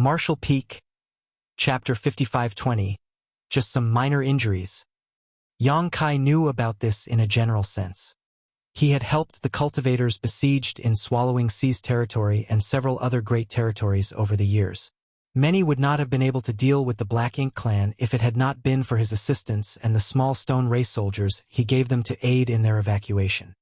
Martial Peak, Chapter 5520, just some minor injuries. Yang Kai knew about this in a general sense. He had helped the cultivators besieged in Swallowing Sea's territory and several other great territories over the years. Many would not have been able to deal with the Black Ink clan if it had not been for his assistance and the small stone race soldiers he gave them to aid in their evacuation.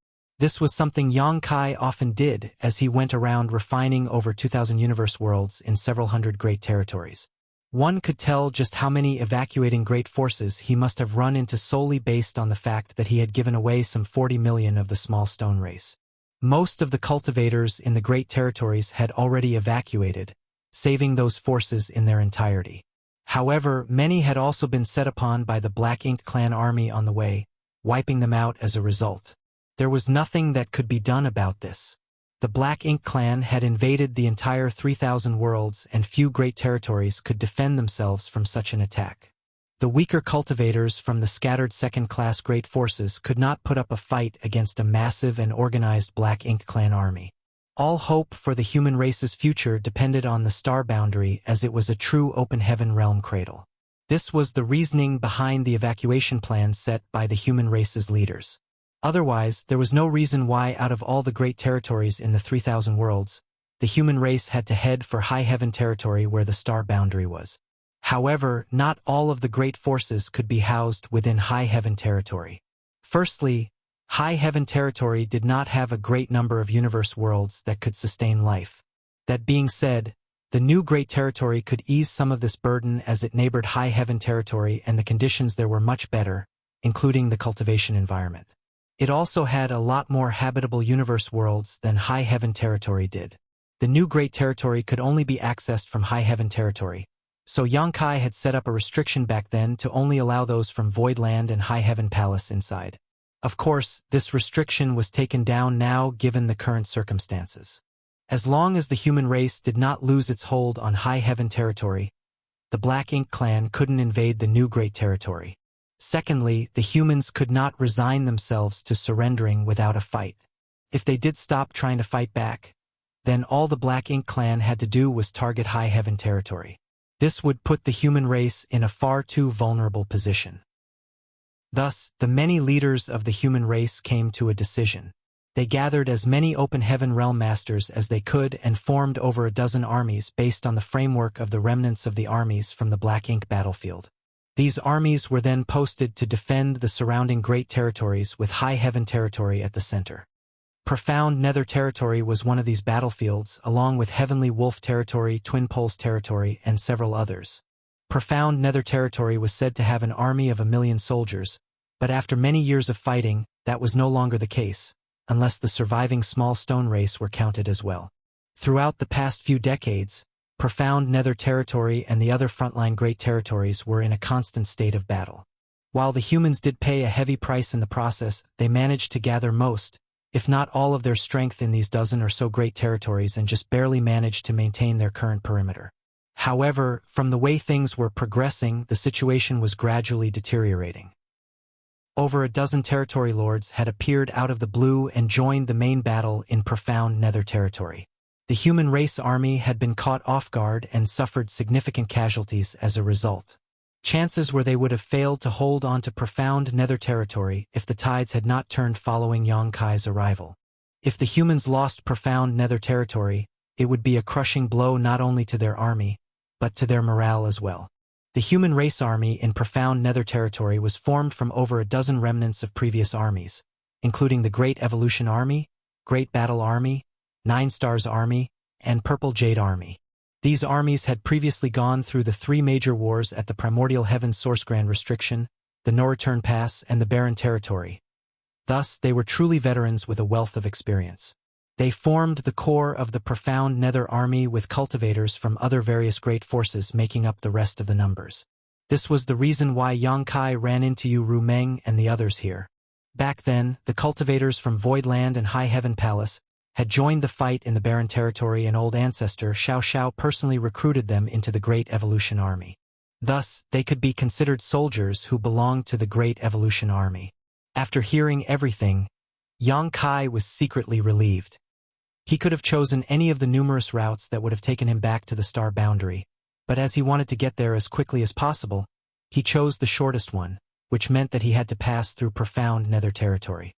This was something Yang Kai often did as he went around refining over 2,000 universe worlds in several hundred great territories. One could tell just how many evacuating great forces he must have run into solely based on the fact that he had given away some 40 million of the small stone race. Most of the cultivators in the great territories had already evacuated, saving those forces in their entirety. However, many had also been set upon by the Black Ink clan army on the way, wiping them out as a result. There was nothing that could be done about this. The Black Ink clan had invaded the entire 3,000 worlds and few great territories could defend themselves from such an attack. The weaker cultivators from the scattered second-class great forces could not put up a fight against a massive and organized Black Ink clan army. All hope for the human race's future depended on the star boundary as it was a true open heaven realm cradle. This was the reasoning behind the evacuation plan set by the human race's leaders. Otherwise, there was no reason why out of all the great territories in the 3,000 worlds, the human race had to head for High Heaven territory where the star boundary was. However, not all of the great forces could be housed within High Heaven territory. Firstly, High Heaven territory did not have a great number of universe worlds that could sustain life. That being said, the new great territory could ease some of this burden as it neighbored High Heaven territory and the conditions there were much better, including the cultivation environment. It also had a lot more habitable universe worlds than High Heaven territory did. The new great territory could only be accessed from High Heaven territory, so Yang Kai had set up a restriction back then to only allow those from Voidland and High Heaven Palace inside. Of course, this restriction was taken down now given the current circumstances. As long as the human race did not lose its hold on High Heaven territory, the Black Ink clan couldn't invade the new great territory. Secondly, the humans could not resign themselves to surrendering without a fight. If they did stop trying to fight back, then all the Black Ink clan had to do was target High Heaven territory. This would put the human race in a far too vulnerable position. Thus, the many leaders of the human race came to a decision. They gathered as many Open Heaven Realm Masters as they could and formed over a dozen armies based on the framework of the remnants of the armies from the Black Ink battlefield. These armies were then posted to defend the surrounding great territories with High Heaven territory at the center. Profound Nether territory was one of these battlefields, along with Heavenly Wolf territory, Twin Poles territory, and several others. Profound Nether territory was said to have an army of 1 million soldiers, but after many years of fighting, that was no longer the case, unless the surviving small stone race were counted as well. Throughout the past few decades, Profound Nether territory and the other frontline great territories were in a constant state of battle. While the humans did pay a heavy price in the process, they managed to gather most, if not all of their strength in these dozen or so great territories and just barely managed to maintain their current perimeter. However, from the way things were progressing, the situation was gradually deteriorating. Over a dozen territory lords had appeared out of the blue and joined the main battle in Profound Nether territory. The human race army had been caught off guard and suffered significant casualties as a result. Chances were they would have failed to hold on to Profound Nether territory if the tides had not turned following Yang Kai's arrival. If the humans lost Profound Nether territory, it would be a crushing blow not only to their army, but to their morale as well. The human race army in Profound Nether territory was formed from over a dozen remnants of previous armies, including the Great Evolution Army, Great Battle Army, 9 Stars Army, and Purple Jade Army. These armies had previously gone through the 3 major wars at the Primordial Heaven Source Grand Restriction, the No Return Pass, and the Barren Territory. Thus, they were truly veterans with a wealth of experience. They formed the core of the Profound Nether army with cultivators from other various great forces making up the rest of the numbers. This was the reason why Yang Kai ran into Yu Rumeng and the others here. Back then, the cultivators from Voidland and High Heaven Palace had joined the fight in the Barren Territory and old ancestor Xiao Xiao personally recruited them into the Great Evolution Army. Thus, they could be considered soldiers who belonged to the Great Evolution Army. After hearing everything, Yang Kai was secretly relieved. He could have chosen any of the numerous routes that would have taken him back to the star boundary, but as he wanted to get there as quickly as possible, he chose the shortest one, which meant that he had to pass through profound nether territory.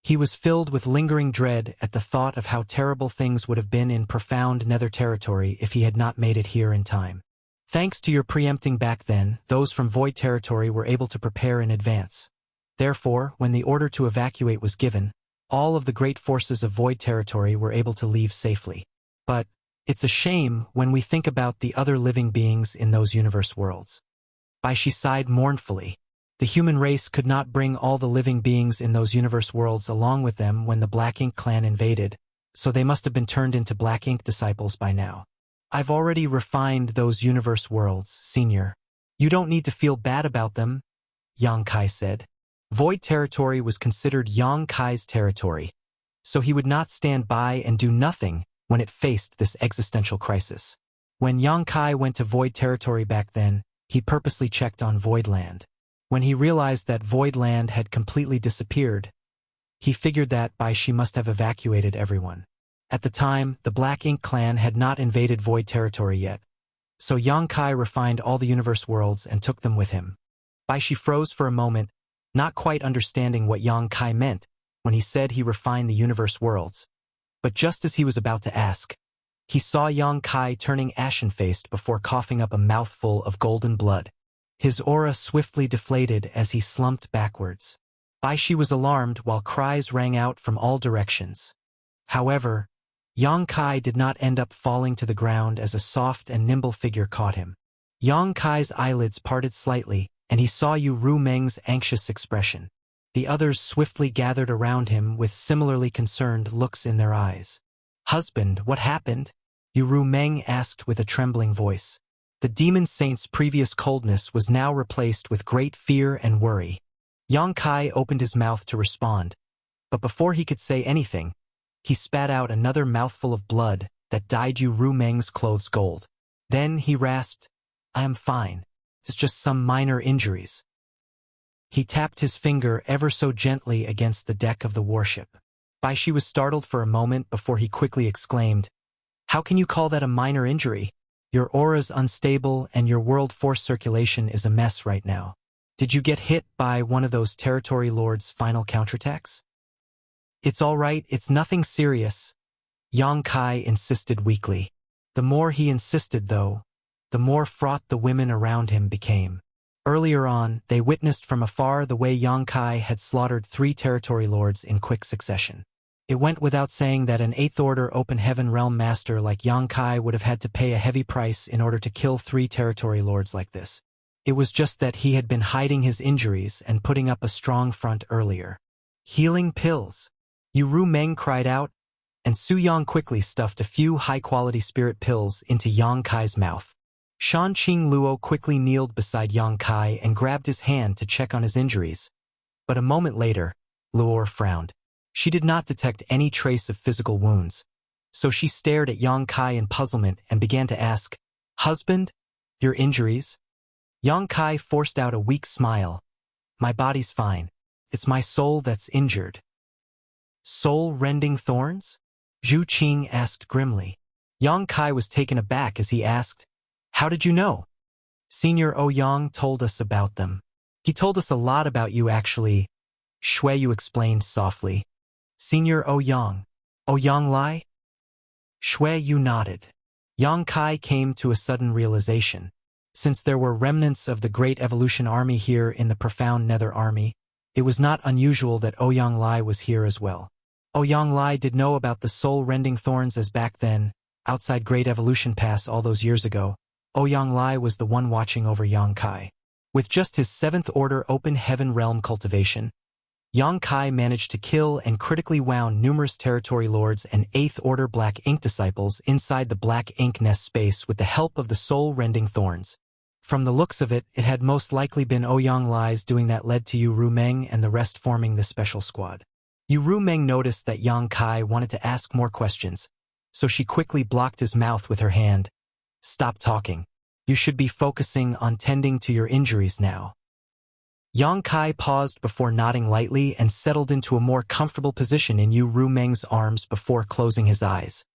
He was filled with lingering dread at the thought of how terrible things would have been in profound nether territory if he had not made it here in time. Thanks to your preempting back then, those from void territory were able to prepare in advance. Therefore, when the order to evacuate was given, all of the great forces of void territory were able to leave safely. But it's a shame when we think about the other living beings in those universe worlds. She sighed mournfully. The human race could not bring all the living beings in those universe worlds along with them when the Black Ink clan invaded, so they must have been turned into Black Ink disciples by now. I've already refined those universe worlds, Senior. You don't need to feel bad about them, Yang Kai said. Void territory was considered Yang Kai's territory, so he would not stand by and do nothing when it faced this existential crisis. When Yang Kai went to void territory back then, he purposely checked on void land. When he realized that void land had completely disappeared, he figured that she must have evacuated everyone. At the time, the Black Ink clan had not invaded void territory yet, so Yang Kai refined all the universe worlds and took them with him. She froze for a moment, not quite understanding what Yang Kai meant when he said he refined the universe worlds. But just as he was about to ask, he saw Yang Kai turning ashen-faced before coughing up a mouthful of golden blood. His aura swiftly deflated as he slumped backwards. She was alarmed while cries rang out from all directions. However, Yang Kai did not end up falling to the ground as a soft and nimble figure caught him. Yang Kai's eyelids parted slightly, and he saw Yu Rumeng's anxious expression. The others swiftly gathered around him with similarly concerned looks in their eyes. "Husband, what happened?" Yu Rumeng asked with a trembling voice. The demon saint's previous coldness was now replaced with great fear and worry. Yang Kai opened his mouth to respond, but before he could say anything, he spat out another mouthful of blood that dyed Yu Rumeng's clothes gold. Then he rasped, "I am fine. It's just some minor injuries." He tapped his finger ever so gently against the deck of the warship. She was startled for a moment before he quickly exclaimed, "How can you call that a minor injury? Your aura's unstable and your world force circulation is a mess right now. Did you get hit by one of those territory lords' final counterattacks?" "It's all right, it's nothing serious," Yang Kai insisted weakly. The more he insisted, though, the more fraught the women around him became. Earlier on, they witnessed from afar the way Yang Kai had slaughtered 3 territory lords in quick succession. It went without saying that an 8th Order Open Heaven Realm Master like Yang Kai would have had to pay a heavy price in order to kill 3 territory lords like this. It was just that he had been hiding his injuries and putting up a strong front earlier. "Healing pills," Yu Rumeng cried out, and Su Yang quickly stuffed a few high-quality spirit pills into Yang Kai's mouth. Shan Qing Luo quickly kneeled beside Yang Kai and grabbed his hand to check on his injuries. But a moment later, Luo frowned. She did not detect any trace of physical wounds, so she stared at Yang Kai in puzzlement and began to ask, "Husband, your injuries?" Yang Kai forced out a weak smile. "My body's fine. It's my soul that's injured." "Soul-rending thorns?" Zhu Qing asked grimly. Yang Kai was taken aback as he asked, "How did you know?" "Senior Ouyang told us about them. He told us a lot about you actually," Shui Yu explained softly. "Senior Ouyang. Ouyang Lai?" Shui Yu nodded. Yang Kai came to a sudden realization. Since there were remnants of the Great Evolution Army here in the Profound Nether Army, it was not unusual that Ouyang Lai was here as well. Ouyang Lai did know about the soul-rending thorns as back then, outside Great Evolution Pass all those years ago, Ouyang Lai was the one watching over Yang Kai. With just his 7th Order Open Heaven Realm cultivation, Yang Kai managed to kill and critically wound numerous territory lords and 8th Order Black Ink disciples inside the Black Ink nest space with the help of the soul-rending thorns. From the looks of it, it had most likely been Ouyang Lai's doing that led to Yu Rumeng and the rest forming this special squad. Yu Rumeng noticed that Yang Kai wanted to ask more questions, so she quickly blocked his mouth with her hand. "Stop talking. You should be focusing on tending to your injuries now." Yang Kai paused before nodding lightly and settled into a more comfortable position in Yu Rumeng's arms before closing his eyes.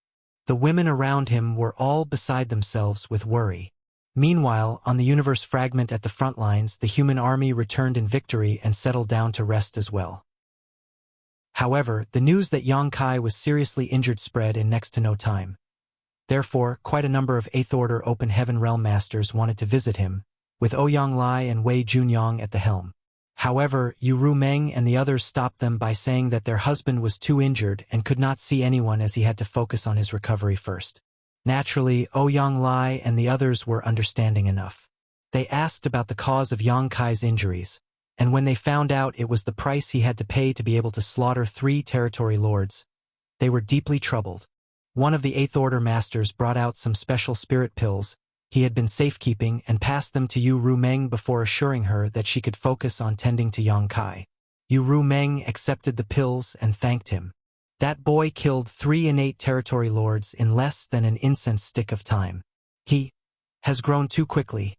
The women around him were all beside themselves with worry. Meanwhile, on the universe fragment at the front lines, the human army returned in victory and settled down to rest as well. However, the news that Yang Kai was seriously injured spread in next to no time. Therefore, quite a number of 8th Order Open Heaven Realm Masters wanted to visit him, with Ouyang Lai and Wei Junyang at the helm. However, Yu Rumeng and the others stopped them by saying that their husband was too injured and could not see anyone as he had to focus on his recovery first. Naturally, Ouyang Lai and the others were understanding enough. They asked about the cause of Yang Kai's injuries, and when they found out it was the price he had to pay to be able to slaughter 3 territory lords, they were deeply troubled. One of the 8th Order Masters brought out some special spirit pills he had been safekeeping and passed them to Yu Rumeng before assuring her that she could focus on tending to Yang Kai. Yu Rumeng accepted the pills and thanked him. That boy killed 3 innate territory lords in less than an incense stick of time. He has grown too quickly.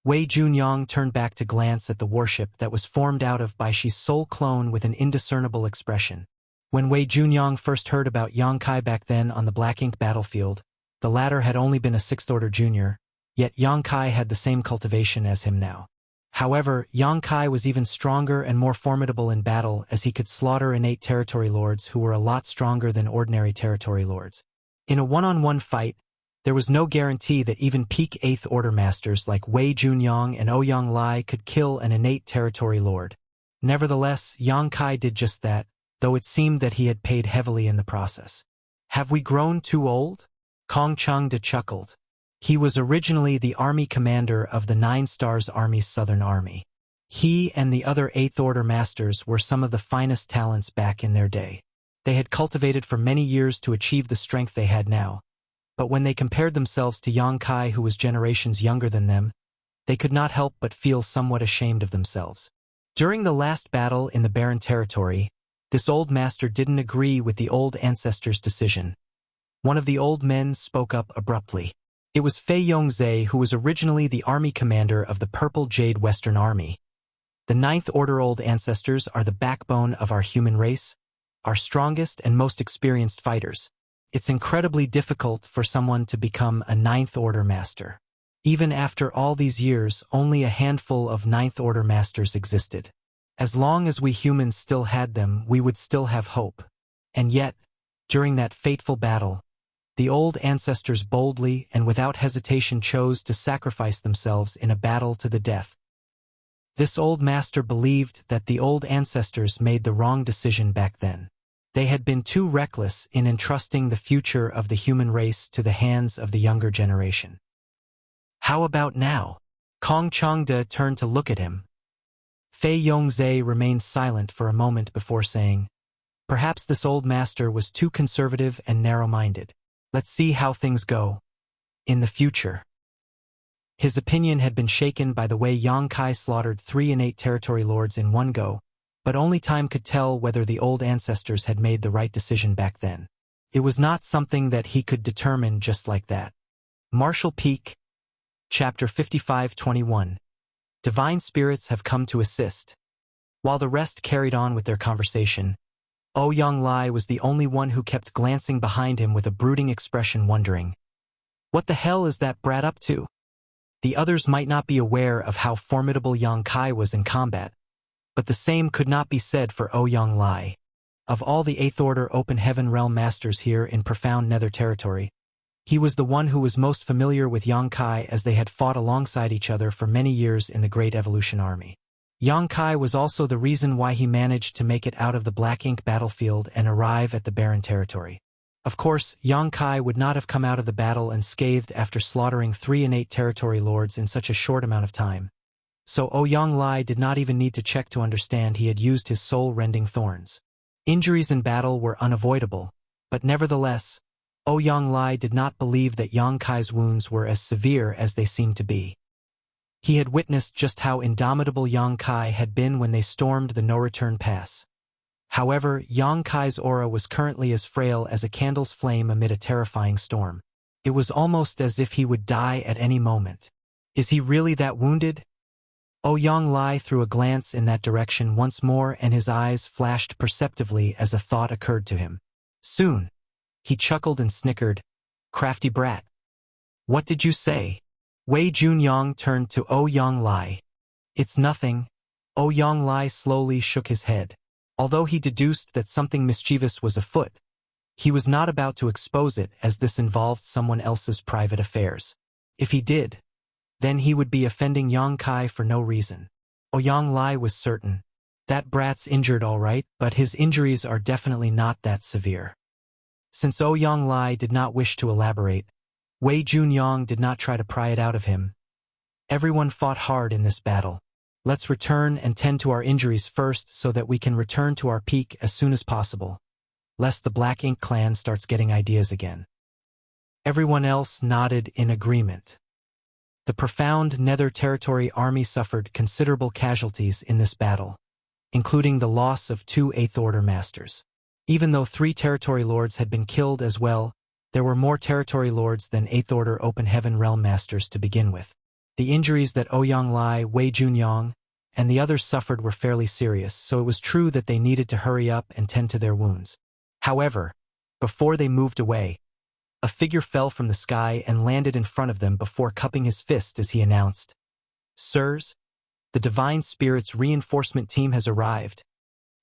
Wei Junyang turned back to glance at the warship that was formed out of Baishi's soul clone with an indiscernible expression. When Wei Junyang first heard about Yang Kai back then on the Black Ink battlefield, the latter had only been a 6th Order junior, yet Yang Kai had the same cultivation as him now. However, Yang Kai was even stronger and more formidable in battle as he could slaughter innate territory lords who were a lot stronger than ordinary territory lords. In a one-on-one fight, there was no guarantee that even peak 8th Order Masters like Wei Junyang and Ouyang Lai could kill an innate territory lord. Nevertheless, Yang Kai did just that, though it seemed that he had paid heavily in the process. Have we grown too old? Kong Chengde chuckled. He was originally the army commander of the 9 Stars Army's Southern Army. He and the other 8th Order Masters were some of the finest talents back in their day. They had cultivated for many years to achieve the strength they had now. But when they compared themselves to Yang Kai, who was generations younger than them, they could not help but feel somewhat ashamed of themselves. During the last battle in the Barren Territory, this old master didn't agree with the old ancestor's decision. One of the old men spoke up abruptly. It was Fei Yongzhe, who was originally the army commander of the Purple Jade Western Army. The 9th Order old ancestors are the backbone of our human race, our strongest and most experienced fighters. It's incredibly difficult for someone to become a 9th Order master. Even after all these years, only a handful of 9th Order masters existed. As long as we humans still had them, we would still have hope. And yet, during that fateful battle, the old ancestors boldly and without hesitation chose to sacrifice themselves in a battle to the death. This old master believed that the old ancestors made the wrong decision back then. They had been too reckless in entrusting the future of the human race to the hands of the younger generation. How about now? Kong Chengde turned to look at him. Fei Yongzhe remained silent for a moment before saying, "Perhaps this old master was too conservative and narrow-minded. Let's see how things go in the future." His opinion had been shaken by the way Yang Kai slaughtered 3 innate territory lords in one go, but only time could tell whether the old ancestors had made the right decision back then. It was not something that he could determine just like that. Martial Peak, Chapter 55-21. Divine spirits have come to assist. While the rest carried on with their conversation, Ouyang Lai was the only one who kept glancing behind him with a brooding expression, wondering, what the hell is that brat up to? The others might not be aware of how formidable Yang Kai was in combat, but the same could not be said for Ouyang Lai. Of all the 8th Order Open Heaven Realm Masters here in Profound Nether Territory, he was the one who was most familiar with Yang Kai, as they had fought alongside each other for many years in the Great Evolution Army. Yang Kai was also the reason why he managed to make it out of the Black Ink battlefield and arrive at the Barren Territory. Of course, Yang Kai would not have come out of the battle unscathed after slaughtering 3 innate territory lords in such a short amount of time. So Ouyang Lai did not even need to check to understand he had used his soul-rending thorns. Injuries in battle were unavoidable, but nevertheless, Ouyang Lai did not believe that Yang Kai's wounds were as severe as they seemed to be. He had witnessed just how indomitable Yang Kai had been when they stormed the no-return pass. However, Yang Kai's aura was currently as frail as a candle's flame amid a terrifying storm. It was almost as if he would die at any moment. Is he really that wounded? Ouyang Lai threw a glance in that direction once more, and his eyes flashed perceptively as a thought occurred to him. Soon, he chuckled and snickered, "Crafty brat. What did you say?" Wei Junyang turned to Ouyang Lai. "It's nothing." Ouyang Lai slowly shook his head. Although he deduced that something mischievous was afoot, he was not about to expose it, as this involved someone else's private affairs. If he did, then he would be offending Yang Kai for no reason. Ouyang Lai was certain. That brat's injured all right, but his injuries are definitely not that severe. Since Ouyang Lai did not wish to elaborate, Wei Junyang did not try to pry it out of him. Everyone fought hard in this battle. Let's return and tend to our injuries first so that we can return to our peak as soon as possible, lest the Black Ink clan starts getting ideas again. Everyone else nodded in agreement. The profound Nether Territory army suffered considerable casualties in this battle, including the loss of 2 Eighth Order masters. Even though 3 Territory Lords had been killed as well, there were more Territory Lords than Eighth Order Open Heaven Realm Masters to begin with. The injuries that Ouyang Lai, Wei Junyang, and the others suffered were fairly serious, so it was true that they needed to hurry up and tend to their wounds. However, before they moved away, a figure fell from the sky and landed in front of them before cupping his fist as he announced, "Sirs, the Divine Spirit's reinforcement team has arrived."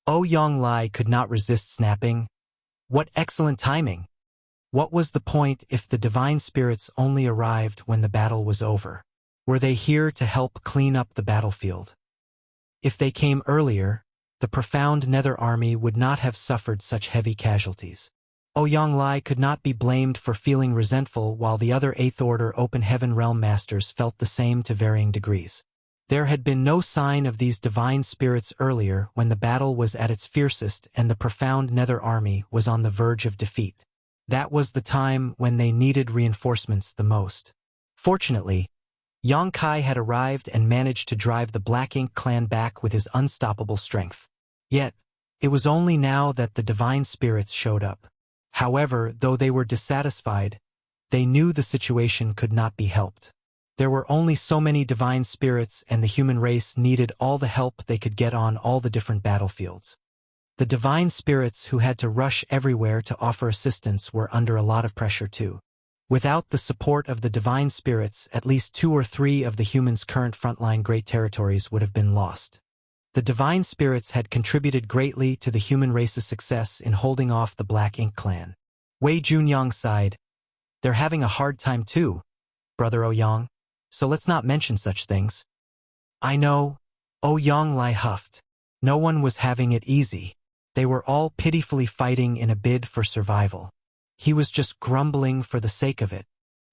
Ouyang Lai could not resist snapping. What excellent timing! What was the point if the Divine Spirits only arrived when the battle was over? Were they here to help clean up the battlefield? If they came earlier, the profound Nether army would not have suffered such heavy casualties. Ouyang Lai could not be blamed for feeling resentful, while the other Eighth Order Open Heaven Realm Masters felt the same to varying degrees. There had been no sign of these Divine Spirits earlier when the battle was at its fiercest and the profound Nether army was on the verge of defeat. That was the time when they needed reinforcements the most. Fortunately, Yang Kai had arrived and managed to drive the Black Ink clan back with his unstoppable strength. Yet, it was only now that the Divine Spirits showed up. However, though they were dissatisfied, they knew the situation could not be helped. There were only so many Divine Spirits, and the human race needed all the help they could get on all the different battlefields. The Divine Spirits who had to rush everywhere to offer assistance were under a lot of pressure too. Without the support of the Divine Spirits, at least 2 or 3 of the humans' current frontline great territories would have been lost. The Divine Spirits had contributed greatly to the human race's success in holding off the Black Ink clan. Wei Junyang sighed. "They're having a hard time too, Brother Ouyang, so let's not mention such things." "I know," Ouyang Lai huffed. "No one was having it easy. They were all pitifully fighting in a bid for survival." He was just grumbling for the sake of it.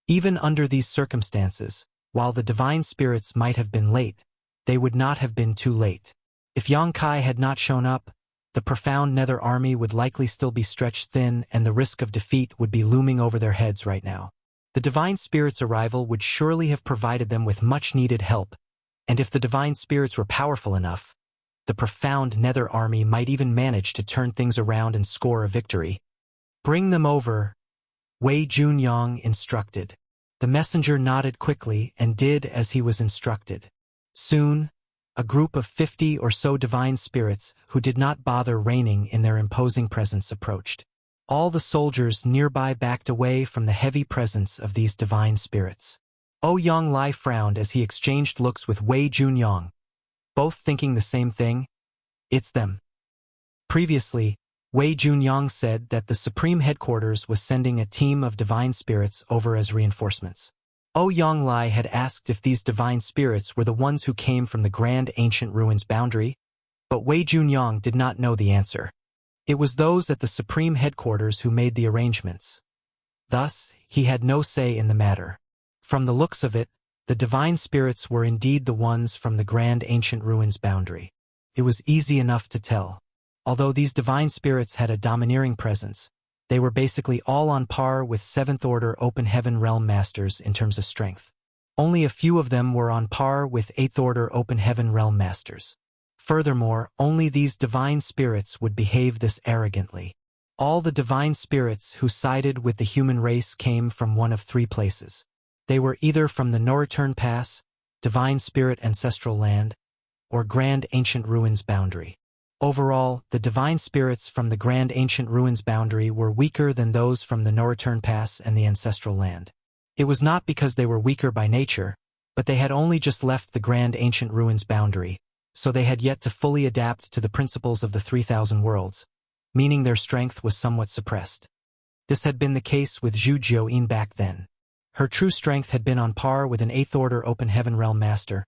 Even under these circumstances, while the Divine Spirits might have been late, they would not have been too late. If Yang Kai had not shown up, the profound Nether army would likely still be stretched thin, and the risk of defeat would be looming over their heads right now. The Divine Spirit's arrival would surely have provided them with much-needed help, and if the Divine Spirits were powerful enough, the profound Nether army might even manage to turn things around and score a victory. "Bring them over," Wei Junyang instructed. The messenger nodded quickly and did as he was instructed. Soon, a group of 50 or so Divine Spirits who did not bother reigning in their imposing presence approached. All the soldiers nearby backed away from the heavy presence of these Divine Spirits. Ouyang Lai frowned as he exchanged looks with Wei Junyang, both thinking the same thing. "It's them." Previously, Wei Junyang said that the Supreme Headquarters was sending a team of Divine Spirits over as reinforcements. Ouyang Lai had asked if these Divine Spirits were the ones who came from the Grand Ancient Ruins boundary, but Wei Junyang did not know the answer. It was those at the Supreme Headquarters who made the arrangements. Thus, he had no say in the matter. From the looks of it, the Divine Spirits were indeed the ones from the Grand Ancient Ruins boundary. It was easy enough to tell. Although these Divine Spirits had a domineering presence, they were basically all on par with 7th Order Open Heaven Realm Masters in terms of strength. Only a few of them were on par with 8th Order Open Heaven Realm Masters. Furthermore, only these Divine Spirits would behave this arrogantly. All the Divine Spirits who sided with the human race came from one of 3 places. They were either from the No Return Pass, Divine Spirit Ancestral Land, or Grand Ancient Ruins Boundary. Overall, the Divine Spirits from the Grand Ancient Ruins Boundary were weaker than those from the No Return Pass and the Ancestral Land. It was not because they were weaker by nature, but they had only just left the Grand Ancient Ruins Boundary, so they had yet to fully adapt to the principles of the 3,000 worlds, meaning their strength was somewhat suppressed. This had been the case with Zhu Jiuyin back then. Her true strength had been on par with an 8th Order Open Heaven Realm Master,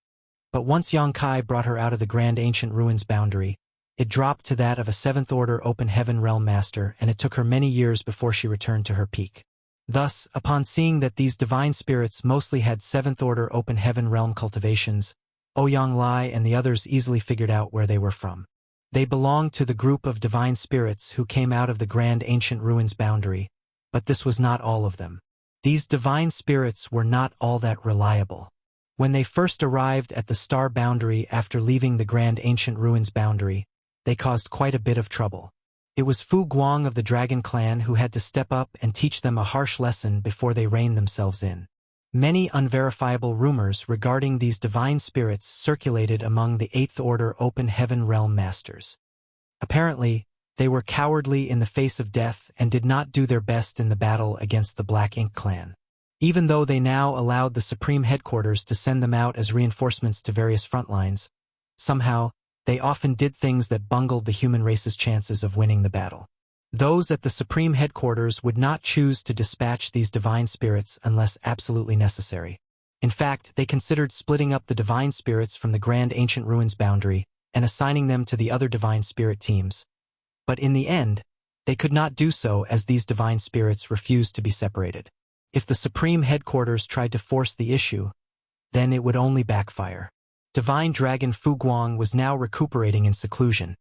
but once Yang Kai brought her out of the Grand Ancient Ruins Boundary, it dropped to that of a 7th Order Open Heaven Realm Master, and it took her many years before she returned to her peak. Thus, upon seeing that these divine spirits mostly had 7th Order Open Heaven Realm cultivations, Ouyang Lai and the others easily figured out where they were from. They belonged to the group of divine spirits who came out of the Grand Ancient Ruins Boundary, but this was not all of them. These divine spirits were not all that reliable. When they first arrived at the Star Boundary after leaving the Grand Ancient Ruins Boundary, they caused quite a bit of trouble. It was Fu Guang of the Dragon Clan who had to step up and teach them a harsh lesson before they reined themselves in. Many unverifiable rumors regarding these divine spirits circulated among the 8th Order Open Heaven Realm Masters. Apparently, they were cowardly in the face of death and did not do their best in the battle against the Black Ink Clan. Even though they now allowed the Supreme Headquarters to send them out as reinforcements to various front lines, somehow, they often did things that bungled the human race's chances of winning the battle. Those at the Supreme Headquarters would not choose to dispatch these divine spirits unless absolutely necessary. In fact, they considered splitting up the divine spirits from the Grand Ancient Ruins Boundary and assigning them to the other divine spirit teams. But in the end, they could not do so as these divine spirits refused to be separated. If the Supreme Headquarters tried to force the issue, then it would only backfire. Divine Dragon Fu Guang was now recuperating in seclusion,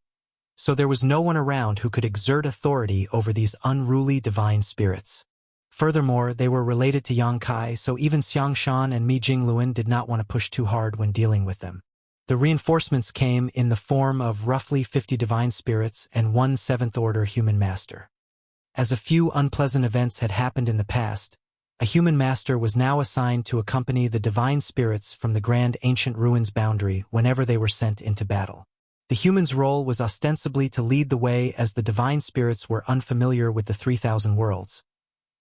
so there was no one around who could exert authority over these unruly divine spirits. Furthermore, they were related to Yang Kai, so even Xiang Shan and Mi Jingluan did not want to push too hard when dealing with them. The reinforcements came in the form of roughly 50 divine spirits and one 7th Order human master. As a few unpleasant events had happened in the past, a human master was now assigned to accompany the divine spirits from the Grand Ancient Ruins Boundary whenever they were sent into battle. The human's role was ostensibly to lead the way as the divine spirits were unfamiliar with the 3,000 worlds.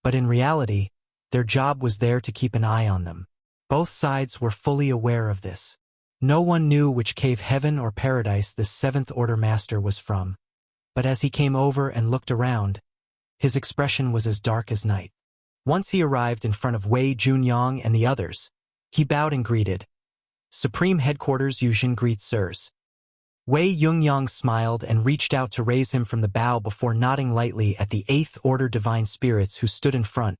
But in reality, their job was there to keep an eye on them. Both sides were fully aware of this. No one knew which cave, heaven or paradise, this 7th Order master was from. But as he came over and looked around, his expression was as dark as night. Once he arrived in front of Wei Junyang and the others, he bowed and greeted. Supreme Headquarters Yuzhen greets sirs. Wei Yungyang smiled and reached out to raise him from the bow before nodding lightly at the 8th Order divine spirits who stood in front.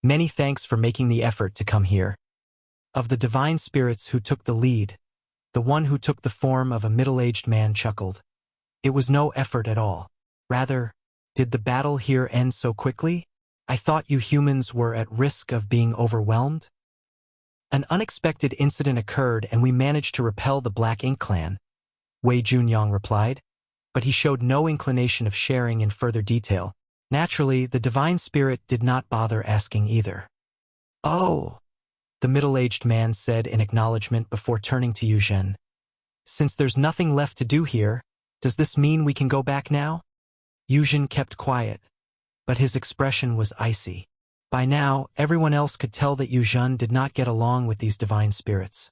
Many thanks for making the effort to come here. Of the divine spirits who took the lead, the one who took the form of a middle-aged man chuckled. It was no effort at all. Rather, did the battle here end so quickly? I thought you humans were at risk of being overwhelmed? An unexpected incident occurred and we managed to repel the Black Ink Clan, Wei Junyang replied, but he showed no inclination of sharing in further detail. Naturally, the divine spirit did not bother asking either. Oh, the middle-aged man said in acknowledgement before turning to Yuzhen. Since there's nothing left to do here, does this mean we can go back now? Yuzhen kept quiet, but his expression was icy. By now, everyone else could tell that Yuzhen did not get along with these divine spirits.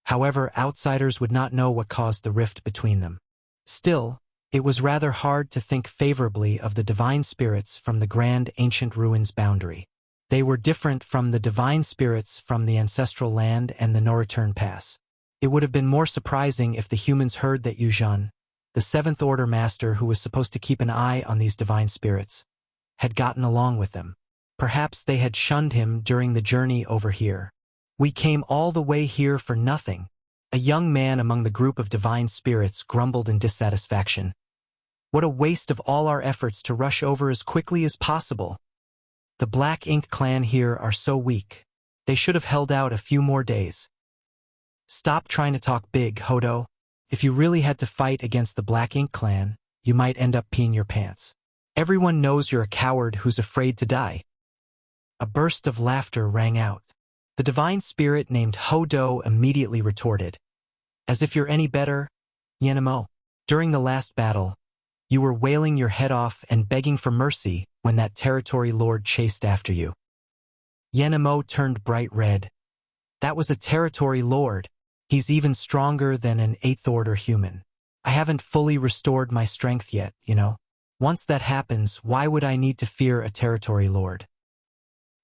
However, outsiders would not know what caused the rift between them. Still, it was rather hard to think favorably of the divine spirits from the Grand Ancient Ruins Boundary. They were different from the divine spirits from the Ancestral Land and the No Return Pass. It would have been more surprising if the humans heard that Yuzhen, the 7th Order Master who was supposed to keep an eye on these divine spirits, had gotten along with them. Perhaps they had shunned him during the journey over here. We came all the way here for nothing. A young man among the group of divine spirits grumbled in dissatisfaction. What a waste of all our efforts to rush over as quickly as possible. The Black Ink Clan here are so weak. They should have held out a few more days. Stop trying to talk big, Hodo. If you really had to fight against the Black Ink Clan, you might end up peeing your pants. Everyone knows you're a coward who's afraid to die. A burst of laughter rang out. The divine spirit named Hodo immediately retorted, "As if you're any better, Yenemo. During the last battle, you were wailing your head off and begging for mercy when that territory lord chased after you." Yenemo turned bright red. "That was a territory lord. He's even stronger than an 8th order human. I haven't fully restored my strength yet, you know. Once that happens, why would I need to fear a territory lord?"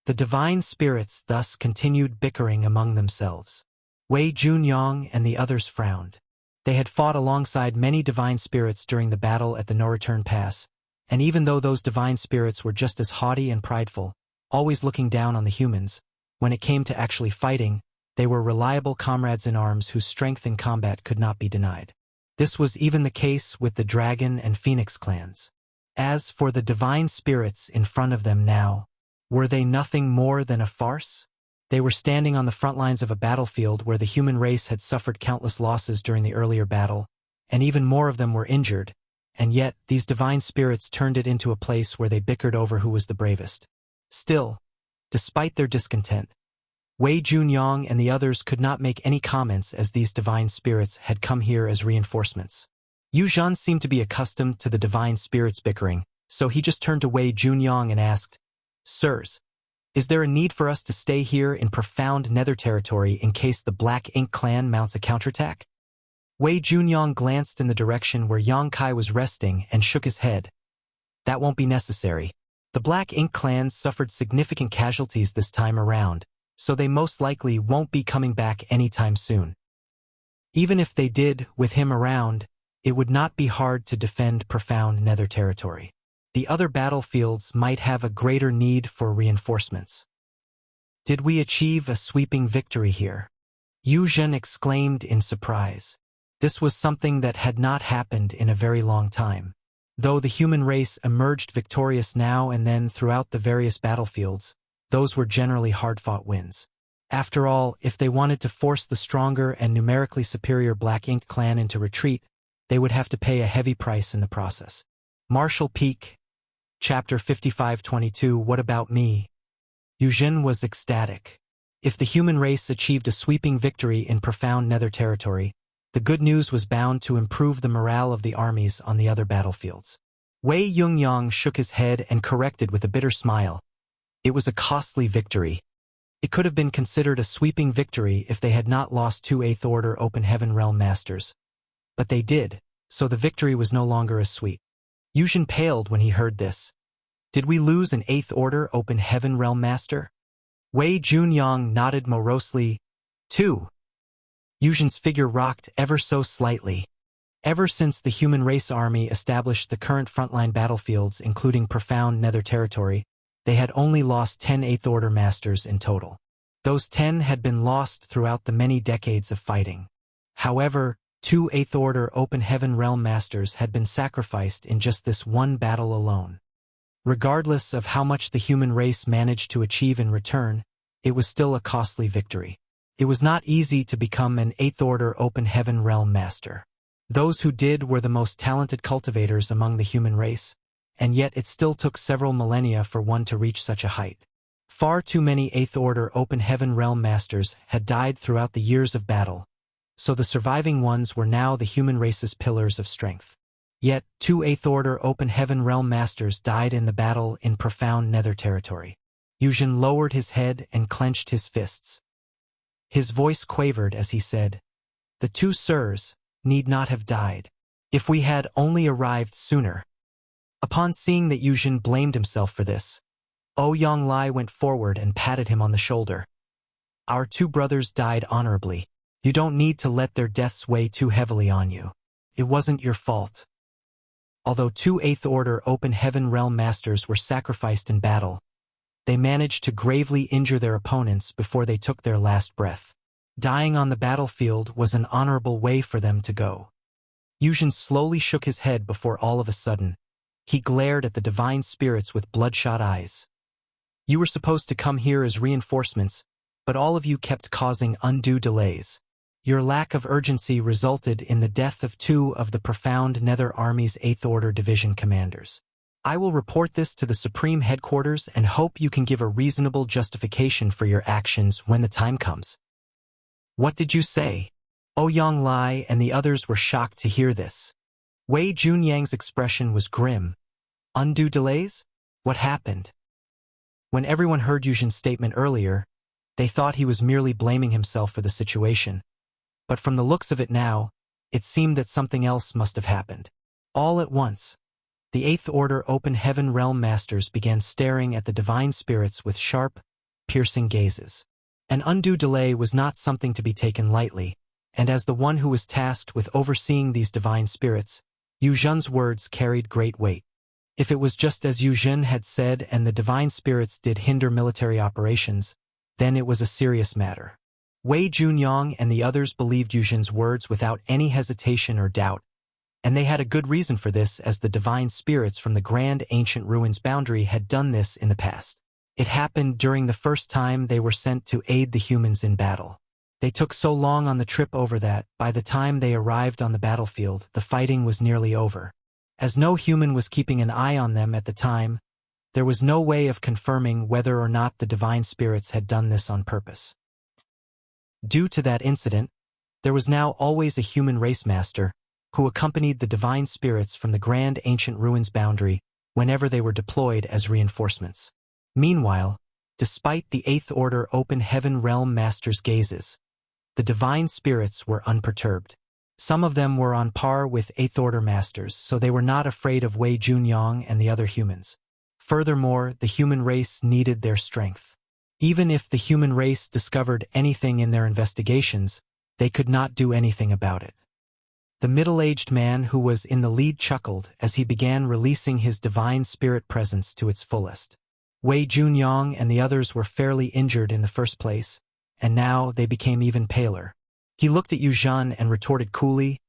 The divine spirits thus continued bickering among themselves. Wei Junyang and the others frowned. They had fought alongside many divine spirits during the battle at the No-Return Pass, and even though those divine spirits were just as haughty and prideful, always looking down on the humans, when it came to actually fighting, they were reliable comrades in arms whose strength in combat could not be denied. This was even the case with the Dragon and Phoenix clans. As for the divine spirits in front of them now, were they nothing more than a farce? They were standing on the front lines of a battlefield where the human race had suffered countless losses during the earlier battle, and even more of them were injured, and yet these divine spirits turned it into a place where they bickered over who was the bravest. Still, despite their discontent, Wei Junyang and the others could not make any comments as these divine spirits had come here as reinforcements. Yu Zhan seemed to be accustomed to the divine spirits bickering, so he just turned to Wei Junyang and asked, "Sirs, is there a need for us to stay here in profound nether territory in case the Black Ink clan mounts a counterattack?" Wei Junyang glanced in the direction where Yang Kai was resting and shook his head. "That won't be necessary. The Black Ink clans suffered significant casualties this time around, so they most likely won't be coming back anytime soon. Even if they did, with him around, it would not be hard to defend profound nether territory. The other battlefields might have a greater need for reinforcements." "Did we achieve a sweeping victory here?" Yu Zhen exclaimed in surprise. This was something that had not happened in a very long time. Though the human race emerged victorious now and then throughout the various battlefields, those were generally hard-fought wins. After all, if they wanted to force the stronger and numerically superior Black Ink clan into retreat, they would have to pay a heavy price in the process. Martial Peak, Chapter 5522, What About Me? Yu Zhen was ecstatic. If the human race achieved a sweeping victory in profound nether territory, the good news was bound to improve the morale of the armies on the other battlefields. Wei Yungyang shook his head and corrected with a bitter smile. It was a costly victory. It could have been considered a sweeping victory if they had not lost 2 8th Order Open Heaven Realm Masters. But they did, so the victory was no longer as sweet. Yu Zhen paled when he heard this. "Did we lose an 8th Order Open Heaven Realm Master?" Wei Junyang nodded morosely. "2." Yu Zhen's figure rocked ever so slightly. Ever since the human race army established the current frontline battlefields, including profound nether territory, they had only lost 10 8th Order Masters in total. Those 10 had been lost throughout the many decades of fighting. However, 2 8th Order Open Heaven Realm Masters had been sacrificed in just this one battle alone. Regardless of how much the human race managed to achieve in return, it was still a costly victory. It was not easy to become an 8th Order Open Heaven Realm Master. Those who did were the most talented cultivators among the human race, and yet it still took several millennia for one to reach such a height. Far too many 8th Order Open Heaven Realm Masters had died throughout the years of battle, so the surviving ones were now the human race's pillars of strength. Yet, 2 8th Order Open Heaven Realm Masters died in the battle in profound nether territory. Yu Zhen lowered his head and clenched his fists. His voice quavered as he said, "The 2 sirs need not have died. If we had only arrived sooner." Upon seeing that Yu Zhen blamed himself for this, Ouyang Lai went forward and patted him on the shoulder. "Our 2 brothers died honorably. You don't need to let their deaths weigh too heavily on you. It wasn't your fault." Although 2 8th Order Open Heaven Realm Masters were sacrificed in battle, they managed to gravely injure their opponents before they took their last breath. Dying on the battlefield was an honorable way for them to go. Yu Zhen slowly shook his head before all of a sudden, he glared at the divine spirits with bloodshot eyes. "You were supposed to come here as reinforcements, but all of you kept causing undue delays. Your lack of urgency resulted in the death of 2 of the profound nether army's 8th Order division commanders. I will report this to the Supreme Headquarters and hope you can give a reasonable justification for your actions when the time comes. What did you say? Ouyang Lai and the others were shocked to hear this. Wei Junyang's expression was grim. Undue delays? What happened? When everyone heard Yuzhen's statement earlier, they thought he was merely blaming himself for the situation. But from the looks of it now, it seemed that something else must have happened. All at once, the Eighth Order Open Heaven Realm Masters began staring at the divine spirits with sharp, piercing gazes. An undue delay was not something to be taken lightly, and as the one who was tasked with overseeing these divine spirits, Yu Zhen's words carried great weight. If it was just as Yu Zhen had said and the divine spirits did hinder military operations, then it was a serious matter. Wei Junyang and the others believed Yu Zhen's words without any hesitation or doubt, and they had a good reason for this, as the divine spirits from the Grand Ancient Ruins boundary had done this in the past. It happened during the first time they were sent to aid the humans in battle. They took so long on the trip over that, by the time they arrived on the battlefield, the fighting was nearly over. As no human was keeping an eye on them at the time, there was no way of confirming whether or not the divine spirits had done this on purpose. Due to that incident, there was now always a human race master who accompanied the divine spirits from the Grand Ancient Ruins boundary whenever they were deployed as reinforcements. Meanwhile, despite the Eighth Order Open Heaven Realm Masters' gazes, the divine spirits were unperturbed. Some of them were on par with Eighth Order Masters, so they were not afraid of Wei Junyang and the other humans. Furthermore, the human race needed their strength. Even if the human race discovered anything in their investigations, they could not do anything about it. The middle-aged man who was in the lead chuckled as he began releasing his divine spirit presence to its fullest. Wei Junyang and the others were fairly injured in the first place, and now they became even paler. He looked at Yu Zhen and retorted coolly,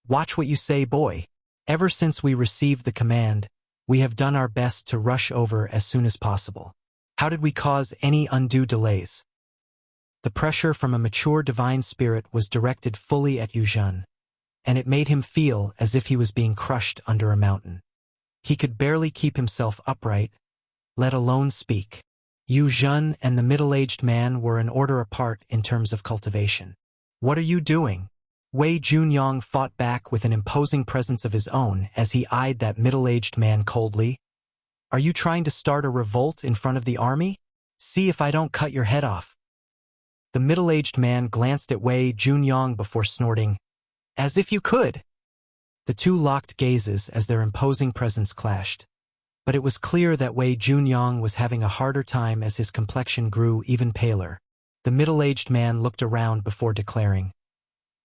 "Watch what you say, boy. Ever since we received the command, we have done our best to rush over as soon as possible. How did we cause any undue delays?" The pressure from a mature divine spirit was directed fully at Yu Zhen, and it made him feel as if he was being crushed under a mountain. He could barely keep himself upright, let alone speak. Yu Zhen and the middle-aged man were an order apart in terms of cultivation. "What are you doing?" Wei Junyang fought back with an imposing presence of his own as he eyed that middle-aged man coldly. "Are you trying to start a revolt in front of the army? See if I don't cut your head off." The middle-aged man glanced at Wei Junyang before snorting, "As if you could!" The two locked gazes as their imposing presence clashed. But it was clear that Wei Junyang was having a harder time as his complexion grew even paler. The middle-aged man looked around before declaring,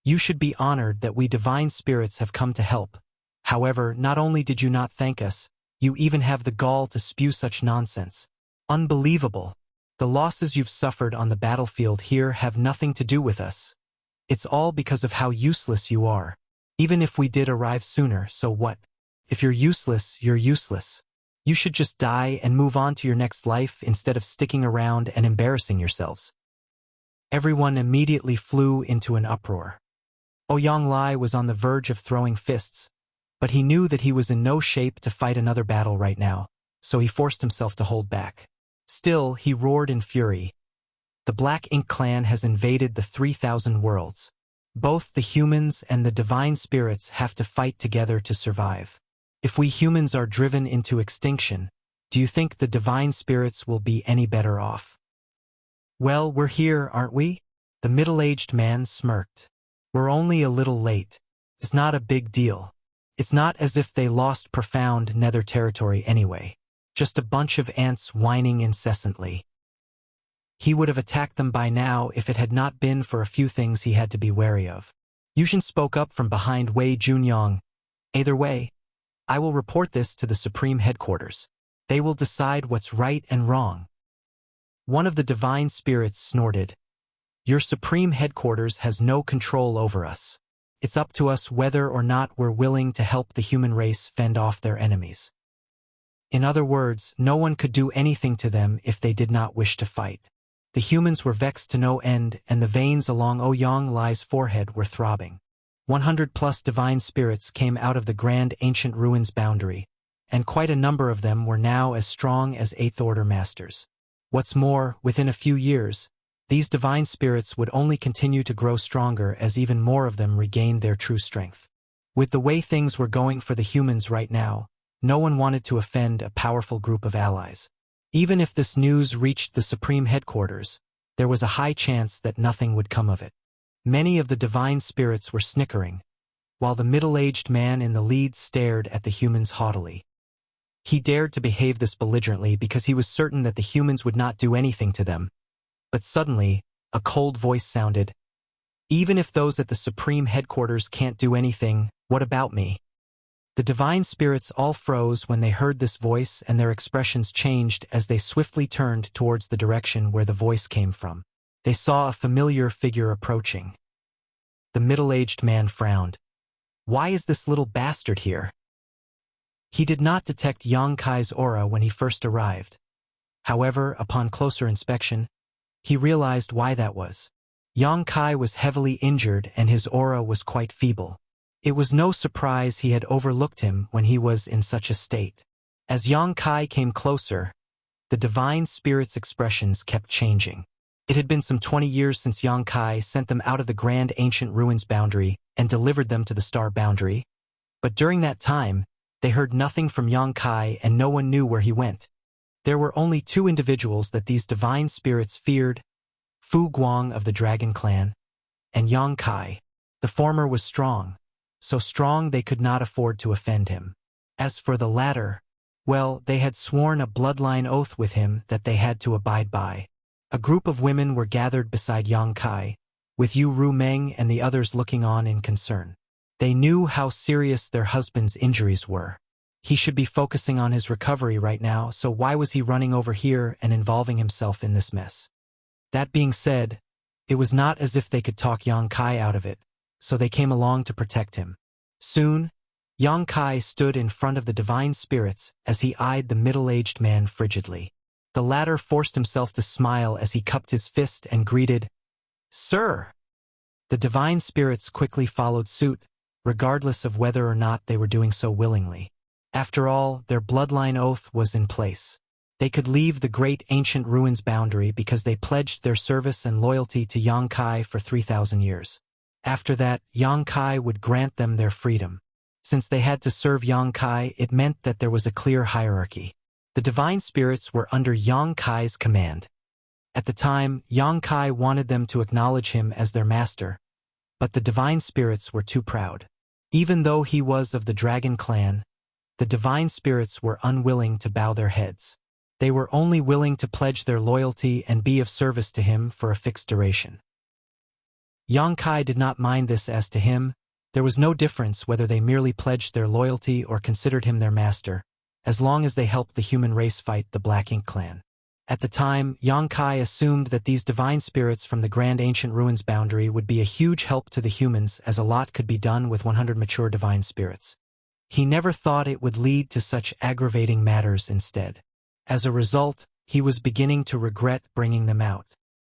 "You should be honored that we divine spirits have come to help. However, not only did you not thank us, you even have the gall to spew such nonsense. Unbelievable. The losses you've suffered on the battlefield here have nothing to do with us. It's all because of how useless you are. Even if we did arrive sooner, so what? If you're useless, you're useless. You should just die and move on to your next life instead of sticking around and embarrassing yourselves." Everyone immediately flew into an uproar. Ouyang Lai was on the verge of throwing fists, but he knew that he was in no shape to fight another battle right now, so he forced himself to hold back. Still, he roared in fury. "The Black Ink Clan has invaded the 3,000 worlds. Both the humans and the divine spirits have to fight together to survive. If we humans are driven into extinction, do you think the divine spirits will be any better off?" "Well, we're here, aren't we?" The middle-aged man smirked. "We're only a little late. It's not a big deal. It's not as if they lost profound nether territory anyway. Just a bunch of ants whining incessantly. He would have attacked them by now if it had not been for a few things he had to be wary of." Yu Zhen spoke up from behind Wei Junyang. "Either way, I will report this to the Supreme Headquarters. They will decide what's right and wrong." One of the divine spirits snorted, "Your Supreme Headquarters has no control over us. It's up to us whether or not we're willing to help the human race fend off their enemies." In other words, no one could do anything to them if they did not wish to fight. The humans were vexed to no end, and the veins along Ouyang Lai's forehead were throbbing. 100+ divine spirits came out of the Grand Ancient Ruins boundary, and quite a number of them were now as strong as Eighth Order masters. What's more, within a few years, these divine spirits would only continue to grow stronger as even more of them regained their true strength. With the way things were going for the humans right now, no one wanted to offend a powerful group of allies. Even if this news reached the Supreme Headquarters, there was a high chance that nothing would come of it. Many of the divine spirits were snickering, while the middle-aged man in the lead stared at the humans haughtily. He dared to behave this belligerently because he was certain that the humans would not do anything to them. But suddenly, a cold voice sounded, "Even if those at the Supreme Headquarters can't do anything, what about me?" The divine spirits all froze when they heard this voice, and their expressions changed as they swiftly turned towards the direction where the voice came from. They saw a familiar figure approaching. The middle-aged man frowned. Why is this little bastard here? He did not detect Yang Kai's aura when he first arrived. However, upon closer inspection, he realized why that was. Yang Kai was heavily injured and his aura was quite feeble. It was no surprise he had overlooked him when he was in such a state. As Yang Kai came closer, the divine spirit's expressions kept changing. It had been some 20 years since Yang Kai sent them out of the Grand Ancient Ruins boundary and delivered them to the Star boundary. But during that time, they heard nothing from Yang Kai and no one knew where he went. There were only two individuals that these divine spirits feared, Fu Guang of the Dragon Clan, and Yang Kai. The former was strong, so strong they could not afford to offend him. As for the latter, well, they had sworn a bloodline oath with him that they had to abide by. A group of women were gathered beside Yang Kai, with Yu Rumeng and the others looking on in concern. They knew how serious their husband's injuries were. He should be focusing on his recovery right now, so why was he running over here and involving himself in this mess? That being said, it was not as if they could talk Yang Kai out of it, so they came along to protect him. Soon, Yang Kai stood in front of the divine spirits as he eyed the middle-aged man frigidly. The latter forced himself to smile as he cupped his fist and greeted, "Sir!" The divine spirits quickly followed suit, regardless of whether or not they were doing so willingly. After all, their bloodline oath was in place. They could leave the Great Ancient Ruins boundary because they pledged their service and loyalty to Yang Kai for 3,000 years. After that, Yang Kai would grant them their freedom. Since they had to serve Yang Kai, it meant that there was a clear hierarchy. The divine spirits were under Yang Kai's command. At the time, Yang Kai wanted them to acknowledge him as their master, but the divine spirits were too proud. Even though he was of the Dragon Clan, the divine spirits were unwilling to bow their heads. They were only willing to pledge their loyalty and be of service to him for a fixed duration. Yang Kai did not mind this. As to him, there was no difference whether they merely pledged their loyalty or considered him their master, as long as they helped the human race fight the Black Ink Clan. At the time, Yang Kai assumed that these divine spirits from the Grand Ancient Ruins boundary would be a huge help to the humans, as a lot could be done with 100 mature divine spirits. He never thought it would lead to such aggravating matters instead. As a result, he was beginning to regret bringing them out.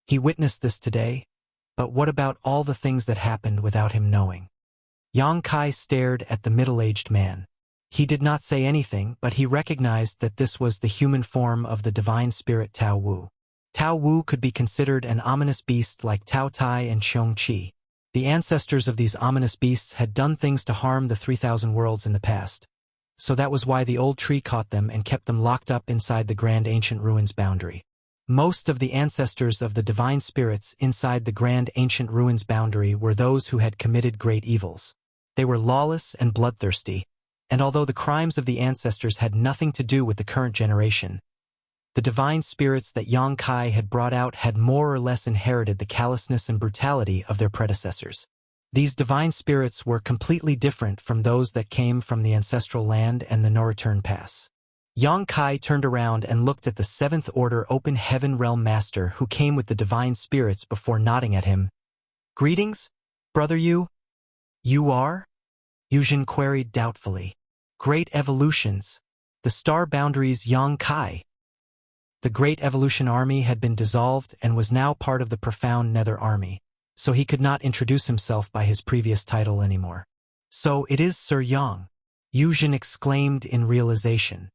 He witnessed this today, but what about all the things that happened without him knowing? Yang Kai stared at the middle-aged man. He did not say anything, but he recognized that this was the human form of the divine spirit Tao Wu. Tao Wu could be considered an ominous beast like Tao Tai and Xiong Qi. The ancestors of these ominous beasts had done things to harm the 3,000 worlds in the past. So that was why the old tree caught them and kept them locked up inside the Grand Ancient Ruins boundary. Most of the ancestors of the divine spirits inside the Grand Ancient Ruins boundary were those who had committed great evils. They were lawless and bloodthirsty, and although the crimes of the ancestors had nothing to do with the current generation, the divine spirits that Yang Kai had brought out had more or less inherited the callousness and brutality of their predecessors. These divine spirits were completely different from those that came from the ancestral land and the no-return pass. Yang Kai turned around and looked at the 7th Order Open Heaven Realm Master who came with the divine spirits before nodding at him. "Greetings, Brother Yu?" "You are?" Yuzhen queried doubtfully. "Great evolutions. The star boundary's Yang Kai." The Great Evolution Army had been dissolved and was now part of the Profound Nether Army, so he could not introduce himself by his previous title anymore. "So it is Sir Yang." Yuzhen exclaimed in realization.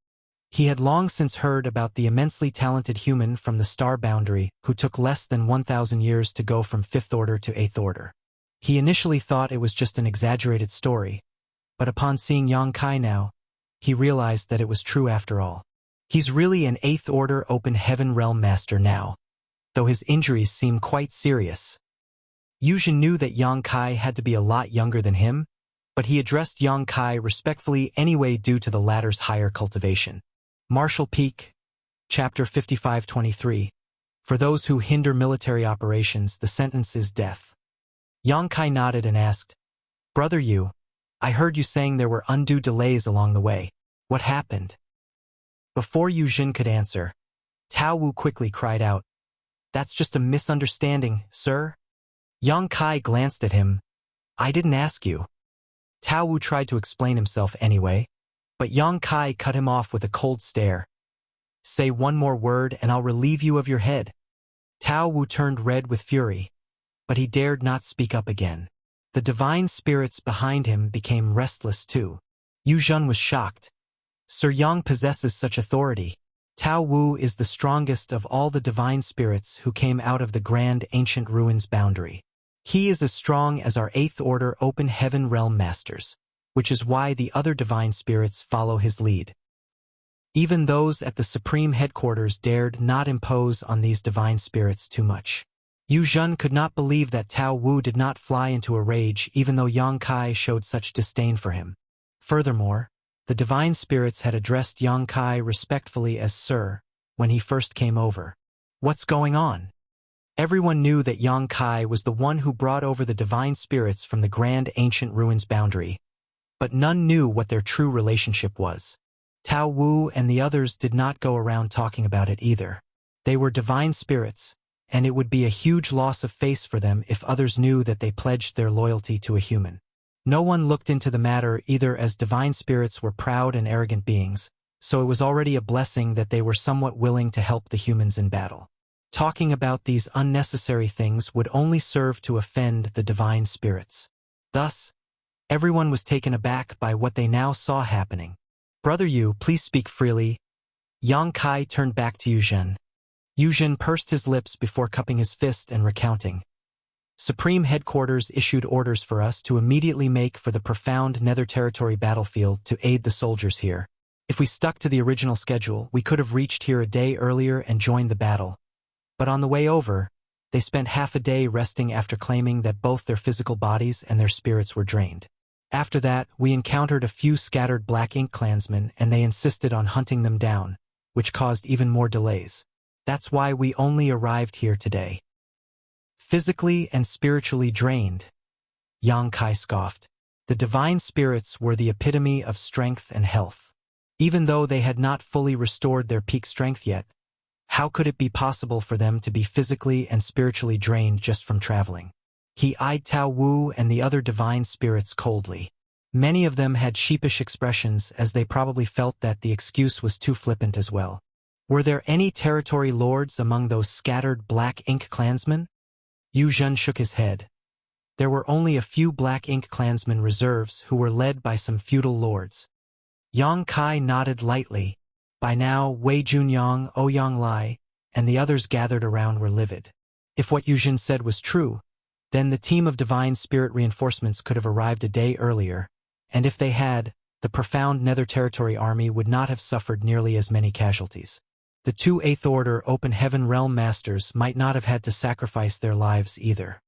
He had long since heard about the immensely talented human from the star boundary who took less than 1,000 years to go from 5th order to 8th order. He initially thought it was just an exaggerated story, but upon seeing Yang Kai now, he realized that it was true after all. He's really an 8th order open heaven realm master now, though his injuries seem quite serious. Yuzhen knew that Yang Kai had to be a lot younger than him, but he addressed Yang Kai respectfully anyway due to the latter's higher cultivation. Martial Peak, Chapter 5523. For those who hinder military operations, the sentence is death. Yang Kai nodded and asked, Brother Yu, I heard you saying there were undue delays along the way. What happened? Before Yuzhen could answer, Tao Wu quickly cried out, That's just a misunderstanding, sir. Yang Kai glanced at him. I didn't ask you. Tao Wu tried to explain himself anyway, but Yang Kai cut him off with a cold stare. Say one more word and I'll relieve you of your head. Tao Wu turned red with fury, but he dared not speak up again. The divine spirits behind him became restless too. Yuzhen was shocked. Sir Yang possesses such authority. Tao Wu is the strongest of all the divine spirits who came out of the grand ancient ruins boundary. He is as strong as our 8th order open heaven realm masters, which is why the other divine spirits follow his lead. Even those at the supreme headquarters dared not impose on these divine spirits too much. Yuzhen could not believe that Tao Wu did not fly into a rage even though Yang Kai showed such disdain for him. Furthermore, the divine spirits had addressed Yang Kai respectfully as Sir when he first came over. What's going on? Everyone knew that Yang Kai was the one who brought over the divine spirits from the grand ancient ruins boundary, but none knew what their true relationship was. Tao Wu and the others did not go around talking about it either. They were divine spirits, and it would be a huge loss of face for them if others knew that they pledged their loyalty to a human. No one looked into the matter either, as divine spirits were proud and arrogant beings, so it was already a blessing that they were somewhat willing to help the humans in battle. Talking about these unnecessary things would only serve to offend the divine spirits. Thus, everyone was taken aback by what they now saw happening. Brother Yu, please speak freely. Yang Kai turned back to Yuzhen. Yuzhen pursed his lips before cupping his fist and recounting. Supreme Headquarters issued orders for us to immediately make for the profound Nether Territory battlefield to aid the soldiers here. If we stuck to the original schedule, we could have reached here a day earlier and joined the battle. But on the way over, they spent half a day resting after claiming that both their physical bodies and their spirits were drained. After that, we encountered a few scattered Black Ink clansmen and they insisted on hunting them down, which caused even more delays. That's why we only arrived here today. Physically and spiritually drained, Yang Kai scoffed. The divine spirits were the epitome of strength and health. Even though they had not fully restored their peak strength yet, how could it be possible for them to be physically and spiritually drained just from traveling? He eyed Tao Wu and the other divine spirits coldly. Many of them had sheepish expressions as they probably felt that the excuse was too flippant as well. Were there any territory lords among those scattered Black Ink clansmen? Yuzhen shook his head. There were only a few Black Ink clansmen reserves who were led by some feudal lords. Yang Kai nodded lightly. By now, Wei Junyang, Ouyang Lai, and the others gathered around were livid. If what Yuzhen said was true, then the team of divine spirit reinforcements could have arrived a day earlier, and if they had, the profound Nether Territory army would not have suffered nearly as many casualties. The two 8th Order Open Heaven Realm Masters might not have had to sacrifice their lives either.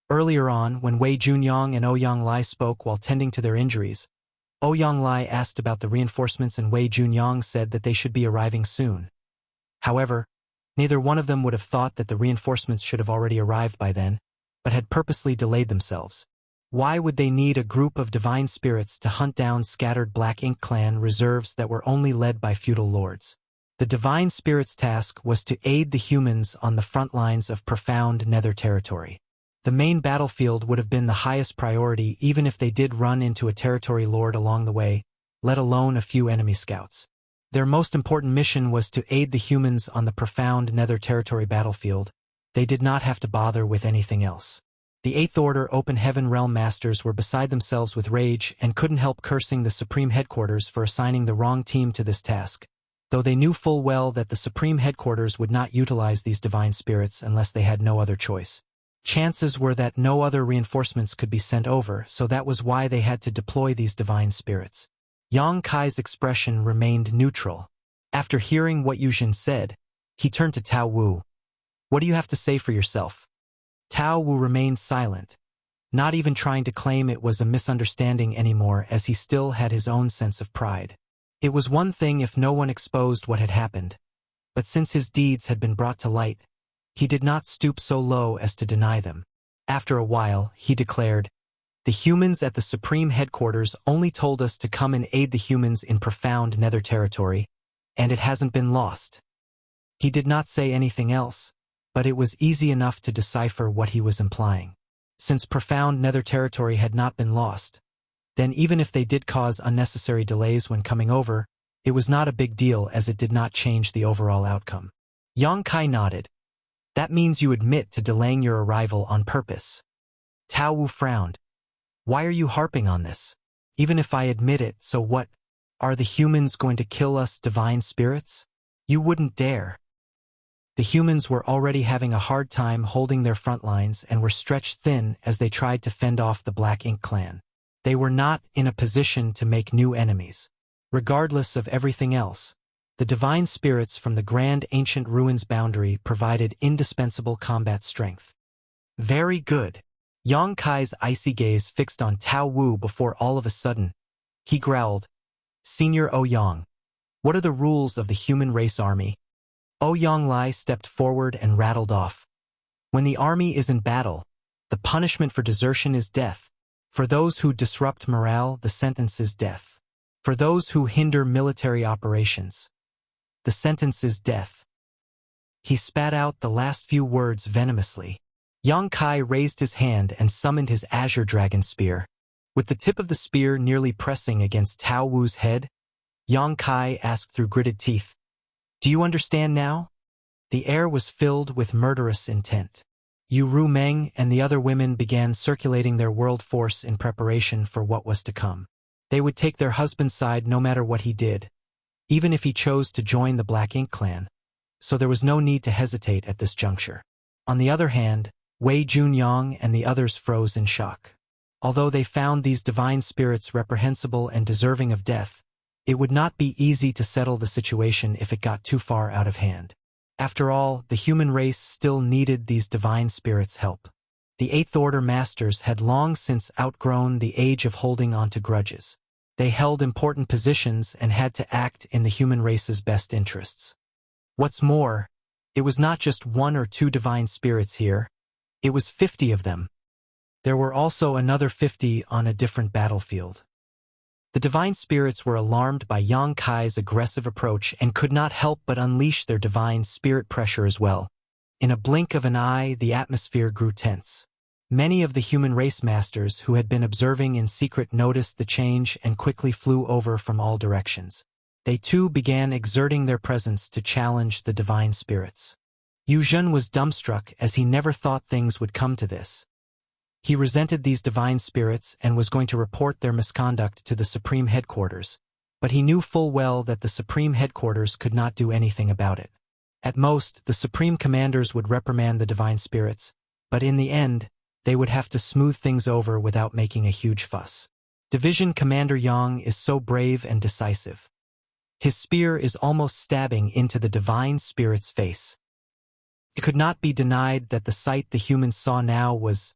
Earlier on, when Wei Junyang and Ouyang Lai spoke while tending to their injuries, Ouyang Lai asked about the reinforcements and Wei Junyang said that they should be arriving soon. However, neither one of them would have thought that the reinforcements should have already arrived by then, but had purposely delayed themselves. Why would they need a group of divine spirits to hunt down scattered Black Ink clan reserves that were only led by feudal lords? The divine spirits' task was to aid the humans on the front lines of profound Nether Territory. The main battlefield would have been the highest priority even if they did run into a territory lord along the way, let alone a few enemy scouts. Their most important mission was to aid the humans on the profound Nether Territory battlefield. They did not have to bother with anything else. The Eighth Order Open Heaven Realm Masters were beside themselves with rage and couldn't help cursing the Supreme Headquarters for assigning the wrong team to this task, though they knew full well that the Supreme Headquarters would not utilize these divine spirits unless they had no other choice. Chances were that no other reinforcements could be sent over, so that was why they had to deploy these divine spirits. Yang Kai's expression remained neutral. After hearing what Yuzhen said, he turned to Tao Wu. "What do you have to say for yourself?" Tao Wu remained silent, not even trying to claim it was a misunderstanding anymore, as he still had his own sense of pride. It was one thing if no one exposed what had happened, but since his deeds had been brought to light, he did not stoop so low as to deny them. After a while, he declared, "The humans at the Supreme Headquarters only told us to come and aid the humans in profound nether territory, and it hasn't been lost." He did not say anything else, but it was easy enough to decipher what he was implying. Since profound nether territory had not been lost, then even if they did cause unnecessary delays when coming over, it was not a big deal as it did not change the overall outcome. Yang Kai nodded. "That means you admit to delaying your arrival on purpose." Tao Wu frowned. "Why are you harping on this? Even if I admit it, so what? Are the humans going to kill us divine spirits? You wouldn't dare." The humans were already having a hard time holding their front lines and were stretched thin as they tried to fend off the Black Ink clan. They were not in a position to make new enemies. Regardless of everything else, the divine spirits from the Grand Ancient Ruins boundary provided indispensable combat strength. "Very good." Yang Kai's icy gaze fixed on Tao Wu before all of a sudden, he growled, "Senior Ouyang, what are the rules of the human race army?" Ouyang Lai stepped forward and rattled off. "When the army is in battle, the punishment for desertion is death. For those who disrupt morale, the sentence is death. For those who hinder military operations, the sentence is death." He spat out the last few words venomously. Yang Kai raised his hand and summoned his Azure Dragon Spear. With the tip of the spear nearly pressing against Tao Wu's head, Yang Kai asked through gritted teeth, "Do you understand now?" The air was filled with murderous intent. Yu Ru Meng and the other women began circulating their world force in preparation for what was to come. They would take their husband's side no matter what he did, even if he chose to join the Black Ink clan, so there was no need to hesitate at this juncture. On the other hand, Wei Junyang and the others froze in shock. Although they found these divine spirits reprehensible and deserving of death, it would not be easy to settle the situation if it got too far out of hand. After all, the human race still needed these divine spirits' help. The Eighth Order Masters had long since outgrown the age of holding on to grudges. They held important positions and had to act in the human race's best interests. What's more, it was not just one or two divine spirits here, it was 50 of them. There were also another 50 on a different battlefield. The divine spirits were alarmed by Yang Kai's aggressive approach and could not help but unleash their divine spirit pressure as well. In a blink of an eye, the atmosphere grew tense. Many of the human race masters who had been observing in secret noticed the change and quickly flew over from all directions. They too began exerting their presence to challenge the divine spirits. Yuzhen was dumbstruck as he never thought things would come to this. He resented these divine spirits and was going to report their misconduct to the Supreme Headquarters, but he knew full well that the Supreme Headquarters could not do anything about it. At most, the Supreme Commanders would reprimand the divine spirits, but in the end, they would have to smooth things over without making a huge fuss. Division Commander Yang is so brave and decisive. His spear is almost stabbing into the divine spirit's face. It could not be denied that the sight the humans saw now was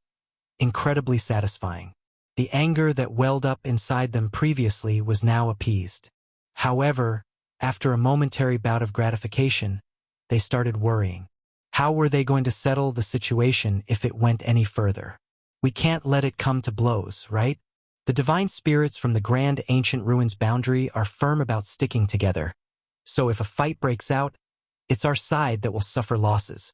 incredibly satisfying. The anger that welled up inside them previously was now appeased. However, after a momentary bout of gratification, they started worrying. How were they going to settle the situation if it went any further? We can't let it come to blows, right? The divine spirits from the Grand Ancient Ruins boundary are firm about sticking together. So if a fight breaks out, it's our side that will suffer losses.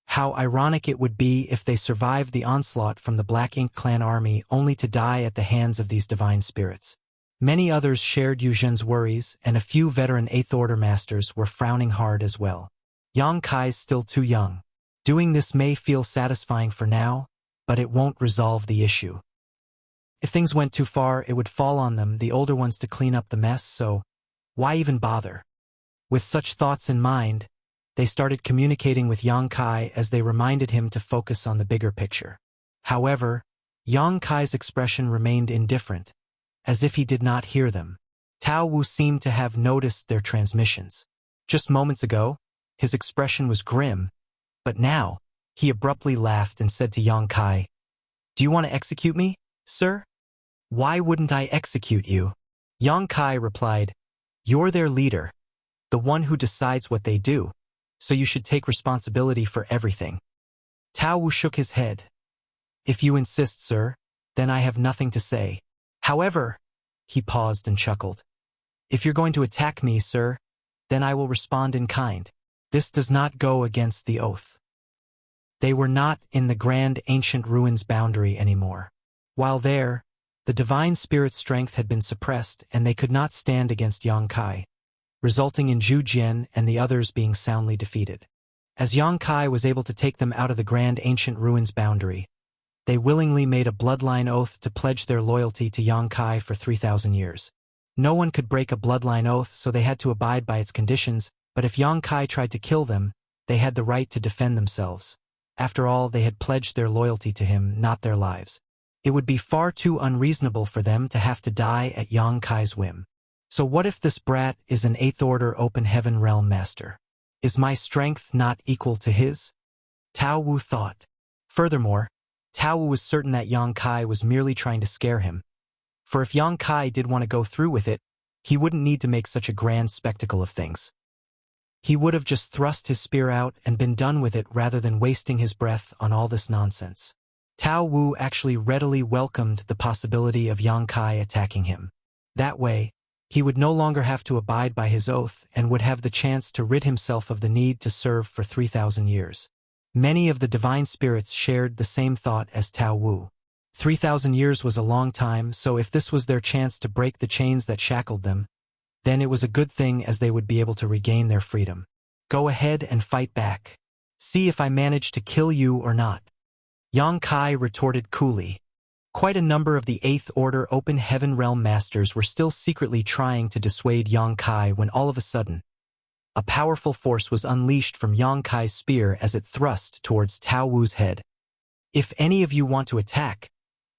How ironic it would be if they survived the onslaught from the Black Ink clan army only to die at the hands of these divine spirits. Many others shared Yuzhen's worries, and a few veteran Eighth Order masters were frowning hard as well. Yang Kai's still too young. Doing this may feel satisfying for now, but it won't resolve the issue. If things went too far, it would fall on them, the older ones, to clean up the mess, so why even bother? With such thoughts in mind, they started communicating with Yang Kai as they reminded him to focus on the bigger picture. However, Yang Kai's expression remained indifferent, as if he did not hear them. Tao Wu seemed to have noticed their transmissions. Just moments ago, his expression was grim, but now, he abruptly laughed and said to Yang Kai, "Do you want to execute me, sir?" "Why wouldn't I execute you?" Yang Kai replied, "You're their leader, the one who decides what they do, so you should take responsibility for everything." Tao Wu shook his head. "If you insist, sir, then I have nothing to say. However," he paused and chuckled, "if you're going to attack me, sir, then I will respond in kind. This does not go against the oath." They were not in the grand ancient ruins boundary anymore. While there, the divine spirit's strength had been suppressed and they could not stand against Yang Kai, resulting in Zhu Jian and the others being soundly defeated. As Yang Kai was able to take them out of the grand ancient ruins boundary, they willingly made a bloodline oath to pledge their loyalty to Yang Kai for 3,000 years. No one could break a bloodline oath, so they had to abide by its conditions, but if Yang Kai tried to kill them, they had the right to defend themselves. After all, they had pledged their loyalty to him, not their lives. It would be far too unreasonable for them to have to die at Yang Kai's whim. So what if this brat is an 8th Order Open Heaven Realm Master? Is my strength not equal to his? Tao Wu thought. Furthermore, Tao Wu was certain that Yang Kai was merely trying to scare him. For if Yang Kai did want to go through with it, he wouldn't need to make such a grand spectacle of things. He would have just thrust his spear out and been done with it rather than wasting his breath on all this nonsense. Tao Wu actually readily welcomed the possibility of Yang Kai attacking him. That way, he would no longer have to abide by his oath and would have the chance to rid himself of the need to serve for 3,000 years. Many of the divine spirits shared the same thought as Tao Wu. 3,000 years was a long time, so if this was their chance to break the chains that shackled them, then it was a good thing, as they would be able to regain their freedom. Go ahead and fight back. See if I manage to kill you or not. Yang Kai retorted coolly. Quite a number of the 8th Order Open Heaven Realm Masters were still secretly trying to dissuade Yang Kai when all of a sudden, a powerful force was unleashed from Yang Kai's spear as it thrust towards Tao Wu's head. "If any of you want to attack,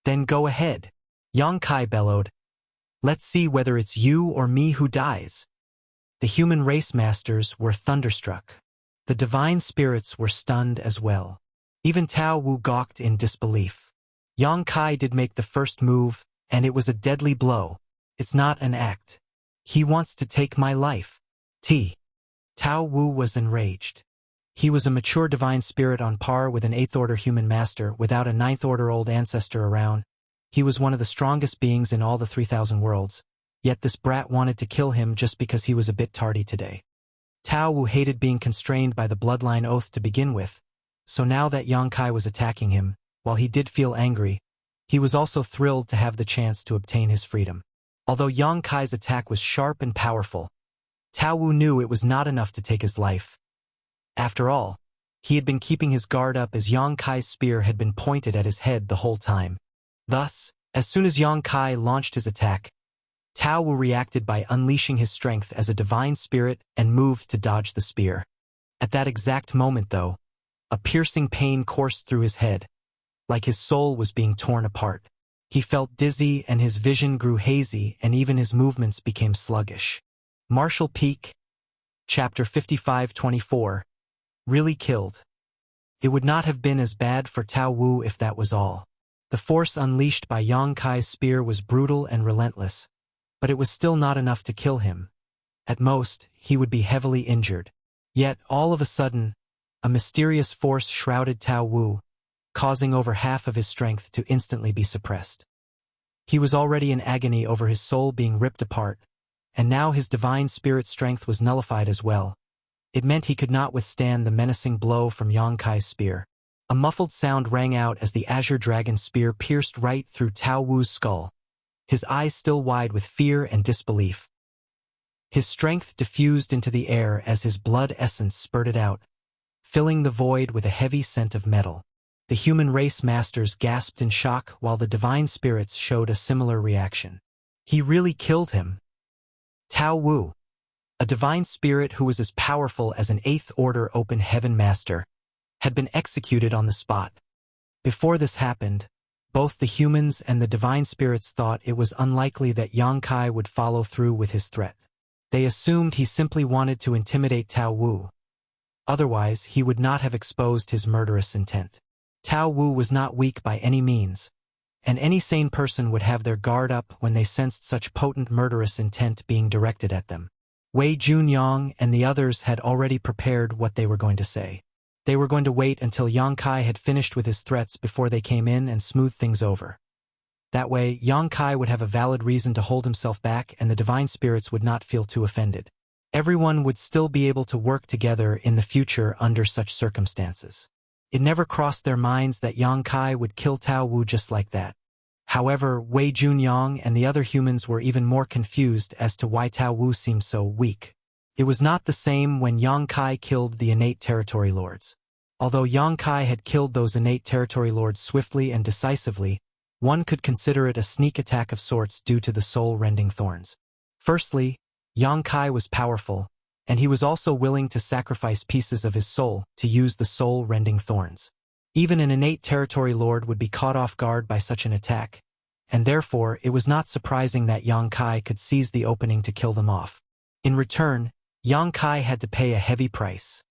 then go ahead," Yang Kai bellowed. "Let's see whether it's you or me who dies." The human race masters were thunderstruck. The divine spirits were stunned as well. Even Tao Wu gawked in disbelief. Yang Kai did make the first move, and it was a deadly blow. "It's not an act. He wants to take my life." Tao Wu was enraged. He was a mature divine spirit on par with an 8th Order human master without a 9th Order old ancestor around. He was one of the strongest beings in all the 3,000 worlds, yet this brat wanted to kill him just because he was a bit tardy today. Tao Wu hated being constrained by the bloodline oath to begin with, so now that Yang Kai was attacking him, while he did feel angry, he was also thrilled to have the chance to obtain his freedom. Although Yang Kai's attack was sharp and powerful, Tao Wu knew it was not enough to take his life. After all, he had been keeping his guard up as Yang Kai's spear had been pointed at his head the whole time. Thus, as soon as Yang Kai launched his attack, Tao Wu reacted by unleashing his strength as a divine spirit and moved to dodge the spear. At that exact moment, though, a piercing pain coursed through his head, like his soul was being torn apart. He felt dizzy and his vision grew hazy and even his movements became sluggish. Martial Peak, Chapter 55-24, really killed. It would not have been as bad for Tao Wu if that was all. The force unleashed by Yang Kai's spear was brutal and relentless, but it was still not enough to kill him. At most, he would be heavily injured. Yet, all of a sudden, a mysterious force shrouded Tao Wu, causing over half of his strength to instantly be suppressed. He was already in agony over his soul being ripped apart, and now his divine spirit strength was nullified as well. It meant he could not withstand the menacing blow from Yang Kai's spear. A muffled sound rang out as the Azure Dragon spear pierced right through Tao Wu's skull, his eyes still wide with fear and disbelief. His strength diffused into the air as his blood essence spurted out, filling the void with a heavy scent of metal. The human race masters gasped in shock while the divine spirits showed a similar reaction. He really killed him. Tao Wu, a divine spirit who was as powerful as an Eighth Order Open Heaven Master, had been executed on the spot. Before this happened, both the humans and the divine spirits thought it was unlikely that Yang Kai would follow through with his threat. They assumed he simply wanted to intimidate Tao Wu. Otherwise, he would not have exposed his murderous intent. Tao Wu was not weak by any means, and any sane person would have their guard up when they sensed such potent murderous intent being directed at them. Wei Junyang and the others had already prepared what they were going to say. They were going to wait until Yang Kai had finished with his threats before they came in and smoothed things over. That way, Yang Kai would have a valid reason to hold himself back and the divine spirits would not feel too offended. Everyone would still be able to work together in the future under such circumstances. It never crossed their minds that Yang Kai would kill Tao Wu just like that. However, Wei Junyang and the other humans were even more confused as to why Tao Wu seemed so weak. It was not the same when Yang Kai killed the innate territory lords. Although Yang Kai had killed those innate territory lords swiftly and decisively, one could consider it a sneak attack of sorts due to the soul-rending thorns. Firstly, Yang Kai was powerful, and he was also willing to sacrifice pieces of his soul to use the soul-rending thorns. Even an innate territory lord would be caught off guard by such an attack, and therefore it was not surprising that Yang Kai could seize the opening to kill them off. In return, Yang Kai had to pay a heavy price.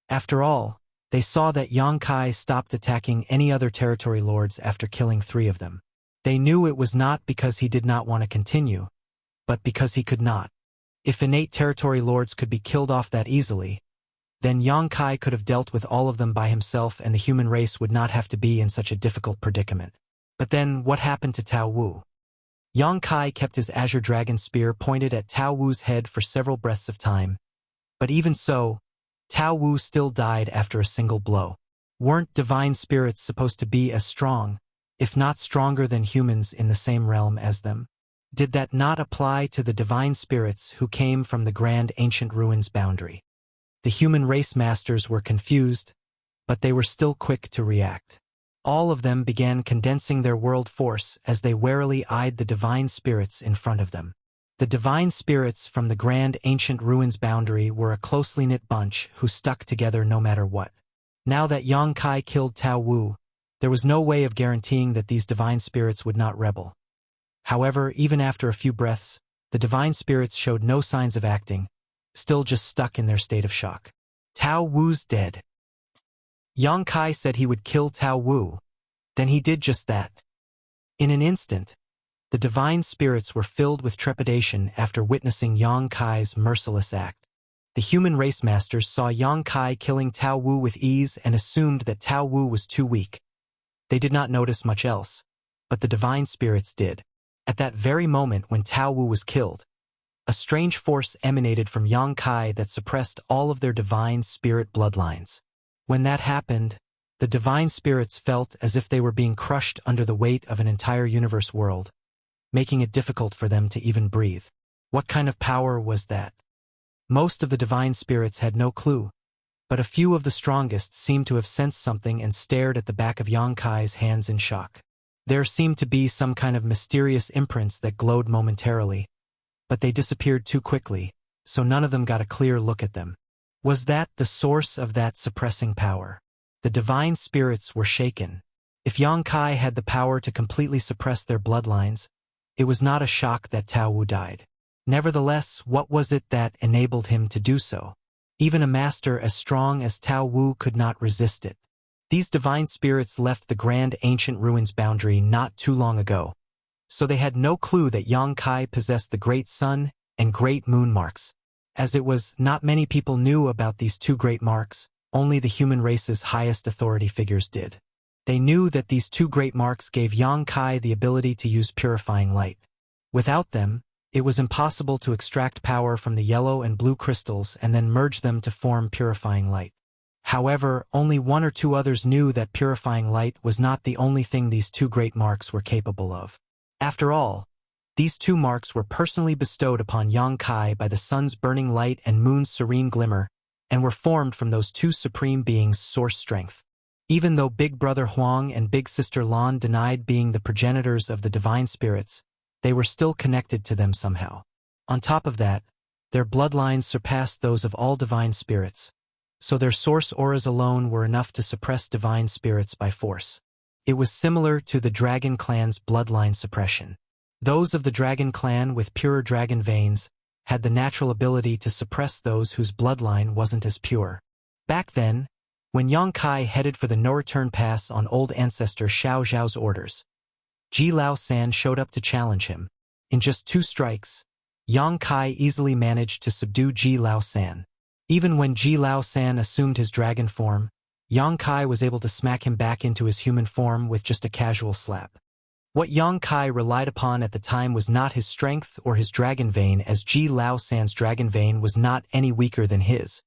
After all, they saw that Yang Kai stopped attacking any other territory lords after killing 3 of them. They knew it was not because he did not want to continue, but because he could not. If innate territory lords could be killed off that easily, then Yang Kai could have dealt with all of them by himself and the human race would not have to be in such a difficult predicament. But then, what happened to Tao Wu? Yang Kai kept his azure dragon spear pointed at Tao Wu's head for several breaths of time. But even so, Tao Wu still died after a single blow. Weren't divine spirits supposed to be as strong, if not stronger than humans in the same realm as them? Did that not apply to the divine spirits who came from the grand ancient ruins boundary? The human race masters were confused, but they were still quick to react. All of them began condensing their world force as they warily eyed the divine spirits in front of them. The divine spirits from the grand ancient ruins boundary were a closely knit bunch who stuck together no matter what. Now that Yang Kai killed Tao Wu, there was no way of guaranteeing that these divine spirits would not rebel. However, even after a few breaths, the divine spirits showed no signs of acting, still just stuck in their state of shock. Tao Wu's dead. Yang Kai said he would kill Tao Wu. Then he did just that. In an instant, the divine spirits were filled with trepidation after witnessing Yang Kai's merciless act. The human race masters saw Yang Kai killing Tao Wu with ease and assumed that Tao Wu was too weak. They did not notice much else, but the divine spirits did. At that very moment when Tao Wu was killed, a strange force emanated from Yang Kai that suppressed all of their divine spirit bloodlines. When that happened, the divine spirits felt as if they were being crushed under the weight of an entire universe world, making it difficult for them to even breathe. What kind of power was that? Most of the divine spirits had no clue, but a few of the strongest seemed to have sensed something and stared at the back of Yang Kai's hands in shock. There seemed to be some kind of mysterious imprints that glowed momentarily, but they disappeared too quickly, so none of them got a clear look at them. Was that the source of that suppressing power? The divine spirits were shaken. If Yang Kai had the power to completely suppress their bloodlines, it was not a shock that Tao Wu died. Nevertheless, what was it that enabled him to do so? Even a master as strong as Tao Wu could not resist it. These divine spirits left the grand ancient ruins boundary not too long ago, so they had no clue that Yang Kai possessed the great sun and great moon marks. As it was, not many people knew about these 2 great marks, only the human race's highest authority figures did. They knew that these 2 great marks gave Yang Kai the ability to use purifying light. Without them, it was impossible to extract power from the yellow and blue crystals and then merge them to form purifying light. However, only 1 or 2 others knew that purifying light was not the only thing these 2 great marks were capable of. After all, these 2 marks were personally bestowed upon Yang Kai by the sun's burning light and moon's serene glimmer, and were formed from those 2 supreme beings' source strength. Even though Big Brother Huang and Big Sister Lan denied being the progenitors of the divine spirits, they were still connected to them somehow. On top of that, their bloodlines surpassed those of all divine spirits, so their source auras alone were enough to suppress divine spirits by force. It was similar to the Dragon Clan's bloodline suppression. Those of the Dragon Clan with purer dragon veins had the natural ability to suppress those whose bloodline wasn't as pure. Back then, when Yang Kai headed for the no-return pass on old ancestor Xiao Zhao's orders, Ji Lao San showed up to challenge him. In just 2 strikes, Yang Kai easily managed to subdue Ji Lao San. Even when Ji Lao San assumed his dragon form, Yang Kai was able to smack him back into his human form with just a casual slap. What Yang Kai relied upon at the time was not his strength or his dragon vein, as Ji Lao San's dragon vein was not any weaker than his,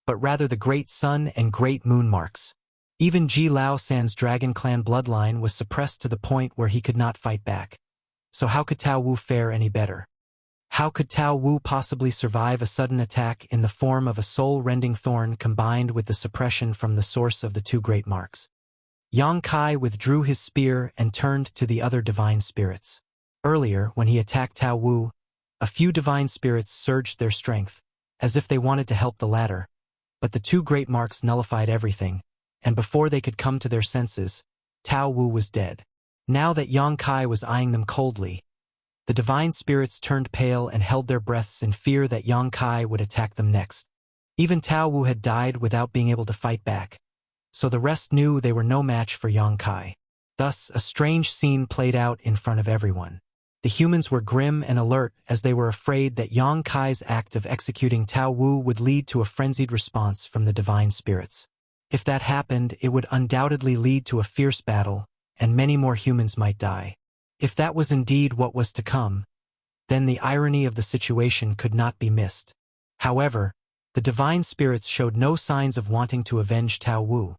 but rather the great sun and great moon marks. Even Ji Lao San's Dragon Clan bloodline was suppressed to the point where he could not fight back. So how could Tao Wu fare any better? How could Tao Wu possibly survive a sudden attack in the form of a soul-rending thorn combined with the suppression from the source of the 2 great marks? Yang Kai withdrew his spear and turned to the other divine spirits. Earlier, when he attacked Tao Wu, a few divine spirits surged their strength, as if they wanted to help the latter, but the 2 great marks nullified everything, and before they could come to their senses, Tao Wu was dead. Now that Yang Kai was eyeing them coldly, the divine spirits turned pale and held their breaths in fear that Yang Kai would attack them next. Even Tao Wu had died without being able to fight back, so the rest knew they were no match for Yang Kai. Thus, a strange scene played out in front of everyone. The humans were grim and alert as they were afraid that Yang Kai's act of executing Tao Wu would lead to a frenzied response from the divine spirits. If that happened, it would undoubtedly lead to a fierce battle, and many more humans might die. If that was indeed what was to come, then the irony of the situation could not be missed. However, the divine spirits showed no signs of wanting to avenge Tao Wu.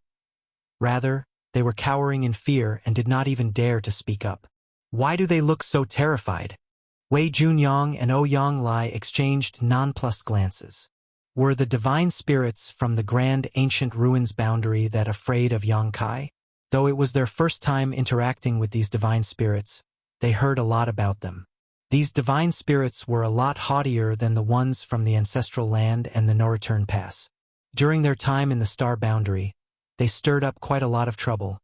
Rather, they were cowering in fear and did not even dare to speak up. Why do they look so terrified? Wei Junyang and Ouyang Lai exchanged nonplussed glances. Were the divine spirits from the grand ancient ruins boundary that afraid of Yang Kai? Though it was their first time interacting with these divine spirits, they heard a lot about them. These divine spirits were a lot haughtier than the ones from the ancestral land and the no-return pass. During their time in the star boundary, they stirred up quite a lot of trouble,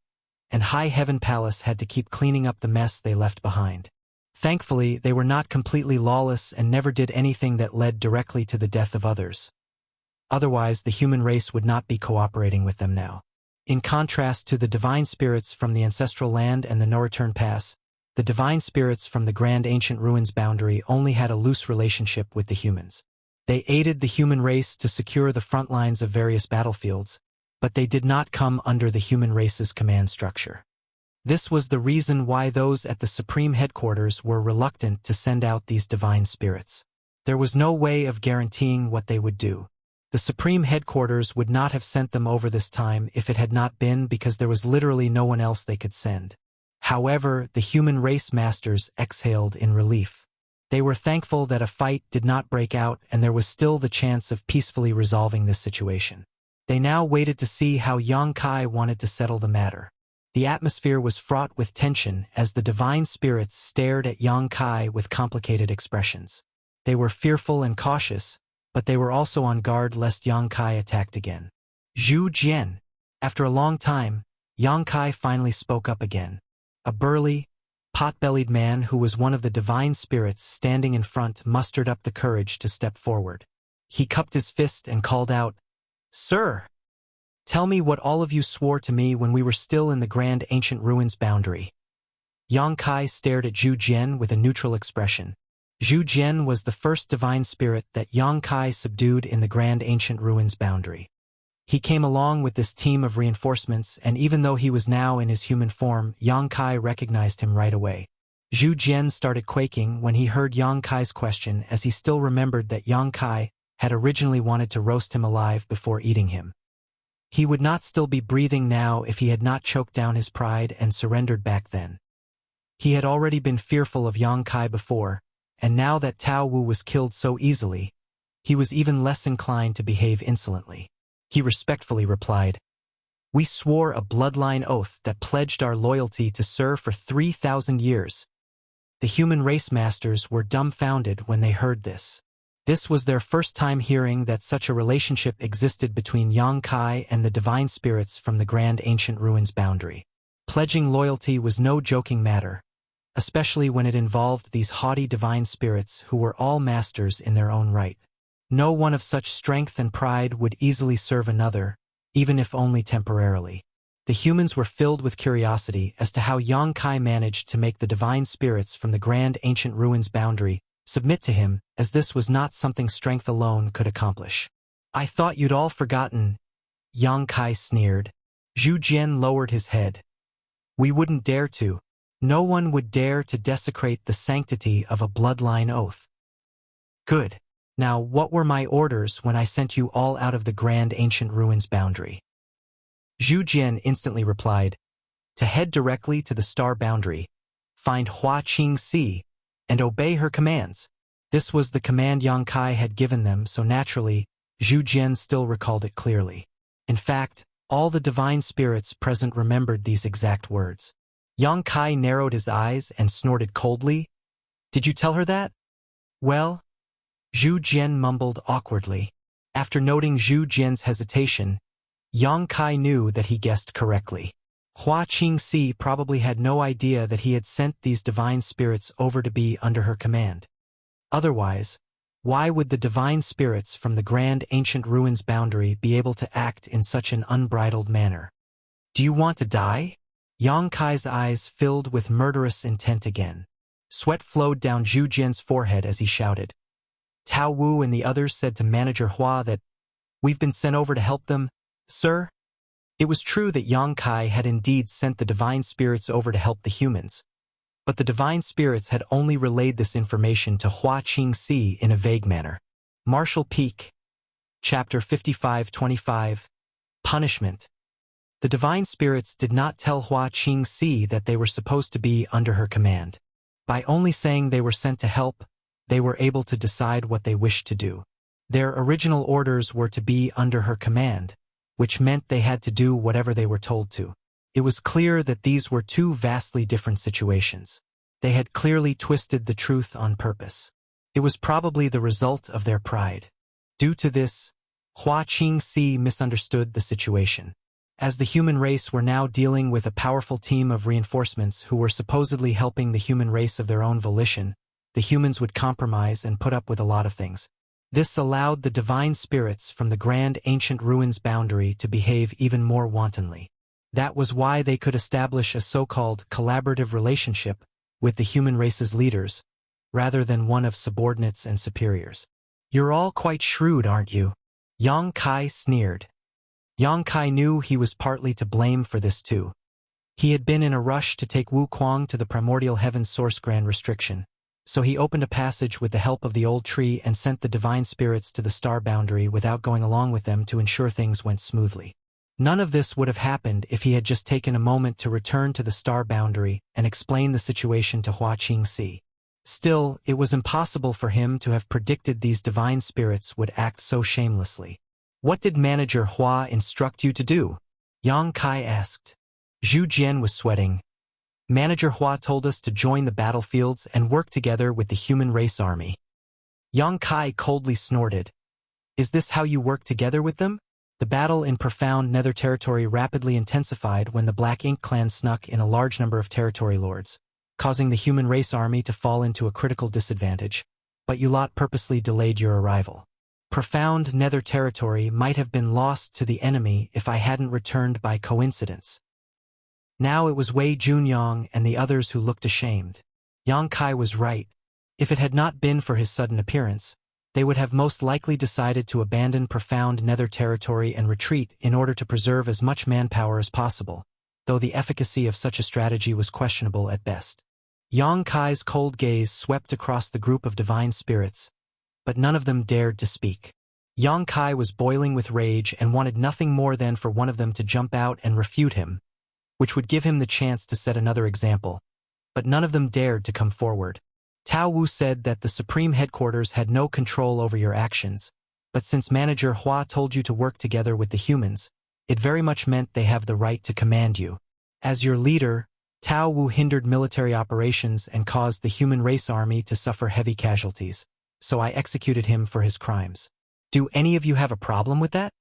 and High Heaven Palace had to keep cleaning up the mess they left behind. Thankfully, they were not completely lawless and never did anything that led directly to the death of others. Otherwise, the human race would not be cooperating with them now. In contrast to the divine spirits from the ancestral land and the no-return pass, the divine spirits from the grand ancient ruins boundary only had a loose relationship with the humans. They aided the human race to secure the front lines of various battlefields, but they did not come under the human race's command structure. This was the reason why those at the Supreme Headquarters were reluctant to send out these divine spirits. There was no way of guaranteeing what they would do. The Supreme Headquarters would not have sent them over this time if it had not been because there was literally no one else they could send. However, the human race masters exhaled in relief. They were thankful that a fight did not break out and there was still the chance of peacefully resolving this situation. They now waited to see how Yang Kai wanted to settle the matter. The atmosphere was fraught with tension as the divine spirits stared at Yang Kai with complicated expressions. They were fearful and cautious, but they were also on guard lest Yang Kai attacked again. Zhu Jian. After a long time, Yang Kai finally spoke up again. A burly, pot-bellied man who was one of the divine spirits standing in front mustered up the courage to step forward. He cupped his fist and called out, "Sir! Tell me what all of you swore to me when we were still in the grand ancient ruins boundary." Yang Kai stared at Zhu Jian with a neutral expression. Zhu Jian was the first divine spirit that Yang Kai subdued in the grand ancient ruins boundary. He came along with this team of reinforcements, and even though he was now in his human form, Yang Kai recognized him right away. Zhu Jian started quaking when he heard Yang Kai's question, as he still remembered that Yang Kai had originally wanted to roast him alive before eating him. He would not still be breathing now if he had not choked down his pride and surrendered back then. He had already been fearful of Yang Kai before, and now that Tao Wu was killed so easily, he was even less inclined to behave insolently. He respectfully replied, We swore a bloodline oath that pledged our loyalty to Sir for 3,000 years. The human race masters were dumbfounded when they heard this. This was their first time hearing that such a relationship existed between Yang Kai and the divine spirits from the grand ancient ruins boundary. Pledging loyalty was no joking matter, especially when it involved these haughty divine spirits who were all masters in their own right. No one of such strength and pride would easily serve another, even if only temporarily. The humans were filled with curiosity as to how Yang Kai managed to make the divine spirits from the grand ancient ruins boundary submit to him, as this was not something strength alone could accomplish. I thought you'd all forgotten, Yang Kai sneered. Zhu Jian lowered his head. We wouldn't dare to. No one would dare to desecrate the sanctity of a bloodline oath. Good. Now, what were my orders when I sent you all out of the grand ancient ruins boundary? Zhu Jian instantly replied, to head directly to the star boundary, find Hua Qingxi, and obey her commands. This was the command Yang Kai had given them, so naturally, Zhu Jian still recalled it clearly. In fact, all the divine spirits present remembered these exact words. Yang Kai narrowed his eyes and snorted coldly. Did you tell her that? Well, Zhu Jian mumbled awkwardly. After noting Zhu Jian's hesitation, Yang Kai knew that he guessed correctly. Hua Qingxi probably had no idea that he had sent these divine spirits over to be under her command. Otherwise, why would the divine spirits from the grand ancient ruins boundary be able to act in such an unbridled manner? Do you want to die? Yang Kai's eyes filled with murderous intent again. Sweat flowed down Zhu Jian's forehead as he shouted. Tao Wu and the others said to Manager Hua that, we've been sent over to help them, sir? It was true that Yang Kai had indeed sent the divine spirits over to help the humans, but the divine spirits had only relayed this information to Hua Qingxi in a vague manner. Martial Peak, Chapter 55-25, Punishment. The divine spirits did not tell Hua Qingxi that they were supposed to be under her command. By only saying they were sent to help, they were able to decide what they wished to do. Their original orders were to be under her command, which meant they had to do whatever they were told to. It was clear that these were two vastly different situations. They had clearly twisted the truth on purpose. It was probably the result of their pride. Due to this, Hua Qingxi misunderstood the situation. As the human race were now dealing with a powerful team of reinforcements who were supposedly helping the human race of their own volition, the humans would compromise and put up with a lot of things. This allowed the divine spirits from the grand ancient ruins boundary to behave even more wantonly. That was why they could establish a so-called collaborative relationship with the human race's leaders, rather than one of subordinates and superiors. You're all quite shrewd, aren't you? Yang Kai sneered. Yang Kai knew he was partly to blame for this too. He had been in a rush to take Wu Kuang to the primordial heaven source grand restriction, so he opened a passage with the help of the old tree and sent the divine spirits to the star boundary without going along with them to ensure things went smoothly. None of this would have happened if he had just taken a moment to return to the star boundary and explain the situation to Hua Qingxi. Still, it was impossible for him to have predicted these divine spirits would act so shamelessly. What did Manager Hua instruct you to do? Yang Kai asked. Zhu Jian was sweating. Manager Hua told us to join the battlefields and work together with the human race army. Yang Kai coldly snorted. Is this how you work together with them? The battle in profound nether territory rapidly intensified when the Black Ink clan snuck in a large number of territory lords, causing the human race army to fall into a critical disadvantage, but you lot purposely delayed your arrival. Profound nether territory might have been lost to the enemy if I hadn't returned by coincidence. Now it was Wei Junyang and the others who looked ashamed. Yang Kai was right. If it had not been for his sudden appearance, they would have most likely decided to abandon profound nether territory and retreat in order to preserve as much manpower as possible, though the efficacy of such a strategy was questionable at best. Yang Kai's cold gaze swept across the group of divine spirits, but none of them dared to speak. Yang Kai was boiling with rage and wanted nothing more than for one of them to jump out and refute him, which would give him the chance to set another example, but none of them dared to come forward. Tao Wu said that the Supreme Headquarters had no control over your actions, but since Manager Hua told you to work together with the humans, It very much meant they have the right to command you. As your leader, Tao Wu hindered military operations and caused the human race army to suffer heavy casualties, so I executed him for his crimes. Do any of you have a problem with that?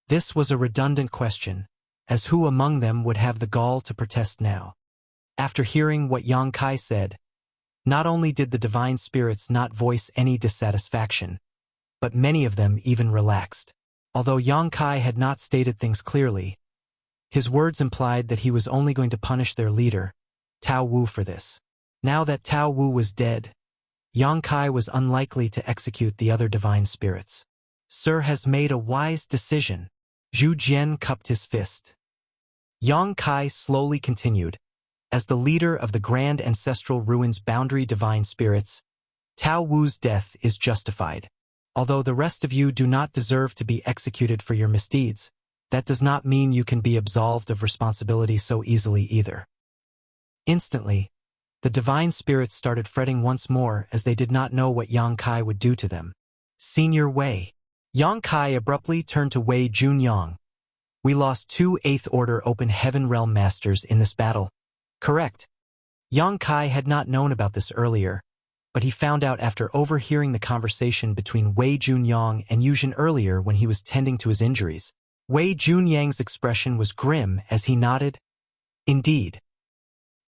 This was a redundant question, as who among them would have the gall to protest now? After hearing what Yang Kai said, not only did the divine spirits not voice any dissatisfaction, but many of them even relaxed. Although Yang Kai had not stated things clearly, his words implied that he was only going to punish their leader, Tao Wu, for this. Now that Tao Wu was dead, Yang Kai was unlikely to execute the other divine spirits. Sir has made a wise decision. Zhu Jian cupped his fist. Yang Kai slowly continued. As the leader of the Grand Ancestral Ruins Boundary Divine Spirits, Tao Wu's death is justified. Although the rest of you do not deserve to be executed for your misdeeds, that does not mean you can be absolved of responsibility so easily either. Instantly, the divine spirits started fretting once more as they did not know what Yang Kai would do to them. Senior Wei. Yang Kai abruptly turned to Wei Junyang. We lost 2 8th Order Open Heaven Realm Masters in this battle. Correct. Yang Kai had not known about this earlier, but he found out after overhearing the conversation between Wei Junyang and Yuzhen earlier when he was tending to his injuries. Wei Junyang's expression was grim as he nodded. Indeed.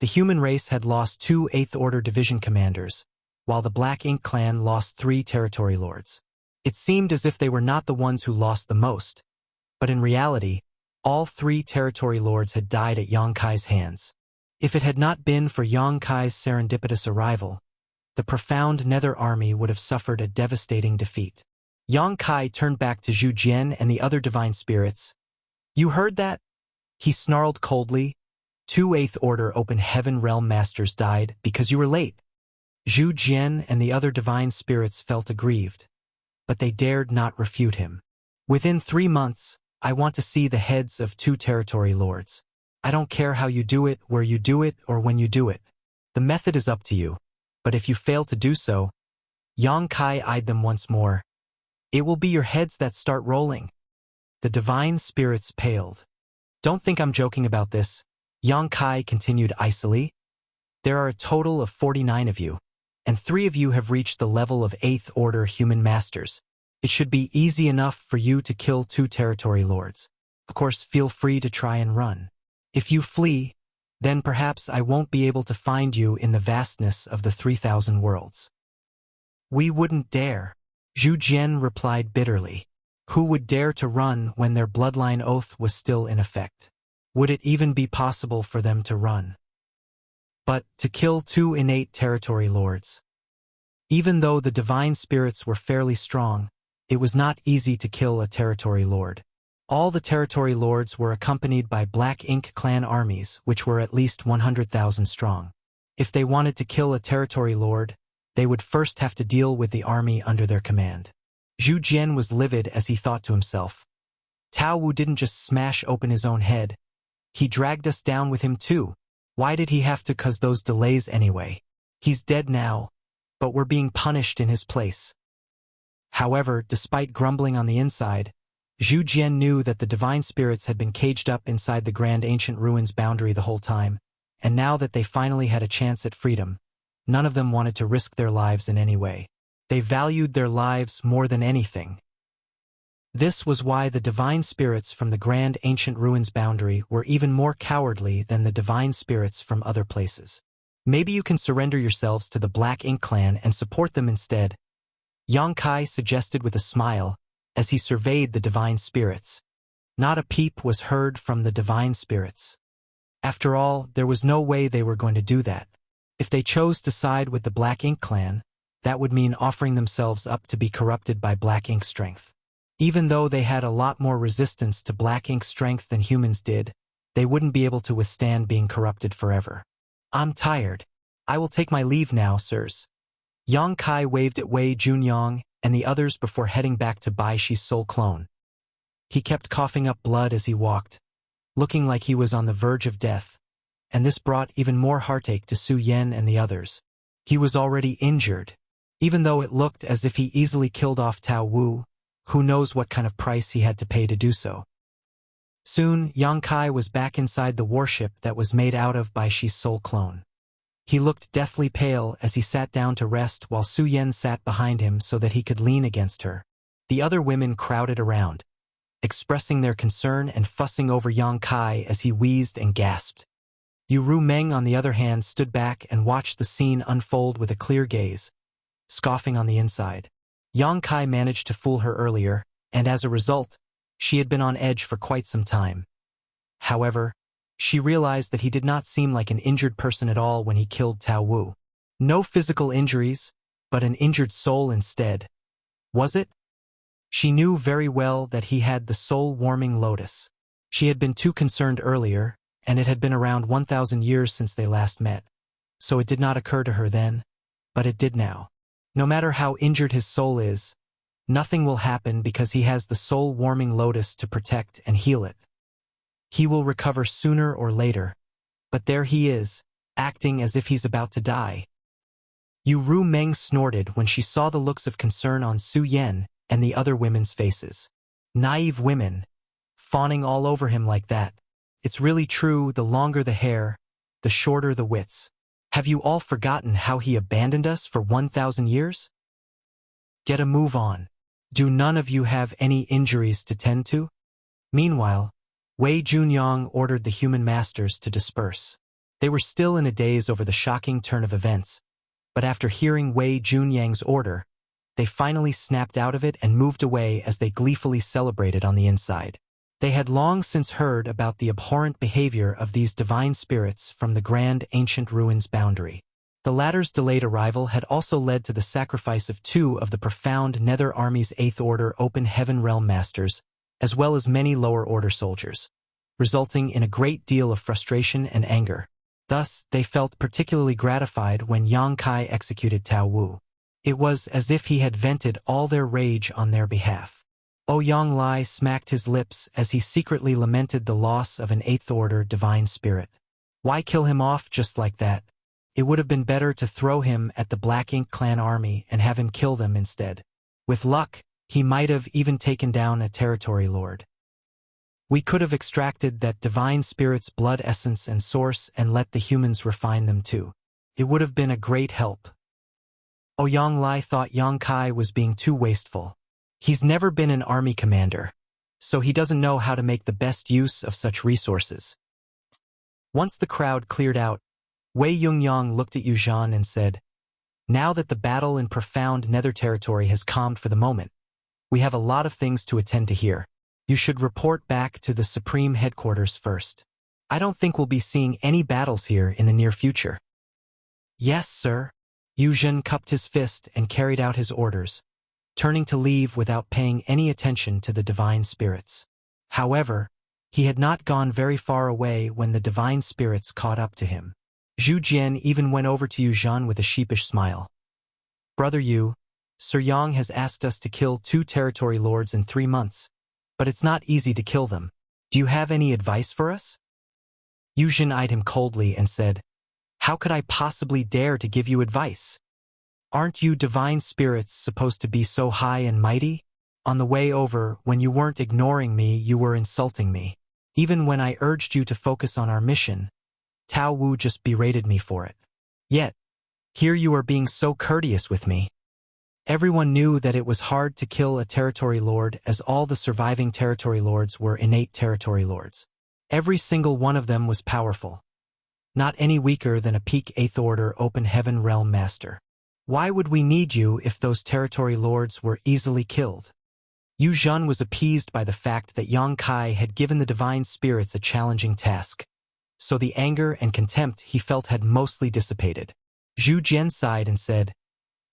The human race had lost 2 8th Order Division Commanders, while the Black Ink Clan lost 3 Territory Lords. It seemed as if they were not the ones who lost the most, but in reality, all 3 Territory Lords had died at Yang Kai's hands. If it had not been for Yang Kai's serendipitous arrival, the profound Nether Army would have suffered a devastating defeat. Yang Kai turned back to Zhu Jian and the other divine spirits. You heard that? He snarled coldly. 2 8th Order Open Heaven Realm Masters died because you were late. Zhu Jian and the other divine spirits felt aggrieved, but they dared not refute him. Within 3 months, I want to see the heads of 2 Territory Lords. I don't care how you do it, where you do it, or when you do it. The method is up to you, but if you fail to do so, Yang Kai eyed them once more. It will be your heads that start rolling. The divine spirits paled. Don't think I'm joking about this, Yang Kai continued icily. There are a total of 49 of you, and 3 of you have reached the level of 8th Order Human Masters. It should be easy enough for you to kill 2 Territory Lords. Of course, feel free to try and run. If you flee, then perhaps I won't be able to find you in the vastness of the 3,000 worlds. We wouldn't dare, Zhu Jian replied bitterly. Who would dare to run when their bloodline oath was still in effect? Would it even be possible for them to run? But to kill 2 innate Territory Lords. Even though the divine spirits were fairly strong, it was not easy to kill a Territory Lord. All the Territory Lords were accompanied by Black Ink Clan armies, which were at least 100,000 strong. If they wanted to kill a Territory Lord, they would first have to deal with the army under their command. Zhu Jian was livid as he thought to himself. Tao Wu didn't just smash open his own head. He dragged us down with him too. Why did he have to cause those delays anyway? He's dead now, but we're being punished in his place. However, despite grumbling on the inside, Zhu Jian knew that the divine spirits had been caged up inside the Grand Ancient Ruins boundary the whole time, and now that they finally had a chance at freedom, none of them wanted to risk their lives in any way. They valued their lives more than anything. This was why the divine spirits from the Grand Ancient Ruins boundary were even more cowardly than the divine spirits from other places. Maybe you can surrender yourselves to the Black Ink Clan and support them instead, Yang Kai suggested with a smile as he surveyed the divine spirits. Not a peep was heard from the divine spirits. After all, there was no way they were going to do that. If they chose to side with the Black Ink Clan, that would mean offering themselves up to be corrupted by Black Ink strength. Even though they had a lot more resistance to Black Ink strength than humans did, they wouldn't be able to withstand being corrupted forever. I'm tired. I will take my leave now, sirs. Yang Kai waved at Wei Junyang and the others before heading back to Bai Shi's soul clone. He kept coughing up blood as he walked, looking like he was on the verge of death, and this brought even more heartache to Su Yen and the others. He was already injured. Even though it looked as if he easily killed off Tao Wu, who knows what kind of price he had to pay to do so. Soon, Yang Kai was back inside the warship that was made out of Bai Shi's soul clone. He looked deathly pale as he sat down to rest while Su Yan sat behind him so that he could lean against her. The other women crowded around, expressing their concern and fussing over Yang Kai as he wheezed and gasped. Yu Ru Meng, on the other hand, stood back and watched the scene unfold with a clear gaze, scoffing on the inside. Yang Kai managed to fool her earlier, and as a result, she had been on edge for quite some time. However, she realized that he did not seem like an injured person at all when he killed Tao Wu. No physical injuries, but an injured soul instead. Was it? She knew very well that he had the soul-warming lotus. She had been too concerned earlier, and it had been around 1,000 years since they last met. So it did not occur to her then, but it did now. No matter how injured his soul is, nothing will happen because he has the soul-warming lotus to protect and heal it. He will recover sooner or later, but there he is, acting as if he's about to die. Yu Ru Meng snorted when she saw the looks of concern on Su Yan and the other women's faces. Naive women, fawning all over him like that. It's really true, the longer the hair, the shorter the wits. Have you all forgotten how he abandoned us for 1,000 years? Get a move on. Do none of you have any injuries to tend to? Meanwhile, Wei Junyang ordered the human masters to disperse. They were still in a daze over the shocking turn of events, but after hearing Wei Junyang's order, they finally snapped out of it and moved away as they gleefully celebrated on the inside. They had long since heard about the abhorrent behavior of these divine spirits from the grand ancient ruins boundary. The latter's delayed arrival had also led to the sacrifice of 2 of the profound Nether Army's 8th Order Open Heaven Realm Masters, as well as many lower order soldiers, resulting in a great deal of frustration and anger. Thus, they felt particularly gratified when Yang Kai executed Tao Wu. It was as if he had vented all their rage on their behalf. Ouyang Lai smacked his lips as he secretly lamented the loss of an 8th Order divine spirit. Why kill him off just like that? It would have been better to throw him at the Black Ink Clan army and have him kill them instead. With luck, he might have even taken down a territory lord. We could have extracted that divine spirit's blood essence and source and let the humans refine them too. It would have been a great help. Ouyang Lai thought Yang Kai was being too wasteful. He's never been an army commander, so he doesn't know how to make the best use of such resources. Once the crowd cleared out, Wei Yungyang looked at Yu Zhan and said, "Now that the battle in profound nether territory has calmed for the moment, we have a lot of things to attend to here. You should report back to the Supreme Headquarters first. I don't think we'll be seeing any battles here in the near future." "Yes, sir." Yu Zhan cupped his fist and carried out his orders, turning to leave without paying any attention to the divine spirits. However, he had not gone very far away when the divine spirits caught up to him. Zhu Jian even went over to Yu Zhan with a sheepish smile. "Brother Yu, Sir Yang has asked us to kill 2 territory lords in 3 months, but it's not easy to kill them. Do you have any advice for us?" Yu Zhan eyed him coldly and said, "How could I possibly dare to give you advice? Aren't you divine spirits supposed to be so high and mighty? On the way over, when you weren't ignoring me, you were insulting me. Even when I urged you to focus on our mission, Tao Wu just berated me for it. Yet, here you are being so courteous with me." Everyone knew that it was hard to kill a territory lord, as all the surviving territory lords were innate territory lords. Every single one of them was powerful, not any weaker than a peak 8th Order Open Heaven Realm Master. Why would we need you if those territory lords were easily killed? Yu Zhan was appeased by the fact that Yang Kai had given the divine spirits a challenging task, so the anger and contempt he felt had mostly dissipated. Zhu Jian sighed and said,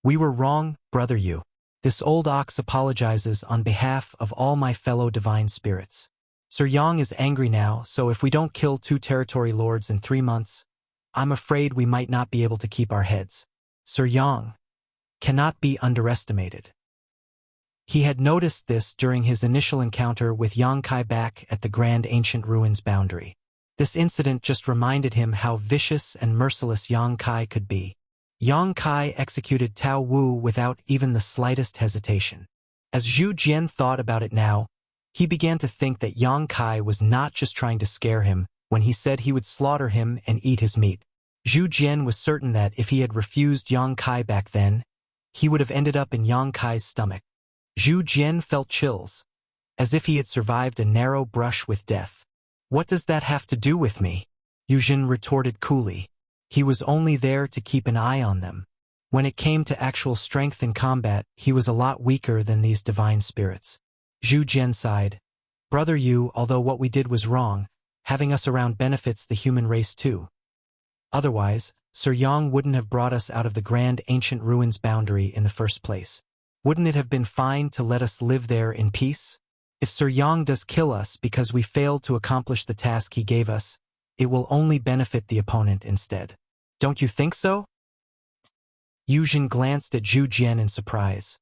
"We were wrong, brother Yu. This old ox apologizes on behalf of all my fellow divine spirits. Sir Yang is angry now, so if we don't kill 2 territory lords in 3 months, I'm afraid we might not be able to keep our heads. Sir Yang cannot be underestimated." He had noticed this during his initial encounter with Yang Kai back at the Grand Ancient Ruins boundary. This incident just reminded him how vicious and merciless Yang Kai could be. Yang Kai executed Tao Wu without even the slightest hesitation. As Zhu Jian thought about it now, He began to think that Yang Kai was not just trying to scare him when he said he would slaughter him and eat his meat. Zhu Jian was certain that if he had refused Yang Kai back then, he would have ended up in Yang Kai's stomach. Zhu Jian felt chills, as if he had survived a narrow brush with death. "What does that have to do with me?" Yuzhen retorted coolly. He was only there to keep an eye on them. When it came to actual strength in combat, he was a lot weaker than these divine spirits. Zhu Jian sighed. "Brother Yu, although what we did was wrong, having us around benefits the human race too. Otherwise, Sir Yang wouldn't have brought us out of the grand ancient ruins boundary in the first place. Wouldn't it have been fine to let us live there in peace? If Sir Yang does kill us because we failed to accomplish the task he gave us, it will only benefit the opponent instead. Don't you think so?" Yuzhen glanced at Zhu Jian in surprise.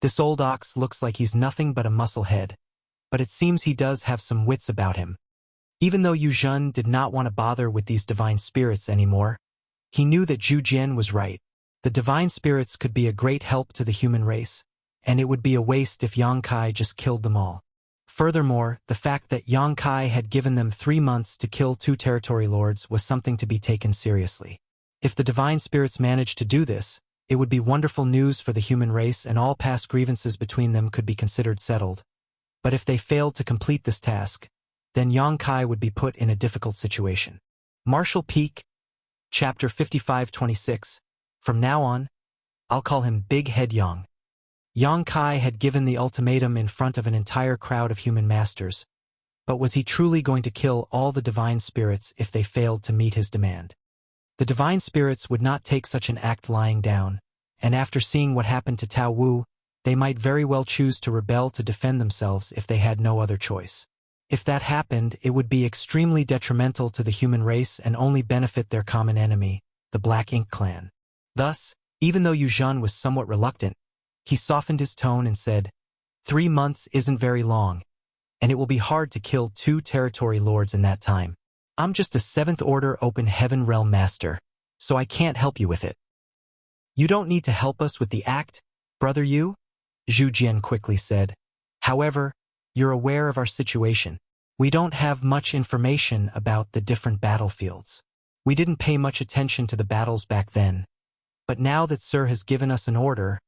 This old ox looks like he's nothing but a musclehead, but it seems he does have some wits about him. Even though Yuzhen did not want to bother with these divine spirits anymore, he knew that Zhu Jian was right. The divine spirits could be a great help to the human race, and it would be a waste if Yang Kai just killed them all. Furthermore, the fact that Yang Kai had given them 3 months to kill 2 territory lords was something to be taken seriously. If the divine spirits managed to do this, it would be wonderful news for the human race and all past grievances between them could be considered settled. But if they failed to complete this task, then Yang Kai would be put in a difficult situation. Marshall Peak, Chapter 55-26. From now on, I'll call him Big Head Yang. Yang Kai had given the ultimatum in front of an entire crowd of human masters, but was he truly going to kill all the divine spirits if they failed to meet his demand? The divine spirits would not take such an act lying down, and after seeing what happened to Tao Wu, they might very well choose to rebel to defend themselves if they had no other choice. If that happened, it would be extremely detrimental to the human race and only benefit their common enemy, the Black Ink clan. Thus, even though Yuzhen was somewhat reluctant, he softened his tone and said, 3 months isn't very long, and it will be hard to kill 2 territory lords in that time. I'm just a 7th Order Open Heaven Realm Master, so I can't help you with it. You don't need to help us with the act, Brother Yu, Zhu Jian quickly said. However, you're aware of our situation. We don't have much information about the different battlefields. We didn't pay much attention to the battles back then, but now that Sir has given us an order,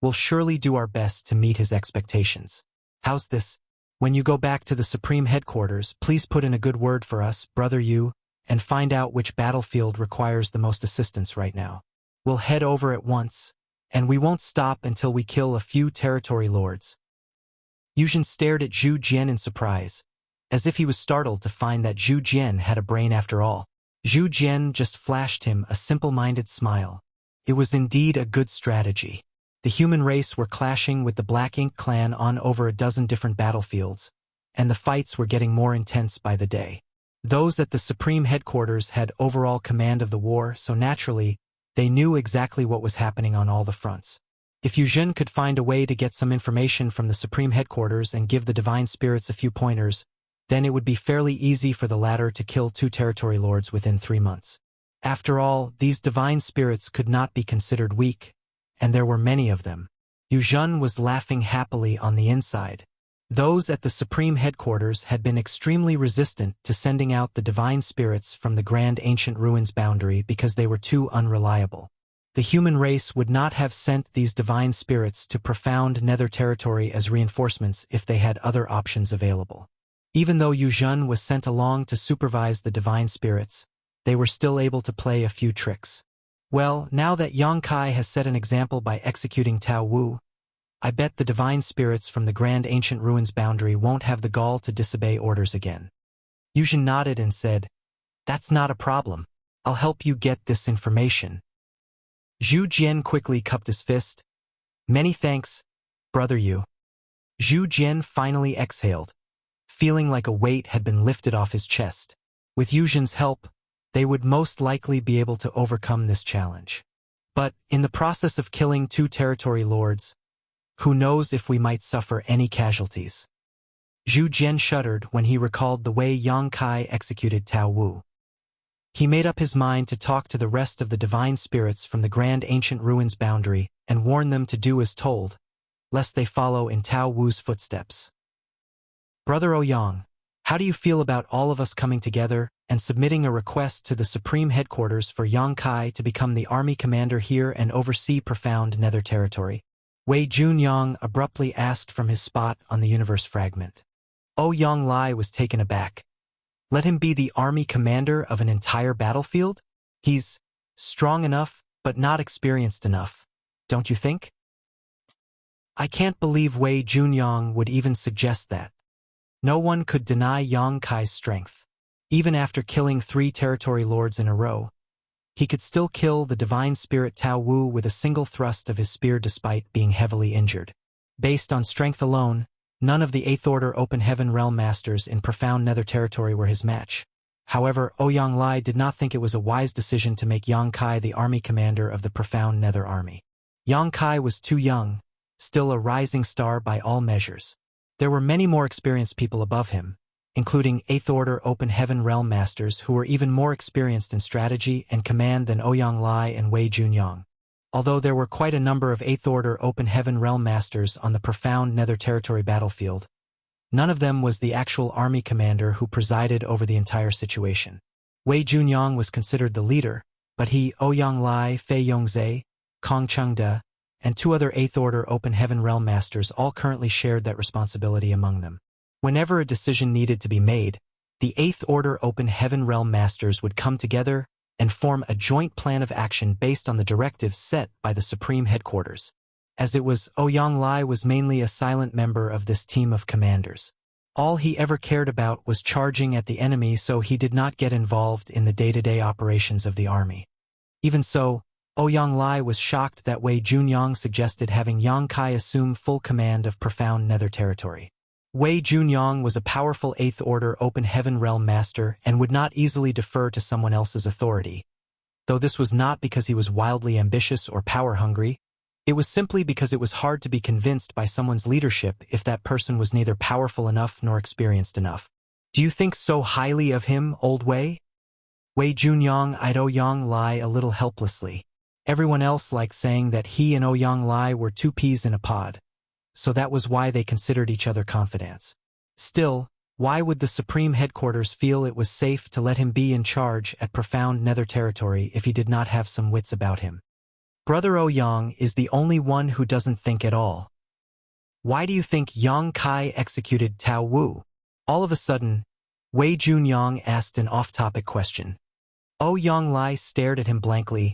we'll surely do our best to meet his expectations. How's this? When you go back to the Supreme Headquarters, please put in a good word for us, Brother Yu, and find out which battlefield requires the most assistance right now. We'll head over at once, and we won't stop until we kill a few territory lords. Yuzhen stared at Zhu Jian in surprise, as if he was startled to find that Zhu Jian had a brain after all. Zhu Jian just flashed him a simple-minded smile. It was indeed a good strategy. The human race were clashing with the Black Ink clan on over a dozen different battlefields, and the fights were getting more intense by the day. Those at the Supreme Headquarters had overall command of the war, so naturally, they knew exactly what was happening on all the fronts. If Yuzhen could find a way to get some information from the Supreme Headquarters and give the Divine Spirits a few pointers, then it would be fairly easy for the latter to kill 2 territory lords within 3 months. After all, these Divine Spirits could not be considered weak, and there were many of them. Yuzhen was laughing happily on the inside. Those at the Supreme Headquarters had been extremely resistant to sending out the Divine Spirits from the Grand Ancient Ruins boundary because they were too unreliable. The human race would not have sent these Divine Spirits to profound nether territory as reinforcements if they had other options available. Even though Yuzhen was sent along to supervise the Divine Spirits, they were still able to play a few tricks. Well, now that Yang Kai has set an example by executing Tao Wu, I bet the Divine Spirits from the Grand Ancient Ruins boundary won't have the gall to disobey orders again. Yuzhen nodded and said, "That's not a problem. I'll help you get this information." Zhu Jian quickly cupped his fist. "Many thanks, Brother Yu." Zhu Jian finally exhaled, feeling like a weight had been lifted off his chest. With Yuzhen's help, they would most likely be able to overcome this challenge. But, in the process of killing 2 territory lords, who knows if we might suffer any casualties? Zhu Jian shuddered when he recalled the way Yang Kai executed Tao Wu. He made up his mind to talk to the rest of the Divine Spirits from the Grand Ancient Ruins boundary and warn them to do as told, lest they follow in Tao Wu's footsteps. Brother Ouyang, how do you feel about all of us coming together and submitting a request to the Supreme Headquarters for Yang Kai to become the army commander here and oversee profound nether territory? Wei Junyang abruptly asked from his spot on the universe fragment. Ouyang Lai was taken aback. Let him be the army commander of an entire battlefield? He's strong enough, but not experienced enough, don't you think? I can't believe Wei Junyang would even suggest that. No one could deny Yang Kai's strength. Even after killing 3 territory lords in a row, he could still kill the divine spirit Tao Wu with a single thrust of his spear despite being heavily injured. Based on strength alone, none of the 8th Order Open Heaven Realm Masters in profound nether territory were his match. However, Ouyang Lai did not think it was a wise decision to make Yang Kai the army commander of the profound nether army. Yang Kai was too young, still a rising star by all measures. There were many more experienced people above him, including 8th Order Open Heaven Realm Masters who were even more experienced in strategy and command than Ouyang Lai and Wei Junyang. Although there were quite a number of 8th Order Open Heaven Realm Masters on the profound nether territory battlefield, none of them was the actual army commander who presided over the entire situation. Wei Junyang was considered the leader, but he, Ouyang Lai, Fei Yongzhe, Kong Chengde, and 2 other 8th Order Open Heaven Realm Masters all currently shared that responsibility among them. Whenever a decision needed to be made, the 8th Order Open Heaven Realm Masters would come together and form a joint plan of action based on the directives set by the Supreme Headquarters. As it was, Ouyang Lai was mainly a silent member of this team of commanders. All he ever cared about was charging at the enemy, so he did not get involved in the day-to-day operations of the army. Even so, Ouyang Lai was shocked that Wei Junyang suggested having Yang Kai assume full command of profound nether territory. Wei Junyang was a powerful 8th Order Open Heaven Realm Master and would not easily defer to someone else's authority. Though this was not because he was wildly ambitious or power-hungry, it was simply because it was hard to be convinced by someone's leadership if that person was neither powerful enough nor experienced enough. Do you think so highly of him, old Wei? Wei Junyang eyed Ouyang Lai a little helplessly. Everyone else liked saying that he and Ouyang Lai were 2 peas in a pod, so that was why they considered each other confidants. Still, why would the Supreme Headquarters feel it was safe to let him be in charge at profound nether territory if he did not have some wits about him? Brother Ouyang is the only one who doesn't think at all. Why do you think Yang Kai executed Tao Wu? All of a sudden, Wei Junyang asked an off-topic question. Ouyang Lai stared at him blankly.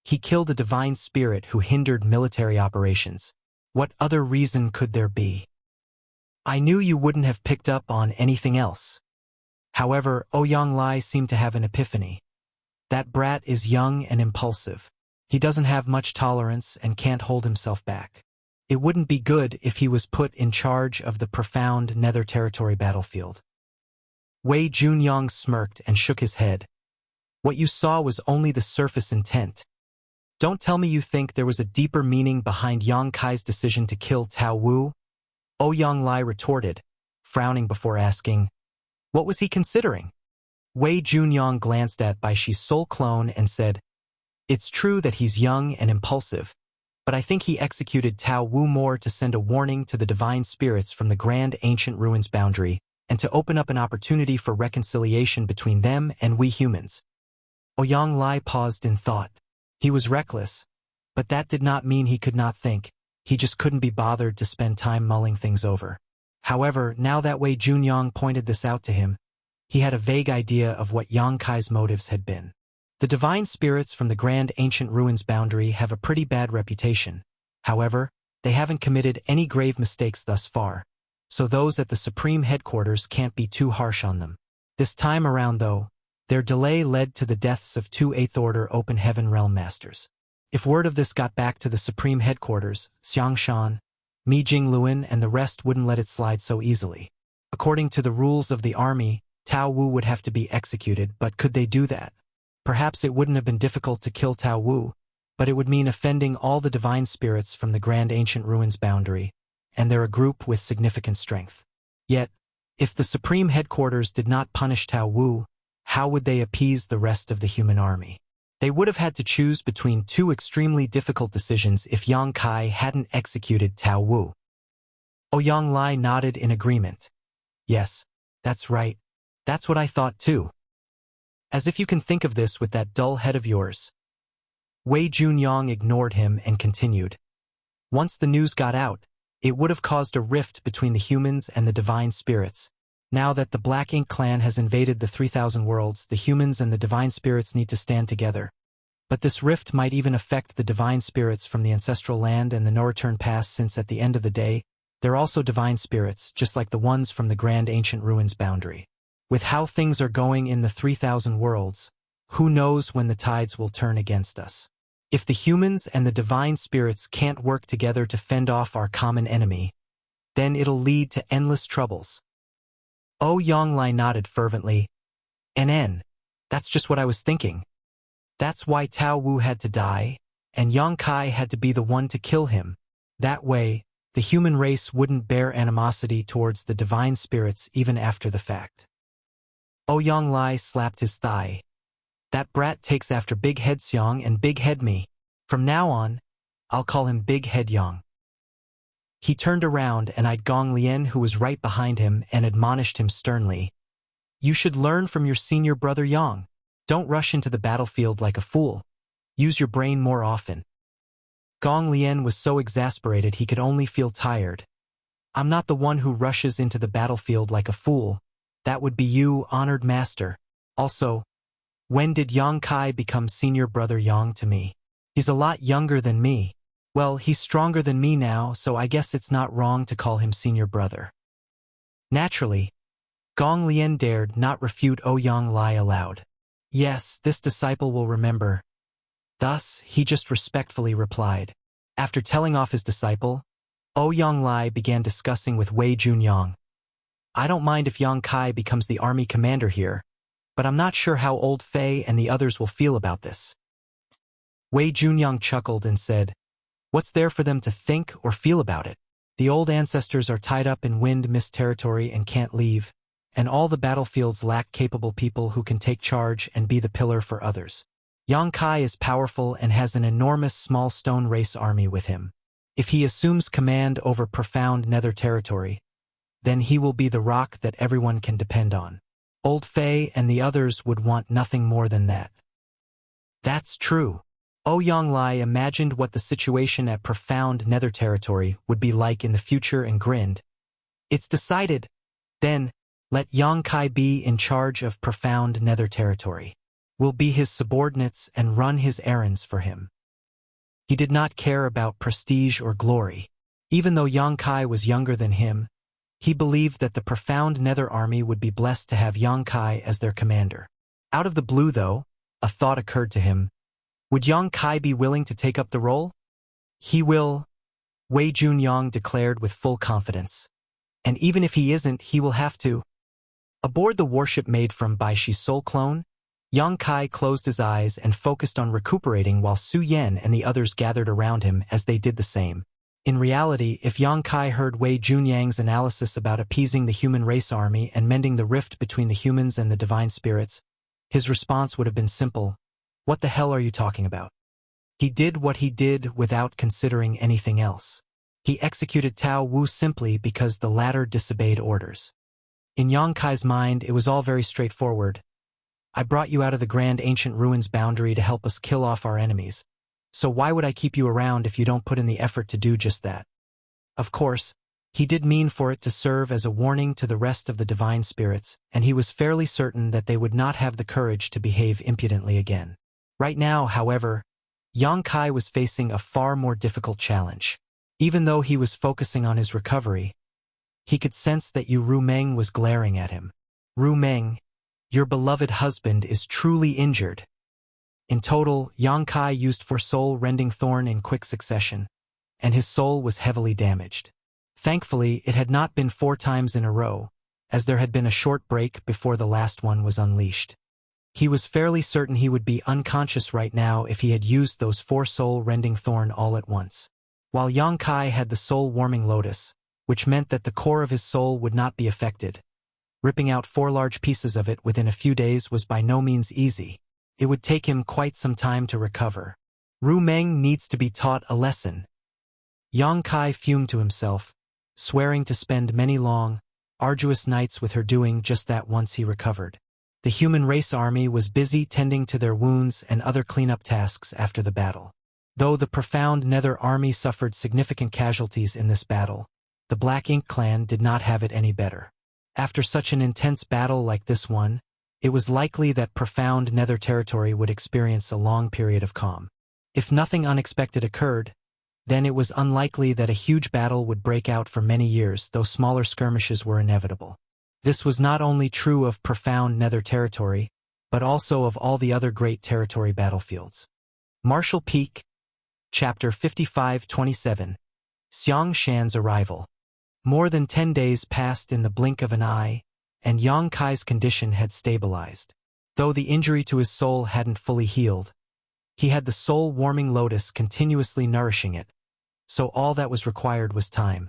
He killed a divine spirit who hindered military operations. What other reason could there be? I knew you wouldn't have picked up on anything else. However, Ouyang Lai seemed to have an epiphany. That brat is young and impulsive. He doesn't have much tolerance and can't hold himself back. It wouldn't be good if he was put in charge of the profound nether territory battlefield. Wei Junyang smirked and shook his head. What you saw was only the surface intent. Don't tell me you think there was a deeper meaning behind Yang Kai's decision to kill Tao Wu? Ouyang Lai retorted, frowning before asking, what was he considering? Wei Junyang glanced at Bai Shi's soul clone and said, it's true that he's young and impulsive, but I think he executed Tao Wu more to send a warning to the divine spirits from the grand ancient ruins boundary and to open up an opportunity for reconciliation between them and we humans. Ouyang Lai paused in thought. He was reckless, but that did not mean he could not think. He just couldn't be bothered to spend time mulling things over. However, now that Wei Junyang pointed this out to him, he had a vague idea of what Yang Kai's motives had been. The divine spirits from the grand ancient ruins boundary have a pretty bad reputation. However, they haven't committed any grave mistakes thus far, so those at the Supreme Headquarters can't be too harsh on them. This time around, though, their delay led to the deaths of 2 8th Order Open Heaven Realm Masters. If word of this got back to the Supreme Headquarters, Xiang Shan, Mi Jingluan and the rest wouldn't let it slide so easily. According to the rules of the army, Tao Wu would have to be executed, but could they do that? Perhaps it wouldn't have been difficult to kill Tao Wu, but it would mean offending all the divine spirits from the grand ancient ruins boundary, and they're a group with significant strength. Yet, if the Supreme Headquarters did not punish Tao Wu, how would they appease the rest of the human army? They would have had to choose between 2 extremely difficult decisions if Yang Kai hadn't executed Tao Wu. Ouyang Lai nodded in agreement. Yes, that's right. That's what I thought too. As if you can think of this with that dull head of yours. Wei Junyang ignored him and continued. Once the news got out, it would have caused a rift between the humans and the divine spirits. Now that the Black Ink clan has invaded the 3,000 worlds, the humans and the divine spirits need to stand together. But this rift might even affect the divine spirits from the ancestral land and the no-return pass, since at the end of the day, they're also divine spirits, just like the ones from the grand ancient ruins boundary. With how things are going in the 3,000 worlds, who knows when the tides will turn against us. If the humans and the divine spirits can't work together to fend off our common enemy, then it'll lead to endless troubles. Yonglai nodded fervently. That's just what I was thinking. That's why Tao Wu had to die, and Yang Kai had to be the one to kill him. That way, the human race wouldn't bear animosity towards the divine spirits even after the fact. Yonglai slapped his thigh. That brat takes after Big Head Xiong and Big Head me. From now on, I'll call him Big Head Yang. He turned around and eyed Gong Lien, who was right behind him, and admonished him sternly. You should learn from your senior brother Yang. Don't rush into the battlefield like a fool. Use your brain more often. Gong Lien was so exasperated he could only feel tired. I'm not the one who rushes into the battlefield like a fool. That would be you, honored master. Also, when did Yang Kai become senior brother Yang to me? He's a lot younger than me. Well, he's stronger than me now, so I guess it's not wrong to call him senior brother. Naturally, Gong Lien dared not refute Yonglai aloud. Yes, this disciple will remember. Thus, he just respectfully replied. After telling off his disciple, Yonglai began discussing with Wei Junyang. I don't mind if Yang Kai becomes the army commander here, but I'm not sure how Old Fei and the others will feel about this. Wei Junyang chuckled and said, What's there for them to think or feel about it? The old ancestors are tied up in wind mist territory and can't leave, and all the battlefields lack capable people who can take charge and be the pillar for others. Yang Kai is powerful and has an enormous small stone race army with him. If he assumes command over profound nether territory, then he will be the rock that everyone can depend on. Old Fei and the others would want nothing more than that. That's true. Yonglai imagined what the situation at profound nether territory would be like in the future and grinned. It's decided. Then, let Yang Kai be in charge of profound nether territory. We'll be his subordinates and run his errands for him. He did not care about prestige or glory. Even though Yang Kai was younger than him, he believed that the profound nether army would be blessed to have Yang Kai as their commander. Out of the blue, though, a thought occurred to him. Would Yang Kai be willing to take up the role? He will, Wei Junyang declared with full confidence. And even if he isn't, he will have to. Aboard the warship made from Baishi's soul clone, Yang Kai closed his eyes and focused on recuperating while Su Yan and the others gathered around him as they did the same. In reality, if Yang Kai heard Wei Junyang's analysis about appeasing the human race army and mending the rift between the humans and the divine spirits, his response would have been simple. What the hell are you talking about? He did what he did without considering anything else. He executed Tao Wu simply because the latter disobeyed orders. In Yang Kai's mind, it was all very straightforward. I brought you out of the grand ancient ruins boundary to help us kill off our enemies. So why would I keep you around if you don't put in the effort to do just that? Of course, he did mean for it to serve as a warning to the rest of the divine spirits, and he was fairly certain that they would not have the courage to behave impudently again. Right now, however, Yang Kai was facing a far more difficult challenge. Even though he was focusing on his recovery, he could sense that Yu Rumeng was glaring at him. Rumeng, your beloved husband is truly injured. In total, Yang Kai used 4 soul-rending thorn in quick succession, and his soul was heavily damaged. Thankfully, it had not been 4 times in a row, as there had been a short break before the last one was unleashed. He was fairly certain he would be unconscious right now if he had used those 4 soul-rending thorn all at once. While Yang Kai had the soul-warming lotus, which meant that the core of his soul would not be affected, ripping out 4 large pieces of it within a few days was by no means easy. It would take him quite some time to recover. Rumeng needs to be taught a lesson. Yang Kai fumed to himself, swearing to spend many long, arduous nights with her doing just that once he recovered. The human race army was busy tending to their wounds and other cleanup tasks after the battle. Though the profound Nether army suffered significant casualties in this battle, the Black Ink clan did not have it any better. After such an intense battle like this one, it was likely that profound Nether territory would experience a long period of calm. If nothing unexpected occurred, then it was unlikely that a huge battle would break out for many years, though smaller skirmishes were inevitable. This was not only true of profound Nether territory, but also of all the other great territory battlefields. Marshall Peak, Chapter 55-27, Xiang Shan's arrival. More than 10 days passed in the blink of an eye, and Yang Kai's condition had stabilized. Though the injury to his soul hadn't fully healed, he had the soul-warming lotus continuously nourishing it, so all that was required was time.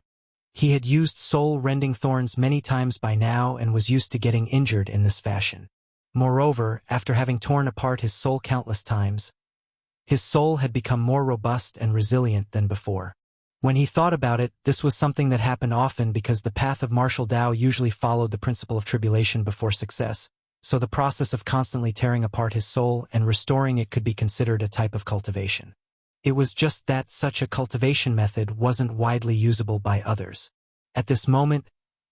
He had used soul-rending thorns many times by now and was used to getting injured in this fashion. Moreover, after having torn apart his soul countless times, his soul had become more robust and resilient than before. When he thought about it, this was something that happened often because the path of martial Tao usually followed the principle of tribulation before success, so the process of constantly tearing apart his soul and restoring it could be considered a type of cultivation. It was just that such a cultivation method wasn't widely usable by others. At this moment,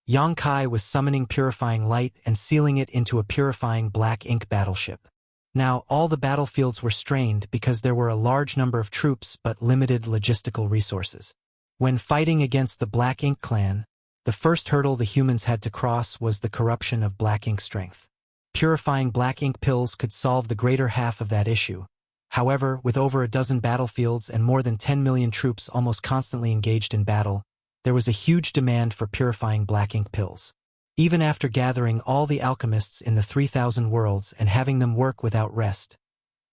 Yang Kai was summoning purifying light and sealing it into a purifying black ink battleship. Now, all the battlefields were strained because there were a large number of troops but limited logistical resources. When fighting against the Black Ink clan, the first hurdle the humans had to cross was the corruption of black ink strength. Purifying black ink pills could solve the greater half of that issue. However, with over a dozen battlefields and more than 10 million troops almost constantly engaged in battle, there was a huge demand for purifying black ink pills. Even after gathering all the alchemists in the 3,000 worlds and having them work without rest,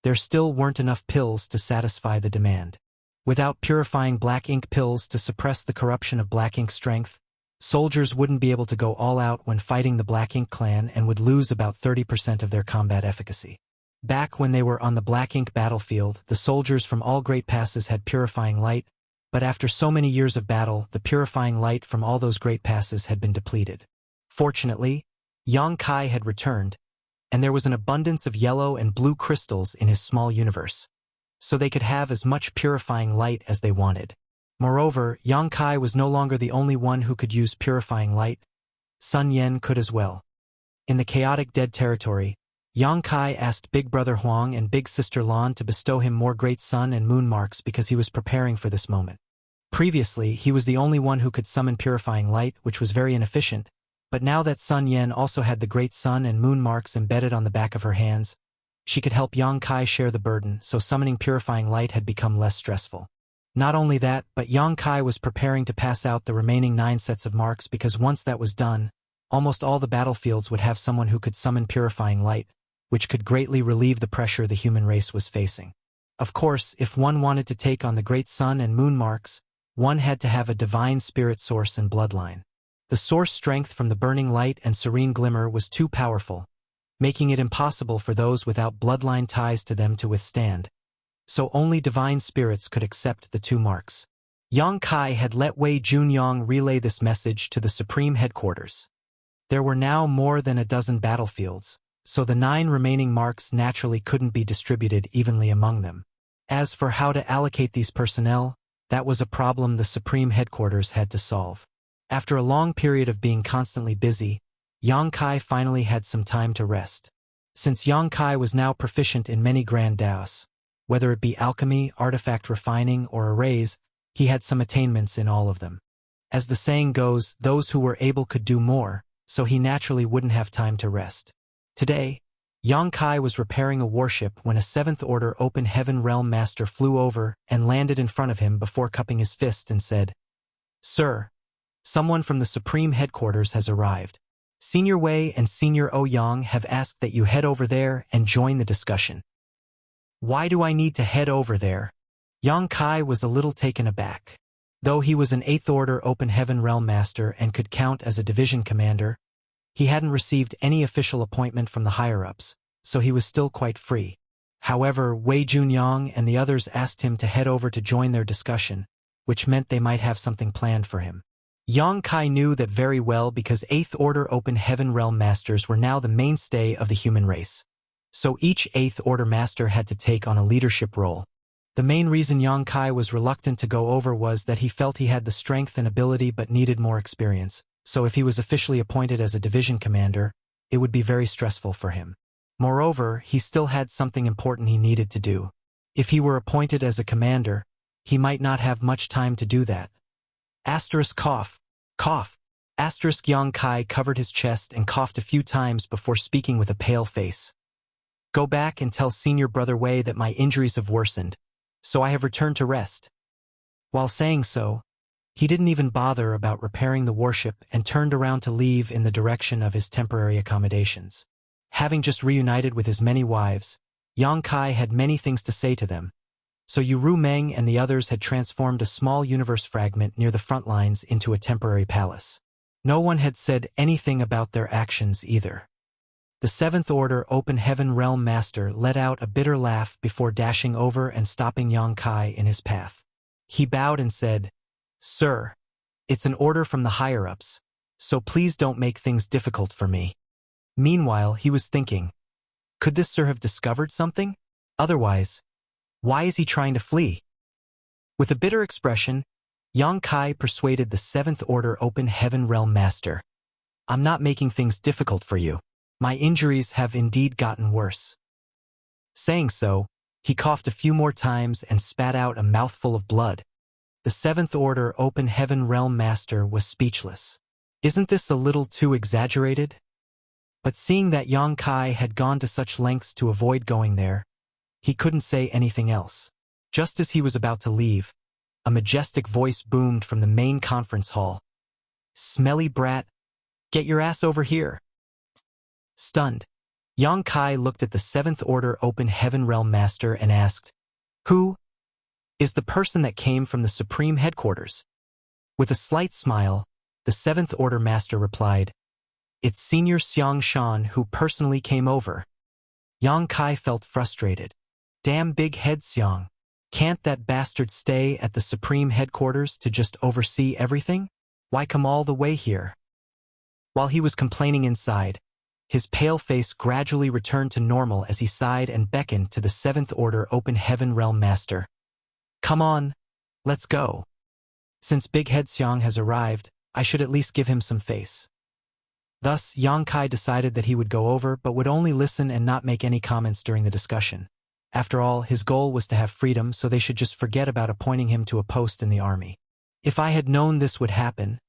there still weren't enough pills to satisfy the demand. Without purifying black ink pills to suppress the corruption of black ink strength, soldiers wouldn't be able to go all out when fighting the Black Ink clan and would lose about 30% of their combat efficacy. Back when they were on the Black Ink battlefield, the soldiers from all great passes had purifying light, but after so many years of battle, the purifying light from all those great passes had been depleted. Fortunately, Yang Kai had returned, and there was an abundance of yellow and blue crystals in his small universe, so they could have as much purifying light as they wanted. Moreover, Yang Kai was no longer the only one who could use purifying light. Sun Yen could as well. In the chaotic dead territory, Yang Kai asked Big Brother Huang and Big Sister Lan to bestow him more great sun and moon marks because he was preparing for this moment. Previously, he was the only one who could summon purifying light, which was very inefficient, but now that Sun Yen also had the great sun and moon marks embedded on the back of her hands, she could help Yang Kai share the burden, so summoning purifying light had become less stressful. Not only that, but Yang Kai was preparing to pass out the remaining 9 sets of marks because once that was done, almost all the battlefields would have someone who could summon purifying light, which could greatly relieve the pressure the human race was facing. Of course, if one wanted to take on the great sun and moon marks, one had to have a divine spirit source and bloodline. The source strength from the burning light and serene glimmer was too powerful, making it impossible for those without bloodline ties to them to withstand, so only divine spirits could accept the 2 marks. Yang Kai had let Wei Junyang relay this message to the Supreme Headquarters. There were now more than a dozen battlefields, so the 9 remaining marks naturally couldn't be distributed evenly among them. As for how to allocate these personnel, that was a problem the Supreme Headquarters had to solve. After a long period of being constantly busy, Yang Kai finally had some time to rest. Since Yang Kai was now proficient in many grand daos, whether it be alchemy, artifact refining, or arrays, he had some attainments in all of them. As the saying goes, those who were able could do more, so he naturally wouldn't have time to rest. Today, Yang Kai was repairing a warship when a 7th Order Open Heaven Realm Master flew over and landed in front of him before cupping his fist and said, "Sir, someone from the Supreme Headquarters has arrived. Senior Wei and Senior Ouyang have asked that you head over there and join the discussion." "Why do I need to head over there?" Yang Kai was a little taken aback. Though he was an 8th Order Open Heaven Realm Master and could count as a division commander, he hadn't received any official appointment from the higher-ups, so he was still quite free. However, Wei Junyang and the others asked him to head over to join their discussion, which meant they might have something planned for him. Yang Kai knew that very well because 8th Order Open Heaven Realm Masters were now the mainstay of the human race. So each 8th Order Master had to take on a leadership role. The main reason Yang Kai was reluctant to go over was that he felt he had the strength and ability but needed more experience, so if he was officially appointed as a division commander, it would be very stressful for him. Moreover, he still had something important he needed to do. If he were appointed as a commander, he might not have much time to do that. Asterisk cough. Cough. Asterisk Yang Kai covered his chest and coughed a few times before speaking with a pale face. Go back and tell Senior Brother Wei that my injuries have worsened, so I have returned to rest. While saying so, he didn't even bother about repairing the warship and turned around to leave in the direction of his temporary accommodations. Having just reunited with his many wives, Yang Kai had many things to say to them. So Ru Meng and the others had transformed a small universe fragment near the front lines into a temporary palace. No one had said anything about their actions either. The 7th Order Open Heaven Realm Master let out a bitter laugh before dashing over and stopping Yang Kai in his path. He bowed and said, "Sir, it's an order from the higher-ups, so please don't make things difficult for me." Meanwhile, he was thinking, could this sir have discovered something? Otherwise, why is he trying to flee? With a bitter expression, Yang Kai persuaded the 7th Order Open Heaven Realm Master. I'm not making things difficult for you. My injuries have indeed gotten worse. Saying so, he coughed a few more times and spat out a mouthful of blood. The 7th Order Open Heaven Realm Master was speechless. Isn't this a little too exaggerated? But seeing that Yang Kai had gone to such lengths to avoid going there, he couldn't say anything else. Just as he was about to leave, a majestic voice boomed from the main conference hall. "Smelly brat, get your ass over here." Stunned, Yang Kai looked at the 7th Order Open Heaven Realm Master and asked, "Who is the person that came from the Supreme Headquarters?" With a slight smile, the 7th Order Master replied, "It's Senior Xiang Shan who personally came over." Yang Kai felt frustrated. Damn big head Xiang. Can't that bastard stay at the Supreme Headquarters to just oversee everything? Why come all the way here? While he was complaining inside, his pale face gradually returned to normal as he sighed and beckoned to the 7th Order Open Heaven Realm Master. "Come on, let's go. Since Big Head Xiang has arrived, I should at least give him some face." Thus, Yang Kai decided that he would go over but would only listen and not make any comments during the discussion. After all, his goal was to have freedom, so they should just forget about appointing him to a post in the army. If I had known this would happen,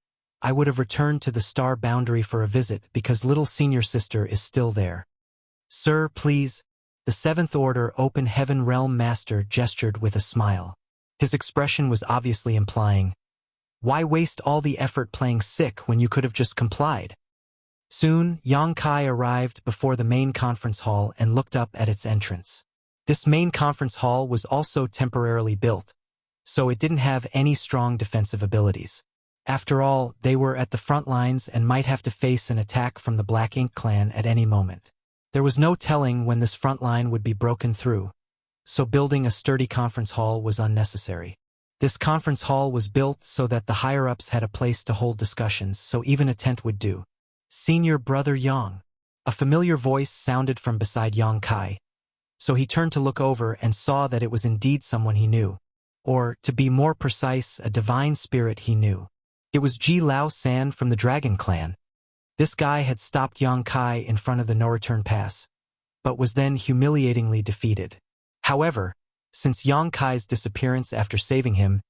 I would have returned to the star boundary for a visit because little senior sister is still there. "Sir, please." The 7th Order Open Heaven Realm Master gestured with a smile. His expression was obviously implying, why waste all the effort playing sick when you could have just complied? Soon, Yang Kai arrived before the main conference hall and looked up at its entrance. This main conference hall was also temporarily built, so it didn't have any strong defensive abilities. After all, they were at the front lines and might have to face an attack from the Black Ink clan at any moment. There was no telling when this front line would be broken through, so building a sturdy conference hall was unnecessary. This conference hall was built so that the higher-ups had a place to hold discussions, so even a tent would do. "Senior Brother Yang." A familiar voice sounded from beside Yang Kai, so he turned to look over and saw that it was indeed someone he knew. Or, to be more precise, a divine spirit he knew. It was Ji Lao San from the Dragon Clan. This guy had stopped Yang Kai in front of the no-return pass, but was then humiliatingly defeated. However, since Yang Kai's disappearance after saving him,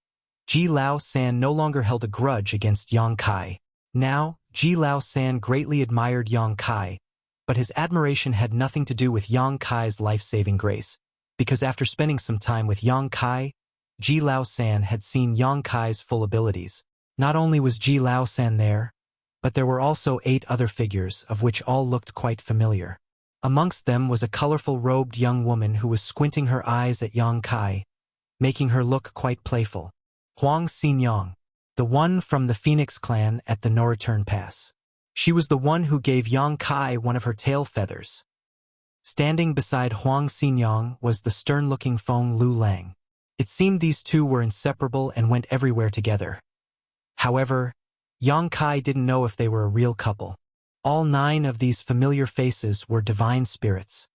Ji Lao San no longer held a grudge against Yang Kai. Now, Ji Lao San greatly admired Yang Kai, but his admiration had nothing to do with Yang Kai's life-saving grace, because after spending some time with Yang Kai, Ji Lao San had seen Yang Kai's full abilities. Not only was Ji Lao San there, but there were also 8 other figures, of which all looked quite familiar. Amongst them was a colorful robed young woman who was squinting her eyes at Yang Kai, making her look quite playful. Huang Xinyang, the one from the Phoenix clan at the no-return pass. She was the one who gave Yang Kai one of her tail feathers. Standing beside Huang Xinyang was the stern-looking Feng Lu Lang. It seemed these two were inseparable and went everywhere together. However, Yang Kai didn't know if they were a real couple. All 9 of these familiar faces were divine spirits.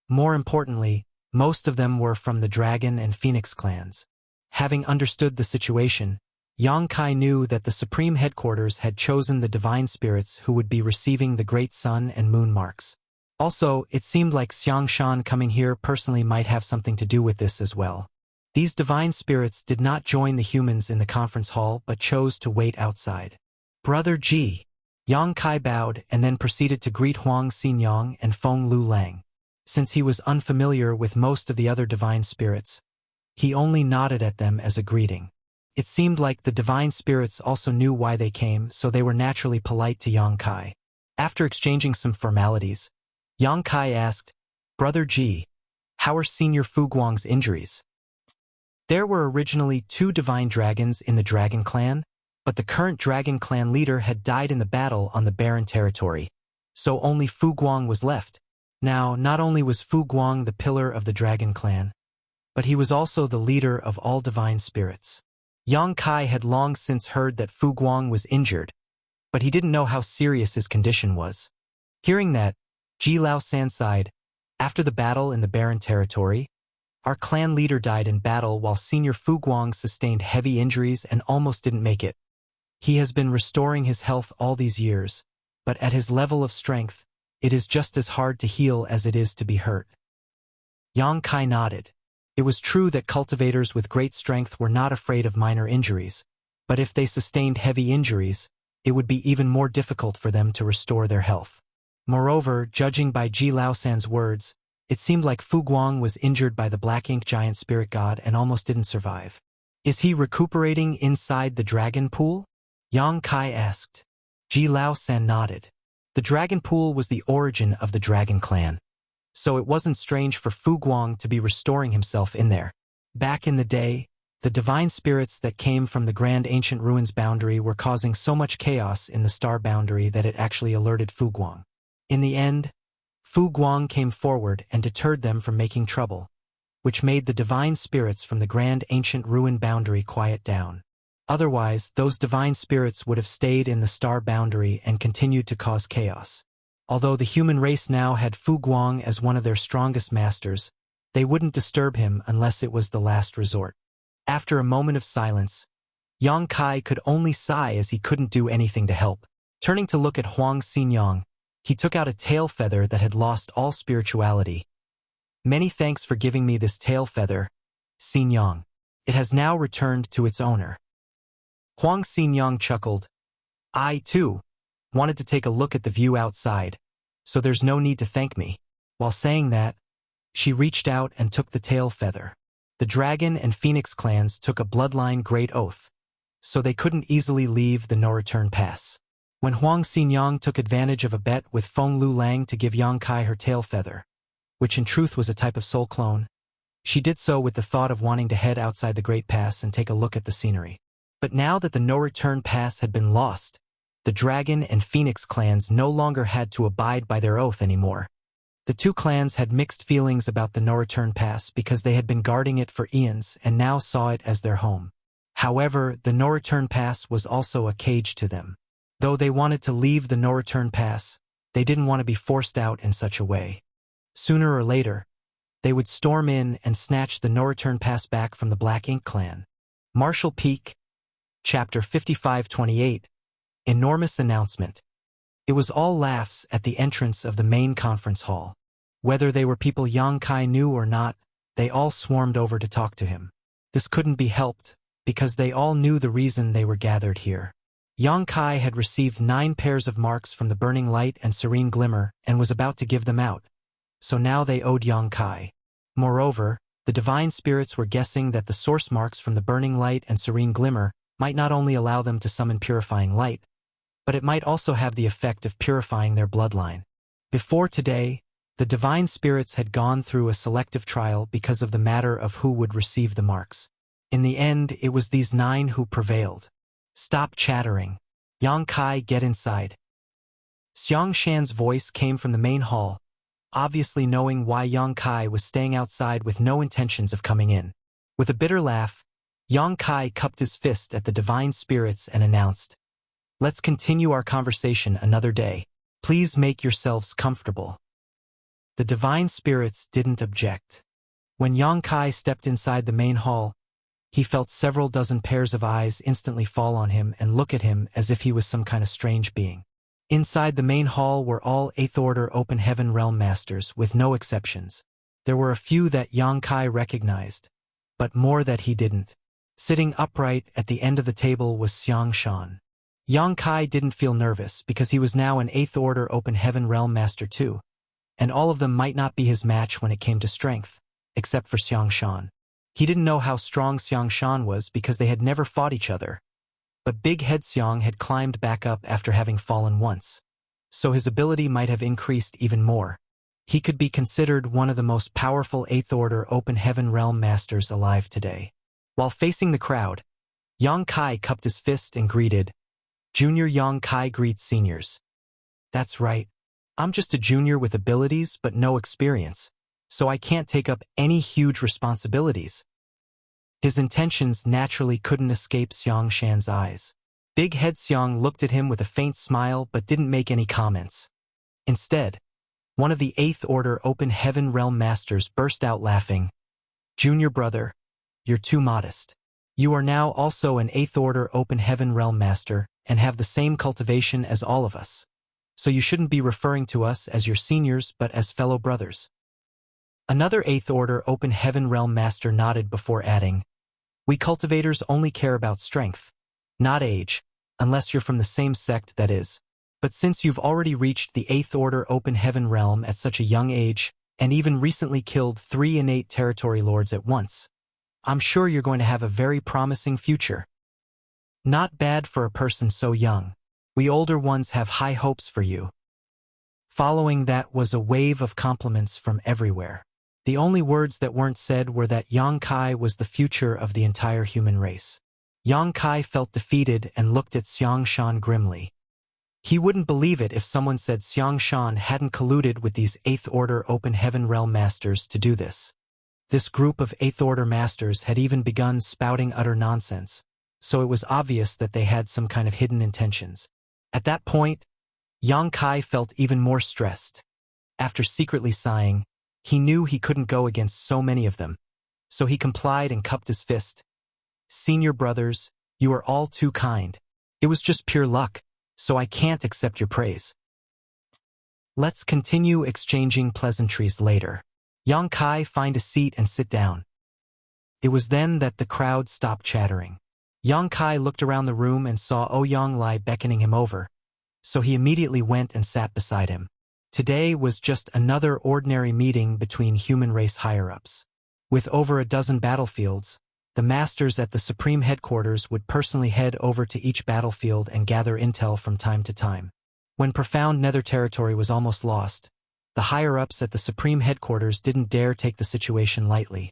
More importantly, most of them were from the Dragon and Phoenix clans. Having understood the situation, Yang Kai knew that the Supreme Headquarters had chosen the divine spirits who would be receiving the Great Sun and Moon marks. Also, it seemed like Xiang Shan coming here personally might have something to do with this as well. These divine spirits did not join the humans in the conference hall but chose to wait outside. Brother Ji. Yang Kai bowed and then proceeded to greet Huang Xinyang and Feng Lu Lang. Since he was unfamiliar with most of the other divine spirits, he only nodded at them as a greeting. It seemed like the divine spirits also knew why they came, so they were naturally polite to Yang Kai. After exchanging some formalities, Yang Kai asked, "Brother Ji, how are Senior Fu Guang's injuries?" There were originally 2 divine dragons in the Dragon Clan, but the current Dragon Clan leader had died in the battle on the barren territory, so only Fu Guang was left. Now, not only was Fu Guang the pillar of the Dragon Clan, but he was also the leader of all divine spirits. Yang Kai had long since heard that Fu Guang was injured, but he didn't know how serious his condition was. Hearing that, Ji Lao San sighed. After the battle in the barren territory, our clan leader died in battle while Senior Fu Guang sustained heavy injuries and almost didn't make it. He has been restoring his health all these years, but at his level of strength, it is just as hard to heal as it is to be hurt. Yang Kai nodded. It was true that cultivators with great strength were not afraid of minor injuries, but if they sustained heavy injuries, it would be even more difficult for them to restore their health. Moreover, judging by Ji Laosan's words, it seemed like Fu Guang was injured by the Black Ink Giant Spirit God and almost didn't survive. Is he recuperating inside the dragon pool? Yang Kai asked. Ji Laosan nodded. The dragon pool was the origin of the Dragon Clan, so it wasn't strange for Fu Guang to be restoring himself in there. Back in the day, the divine spirits that came from the Grand Ancient Ruins boundary were causing so much chaos in the star boundary that it actually alerted Fu Guang. In the end, Fu Guang came forward and deterred them from making trouble, which made the divine spirits from the Grand Ancient Ruin boundary quiet down. Otherwise, those divine spirits would have stayed in the star boundary and continued to cause chaos. Although the human race now had Fu Guang as one of their strongest masters, they wouldn't disturb him unless it was the last resort. After a moment of silence, Yang Kai could only sigh as he couldn't do anything to help. Turning to look at Huang Xinyang, he took out a tail feather that had lost all spirituality. "Many thanks for giving me this tail feather, Xinyang. It has now returned to its owner." Huang Xinyang chuckled. "I, too, wanted to take a look at the view outside, so there's no need to thank me." While saying that, she reached out and took the tail feather. The Dragon and Phoenix clans took a bloodline great oath, so they couldn't easily leave the no-return pass. When Huang Xinyang took advantage of a bet with Feng Lu Lang to give Yang Kai her tail feather, which in truth was a type of soul clone, she did so with the thought of wanting to head outside the Great Pass and take a look at the scenery. But now that the no-return pass had been lost, the Dragon and Phoenix clans no longer had to abide by their oath anymore. The 2 clans had mixed feelings about the no-return pass because they had been guarding it for eons and now saw it as their home. However, the no-return pass was also a cage to them. Though they wanted to leave the no-return pass, they didn't want to be forced out in such a way. Sooner or later, they would storm in and snatch the no-return pass back from the Black Ink clan. Marshall Peak, Chapter 5528. Enormous Announcement. It was all laughs at the entrance of the main conference hall. Whether they were people Yang Kai knew or not, they all swarmed over to talk to him. This couldn't be helped, because they all knew the reason they were gathered here. Yang Kai had received 9 pairs of marks from the Burning Light and Serene Glimmer and was about to give them out, so now they owed Yang Kai. Moreover, the divine spirits were guessing that the source marks from the Burning Light and Serene Glimmer might not only allow them to summon purifying light, but it might also have the effect of purifying their bloodline. Before today, the divine spirits had gone through a selective trial because of the matter of who would receive the marks. In the end, it was these 9 who prevailed. "Stop chattering. Yang Kai, get inside." Xiang Shan's voice came from the main hall, obviously knowing why Yang Kai was staying outside with no intentions of coming in. With a bitter laugh, Yang Kai cupped his fist at the divine spirits and announced, Let's continue our conversation another day. Please make yourselves comfortable. The divine spirits didn't object. When Yang Kai stepped inside the main hall, he felt several dozen pairs of eyes instantly fall on him and look at him as if he was some kind of strange being. Inside the main hall were all 8th Order Open Heaven Realm Masters, with no exceptions. There were a few that Yang Kai recognized, but more that he didn't. Sitting upright at the end of the table was Xiang Shan. Yang Kai didn't feel nervous because he was now an 8th Order Open Heaven Realm Master too, and all of them might not be his match when it came to strength, except for Xiang Shan. He didn't know how strong Xiang Shan was because they had never fought each other. But Big Head Xiang had climbed back up after having fallen once, so his ability might have increased even more. He could be considered one of the most powerful 8th Order Open Heaven Realm Masters alive today. While facing the crowd, Yang Kai cupped his fist and greeted, "Junior Yang Kai greets seniors." "That's right. I'm just a junior with abilities but no experience, so I can't take up any huge responsibilities." His intentions naturally couldn't escape Xiang Shan's eyes. Big Head Xiang looked at him with a faint smile but didn't make any comments. Instead, one of the 8th Order Open Heaven Realm Masters burst out laughing. "Junior brother, you're too modest. You are now also an 8th Order Open Heaven Realm Master and have the same cultivation as all of us. So you shouldn't be referring to us as your seniors but as fellow brothers." Another 8th Order Open Heaven Realm Master nodded before adding, "We cultivators only care about strength, not age, unless you're from the same sect, that is. But since you've already reached the 8th Order Open Heaven Realm at such a young age, and even recently killed 3 innate territory lords at once, I'm sure you're going to have a very promising future. Not bad for a person so young. We older ones have high hopes for you." Following that was a wave of compliments from everywhere. The only words that weren't said were that Yang Kai was the future of the entire human race. Yang Kai felt defeated and looked at Xiang Shan grimly. He wouldn't believe it if someone said Xiang Shan hadn't colluded with these 8th Order Open Heaven Realm Masters to do this. This group of 8th Order Masters had even begun spouting utter nonsense, so it was obvious that they had some kind of hidden intentions. At that point, Yang Kai felt even more stressed. After secretly sighing, he knew he couldn't go against so many of them, so he complied and cupped his fist. "Senior brothers, you are all too kind. It was just pure luck, so I can't accept your praise. Let's continue exchanging pleasantries later." Yang Kai, find a seat and sit down. It was then that the crowd stopped chattering. Yang Kai looked around the room and saw Ouyang Lai beckoning him over, so he immediately went and sat beside him. Today was just another ordinary meeting between human race higher-ups. With over a dozen battlefields, the masters at the Supreme Headquarters would personally head over to each battlefield and gather intel from time to time. When profound nether territory was almost lost, the higher-ups at the Supreme Headquarters didn't dare take the situation lightly.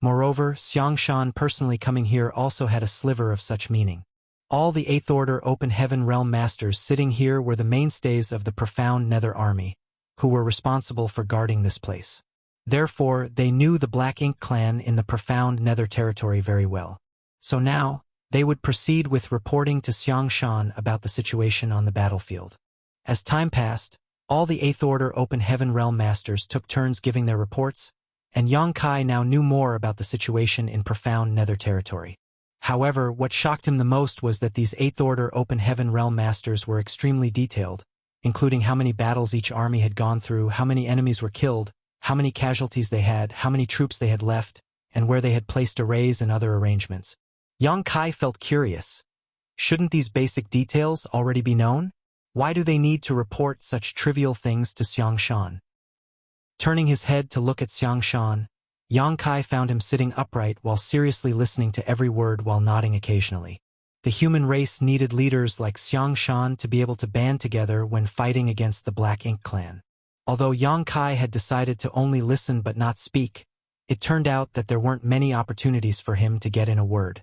Moreover, Xiang Shan personally coming here also had a sliver of such meaning. All the 8th Order Open Heaven Realm Masters sitting here were the mainstays of the profound Nether Army, who were responsible for guarding this place. Therefore, they knew the Black Ink clan in the profound Nether territory very well. So now, they would proceed with reporting to Xiang Shan about the situation on the battlefield. As time passed, all the 8th Order Open Heaven Realm Masters took turns giving their reports, and Yang Kai now knew more about the situation in profound Nether territory. However, what shocked him the most was that these 8th Order Open Heaven Realm Masters were extremely detailed, including how many battles each army had gone through, how many enemies were killed, how many casualties they had, how many troops they had left, and where they had placed arrays and other arrangements. Yang Kai felt curious. Shouldn't these basic details already be known? Why do they need to report such trivial things to Xiang Shan? Turning his head to look at Xiang Shan, Yang Kai found him sitting upright while seriously listening to every word while nodding occasionally. The human race needed leaders like Xiang Shan to be able to band together when fighting against the Black Ink clan. Although Yang Kai had decided to only listen but not speak, it turned out that there weren't many opportunities for him to get in a word.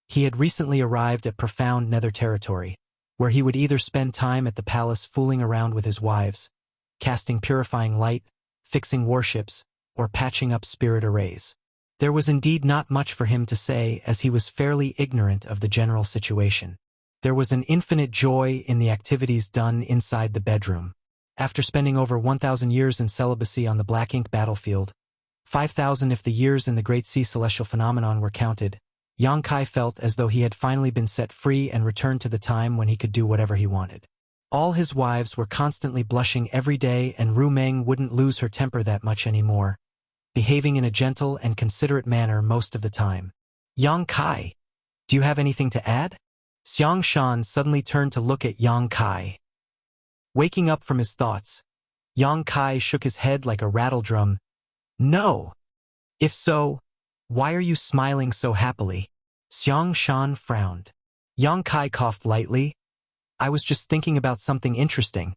He had recently arrived at profound Nether territory, where he would either spend time at the palace fooling around with his wives, casting purifying light, fixing warships, or patching up spirit arrays. There was indeed not much for him to say as he was fairly ignorant of the general situation. There was an infinite joy in the activities done inside the bedroom. After spending over 1,000 years in celibacy on the black ink battlefield, 5,000 if the years in the Great Sea celestial phenomenon were counted, Yang Kai felt as though he had finally been set free and returned to the time when he could do whatever he wanted. All his wives were constantly blushing every day, and Ru Meng wouldn't lose her temper that much anymore, behaving in a gentle and considerate manner most of the time. Yang Kai, do you have anything to add? Xiang Shan suddenly turned to look at Yang Kai. Waking up from his thoughts, Yang Kai shook his head like a rattledrum. No. If so, why are you smiling so happily? Xiang Shan frowned. Yang Kai coughed lightly. I was just thinking about something interesting.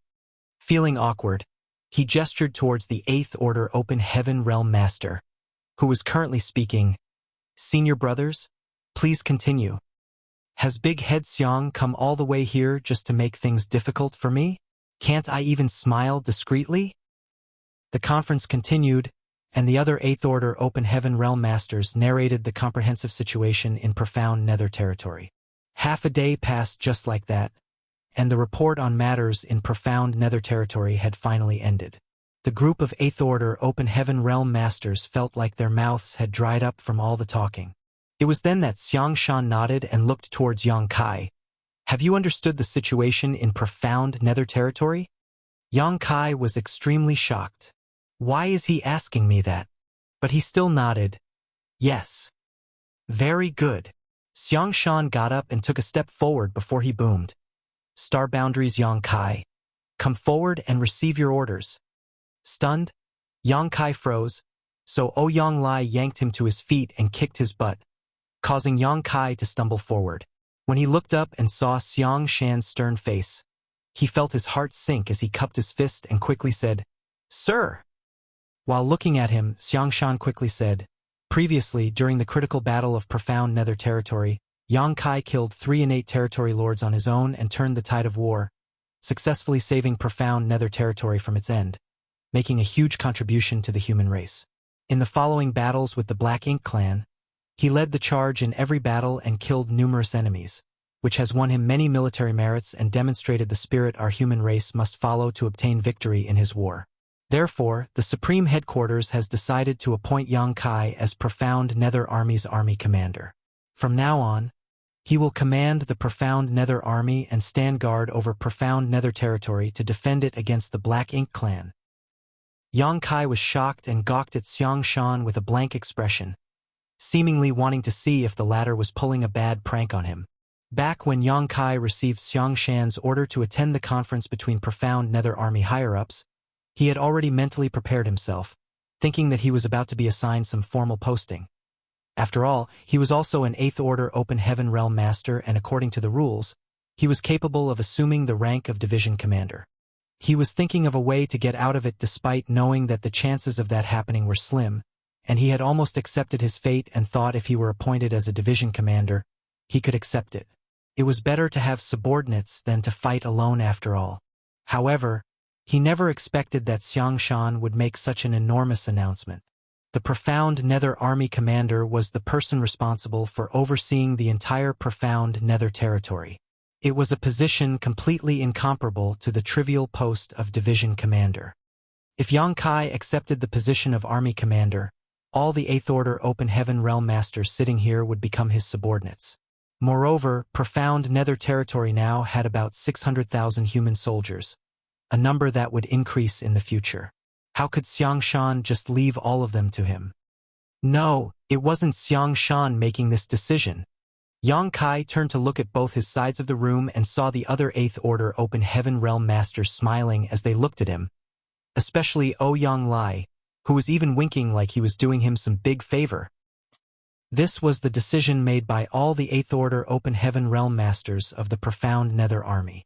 Feeling awkward, he gestured towards the 8th Order Open Heaven Realm Master, who was currently speaking. Senior brothers, please continue. Has Big Head Xiang come all the way here just to make things difficult for me? Can't I even smile discreetly? The conference continued, and the other 8th Order Open Heaven Realm Masters narrated the comprehensive situation in profound Nether territory. Half a day passed just like that, and the report on matters in profound Nether territory had finally ended. The group of 8th Order Open Heaven Realm Masters felt like their mouths had dried up from all the talking. It was then that Xiang Shan nodded and looked towards Yang Kai. Have you understood the situation in profound Nether territory? Yang Kai was extremely shocked. Why is he asking me that? But he still nodded. Yes. Very good. Xiang Shan got up and took a step forward before he boomed. Star Boundaries Yang Kai. Come forward and receive your orders. Stunned, Yang Kai froze, so Ouyang Lai yanked him to his feet and kicked his butt, causing Yang Kai to stumble forward. When he looked up and saw Xiang Shan's stern face, he felt his heart sink as he cupped his fist and quickly said, Sir! While looking at him, Xiang Shan quickly said, Previously, during the critical battle of profound Nether territory, Yang Kai killed 3 innate territory lords on his own and turned the tide of war, successfully saving profound Nether territory from its end, making a huge contribution to the human race. In the following battles with the Black Ink clan, he led the charge in every battle and killed numerous enemies, which has won him many military merits and demonstrated the spirit our human race must follow to obtain victory in his war. Therefore, the Supreme Headquarters has decided to appoint Yang Kai as Profound Nether Army's army commander. From now on, he will command the Profound Nether Army and stand guard over Profound Nether territory to defend it against the Black Ink clan. Yang Kai was shocked and gawked at Xiang Shan with a blank expression, seemingly wanting to see if the latter was pulling a bad prank on him. Back when Yang Kai received Xiang Shan's order to attend the conference between Profound Nether Army higher-ups, he had already mentally prepared himself, thinking that he was about to be assigned some formal posting. After all, he was also an 8th Order Open Heaven Realm Master, and according to the rules, he was capable of assuming the rank of Division Commander. He was thinking of a way to get out of it despite knowing that the chances of that happening were slim, and he had almost accepted his fate and thought if he were appointed as a Division Commander, he could accept it. It was better to have subordinates than to fight alone after all. However, he never expected that Xiang Shan would make such an enormous announcement. The Profound Nether Army Commander was the person responsible for overseeing the entire Profound Nether territory. It was a position completely incomparable to the trivial post of Division Commander. If Yang Kai accepted the position of Army Commander, all the 8th Order Open Heaven Realm Masters sitting here would become his subordinates. Moreover, Profound Nether territory now had about 600,000 human soldiers, a number that would increase in the future. How could Xiang Shan just leave all of them to him? No, it wasn't Xiang Shan making this decision. Yang Kai turned to look at both his sides of the room and saw the other 8th Order Open Heaven Realm Masters smiling as they looked at him, especially Ouyang Lai, who was even winking like he was doing him some big favor. This was the decision made by all the 8th Order Open Heaven Realm Masters of the Profound Nether Army.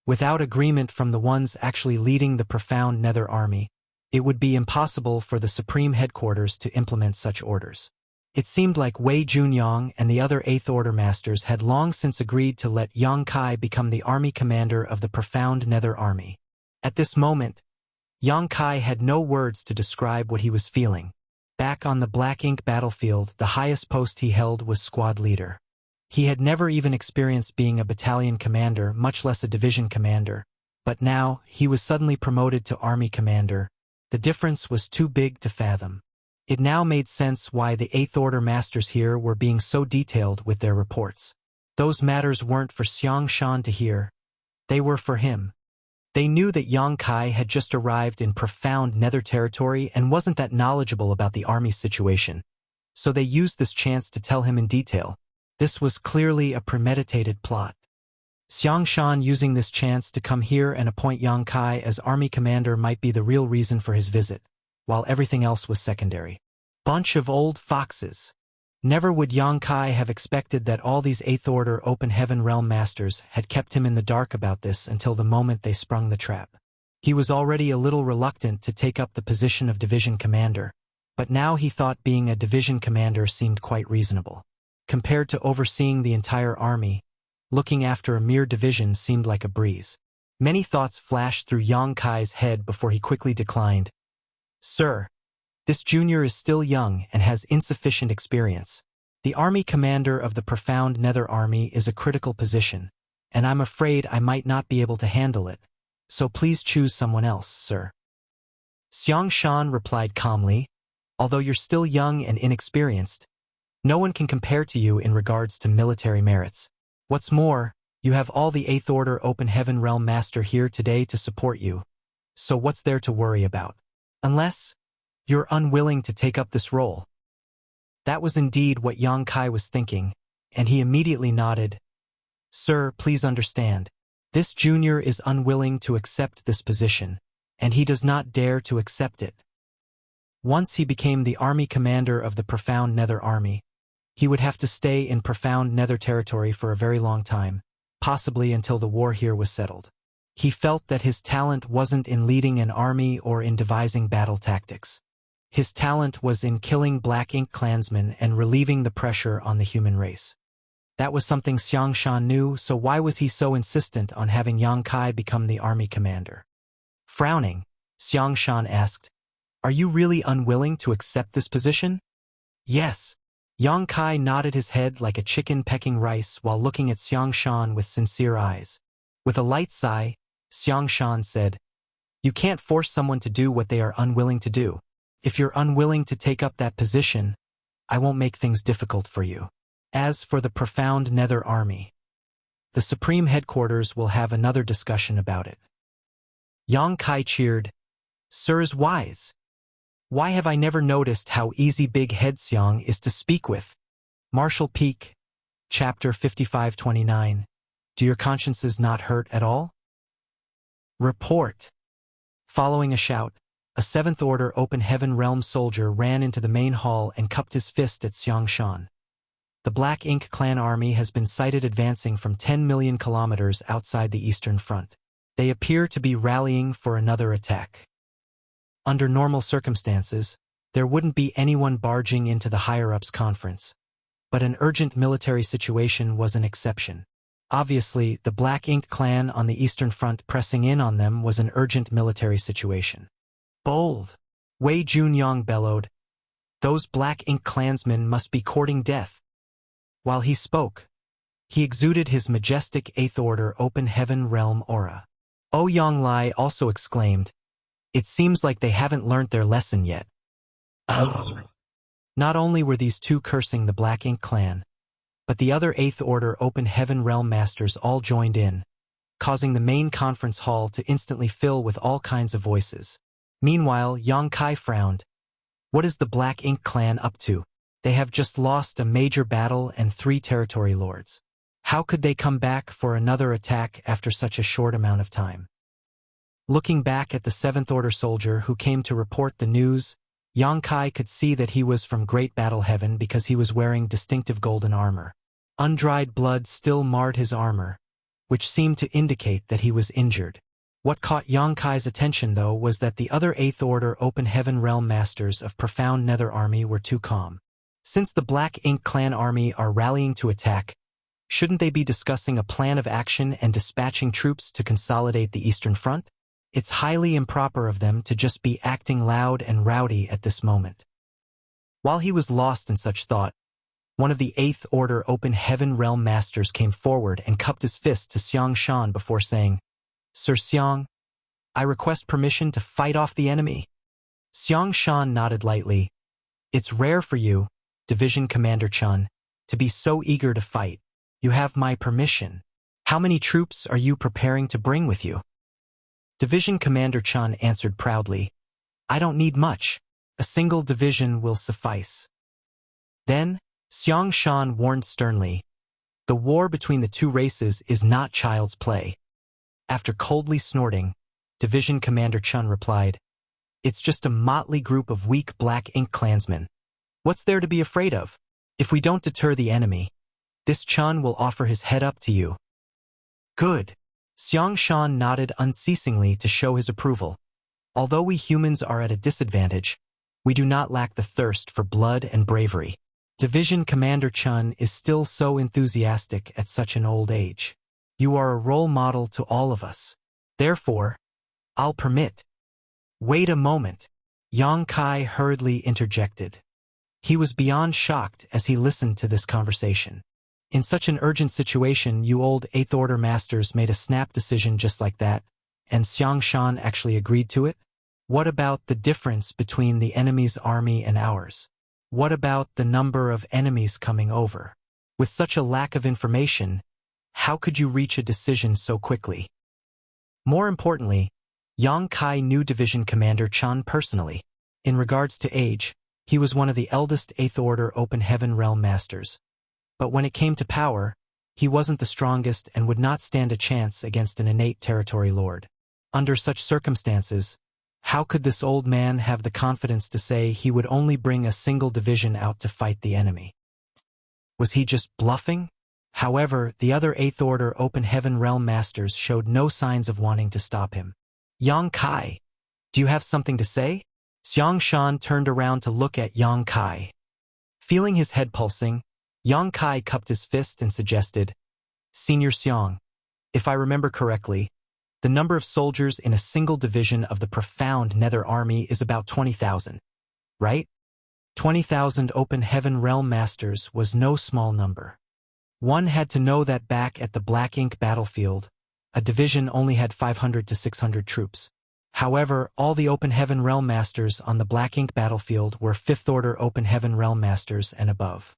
Without agreement from the ones actually leading the Profound Nether Army, it would be impossible for the Supreme Headquarters to implement such orders. It seemed like Wei Junyang and the other 8th Order Masters had long since agreed to let Yang Kai become the army commander of the Profound Nether Army. At this moment, Yang Kai had no words to describe what he was feeling. Back on the Black Ink battlefield, the highest post he held was squad leader. He had never even experienced being a battalion commander, much less a division commander. But now, he was suddenly promoted to army commander. The difference was too big to fathom. It now made sense why the Eighth Order masters here were being so detailed with their reports. Those matters weren't for Xiang Shan to hear. They were for him. They knew that Yang Kai had just arrived in profound nether territory and wasn't that knowledgeable about the army's situation. So they used this chance to tell him in detail. This was clearly a premeditated plot. Xiang Shan using this chance to come here and appoint Yang Kai as army commander might be the real reason for his visit, while everything else was secondary. Bunch of old foxes. Never would Yang Kai have expected that all these Eighth Order Open Heaven Realm Masters had kept him in the dark about this until the moment they sprung the trap. He was already a little reluctant to take up the position of division commander, but now he thought being a division commander seemed quite reasonable. Compared to overseeing the entire army, looking after a mere division seemed like a breeze. Many thoughts flashed through Yang Kai's head before he quickly declined. "Sir, this junior is still young and has insufficient experience. The army commander of the profound Nether Army is a critical position, and I'm afraid I might not be able to handle it, so please choose someone else, sir." Xiang Shan replied calmly, "Although you're still young and inexperienced, no one can compare to you in regards to military merits. What's more, you have all the Eighth Order Open Heaven Realm Master here today to support you, so what's there to worry about? Unless you're unwilling to take up this role." That was indeed what Yang Kai was thinking, and he immediately nodded. "Sir, please understand. This junior is unwilling to accept this position, and he does not dare to accept it. Once he became the army commander of the profound Nether Army, he would have to stay in profound Nether territory for a very long time, possibly until the war here was settled. He felt that his talent wasn't in leading an army or in devising battle tactics. His talent was in killing Black Ink clansmen and relieving the pressure on the human race. That was something Xiang Shan knew, so why was he so insistent on having Yang Kai become the army commander? Frowning, Xiang Shan asked, "Are you really unwilling to accept this position?" "Yes." Yang Kai nodded his head like a chicken pecking rice while looking at Xiang Shan with sincere eyes. With a light sigh, Xiang Shan said, "You can't force someone to do what they are unwilling to do. If you're unwilling to take up that position, I won't make things difficult for you. As for the profound Nether Army, the Supreme Headquarters will have another discussion about it." Yang Kai cheered, "Sir is wise. Why have I never noticed how easy Big Head Xiang is to speak with?" Marshall Peak, Chapter 5529. Do your consciences not hurt at all? Report. Following a shout, a Seventh Order Open Heaven Realm soldier ran into the main hall and cupped his fist at Xiang Shan. The Black Ink clan army has been sighted advancing from 10 million kilometers outside the Eastern Front. They appear to be rallying for another attack. Under normal circumstances, there wouldn't be anyone barging into the higher-ups conference. But an urgent military situation was an exception. Obviously, the Black Ink clan on the Eastern Front pressing in on them was an urgent military situation. "Bold!" Wei Junyang bellowed. "Those Black Ink clansmen must be courting death." While he spoke, he exuded his majestic Eighth Order Open Heaven Realm aura. Ouyang Lai also exclaimed, "It seems like they haven't learnt their lesson yet." Oh. Not only were these two cursing the Black Ink clan, but the other Eighth Order Open Heaven Realm Masters all joined in, causing the main conference hall to instantly fill with all kinds of voices. Meanwhile, Yang Kai frowned. What is the Black Ink clan up to? They have just lost a major battle and 3 territory lords. How could they come back for another attack after such a short amount of time? Looking back at the Seventh Order soldier who came to report the news, Yang Kai could see that he was from Great Battle Heaven because he was wearing distinctive golden armor. Undried blood still marred his armor, which seemed to indicate that he was injured. What caught Yang Kai's attention, though, was that the other Eighth Order Open Heaven Realm Masters of Profound Nether Army were too calm. Since the Black Ink clan army are rallying to attack, shouldn't they be discussing a plan of action and dispatching troops to consolidate the Eastern Front? It's highly improper of them to just be acting loud and rowdy at this moment. While he was lost in such thought, One of the 8th Order Open Heaven Realm Masters came forward and cupped his fist to Xiang Shan before saying, "Sir Xiang, I request permission to fight off the enemy." Xiang Shan nodded lightly. "It's rare for you, Division Commander Chun, to be so eager to fight. You have my permission. How many troops are you preparing to bring with you?" Division Commander Chun answered proudly, "I don't need much. A single division will suffice." Then, Xiang Shan warned sternly, "The war between the two races is not child's play." After coldly snorting, Division Commander Chun replied, "It's just a motley group of weak black ink clansmen. What's there to be afraid of? If we don't deter the enemy, this Chun will offer his head up to you." "Good." Xiang Shan nodded unceasingly to show his approval. "Although we humans are at a disadvantage, we do not lack the thirst for blood and bravery. Division Commander Chun is still so enthusiastic at such an old age. You are a role model to all of us. Therefore, I'll permit." "Wait a moment," Yang Kai hurriedly interjected. He was beyond shocked as he listened to this conversation. In such an urgent situation, you old 8th Order Masters made a snap decision just like that, and Xiang Shan actually agreed to it? What about the difference between the enemy's army and ours? What about the number of enemies coming over? With such a lack of information, how could you reach a decision so quickly? More importantly, Yang Kai knew Division Commander Chun personally. In regards to age, he was one of the eldest 8th Order Open Heaven Realm Masters. But when it came to power, he wasn't the strongest and would not stand a chance against an innate territory lord. Under such circumstances, how could this old man have the confidence to say he would only bring a single division out to fight the enemy? Was he just bluffing? However, the other 8th Order Open Heaven Realm Masters showed no signs of wanting to stop him. "Yang Kai, do you have something to say?" Xiang Shan turned around to look at Yang Kai. Feeling his head pulsing, Yang Kai cupped his fist and suggested, "Senior Xiang, if I remember correctly, the number of soldiers in a single division of the profound Nether Army is about 20,000, right? 20,000 Open Heaven Realm Masters was no small number. One had to know that back at the Black Ink battlefield, a division only had 500 to 600 troops. However, all the Open Heaven Realm Masters on the Black Ink battlefield were 5th Order Open Heaven Realm Masters and above.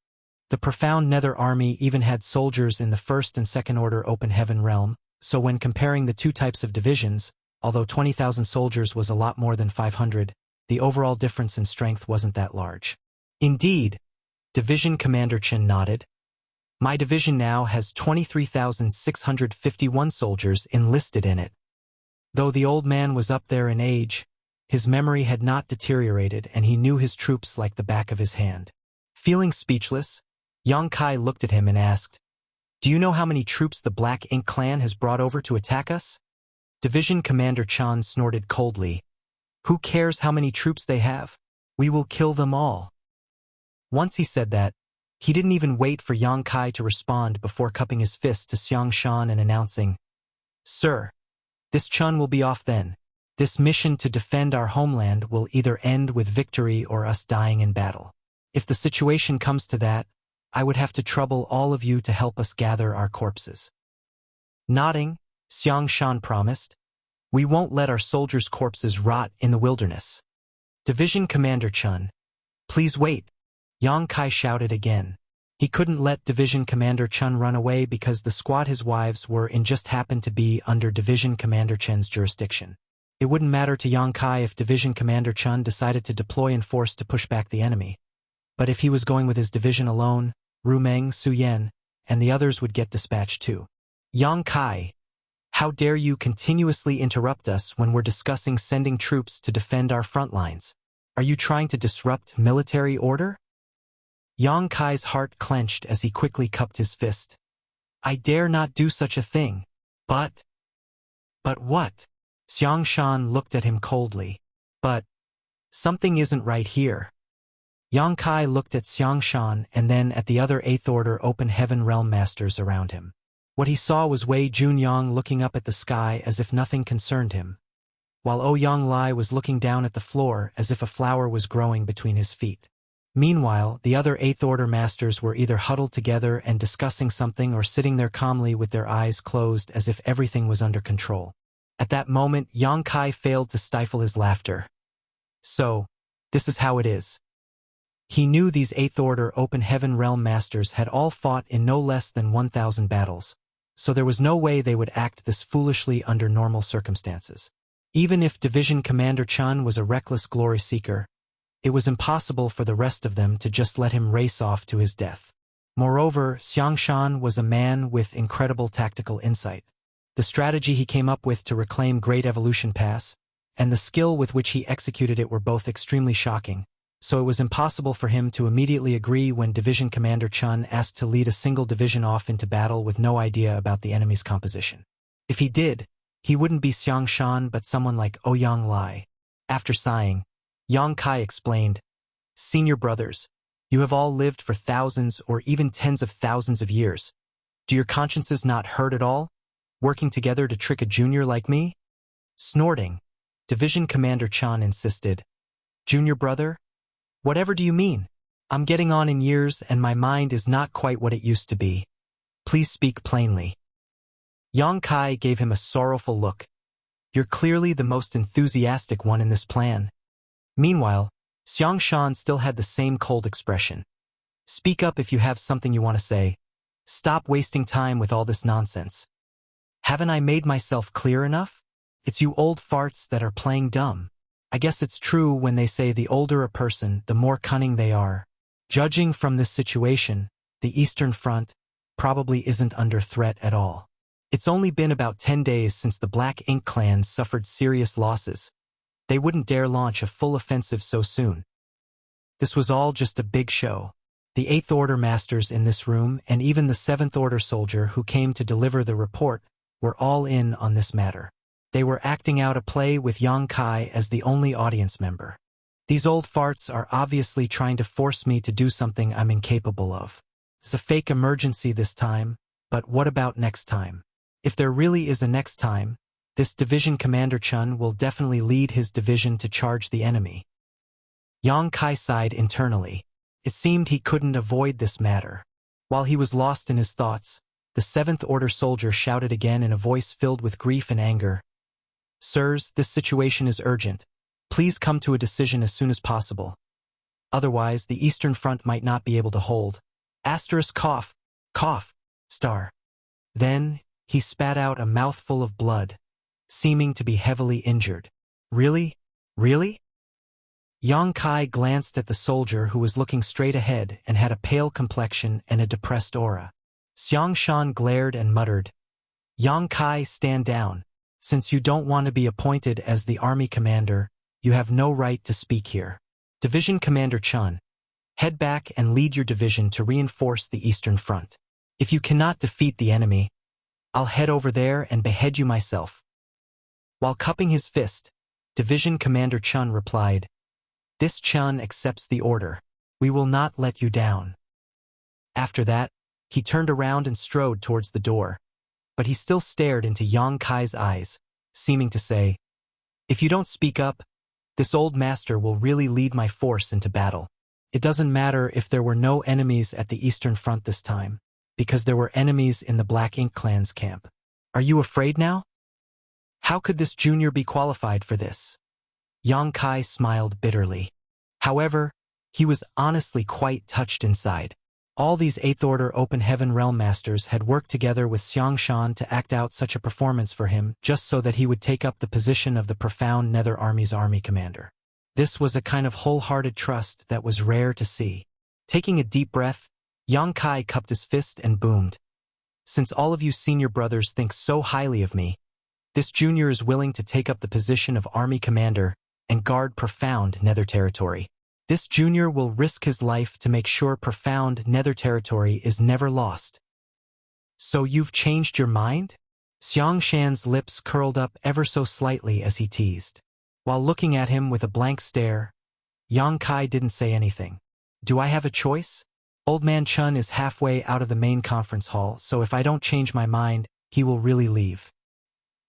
The profound Nether Army even had soldiers in the 1st and 2nd Order Open Heaven Realm, so when comparing the two types of divisions, although 20,000 soldiers was a lot more than 500, the overall difference in strength wasn't that large. "Indeed," Division Commander Chen nodded. "My division now has 23,651 soldiers enlisted in it." Though the old man was up there in age, his memory had not deteriorated and he knew his troops like the back of his hand. Feeling speechless, Yang Kai looked at him and asked, "Do you know how many troops the Black Ink clan has brought over to attack us?" Division Commander Chan snorted coldly. "Who cares how many troops they have? We will kill them all." Once he said that, he didn't even wait for Yang Kai to respond before cupping his fist to Xiang Shan and announcing, "Sir, this Chun will be off then. This mission to defend our homeland will either end with victory or us dying in battle. If the situation comes to that, I would have to trouble all of you to help us gather our corpses." Nodding, Xiang Shan promised, "We won't let our soldiers' corpses rot in the wilderness." Division Commander Chun, "Please wait," Yang Kai shouted again. He couldn't let Division Commander Chun run away because the squad his wives were in just happened to be under Division Commander Chen's jurisdiction. It wouldn't matter to Yang Kai if Division Commander Chun decided to deploy in force to push back the enemy. But if he was going with his division alone, Rumeng, Su Yan, and the others would get dispatched too. "Yang Kai, how dare you continuously interrupt us when we're discussing sending troops to defend our front lines? Are you trying to disrupt military order?" Yang Kai's heart clenched as he quickly cupped his fist. "I dare not do such a thing. But what?" Xiang Shan looked at him coldly. "But something isn't right here." Yang Kai looked at Xiang Shan and then at the other 8th Order Open Heaven Realm Masters around him. What he saw was Wei Junyang looking up at the sky as if nothing concerned him, while Ouyang Lai was looking down at the floor as if a flower was growing between his feet. Meanwhile, the other Eighth Order masters were either huddled together and discussing something or sitting there calmly with their eyes closed as if everything was under control. At that moment, Yang Kai failed to stifle his laughter. So, this is how it is. He knew these Eighth Order Open Heaven Realm masters had all fought in no less than 1,000 battles, so there was no way they would act this foolishly under normal circumstances. Even if Division Commander Chun was a reckless glory seeker, it was impossible for the rest of them to just let him race off to his death. Moreover, Xiang Shan was a man with incredible tactical insight. The strategy he came up with to reclaim Great Evolution Pass, and the skill with which he executed it were both extremely shocking, so it was impossible for him to immediately agree when Division Commander Chun asked to lead a single division off into battle with no idea about the enemy's composition. If he did, he wouldn't be Xiang Shan but someone like Ouyang Lai. After sighing, Yang Kai explained, "Senior brothers, you have all lived for thousands or even tens of thousands of years. Do your consciences not hurt at all, working together to trick a junior like me?" Snorting, Division Commander Chan insisted, "Junior brother? Whatever do you mean? I'm getting on in years and my mind is not quite what it used to be. Please speak plainly." Yang Kai gave him a sorrowful look. "You're clearly the most enthusiastic one in this plan." Meanwhile, Xiang Shan still had the same cold expression. "Speak up if you have something you want to say. Stop wasting time with all this nonsense. Haven't I made myself clear enough? It's you old farts that are playing dumb. I guess it's true when they say the older a person, the more cunning they are. Judging from this situation, the Eastern Front probably isn't under threat at all. It's only been about 10 days since the Black Ink clans suffered serious losses. They wouldn't dare launch a full offensive so soon. This was all just a big show. The Eighth Order masters in this room and even the Seventh Order soldier who came to deliver the report were all in on this matter. They were acting out a play with Yang Kai as the only audience member. These old farts are obviously trying to force me to do something I'm incapable of. It's a fake emergency this time, but what about next time? If there really is a next time, this Division Commander Chun will definitely lead his division to charge the enemy. Yang Kai sighed internally. It seemed he couldn't avoid this matter. While he was lost in his thoughts, the Seventh Order soldier shouted again in a voice filled with grief and anger. "Sirs, this situation is urgent. Please come to a decision as soon as possible. Otherwise, the Eastern Front might not be able to hold. Asterisk cough, cough, star." Then, he spat out a mouthful of blood, seeming to be heavily injured. "Really? Really?" Yang Kai glanced at the soldier who was looking straight ahead and had a pale complexion and a depressed aura. Xiang Shan glared and muttered, "Yang Kai, stand down. Since you don't want to be appointed as the army commander, you have no right to speak here. Division Commander Chun, head back and lead your division to reinforce the Eastern Front. If you cannot defeat the enemy, I'll head over there and behead you myself." While cupping his fist, Division Commander Chun replied, "This Chun accepts the order. We will not let you down." After that, he turned around and strode towards the door, but he still stared into Yang Kai's eyes, seeming to say, "If you don't speak up, this old master will really lead my force into battle. It doesn't matter if there were no enemies at the Eastern Front this time, because there were enemies in the Black Ink clan's camp. Are you afraid now? How could this junior be qualified for this?" Yang Kai smiled bitterly. However, he was honestly quite touched inside. All these Eighth Order Open Heaven Realm Masters had worked together with Xiang Shan to act out such a performance for him just so that he would take up the position of the profound Nether Army's army commander. This was a kind of wholehearted trust that was rare to see. Taking a deep breath, Yang Kai cupped his fist and boomed. "Since all of you senior brothers think so highly of me, this junior is willing to take up the position of army commander and guard profound Nether territory. This junior will risk his life to make sure profound Nether territory is never lost." "So you've changed your mind?" Xiang Shan's lips curled up ever so slightly as he teased. While looking at him with a blank stare, Yang Kai didn't say anything. "Do I have a choice? Old Man Chun is halfway out of the main conference hall, so if I don't change my mind, he will really leave.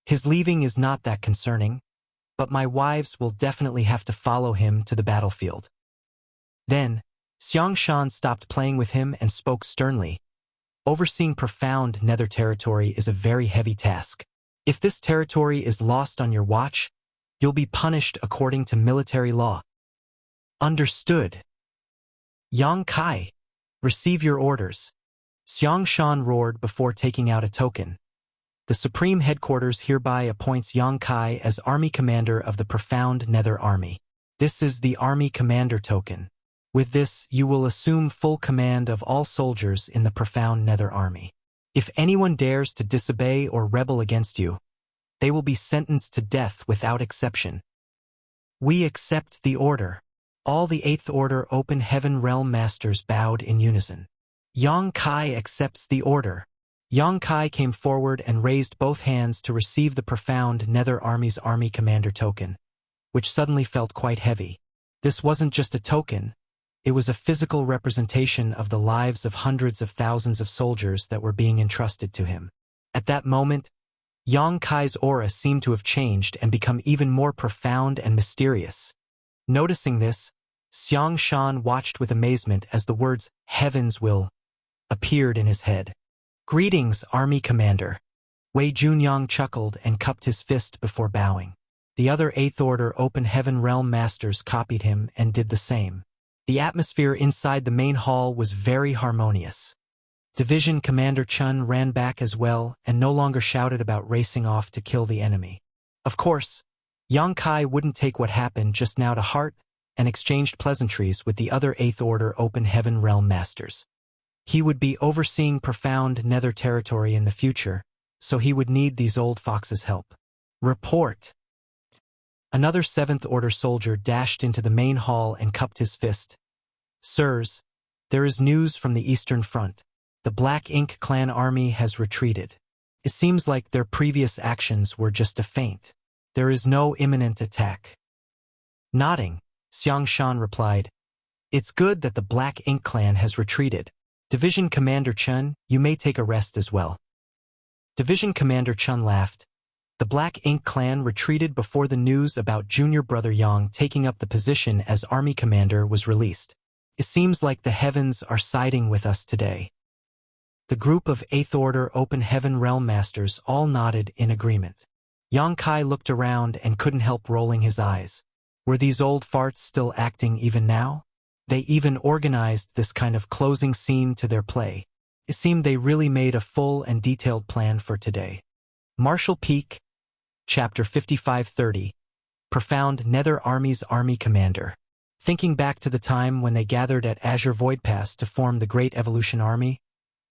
His leaving is not that concerning, but my wives will definitely have to follow him to the battlefield." Then, Xiang Shan stopped playing with him and spoke sternly. Overseeing profound nether territory is a very heavy task. If this territory is lost on your watch, you'll be punished according to military law. Understood. Yang Kai, receive your orders. Xiang Shan roared before taking out a token. The Supreme Headquarters hereby appoints Yang Kai as Army Commander of the Profound Nether Army. This is the Army Commander token. With this, you will assume full command of all soldiers in the Profound Nether Army. If anyone dares to disobey or rebel against you, they will be sentenced to death without exception. We accept the order. All the 8th Order Open Heaven Realm Masters bowed in unison. Yang Kai accepts the order. Yang Kai came forward and raised both hands to receive the Profound Nether Army's Army Commander token, which suddenly felt quite heavy. This wasn't just a token. It was a physical representation of the lives of hundreds of thousands of soldiers that were being entrusted to him. At that moment, Yang Kai's aura seemed to have changed and become even more profound and mysterious. Noticing this, Xiang Shan watched with amazement as the words, "Heavens will," appeared in his head. Greetings, Army Commander. Wei Junyang chuckled and cupped his fist before bowing. The other 8th Order Open Heaven Realm Masters copied him and did the same. The atmosphere inside the main hall was very harmonious. Division Commander Chun ran back as well and no longer shouted about racing off to kill the enemy. Of course, Yang Kai wouldn't take what happened just now to heart and exchanged pleasantries with the other 8th Order Open Heaven Realm Masters. He would be overseeing Profound Nether territory in the future, so he would need these old foxes' help. Report. Another 7th Order soldier dashed into the main hall and cupped his fist. Sirs, there is news from the Eastern Front. The Black Ink clan army has retreated. It seems like their previous actions were just a feint. There is no imminent attack. Nodding, Xiang Shan replied, "It's good that the Black Ink clan has retreated. Division Commander Chun, you may take a rest as well." Division Commander Chun laughed. The Black Ink clan retreated before the news about junior brother Yang taking up the position as Army Commander was released. It seems like the heavens are siding with us today. The group of 8th Order Open Heaven Realm Masters all nodded in agreement. Yang Kai looked around and couldn't help rolling his eyes. Were these old farts still acting even now? They even organized this kind of closing scene to their play. It seemed they really made a full and detailed plan for today. Marshall Peak, Chapter 5530, Profound Nether Army's Army Commander. Thinking back to the time when they gathered at Azure Void Pass to form the Great Evolution Army,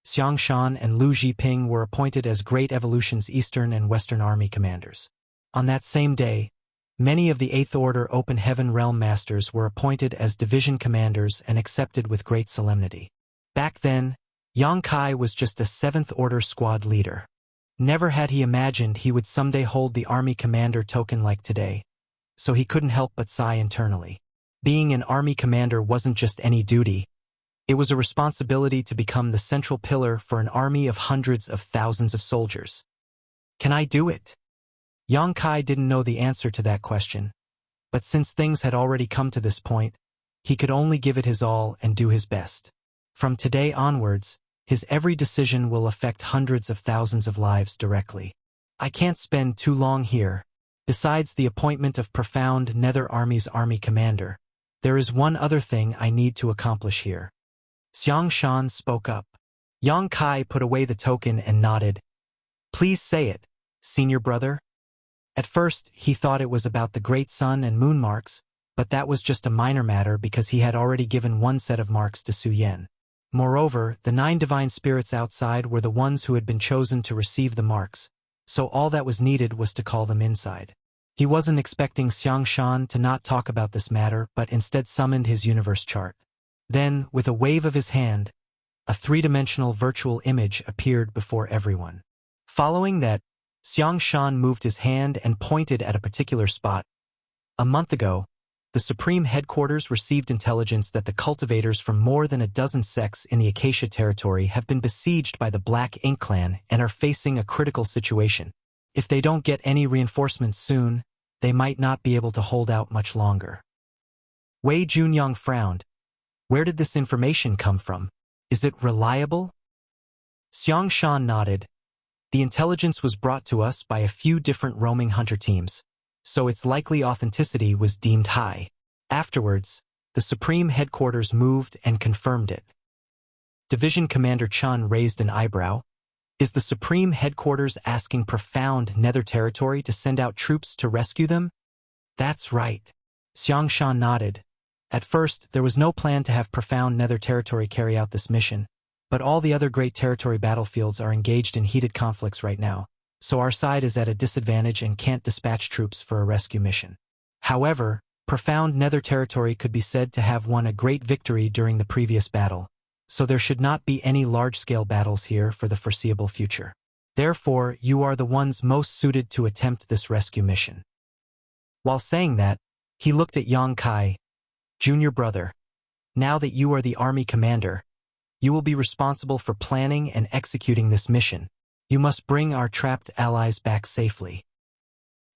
Xiang Shan and Lu Zhiping were appointed as Great Evolution's Eastern and Western Army commanders. On that same day, many of the 8th Order Open Heaven Realm Masters were appointed as division commanders and accepted with great solemnity. Back then, Yang Kai was just a 7th Order squad leader. Never had he imagined he would someday hold the Army Commander token like today, so he couldn't help but sigh internally. Being an Army Commander wasn't just any duty. It was a responsibility to become the central pillar for an army of hundreds of thousands of soldiers. Can I do it? Yang Kai didn't know the answer to that question, but since things had already come to this point, he could only give it his all and do his best. From today onwards, his every decision will affect hundreds of thousands of lives directly. I can't spend too long here. Besides the appointment of Profound Nether Army's Army Commander, there is one other thing I need to accomplish here. Xiang Shan spoke up. Yang Kai put away the token and nodded. Please say it, senior brother. At first, he thought it was about the great sun and moon marks, but that was just a minor matter because he had already given one set of marks to Su Yen. Moreover, the 9 divine spirits outside were the ones who had been chosen to receive the marks, so all that was needed was to call them inside. He wasn't expecting Xiang Shan to not talk about this matter, but instead summoned his universe chart. Then, with a wave of his hand, a 3-dimensional virtual image appeared before everyone. Following that, Xiang Shan moved his hand and pointed at a particular spot. A month ago, the Supreme Headquarters received intelligence that the cultivators from more than a dozen sects in the Acacia territory have been besieged by the Black Ink clan and are facing a critical situation. If they don't get any reinforcements soon, they might not be able to hold out much longer. Wei Junyang frowned. Where did this information come from? Is it reliable? Xiang Shan nodded. The intelligence was brought to us by a few different roaming hunter teams, so its likely authenticity was deemed high. Afterwards, the Supreme Headquarters moved and confirmed it. Division Commander Chun raised an eyebrow. Is the Supreme Headquarters asking Profound Nether Territory to send out troops to rescue them? That's right. Xiang Shan nodded. At first, there was no plan to have Profound Nether Territory carry out this mission, but all the other Great Territory battlefields are engaged in heated conflicts right now, so our side is at a disadvantage and can't dispatch troops for a rescue mission. However, Profound Nether Territory could be said to have won a great victory during the previous battle, so there should not be any large-scale battles here for the foreseeable future. Therefore, you are the ones most suited to attempt this rescue mission. While saying that, he looked at Yang Kai. Junior brother, now that you are the army commander, you will be responsible for planning and executing this mission. You must bring our trapped allies back safely.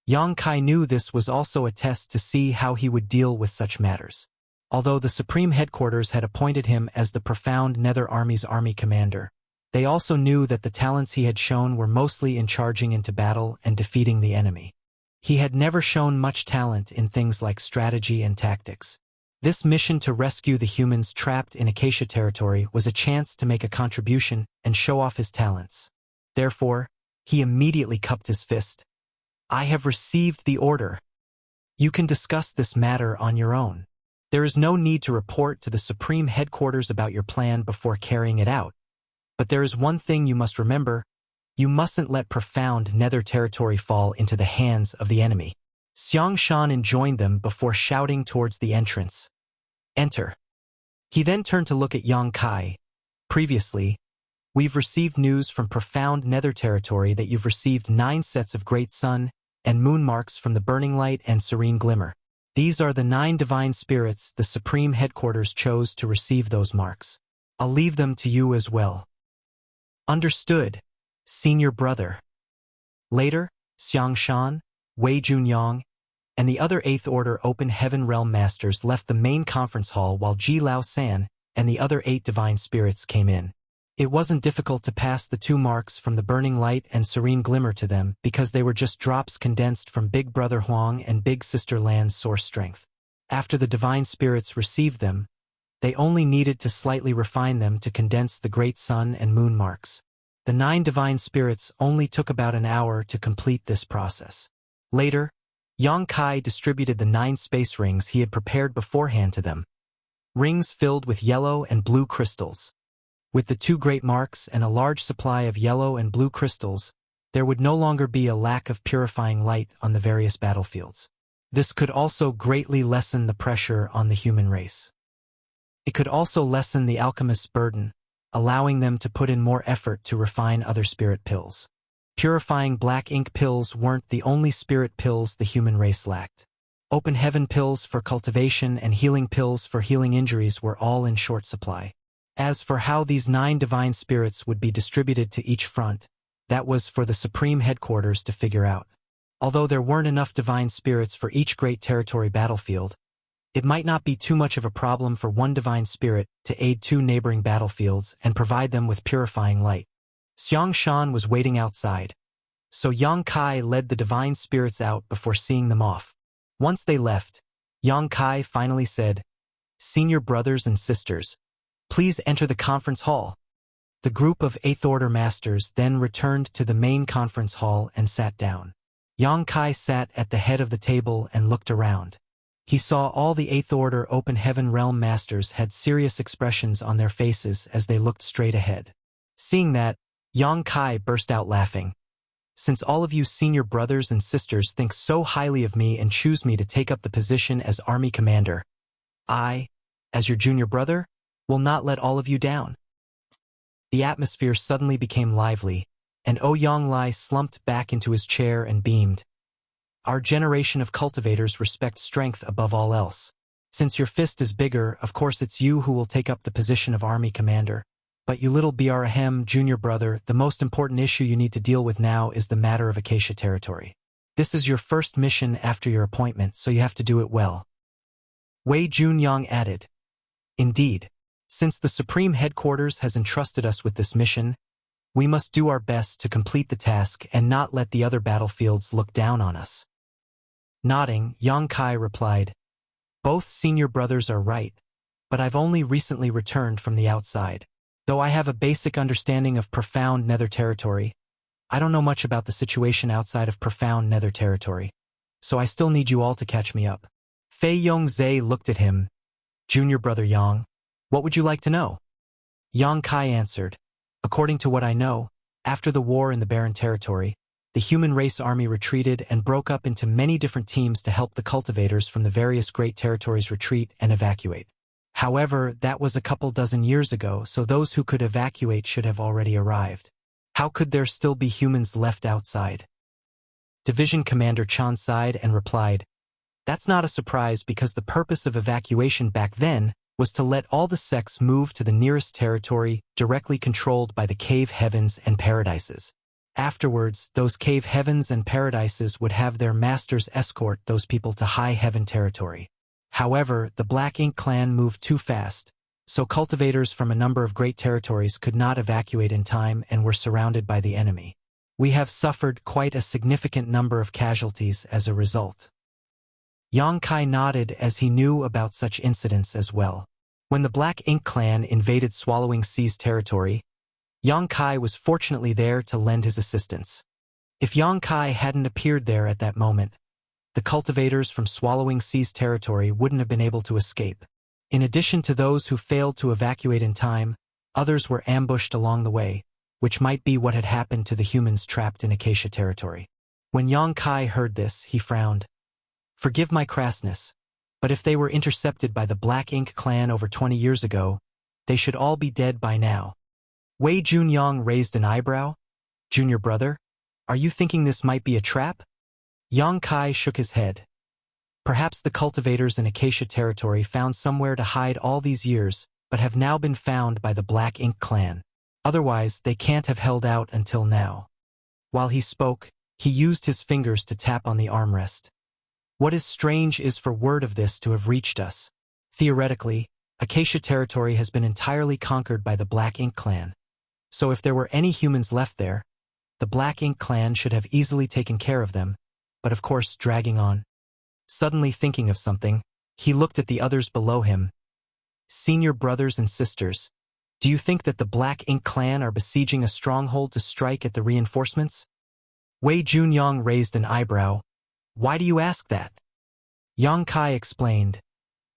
Yang Kai knew this was also a test to see how he would deal with such matters. Although the Supreme Headquarters had appointed him as the Profound Nether Army's army commander, they also knew that the talents he had shown were mostly in charging into battle and defeating the enemy. He had never shown much talent in things like strategy and tactics. This mission to rescue the humans trapped in Acacia territory was a chance to make a contribution and show off his talents. Therefore, he immediately cupped his fist. I have received the order. You can discuss this matter on your own. There is no need to report to the Supreme Headquarters about your plan before carrying it out. But there is one thing you must remember. You mustn't let Profound Nether Territory fall into the hands of the enemy. Xiang Shan enjoined them before shouting towards the entrance. Enter. He then turned to look at Yang Kai. Previously, we've received news from Profound Nether Territory that you've received 9 sets of Great Sun and Moon marks from the Burning Light and Serene Glimmer. These are the 9 divine spirits the Supreme Headquarters chose to receive those marks. I'll leave them to you as well. Understood, senior brother. Later, Xiang Shan, Wei Junyang, and the other 8th Order Open Heaven Realm Masters left the main conference hall while Ji Lao San and the other 8 divine spirits came in. It wasn't difficult to pass the 2 marks from the Burning Light and Serene Glimmer to them because they were just drops condensed from Big Brother Huang and Big Sister Lan's source strength. After the divine spirits received them, they only needed to slightly refine them to condense the Great Sun and Moon marks. The 9 divine spirits only took about an hour to complete this process. Later, Yang Kai distributed the 9 space rings he had prepared beforehand to them. Rings filled with yellow and blue crystals. With the 2 great marks and a large supply of yellow and blue crystals, there would no longer be a lack of purifying light on the various battlefields. This could also greatly lessen the pressure on the human race. It could also lessen the alchemist's burden, allowing them to put in more effort to refine other spirit pills. Purifying black ink pills weren't the only spirit pills the human race lacked. Open heaven pills for cultivation and healing pills for healing injuries were all in short supply. As for how these 9 divine spirits would be distributed to each front, that was for the Supreme Headquarters to figure out. Although there weren't enough divine spirits for each Great Territory battlefield, it might not be too much of a problem for one divine spirit to aid 2 neighboring battlefields and provide them with purifying light. Xiang Shan was waiting outside, so Yang Kai led the divine spirits out before seeing them off. Once they left, Yang Kai finally said, Senior brothers and sisters, please enter the conference hall. The group of 8th Order Masters then returned to the main conference hall and sat down. Yang Kai sat at the head of the table and looked around. He saw all the 8th Order Open Heaven Realm Masters had serious expressions on their faces as they looked straight ahead. Seeing that, Yang Kai burst out laughing. Since all of you senior brothers and sisters think so highly of me and choose me to take up the position as army commander, I, as your junior brother, will not let all of you down. The atmosphere suddenly became lively, and Ouyang Lai slumped back into his chair and beamed. Our generation of cultivators respect strength above all else. Since your fist is bigger, of course it's you who will take up the position of army commander. But you little Brahm junior brother, the most important issue you need to deal with now is the matter of Acacia territory. This is your first mission after your appointment, so you have to do it well. Wei Junyang added. Indeed, since the Supreme Headquarters has entrusted us with this mission, we must do our best to complete the task and not let the other battlefields look down on us. Nodding, Yang Kai replied, "Both senior brothers are right, but I've only recently returned from the outside. Though I have a basic understanding of profound nether territory, I don't know much about the situation outside of profound nether territory, so I still need you all to catch me up." Fei Yongzhe looked at him. "Junior brother Yang, what would you like to know?" Yang Kai answered, "According to what I know, after the war in the Barren Territory, the human race army retreated and broke up into many different teams to help the cultivators from the various great territories retreat and evacuate. However, that was a couple dozen years ago, so those who could evacuate should have already arrived. How could there still be humans left outside?" Division Commander Chan sighed and replied, "That's not a surprise because the purpose of evacuation back then was to let all the sects move to the nearest territory directly controlled by the cave heavens and paradises. Afterwards, those cave heavens and paradises would have their masters escort those people to high heaven territory. However, the Black Ink clan moved too fast, so cultivators from a number of great territories could not evacuate in time and were surrounded by the enemy. We have suffered quite a significant number of casualties as a result." Yang Kai nodded as he knew about such incidents as well. When the Black Ink clan invaded Swallowing Sea's territory, Yang Kai was fortunately there to lend his assistance. If Yang Kai hadn't appeared there at that moment, the cultivators from Swallowing Sea's territory wouldn't have been able to escape. In addition to those who failed to evacuate in time, others were ambushed along the way, which might be what had happened to the humans trapped in Acacia territory. When Yang Kai heard this, he frowned. "Forgive my crassness, but if they were intercepted by the Black Ink clan over 20 years ago, they should all be dead by now." Wei Junyang raised an eyebrow. "Junior brother, are you thinking this might be a trap?" Yang Kai shook his head. "Perhaps the cultivators in Acacia territory found somewhere to hide all these years, but have now been found by the Black Ink clan. Otherwise, they can't have held out until now." While he spoke, he used his fingers to tap on the armrest. "What is strange is for word of this to have reached us. Theoretically, Acacia territory has been entirely conquered by the Black Ink clan. So if there were any humans left there, the Black Ink clan should have easily taken care of them, but of course dragging on." Suddenly thinking of something, he looked at the others below him. "Senior brothers and sisters, do you think that the Black Ink clan are besieging a stronghold to strike at the reinforcements?" Wei Junyang raised an eyebrow. "Why do you ask that?" Yang Kai explained,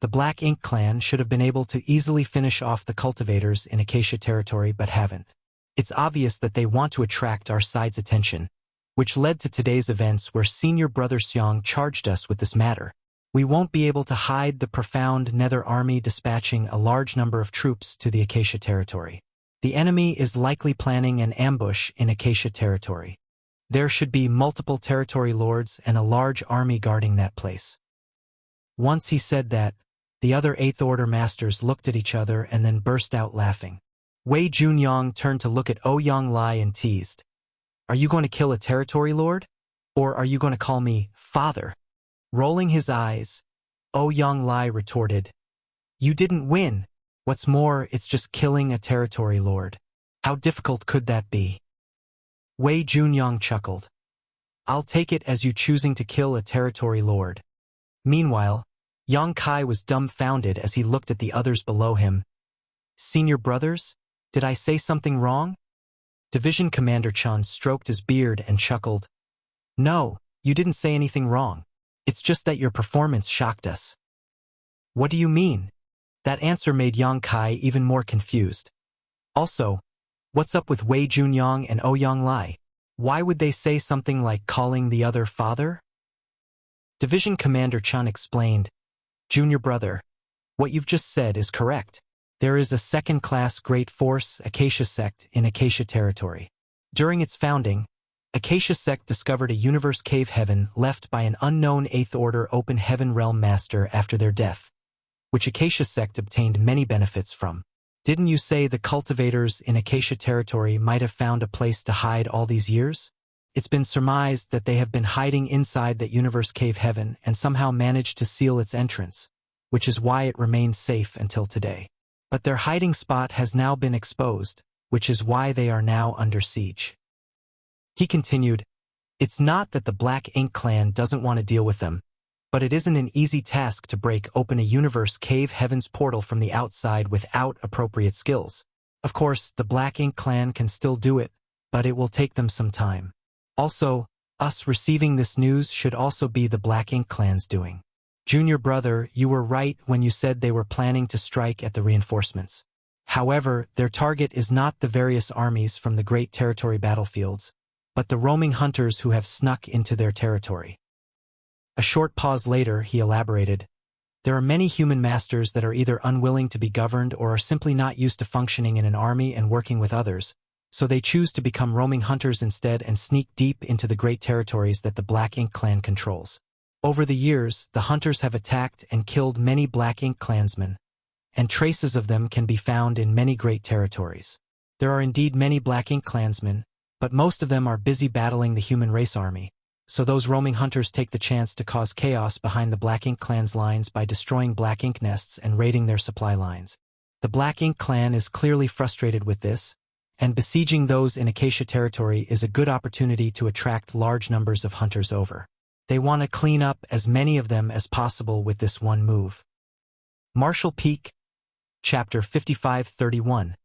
"The Black Ink clan should have been able to easily finish off the cultivators in Acacia territory but haven't. It's obvious that they want to attract our side's attention, which led to today's events where Senior Brother Xiang charged us with this matter. We won't be able to hide the profound Nether army dispatching a large number of troops to the Acacia territory. The enemy is likely planning an ambush in Acacia territory. There should be multiple territory lords and a large army guarding that place." Once he said that, the other Eighth Order masters looked at each other and then burst out laughing. Wei Junyang turned to look at Ouyang Lai and teased, "Are you going to kill a territory lord? Or are you going to call me father?" Rolling his eyes, Ouyang Lai retorted, "You didn't win. What's more, it's just killing a territory lord. How difficult could that be?" Wei Junyang chuckled. "I'll take it as you choosing to kill a territory lord." Meanwhile, Yang Kai was dumbfounded as he looked at the others below him. "Senior brothers, did I say something wrong?" Division Commander Chan stroked his beard and chuckled. "No, you didn't say anything wrong. It's just that your performance shocked us." "What do you mean?" That answer made Yang Kai even more confused. Also, what's up with Wei Junyang and Ouyang Lai? Why would they say something like calling the other father? Division Commander Chan explained, "Junior brother, what you've just said is correct. There is a second-class Great Force Acacia sect in Acacia territory. During its founding, Acacia sect discovered a universe cave heaven left by an unknown Eighth Order Open Heaven Realm Master after their death, which Acacia sect obtained many benefits from. Didn't you say the cultivators in Acacia territory might have found a place to hide all these years? It's been surmised that they have been hiding inside that universe cave heaven and somehow managed to seal its entrance. which is why it remained safe until today. But their hiding spot has now been exposed, which is why they are now under siege. He continued, "It's not that the Black Ink clan doesn't want to deal with them, but it isn't an easy task to break open a universe cave heaven's portal from the outside without appropriate skills. Of course, the Black Ink clan can still do it, but it will take them some time. Also, us receiving this news should also be the Black Ink clan's doing. Junior brother, you were right when you said they were planning to strike at the reinforcements. However, their target is not the various armies from the Great Territory battlefields, but the roaming hunters who have snuck into their territory." A short pause later, he elaborated, "There are many human masters that are either unwilling to be governed or are simply not used to functioning in an army and working with others, so they choose to become roaming hunters instead and sneak deep into the great territories that the Black Ink clan controls. Over the years, the hunters have attacked and killed many Black Ink clansmen, and traces of them can be found in many great territories. There are indeed many Black Ink clansmen, but most of them are busy battling the human race army, so those roaming hunters take the chance to cause chaos behind the Black Ink clan's lines by destroying Black Ink nests and raiding their supply lines. The Black Ink clan is clearly frustrated with this, and besieging those in Acacia territory is a good opportunity to attract large numbers of hunters over. They want to clean up as many of them as possible with this one move." Marshall Peak, Chapter 55-31.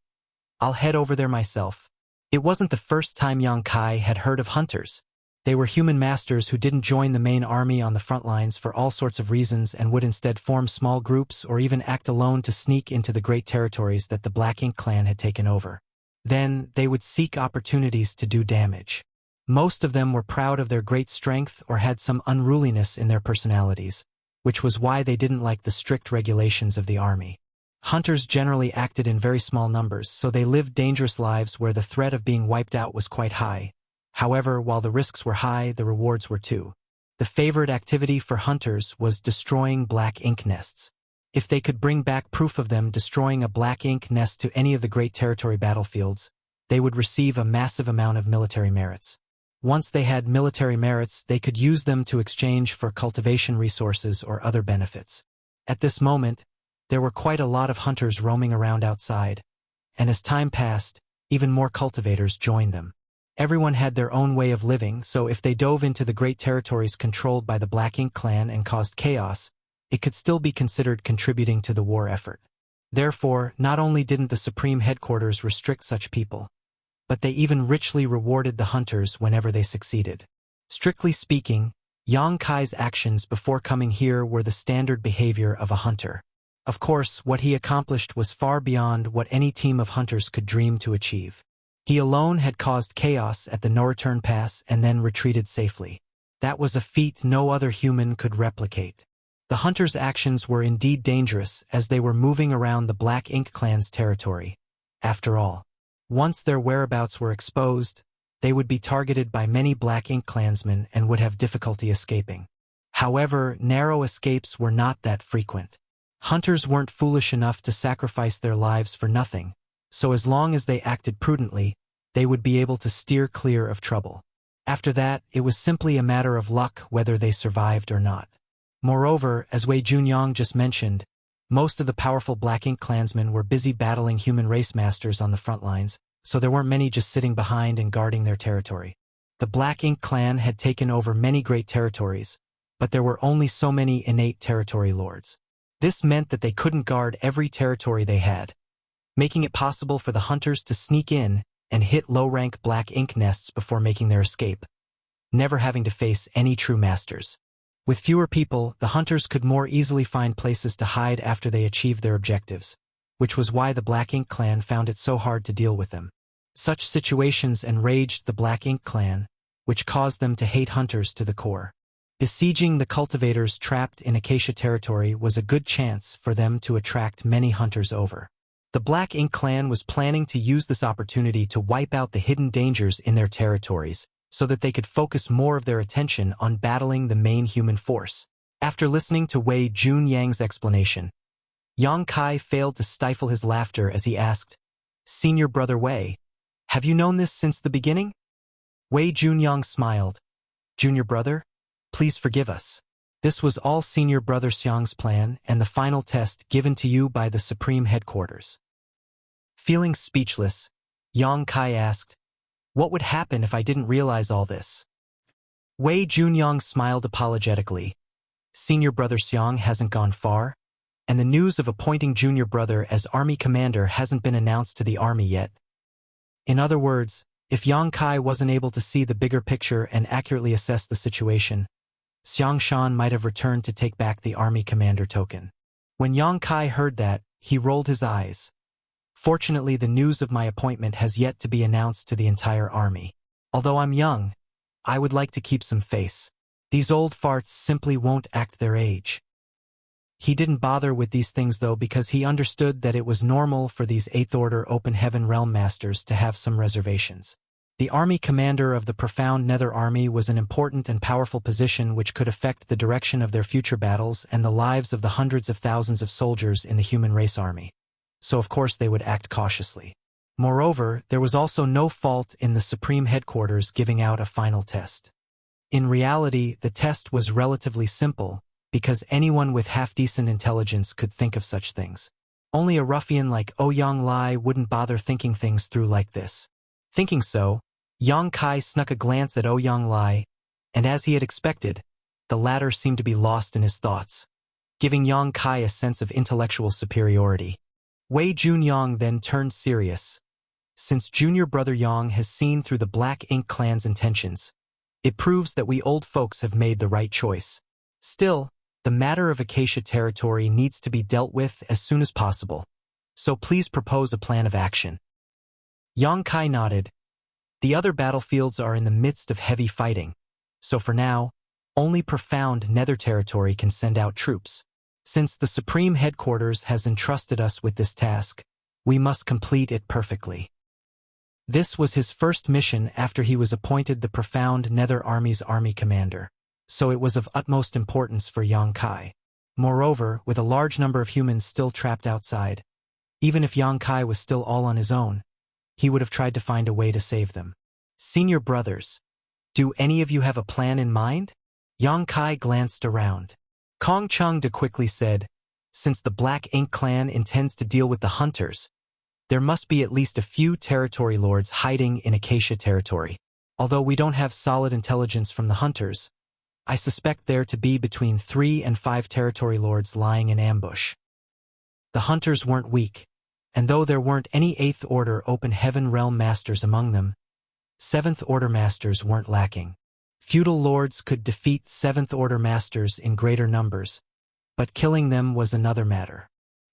I'll head over there myself. It wasn't the first time Yang Kai had heard of hunters. They were human masters who didn't join the main army on the front lines for all sorts of reasons and would instead form small groups or even act alone to sneak into the great territories that the Black Ink clan had taken over. Then, they would seek opportunities to do damage. Most of them were proud of their great strength or had some unruliness in their personalities, which was why they didn't like the strict regulations of the army. Hunters generally acted in very small numbers, so they lived dangerous lives where the threat of being wiped out was quite high. However, while the risks were high, the rewards were too. The favored activity for hunters was destroying Black Ink nests. If they could bring back proof of them destroying a Black Ink nest to any of the Great Territory battlefields, they would receive a massive amount of military merits. Once they had military merits, they could use them to exchange for cultivation resources or other benefits. At this moment, there were quite a lot of hunters roaming around outside, and as time passed, even more cultivators joined them. Everyone had their own way of living, so if they dove into the great territories controlled by the Black Ink clan and caused chaos, it could still be considered contributing to the war effort. Therefore, not only didn't the Supreme Headquarters restrict such people, but they even richly rewarded the hunters whenever they succeeded. Strictly speaking, Yang Kai's actions before coming here were the standard behavior of a hunter. Of course, what he accomplished was far beyond what any team of hunters could dream to achieve. He alone had caused chaos at the no-return pass and then retreated safely. That was a feat no other human could replicate. The hunters' actions were indeed dangerous as they were moving around the Black Ink clan's territory. After all, once their whereabouts were exposed, they would be targeted by many Black Ink clansmen and would have difficulty escaping. However, narrow escapes were not that frequent. Hunters weren't foolish enough to sacrifice their lives for nothing, so as long as they acted prudently, they would be able to steer clear of trouble. After that, it was simply a matter of luck whether they survived or not. Moreover, as Wei Junyang just mentioned, most of the powerful Black Ink clansmen were busy battling human race masters on the front lines, so there weren't many just sitting behind and guarding their territory. The Black Ink clan had taken over many great territories, but there were only so many innate territory lords. This meant that they couldn't guard every territory they had, making it possible for the hunters to sneak in and hit low-rank Black Ink nests before making their escape, never having to face any true masters. With fewer people, the hunters could more easily find places to hide after they achieved their objectives, which was why the Black Ink clan found it so hard to deal with them. Such situations enraged the Black Ink clan, which caused them to hate hunters to the core. Besieging the cultivators trapped in Acacia territory was a good chance for them to attract many hunters over. The Black Ink clan was planning to use this opportunity to wipe out the hidden dangers in their territories, so that they could focus more of their attention on battling the main human force. After listening to Wei Junyang's explanation, Yang Kai failed to stifle his laughter as he asked, "Senior brother Wei, have you known this since the beginning?" Wei Junyang smiled. "Junior brother, please forgive us. This was all Senior Brother Xiang's plan and the final test given to you by the Supreme Headquarters. Feeling speechless, Yang Kai asked, "What would happen if I didn't realize all this?" Wei Junyang smiled apologetically. Senior Brother Xiang hasn't gone far, and the news of appointing Junior Brother as army commander hasn't been announced to the army yet. In other words, if Yang Kai wasn't able to see the bigger picture and accurately assess the situation, Xiang Shan might have returned to take back the army commander token. When Yang Kai heard that, he rolled his eyes. Fortunately, the news of my appointment has yet to be announced to the entire army. Although I'm young, I would like to keep some face. These old farts simply won't act their age. He didn't bother with these things though because he understood that it was normal for these 8th Order Open Heaven Realm Masters to have some reservations. The army commander of the Profound Nether Army was an important and powerful position which could affect the direction of their future battles and the lives of the hundreds of thousands of soldiers in the human race army. So of course they would act cautiously. Moreover, there was also no fault in the Supreme Headquarters giving out a final test. In reality, the test was relatively simple, because anyone with half-decent intelligence could think of such things. Only a ruffian like Ouyang Lai wouldn't bother thinking things through like this. Thinking so, Yang Kai snuck a glance at Ouyang Lai, and as he had expected, the latter seemed to be lost in his thoughts, giving Yang Kai a sense of intellectual superiority. Wei Junyang then turned serious. Since Junior Brother Yang has seen through the Black Ink clan's intentions, it proves that we old folks have made the right choice. Still, the matter of Acacia territory needs to be dealt with as soon as possible, so please propose a plan of action. Yang Kai nodded. The other battlefields are in the midst of heavy fighting, so for now, only Profound Nether territory can send out troops. Since the Supreme Headquarters has entrusted us with this task, we must complete it perfectly. This was his first mission after he was appointed the Profound Nether Army's army commander, so it was of utmost importance for Yang Kai. Moreover, with a large number of humans still trapped outside, even if Yang Kai was still all on his own, he would have tried to find a way to save them. Senior brothers, do any of you have a plan in mind? Yang Kai glanced around. Kong Chung De quickly said, since the Black Ink clan intends to deal with the hunters, there must be at least a few territory lords hiding in Acacia territory. Although we don't have solid intelligence from the hunters, I suspect there to be between 3 and 5 territory lords lying in ambush. The hunters weren't weak, and though there weren't any 8th Order Open Heaven Realm Masters among them, 7th Order Masters weren't lacking. Feudal lords could defeat 7th Order Masters in greater numbers, but killing them was another matter.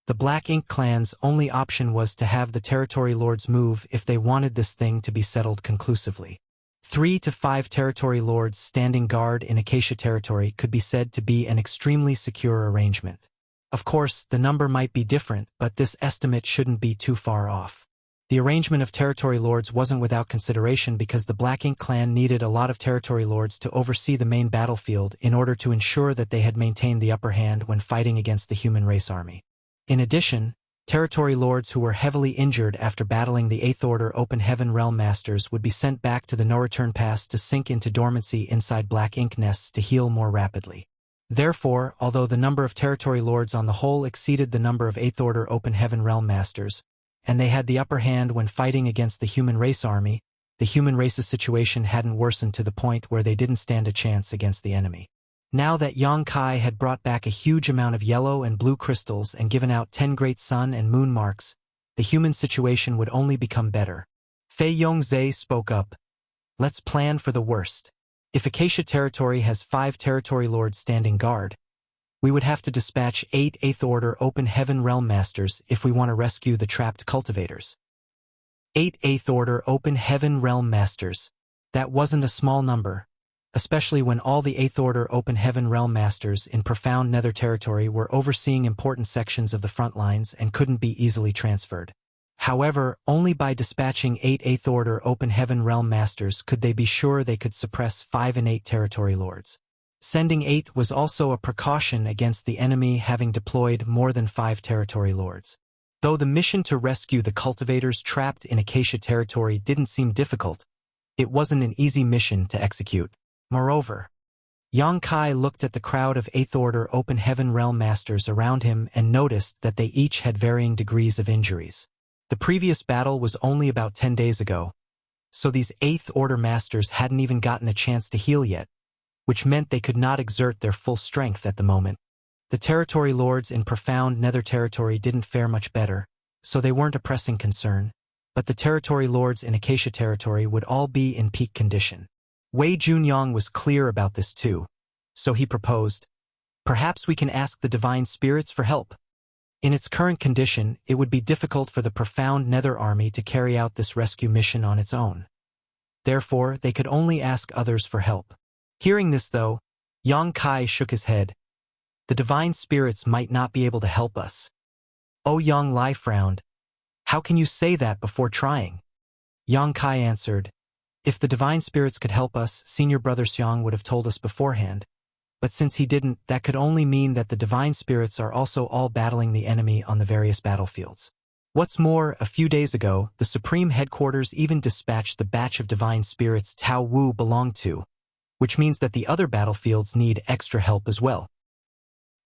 The Black Ink clan's only option was to have the territory lords move if they wanted this thing to be settled conclusively. 3 to 5 territory lords standing guard in Acacia territory could be said to be an extremely secure arrangement. Of course, the number might be different, but this estimate shouldn't be too far off. The arrangement of territory lords wasn't without consideration because the Black Ink clan needed a lot of territory lords to oversee the main battlefield in order to ensure that they had maintained the upper hand when fighting against the human race army. In addition, territory lords who were heavily injured after battling the 8th Order Open Heaven Realm Masters would be sent back to the no-return pass to sink into dormancy inside Black Ink nests to heal more rapidly. Therefore, although the number of territory lords on the whole exceeded the number of 8th Order Open Heaven Realm Masters, and they had the upper hand when fighting against the human race army, the human race's situation hadn't worsened to the point where they didn't stand a chance against the enemy. Now that Yang Kai had brought back a huge amount of yellow and blue crystals and given out 10 great sun and moon marks, the human situation would only become better. Fei Yongzhe spoke up. Let's plan for the worst. If Acacia territory has 5 territory lords standing guard, we would have to dispatch 8 8th Order Open Heaven Realm Masters if we want to rescue the trapped cultivators. 8 8th Order Open Heaven Realm Masters. That wasn't a small number, especially when all the 8th Order Open Heaven Realm Masters in Profound Nether territory were overseeing important sections of the front lines and couldn't be easily transferred. However, only by dispatching 8 8th Order Open Heaven Realm Masters could they be sure they could suppress 5 and 8 territory lords. Sending 8 was also a precaution against the enemy having deployed more than 5 territory lords. Though the mission to rescue the cultivators trapped in Acacia territory didn't seem difficult, it wasn't an easy mission to execute. Moreover, Yang Kai looked at the crowd of 8th Order Open Heaven Realm Masters around him and noticed that they each had varying degrees of injuries. The previous battle was only about 10 days ago, so these 8th Order Masters hadn't even gotten a chance to heal yet, which meant they could not exert their full strength at the moment. The territory lords in profound nether territory didn't fare much better, so they weren't a pressing concern, but the territory lords in Acacia territory would all be in peak condition. Wei Junyang was clear about this too, so he proposed, "Perhaps we can ask the divine spirits for help." In its current condition, it would be difficult for the profound nether army to carry out this rescue mission on its own. Therefore, they could only ask others for help. Hearing this though, Yang Kai shook his head. The divine spirits might not be able to help us. Oh, Yang Lai frowned. How can you say that before trying? Yang Kai answered, if the divine spirits could help us, Senior Brother Xiang would have told us beforehand. But since he didn't, that could only mean that the divine spirits are also all battling the enemy on the various battlefields. What's more, a few days ago, the Supreme Headquarters even dispatched the batch of divine spirits Tao Wu belonged to, which means that the other battlefields need extra help as well.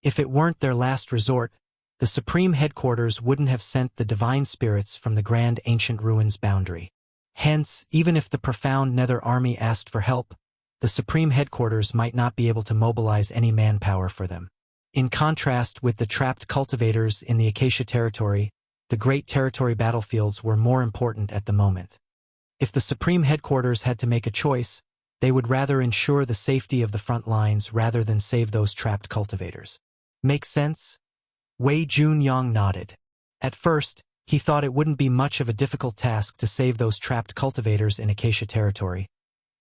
If it weren't their last resort, the Supreme Headquarters wouldn't have sent the divine spirits from the Grand Ancient Ruins boundary. Hence, even if the profound Nether Army asked for help, the Supreme Headquarters might not be able to mobilize any manpower for them. In contrast with the trapped cultivators in the Acacia territory, the Great Territory battlefields were more important at the moment. If the Supreme Headquarters had to make a choice, they would rather ensure the safety of the front lines rather than save those trapped cultivators. Make sense? Wei Junyang nodded. At first, he thought it wouldn't be much of a difficult task to save those trapped cultivators in Acacia territory.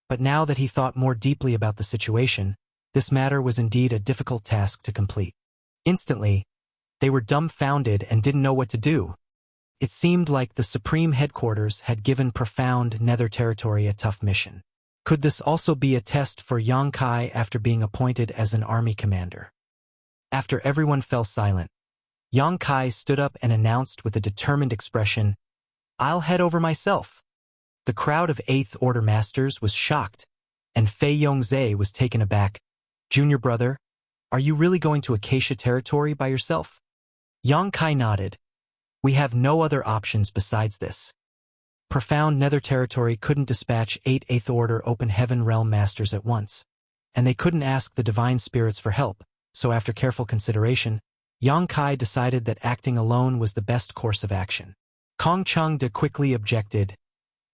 But now that he thought more deeply about the situation, this matter was indeed a difficult task to complete. Instantly, they were dumbfounded and didn't know what to do. It seemed like the Supreme Headquarters had given profound Nether territory a tough mission. Could this also be a test for Yang Kai after being appointed as an army commander? After everyone fell silent, Yang Kai stood up and announced with a determined expression, "I'll head over myself." The crowd of 8th Order Masters was shocked, and Fei Yongzhe was taken aback. "Junior brother, are you really going to Acacia territory by yourself?" Yang Kai nodded. "We have no other options besides this." Profound Nether territory couldn't dispatch 8 8th Order Open Heaven Realm Masters at once, and they couldn't ask the divine spirits for help, so after careful consideration, Yang Kai decided that acting alone was the best course of action. Kong Chung De quickly objected,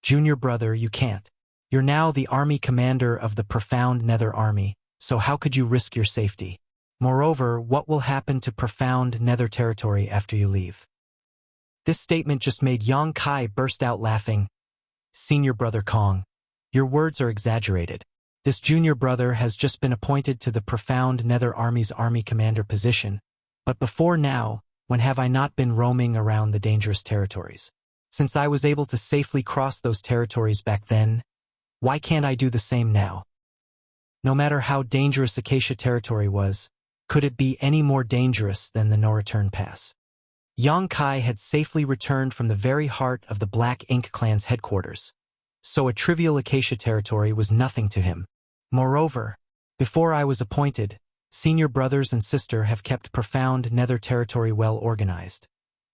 "Junior brother, you can't. You're now the army commander of the profound Nether army, so how could you risk your safety? Moreover, what will happen to profound Nether territory after you leave?" This statement just made Yang Kai burst out laughing. "Senior brother Kong, your words are exaggerated. This junior brother has just been appointed to the profound Nether army's army commander position. But before now, when have I not been roaming around the dangerous territories? Since I was able to safely cross those territories back then, why can't I do the same now? No matter how dangerous Acacia territory was, could it be any more dangerous than the no-return pass?" Yang Kai had safely returned from the very heart of the Black Ink clan's headquarters, so a trivial Acacia territory was nothing to him. Moreover, before I was appointed, senior brothers and sister have kept profound Nether territory well organized,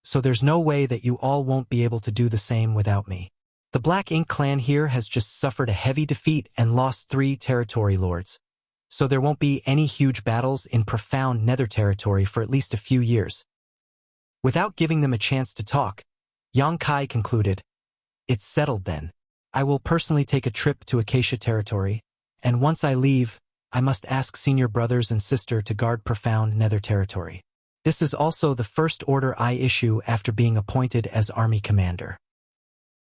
so there's no way that you all won't be able to do the same without me. The Black Ink clan here has just suffered a heavy defeat and lost 3 territory lords, so there won't be any huge battles in profound Nether territory for at least a few years. Without giving them a chance to talk, Yang Kai concluded, "It's settled then. I will personally take a trip to Acacia territory, and once I leave, I must ask senior brothers and sister to guard profound Nether territory. This is also the first order I issue after being appointed as army commander."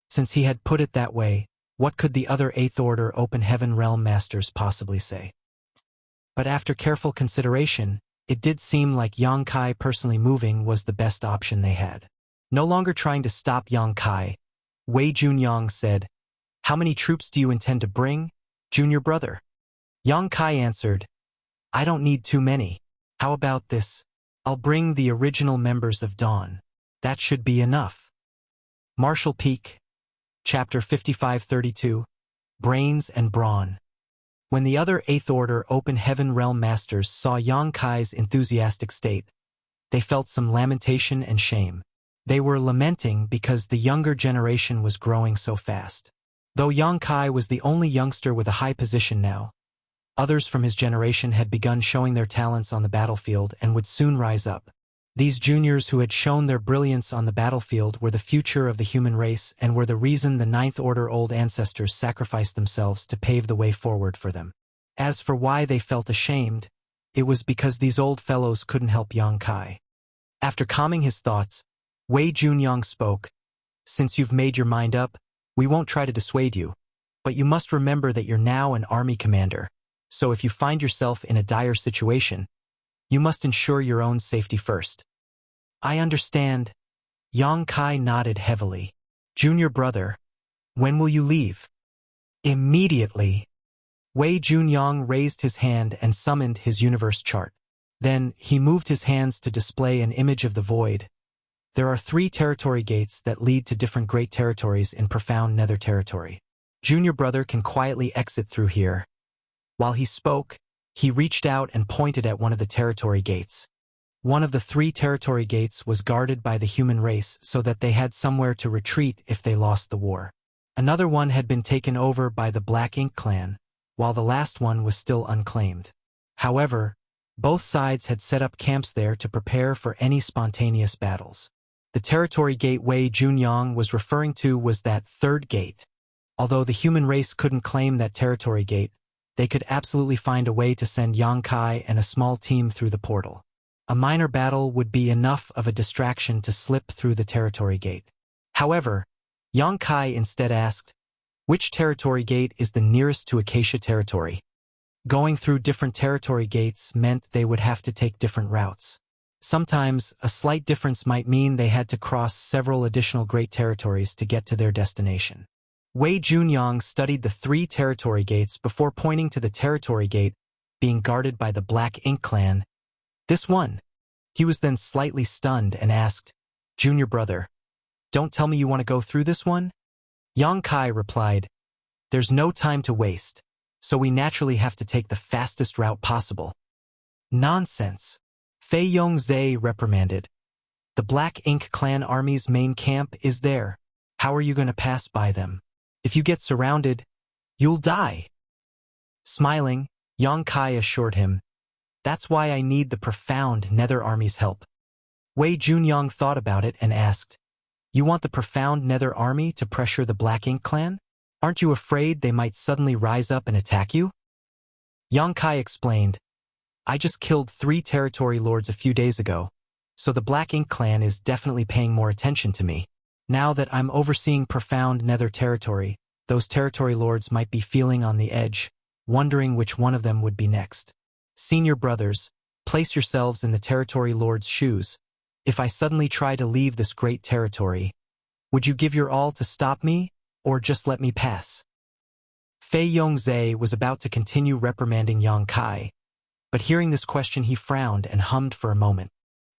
Since he had put it that way, what could the other 8th Order Open Heaven Realm Masters possibly say? But after careful consideration, it did seem like Yang Kai personally moving was the best option they had. No longer trying to stop Yang Kai, Wei Junyang said, "How many troops do you intend to bring, junior brother?" Yang Kai answered, "I don't need too many. How about this? I'll bring the original members of Dawn. That should be enough." Martial Peak, Chapter 5532, Brains and Brawn. When the other Eighth Order Open Heaven Realm Masters saw Yang Kai's enthusiastic state, they felt some lamentation and shame. They were lamenting because the younger generation was growing so fast. Though Yang Kai was the only youngster with a high position now, others from his generation had begun showing their talents on the battlefield and would soon rise up. These juniors who had shown their brilliance on the battlefield were the future of the human race and were the reason the Ninth Order old ancestors sacrificed themselves to pave the way forward for them. As for why they felt ashamed, it was because these old fellows couldn't help Yang Kai. After calming his thoughts, Wei Junyang spoke. Since you've made your mind up, we won't try to dissuade you. But you must remember that you're now an army commander. So if you find yourself in a dire situation, you must ensure your own safety first. I understand. Yang Kai nodded heavily. Junior brother, when will you leave? Immediately. Wei Junyang raised his hand and summoned his universe chart. Then, he moved his hands to display an image of the void. There are 3 territory gates that lead to different great territories in profound nether territory. Junior brother can quietly exit through here. While he spoke, he reached out and pointed at one of the territory gates. One of the 3 territory gates was guarded by the human race so that they had somewhere to retreat if they lost the war. Another one had been taken over by the Black Ink clan, while the last one was still unclaimed. However, both sides had set up camps there to prepare for any spontaneous battles. The territory gate Wei Junyang was referring to was that 3rd gate. Although the human race couldn't claim that territory gate, they could absolutely find a way to send Yang Kai and a small team through the portal. A minor battle would be enough of a distraction to slip through the territory gate. However, Yang Kai instead asked, which territory gate is the nearest to Acacia territory? Going through different territory gates meant they would have to take different routes. Sometimes, a slight difference might mean they had to cross several additional great territories to get to their destination. Wei Junyang studied the 3 territory gates before pointing to the territory gate being guarded by the Black Ink clan. This one. He was then slightly stunned and asked, Junior brother, don't tell me you want to go through this one? Yang Kai replied, there's no time to waste, so we naturally have to take the fastest route possible. Nonsense. Fei Yongzhe reprimanded. The Black Ink clan army's main camp is there. How are you going to pass by them? If you get surrounded, you'll die. Smiling, Yang Kai assured him, that's why I need the profound Nether Army's help. Wei Junyang thought about it and asked, you want the profound Nether Army to pressure the Black Ink clan? Aren't you afraid they might suddenly rise up and attack you? Yang Kai explained, I just killed 3 territory lords a few days ago, so the Black Ink clan is definitely paying more attention to me. Now that I'm overseeing profound Nether territory, those territory lords might be feeling on the edge, wondering which one of them would be next. Senior brothers, place yourselves in the territory lord's shoes. If I suddenly try to leave this great territory, would you give your all to stop me, or just let me pass? Fei Yongzhe was about to continue reprimanding Yang Kai, but hearing this question he frowned and hummed for a moment.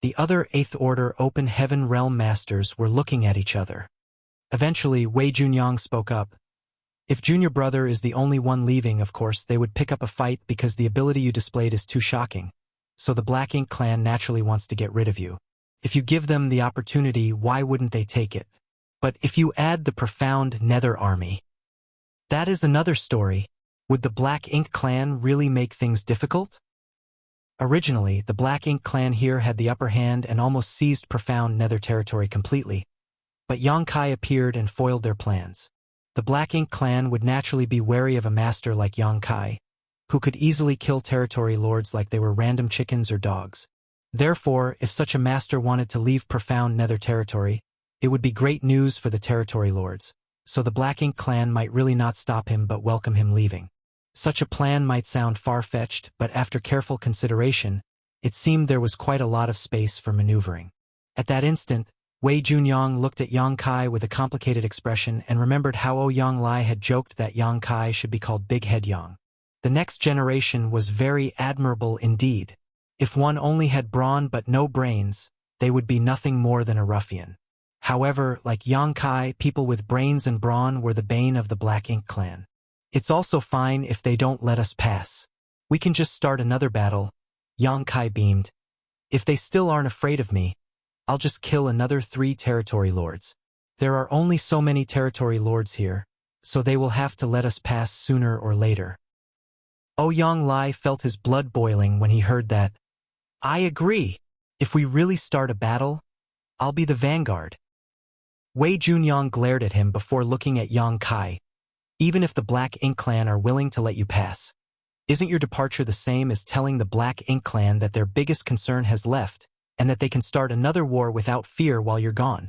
The other 8th Order Open Heaven Realm Masters were looking at each other. Eventually, Wei Junyang spoke up. If Junior Brother is the only one leaving, of course, they would pick up a fight because the ability you displayed is too shocking. So the Black Ink clan naturally wants to get rid of you. If you give them the opportunity, why wouldn't they take it? But if you add the profound Nether Army, that is another story. Would the Black Ink clan really make things difficult? Originally, the Black Ink clan here had the upper hand and almost seized profound Nether territory completely. But Yang Kai appeared and foiled their plans. The Black Ink clan would naturally be wary of a master like Yang Kai, who could easily kill territory lords like they were random chickens or dogs. Therefore, if such a master wanted to leave profound Nether territory, it would be great news for the territory lords, so the Black Ink clan might really not stop him but welcome him leaving. Such a plan might sound far-fetched, but after careful consideration, it seemed there was quite a lot of space for maneuvering. At that instant, Wei Junyang looked at Yang Kai with a complicated expression and remembered how Ouyang Lai had joked that Yang Kai should be called Big Head Yang. The next generation was very admirable indeed. If one only had brawn but no brains, they would be nothing more than a ruffian. However, like Yang Kai, people with brains and brawn were the bane of the Black Ink clan. It's also fine if they don't let us pass. We can just start another battle. Yang Kai beamed. If they still aren't afraid of me, I'll just kill another 3 territory lords. There are only so many territory lords here, so they will have to let us pass sooner or later. Ouyang Lai felt his blood boiling when he heard that. I agree. If we really start a battle, I'll be the vanguard. Wei Junyang glared at him before looking at Yang Kai. Even if the Black Ink Clan are willing to let you pass, isn't your departure the same as telling the Black Ink Clan that their biggest concern has left, and that they can start another war without fear while you're gone?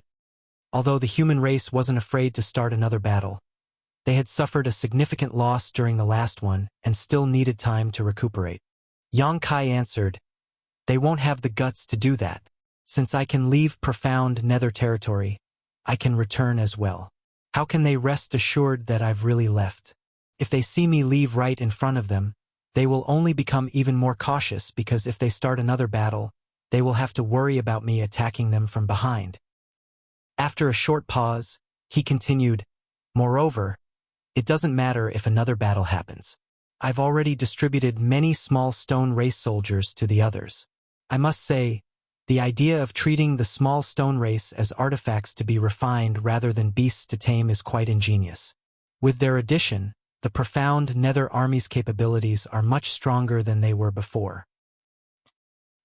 Although the human race wasn't afraid to start another battle, they had suffered a significant loss during the last one and still needed time to recuperate. Yang Kai answered, they won't have the guts to do that. Since I can leave profound nether territory, I can return as well. How can they rest assured that I've really left? If they see me leave right in front of them, they will only become even more cautious because if they start another battle, they will have to worry about me attacking them from behind. After a short pause, he continued, moreover, it doesn't matter if another battle happens. I've already distributed many small stone race soldiers to the others. I must say, the idea of treating the small stone race as artifacts to be refined rather than beasts to tame is quite ingenious. With their addition, the profound nether army's capabilities are much stronger than they were before.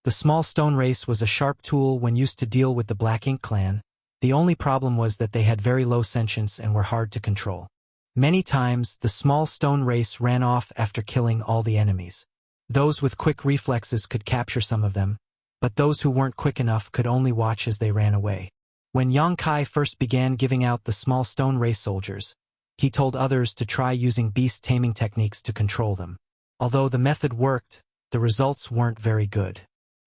The small stone race was a sharp tool when used to deal with the Black Ink Clan. The only problem was that they had very low sentience and were hard to control. Many times, the small stone race ran off after killing all the enemies. Those with quick reflexes could capture some of them, but those who weren't quick enough could only watch as they ran away. When Yang Kai first began giving out the small stone race soldiers, he told others to try using beast taming techniques to control them. Although the method worked, the results weren't very good.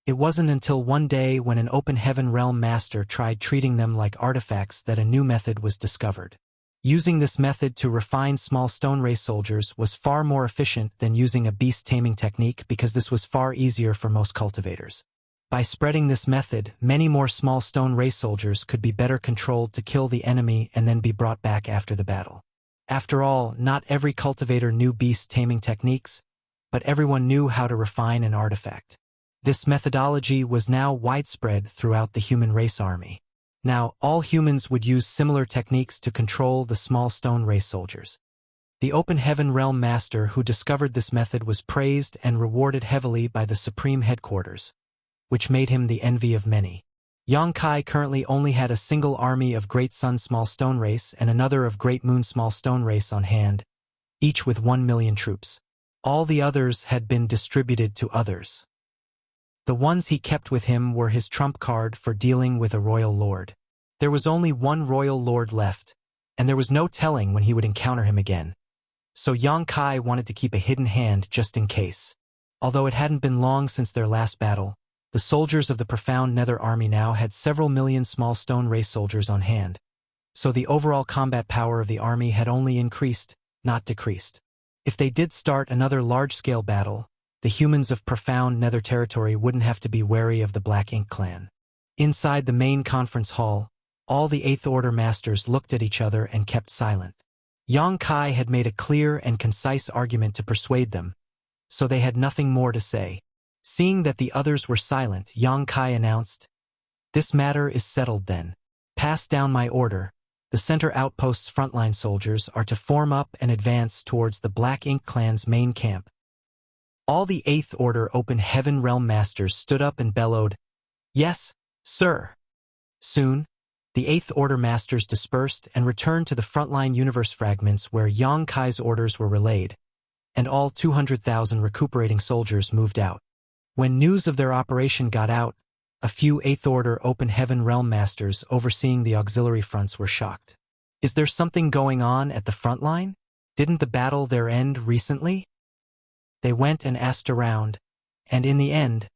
It wasn't until one day when an open heaven realm master tried treating them like artifacts that a new method was discovered. Using this method to refine small stone race soldiers was far more efficient than using a beast taming technique because this was far easier for most cultivators. By spreading this method, many more small stone race soldiers could be better controlled to kill the enemy and then be brought back after the battle. After all, not every cultivator knew beast taming techniques, but everyone knew how to refine an artifact. This methodology was now widespread throughout the human race army. Now, all humans would use similar techniques to control the small stone race soldiers. The Open Heaven Realm Master who discovered this method was praised and rewarded heavily by the Supreme Headquarters, which made him the envy of many. Yang Kai currently only had a single army of Great Sun Small Stone Race and another of Great Moon Small Stone Race on hand, each with 1 million troops. All the others had been distributed to others. The ones he kept with him were his trump card for dealing with a royal lord. There was only one royal lord left, and there was no telling when he would encounter him again. So Yang Kai wanted to keep a hidden hand just in case. Although it hadn't been long since their last battle, the soldiers of the profound nether army now had several million small stone race soldiers on hand. So the overall combat power of the army had only increased, not decreased. If they did start another large-scale battle, the humans of profound nether territory wouldn't have to be wary of the Black Ink Clan. Inside the main conference hall, all the Eighth Order masters looked at each other and kept silent. Yang Kai had made a clear and concise argument to persuade them, so they had nothing more to say. Seeing that the others were silent, Yang Kai announced, "This matter is settled then. Pass down my order. The center outpost's frontline soldiers are to form up and advance towards the Black Ink Clan's main camp." All the Eighth Order Open Heaven Realm Masters stood up and bellowed, "Yes, sir." Soon, the Eighth Order Masters dispersed and returned to the frontline universe fragments where Yang Kai's orders were relayed, and all 200,000 recuperating soldiers moved out. When news of their operation got out, a few Eighth Order Open Heaven Realm Masters overseeing the auxiliary fronts were shocked. Is there something going on at the front line? Didn't the battle there end recently? They went and asked around, and in the end,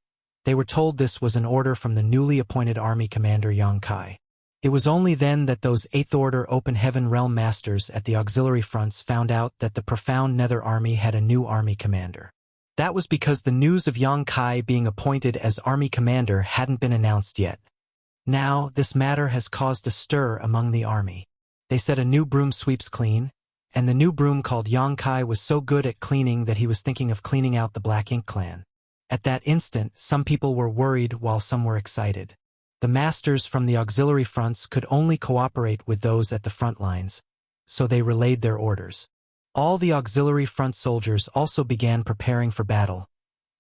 they were told this was an order from the newly appointed army commander Yang Kai. It was only then that those Eighth Order Open Heaven Realm Masters at the auxiliary fronts found out that the profound Nether Army had a new army commander. That was because the news of Yang Kai being appointed as army commander hadn't been announced yet. Now, this matter has caused a stir among the army. They said a new broom sweeps clean, and the new broom called Yongkai was so good at cleaning that he was thinking of cleaning out the Black Ink clan. At that instant, some people were worried while some were excited. The masters from the auxiliary fronts could only cooperate with those at the front lines, so they relayed their orders. All the auxiliary front soldiers also began preparing for battle,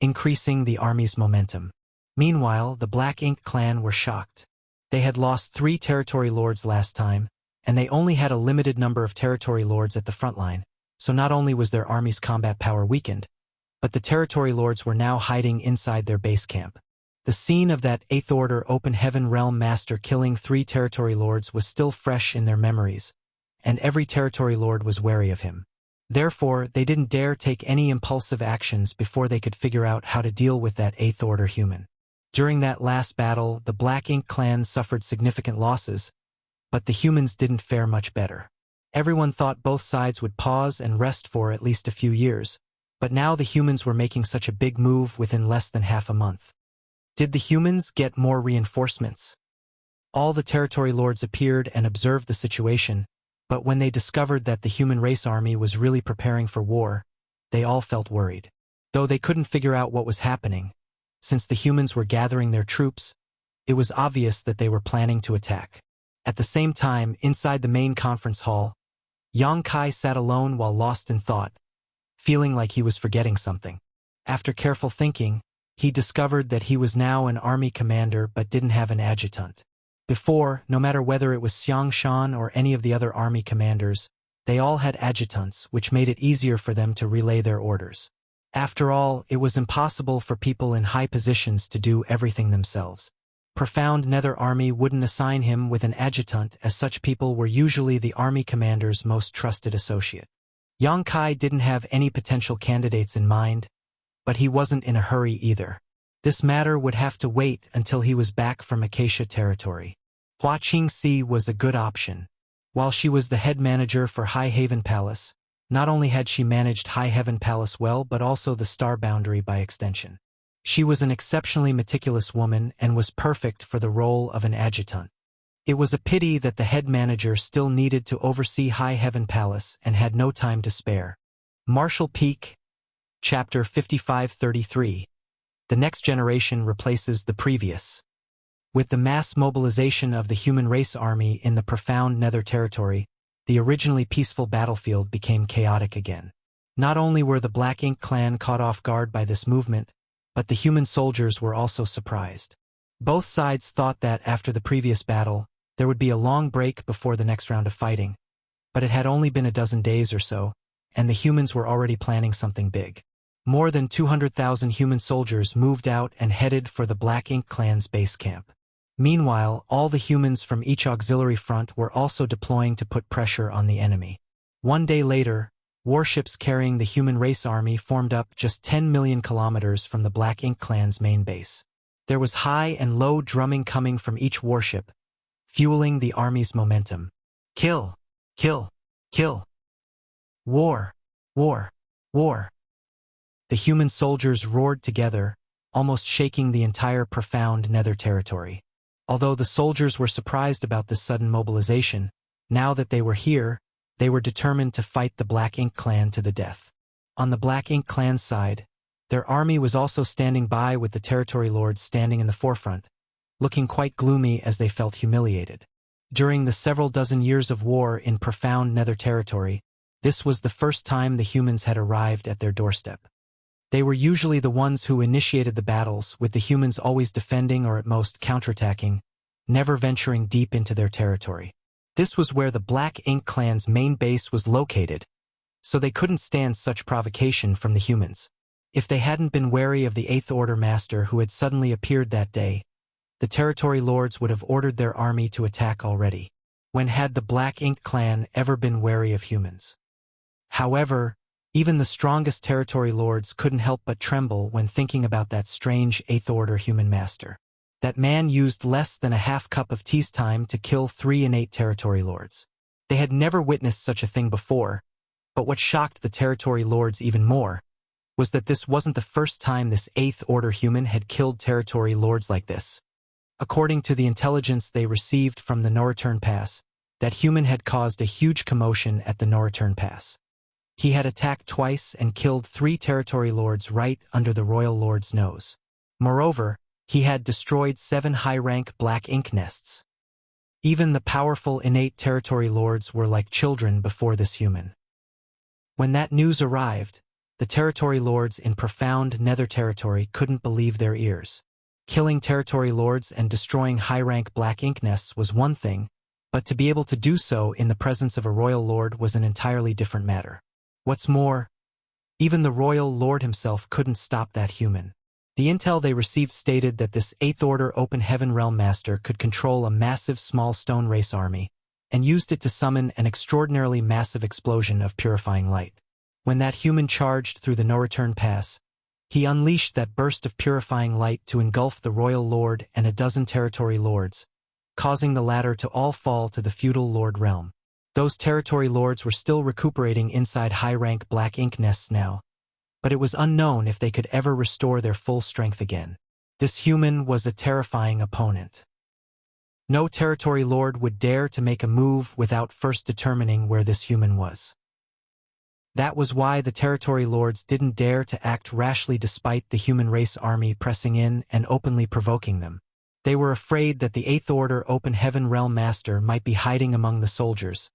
increasing the army's momentum. Meanwhile, the Black Ink clan were shocked. They had lost 3 territory lords last time, and they only had a limited number of territory lords at the front line, so not only was their army's combat power weakened, but the territory lords were now hiding inside their base camp. The scene of that 8th Order Open Heaven Realm Master killing 3 territory lords was still fresh in their memories, and every territory lord was wary of him. Therefore, they didn't dare take any impulsive actions before they could figure out how to deal with that 8th Order human. During that last battle, the Black Ink clan suffered significant losses, but the humans didn't fare much better. Everyone thought both sides would pause and rest for at least a few years, but now the humans were making such a big move within less than half a month. Did the humans get more reinforcements? All the territory lords appeared and observed the situation, but when they discovered that the human race army was really preparing for war, they all felt worried. Though they couldn't figure out what was happening, since the humans were gathering their troops, it was obvious that they were planning to attack. At the same time, inside the main conference hall, Yongkai sat alone while lost in thought, feeling like he was forgetting something. After careful thinking, he discovered that he was now an army commander but didn't have an adjutant. Before, no matter whether it was Xiang Shan or any of the other army commanders, they all had adjutants, which made it easier for them to relay their orders. After all, it was impossible for people in high positions to do everything themselves. Profound Nether Army wouldn't assign him with an adjutant, as such people were usually the army commander's most trusted associate. Yongkai didn't have any potential candidates in mind, but he wasn't in a hurry either. This matter would have to wait until he was back from Acacia territory. Hua Qingxi was a good option. While she was the head manager for High Haven Palace, not only had she managed High Heaven Palace well but also the Star Boundary by extension. She was an exceptionally meticulous woman and was perfect for the role of an adjutant. It was a pity that the head manager still needed to oversee High Heaven Palace and had no time to spare. Marshall Peak, Chapter 5533. The next generation replaces the previous. With the mass mobilization of the human race army in the profound Nether territory, the originally peaceful battlefield became chaotic again. Not only were the Black Ink clan caught off guard by this movement, but the human soldiers were also surprised. Both sides thought that after the previous battle, there would be a long break before the next round of fighting, but it had only been a dozen days or so, and the humans were already planning something big. More than 200,000 human soldiers moved out and headed for the Black Ink clan's base camp. Meanwhile, all the humans from each auxiliary front were also deploying to put pressure on the enemy. One day later, warships carrying the human race army formed up just 10 million kilometers from the Black Ink clan's main base. There was high and low drumming coming from each warship, fueling the army's momentum. Kill! Kill! Kill! War! War! War! The human soldiers roared together, almost shaking the entire profound Nether territory. Although the soldiers were surprised about this sudden mobilization, now that they were here, they were determined to fight the Black Ink clan to the death. On the Black Ink clan's side, their army was also standing by with the territory lords standing in the forefront, looking quite gloomy as they felt humiliated. During the several dozen years of war in profound Nether territory, this was the first time the humans had arrived at their doorstep. They were usually the ones who initiated the battles, with the humans always defending or at most counterattacking, never venturing deep into their territory. This was where the Black Ink clan's main base was located, so they couldn't stand such provocation from the humans. If they hadn't been wary of the 8th Order Master who had suddenly appeared that day, the territory lords would have ordered their army to attack already. When had the Black Ink clan ever been wary of humans? However, even the strongest territory lords couldn't help but tremble when thinking about that strange 8th Order human master. That man used less than a half cup of tea's time to kill 3 innate territory lords. They had never witnessed such a thing before, but what shocked the territory lords even more was that this wasn't the first time this 8th Order human had killed territory lords like this. According to the intelligence they received from the No Return Pass, that human had caused a huge commotion at the no-return pass. He had attacked twice and killed 3 territory lords right under the royal lord's nose. Moreover, he had destroyed 7 high-rank black ink nests. Even the powerful innate territory lords were like children before this human. When that news arrived, the territory lords in profound nether territory couldn't believe their ears. Killing territory lords and destroying high-rank black ink nests was one thing, but to be able to do so in the presence of a royal lord was an entirely different matter. What's more, even the royal lord himself couldn't stop that human. The intel they received stated that this 8th Order Open Heaven Realm Master could control a massive small stone race army, and used it to summon an extraordinarily massive explosion of purifying light. When that human charged through the no-return pass, he unleashed that burst of purifying light to engulf the royal lord and a dozen territory lords, causing the latter to all fall to the feudal lord realm. Those territory lords were still recuperating inside high-rank black ink nests now, but it was unknown if they could ever restore their full strength again. This human was a terrifying opponent. No territory lord would dare to make a move without first determining where this human was. That was why the territory lords didn't dare to act rashly despite the human race army pressing in and openly provoking them. They were afraid that the 8th Order Open Heaven Realm Master might be hiding among the soldiers,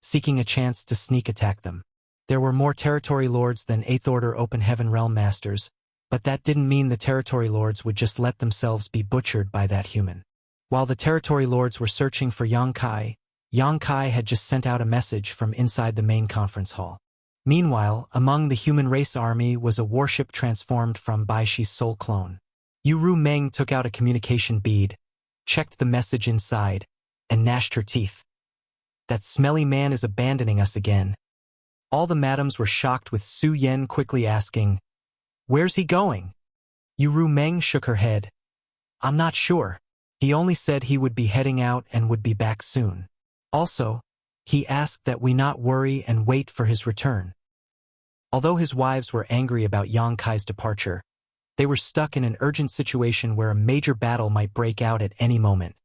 seeking a chance to sneak attack them. There were more territory lords than 8th Order Open Heaven Realm Masters, but that didn't mean the territory lords would just let themselves be butchered by that human. While the territory lords were searching for Yang Kai had just sent out a message from inside the main conference hall. Meanwhile, among the human race army was a warship transformed from Baishi's soul clone. Yu Meng took out a communication bead, checked the message inside, and gnashed her teeth. That smelly man is abandoning us again. All the madams were shocked with Su Yen quickly asking, "Where's he going?" Yu Meng shook her head. "I'm not sure. He only said he would be heading out and would be back soon. Also, he asked that we not worry and wait for his return." Although his wives were angry about Yang Kai's departure, they were stuck in an urgent situation where a major battle might break out at any moment.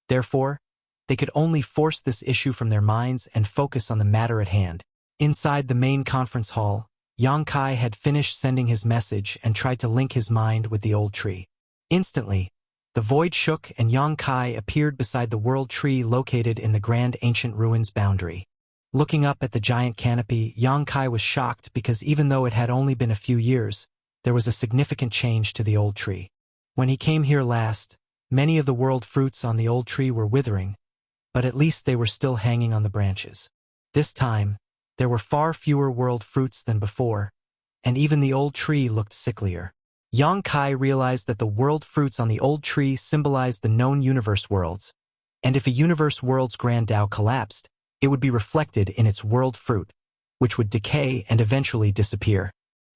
Therefore, they could only force this issue from their minds and focus on the matter at hand. Inside the main conference hall, Yang Kai had finished sending his message and tried to link his mind with the old tree. Instantly, the void shook and Yang Kai appeared beside the world tree located in the grand ancient ruins boundary. Looking up at the giant canopy, Yang Kai was shocked because even though it had only been a few years, there was a significant change to the old tree. When he came here last, many of the world fruits on the old tree were withering, but at least they were still hanging on the branches. This time, there were far fewer world fruits than before, and even the old tree looked sicklier. Yang Kai realized that the world fruits on the old tree symbolized the known universe worlds, and if a universe world's grand Tao collapsed, it would be reflected in its world fruit, which would decay and eventually disappear.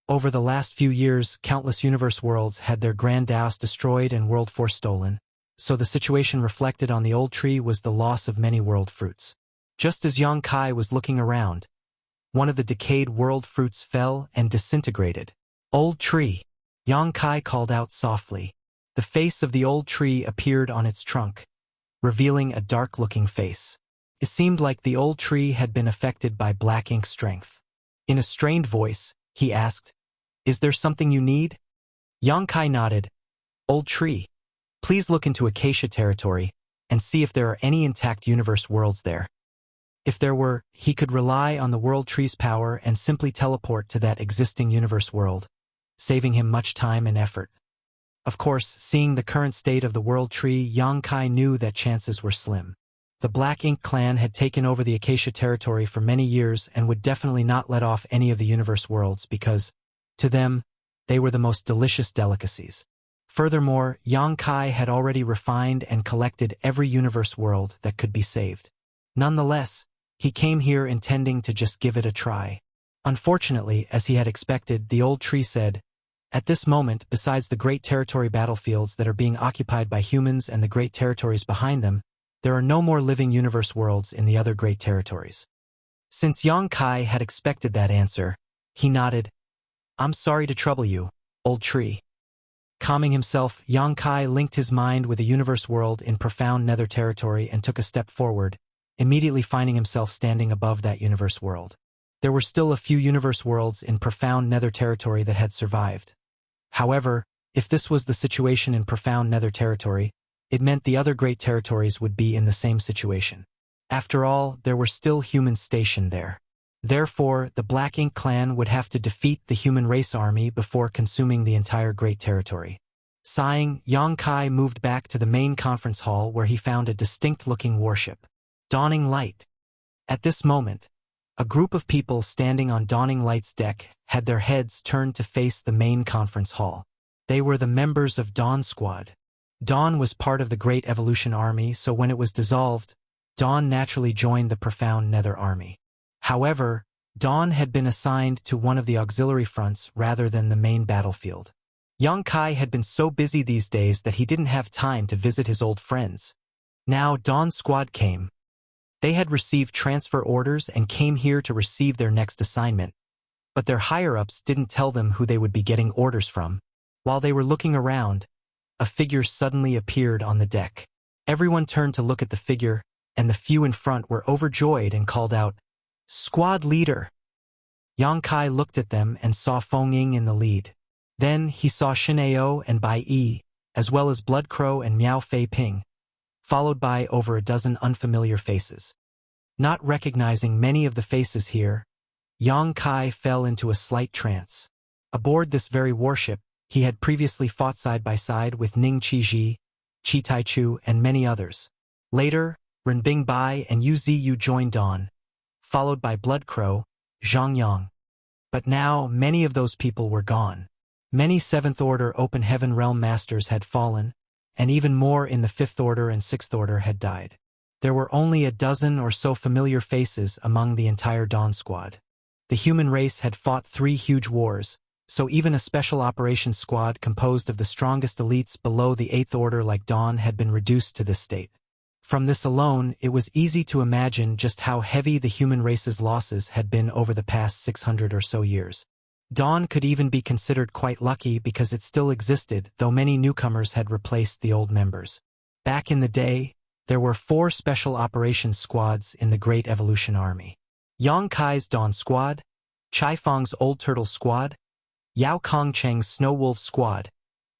Over the last few years, countless universe worlds had their grand Taos destroyed and world force stolen, so the situation reflected on the old tree was the loss of many world fruits. Just as Yang Kai was looking around, one of the decayed world fruits fell and disintegrated. "Old tree," Yang Kai called out softly. The face of the old tree appeared on its trunk, revealing a dark-looking face. It seemed like the old tree had been affected by black ink strength. In a strained voice, he asked, "Is there something you need?" Yang Kai nodded. "Old tree, please look into Acacia territory and see if there are any intact universe worlds there." If there were, he could rely on the world tree's power and simply teleport to that existing universe world, saving him much time and effort. Of course, seeing the current state of the world tree, Yang Kai knew that chances were slim. The Black Ink clan had taken over the Acacia territory for many years and would definitely not let off any of the universe worlds because, to them, they were the most delicious delicacies. Furthermore, Yang Kai had already refined and collected every universe world that could be saved. Nonetheless, he came here intending to just give it a try. Unfortunately, as he had expected, the old tree said, "At this moment, besides the great territory battlefields that are being occupied by humans and the great territories behind them, there are no more living universe worlds in the other great territories." Since Yang Kai had expected that answer, he nodded. "I'm sorry to trouble you, old tree." Calming himself, Yang Kai linked his mind with a universe world in profound nether territory and took a step forward, immediately finding himself standing above that universe world. There were still a few universe worlds in profound nether territory that had survived. However, if this was the situation in profound nether territory, it meant the other great territories would be in the same situation. After all, there were still humans stationed there. Therefore, the Black Ink clan would have to defeat the human race army before consuming the entire great territory. Sighing, Yang Kai moved back to the main conference hall where he found a distinct-looking warship. Dawning Light. At this moment, a group of people standing on Dawning Light's deck had their heads turned to face the main conference hall. They were the members of Dawn Squad. Dawn was part of the Great Evolution Army, so when it was dissolved, Dawn naturally joined the Profound Nether Army. However, Dawn had been assigned to one of the auxiliary fronts rather than the main battlefield. Yang Kai had been so busy these days that he didn't have time to visit his old friends. Now Dawn Squad came. They had received transfer orders and came here to receive their next assignment, but their higher-ups didn't tell them who they would be getting orders from. While they were looking around, a figure suddenly appeared on the deck. Everyone turned to look at the figure, and the few in front were overjoyed and called out, "Squad leader!" Yang Kai looked at them and saw Feng Ying in the lead. Then he saw Shineo and Bai Yi, as well as Blood Crow and Miao Fei Ping, followed by over a dozen unfamiliar faces. Not recognizing many of the faces here, Yang Kai fell into a slight trance. Aboard this very warship, he had previously fought side by side with Ning Qiji, Qi Taichu, and many others. Later, Renbing Bai and Yu Ziyu joined Dawn, followed by Blood Crow, Zhang Yang. But now many of those people were gone. Many 7th Order Open Heaven Realm Masters had fallen, and even more in the 5th Order and 6th Order had died. There were only a dozen or so familiar faces among the entire Dawn Squad. The human race had fought 3 huge wars, so even a special operations squad composed of the strongest elites below the 8th Order like Dawn had been reduced to this state. From this alone, it was easy to imagine just how heavy the human race's losses had been over the past 600 or so years. Dawn could even be considered quite lucky because it still existed, though many newcomers had replaced the old members. Back in the day, there were 4 special operations squads in the Great Evolution Army. Yang Kai's Dawn Squad, Chai Feng's Old Turtle Squad, Yao Kongcheng's Snow Wolf Squad,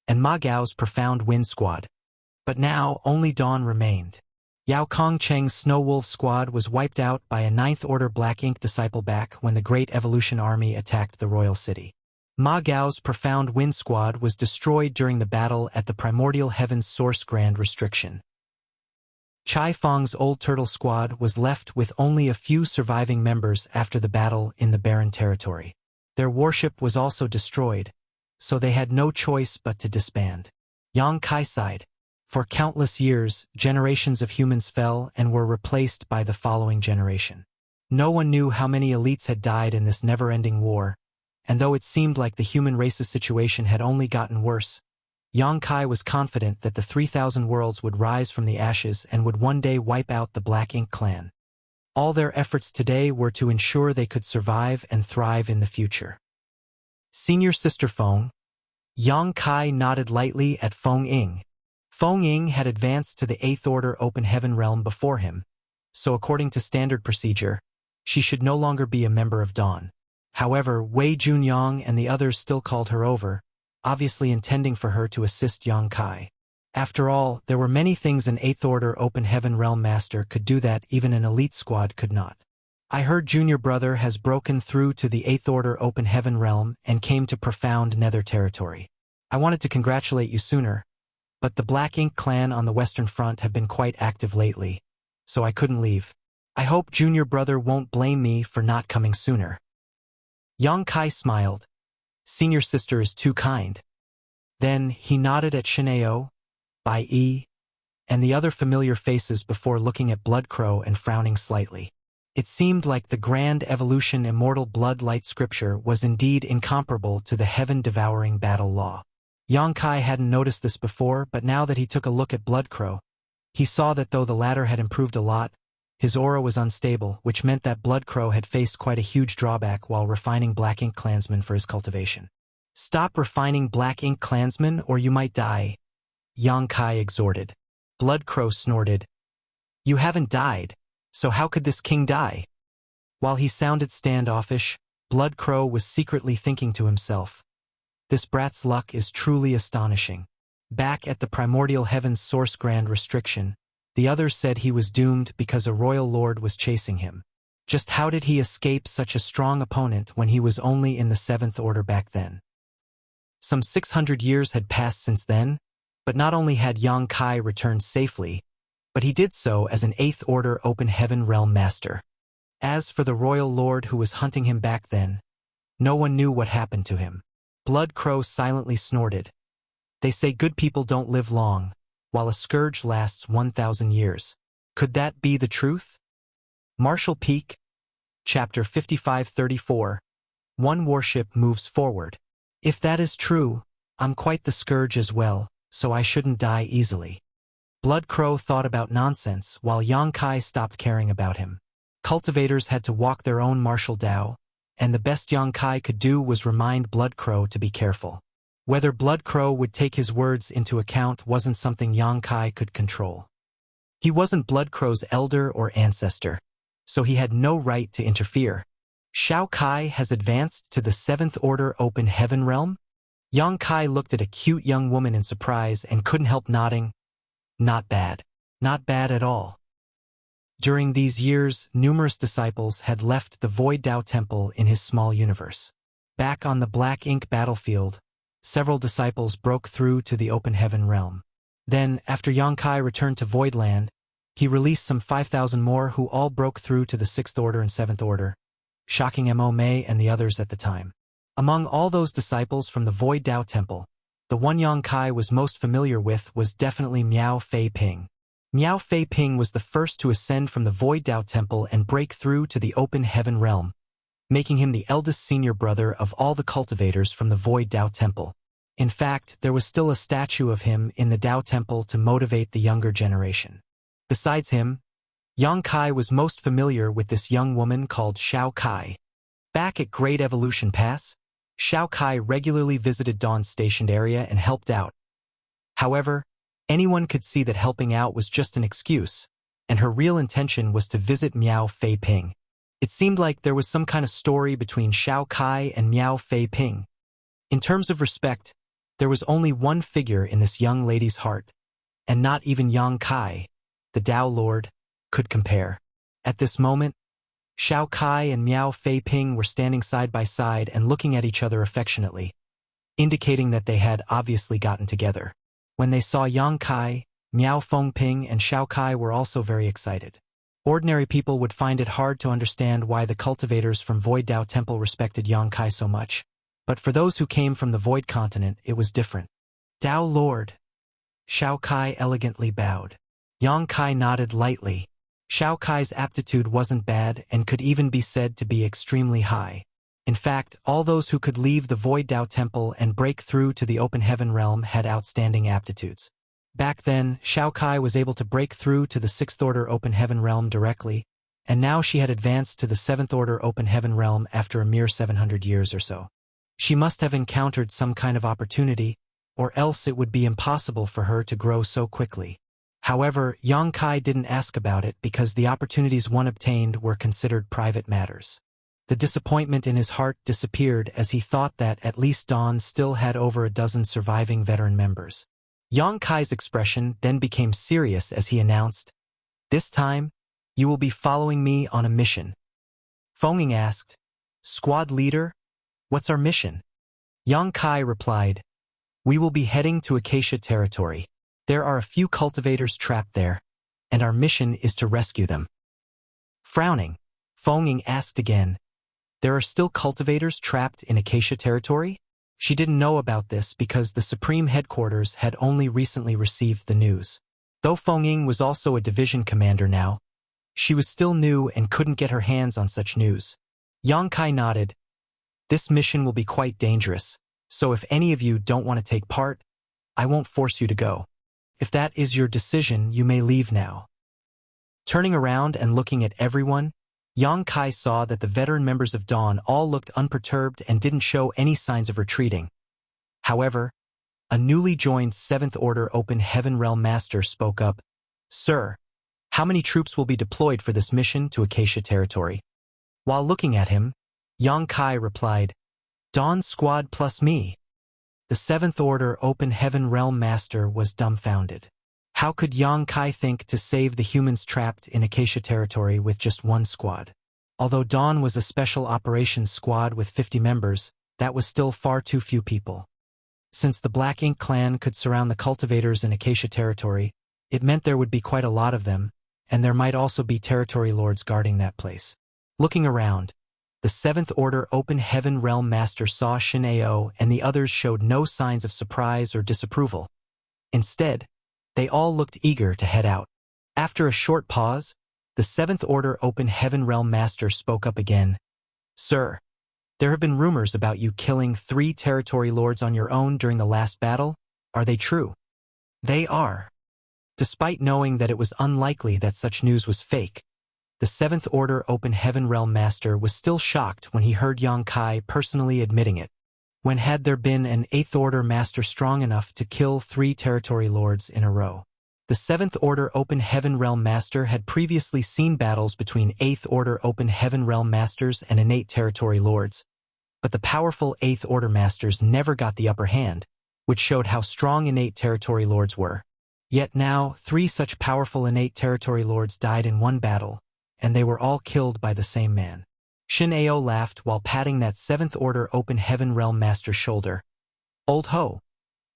and Ma Gao's Profound Wind Squad. But now only Dawn remained. Yao Kongcheng's Snow Wolf Squad was wiped out by a 9th Order Black Ink disciple back when the Great Evolution Army attacked the Royal City. Ma Gao's Profound Wind Squad was destroyed during the battle at the Primordial Heavens Source Grand Restriction. Chai Feng's Old Turtle Squad was left with only a few surviving members after the battle in the Barren Territory. Their warship was also destroyed, so they had no choice but to disband. Yang Kai sighed. For countless years, generations of humans fell and were replaced by the following generation. No one knew how many elites had died in this never-ending war, and though it seemed like the human race's situation had only gotten worse, Yang Kai was confident that the 3,000 worlds would rise from the ashes and would one day wipe out the Black Ink clan. All their efforts today were to ensure they could survive and thrive in the future. Senior Sister Feng. Yang Kai nodded lightly at Feng Ying. Feng Ying had advanced to the 8th Order Open Heaven Realm before him, so according to standard procedure, she should no longer be a member of Dawn. However, Wei Junyang and the others still called her over, obviously intending for her to assist Yang Kai. After all, there were many things an 8th Order Open Heaven Realm Master could do that even an elite squad could not. I heard Junior Brother has broken through to the 8th Order Open Heaven Realm and came to Profound Nether Territory. I wanted to congratulate you sooner, but the Black Ink clan on the Western Front have been quite active lately, so I couldn't leave. I hope Junior Brother won't blame me for not coming sooner. Yang Kai smiled. Senior Sister is too kind. Then he nodded at Shineo, Bai Yi, and the other familiar faces before looking at Blood Crow and frowning slightly. It seemed like the grand evolution immortal blood light scripture was indeed incomparable to the heaven-devouring battle law. Yang Kai hadn't noticed this before, but now that he took a look at Blood Crow, he saw that though the latter had improved a lot, his aura was unstable, which meant that Blood Crow had faced quite a huge drawback while refining Black Ink clansmen for his cultivation. Stop refining Black Ink clansmen or you might die, Yang Kai exhorted. Blood Crow snorted. You haven't died, So how could this king die? While he sounded standoffish, Blood Crow was secretly thinking to himself, "This brat's luck is truly astonishing." Back at the primordial heaven's source grand restriction, the others said he was doomed because a royal lord was chasing him. Just how did he escape such a strong opponent when he was only in the 7th Order back then? Some 600 years had passed since then, but not only had Yang Kai returned safely, but he did so as an 8th Order Open Heaven Realm Master. As for the royal lord who was hunting him back then, no one knew what happened to him. Blood Crow silently snorted. They say good people don't live long, while a scourge lasts 1,000 years. Could that be the truth? Martial Peak, Chapter 5534. One warship moves forward. If that is true, I'm quite the scourge as well, so I shouldn't die easily. Blood Crow thought about nonsense while Yang Kai stopped caring about him. Cultivators had to walk their own martial Dao, and the best Yang Kai could do was remind Blood Crow to be careful. Whether Blood Crow would take his words into account wasn't something Yang Kai could control. He wasn't Blood Crow's elder or ancestor, so he had no right to interfere. Shao Kai has advanced to the 7th Order Open Heaven Realm? Yang Kai looked at a cute young woman in surprise and couldn't help nodding. Not bad. Not bad at all. During these years, numerous disciples had left the Void Dao Temple in his small universe. Back on the Black Ink battlefield, several disciples broke through to the Open Heaven Realm. Then, after Yang Kai returned to Voidland, he released some 5,000 more who all broke through to the 6th Order and 7th Order, shocking Mo Mei and the others at the time. Among all those disciples from the Void Dao Temple, the one Yang Kai was most familiar with was definitely Miao Fei Ping. Miao Fei Ping was the first to ascend from the Void Dao Temple and break through to the Open Heaven Realm, making him the eldest senior brother of all the cultivators from the Void Dao Temple. In fact, there was still a statue of him in the Dao Temple to motivate the younger generation. Besides him, Yang Kai was most familiar with this young woman called Shao Kai. Back at Great Evolution Pass, Shao Kai regularly visited Dawn's stationed area and helped out. However, anyone could see that helping out was just an excuse, and her real intention was to visit Miao Fei Ping. It seemed like there was some kind of story between Shao Kai and Miao Fei Ping. In terms of respect, there was only one figure in this young lady's heart, and not even Yang Kai, the Dao Lord, could compare. At this moment, Shao Kai and Miao Fei Ping were standing side by side and looking at each other affectionately, indicating that they had obviously gotten together. When they saw Yang Kai, Miao Feng Ping and Shao Kai were also very excited. Ordinary people would find it hard to understand why the cultivators from Void Dao Temple respected Yang Kai so much, but for those who came from the Void Continent it was different. Dao Lord. Shao Kai elegantly bowed. Yang Kai nodded lightly. Shao Kai's aptitude wasn't bad and could even be said to be extremely high. In fact, all those who could leave the Void Dao Temple and break through to the Open Heaven Realm had outstanding aptitudes. Back then, Shao Kai was able to break through to the 6th Order Open Heaven Realm directly, and now she had advanced to the 7th Order Open Heaven Realm after a mere 700 years or so. She must have encountered some kind of opportunity, or else it would be impossible for her to grow so quickly. However, Yang Kai didn't ask about it because the opportunities one obtained were considered private matters. The disappointment in his heart disappeared as he thought that at least Dawn still had over a dozen surviving veteran members. Yang Kai's expression then became serious as he announced, "This time, you will be following me on a mission." Fenging asked, "Squad leader, what's our mission?" Yang Kai replied, "We will be heading to Acacia territory. There are a few cultivators trapped there, and our mission is to rescue them." Frowning, Fenging asked again, "There are still cultivators trapped in Acacia territory?" She didn't know about this because the Supreme Headquarters had only recently received the news. Though Fenging was also a division commander now, she was still new and couldn't get her hands on such news. Yang Kai nodded. "This mission will be quite dangerous, so if any of you don't want to take part, I won't force you to go. If that is your decision, you may leave now." Turning around and looking at everyone, Yang Kai saw that the veteran members of Dawn all looked unperturbed and didn't show any signs of retreating. However, a newly joined 7th Order Open Heaven Realm Master spoke up, "Sir, How many troops will be deployed for this mission to Acacia territory? While looking at him, Yang Kai replied, Dawn's squad plus me. The Seventh Order Open Heaven Realm Master was dumbfounded. How could Yang Kai think to save the humans trapped in Acacia territory with just one squad? Although Dawn was a special operations squad with 50 members, that was still far too few people. Since the Black Ink clan could surround the cultivators in Acacia territory, it meant there would be quite a lot of them, and there might also be territory lords guarding that place. Looking around, the Seventh Order Open Heaven Realm Master saw Shin Ao and the others showed no signs of surprise or disapproval. Instead, they all looked eager to head out. After a short pause, the Seventh Order Open Heaven Realm Master spoke up again. Sir, there have been rumors about you killing 3 territory lords on your own during the last battle. Are they true? They are. Despite knowing that it was unlikely that such news was fake, the Seventh Order Open Heaven Realm Master was still shocked when he heard Yang Kai personally admitting it. When had there been an Eighth Order Master strong enough to kill 3 territory lords in a row? The Seventh Order Open Heaven Realm Master had previously seen battles between Eighth Order Open Heaven Realm Masters and innate territory lords, but the powerful Eighth Order Masters never got the upper hand, which showed how strong innate territory lords were. Yet now, 3 such powerful innate territory lords died in one battle, and they were all killed by the same man. Shin Ao laughed while patting that Seventh Order Open Heaven Realm Master's shoulder. Old ho!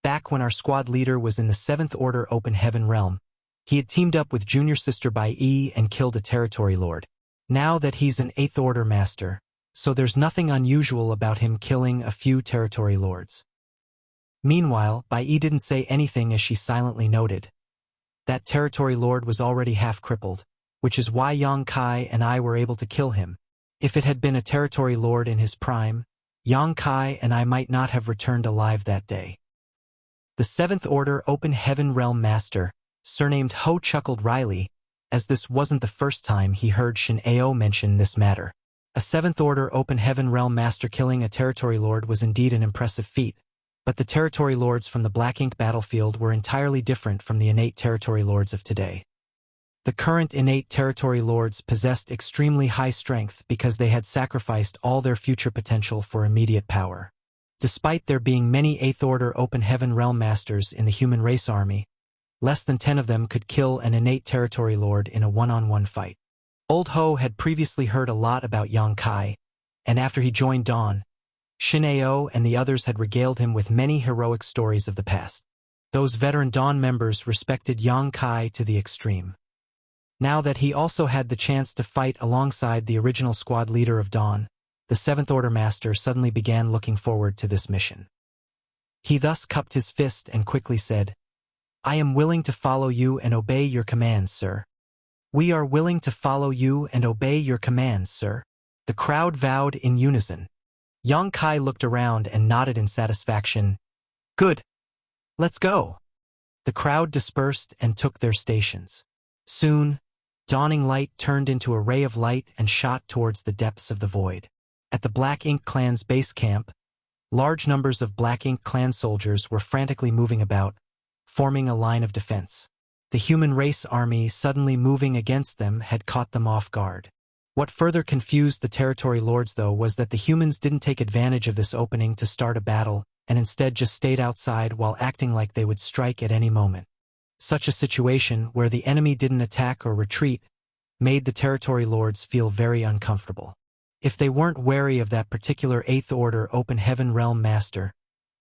Back when our squad leader was in the Seventh Order Open Heaven Realm, he had teamed up with Junior Sister Bai Yi and killed a territory lord. Now that he's an Eighth Order Master, so there's nothing unusual about him killing a few territory lords. Meanwhile, Bai Yi didn't say anything as she silently noted. That territory lord was already half crippled, which is why Yang Kai and I were able to kill him. If it had been a territory lord in his prime, Yang Kai and I might not have returned alive that day. The Seventh Order Open Heaven Realm Master, surnamed Ho, chuckled wryly, as this wasn't the first time he heard Shin Ao mention this matter. A Seventh Order Open Heaven Realm Master killing a territory lord was indeed an impressive feat, but the territory lords from the Black Ink battlefield were entirely different from the innate territory lords of today. The current innate territory lords possessed extremely high strength because they had sacrificed all their future potential for immediate power. Despite there being many Eighth Order Open Heaven Realm Masters in the human race army, less than 10 of them could kill an innate territory lord in a one-on-one fight. Old Ho had previously heard a lot about Yang Kai, and after he joined Dawn, Shin Ao and the others had regaled him with many heroic stories of the past. Those veteran Dawn members respected Yang Kai to the extreme. Now that he also had the chance to fight alongside the original squad leader of Dawn, the Seventh Order Master suddenly began looking forward to this mission. He thus cupped his fist and quickly said, I am willing to follow you and obey your commands, sir. We are willing to follow you and obey your commands, sir. The crowd vowed in unison. Yang Kai looked around and nodded in satisfaction. Good. Let's go. The crowd dispersed and took their stations. Soon, dawning light turned into a ray of light and shot towards the depths of the void. At the Black Ink clan's base camp, large numbers of Black Ink clan soldiers were frantically moving about, forming a line of defense. The human race army suddenly moving against them had caught them off guard. What further confused the territory lords, though, was that the humans didn't take advantage of this opening to start a battle, and instead just stayed outside while acting like they would strike at any moment. Such a situation, where the enemy didn't attack or retreat, made the territory lords feel very uncomfortable. If they weren't wary of that particular Eighth Order Open Heaven Realm Master,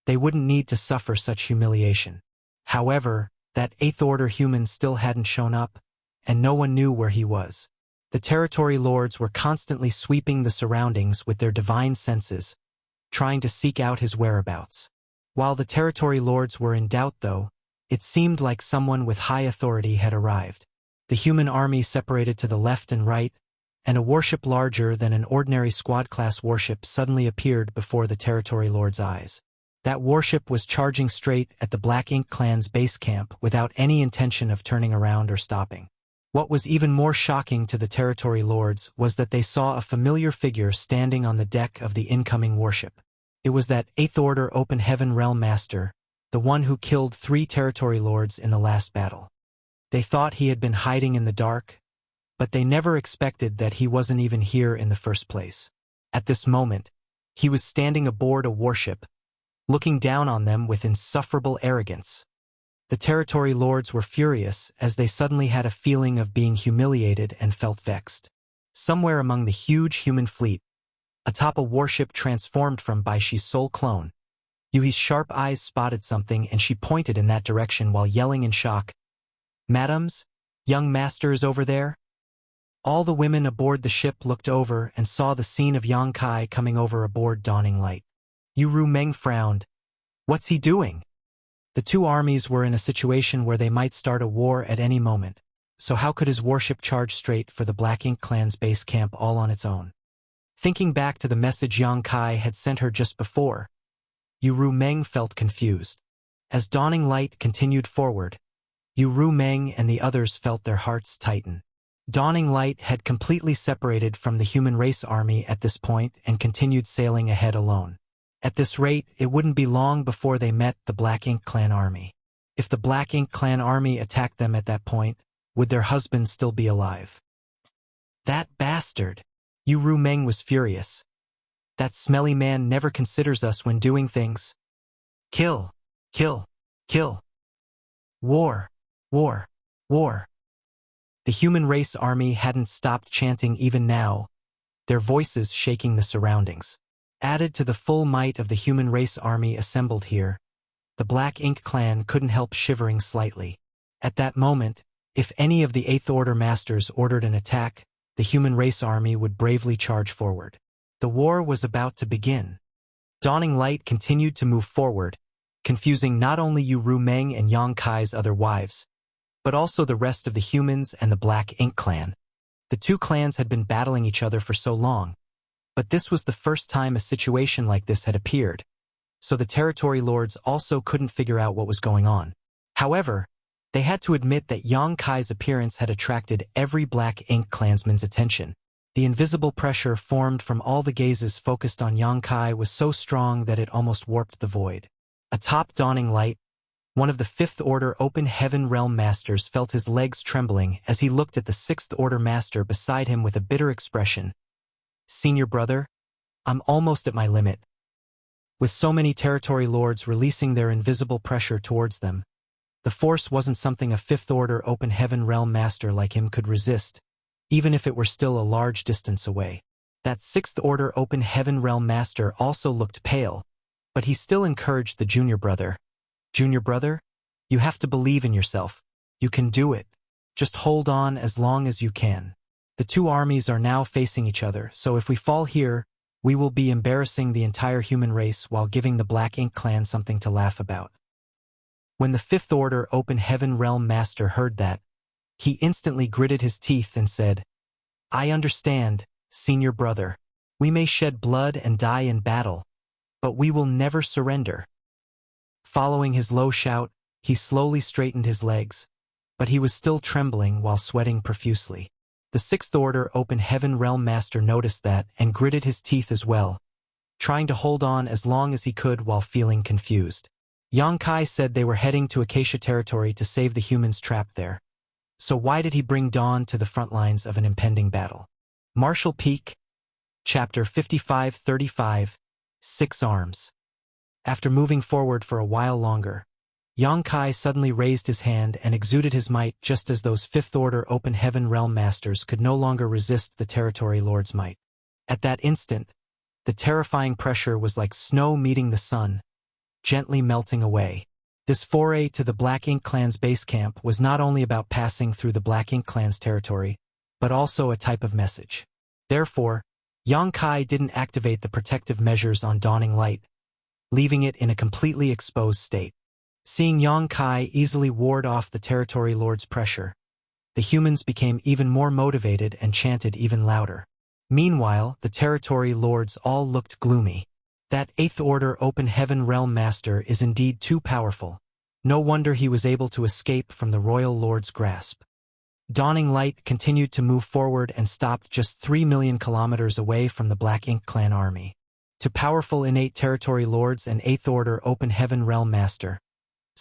they wouldn't need to suffer such humiliation. However, that Eighth Order human still hadn't shown up, and no one knew where he was. The territory lords were constantly sweeping the surroundings with their divine senses, trying to seek out his whereabouts. While the territory lords were in doubt, though, it seemed like someone with high authority had arrived. The human army separated to the left and right, and a warship larger than an ordinary squad-class warship suddenly appeared before the territory lord's eyes. That warship was charging straight at the Black Ink clan's base camp without any intention of turning around or stopping. What was even more shocking to the territory lords was that they saw a familiar figure standing on the deck of the incoming warship. It was that Eighth Order Open Heaven Realm Master, the one who killed 3 territory lords in the last battle. They thought he had been hiding in the dark, but they never expected that he wasn't even here in the first place. At this moment, he was standing aboard a warship, looking down on them with insufferable arrogance. The territory lords were furious as they suddenly had a feeling of being humiliated and felt vexed. Somewhere among the huge human fleet, atop a warship transformed from Baishi's soul clone, Yuhi's sharp eyes spotted something and she pointed in that direction while yelling in shock, "Madams, young master is over there?" All the women aboard the ship looked over and saw the scene of Yang Kai coming over aboard Dawning Light. Yu Rumeng frowned. What's he doing? The two armies were in a situation where they might start a war at any moment, so how could his warship charge straight for the Black Ink clan's base camp all on its own? Thinking back to the message Yang Kai had sent her just before, Yu Rumeng felt confused. As Dawning Light continued forward, Yu Rumeng and the others felt their hearts tighten. Dawning Light had completely separated from the human race army at this point and continued sailing ahead alone. At this rate, it wouldn't be long before they met the Black Ink clan army. If the Black Ink clan army attacked them at that point, would their husbands still be alive? That bastard! Yu Rumeng was furious. That smelly man never considers us when doing things. Kill! Kill! Kill! War! War! War! The human race army hadn't stopped chanting even now, their voices shaking the surroundings. Added to the full might of the human race army assembled here, the Black Ink clan couldn't help shivering slightly. At that moment, if any of the Eighth Order masters ordered an attack, the human race army would bravely charge forward. The war was about to begin. Dawning Light continued to move forward, confusing not only Yu Rumeng and Yang Kai's other wives, but also the rest of the humans and the Black Ink clan. The two clans had been battling each other for so long, but this was the first time a situation like this had appeared, so the territory lords also couldn't figure out what was going on. However, they had to admit that Yang Kai's appearance had attracted every Black Ink clansman's attention. The invisible pressure formed from all the gazes focused on Yang Kai was so strong that it almost warped the void. Atop Dawning Light, one of the Fifth Order Open Heaven Realm Masters felt his legs trembling as he looked at the Sixth Order Master beside him with a bitter expression. "Senior brother, I'm almost at my limit." With so many territory lords releasing their invisible pressure towards them, the force wasn't something a Fifth Order Open Heaven Realm Master like him could resist, even if it were still a large distance away. That Sixth Order Open Heaven Realm Master also looked pale, but he still encouraged the junior brother. "Junior brother, you have to believe in yourself. You can do it. Just hold on as long as you can. The two armies are now facing each other, so if we fall here, we will be embarrassing the entire human race while giving the Black Ink clan something to laugh about." When the Fifth Order Open Heaven Realm Master heard that, he instantly gritted his teeth and said, "I understand, senior brother. We may shed blood and die in battle, but we will never surrender." Following his low shout, he slowly straightened his legs, but he was still trembling while sweating profusely. The Sixth Order Open Heaven Realm Master noticed that and gritted his teeth as well, trying to hold on as long as he could while feeling confused. Yang Kai said they were heading to Acacia territory to save the humans trapped there. So why did he bring Dawn to the front lines of an impending battle? Marshall Peak, Chapter 55-35, Six Arms. After moving forward for a while longer, Yang Kai suddenly raised his hand and exuded his might just as those Fifth Order Open Heaven Realm Masters could no longer resist the territory lord's might. At that instant, the terrifying pressure was like snow meeting the sun, gently melting away. This foray to the Black Ink clan's base camp was not only about passing through the Black Ink clan's territory, but also a type of message. Therefore, Yang Kai didn't activate the protective measures on Dawning Light, leaving it in a completely exposed state. Seeing Yang Kai easily ward off the territory lord's pressure, the humans became even more motivated and chanted even louder. Meanwhile, the territory lords all looked gloomy. That Eighth Order Open Heaven Realm Master is indeed too powerful. No wonder he was able to escape from the Royal Lord's grasp. Dawning Light continued to move forward and stopped just 3 million kilometers away from the Black Ink clan army. To powerful innate territory lords and Eighth Order Open Heaven Realm Master,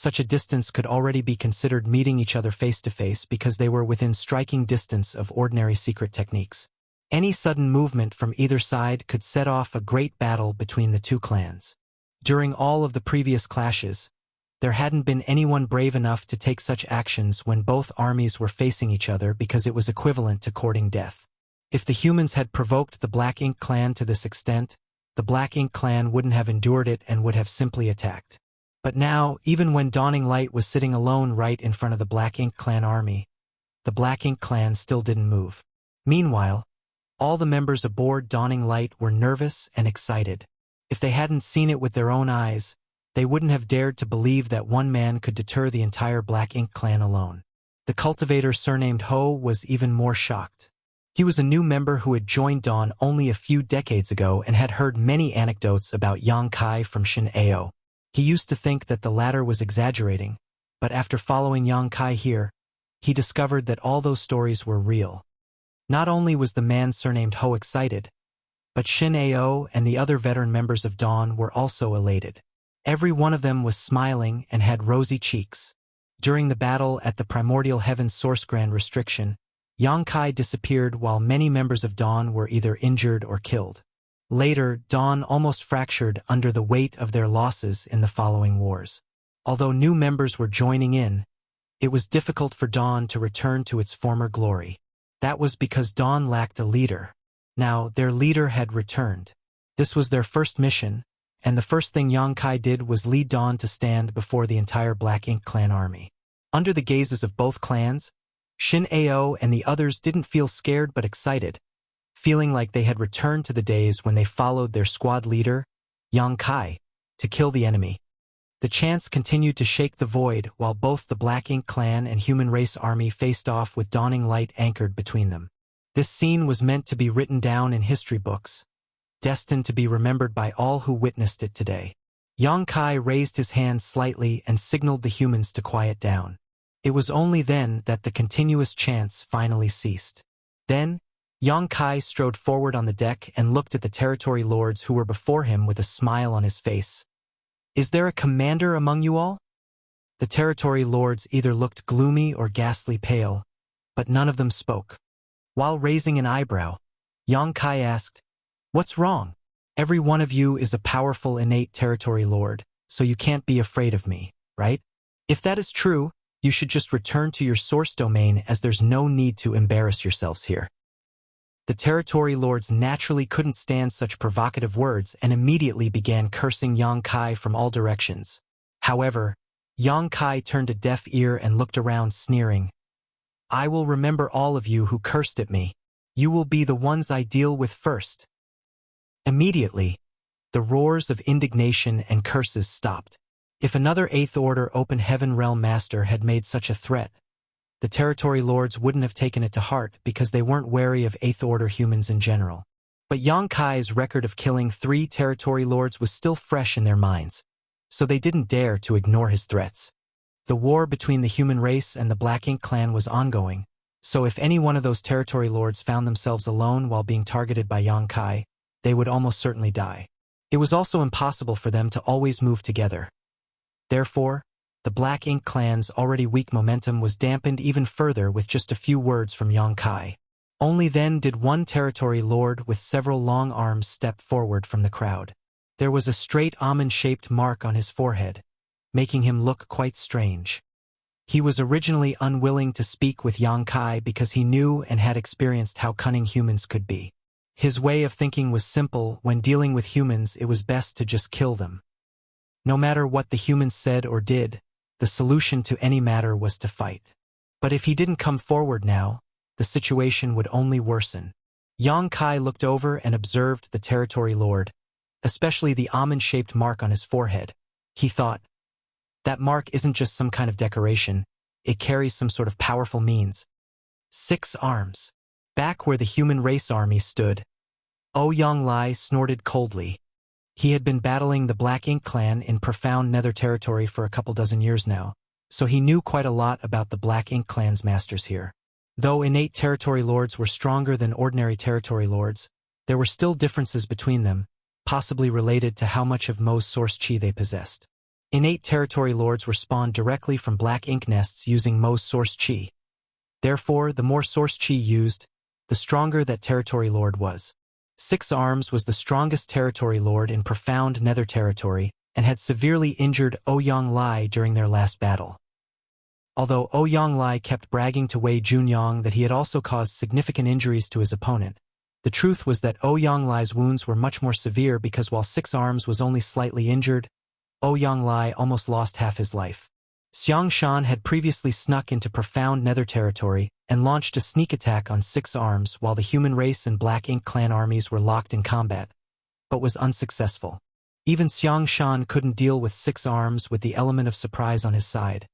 Such a distance could already be considered meeting each other face to face because they were within striking distance of ordinary secret techniques. Any sudden movement from either side could set off a great battle between the two clans. During all of the previous clashes, there hadn't been anyone brave enough to take such actions when both armies were facing each other because it was equivalent to courting death. If the humans had provoked the Black Ink clan to this extent, the Black Ink clan wouldn't have endured it and would have simply attacked. But now, even when Dawning Light was sitting alone right in front of the Black Ink clan army, the Black Ink clan still didn't move. Meanwhile, all the members aboard Dawning Light were nervous and excited. If they hadn't seen it with their own eyes, they wouldn't have dared to believe that one man could deter the entire Black Ink clan alone. The cultivator surnamed Ho was even more shocked. He was a new member who had joined Dawn only a few decades ago and had heard many anecdotes about Yang Kai from Shin Ao. He used to think that the latter was exaggerating, but after following Yang Kai here, he discovered that all those stories were real. Not only was the man surnamed Ho excited, but Shin Ao and the other veteran members of Dawn were also elated. Every one of them was smiling and had rosy cheeks. During the battle at the Primordial Heaven Source Grand Restriction, Yang Kai disappeared while many members of Dawn were either injured or killed. Later, Dawn almost fractured under the weight of their losses in the following wars. Although new members were joining in, it was difficult for Dawn to return to its former glory. That was because Dawn lacked a leader. Now, their leader had returned. This was their first mission, and the first thing Yang Kai did was lead Dawn to stand before the entire Black Ink clan army. Under the gazes of both clans, Shin Ao and the others didn't feel scared but excited, feeling like they had returned to the days when they followed their squad leader, Yang Kai, to kill the enemy. The chants continued to shake the void while both the Black Ink clan and Human Race army faced off with Dawning Light anchored between them. This scene was meant to be written down in history books, destined to be remembered by all who witnessed it today. Yang Kai raised his hand slightly and signaled the humans to quiet down. It was only then that the continuous chants finally ceased. Then, Yang Kai strode forward on the deck and looked at the territory lords who were before him with a smile on his face. "Is there a commander among you all?" The territory lords either looked gloomy or ghastly pale, but none of them spoke. While raising an eyebrow, Yang Kai asked, "What's wrong? Every one of you is a powerful innate territory lord, so you can't be afraid of me, right? If that is true, you should just return to your source domain as there's no need to embarrass yourselves here." The territory lords naturally couldn't stand such provocative words and immediately began cursing Yang Kai from all directions. However, Yang Kai turned a deaf ear and looked around sneering. "I will remember all of you who cursed at me. You will be the ones I deal with first." Immediately, the roars of indignation and curses stopped. If another Eighth Order Open Heaven Realm Master had made such a threat, the territory lords wouldn't have taken it to heart because they weren't wary of Eighth Order humans in general. But Yang Kai's record of killing 3 territory lords was still fresh in their minds, so they didn't dare to ignore his threats. The war between the human race and the Black Ink clan was ongoing, so if any one of those territory lords found themselves alone while being targeted by Yang Kai, they would almost certainly die. It was also impossible for them to always move together. Therefore, the Black Ink clan's already weak momentum was dampened even further with just a few words from Yang Kai. Only then did one territory lord with several long arms step forward from the crowd. There was a straight almond-shaped mark on his forehead, making him look quite strange. He was originally unwilling to speak with Yang Kai because he knew and had experienced how cunning humans could be. His way of thinking was simple: when dealing with humans, it was best to just kill them. No matter what the humans said or did, the solution to any matter was to fight. But if he didn't come forward now, the situation would only worsen. Yang Kai looked over and observed the territory lord, especially the almond-shaped mark on his forehead. He thought, that mark isn't just some kind of decoration, it carries some sort of powerful means. 6 arms. Back where the human race army stood, Ouyang Lai snorted coldly. He had been battling the Black Ink clan in profound nether territory for a couple dozen years now, so he knew quite a lot about the Black Ink clan's masters here. Though innate territory lords were stronger than ordinary territory lords, there were still differences between them, possibly related to how much of Mo's source chi they possessed. Innate territory lords were spawned directly from black ink nests using Mo's source chi. Therefore, the more source chi used, the stronger that territory lord was. Six Arms was the strongest territory lord in profound nether territory and had severely injured Ouyang Lai during their last battle. Although Ouyang Lai kept bragging to Wei Junyang that he had also caused significant injuries to his opponent, the truth was that Ouyang Lai's wounds were much more severe because while Six Arms was only slightly injured, Ouyang Lai almost lost half his life. Xiang Shan had previously snuck into profound nether territory and launched a sneak attack on Six Arms while the human race and Black Ink clan armies were locked in combat, but was unsuccessful. Even Xiang Shan couldn't deal with Six Arms with the element of surprise on his side,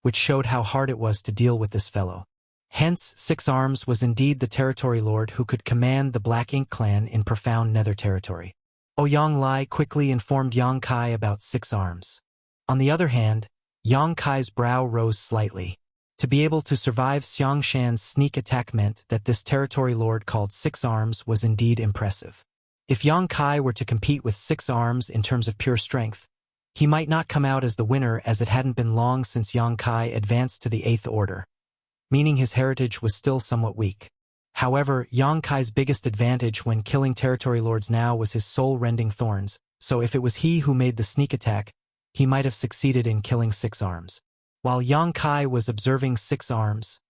which showed how hard it was to deal with this fellow. Hence, Six Arms was indeed the territory lord who could command the Black Ink clan in profound nether territory. Ouyang Lai quickly informed Yang Kai about Six Arms. On the other hand, Yang Kai's brow rose slightly. To be able to survive Xiang Shan's sneak attack meant that this territory lord called Six Arms was indeed impressive. If Yang Kai were to compete with Six Arms in terms of pure strength, he might not come out as the winner as it hadn't been long since Yang Kai advanced to the 8th Order, meaning his heritage was still somewhat weak. However, Yang Kai's biggest advantage when killing territory lords now was his soul-rending thorns, so if it was he who made the sneak attack, he might have succeeded in killing Six Arms. While Yang Kai was observing Six Arms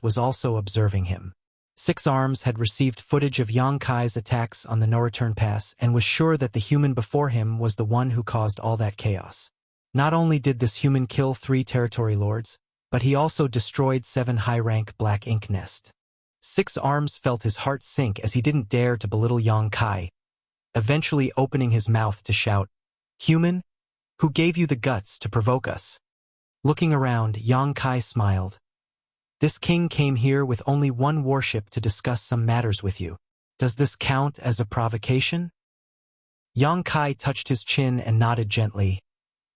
was also observing him. Six Arms had received footage of Yang Kai's attacks on the no-return pass and was sure that the human before him was the one who caused all that chaos. Not only did this human kill 3 territory lords, but he also destroyed 7 high-rank Black Ink nest. Six Arms felt his heart sink as he didn't dare to belittle Yang Kai, eventually opening his mouth to shout, "Human? Who gave you the guts to provoke us?" Looking around, Yang Kai smiled. "This king came here with only one warship to discuss some matters with you. Does this count as a provocation?" Yang Kai touched his chin and nodded gently.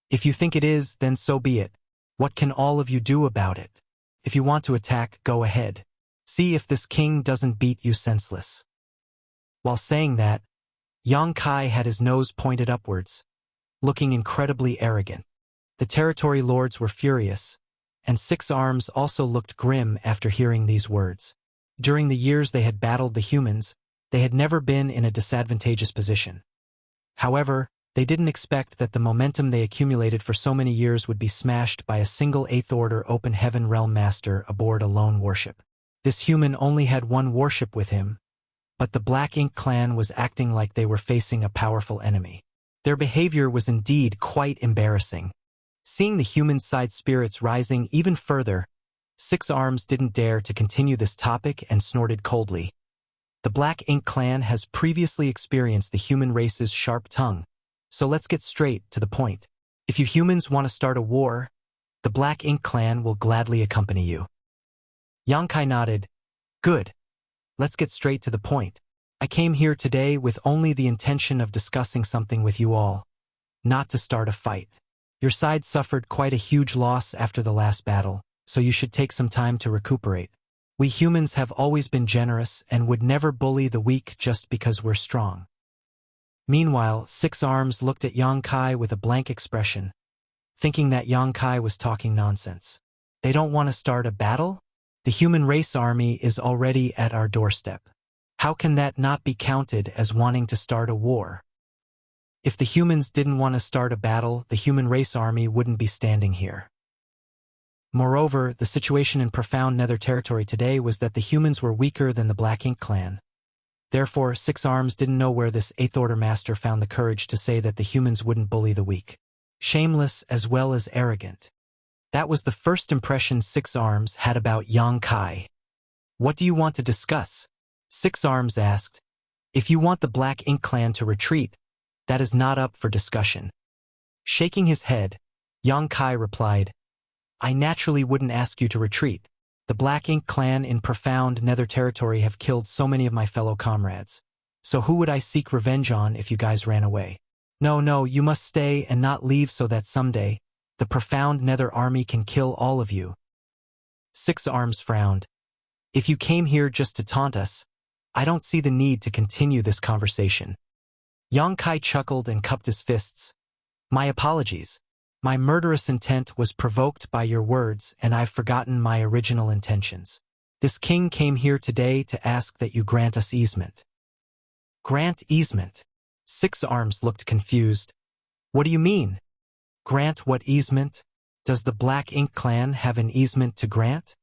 "If you think it is, then so be it. What can all of you do about it? If you want to attack, go ahead. See if this king doesn't beat you senseless." While saying that, Yang Kai had his nose pointed upwards, looking incredibly arrogant. The territory lords were furious, and Six Arms also looked grim after hearing these words. During the years they had battled the humans, they had never been in a disadvantageous position. However, they didn't expect that the momentum they accumulated for so many years would be smashed by a single 8th Order Open Heaven Realm Master aboard a lone warship. This human only had one warship with him, but the Black Ink clan was acting like they were facing a powerful enemy. Their behavior was indeed quite embarrassing. Seeing the human side spirits rising even further, Six Arms didn't dare to continue this topic and snorted coldly. The Black Ink clan has previously experienced the human race's sharp tongue, so let's get straight to the point. If you humans want to start a war, the Black Ink clan will gladly accompany you. Yang Kai nodded. "Good. Let's get straight to the point. I came here today with only the intention of discussing something with you all, not to start a fight. Your side suffered quite a huge loss after the last battle, so you should take some time to recuperate. We humans have always been generous and would never bully the weak just because we're strong." Meanwhile, Six Arms looked at Yang Kai with a blank expression, thinking that Yang Kai was talking nonsense. They don't want to start a battle? The human race army is already at our doorstep. How can that not be counted as wanting to start a war? If the humans didn't want to start a battle, the human race army wouldn't be standing here. Moreover, the situation in profound nether territory today was that the humans were weaker than the Black Ink clan. Therefore, Six Arms didn't know where this 8th Order Master found the courage to say that the humans wouldn't bully the weak. Shameless as well as arrogant. That was the first impression Six Arms had about Yang Kai. "What do you want to discuss?" Six Arms asked. "If you want the Black Ink clan to retreat, that is not up for discussion." Shaking his head, Yang Kai replied, "I naturally wouldn't ask you to retreat. The Black Ink clan in profound nether territory have killed so many of my fellow comrades. So who would I seek revenge on if you guys ran away? No, you must stay and not leave so that someday, the profound nether army can kill all of you." Six Arms frowned. "If you came here just to taunt us, I don't see the need to continue this conversation." Yang Kai chuckled and cupped his fists. My apologies. My murderous intent was provoked by your words, and I've forgotten my original intentions. This king came here today to ask that you grant us easement. Grant easement? Six Arms looked confused. What do you mean? Grant what easement? Does the Black Ink clan have an easement to grant?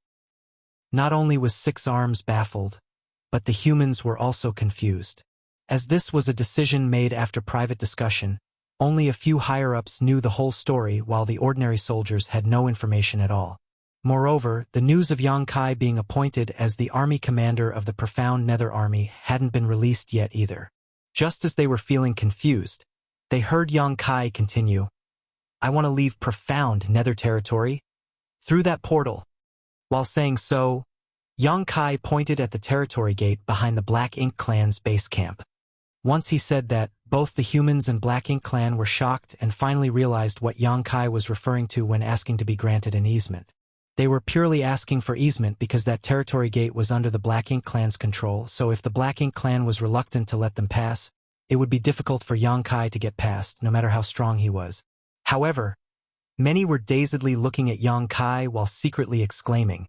Not only was Six Arms baffled, but the humans were also confused. As this was a decision made after private discussion, only a few higher-ups knew the whole story while the ordinary soldiers had no information at all. Moreover, the news of Yang Kai being appointed as the army commander of the Profound Nether Army hadn't been released yet either. Just as they were feeling confused, they heard Yang Kai continue, "I want to leave Profound Nether territory through that portal." While saying so, Yang Kai pointed at the territory gate behind the Black Ink clan's base camp. Once he said that, both the humans and Black Ink clan were shocked and finally realized what Yang Kai was referring to when asking to be granted an easement. They were purely asking for easement because that territory gate was under the Black Ink clan's control, so if the Black Ink clan was reluctant to let them pass, it would be difficult for Yang Kai to get past, no matter how strong he was. However, many were dazedly looking at Yang Kai while secretly exclaiming,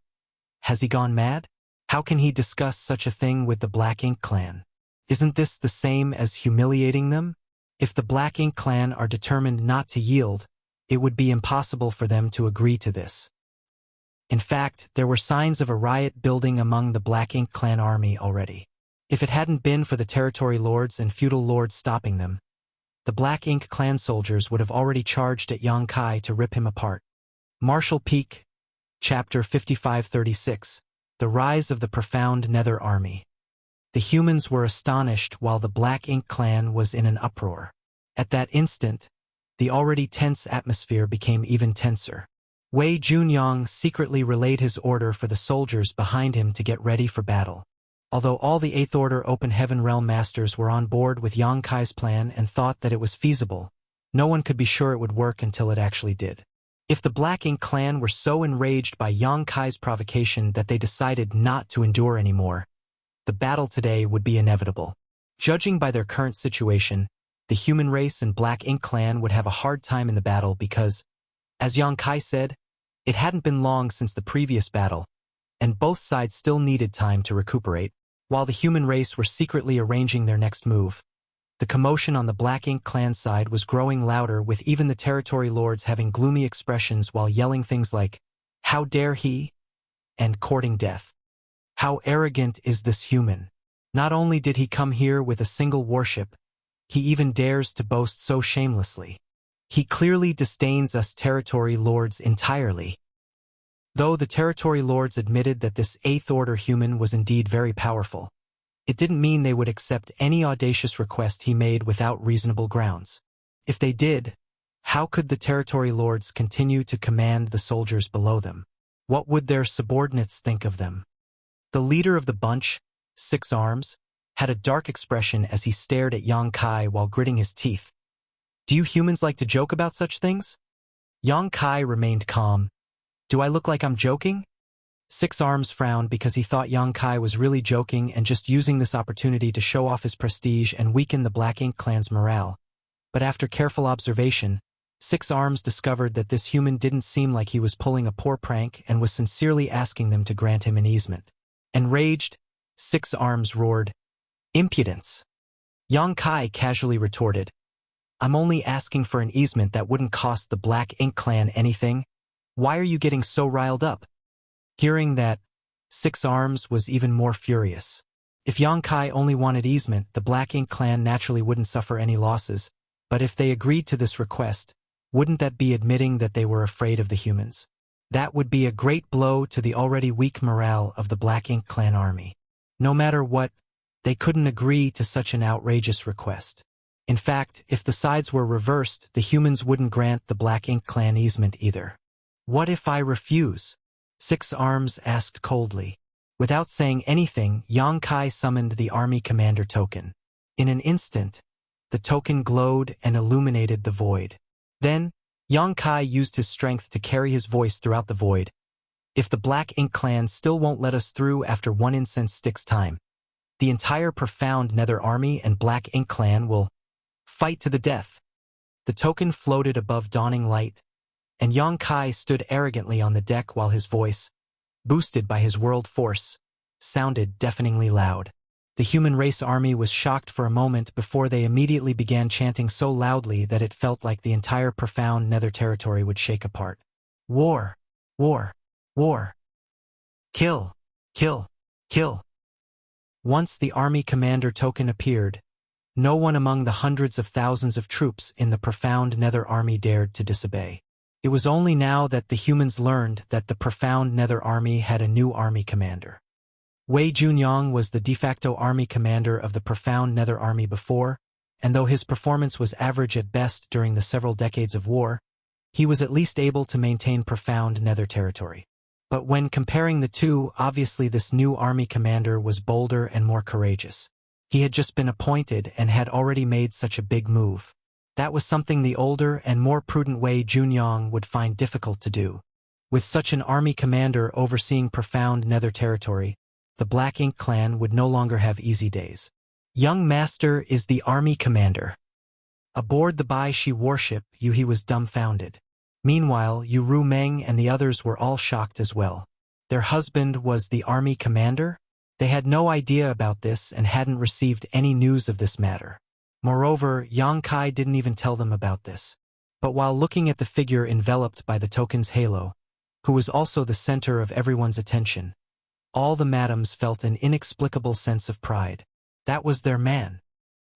"Has he gone mad? How can he discuss such a thing with the Black Ink clan? Isn't this the same as humiliating them? If the Black Ink clan are determined not to yield, it would be impossible for them to agree to this." In fact, there were signs of a riot building among the Black Ink clan army already. If it hadn't been for the territory lords and feudal lords stopping them, the Black Ink clan soldiers would have already charged at Yang Kai to rip him apart. Marshall Peak, Chapter 5536, The Rise of the Profound Nether Army. The humans were astonished while the Black Ink clan was in an uproar. At that instant, the already tense atmosphere became even tenser. Wei Junyang secretly relayed his order for the soldiers behind him to get ready for battle. Although all the 8th Order Open Heaven Realm Masters were on board with Yang Kai's plan and thought that it was feasible, no one could be sure it would work until it actually did. If the Black Ink clan were so enraged by Yang Kai's provocation that they decided not to endure anymore, the battle today would be inevitable. Judging by their current situation, the human race and Black Ink clan would have a hard time in the battle because, as Yang Kai said, it hadn't been long since the previous battle, and both sides still needed time to recuperate. While the human race were secretly arranging their next move, the commotion on the Black Ink clan side was growing louder, with even the territory lords having gloomy expressions while yelling things like, "How dare he?" and "Courting death. How arrogant is this human? Not only did he come here with a single warship, he even dares to boast so shamelessly. He clearly disdains us territory lords entirely." Though the territory lords admitted that this 8th Order human was indeed very powerful, it didn't mean they would accept any audacious request he made without reasonable grounds. If they did, how could the territory lords continue to command the soldiers below them? What would their subordinates think of them? The leader of the bunch, Six Arms, had a dark expression as he stared at Yang Kai while gritting his teeth. "Do you humans like to joke about such things?" Yang Kai remained calm. "Do I look like I'm joking?" Six Arms frowned because he thought Yang Kai was really joking and just using this opportunity to show off his prestige and weaken the Black Ink clan's morale. But after careful observation, Six Arms discovered that this human didn't seem like he was pulling a poor prank and was sincerely asking them to grant him an easement. Enraged, Six Arms roared, "Impudence!" Yang Kai casually retorted, "I'm only asking for an easement that wouldn't cost the Black Ink clan anything. Why are you getting so riled up?" Hearing that, Six Arms was even more furious. If Yang Kai only wanted easement, the Black Ink clan naturally wouldn't suffer any losses, but if they agreed to this request, wouldn't that be admitting that they were afraid of the humans? That would be a great blow to the already weak morale of the Black Ink clan army. No matter what, they couldn't agree to such an outrageous request. In fact, if the sides were reversed, the humans wouldn't grant the Black Ink clan easement either. "What if I refuse?" Six Arms asked coldly. Without saying anything, Yang Kai summoned the army commander token. In an instant, the token glowed and illuminated the void. Then, Yang Kai used his strength to carry his voice throughout the void. "If the Black Ink clan still won't let us through after one incense stick's time, the entire Profound Nether Army and Black Ink clan will fight to the death." The token floated above dawning light, and Yang Kai stood arrogantly on the deck while his voice, boosted by his world force, sounded deafeningly loud. The human race army was shocked for a moment before they immediately began chanting so loudly that it felt like the entire profound nether territory would shake apart. War! War! War! Kill! Kill! Kill! Once the army commander token appeared, no one among the hundreds of thousands of troops in the profound nether army dared to disobey. It was only now that the humans learned that the profound nether army had a new army commander. Wei Junyang was the de facto army commander of the profound nether army before, and though his performance was average at best during the several decades of war, he was at least able to maintain profound nether territory. But when comparing the two, obviously this new army commander was bolder and more courageous. He had just been appointed and had already made such a big move. That was something the older and more prudent Wei Junyang would find difficult to do. With such an army commander overseeing profound nether territory, the Black Ink clan would no longer have easy days. Young Master is the army commander. Aboard the Bai Shi warship, Yuhi was dumbfounded. Meanwhile, Yu Ru Meng and the others were all shocked as well. Their husband was the army commander? They had no idea about this and hadn't received any news of this matter. Moreover, Yang Kai didn't even tell them about this. But while looking at the figure enveloped by the token's halo, who was also the center of everyone's attention, all the madams felt an inexplicable sense of pride. That was their man.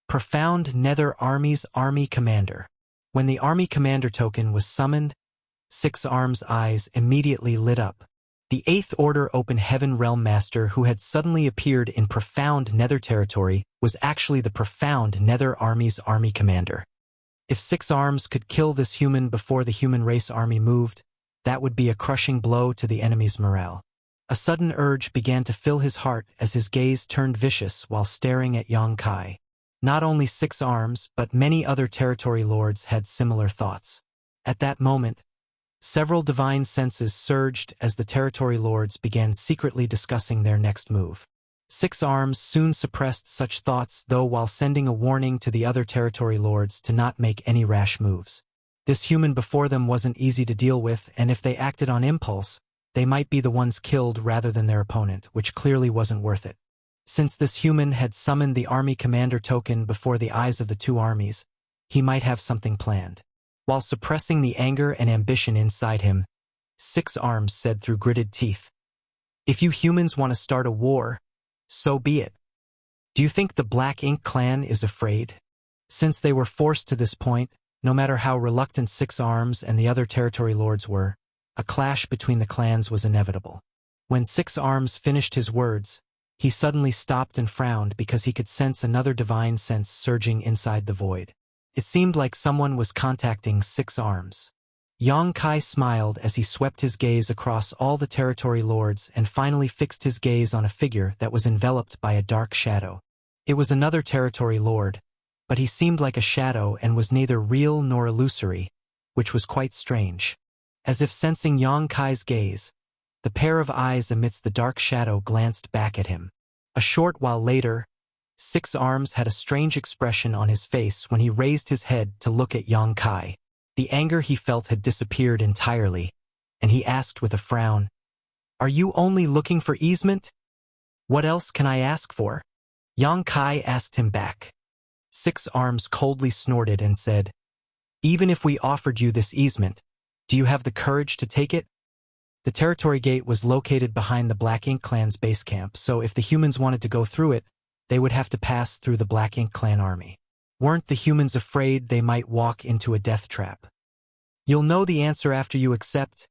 Profound Nether Army's army commander. When the army commander token was summoned, Six Arms' eyes immediately lit up. The Eighth Order Open Heaven Realm Master who had suddenly appeared in profound Nether territory was actually the profound Nether Army's army commander. If Six Arms could kill this human before the human race army moved, that would be a crushing blow to the enemy's morale. A sudden urge began to fill his heart as his gaze turned vicious while staring at Yang Kai. Not only Six Arms, but many other territory lords had similar thoughts. At that moment, several divine senses surged as the territory lords began secretly discussing their next move. Six Arms soon suppressed such thoughts, though, while sending a warning to the other territory lords to not make any rash moves. This human before them wasn't easy to deal with, and if they acted on impulse, they might be the ones killed rather than their opponent, which clearly wasn't worth it. Since this human had summoned the army commander token before the eyes of the two armies, he might have something planned. While suppressing the anger and ambition inside him, Six Arms said through gritted teeth, "If you humans want to start a war, so be it. Do you think the Black Ink clan is afraid?" Since they were forced to this point, no matter how reluctant Six Arms and the other territory lords were, a clash between the clans was inevitable. When Six Arms finished his words, he suddenly stopped and frowned because he could sense another divine sense surging inside the void. It seemed like someone was contacting Six Arms. Yang Kai smiled as he swept his gaze across all the territory lords and finally fixed his gaze on a figure that was enveloped by a dark shadow. It was another territory lord, but he seemed like a shadow and was neither real nor illusory, which was quite strange. As if sensing Yang Kai's gaze, the pair of eyes amidst the dark shadow glanced back at him. A short while later, Six Arms had a strange expression on his face when he raised his head to look at Yang Kai. The anger he felt had disappeared entirely, and he asked with a frown, "Are you only looking for easement? What else can I ask for?" Yang Kai asked him back. Six Arms coldly snorted and said, "Even if we offered you this easement, do you have the courage to take it?" The territory gate was located behind the Black Ink clan's base camp, so if the humans wanted to go through it, they would have to pass through the Black Ink clan army. Weren't the humans afraid they might walk into a death trap? "You'll know the answer after you accept."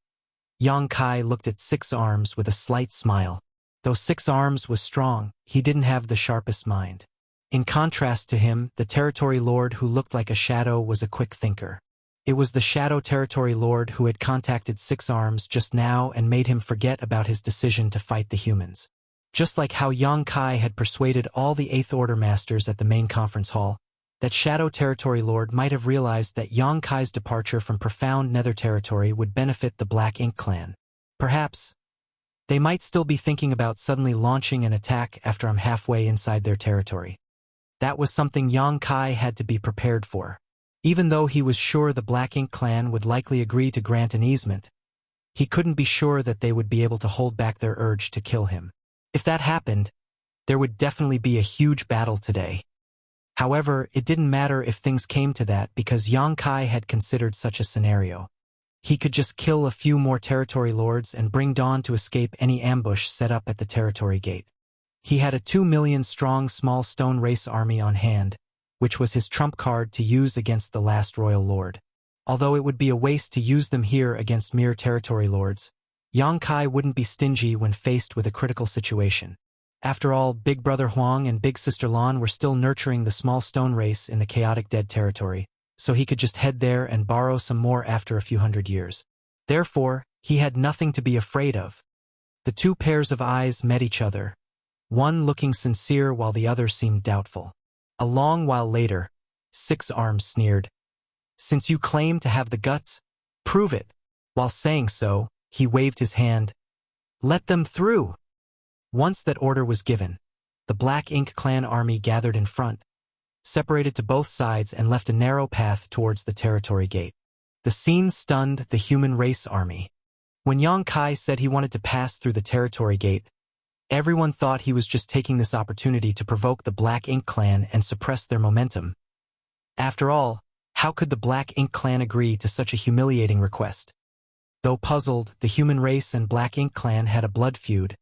Yang Kai looked at Six Arms with a slight smile. Though Six Arms was strong, he didn't have the sharpest mind. In contrast to him, the territory lord who looked like a shadow was a quick thinker. It was the Shadow Territory Lord who had contacted Six Arms just now and made him forget about his decision to fight the humans. Just like how Yang Kai had persuaded all the Eighth Order Masters at the main conference hall, that Shadow Territory Lord might have realized that Yang Kai's departure from profound Nether territory would benefit the Black Ink clan. Perhaps they might still be thinking about suddenly launching an attack after I'm halfway inside their territory. That was something Yang Kai had to be prepared for. Even though he was sure the Black Ink clan would likely agree to grant an easement, he couldn't be sure that they would be able to hold back their urge to kill him. If that happened, there would definitely be a huge battle today. However, it didn't matter if things came to that because Yang Kai had considered such a scenario. He could just kill a few more territory lords and bring Dawn to escape any ambush set up at the territory gate. He had a 2 million strong small stone race army on hand, which was his trump card to use against the last royal lord. Although it would be a waste to use them here against mere territory lords, Yang Kai wouldn't be stingy when faced with a critical situation. After all, Big Brother Huang and Big Sister Lan were still nurturing the small stone race in the chaotic dead territory, so he could just head there and borrow some more after a few hundred years. Therefore, he had nothing to be afraid of. The two pairs of eyes met each other, one looking sincere while the other seemed doubtful. A long while later, Six Arms sneered, "Since you claim to have the guts, prove it." While saying so, he waved his hand. "Let them through." Once that order was given, the Black Ink clan army gathered in front, separated to both sides and left a narrow path towards the territory gate. The scene stunned the human race army. When Yang Kai said he wanted to pass through the territory gate, everyone thought he was just taking this opportunity to provoke the Black Ink clan and suppress their momentum. After all, how could the Black Ink clan agree to such a humiliating request? Though puzzled, the human race and Black Ink clan had a blood feud,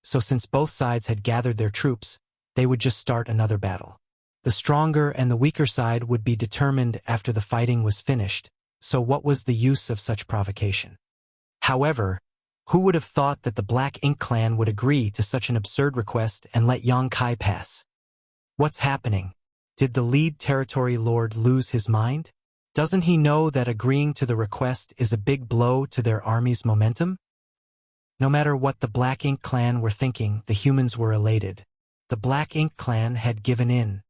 so since both sides had gathered their troops, they would just start another battle. The stronger and the weaker side would be determined after the fighting was finished, so what was the use of such provocation? However, who would have thought that the Black Ink clan would agree to such an absurd request and let Yang Kai pass? What's happening? Did the lead territory lord lose his mind? Doesn't he know that agreeing to the request is a big blow to their army's momentum? No matter what the Black Ink clan were thinking, the humans were elated. The Black Ink clan had given in.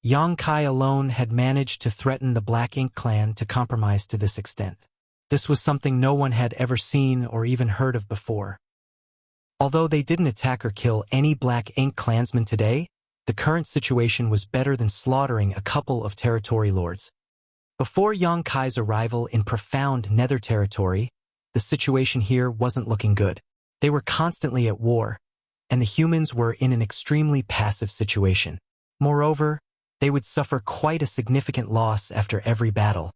Yang Kai alone had managed to threaten the Black Ink clan to compromise to this extent. This was something no one had ever seen or even heard of before. Although they didn't attack or kill any Black Ink clansmen today, the current situation was better than slaughtering a couple of territory lords. Before Yang Kai's arrival in profound Nether territory, the situation here wasn't looking good. They were constantly at war, and the humans were in an extremely passive situation. Moreover, they would suffer quite a significant loss after every battle.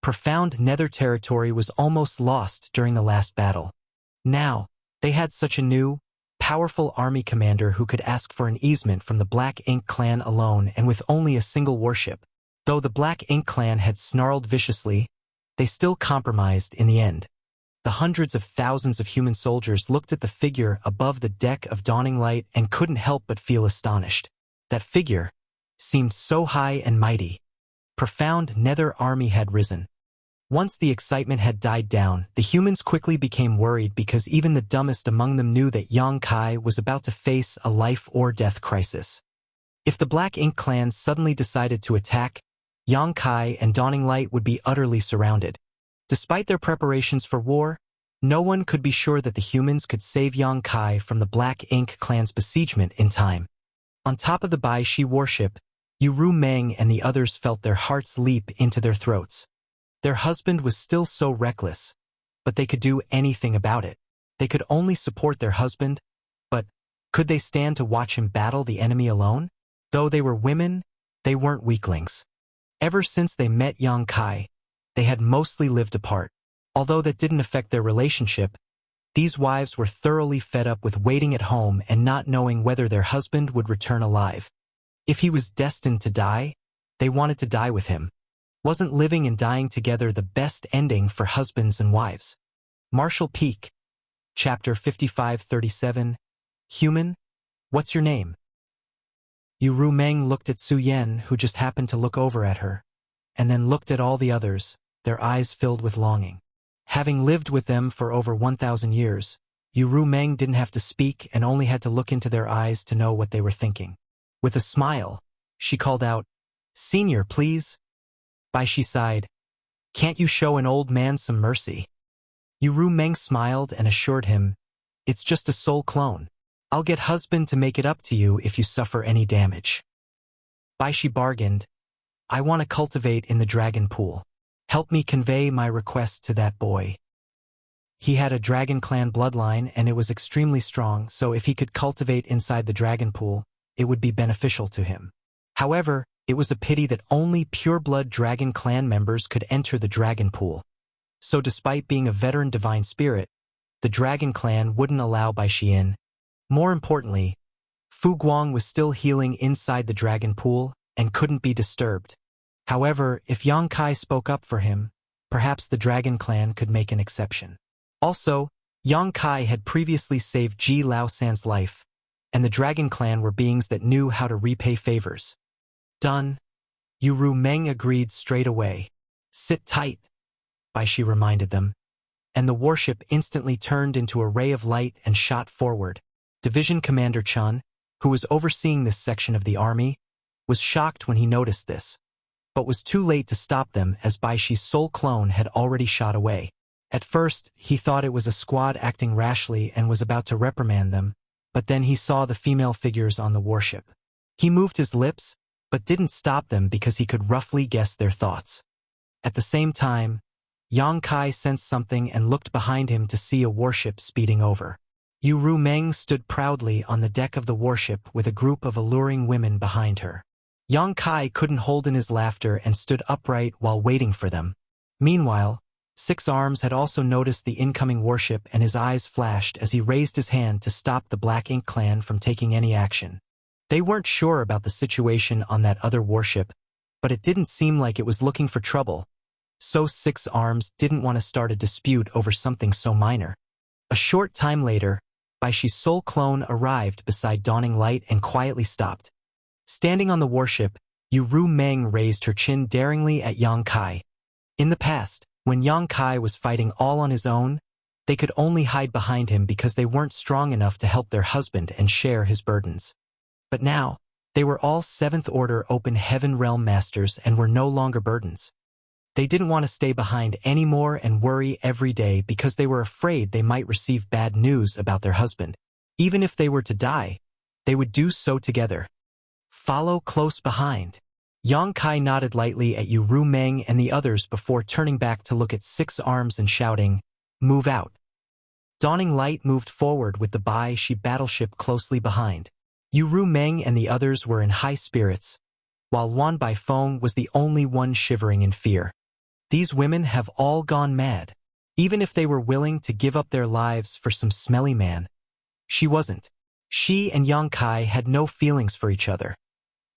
Profound Nether territory was almost lost during the last battle. Now, they had such a new, powerful army commander who could ask for an easement from the Black Ink clan alone and with only a single warship. Though the Black Ink clan had snarled viciously, they still compromised in the end. The hundreds of thousands of human soldiers looked at the figure above the deck of Dawning Light and couldn't help but feel astonished. That figure seemed so high and mighty. Profound Nether army had risen. Once the excitement had died down, the humans quickly became worried because even the dumbest among them knew that Yang Kai was about to face a life-or-death crisis. If the Black Ink clan suddenly decided to attack, Yang Kai and Dawning Light would be utterly surrounded. Despite their preparations for war, no one could be sure that the humans could save Yang Kai from the Black Ink clan's besiegement in time. On top of the Bai Shi warship, Yu Meng and the others felt their hearts leap into their throats. Their husband was still so reckless, but they could do anything about it. They could only support their husband, but could they stand to watch him battle the enemy alone? Though they were women, they weren't weaklings. Ever since they met Yang Kai, they had mostly lived apart. Although that didn't affect their relationship, these wives were thoroughly fed up with waiting at home and not knowing whether their husband would return alive. If he was destined to die, they wanted to die with him. Wasn't living and dying together the best ending for husbands and wives? Marshall Peak, Chapter 5537, Human, what's your name? Yu Meng looked at Su Yen, who just happened to look over at her, and then looked at all the others, their eyes filled with longing. Having lived with them for over 1,000 years, Yu Meng didn't have to speak and only had to look into their eyes to know what they were thinking. With a smile, she called out, "Senior, please." Bai Shi sighed, "Can't you show an old man some mercy?" Yu Meng smiled and assured him, "It's just a soul clone. I'll get husband to make it up to you if you suffer any damage." Bai Shi bargained, I want to cultivate in the dragon pool. Help me convey my request to that boy. He had a dragon clan bloodline and it was extremely strong, so if he could cultivate inside the dragon pool, it would be beneficial to him. However, it was a pity that only pure-blood dragon clan members could enter the dragon pool. So despite being a veteran divine spirit, the dragon clan wouldn't allow Bai Xian. More importantly, Fu Guang was still healing inside the dragon pool and couldn't be disturbed. However, if Yang Kai spoke up for him, perhaps the dragon clan could make an exception. Also, Yang Kai had previously saved Ji Laosan's life, and the dragon clan were beings that knew how to repay favors. Done. Yu Ru Meng agreed straight away. Sit tight, Bai Shi reminded them, and the warship instantly turned into a ray of light and shot forward. Division Commander Chun, who was overseeing this section of the army, was shocked when he noticed this, but was too late to stop them as Bai Shi's soul clone had already shot away. At first, he thought it was a squad acting rashly and was about to reprimand them, but then he saw the female figures on the warship. He moved his lips, but didn't stop them because he could roughly guess their thoughts. At the same time, Yang Kai sensed something and looked behind him to see a warship speeding over. Yu Ru Meng stood proudly on the deck of the warship with a group of alluring women behind her. Yang Kai couldn't hold in his laughter and stood upright while waiting for them. Meanwhile, Six Arms had also noticed the incoming warship and his eyes flashed as he raised his hand to stop the Black Ink clan from taking any action. They weren't sure about the situation on that other warship, but it didn't seem like it was looking for trouble, so Six Arms didn't want to start a dispute over something so minor. A short time later, Bai Shi's soul clone arrived beside Dawning Light and quietly stopped. Standing on the warship, Yu Ru Meng raised her chin daringly at Yang Kai. In the past, when Yang Kai was fighting all on his own, they could only hide behind him because they weren't strong enough to help their husband and share his burdens. But now, they were all 7th Order Open Heaven Realm Masters and were no longer burdens. They didn't want to stay behind anymore and worry every day because they were afraid they might receive bad news about their husband. Even if they were to die, they would do so together. Follow close behind. Yang Kai nodded lightly at Yu Ru Meng and the others before turning back to look at Six Arms and shouting, "Move out." Dawning Light moved forward with the Bai Shi battleship closely behind. Yu Ru Meng and the others were in high spirits, while Wan Baifeng was the only one shivering in fear. These women have all gone mad. Even if they were willing to give up their lives for some smelly man, she wasn't. She and Yang Kai had no feelings for each other,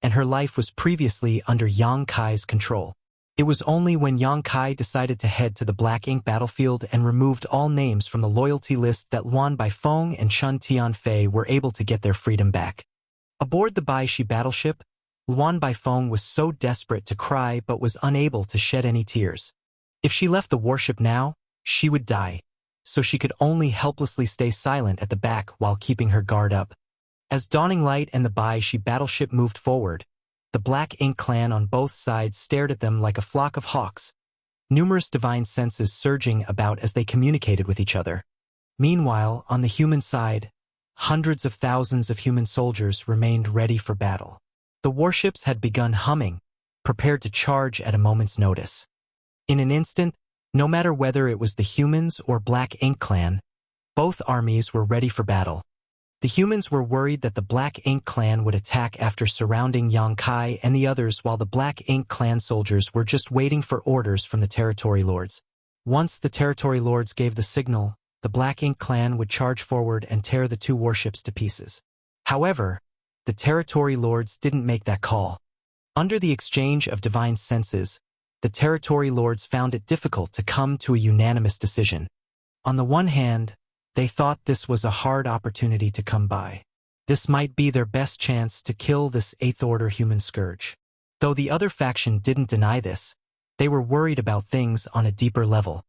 and her life was previously under Yang Kai's control. It was only when Yang Kai decided to head to the Black Ink battlefield and removed all names from the loyalty list that Luan Baifeng and Chun Tianfei were able to get their freedom back. Aboard the Bai Shi battleship, Luan Baifeng was so desperate to cry but was unable to shed any tears. If she left the warship now, she would die, so she could only helplessly stay silent at the back while keeping her guard up. As Dawning Light and the Bai Shi battleship moved forward, the Black Ink clan on both sides stared at them like a flock of hawks, numerous divine senses surging about as they communicated with each other. Meanwhile, on the human side, hundreds of thousands of human soldiers remained ready for battle. The warships had begun humming, prepared to charge at a moment's notice. In an instant, no matter whether it was the humans or Black Ink clan, both armies were ready for battle. The humans were worried that the Black Ink clan would attack after surrounding Yang Kai and the others, while the Black Ink clan soldiers were just waiting for orders from the territory lords. Once the territory lords gave the signal, the Black Ink clan would charge forward and tear the two warships to pieces. However, the territory lords didn't make that call. Under the exchange of divine senses, the territory lords found it difficult to come to a unanimous decision. On the one hand, they thought this was a hard opportunity to come by. This might be their best chance to kill this 8th Order human scourge. Though the other faction didn't deny this, they were worried about things on a deeper level.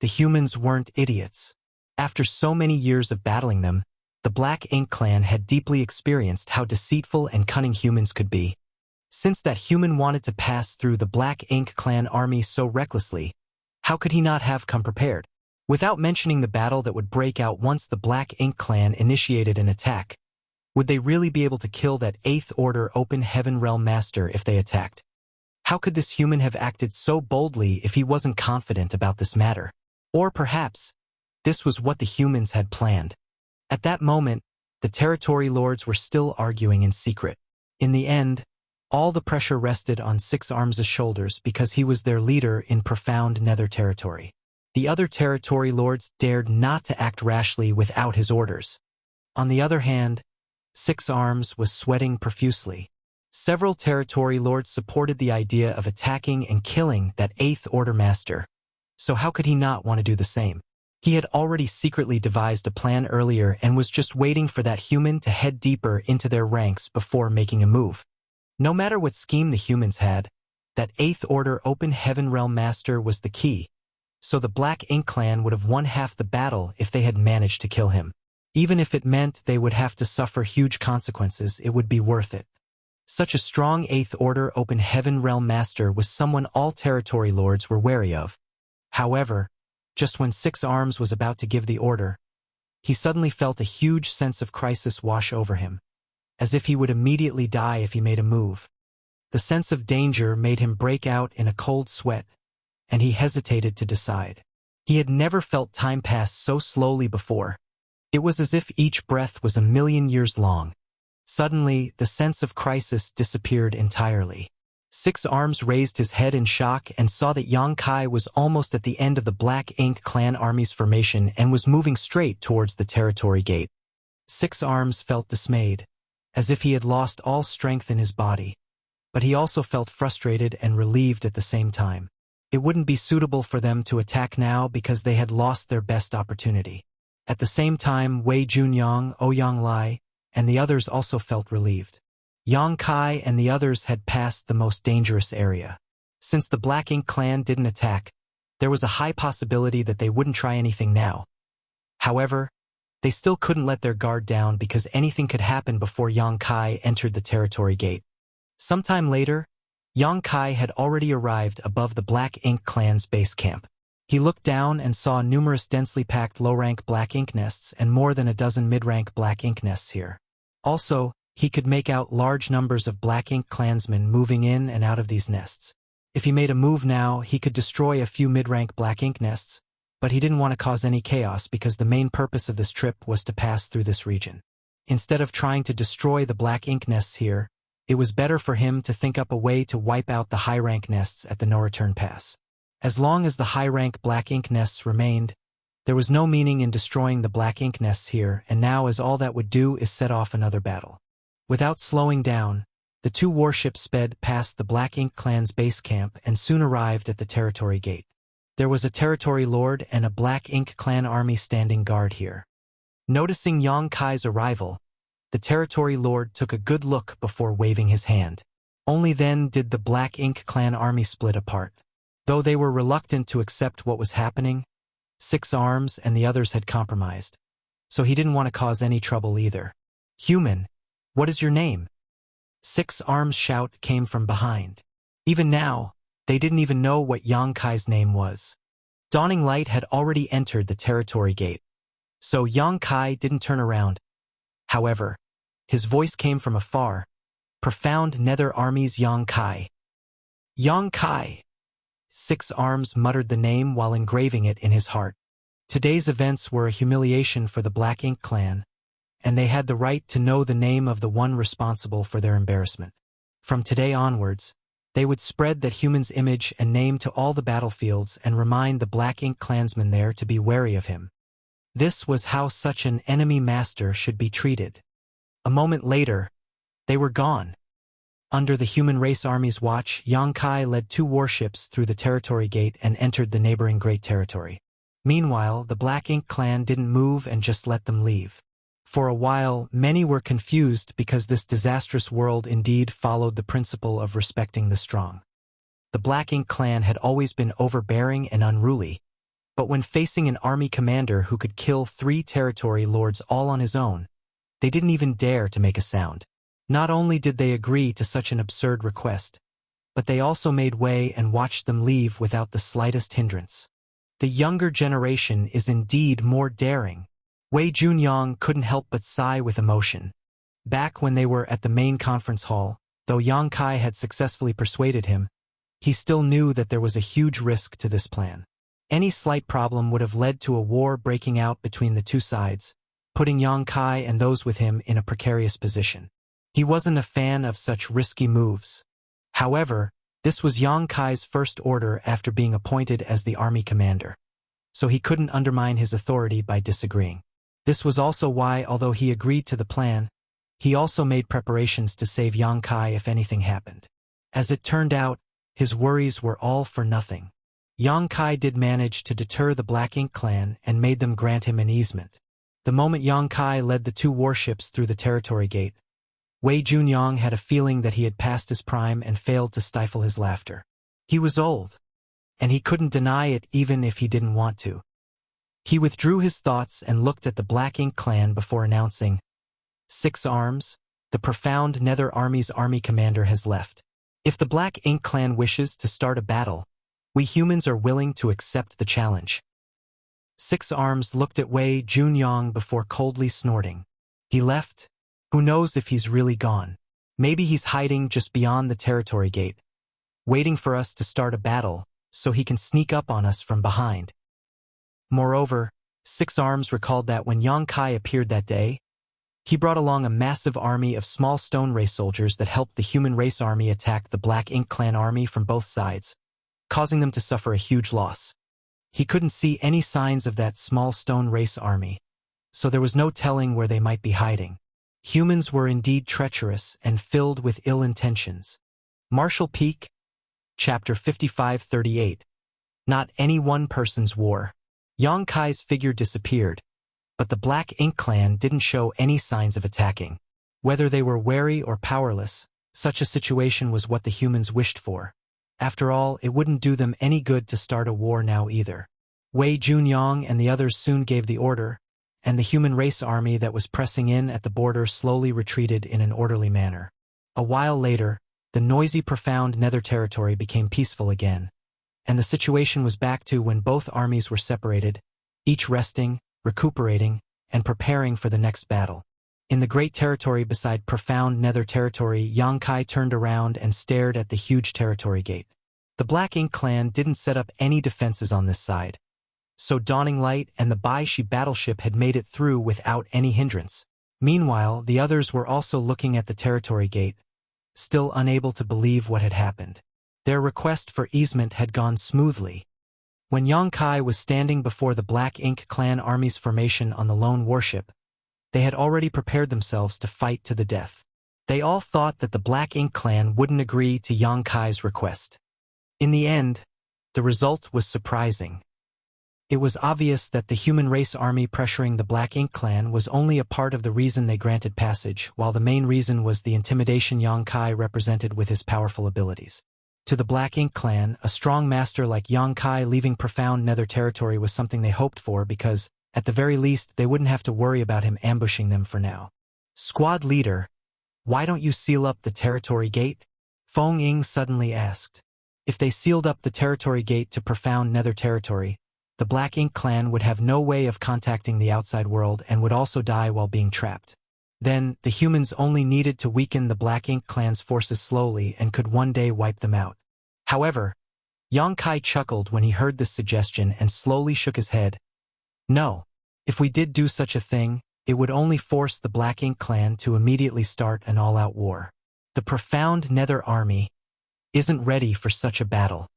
The humans weren't idiots. After so many years of battling them, the Black Ink clan had deeply experienced how deceitful and cunning humans could be. Since that human wanted to pass through the Black Ink clan army so recklessly, how could he not have come prepared? Without mentioning the battle that would break out once the Black Ink clan initiated an attack, would they really be able to kill that 8th Order Open Heaven Realm Master if they attacked? How could this human have acted so boldly if he wasn't confident about this matter? Or perhaps, this was what the humans had planned. At that moment, the territory lords were still arguing in secret. In the end, all the pressure rested on Six Arms' shoulders because he was their leader in profound nether territory. The other territory lords dared not to act rashly without his orders. On the other hand, Six Arms was sweating profusely. Several territory lords supported the idea of attacking and killing that Eighth Order master. So how could he not want to do the same? He had already secretly devised a plan earlier and was just waiting for that human to head deeper into their ranks before making a move. No matter what scheme the humans had, that Eighth Order Open Heaven Realm Master was the key, so the Black Ink Clan would have won half the battle if they had managed to kill him. Even if it meant they would have to suffer huge consequences, it would be worth it. Such a strong Eighth Order Open Heaven Realm Master was someone all territory lords were wary of. However, just when Six Arms was about to give the order, he suddenly felt a huge sense of crisis wash over him, as if he would immediately die if he made a move. The sense of danger made him break out in a cold sweat, and he hesitated to decide. He had never felt time pass so slowly before. It was as if each breath was a million years long. Suddenly, the sense of crisis disappeared entirely. Six Arms raised his head in shock and saw that Yang Kai was almost at the end of the Black Ink Clan army's formation and was moving straight towards the territory gate. Six Arms felt dismayed, as if he had lost all strength in his body, but he also felt frustrated and relieved at the same time. It wouldn't be suitable for them to attack now because they had lost their best opportunity. At the same time, Wei Junyang, Ouyang Lai, and the others also felt relieved. Yang Kai and the others had passed the most dangerous area. Since the Black Ink Clan didn't attack, there was a high possibility that they wouldn't try anything now. However, they still couldn't let their guard down because anything could happen before Yang Kai entered the territory gate. Sometime later, Yang Kai had already arrived above the Black Ink Clan's base camp. He looked down and saw numerous densely packed low-rank black ink nests and more than a dozen mid-rank black ink nests here. Also, he could make out large numbers of Black Ink clansmen moving in and out of these nests. If he made a move now, he could destroy a few mid-rank black ink nests, but he didn't want to cause any chaos because the main purpose of this trip was to pass through this region. Instead of trying to destroy the black ink nests here, it was better for him to think up a way to wipe out the high-rank nests at the no-return pass. As long as the high-rank black ink nests remained, there was no meaning in destroying the black ink nests here, and now as all that would do is set off another battle. Without slowing down, the two warships sped past the Black Ink Clan's base camp and soon arrived at the territory gate. There was a territory lord and a Black Ink Clan army standing guard here. Noticing Yang Kai's arrival, the territory lord took a good look before waving his hand. Only then did the Black Ink Clan army split apart. Though they were reluctant to accept what was happening, Six Arms and the others had compromised, so he didn't want to cause any trouble either. "Human, what is your name?" Six Arms' shout came from behind. Even now, they didn't even know what Yang Kai's name was. Dawning light had already entered the territory gate, so Yang Kai didn't turn around. However, his voice came from afar. "Profound Nether Army's Yang Kai." "Yang Kai." Six Arms muttered the name while engraving it in his heart. Today's events were a humiliation for the Black Ink Clan, and they had the right to know the name of the one responsible for their embarrassment. From today onwards, they would spread that human's image and name to all the battlefields and remind the Black Ink clansmen there to be wary of him. This was how such an enemy master should be treated. A moment later, they were gone. Under the human race army's watch, Yang Kai led two warships through the territory gate and entered the neighboring Great Territory. Meanwhile, the Black Ink Clan didn't move and just let them leave. For a while, many were confused because this disastrous world indeed followed the principle of respecting the strong. The Black Ink Clan had always been overbearing and unruly, but when facing an army commander who could kill 3 territory lords all on his own, they didn't even dare to make a sound. Not only did they agree to such an absurd request, but they also made way and watched them leave without the slightest hindrance. The younger generation is indeed more daring. Wei Junyang couldn't help but sigh with emotion. Back when they were at the main conference hall, though Yang Kai had successfully persuaded him, he still knew that there was a huge risk to this plan. Any slight problem would have led to a war breaking out between the two sides, putting Yang Kai and those with him in a precarious position. He wasn't a fan of such risky moves. However, this was Yang Kai's first order after being appointed as the army commander, so he couldn't undermine his authority by disagreeing. This was also why, although he agreed to the plan, he also made preparations to save Yang Kai if anything happened. As it turned out, his worries were all for nothing. Yang Kai did manage to deter the Black Ink clan and made them grant him an easement. The moment Yang Kai led the two warships through the territory gate, Wei Junyang had a feeling that he had passed his prime and failed to stifle his laughter. He was old, and he couldn't deny it even if he didn't want to. He withdrew his thoughts and looked at the Black Ink clan before announcing, "Six Arms, the profound Nether Army's army commander has left. If the Black Ink clan wishes to start a battle, we humans are willing to accept the challenge." Six Arms looked at Wei Junyang before coldly snorting. "He left? Who knows if he's really gone? Maybe he's hiding just beyond the territory gate, waiting for us to start a battle so he can sneak up on us from behind." Moreover, Six Arms recalled that when Yang Kai appeared that day, he brought along a massive army of small stone race soldiers that helped the human race army attack the Black Ink clan army from both sides, causing them to suffer a huge loss. He couldn't see any signs of that small stone race army, so there was no telling where they might be hiding. Humans were indeed treacherous and filled with ill intentions. Marshall Peak, Chapter 5538. Not any one person's war. Yang Kai's figure disappeared, but the Black Ink clan didn't show any signs of attacking. Whether they were wary or powerless, such a situation was what the humans wished for. After all, it wouldn't do them any good to start a war now either. Wei Junyang and the others soon gave the order, and the human race army that was pressing in at the border slowly retreated in an orderly manner. A while later, the noisy, profound Nether territory became peaceful again, and the situation was back to when both armies were separated, each resting, recuperating, and preparing for the next battle. In the great territory beside profound Nether territory, Yang Kai turned around and stared at the huge territory gate. The Black Ink clan didn't set up any defenses on this side, so Dawning Light and the Baishi battleship had made it through without any hindrance. Meanwhile, the others were also looking at the territory gate, still unable to believe what had happened. Their request for easement had gone smoothly. When Yang Kai was standing before the Black Ink clan army's formation on the lone warship, they had already prepared themselves to fight to the death. They all thought that the Black Ink clan wouldn't agree to Yang Kai's request. In the end, the result was surprising. It was obvious that the human race army pressuring the Black Ink clan was only a part of the reason they granted passage, while the main reason was the intimidation Yang Kai represented with his powerful abilities. To the Black Ink clan, a strong master like Yang Kai leaving profound Nether territory was something they hoped for because, at the very least, they wouldn't have to worry about him ambushing them for now. "Squad leader, why don't you seal up the territory gate?" Feng Ying suddenly asked. If they sealed up the territory gate to profound Nether territory, the Black Ink clan would have no way of contacting the outside world and would also die while being trapped. Then, the humans only needed to weaken the Black Ink clan's forces slowly and could one day wipe them out. However, Yang Kai chuckled when he heard this suggestion and slowly shook his head. "No, if we did do such a thing, it would only force the Black Ink clan to immediately start an all-out war. The profound Nether army isn't ready for such a battle."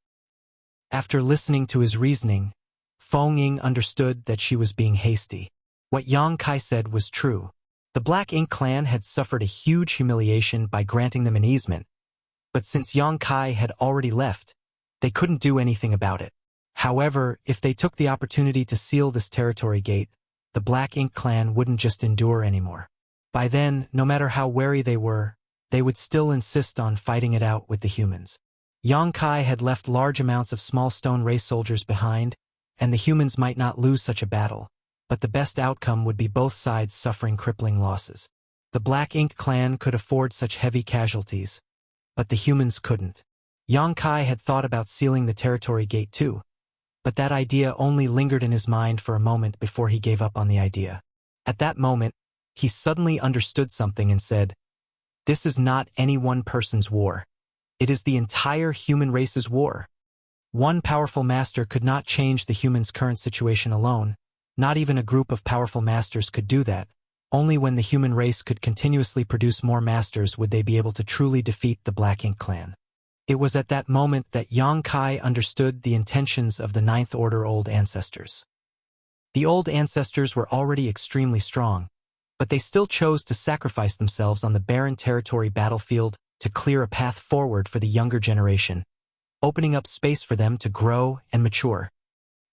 After listening to his reasoning, Feng Ying understood that she was being hasty. What Yang Kai said was true. The Black Ink clan had suffered a huge humiliation by granting them an easement, but since Yang Kai had already left, they couldn't do anything about it. However, if they took the opportunity to seal this territory gate, the Black Ink clan wouldn't just endure anymore. By then, no matter how wary they were, they would still insist on fighting it out with the humans. Yang Kai had left large amounts of small stone race soldiers behind, and the humans might not lose such a battle, but the best outcome would be both sides suffering crippling losses. The Black Ink clan could afford such heavy casualties, but the humans couldn't. Yang Kai had thought about sealing the territory gate too, but that idea only lingered in his mind for a moment before he gave up on the idea. At that moment, he suddenly understood something and said, "This is not any one person's war. It is the entire human race's war. One powerful master could not change the humans' current situation alone. Not even a group of powerful masters could do that. Only when the human race could continuously produce more masters would they be able to truly defeat the Black Ink clan. It was at that moment that Yang Kai understood the intentions of the Ninth Order old ancestors. The old ancestors were already extremely strong, but they still chose to sacrifice themselves on the barren territory battlefield to clear a path forward for the younger generation, opening up space for them to grow and mature.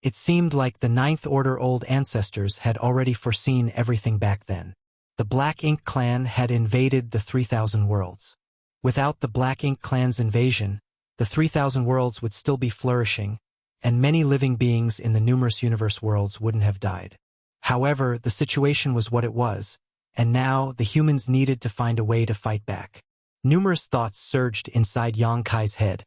It seemed like the Ninth Order old ancestors had already foreseen everything back then. The Black Ink clan had invaded the 3,000 worlds. Without the Black Ink clan's invasion, the 3,000 worlds would still be flourishing, and many living beings in the numerous universe worlds wouldn't have died. However, the situation was what it was, and now the humans needed to find a way to fight back. Numerous thoughts surged inside Yang Kai's head,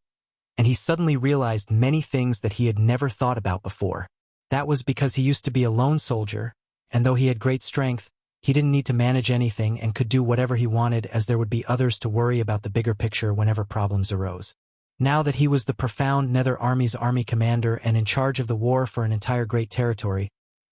and he suddenly realized many things that he had never thought about before. That was because he used to be a lone soldier, and though he had great strength, he didn't need to manage anything and could do whatever he wanted, as there would be others to worry about the bigger picture whenever problems arose. Now that he was the profound Nether Army's army commander and in charge of the war for an entire great territory,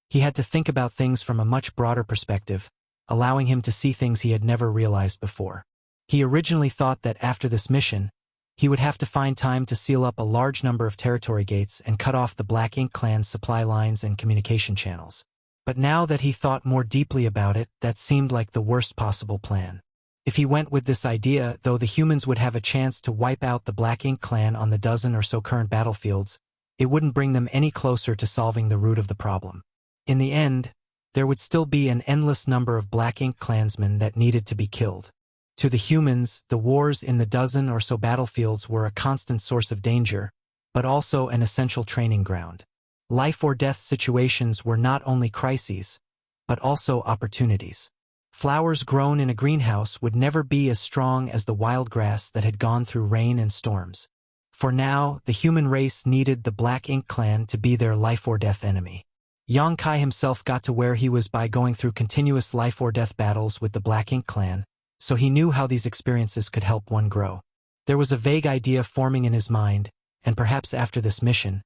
he had to think about things from a much broader perspective, allowing him to see things he had never realized before. He originally thought that after this mission, he would have to find time to seal up a large number of territory gates and cut off the Black Ink clan's supply lines and communication channels. But now that he thought more deeply about it, that seemed like the worst possible plan. If he went with this idea, though the humans would have a chance to wipe out the Black Ink clan on the dozen or so current battlefields, it wouldn't bring them any closer to solving the root of the problem. In the end, there would still be an endless number of Black Ink clansmen that needed to be killed. To the humans, the wars in the dozen or so battlefields were a constant source of danger, but also an essential training ground. Life or death situations were not only crises, but also opportunities. Flowers grown in a greenhouse would never be as strong as the wild grass that had gone through rain and storms. For now, the human race needed the Black Ink clan to be their life or death enemy. Yang Kai himself got to where he was by going through continuous life or death battles with the Black Ink clan, so he knew how these experiences could help one grow. There was a vague idea forming in his mind, and perhaps after this mission,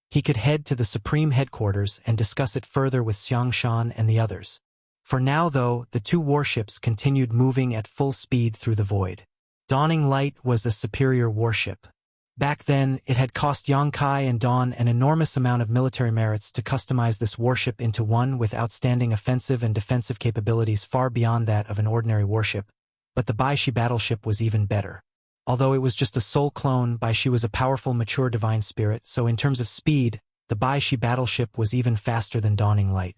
he could head to the Supreme Headquarters and discuss it further with Xiang Shan and the others. For now, though, the two warships continued moving at full speed through the void. Dawning Light was a superior warship. Back then, it had cost Yang Kai and Dawn an enormous amount of military merits to customize this warship into one with outstanding offensive and defensive capabilities far beyond that of an ordinary warship. But the Baishi battleship was even better. Although it was just a soul clone, Baishi was a powerful, mature divine spirit, so in terms of speed, the Baishi battleship was even faster than Dawning Light.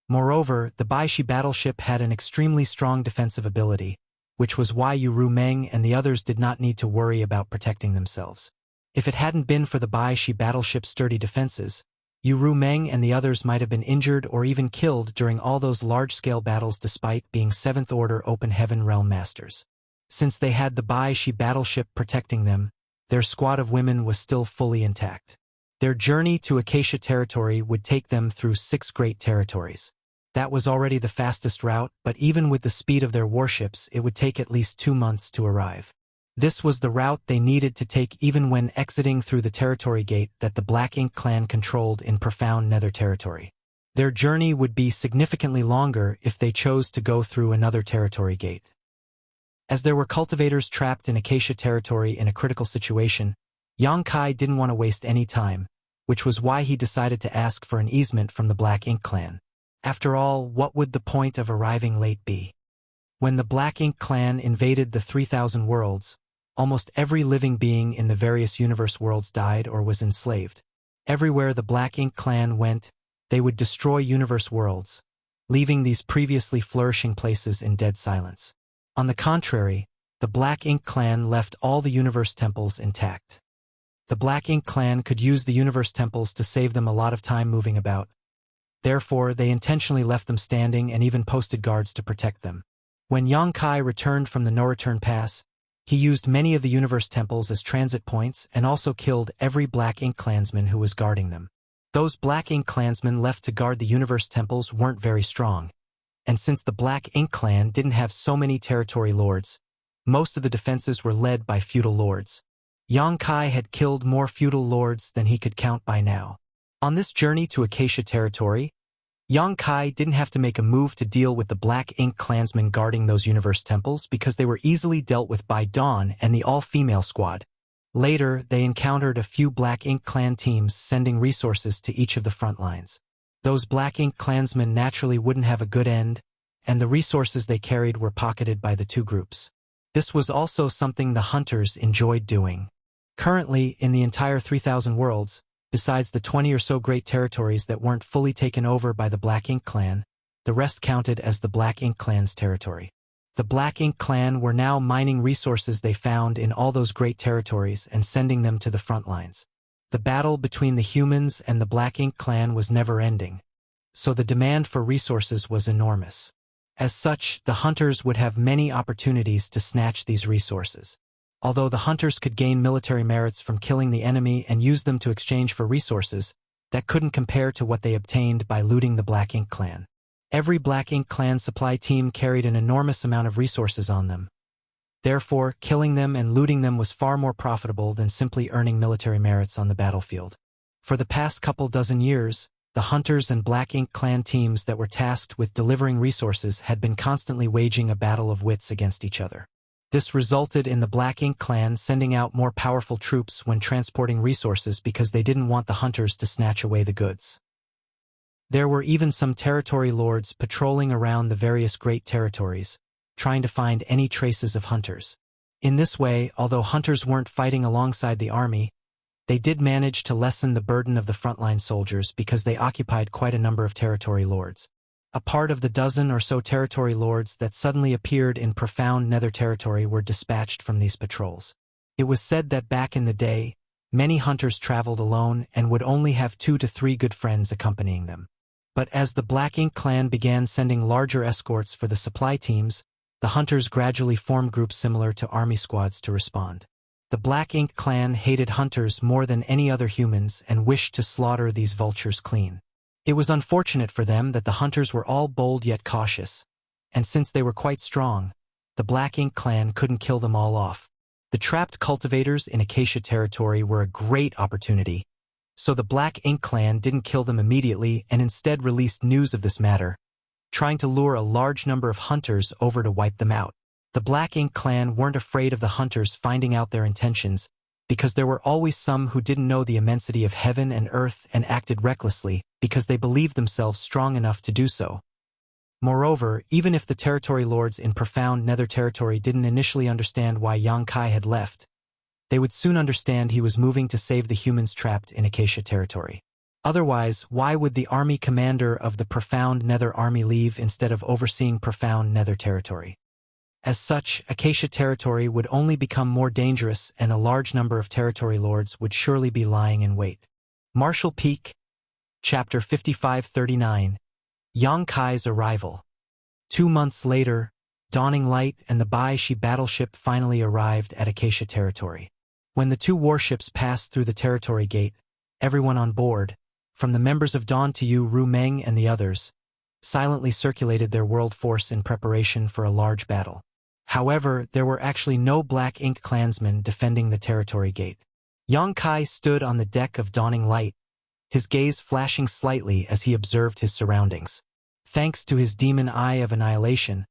Moreover, the Baishi battleship had an extremely strong defensive ability, which was why Ru Meng and the others did not need to worry about protecting themselves. If it hadn't been for the Baishi battleship's sturdy defenses, Ru Meng and the others might have been injured or even killed during all those large-scale battles despite being Seventh Order Open Heaven Realm Masters. Since they had the Baishi battleship protecting them, their squad of women was still fully intact. Their journey to Acacia territory would take them through 6 great territories. That was already the fastest route, but even with the speed of their warships, it would take at least 2 months to arrive. This was the route they needed to take even when exiting through the territory gate that the Black Ink clan controlled in profound Nether territory. Their journey would be significantly longer if they chose to go through another territory gate. As there were cultivators trapped in Acacia territory in a critical situation, Yang Kai didn't want to waste any time, which was why he decided to ask for an easement from the Black Ink clan. After all, what would the point of arriving late be? When the Black Ink clan invaded the 3,000 worlds, almost every living being in the various universe worlds died or was enslaved. Everywhere the Black Ink clan went, they would destroy universe worlds, leaving these previously flourishing places in dead silence. On the contrary, the Black Ink clan left all the universe temples intact. The Black Ink clan could use the universe temples to save them a lot of time moving about. Therefore, they intentionally left them standing and even posted guards to protect them. When Yang Kai returned from the no-return pass, he used many of the universe temples as transit points and also killed every Black Ink clansman who was guarding them. Those Black Ink clansmen left to guard the universe temples weren't very strong, and since the Black Ink clan didn't have so many territory lords, Most of the defenses were led by feudal lords. Yang Kai had killed more feudal lords than he could count by now. On this journey to Acacia territory, Yang Kai didn't have to make a move to deal with the Black Ink clansmen guarding those universe temples because they were easily dealt with by Dawn and the all-female squad. Later, they encountered a few Black Ink clan teams sending resources to each of the front lines. Those Black Ink clansmen naturally wouldn't have a good end, and the resources they carried were pocketed by the two groups. This was also something the hunters enjoyed doing. Currently, in the entire 3,000 worlds, besides the 20 or so great territories that weren't fully taken over by the Black Ink clan, the rest counted as the Black Ink clan's territory. The Black Ink clan were now mining resources they found in all those great territories and sending them to the front lines. The battle between the humans and the Black Ink clan was never-ending, so the demand for resources was enormous. As such, the hunters would have many opportunities to snatch these resources. Although the hunters could gain military merits from killing the enemy and use them to exchange for resources, that couldn't compare to what they obtained by looting the Black Ink clan. Every Black Ink clan supply team carried an enormous amount of resources on them. Therefore, killing them and looting them was far more profitable than simply earning military merits on the battlefield. For the past couple dozen years, the hunters and Black Ink clan teams that were tasked with delivering resources had been constantly waging a battle of wits against each other. This resulted in the Black Ink clan sending out more powerful troops when transporting resources because they didn't want the hunters to snatch away the goods. There were even some territory lords patrolling around the various great territories, trying to find any traces of hunters. In this way, although hunters weren't fighting alongside the army, they did manage to lessen the burden of the frontline soldiers because they occupied quite a number of territory lords. A part of the dozen or so territory lords that suddenly appeared in profound nether territory were dispatched from these patrols. It was said that back in the day, many hunters traveled alone and would only have 2 to 3 good friends accompanying them. But as the Black Ink clan began sending larger escorts for the supply teams, the hunters gradually formed groups similar to army squads to respond. The Black Ink clan hated hunters more than any other humans and wished to slaughter these vultures clean. It was unfortunate for them that the hunters were all bold yet cautious, and since they were quite strong, the Black Ink clan couldn't kill them all off. The trapped cultivators in Acacia territory were a great opportunity, so the Black Ink clan didn't kill them immediately and instead released news of this matter, trying to lure a large number of hunters over to wipe them out. The Black Ink clan weren't afraid of the hunters finding out their intentions, because there were always some who didn't know the immensity of heaven and earth and acted recklessly because they believed themselves strong enough to do so. Moreover, even if the territory lords in profound nether territory didn't initially understand why Yang Kai had left, they would soon understand he was moving to save the humans trapped in Acacia territory. Otherwise, why would the army commander of the profound nether army leave instead of overseeing profound nether territory? As such, Acacia territory would only become more dangerous and a large number of territory lords would surely be lying in wait. Marshall Peak, Chapter 5539, Yang Kai's Arrival. 2 months later, Dawning Light and the Bai-Shi battleship finally arrived at Acacia territory. When the 2 warships passed through the territory gate, everyone on board, from the members of Dawn to Yu Ru Meng and the others, silently circulated their world force in preparation for a large battle. However, there were actually no Black Ink clansmen defending the territory gate. Yang Kai stood on the deck of Dawning Light, his gaze flashing slightly as he observed his surroundings. Thanks to his demon eye of annihilation,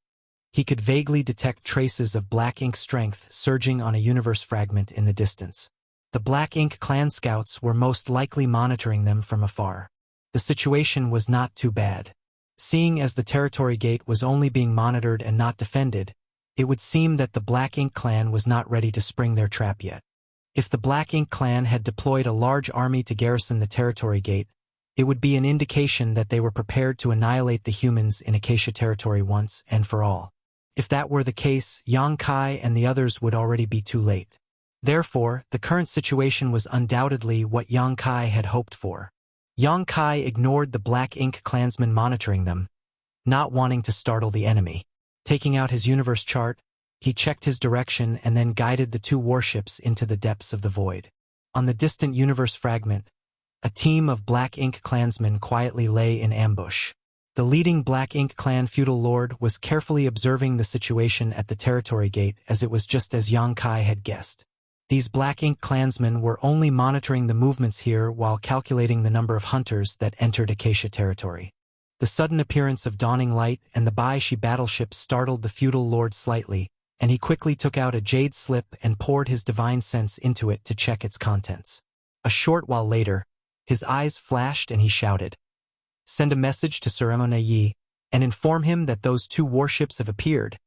he could vaguely detect traces of Black Ink strength surging on a universe fragment in the distance. The Black Ink clan scouts were most likely monitoring them from afar. The situation was not too bad. Seeing as the territory gate was only being monitored and not defended, it would seem that the Black Ink clan was not ready to spring their trap yet. If the Black Ink clan had deployed a large army to garrison the territory gate, it would be an indication that they were prepared to annihilate the humans in Acacia territory once and for all. If that were the case, Yang Kai and the others would already be too late. Therefore, the current situation was undoubtedly what Yang Kai had hoped for. Yang Kai ignored the Black Ink clansmen monitoring them, not wanting to startle the enemy. Taking out his universe chart, he checked his direction and then guided the 2 warships into the depths of the void. On the distant universe fragment, a team of Black Ink clansmen quietly lay in ambush. The leading Black Ink clan feudal lord was carefully observing the situation at the territory gate, as it was just as Yang Kai had guessed. These Black Ink clansmen were only monitoring the movements here while calculating the number of hunters that entered Acacia territory. The sudden appearance of dawning light and the Baishi battleship startled the feudal lord slightly, and he quickly took out a jade slip and poured his divine sense into it to check its contents. A short while later, his eyes flashed and he shouted, "Send a message to Sir Emonayi and inform him that those 2 warships have appeared."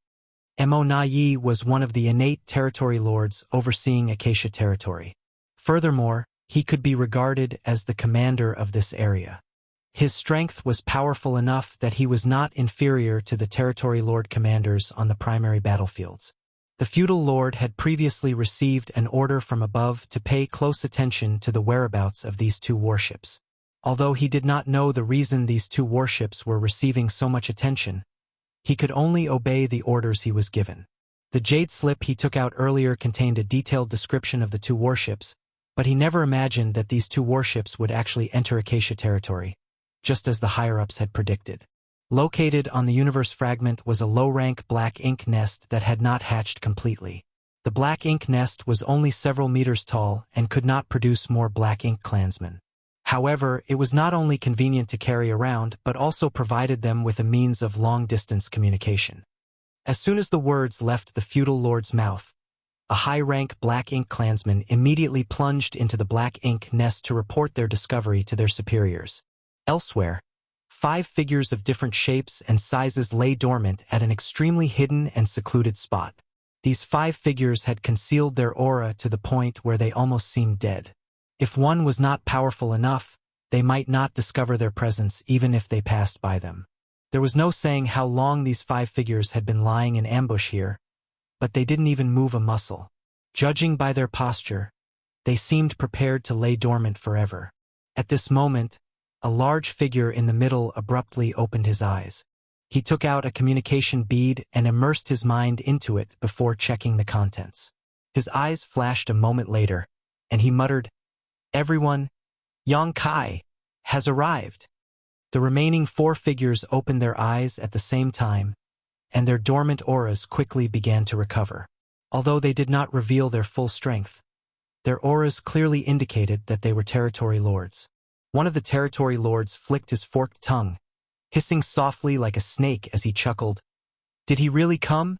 Emonayi was one of the innate territory lords overseeing Acacia territory. Furthermore, he could be regarded as the commander of this area. His strength was powerful enough that he was not inferior to the territory lord commanders on the primary battlefields. The feudal lord had previously received an order from above to pay close attention to the whereabouts of these 2 warships. Although he did not know the reason these 2 warships were receiving so much attention, he could only obey the orders he was given. The jade slip he took out earlier contained a detailed description of the 2 warships, but he never imagined that these 2 warships would actually enter Acacia territory, just as the higher-ups had predicted. Located on the universe fragment was a low-rank Black Ink nest that had not hatched completely. The Black Ink nest was only several meters tall and could not produce more Black Ink clansmen. However, it was not only convenient to carry around, but also provided them with a means of long-distance communication. As soon as the words left the feudal lord's mouth, a high-rank Black Ink clansman immediately plunged into the Black Ink nest to report their discovery to their superiors. Elsewhere, 5 figures of different shapes and sizes lay dormant at an extremely hidden and secluded spot. These 5 figures had concealed their aura to the point where they almost seemed dead. If one was not powerful enough, they might not discover their presence even if they passed by them. There was no saying how long these 5 figures had been lying in ambush here, but they didn't even move a muscle. Judging by their posture, they seemed prepared to lay dormant forever. At this moment, a large figure in the middle abruptly opened his eyes. He took out a communication bead and immersed his mind into it before checking the contents. His eyes flashed a moment later, and he muttered, "Everyone, Yang Kai has arrived." The remaining 4 figures opened their eyes at the same time, and their dormant auras quickly began to recover. Although they did not reveal their full strength, their auras clearly indicated that they were territory lords. One of the territory lords flicked his forked tongue, hissing softly like a snake as he chuckled. Did he really come?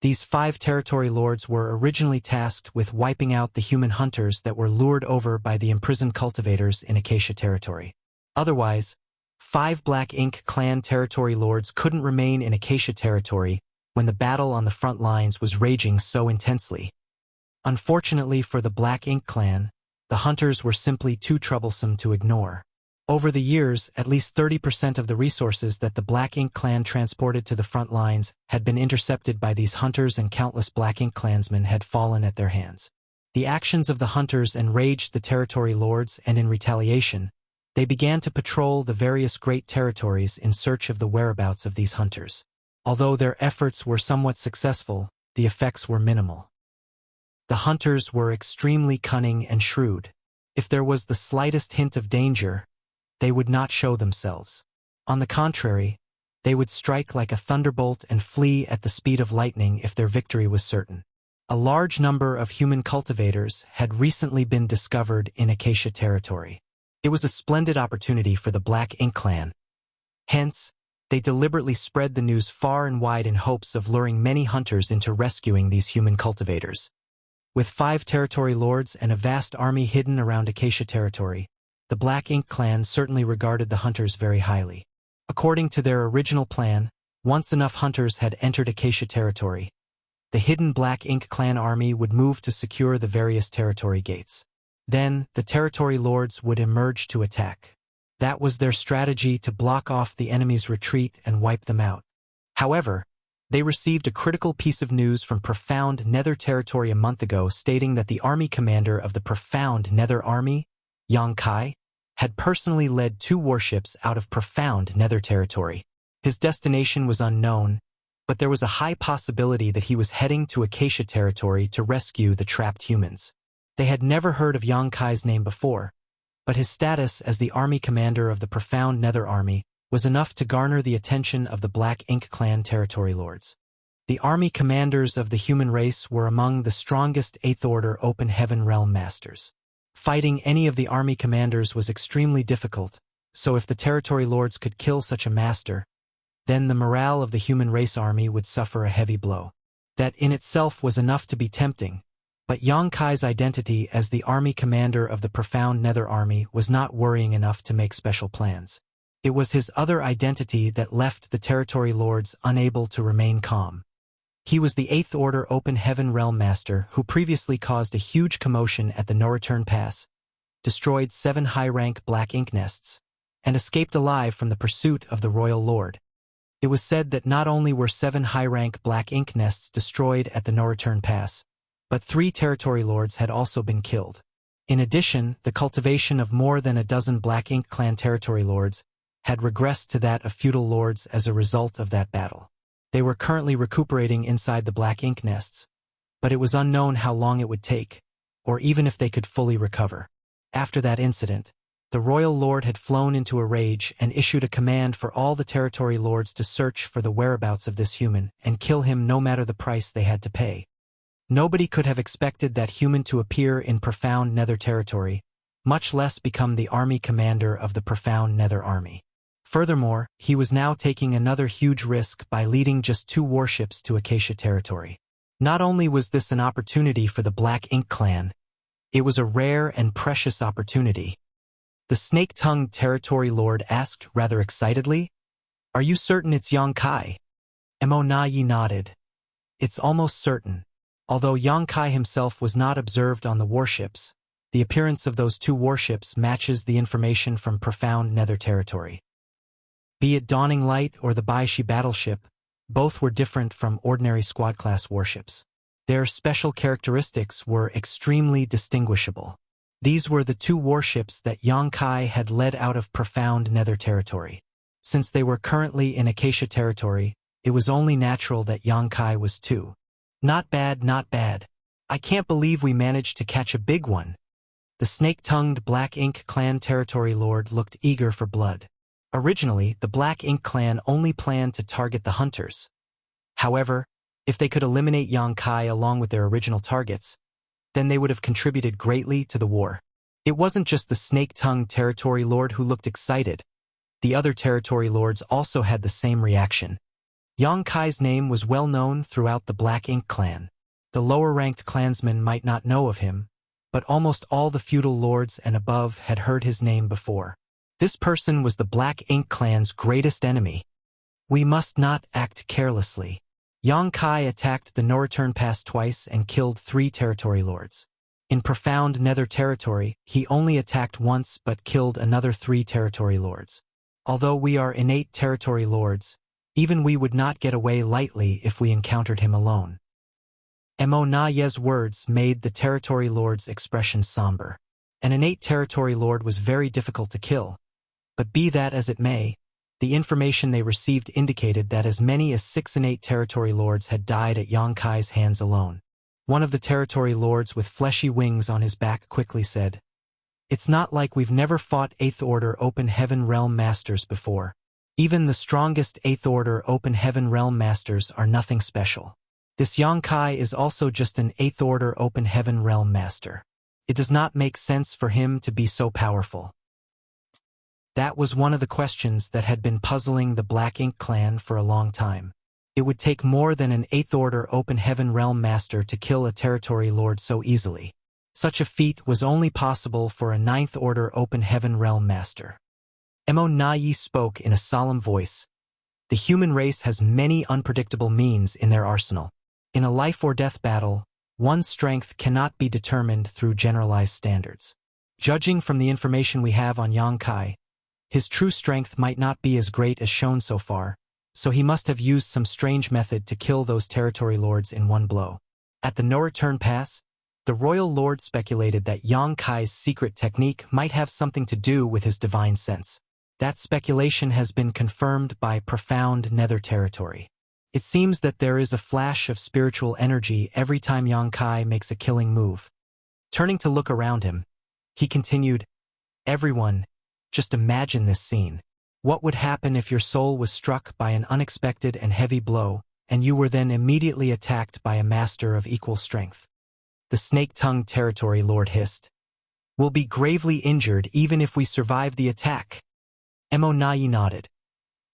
These 5 territory lords were originally tasked with wiping out the human hunters that were lured over by the imprisoned cultivators in Acacia territory. Otherwise, 5 Black Ink clan territory lords couldn't remain in Acacia territory when the battle on the front lines was raging so intensely. Unfortunately for the Black Ink clan, the hunters were simply too troublesome to ignore. Over the years, at least 30% of the resources that the Black Ink clan transported to the front lines had been intercepted by these hunters, and countless Black Ink clansmen had fallen at their hands. The actions of the hunters enraged the territory lords, and in retaliation, they began to patrol the various great territories in search of the whereabouts of these hunters. Although their efforts were somewhat successful, the effects were minimal. The hunters were extremely cunning and shrewd. If there was the slightest hint of danger, they would not show themselves. On the contrary, they would strike like a thunderbolt and flee at the speed of lightning if their victory was certain. A large number of human cultivators had recently been discovered in Acacia territory. It was a splendid opportunity for the Black Ink clan. Hence, they deliberately spread the news far and wide in hopes of luring many hunters into rescuing these human cultivators. With 5 territory lords and a vast army hidden around Acacia territory, the Black Ink clan certainly regarded the hunters very highly. According to their original plan, once enough hunters had entered Acacia territory, the hidden Black Ink clan army would move to secure the various territory gates. Then, the territory lords would emerge to attack. That was their strategy to block off the enemy's retreat and wipe them out. However, they received a critical piece of news from Profound Nether territory a month ago, stating that the army commander of the Profound Nether army, Yang Kai, had personally led 2 warships out of Profound Nether territory. His destination was unknown, but there was a high possibility that he was heading to Acacia territory to rescue the trapped humans. They had never heard of Yang Kai's name before, but his status as the army commander of the Profound Nether army was enough to garner the attention of the Black Ink Clan territory lords. The army commanders of the human race were among the strongest Eighth Order Open Heaven Realm Masters. Fighting any of the army commanders was extremely difficult, so if the territory lords could kill such a master, then the morale of the human race army would suffer a heavy blow. That in itself was enough to be tempting, but Yang Kai's identity as the army commander of the Profound Nether Army was not worrying enough to make special plans. It was his other identity that left the territory lords unable to remain calm. He was the Eighth Order Open Heaven Realm Master who previously caused a huge commotion at the No Return Pass, destroyed 7 high-rank black ink nests, and escaped alive from the pursuit of the Royal Lord. It was said that not only were 7 high-rank black ink nests destroyed at the No Return Pass, but 3 territory lords had also been killed. In addition, the cultivation of more than a dozen Black Ink Clan territory lords had regressed to that of feudal lords as a result of that battle. They were currently recuperating inside the black ink nests, but it was unknown how long it would take, or even if they could fully recover. After that incident, the Royal Lord had flown into a rage and issued a command for all the territory lords to search for the whereabouts of this human and kill him no matter the price they had to pay. Nobody could have expected that human to appear in Profound Nether territory, much less become the army commander of the Profound Nether Army. Furthermore, he was now taking another huge risk by leading just 2 warships to Acacia territory. Not only was this an opportunity for the Black Ink Clan, it was a rare and precious opportunity. The snake-tongued territory lord asked rather excitedly, "Are you certain it's Yang Kai?" Mo Na Yi nodded. "It's almost certain." Although Yang Kai himself was not observed on the warships, the appearance of those 2 warships matches the information from Profound Nether territory. Be it Dawning Light or the Baishi battleship, both were different from ordinary squad-class warships. Their special characteristics were extremely distinguishable. These were the 2 warships that Yang Kai had led out of Profound Nether territory. Since they were currently in Acacia territory, it was only natural that Yang Kai was too. "Not bad, not bad. I can't believe we managed to catch a big one." The snake-tongued Black Ink Clan territory lord looked eager for blood. Originally, the Black Ink Clan only planned to target the hunters. However, if they could eliminate Yang Kai along with their original targets, then they would have contributed greatly to the war. It wasn't just the snake-tongued territory lord who looked excited. The other territory lords also had the same reaction. Yang Kai's name was well known throughout the Black Ink Clan. The lower-ranked clansmen might not know of him, but almost all the feudal lords and above had heard his name before. This person was the Black Ink Clan's greatest enemy. We must not act carelessly. Yang Kai attacked the No Return Pass twice and killed 3 territory lords. In Profound Nether territory, he only attacked once but killed another 3 territory lords. Although we are innate territory lords, even we would not get away lightly if we encountered him alone. Mo Na Ye's words made the territory lord's expression somber. An innate territory lord was very difficult to kill. But be that as it may, the information they received indicated that as many as 6 innate territory lords had died at Yang Kai's hands alone. One of the territory lords with fleshy wings on his back quickly said, "It's not like we've never fought 8th Order Open Heaven Realm Masters before. Even the strongest 8th Order Open Heaven Realm Masters are nothing special. This Yang Kai is also just an 8th Order Open Heaven Realm Master. It does not make sense for him to be so powerful." That was one of the questions that had been puzzling the Black Ink Clan for a long time. It would take more than an 8th Order Open Heaven Realm Master to kill a territory lord so easily. Such a feat was only possible for a 9th Order Open Heaven Realm Master. Mo Na Yi spoke in a solemn voice. "The human race has many unpredictable means in their arsenal. In a life-or-death battle, one's strength cannot be determined through generalized standards. Judging from the information we have on Yang Kai, his true strength might not be as great as shown so far, so he must have used some strange method to kill those territory lords in one blow." At the No Return Pass, the Royal Lord speculated that Yang Kai's secret technique might have something to do with his divine sense. That speculation has been confirmed by Profound Nether territory. It seems that there is a flash of spiritual energy every time Yang Kai makes a killing move. Turning to look around him, he continued, "Everyone, just imagine this scene. What would happen if your soul was struck by an unexpected and heavy blow, and you were then immediately attacked by a master of equal strength? The snake-tongued territory lord hissed. We'll be gravely injured even if we survive the attack. Mo nodded.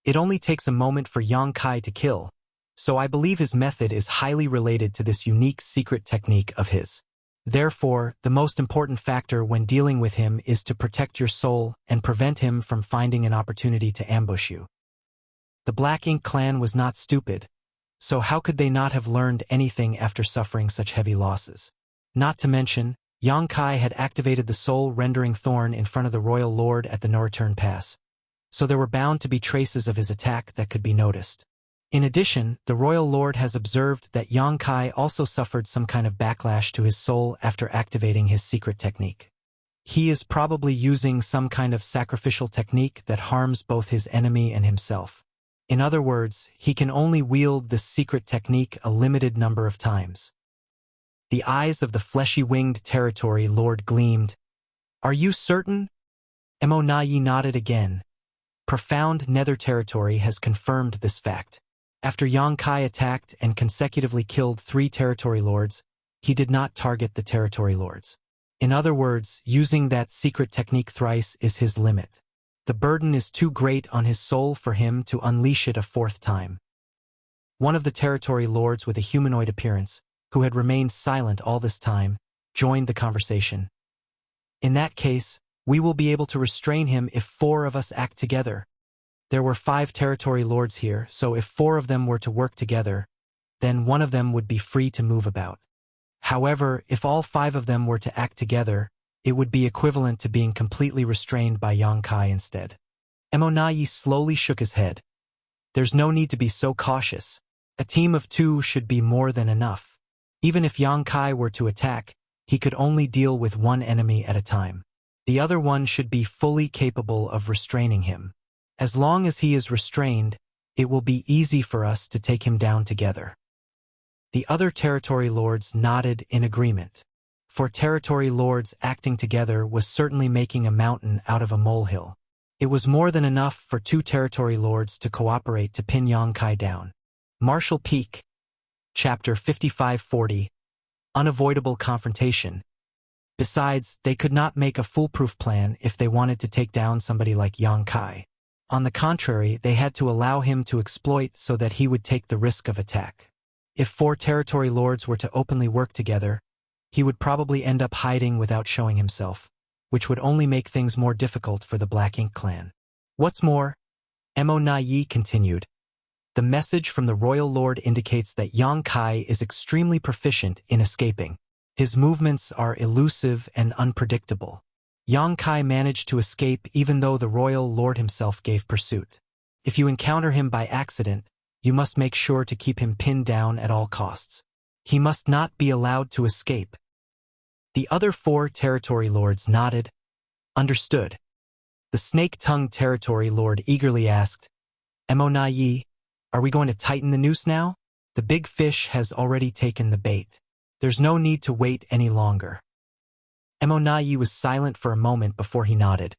It only takes a moment for Yang Kai to kill, so I believe his method is highly related to this unique secret technique of his. Therefore, the most important factor when dealing with him is to protect your soul and prevent him from finding an opportunity to ambush you. The Black Ink clan was not stupid, so how could they not have learned anything after suffering such heavy losses? Not to mention, Yang Kai had activated the soul-rendering thorn in front of the royal lord at the no-return pass, so there were bound to be traces of his attack that could be noticed. In addition, the royal lord has observed that Yang Kai also suffered some kind of backlash to his soul after activating his secret technique. He is probably using some kind of sacrificial technique that harms both his enemy and himself. In other words, he can only wield this secret technique a limited number of times. The eyes of the fleshy-winged territory lord gleamed. Are you certain? Mo nodded again. Profound nether territory has confirmed this fact. After Yang Kai attacked and consecutively killed 3 territory lords, he did not target the territory lords. In other words, using that secret technique thrice is his limit. The burden is too great on his soul for him to unleash it a 4th time. One of the territory lords with a humanoid appearance, who had remained silent all this time, joined the conversation. In that case, we will be able to restrain him if 4 of us act together. There were 5 territory lords here, so if 4 of them were to work together, then one of them would be free to move about. However, if all 5 of them were to act together, it would be equivalent to being completely restrained by Yang Kai instead. Mo slowly shook his head. There's no need to be so cautious. A team of 2 should be more than enough. Even if Yang Kai were to attack, he could only deal with one enemy at a time. The other one should be fully capable of restraining him. As long as he is restrained, it will be easy for us to take him down together. The other territory lords nodded in agreement. For territory lords, acting together was certainly making a mountain out of a molehill. It was more than enough for 2 territory lords to cooperate to pin Yang Kai down. Martial Peak. Chapter 5540. Unavoidable confrontation. Besides, they could not make a foolproof plan if they wanted to take down somebody like Yang Kai. On the contrary, they had to allow him to exploit so that he would take the risk of attack. If 4 territory lords were to openly work together, he would probably end up hiding without showing himself, which would only make things more difficult for the Black Ink clan. What's more, Mo continued, the message from the royal lord indicates that Yang Kai is extremely proficient in escaping. His movements are elusive and unpredictable. Yang Kai managed to escape even though the royal lord himself gave pursuit. If you encounter him by accident, you must make sure to keep him pinned down at all costs. He must not be allowed to escape. The other 4 territory lords nodded. Understood. The snake-tongued territory lord eagerly asked, Mo are we going to tighten the noose now? The big fish has already taken the bait. There's no need to wait any longer. Mo was silent for a moment before he nodded.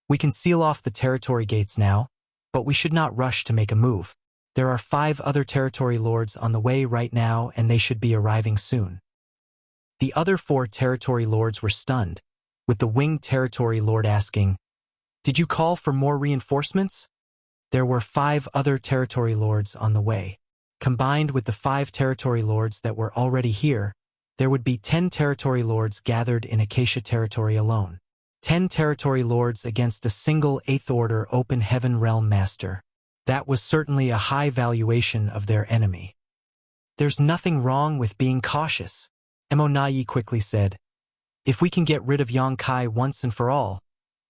We can seal off the territory gates now, but we should not rush to make a move. There are 5 other territory lords on the way right now and they should be arriving soon. The other 4 territory lords were stunned, with the winged territory lord asking, Did you call for more reinforcements? There were 5 other territory lords on the way. Combined with the 5 territory lords that were already here, there would be 10 territory lords gathered in Acacia territory alone. 10 territory lords against a single 8th Order Open Heaven Realm Master. That was certainly a high valuation of their enemy. There's nothing wrong with being cautious, Mo quickly said. If we can get rid of Yang Kai once and for all,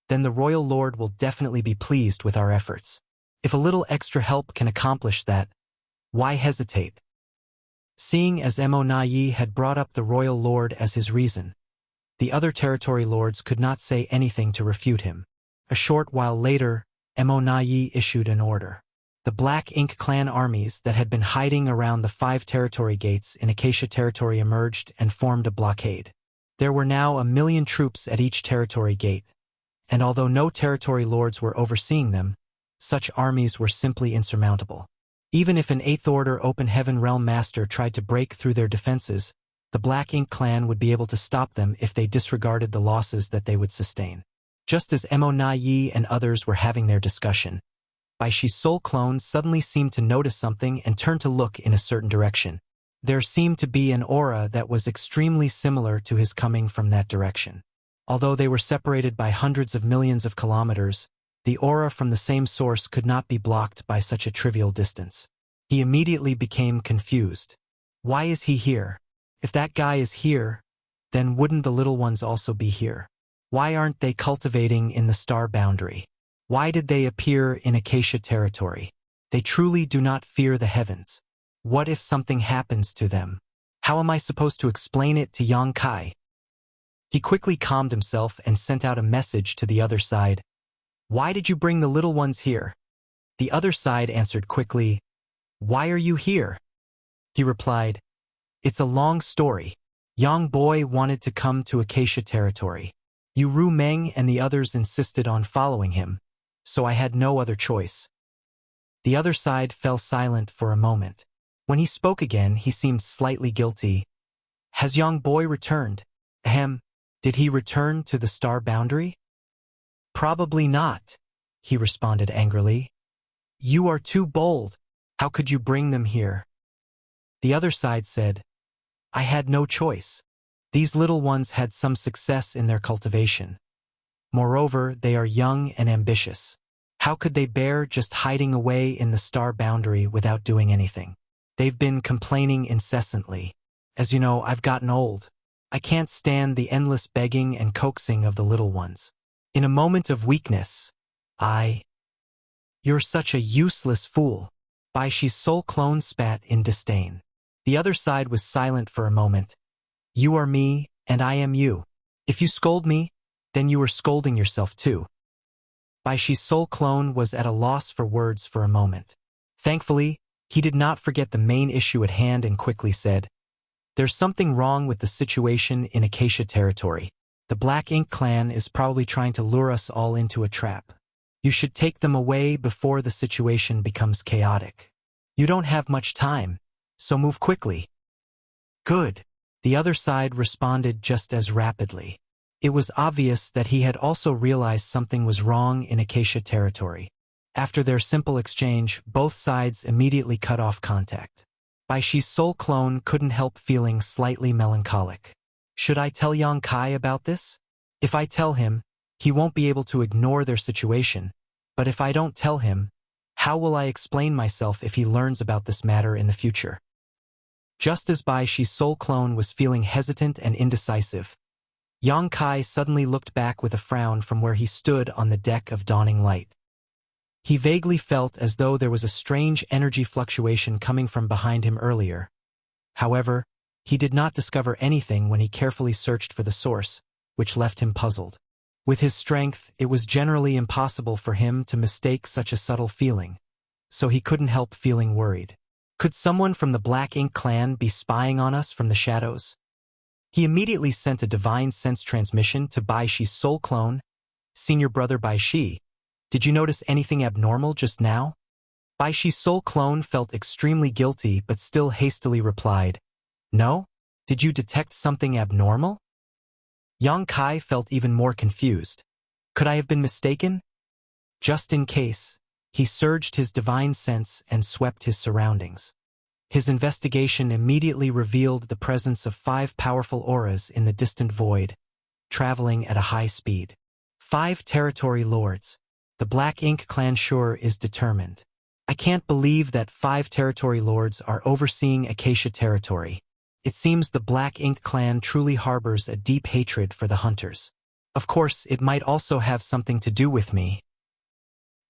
then the royal lord will definitely be pleased with our efforts. If a little extra help can accomplish that, why hesitate? Seeing as Mo had brought up the royal lord as his reason, the other territory lords could not say anything to refute him. A short while later, Mo issued an order. The Black Ink clan armies that had been hiding around the 5 territory gates in Acacia territory emerged and formed a blockade. There were now 1,000,000 troops at each territory gate, and although no territory lords were overseeing them, Such armies were simply insurmountable. Even if an Eighth Order Open Heaven Realm Master tried to break through their defenses, the Black Ink clan would be able to stop them if they disregarded the losses that they would sustain. Just as Mo Na Yi and others were having their discussion, Bai Shi's soul clone suddenly seemed to notice something and turned to look in a certain direction. There seemed to be an aura that was extremely similar to his coming from that direction. Although they were separated by hundreds of millions of kilometers, the aura from the same source could not be blocked by such a trivial distance. He immediately became confused. Why is he here? If that guy is here, then wouldn't the little ones also be here? Why aren't they cultivating in the star boundary? Why did they appear in Acacia territory? They truly do not fear the heavens. What if something happens to them? How am I supposed to explain it to Yang Kai? He quickly calmed himself and sent out a message to the other side. Why did you bring the little ones here? The other side answered quickly, Why are you here? He replied, It's a long story. Yang Boy wanted to come to Acacia territory. Yu Ru Meng and the others insisted on following him, so I had no other choice. The other side fell silent for a moment. When he spoke again, he seemed slightly guilty. Has Yang Boy returned? Did he return to the star boundary? Probably not, he responded angrily. You are too bold. How could you bring them here? The other side said, I had no choice. These little ones had some success in their cultivation. Moreover, they are young and ambitious. How could they bear just hiding away in the star boundary without doing anything? They've been complaining incessantly. As you know, I've gotten old. I can't stand the endless begging and coaxing of the little ones. In a moment of weakness, You're such a useless fool. Bai Shi's soul clone spat in disdain. The other side was silent for a moment. You are me, and I am you. If you scold me, then you are scolding yourself too. Bai Shi's soul clone was at a loss for words for a moment. Thankfully, he did not forget the main issue at hand and quickly said, There's something wrong with the situation in Acacia territory. The Black Ink clan is probably trying to lure us all into a trap. You should take them away before the situation becomes chaotic. You don't have much time, so move quickly. Good. The other side responded just as rapidly. It was obvious that he had also realized something was wrong in Acacia territory. After their simple exchange, both sides immediately cut off contact. Bai Shi's soul clone couldn't help feeling slightly melancholic. Should I tell Yang Kai about this? If I tell him, he won't be able to ignore their situation. But if I don't tell him, how will I explain myself if he learns about this matter in the future? Just as Bai Shi's soul clone was feeling hesitant and indecisive, Yang Kai suddenly looked back with a frown from where he stood on the deck of Dawning Light. He vaguely felt as though there was a strange energy fluctuation coming from behind him earlier. However, he did not discover anything when he carefully searched for the source, which left him puzzled. With his strength, it was generally impossible for him to mistake such a subtle feeling, so he couldn't help feeling worried. Could someone from the Black Ink clan be spying on us from the shadows? He immediately sent a divine sense transmission to Bai Shi's soul clone. Senior brother Bai Shi, did you notice anything abnormal just now? Bai Shi's soul clone felt extremely guilty but still hastily replied, No? Did you detect something abnormal? Yang Kai felt even more confused. Could I have been mistaken? Just in case, he surged his divine sense and swept his surroundings. His investigation immediately revealed the presence of 5 powerful auras in the distant void, traveling at a high speed. 5 territory lords. The Black Ink clan sure is determined. I can't believe that 5 territory lords are overseeing Acacia territory. It seems the Black Ink clan truly harbors a deep hatred for the hunters. Of course, it might also have something to do with me.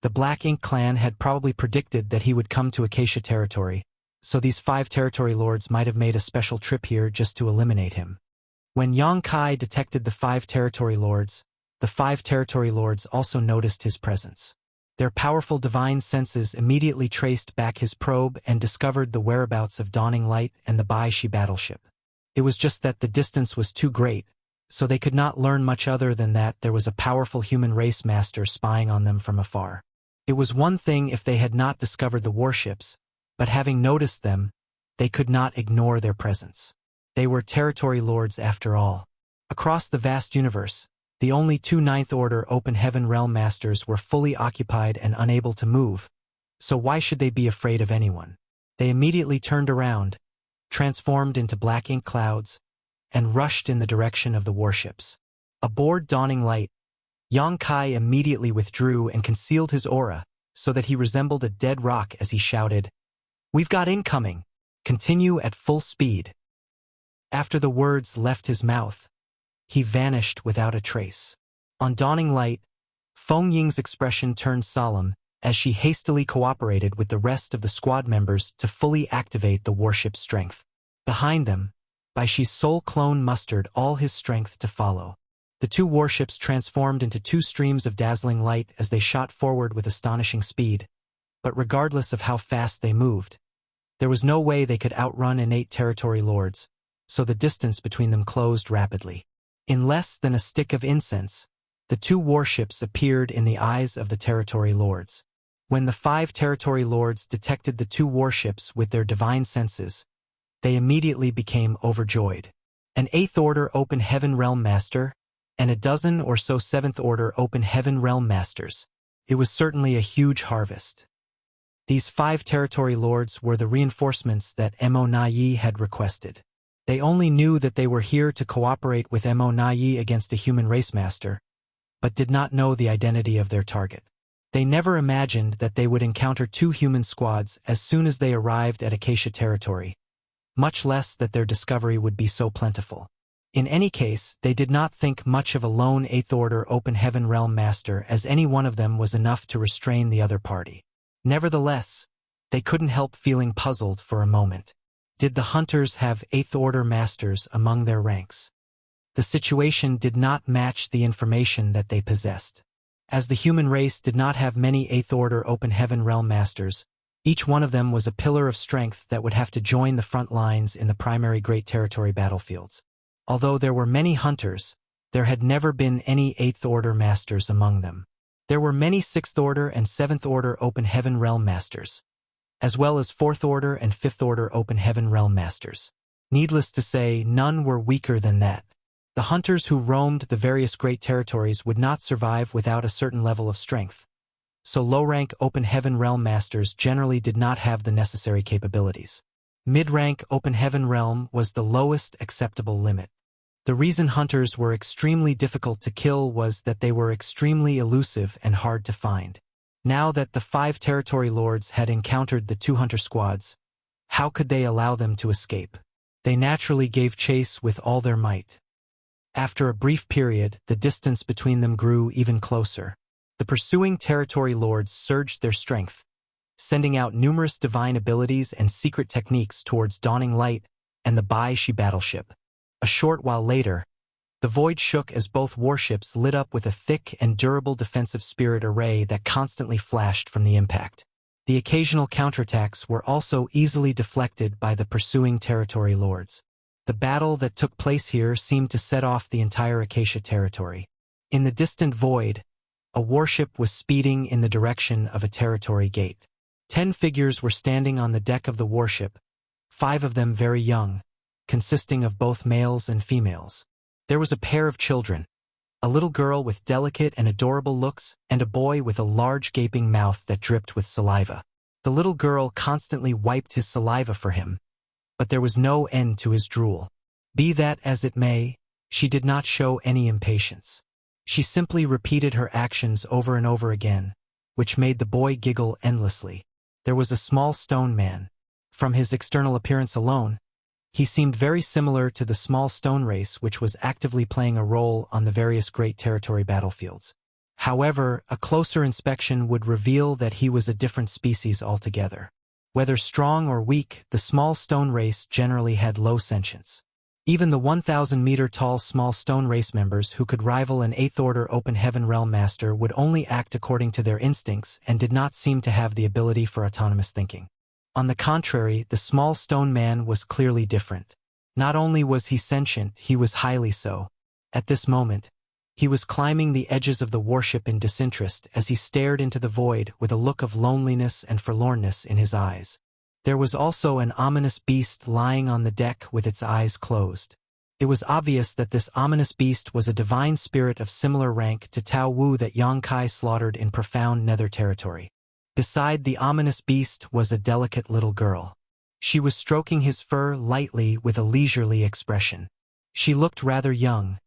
The Black Ink clan had probably predicted that he would come to Acacia territory, so these 5 territory lords might have made a special trip here just to eliminate him. When Yang Kai detected the 5 territory lords, the 5 territory lords also noticed his presence. Their powerful divine senses immediately traced back his probe and discovered the whereabouts of Dawning Light and the Bai Shi battleship. It was just that the distance was too great, so they could not learn much other than that there was a powerful human race master spying on them from afar. It was one thing if they had not discovered the warships, but having noticed them, they could not ignore their presence. They were territory lords after all. Across the vast universe, the only two Ninth Order Open Heaven Realm Masters were fully occupied and unable to move, so why should they be afraid of anyone? They immediately turned around, transformed into black ink clouds, and rushed in the direction of the warships. Aboard Dawning Light, Yang Kai immediately withdrew and concealed his aura so that he resembled a dead rock as he shouted, "We've got incoming! Continue at full speed." After the words left his mouth, he vanished without a trace. On Dawning Light, Feng Ying's expression turned solemn as she hastily cooperated with the rest of the squad members to fully activate the warship's strength. Behind them, Bai Shi's soul clone mustered all his strength to follow. The two warships transformed into two streams of dazzling light as they shot forward with astonishing speed, but regardless of how fast they moved, there was no way they could outrun innate territory lords, so the distance between them closed rapidly. In less than a stick of incense, the two warships appeared in the eyes of the territory lords. When the 5 territory lords detected the two warships with their divine senses, they immediately became overjoyed. An 8th Order Open Heaven Realm Master, and a dozen or so 7th Order Open Heaven Realm Masters. It was certainly a huge harvest. These 5 territory lords were the reinforcements that Mo Nai had requested. They only knew that they were here to cooperate with Mo Nai against a human race master, but did not know the identity of their target. They never imagined that they would encounter 2 human squads as soon as they arrived at Acacia territory, much less that their discovery would be so plentiful. In any case, they did not think much of a lone 8th Order Open Heaven Realm Master, as any one of them was enough to restrain the other party. Nevertheless, they couldn't help feeling puzzled for a moment. Did the hunters have 8th Order Masters among their ranks? The situation did not match the information that they possessed. As the human race did not have many 8th Order Open Heaven Realm Masters, each one of them was a pillar of strength that would have to join the front lines in the primary Great Territory battlefields. Although there were many hunters, there had never been any 8th Order Masters among them. There were many 6th Order and 7th Order Open Heaven Realm Masters, as well as 4th Order and 5th Order Open Heaven Realm Masters. Needless to say, none were weaker than that. The hunters who roamed the various great territories would not survive without a certain level of strength, so low-rank Open Heaven Realm Masters generally did not have the necessary capabilities. Mid-rank Open Heaven Realm was the lowest acceptable limit. The reason hunters were extremely difficult to kill was that they were extremely elusive and hard to find. Now that the 5 territory lords had encountered the 2 hunter squads, how could they allow them to escape? They naturally gave chase with all their might. After a brief period, the distance between them grew even closer. The pursuing territory lords surged their strength, sending out numerous divine abilities and secret techniques towards Dawning Light and the Bai Shi battleship. A short while later, the void shook as both warships lit up with a thick and durable defensive spirit array that constantly flashed from the impact. The occasional counterattacks were also easily deflected by the pursuing territory lords. The battle that took place here seemed to set off the entire Acacia territory. In the distant void, a warship was speeding in the direction of a territory gate. 10 figures were standing on the deck of the warship, 5 of them very young, consisting of both males and females. There was a pair of children, a little girl with delicate and adorable looks, and a boy with a large gaping mouth that dripped with saliva. The little girl constantly wiped his saliva for him, but there was no end to his drool. Be that as it may, she did not show any impatience. She simply repeated her actions over and over again, which made the boy giggle endlessly. There was a small stone man. From his external appearance alone, he seemed very similar to the small stone race which was actively playing a role on the various great territory battlefields. However, a closer inspection would reveal that he was a different species altogether. Whether strong or weak, the small stone race generally had low sentience. Even the 1,000-meter-tall small stone race members who could rival an 8th Order Open Heaven Realm Master would only act according to their instincts and did not seem to have the ability for autonomous thinking. On the contrary, the small stone man was clearly different. Not only was he sentient, he was highly so. At this moment, He was climbing the edges of the warship in disinterest as he stared into the void with a look of loneliness and forlornness in his eyes. There was also an ominous beast lying on the deck with its eyes closed. It was obvious that this ominous beast was a divine spirit of similar rank to Tao Wu that Yang Kai slaughtered in profound nether territory. Beside the ominous beast was a delicate little girl. She was stroking his fur lightly with a leisurely expression. She looked rather young,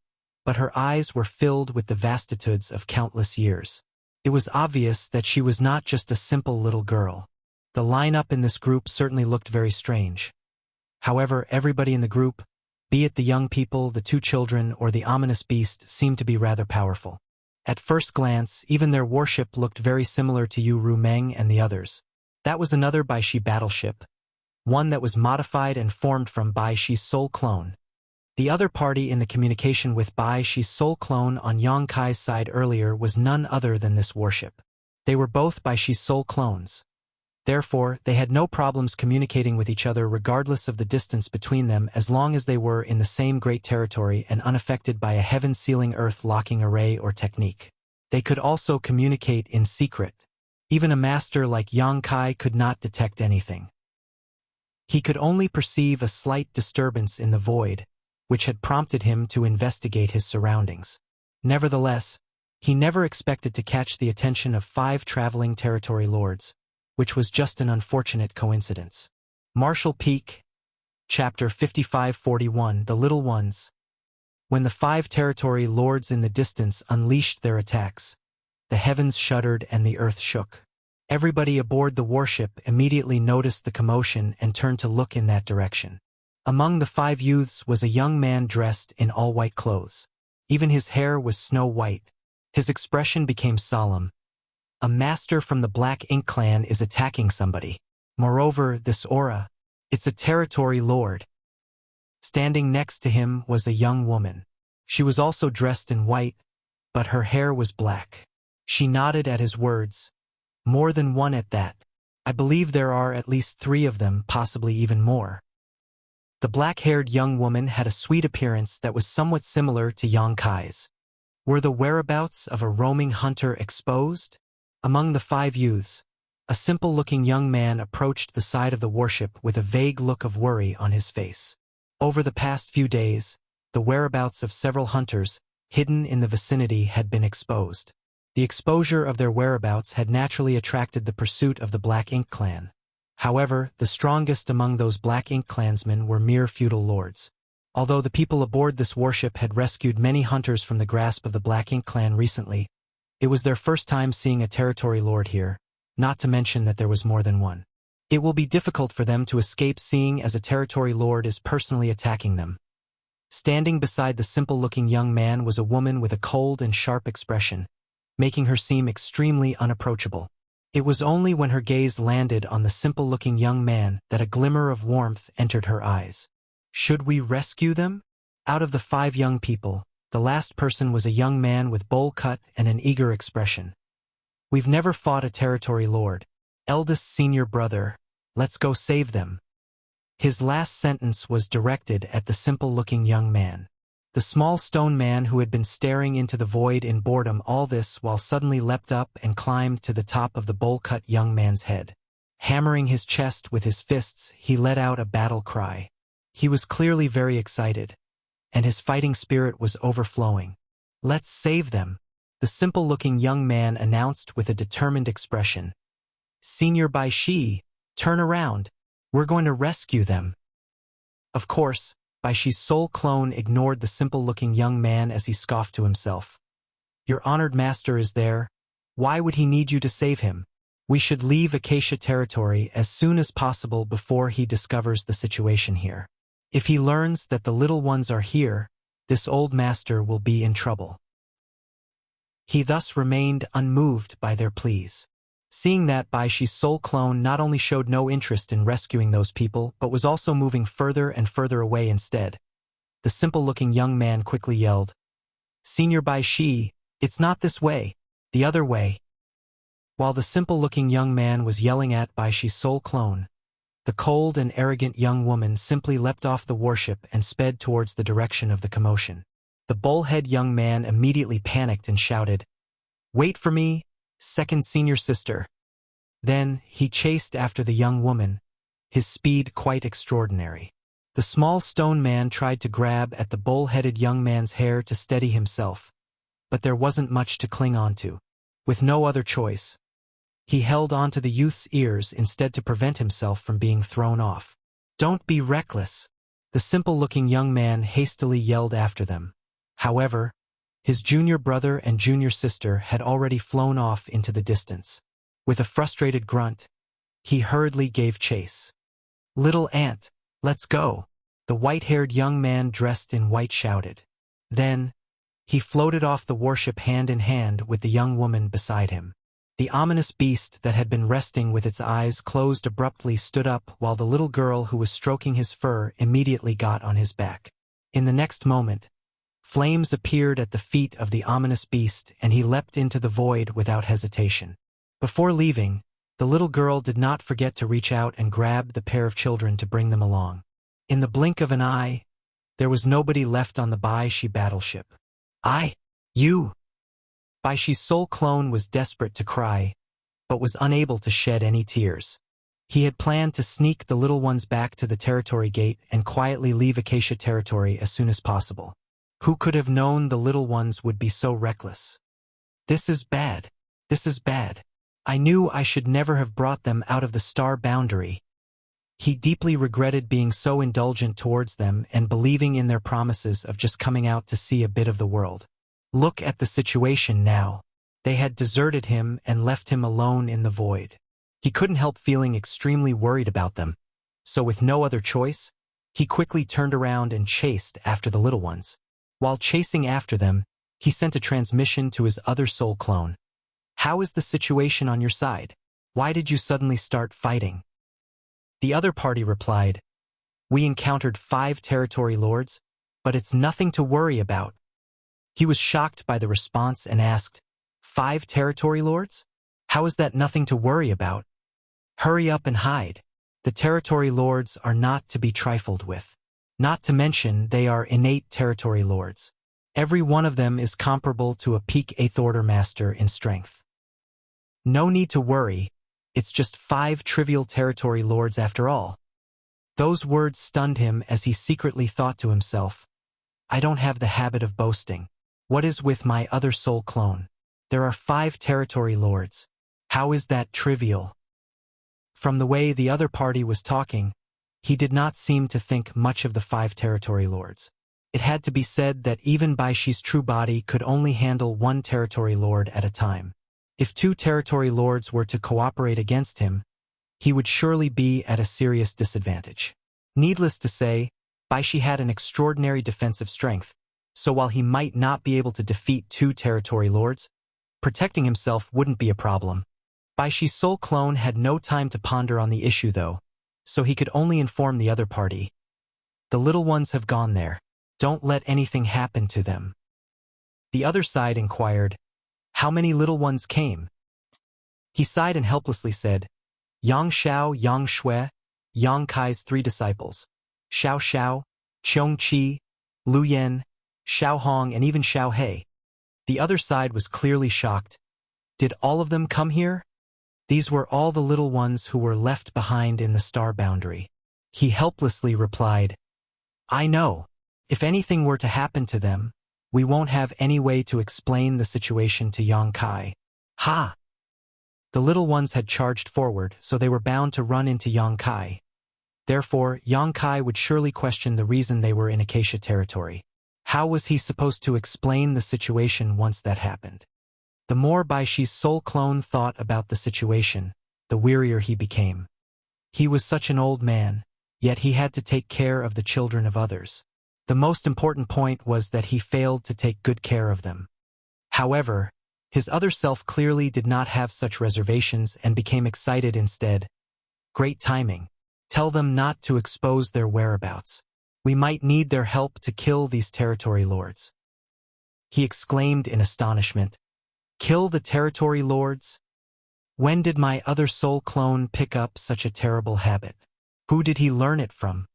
but her eyes were filled with the vastitudes of countless years. It was obvious that she was not just a simple little girl. The lineup in this group certainly looked very strange. However, everybody in the group, be it the young people, the two children, or the ominous beast, seemed to be rather powerful. At first glance, even their warship looked very similar to Yu Rumeng and the others. That was another Bai Shi battleship, one that was modified and formed from Bai Shi's soul clone. The other party in the communication with Bai Shi's soul clone on Yang Kai's side earlier was none other than this warship. They were both Bai Shi's soul clones. Therefore, they had no problems communicating with each other regardless of the distance between them as long as they were in the same great territory and unaffected by a heaven-sealing earth-locking array or technique. They could also communicate in secret. Even a master like Yang Kai could not detect anything. He could only perceive a slight disturbance in the void, which had prompted him to investigate his surroundings. Nevertheless, he never expected to catch the attention of 5 traveling territory lords, which was just an unfortunate coincidence. Marshall Peak, Chapter 5541, The Little Ones. When the 5 territory lords in the distance unleashed their attacks, the heavens shuddered and the earth shook. Everybody aboard the warship immediately noticed the commotion and turned to look in that direction. Among the 5 youths was a young man dressed in all-white clothes. Even his hair was snow-white. His expression became solemn. A master from the Black Ink clan is attacking somebody. Moreover, this aura, it's a territory lord. Standing next to him was a young woman. She was also dressed in white, but her hair was black. She nodded at his words. More than one at that. I believe there are at least 3 of them, possibly even more. The black-haired young woman had a sweet appearance that was somewhat similar to Yang Kai's. Were the whereabouts of a roaming hunter exposed? Among the 5 youths, a simple-looking young man approached the side of the warship with a vague look of worry on his face. Over the past few days, the whereabouts of several hunters, hidden in the vicinity, had been exposed. The exposure of their whereabouts had naturally attracted the pursuit of the Black Ink clan. However, the strongest among those Black Ink clansmen were mere feudal lords. Although the people aboard this warship had rescued many hunters from the grasp of the Black Ink clan recently, it was their first time seeing a territory lord here, not to mention that there was more than one. It will be difficult for them to escape seeing as a territory lord is personally attacking them. Standing beside the simple-looking young man was a woman with a cold and sharp expression, making her seem extremely unapproachable. It was only when her gaze landed on the simple-looking young man that a glimmer of warmth entered her eyes. Should we rescue them? Out of the 5 young people, the last person was a young man with bowl cut and an eager expression. We've never fought a territory lord. Eldest senior brother, let's go save them. His last sentence was directed at the simple-looking young man. The small stone man who had been staring into the void in boredom all this while suddenly leapt up and climbed to the top of the bowl-cut young man's head. Hammering his chest with his fists, he let out a battle cry. He was clearly very excited, and his fighting spirit was overflowing. Let's save them, the simple-looking young man announced with a determined expression. Senior Bai Shi, turn around. We're going to rescue them. Of course, Bai Shi's soul clone ignored the simple-looking young man as he scoffed to himself. Your honored master is there. Why would he need you to save him? We should leave Acacia territory as soon as possible before he discovers the situation here. If he learns that the little ones are here, this old master will be in trouble. He thus remained unmoved by their pleas. Seeing that Bai Shi's soul clone not only showed no interest in rescuing those people but was also moving further and further away instead, the simple-looking young man quickly yelled, Senior Bai Shi, it's not this way, the other way. While the simple-looking young man was yelling at Bai Shi's soul clone, the cold and arrogant young woman simply leapt off the warship and sped towards the direction of the commotion. The bullhead young man immediately panicked and shouted, "Wait for me, second senior sister." Then he chased after the young woman, his speed quite extraordinary. The small stone man tried to grab at the bull-headed young man's hair to steady himself, but there wasn't much to cling onto. With no other choice, he held onto the youth's ears instead to prevent himself from being thrown off. "Don't be reckless," the simple-looking young man hastily yelled after them. However, his junior brother and junior sister had already flown off into the distance. With a frustrated grunt, he hurriedly gave chase. "Little aunt, let's go," the white-haired young man dressed in white shouted. Then, he floated off the warship hand in hand with the young woman beside him. The ominous beast that had been resting with its eyes closed abruptly stood up while the little girl who was stroking his fur immediately got on his back. In the next moment, flames appeared at the feet of the ominous beast and he leapt into the void without hesitation. Before leaving, the little girl did not forget to reach out and grab the pair of children to bring them along. In the blink of an eye, there was nobody left on the Baishi battleship. You! Baishi's soul clone was desperate to cry, but was unable to shed any tears. He had planned to sneak the little ones back to the territory gate and quietly leave Acacia territory as soon as possible. Who could have known the little ones would be so reckless? This is bad. This is bad. I knew I should never have brought them out of the star boundary. He deeply regretted being so indulgent towards them and believing in their promises of just coming out to see a bit of the world. Look at the situation now. They had deserted him and left him alone in the void. He couldn't help feeling extremely worried about them, so with no other choice, he quickly turned around and chased after the little ones. While chasing after them, he sent a transmission to his other soul clone. "How is the situation on your side? Why did you suddenly start fighting?" The other party replied, "We encountered 5 territory lords, but it's nothing to worry about." He was shocked by the response and asked, "5 territory lords? How is that nothing to worry about? Hurry up and hide. The territory lords are not to be trifled with. Not to mention they are innate territory lords. Every one of them is comparable to a peak 8th Order master in strength. No need to worry, it's just 5 trivial territory lords after all." Those words stunned him as he secretly thought to himself, "I don't have the habit of boasting. What is with my other soul clone? There are 5 territory lords. How is that trivial?" From the way the other party was talking, he did not seem to think much of the 5 territory lords. It had to be said that even Baishi's true body could only handle 1 territory lord at a time. If 2 territory lords were to cooperate against him, he would surely be at a serious disadvantage. Needless to say, Baishi had an extraordinary defensive strength, so while he might not be able to defeat 2 territory lords, protecting himself wouldn't be a problem. Baishi's soul clone had no time to ponder on the issue though, so he could only inform the other party. "The little ones have gone there. Don't let anything happen to them." The other side inquired, "How many little ones came?" He sighed and helplessly said, "Yang Xiao, Yang Shui, Yang Kai's 3 disciples, Xiao Xiao, Qiong Qi, Lu Yan, Xiao Hong, and even Xiao He." The other side was clearly shocked. Did all of them come here? These were all the little ones who were left behind in the star boundary. He helplessly replied, "I know. If anything were to happen to them, we won't have any way to explain the situation to Yang Kai." Ha! The little ones had charged forward, so they were bound to run into Yang Kai. Therefore, Yang Kai would surely question the reason they were in Acacia territory. How was he supposed to explain the situation once that happened? The more Baishi's soul clone thought about the situation, the wearier he became. He was such an old man, yet he had to take care of the children of others. The most important point was that he failed to take good care of them. However, his other self clearly did not have such reservations and became excited instead. "Great timing. Tell them not to expose their whereabouts. We might need their help to kill these territory lords." He exclaimed in astonishment, "Kill the territory lords? When did my other soul clone pick up such a terrible habit? Who did he learn it from?"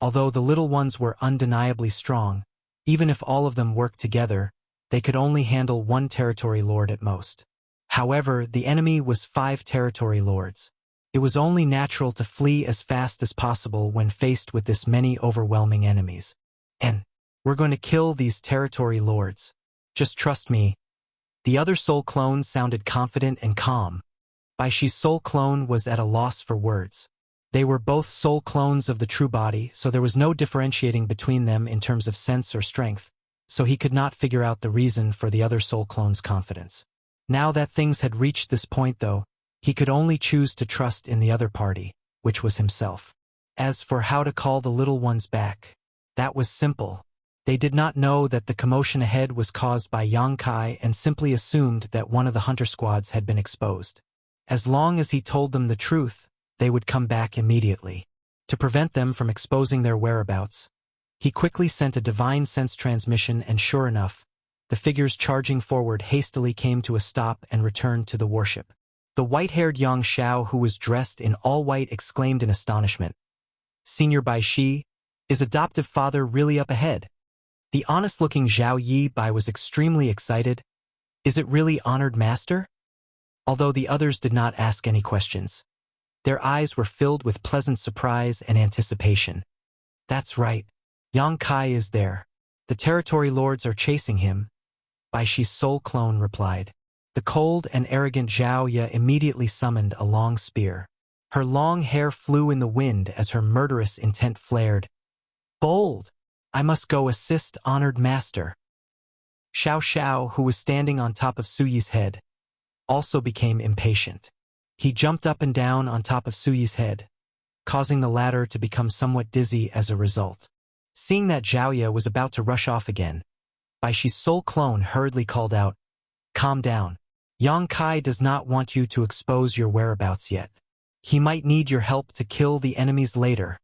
Although the little ones were undeniably strong, Even if all of them worked together, they could only handle one territory lord at most. However, the enemy was 5 territory lords. It was only natural to flee as fast as possible when faced with this many overwhelming enemies. And we're going to kill these territory lords. Just trust me. The other soul clone sounded confident and calm. Baishi's soul clone was at a loss for words. They were both soul clones of the true body, so there was no differentiating between them in terms of sense or strength, so he could not figure out the reason for the other soul clone's confidence. Now that things had reached this point, though, he could only choose to trust in the other party, which was himself. As for how to call the little ones back, that was simple. They did not know that the commotion ahead was caused by Yang Kai and simply assumed that one of the hunter squads had been exposed. As long as he told them the truth, they would come back immediately. To prevent them from exposing their whereabouts, he quickly sent a divine sense transmission, and sure enough, the figures charging forward hastily came to a stop and returned to the warship. The white-haired Yang Xiao, who was dressed in all white, exclaimed in astonishment, "Senior Baishi, is adoptive father really up ahead?" The honest-looking Zhao Yi Bai was extremely excited. "Is it really honored master?" Although the others did not ask any questions, their eyes were filled with pleasant surprise and anticipation. "That's right. Yang Kai is there. The territory lords are chasing him," Baishi's soul clone replied. The cold and arrogant Zhao Ye immediately summoned a long spear. Her long hair flew in the wind as her murderous intent flared. "Bold! I must go assist honored master." Xiao Xiao, who was standing on top of Suyi's head, also became impatient. He jumped up and down on top of Suyi's head, causing the latter to become somewhat dizzy as a result. Seeing that Zhao Ye was about to rush off again, Baishi's soul clone hurriedly called out, "Calm down. Yang Kai does not want you to expose your whereabouts yet. He might need your help to kill the enemies later."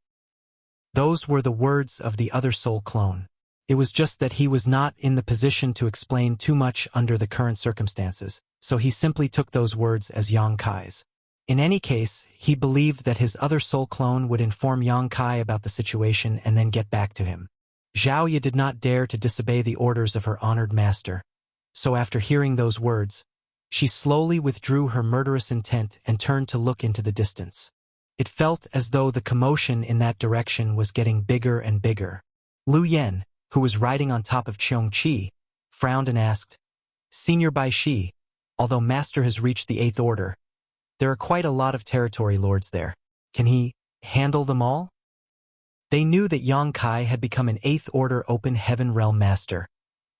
Those were the words of the other soul clone. It was just that he was not in the position to explain too much under the current circumstances, so he simply took those words as Yang Kai's. In any case, he believed that his other soul clone would inform Yang Kai about the situation and then get back to him. Zhao Ye did not dare to disobey the orders of her honored master, so after hearing those words, she slowly withdrew her murderous intent and turned to look into the distance. It felt as though the commotion in that direction was getting bigger and bigger. Lu Yen, who was riding on top of Qiong Qi, frowned and asked, "Senior Baishi, although Master has reached the 8th order, there are quite a lot of territory lords there. Can he handle them all?" They knew that Yang Kai had become an 8th order open heaven realm master.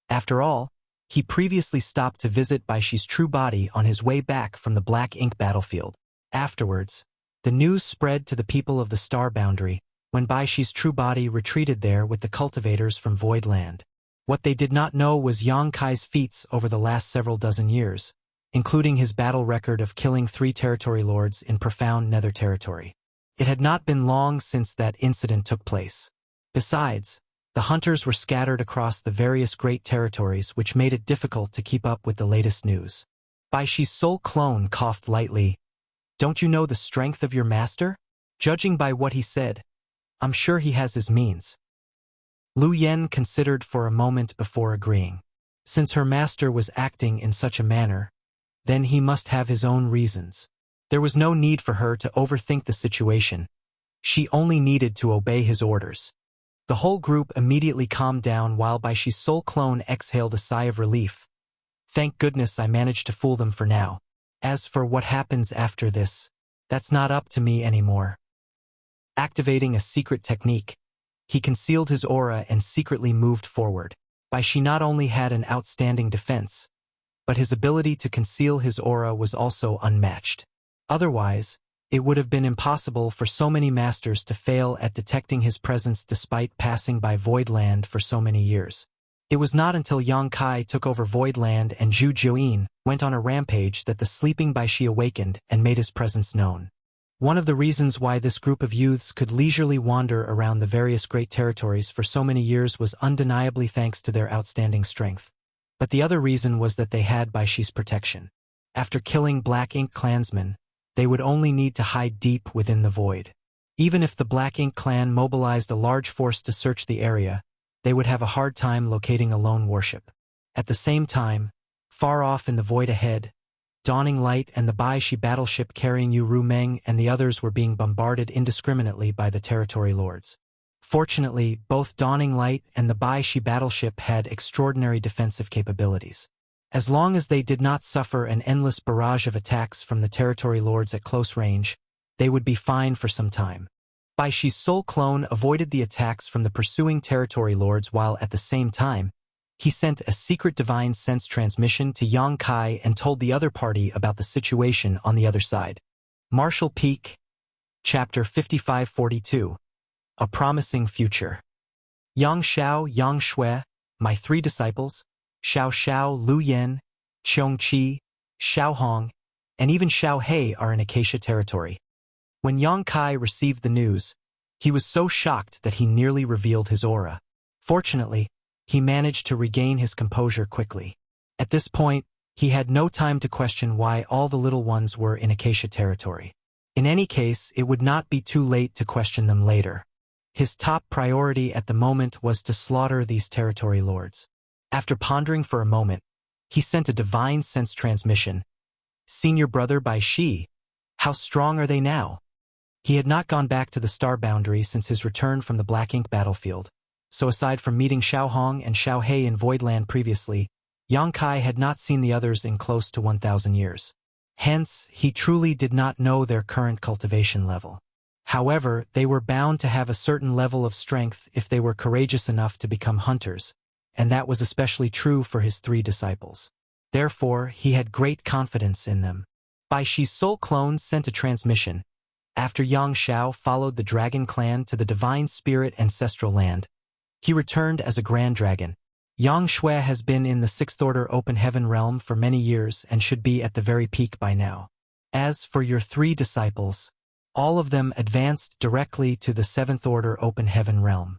After all, he previously stopped to visit Baishi's true body on his way back from the Black Ink battlefield. Afterwards, the news spread to the people of the Star Boundary when Baishi's true body retreated there with the cultivators from Void Land. What they did not know was Yang Kai's feats over the last several dozen years, including his battle record of killing 3 territory lords in profound nether territory. It had not been long since that incident took place. Besides, the hunters were scattered across the various great territories, which made it difficult to keep up with the latest news. Baishi's soul clone coughed lightly. "Don't you know the strength of your master? Judging by what he said, I'm sure he has his means." Lu Yen considered for a moment before agreeing. Since her master was acting in such a manner, then he must have his own reasons. There was no need for her to overthink the situation. She only needed to obey his orders. The whole group immediately calmed down while Baishi's soul clone exhaled a sigh of relief. "Thank goodness I managed to fool them for now. As for what happens after this, that's not up to me anymore." Activating a secret technique, he concealed his aura and secretly moved forward. Baishi not only had an outstanding defense, but his ability to conceal his aura was also unmatched. Otherwise, it would have been impossible for so many masters to fail at detecting his presence despite passing by Void Land for so many years. It was not until Yang Kai took over Void Land and Zhu Jiuyin went on a rampage that the sleeping Baishi awakened and made his presence known. One of the reasons why this group of youths could leisurely wander around the various great territories for so many years was undeniably thanks to their outstanding strength. But the other reason was that they had Baishi's protection. After killing Black Ink clansmen, they would only need to hide deep within the void. Even if the Black Ink clan mobilized a large force to search the area, they would have a hard time locating a lone warship. At the same time, far off in the void ahead, Dawning Light and the Baishi battleship carrying Yu Rumeng and the others were being bombarded indiscriminately by the territory lords. Fortunately, both Dawning Light and the Baishi battleship had extraordinary defensive capabilities. As long as they did not suffer an endless barrage of attacks from the territory lords at close range, they would be fine for some time. Baishi's soul clone avoided the attacks from the pursuing territory lords while at the same time, he sent a secret divine sense transmission to Yang Kai and told the other party about the situation on the other side. Marshall Peak, Chapter 5542. A Promising Future. Yang Xiao, Yang Shui, my three disciples, Xiao Xiao, Lu Yen, Qiong Qi, Xiao Hong, and even Xiao He are in Acacia territory. When Yang Kai received the news, he was so shocked that he nearly revealed his aura. Fortunately, he managed to regain his composure quickly. At this point, he had no time to question why all the little ones were in Acacia territory. In any case, it would not be too late to question them later. His top priority at the moment was to slaughter these territory lords. After pondering for a moment, he sent a divine sense transmission. Senior brother Baishi, how strong are they now? He had not gone back to the star boundary since his return from the Black Ink battlefield, so aside from meeting Xiao Hong and Xiao He in Voidland previously, Yang Kai had not seen the others in close to 1,000 years. Hence, he truly did not know their current cultivation level. However, they were bound to have a certain level of strength if they were courageous enough to become hunters, and that was especially true for his three disciples. Therefore, he had great confidence in them. Baishi's soul clone sent a transmission. After Yang Xiao followed the dragon clan to the divine spirit ancestral land, he returned as a grand dragon. Yang Shui has been in the Sixth Order Open Heaven realm for many years and should be at the very peak by now. As for your three disciples, all of them advanced directly to the Seventh Order Open Heaven realm.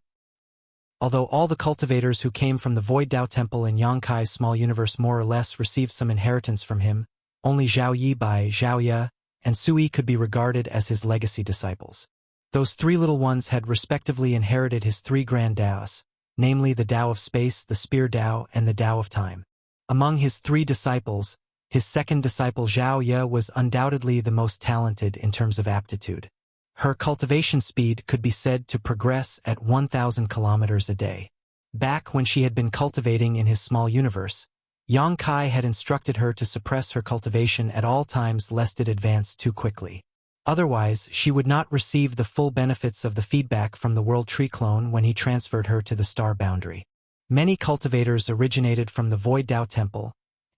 Although all the cultivators who came from the Void Dao Temple in Yang Kai's small universe more or less received some inheritance from him, only Zhao Yibai, Zhao Ye, and Sui could be regarded as his legacy disciples. Those three little ones had respectively inherited his three grand Daos, namely the Tao of Space, the Spear Tao, and the Tao of Time. Among his three disciples, his second disciple Zhao Ye was undoubtedly the most talented in terms of aptitude. Her cultivation speed could be said to progress at 1,000 kilometers a day. Back when she had been cultivating in his small universe, Yang Kai had instructed her to suppress her cultivation at all times lest it advance too quickly. Otherwise, she would not receive the full benefits of the feedback from the World Tree clone when he transferred her to the star boundary. Many cultivators originated from the Void Dao Temple,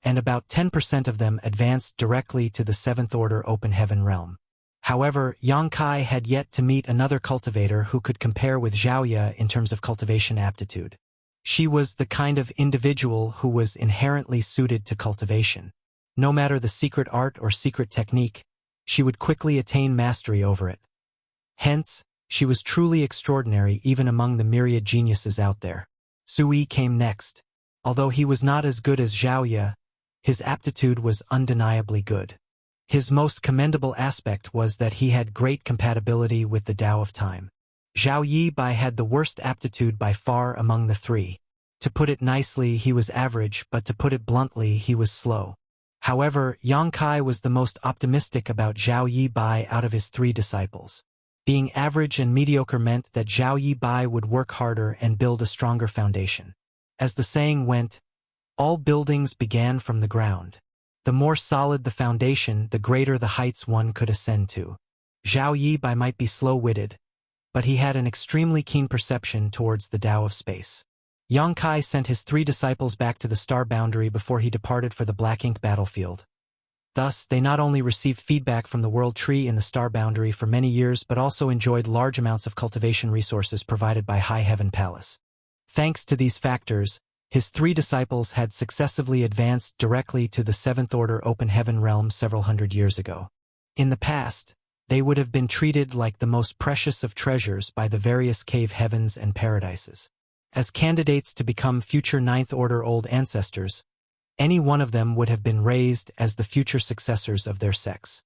and about 10% of them advanced directly to the Seventh Order Open Heaven realm. However, Yang Kai had yet to meet another cultivator who could compare with Zhao Ye in terms of cultivation aptitude. She was the kind of individual who was inherently suited to cultivation. No matter the secret art or secret technique, she would quickly attain mastery over it. Hence, she was truly extraordinary even among the myriad geniuses out there. Sui came next. Although he was not as good as Zhao Ye, his aptitude was undeniably good. His most commendable aspect was that he had great compatibility with the Tao of Time. Zhao Yibai had the worst aptitude by far among the three. To put it nicely, he was average, but to put it bluntly, he was slow. However, Yang Kai was the most optimistic about Zhao Yibai out of his three disciples. Being average and mediocre meant that Zhao Yibai would work harder and build a stronger foundation. As the saying went, all buildings began from the ground. The more solid the foundation, the greater the heights one could ascend to. Zhao Yibai might be slow-witted, but he had an extremely keen perception towards the Tao of Space. Yang Kai sent his three disciples back to the star boundary before he departed for the Black Ink battlefield. Thus, they not only received feedback from the World Tree in the star boundary for many years but also enjoyed large amounts of cultivation resources provided by High Heaven Palace. Thanks to these factors, his three disciples had successively advanced directly to the Seventh Order Open Heaven realm several hundred years ago. In the past, they would have been treated like the most precious of treasures by the various cave heavens and paradises. As candidates to become future Ninth Order Old Ancestors, any one of them would have been raised as the future successors of their sex.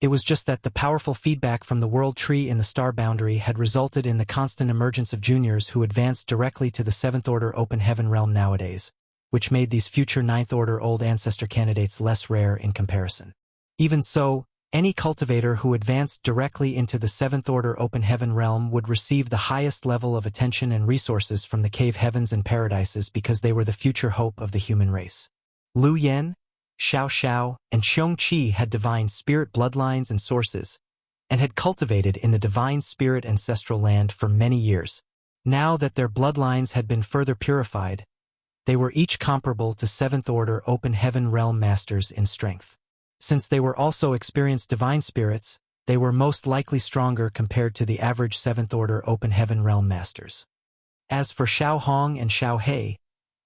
It was just that the powerful feedback from the world tree in the star boundary had resulted in the constant emergence of juniors who advanced directly to the 7th Order open heaven realm nowadays, which made these future 9th Order old ancestor candidates less rare in comparison. Even so, any cultivator who advanced directly into the 7th Order open heaven realm would receive the highest level of attention and resources from the cave heavens and paradises because they were the future hope of the human race. Lu Yen, Xiao Xiao, and Xiong Qi had divine spirit bloodlines and sources, and had cultivated in the divine spirit ancestral land for many years. Now that their bloodlines had been further purified, they were each comparable to 7th Order open heaven realm masters in strength. Since they were also experienced divine spirits, they were most likely stronger compared to the average 7th Order open heaven realm masters. As for Xiao Hong and Xiao He,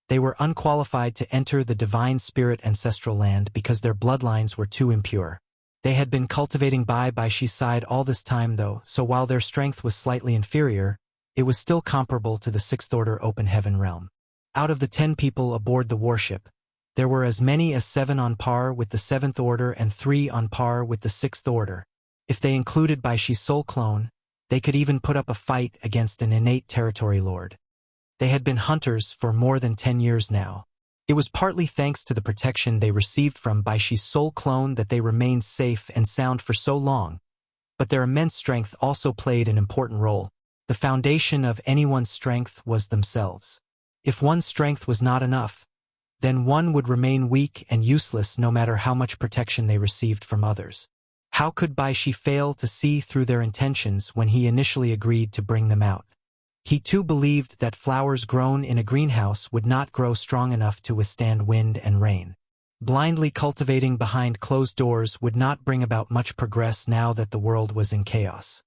they were unqualified to enter the divine spirit ancestral land because their bloodlines were too impure. They had been cultivating Bai Shi's side all this time though, so while their strength was slightly inferior, it was still comparable to the 6th Order open heaven realm. Out of the 10 people aboard the warship, there were as many as 7 on par with the 7th Order and 3 on par with the 6th Order. If they included Bai Shi's soul clone, they could even put up a fight against an innate territory lord. They had been hunters for more than 10 years now. It was partly thanks to the protection they received from Bai Shi's soul clone that they remained safe and sound for so long, but their immense strength also played an important role. The foundation of anyone's strength was themselves. If one's strength was not enough, then one would remain weak and useless no matter how much protection they received from others. How could Bai Shi fail to see through their intentions when he initially agreed to bring them out? He too believed that flowers grown in a greenhouse would not grow strong enough to withstand wind and rain. Blindly cultivating behind closed doors would not bring about much progress now that the world was in chaos.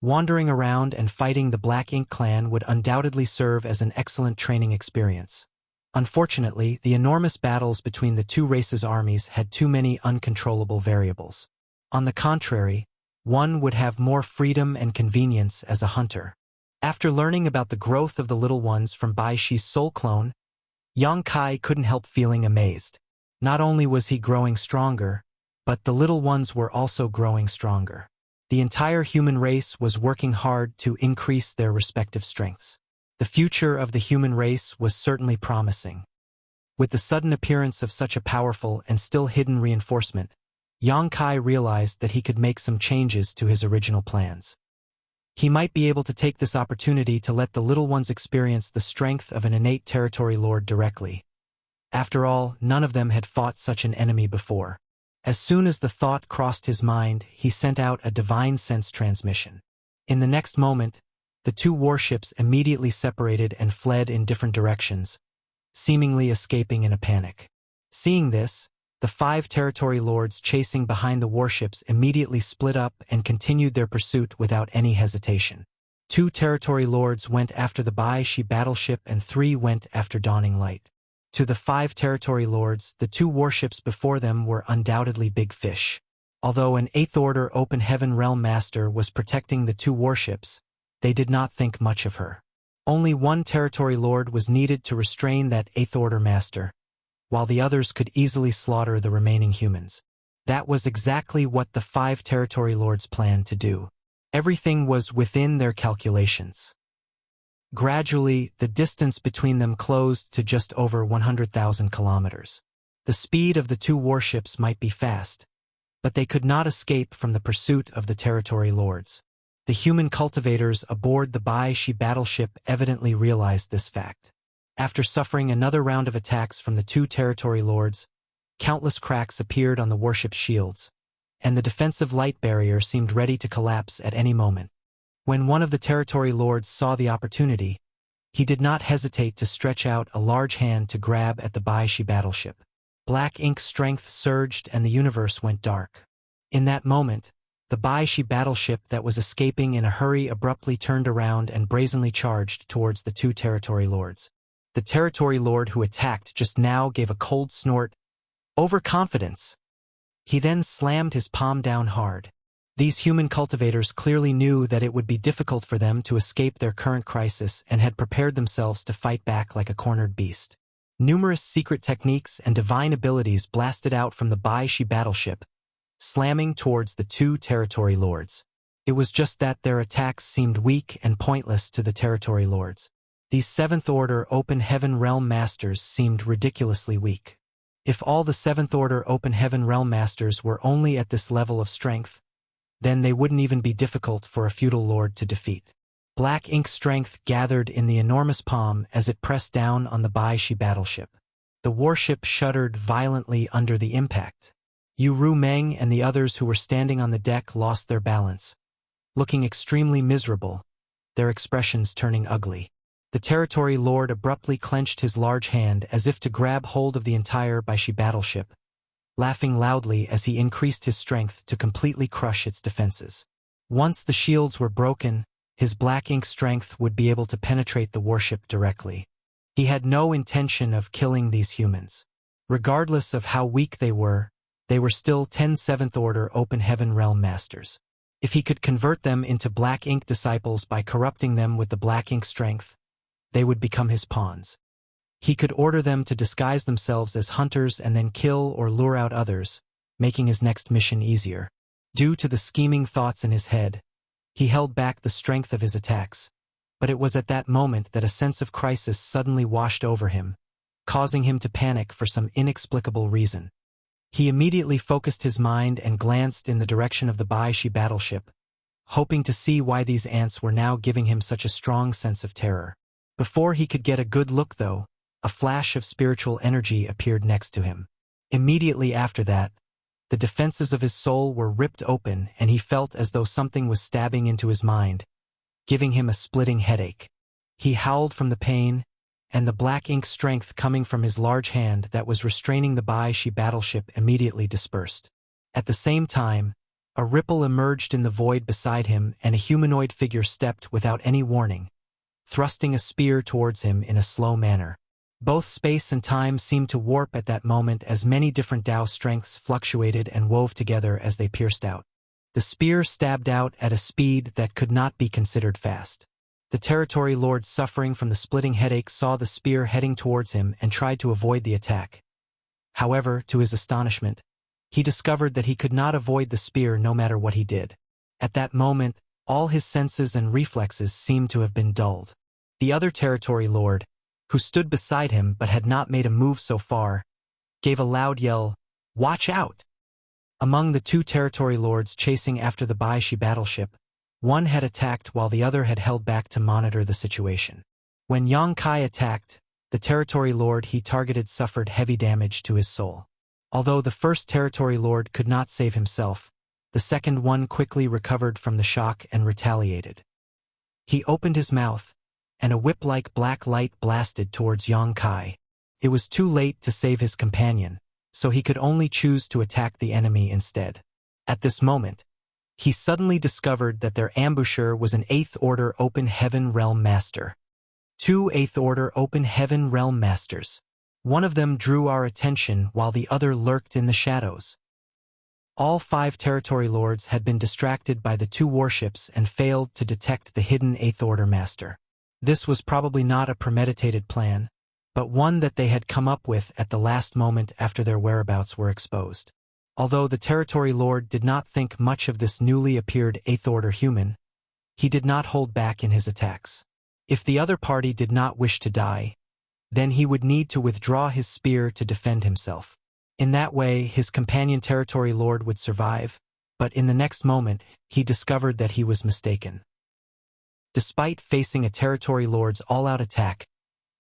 Wandering around and fighting the Black Ink clan would undoubtedly serve as an excellent training experience. Unfortunately, the enormous battles between the two races' armies had too many uncontrollable variables. On the contrary, one would have more freedom and convenience as a hunter. After learning about the growth of the little ones from Bai Shi's soul clone, Yang Kai couldn't help feeling amazed. Not only was he growing stronger, but the little ones were also growing stronger. The entire human race was working hard to increase their respective strengths. The future of the human race was certainly promising. With the sudden appearance of such a powerful and still hidden reinforcement, Yang Kai realized that he could make some changes to his original plans. He might be able to take this opportunity to let the little ones experience the strength of an innate territory lord directly. After all, none of them had fought such an enemy before. As soon as the thought crossed his mind, he sent out a divine sense transmission. In the next moment, the two warships immediately separated and fled in different directions, seemingly escaping in a panic. Seeing this, the 5 territory lords chasing behind the warships immediately split up and continued their pursuit without any hesitation. 2 territory lords went after the Bai Shi battleship and 3 went after Dawning Light. To the 5 territory lords, the 2 warships before them were undoubtedly big fish. Although an 8th Order open heaven realm master was protecting the 2 warships, they did not think much of her. Only 1 territory lord was needed to restrain that 8th Order master, while the others could easily slaughter the remaining humans. That was exactly what the 5 territory lords planned to do. Everything was within their calculations. Gradually, the distance between them closed to just over 100,000 kilometers. The speed of the 2 warships might be fast, but they could not escape from the pursuit of the territory lords. The human cultivators aboard the Bai Shi battleship evidently realized this fact. After suffering another round of attacks from the 2 territory lords, countless cracks appeared on the warship's shields, and the defensive light barrier seemed ready to collapse at any moment. When one of the territory lords saw the opportunity, he did not hesitate to stretch out a large hand to grab at the Bai Shi battleship. Black Ink's strength surged and the universe went dark. In that moment, the Bai Shi battleship that was escaping in a hurry abruptly turned around and brazenly charged towards the 2 territory lords. The territory lord who attacked just now gave a cold snort. Overconfidence. He then slammed his palm down hard. These human cultivators clearly knew that it would be difficult for them to escape their current crisis and had prepared themselves to fight back like a cornered beast. Numerous secret techniques and divine abilities blasted out from the Bai Shi battleship, slamming towards the two territory lords. It was just that their attacks seemed weak and pointless to the territory lords. These Seventh Order Open Heaven Realm Masters seemed ridiculously weak. If all the Seventh Order Open Heaven Realm Masters were only at this level of strength, then they wouldn't even be difficult for a feudal lord to defeat. Black ink strength gathered in the enormous palm as it pressed down on the Baishi battleship. The warship shuddered violently under the impact. Yu Ru Meng and the others who were standing on the deck lost their balance, looking extremely miserable, their expressions turning ugly. The territory lord abruptly clenched his large hand as if to grab hold of the entire Baishi battleship, laughing loudly as he increased his strength to completely crush its defenses. Once the shields were broken, his black ink strength would be able to penetrate the warship directly. He had no intention of killing these humans. Regardless of how weak they were still 10 Seventh Order Open Heaven Realm Masters. If he could convert them into black ink disciples by corrupting them with the black ink strength, they would become his pawns. He could order them to disguise themselves as hunters and then kill or lure out others, making his next mission easier. Due to the scheming thoughts in his head, he held back the strength of his attacks, but it was at that moment that a sense of crisis suddenly washed over him, causing him to panic for some inexplicable reason. He immediately focused his mind and glanced in the direction of the Baishi battleship, hoping to see why these ants were now giving him such a strong sense of terror. Before he could get a good look though, a flash of spiritual energy appeared next to him. Immediately after that, the defenses of his soul were ripped open and he felt as though something was stabbing into his mind, giving him a splitting headache. He howled from the pain, and the black ink strength coming from his large hand that was restraining the Baishi battleship immediately dispersed. At the same time, a ripple emerged in the void beside him and a humanoid figure stepped without any warning, thrusting a spear towards him in a slow manner. Both space and time seemed to warp at that moment as many different Tao strengths fluctuated and wove together as they pierced out. The spear stabbed out at a speed that could not be considered fast. The territory lord suffering from the splitting headache saw the spear heading towards him and tried to avoid the attack. However, to his astonishment, he discovered that he could not avoid the spear no matter what he did. At that moment, all his senses and reflexes seemed to have been dulled. The other territory lord, who stood beside him but had not made a move so far, gave a loud yell, "Watch out!" Among the two territory lords chasing after the Baishi battleship, one had attacked while the other had held back to monitor the situation. When Yang Kai attacked, the territory lord he targeted suffered heavy damage to his soul. Although the first territory lord could not save himself, the second one quickly recovered from the shock and retaliated. He opened his mouth, and a whip-like black light blasted towards Yang Kai. It was too late to save his companion, so he could only choose to attack the enemy instead. At this moment, he suddenly discovered that their ambusher was an 8th Order Open Heaven Realm Master. 2 8th Order Open Heaven Realm Masters. One of them drew our attention while the other lurked in the shadows. All 5 territory lords had been distracted by the 2 warships and failed to detect the hidden 8th Order Master. This was probably not a premeditated plan, but one that they had come up with at the last moment after their whereabouts were exposed. Although the territory lord did not think much of this newly appeared 8th Order human, he did not hold back in his attacks. If the other party did not wish to die, then he would need to withdraw his spear to defend himself. In that way, his companion territory lord would survive, but in the next moment, he discovered that he was mistaken. Despite facing a territory lord's all-out attack,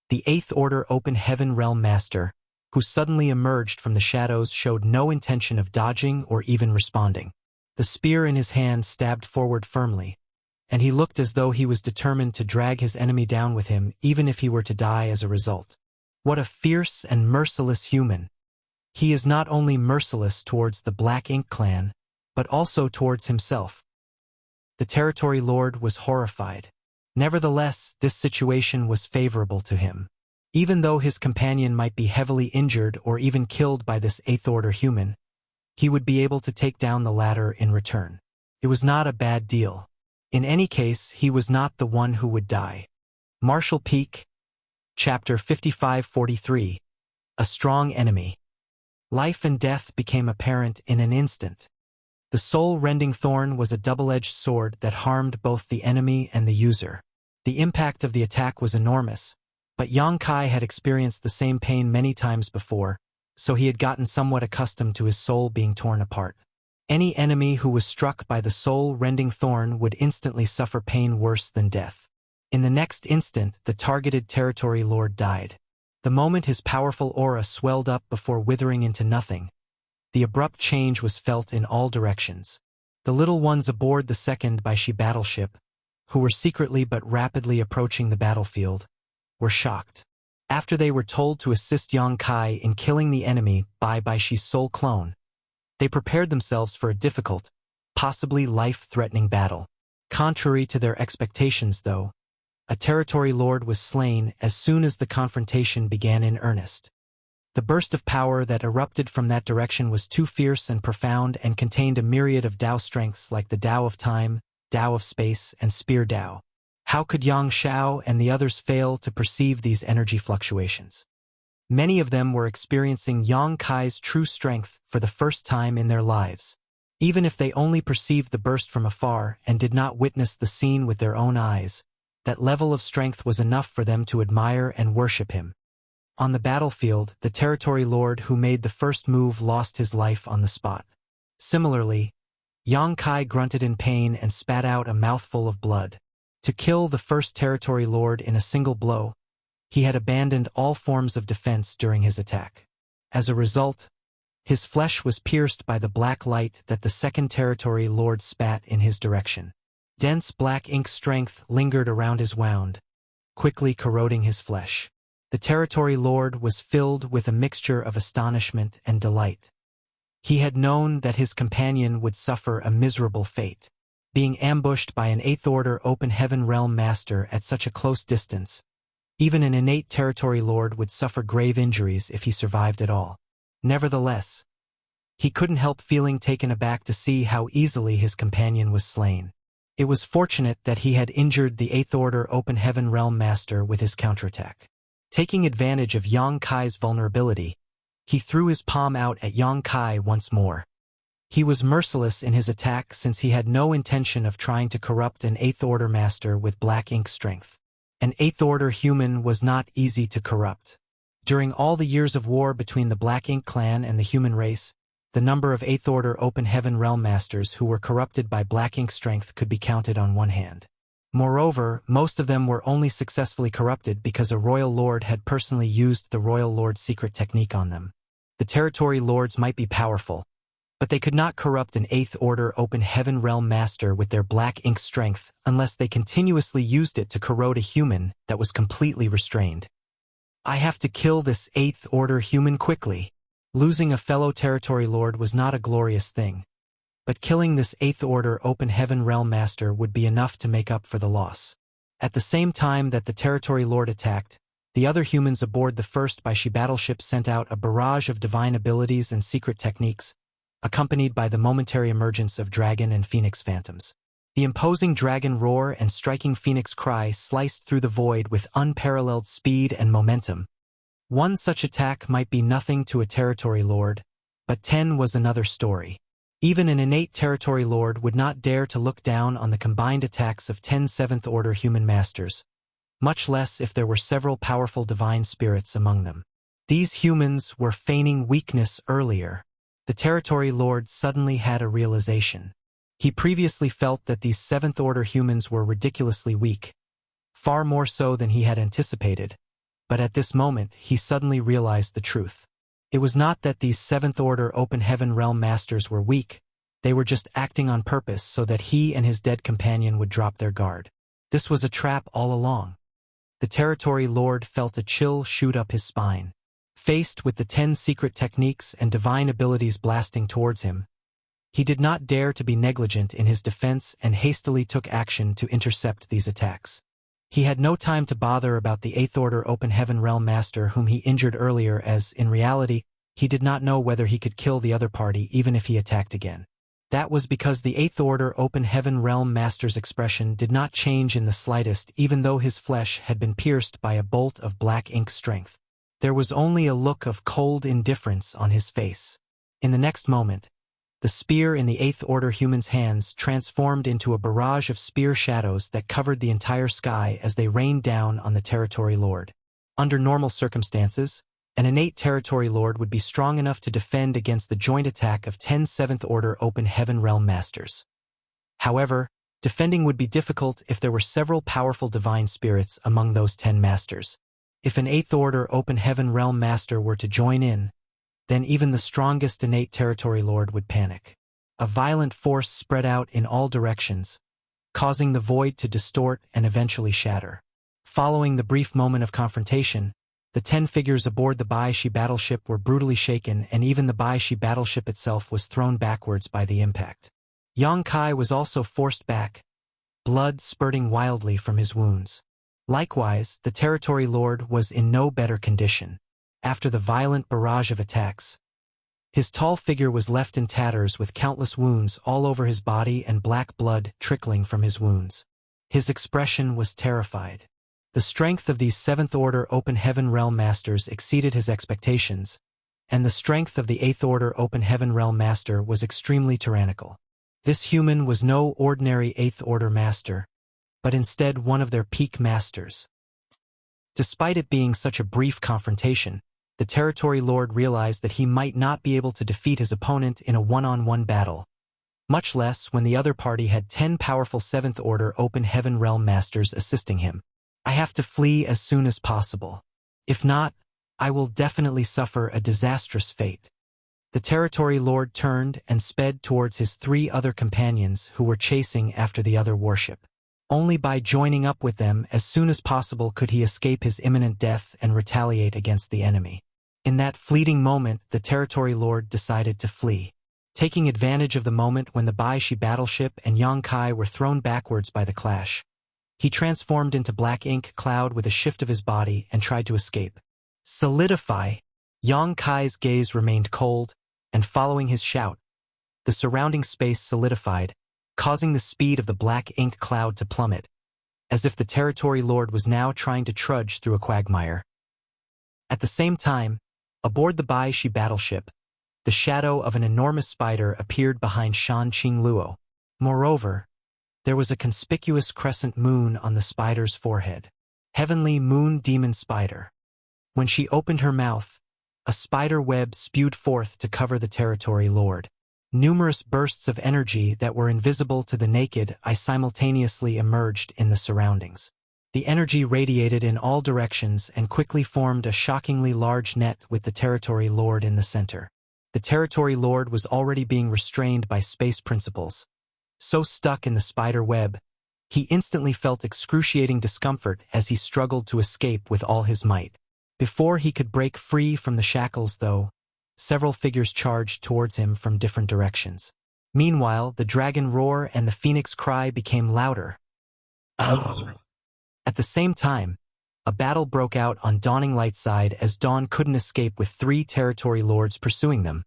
the 8th Order Open Heaven Realm Master, who suddenly emerged from the shadows, showed no intention of dodging or even responding. The spear in his hand stabbed forward firmly, and he looked as though he was determined to drag his enemy down with him even if he were to die as a result. What a fierce and merciless human! He is not only merciless towards the Black Ink clan, but also towards himself. The territory lord was horrified. Nevertheless, this situation was favorable to him. Even though his companion might be heavily injured or even killed by this 8th Order human, he would be able to take down the latter in return. It was not a bad deal. In any case, he was not the one who would die. Marshall Peak, Chapter 5543. A Strong Enemy. Life and death became apparent in an instant. The soul-rending thorn was a double-edged sword that harmed both the enemy and the user. The impact of the attack was enormous, but Yang Kai had experienced the same pain many times before, so he had gotten somewhat accustomed to his soul being torn apart. Any enemy who was struck by the soul-rending thorn would instantly suffer pain worse than death. In the next instant, the targeted territory lord died. The moment his powerful aura swelled up before withering into nothing, the abrupt change was felt in all directions. The little ones aboard the second Baishi battleship, who were secretly but rapidly approaching the battlefield, were shocked. After they were told to assist Yang Kai in killing the enemy by Baishi's soul clone, they prepared themselves for a difficult, possibly life-threatening battle. Contrary to their expectations, though, a territory lord was slain as soon as the confrontation began in earnest. The burst of power that erupted from that direction was too fierce and profound and contained a myriad of Tao strengths like the Tao of time, Tao of space, and Spear Tao. How could Yang Xiao and the others fail to perceive these energy fluctuations? Many of them were experiencing Yang Kai's true strength for the first time in their lives. Even if they only perceived the burst from afar and did not witness the scene with their own eyes, that level of strength was enough for them to admire and worship him. On the battlefield, the territory lord who made the first move lost his life on the spot. Similarly, Yang Kai grunted in pain and spat out a mouthful of blood. To kill the first territory lord in a single blow, he had abandoned all forms of defense during his attack. As a result, his flesh was pierced by the black light that the second territory lord spat in his direction. Dense black ink strength lingered around his wound, quickly corroding his flesh. The territory lord was filled with a mixture of astonishment and delight. He had known that his companion would suffer a miserable fate. Being ambushed by an Eighth-Order Open Heaven Realm Master at such a close distance, even an innate territory lord would suffer grave injuries if he survived at all. Nevertheless, he couldn't help feeling taken aback to see how easily his companion was slain. It was fortunate that he had injured the Eighth Order Open Heaven Realm Master with his counterattack. Taking advantage of Yang Kai's vulnerability, he threw his palm out at Yang Kai once more. He was merciless in his attack since he had no intention of trying to corrupt an Eighth Order Master with black ink strength. An Eighth Order human was not easy to corrupt. During all the years of war between the Black Ink clan and the human race, the number of Eighth Order Open Heaven Realm Masters who were corrupted by black ink strength could be counted on one hand. Moreover, most of them were only successfully corrupted because a royal lord had personally used the royal lord's secret technique on them. The territory lords might be powerful, but they could not corrupt an Eighth Order Open Heaven Realm Master with their black ink strength unless they continuously used it to corrode a human that was completely restrained. I have to kill this Eighth Order human quickly. Losing a fellow territory lord was not a glorious thing, but killing this Eighth Order Open Heaven Realm Master would be enough to make up for the loss. At the same time that the territory lord attacked, the other humans aboard the first Baishi battleship sent out a barrage of divine abilities and secret techniques, accompanied by the momentary emergence of dragon and phoenix phantoms. The imposing dragon roar and striking phoenix cry sliced through the void with unparalleled speed and momentum. One such attack might be nothing to a territory lord, but 10 was another story. Even an innate territory lord would not dare to look down on the combined attacks of 10 Seventh Order human masters, much less if there were several powerful divine spirits among them. These humans were feigning weakness earlier. The territory lord suddenly had a realization. He previously felt that these Seventh Order humans were ridiculously weak, far more so than he had anticipated, but at this moment he suddenly realized the truth. It was not that these Seventh Order Open Heaven Realm Masters were weak, they were just acting on purpose so that he and his dead companion would drop their guard. This was a trap all along. The territory lord felt a chill shoot up his spine. Faced with the 10 secret techniques and divine abilities blasting towards him, he did not dare to be negligent in his defense and hastily took action to intercept these attacks. He had no time to bother about the Eighth Order Open Heaven Realm Master whom he injured earlier, as, in reality, he did not know whether he could kill the other party even if he attacked again. That was because the Eighth Order Open Heaven Realm Master's expression did not change in the slightest even though his flesh had been pierced by a bolt of black ink strength. There was only a look of cold indifference on his face. In the next moment, The spear in the Eighth Order human's hands transformed into a barrage of spear shadows that covered the entire sky as they rained down on the Territory Lord. Under normal circumstances, an innate Territory Lord would be strong enough to defend against the joint attack of 10 Seventh Order Open Heaven Realm Masters. However, defending would be difficult if there were several powerful divine spirits among those 10 masters. If an Eighth Order Open Heaven Realm Master were to join in, then even the strongest innate Territory Lord would panic. A violent force spread out in all directions, causing the void to distort and eventually shatter. Following the brief moment of confrontation, the 10 figures aboard the Baishi battleship were brutally shaken, and even the Baishi battleship itself was thrown backwards by the impact. Yang Kai was also forced back, blood spurting wildly from his wounds. Likewise, the Territory Lord was in no better condition. After the violent barrage of attacks, his tall figure was left in tatters with countless wounds all over his body and black blood trickling from his wounds. His expression was terrified. The strength of these Seventh Order Open Heaven Realm Masters exceeded his expectations, and the strength of the Eighth Order Open Heaven Realm Master was extremely tyrannical. This human was no ordinary Eighth Order Master, but instead one of their peak masters. Despite it being such a brief confrontation, the Territory Lord realized that he might not be able to defeat his opponent in a one-on-one battle, much less when the other party had 10 powerful Seventh Order Open Heaven Realm Masters assisting him. I have to flee as soon as possible. If not, I will definitely suffer a disastrous fate. The Territory Lord turned and sped towards his 3 other companions who were chasing after the other warship. Only by joining up with them as soon as possible could he escape his imminent death and retaliate against the enemy. In that fleeting moment, the Territory Lord decided to flee. Taking advantage of the moment when the Baishi battleship and Yang Kai were thrown backwards by the clash, he transformed into black ink cloud with a shift of his body and tried to escape. Solidify! Yang Kai's gaze remained cold, and following his shout, the surrounding space solidified, causing the speed of the black ink cloud to plummet, as if the Territory Lord was now trying to trudge through a quagmire. At the same time, aboard the Baishi battleship, the shadow of an enormous spider appeared behind Shan Qingluo. Moreover, there was a conspicuous crescent moon on the spider's forehead. Heavenly Moon Demon Spider. When she opened her mouth, a spider web spewed forth to cover the Territory Lord. Numerous bursts of energy that were invisible to the naked eye simultaneously emerged in the surroundings. The energy radiated in all directions and quickly formed a shockingly large net with the Territory Lord in the center. The Territory Lord was already being restrained by space principles. So stuck in the spider web, he instantly felt excruciating discomfort as he struggled to escape with all his might. Before he could break free from the shackles, though, several figures charged towards him from different directions. Meanwhile, the dragon roar and the phoenix cry became louder. At the same time, a battle broke out on Dawning Light's side as Dawn couldn't escape with 3 Territory Lords pursuing them.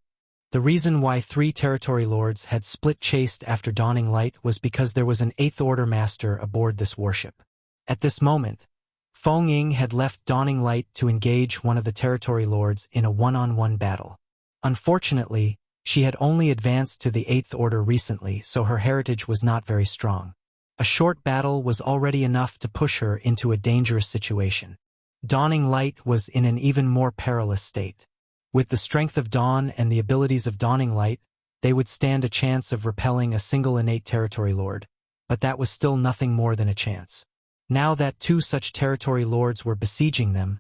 The reason why 3 Territory Lords had split chased after Dawning Light was because there was an 8th Order Master aboard this warship. At this moment, Feng Ying had left Dawning Light to engage one of the Territory Lords in a one-on-one battle. Unfortunately, she had only advanced to the 8th Order recently, so her heritage was not very strong. A short battle was already enough to push her into a dangerous situation. Dawning Light was in an even more perilous state. With the strength of Dawn and the abilities of Dawning Light, they would stand a chance of repelling a single innate Territory Lord, but that was still nothing more than a chance. Now that 2 such Territory Lords were besieging them,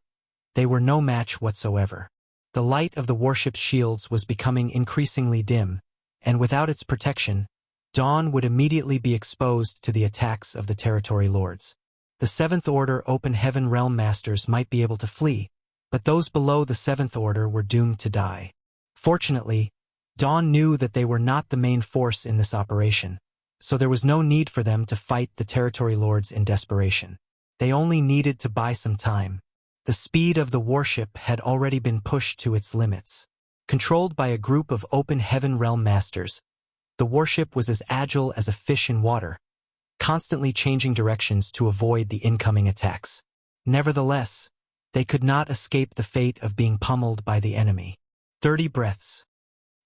they were no match whatsoever. The light of the warship's shields was becoming increasingly dim, and without its protection, Dawn would immediately be exposed to the attacks of the Territory Lords. The 7th Order Open Heaven Realm Masters might be able to flee, but those below the 7th Order were doomed to die. Fortunately, Dawn knew that they were not the main force in this operation, so there was no need for them to fight the Territory Lords in desperation. They only needed to buy some time. The speed of the warship had already been pushed to its limits. Controlled by a group of Open Heaven Realm Masters, the warship was as agile as a fish in water, constantly changing directions to avoid the incoming attacks. Nevertheless, they could not escape the fate of being pummeled by the enemy. 30 breaths.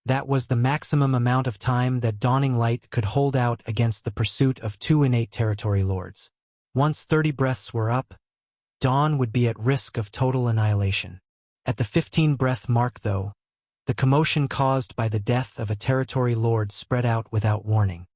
That was the maximum amount of time that Dawning Light could hold out against the pursuit of two innate territory lords. Once 30 breaths were up, Dawn would be at risk of total annihilation. At the 15-breath mark, though, the commotion caused by the death of a territory lord spread out without warning.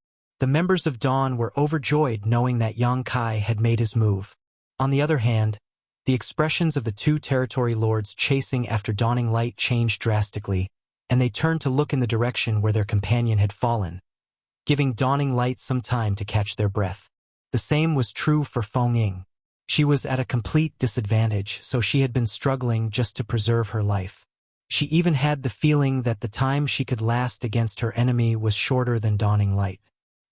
The members of Dawn were overjoyed knowing that Yang Kai had made his move. On the other hand, the expressions of the two territory lords chasing after Dawning Light changed drastically, and they turned to look in the direction where their companion had fallen, giving Dawning Light some time to catch their breath. The same was true for Feng Ying. She was at a complete disadvantage, so she had been struggling just to preserve her life. She even had the feeling that the time she could last against her enemy was shorter than Dawning Light.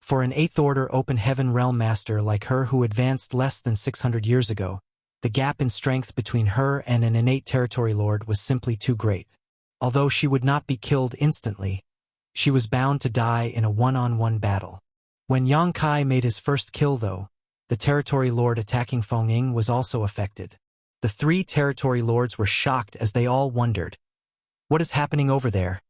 For an 8th Order Open Heaven Realm Master like her who advanced less than 600 years ago, the gap in strength between her and an innate territory lord was simply too great. Although she would not be killed instantly, she was bound to die in a one-on-one battle. When Yang Kai made his first kill, though, the territory lord attacking Feng Ying was also affected. The 3 territory lords were shocked as they all wondered, "What is happening over there?"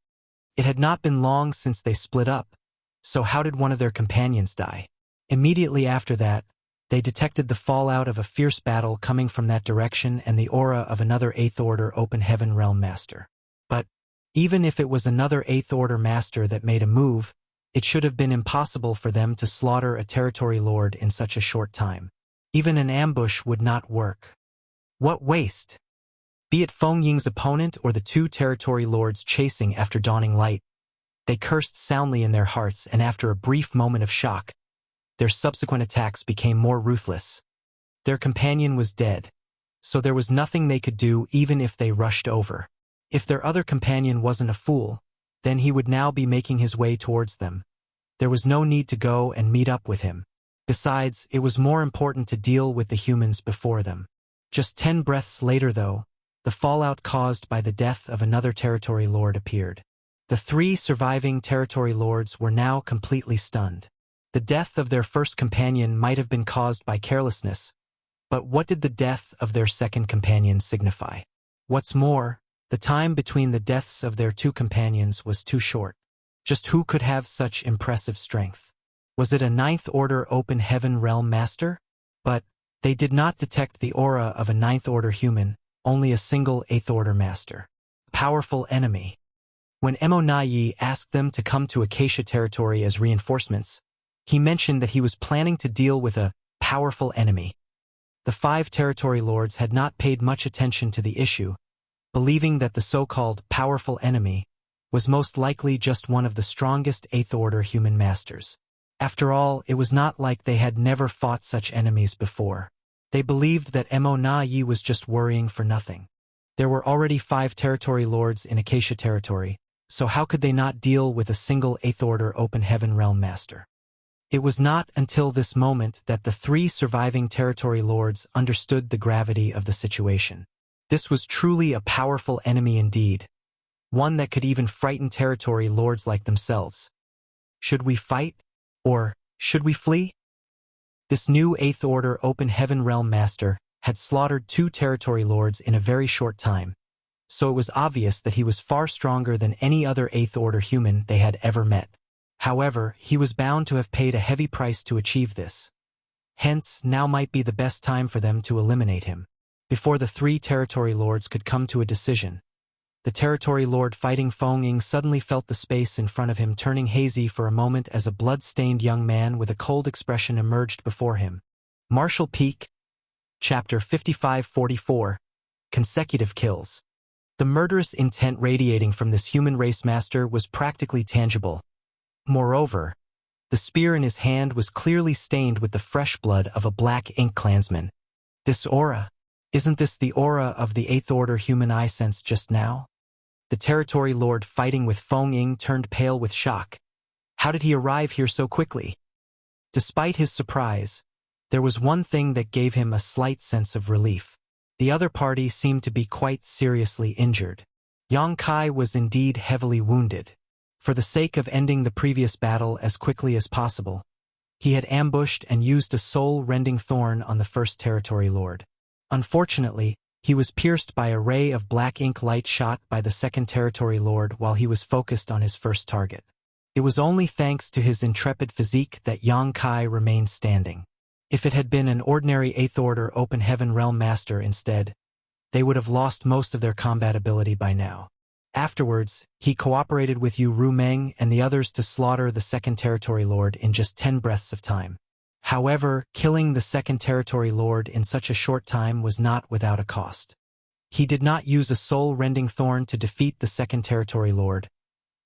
It had not been long since they split up, so how did one of their companions die? Immediately after that, they detected the fallout of a fierce battle coming from that direction and the aura of another 8th Order Open Heaven Realm Master. But even if it was another 8th Order Master that made a move, it should have been impossible for them to slaughter a territory lord in such a short time. Even an ambush would not work. What waste! Be it Feng Ying's opponent or the 2 territory lords chasing after Dawning Light, they cursed soundly in their hearts, and after a brief moment of shock, their subsequent attacks became more ruthless. Their companion was dead, so there was nothing they could do even if they rushed over. If their other companion wasn't a fool, then he would now be making his way towards them. There was no need to go and meet up with him. Besides, it was more important to deal with the humans before them. Just 10 breaths later, though, the fallout caused by the death of another territory lord appeared. The 3 surviving territory lords were now completely stunned. The death of their first companion might have been caused by carelessness, but what did the death of their second companion signify? What's more, the time between the deaths of their 2 companions was too short. Just who could have such impressive strength? Was it a 9th Order Open Heaven Realm Master? But they did not detect the aura of a 9th Order human, only a single 8th Order Master. Powerful enemy. When Mo Naiyi asked them to come to Acacia territory as reinforcements, he mentioned that he was planning to deal with a powerful enemy. The 5 territory lords had not paid much attention to the issue, believing that the so-called powerful enemy was most likely just one of the strongest 8th Order human masters. After all, it was not like they had never fought such enemies before. They believed that Mo Naiyi was just worrying for nothing. There were already 5 territory lords in Acacia territory, so how could they not deal with a single 8th Order Open Heaven Realm Master? It was not until this moment that the 3 surviving territory lords understood the gravity of the situation. This was truly a powerful enemy indeed, one that could even frighten territory lords like themselves. Should we fight? Or should we flee? This new 8th Order Open Heaven Realm Master had slaughtered 2 territory lords in a very short time, so it was obvious that he was far stronger than any other 8th Order human they had ever met. However, he was bound to have paid a heavy price to achieve this. Hence, now might be the best time for them to eliminate him. Before the 3 territory lords could come to a decision, the territory lord fighting Feng Ying suddenly felt the space in front of him turning hazy for a moment as a blood-stained young man with a cold expression emerged before him. Martial Peak, Chapter 5544, Consecutive Kills. The murderous intent radiating from this human race master was practically tangible. Moreover, the spear in his hand was clearly stained with the fresh blood of a black ink clansman. This aura, isn't this the aura of the 8th Order human I sensed just now? The territory lord fighting with Feng Ying turned pale with shock. How did he arrive here so quickly? Despite his surprise, there was one thing that gave him a slight sense of relief. The other party seemed to be quite seriously injured. Yang Kai was indeed heavily wounded. For the sake of ending the previous battle as quickly as possible, he had ambushed and used a soul-rending thorn on the first territory lord. Unfortunately, He was pierced by a ray of black ink light shot by the second territory lord while he was focused on his first target. It was only thanks to his intrepid physique that Yang Kai remained standing. If it had been an ordinary 8th Order Open Heaven Realm Master instead, they would have lost most of their combat ability by now. Afterwards, he cooperated with Yu Rumeng and the others to slaughter the second territory lord in just 10 breaths of time. However, killing the second territory lord in such a short time was not without a cost. He did not use a soul-rending thorn to defeat the second territory lord,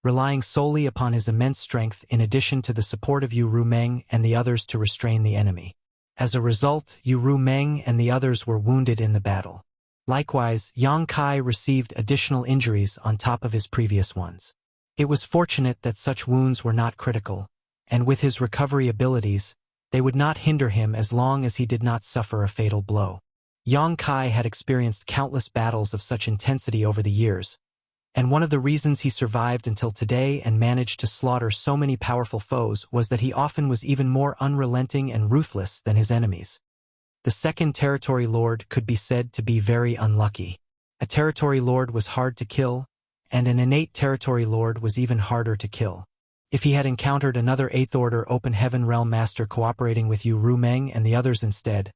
relying solely upon his immense strength in addition to the support of Yu Rumeng and the others to restrain the enemy. As a result, Yu Rumeng and the others were wounded in the battle. Likewise, Yang Kai received additional injuries on top of his previous ones. It was fortunate that such wounds were not critical, and with his recovery abilities, they would not hinder him as long as he did not suffer a fatal blow. Yang Kai had experienced countless battles of such intensity over the years, and one of the reasons he survived until today and managed to slaughter so many powerful foes was that he often was even more unrelenting and ruthless than his enemies. The second territory lord could be said to be very unlucky. A territory lord was hard to kill, and an innate territory lord was even harder to kill. If he had encountered another 8th Order Open Heaven Realm Master cooperating with Yu Rumeng and the others instead,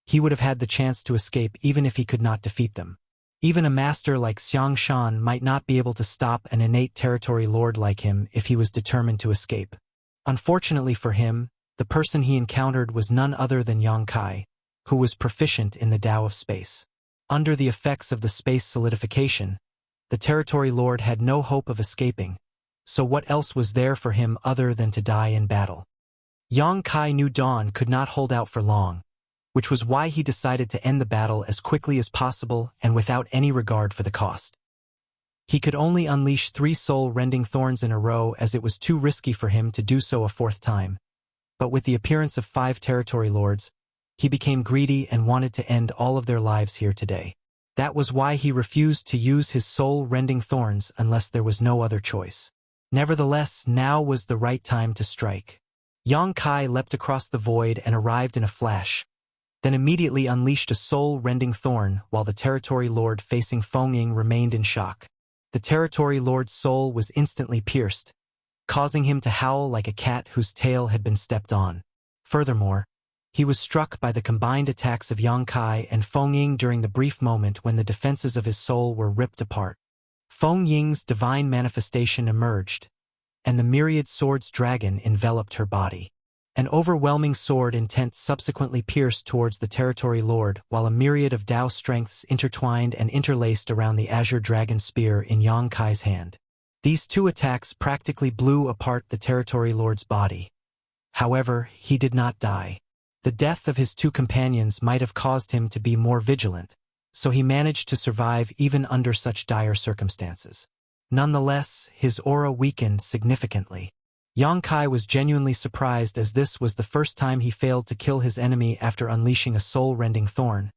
he would have had the chance to escape even if he could not defeat them. Even a master like Xiang Shan might not be able to stop an innate territory lord like him if he was determined to escape. Unfortunately for him, the person he encountered was none other than Yang Kai, who was proficient in the Tao of Space. Under the effects of the space solidification, the territory lord had no hope of escaping, so what else was there for him other than to die in battle? Yang Kai knew Dawn could not hold out for long, which was why he decided to end the battle as quickly as possible and without any regard for the cost. He could only unleash 3 soul-rending thorns in a row as it was too risky for him to do so a 4th time. But with the appearance of 5 territory lords, he became greedy and wanted to end all of their lives here today. That was why he refused to use his soul-rending thorns unless there was no other choice. Nevertheless, now was the right time to strike. Yang Kai leapt across the void and arrived in a flash, then immediately unleashed a soul-rending thorn while the territory lord facing Feng Ying remained in shock. The territory lord's soul was instantly pierced, causing him to howl like a cat whose tail had been stepped on. Furthermore, he was struck by the combined attacks of Yang Kai and Feng Ying during the brief moment when the defenses of his soul were ripped apart. Feng Ying's divine manifestation emerged, and the myriad swords dragon enveloped her body. An overwhelming sword intent subsequently pierced towards the territory lord while a myriad of Tao strengths intertwined and interlaced around the azure dragon spear in Yang Kai's hand. These 2 attacks practically blew apart the territory lord's body. However, he did not die. The death of his 2 companions might have caused him to be more vigilant, so he managed to survive even under such dire circumstances. Nonetheless, his aura weakened significantly. Yang Kai was genuinely surprised as this was the first time he failed to kill his enemy after unleashing a soul-rending thorn,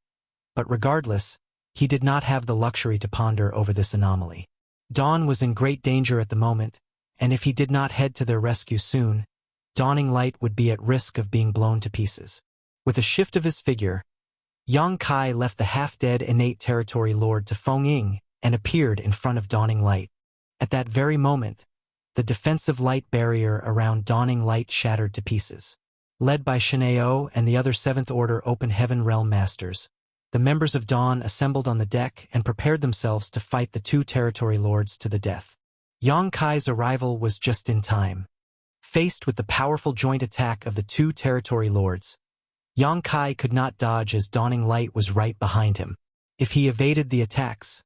but regardless, he did not have the luxury to ponder over this anomaly. Dawn was in great danger at the moment, and if he did not head to their rescue soon, Dawning Light would be at risk of being blown to pieces. With a shift of his figure, Yang Kai left the half-dead innate territory lord to Feng Ying and appeared in front of Dawning Light. At that very moment, the defensive light barrier around Dawning Light shattered to pieces. Led by Shineo and the other 7th Order Open Heaven Realm Masters, the members of Dawn assembled on the deck and prepared themselves to fight the 2 territory lords to the death. Yang Kai's arrival was just in time. Faced with the powerful joint attack of the 2 territory lords, Yang Kai could not dodge as Dawning Light was right behind him. If he evaded the attacks,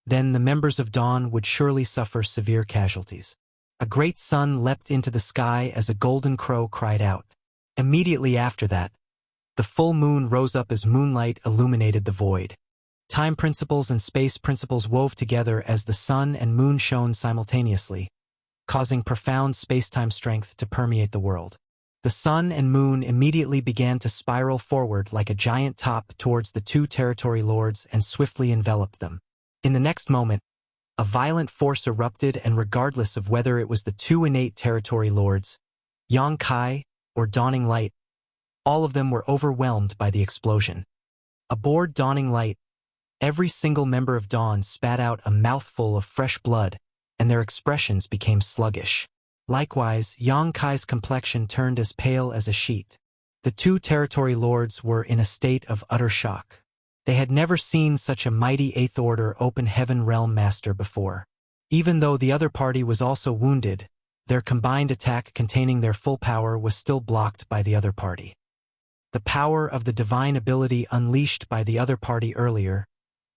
then the members of Dawn would surely suffer severe casualties. A great sun leapt into the sky as a golden crow cried out. Immediately after that, the full moon rose up as moonlight illuminated the void. Time principles and space principles wove together as the sun and moon shone simultaneously, causing profound space-time strength to permeate the world. The sun and moon immediately began to spiral forward like a giant top towards the 2 territory lords and swiftly enveloped them. In the next moment, a violent force erupted, and regardless of whether it was the 2 innate territory lords, Yang Kai, or Dawning Light, all of them were overwhelmed by the explosion. Aboard Dawning Light, Every single member of Dawn spat out a mouthful of fresh blood, and their expressions became sluggish. Likewise, Yang Kai's complexion turned as pale as a sheet. The two territory lords were in a state of utter shock. They had never seen such a mighty Eighth Order Open Heaven Realm Master before. Even though the other party was also wounded, their combined attack containing their full power was still blocked by the other party. The power of the divine ability unleashed by the other party earlier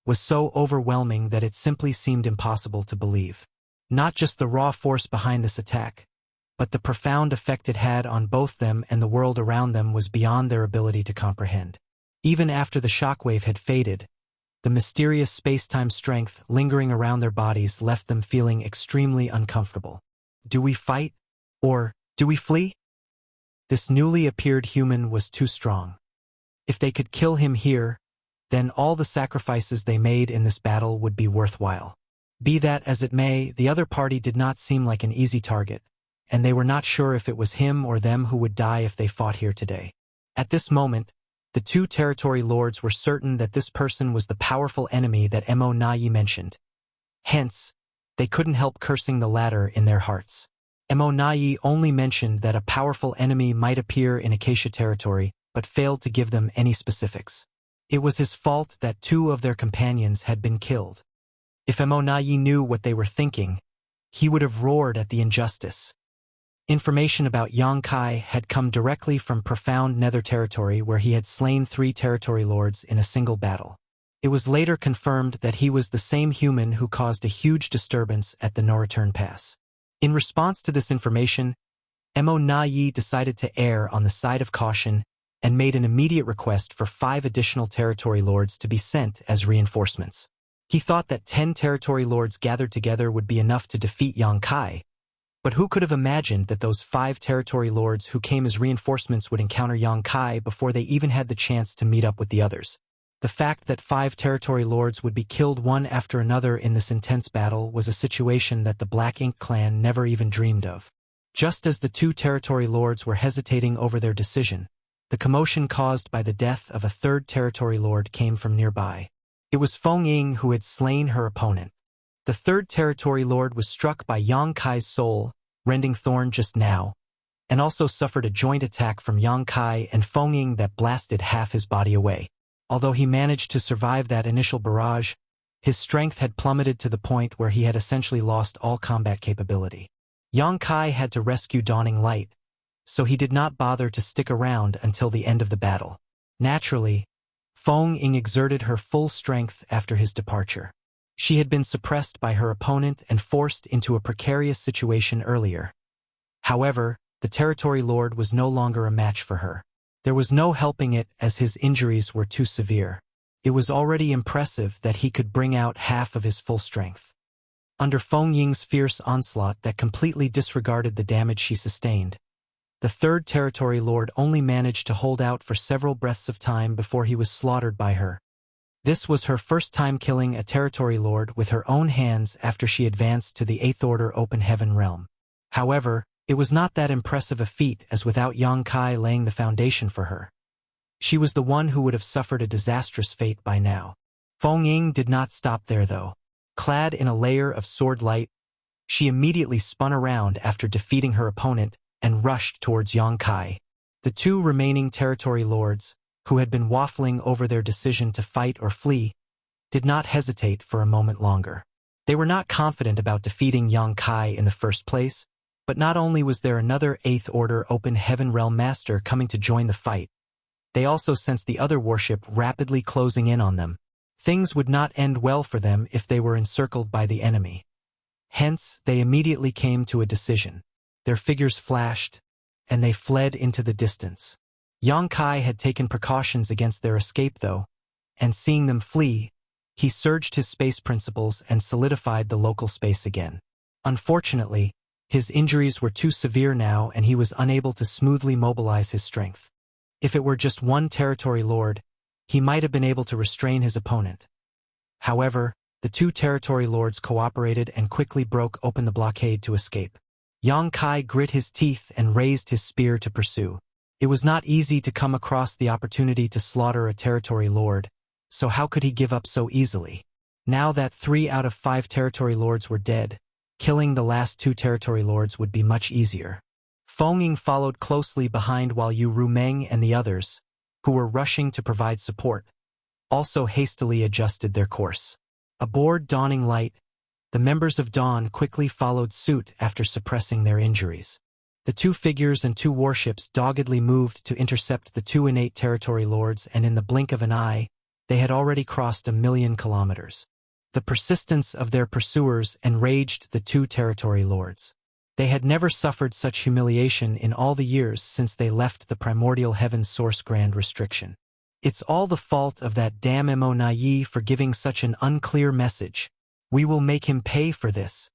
was so overwhelming that it simply seemed impossible to believe. Not just the raw force behind this attack, but the profound effect it had on both them and the world around them was beyond their ability to comprehend. Even after the shockwave had faded, the mysterious space-time strength lingering around their bodies left them feeling extremely uncomfortable. Do we fight? Or do we flee? This newly appeared human was too strong. If they could kill him here, then all the sacrifices they made in this battle would be worthwhile. Be that as it may, the other party did not seem like an easy target, and they were not sure if it was him or them who would die if they fought here today. At this moment, the two territory lords were certain that this person was the powerful enemy that Mo Nayi mentioned. Hence, they couldn't help cursing the latter in their hearts. Mo Nayi only mentioned that a powerful enemy might appear in Acacia territory, but failed to give them any specifics. It was his fault that two of their companions had been killed. If Mo Nayi knew what they were thinking, he would have roared at the injustice. Information about Yang Kai had come directly from profound Nether territory where he had slain 3 territory lords in a single battle. It was later confirmed that he was the same human who caused a huge disturbance at the No-Return Pass. In response to this information, Mo Nayi decided to err on the side of caution and made an immediate request for 5 additional territory lords to be sent as reinforcements. He thought that 10 territory lords gathered together would be enough to defeat Yang Kai, but who could have imagined that those 5 territory lords who came as reinforcements would encounter Yang Kai before they even had the chance to meet up with the others? The fact that 5 territory lords would be killed one after another in this intense battle was a situation that the Black Ink clan never even dreamed of. Just as the 2 territory lords were hesitating over their decision, the commotion caused by the death of a 3rd territory lord came from nearby. It was Feng Ying who had slain her opponent. The 3rd territory lord was struck by Yang Kai's soul, rending thorn just now, and also suffered a joint attack from Yang Kai and Feng Ying that blasted half his body away. Although he managed to survive that initial barrage, his strength had plummeted to the point where he had essentially lost all combat capability. Yang Kai had to rescue Dawning Light, so he did not bother to stick around until the end of the battle. Naturally, Feng Ying exerted her full strength after his departure. She had been suppressed by her opponent and forced into a precarious situation earlier. However, the territory lord was no longer a match for her. There was no helping it as his injuries were too severe. It was already impressive that he could bring out half of his full strength. Under Feng Ying's fierce onslaught that completely disregarded the damage she sustained, the 3rd territory lord only managed to hold out for several breaths of time before he was slaughtered by her. This was her first time killing a territory lord with her own hands after she advanced to the 8th Order Open Heaven realm. However, it was not that impressive a feat as without Yang Kai laying the foundation for her. She was the one who would have suffered a disastrous fate by now. Feng Ying did not stop there though. Clad in a layer of sword light, she immediately spun around after defeating her opponent and rushed towards Yang Kai. The 2 remaining territory lords, who had been waffling over their decision to fight or flee, did not hesitate for a moment longer. They were not confident about defeating Yang Kai in the first place, but not only was there another 8th Order Open Heaven Realm Master coming to join the fight, they also sensed the other warship rapidly closing in on them. Things would not end well for them if they were encircled by the enemy. Hence, they immediately came to a decision. Their figures flashed, and they fled into the distance. Yang Kai had taken precautions against their escape though, and seeing them flee, he surged his space principles and solidified the local space again. Unfortunately, his injuries were too severe now and he was unable to smoothly mobilize his strength. If it were just one territory lord, he might have been able to restrain his opponent. However, the 2 territory lords cooperated and quickly broke open the blockade to escape. Yang Kai grit his teeth and raised his spear to pursue. It was not easy to come across the opportunity to slaughter a territory lord, so how could he give up so easily? Now that 3 out of 5 territory lords were dead, killing the last 2 territory lords would be much easier. Feng Ying followed closely behind while Yu Rumeng and the others, who were rushing to provide support, also hastily adjusted their course. Aboard Dawning Light, the members of Dawn quickly followed suit after suppressing their injuries. The 2 figures and 2 warships doggedly moved to intercept the 2 innate territory lords, and in the blink of an eye, they had already crossed 1,000,000 kilometers. The persistence of their pursuers enraged the 2 territory lords. They had never suffered such humiliation in all the years since they left the primordial heaven's source grand restriction. It's all the fault of that damn Mo Nai for giving such an unclear message. We will make him pay for this.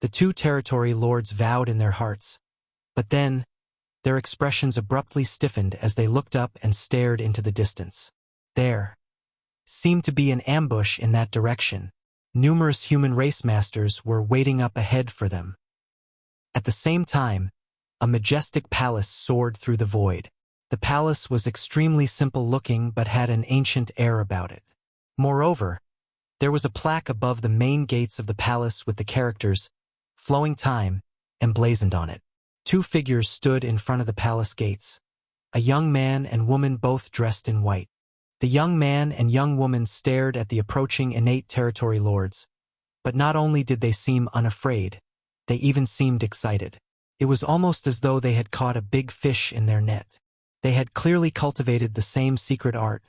The 2 territory lords vowed in their hearts. But then, their expressions abruptly stiffened as they looked up and stared into the distance. There seemed to be an ambush in that direction. Numerous human race masters were waiting up ahead for them. At the same time, a majestic palace soared through the void. The palace was extremely simple-looking but had an ancient air about it. Moreover, there was a plaque above the main gates of the palace with the characters, "Flowing Time," emblazoned on it. 2 figures stood in front of the palace gates, a young man and woman both dressed in white. The young man and young woman stared at the approaching innate territory lords, but not only did they seem unafraid, they even seemed excited. It was almost as though they had caught a big fish in their net. They had clearly cultivated the same secret art,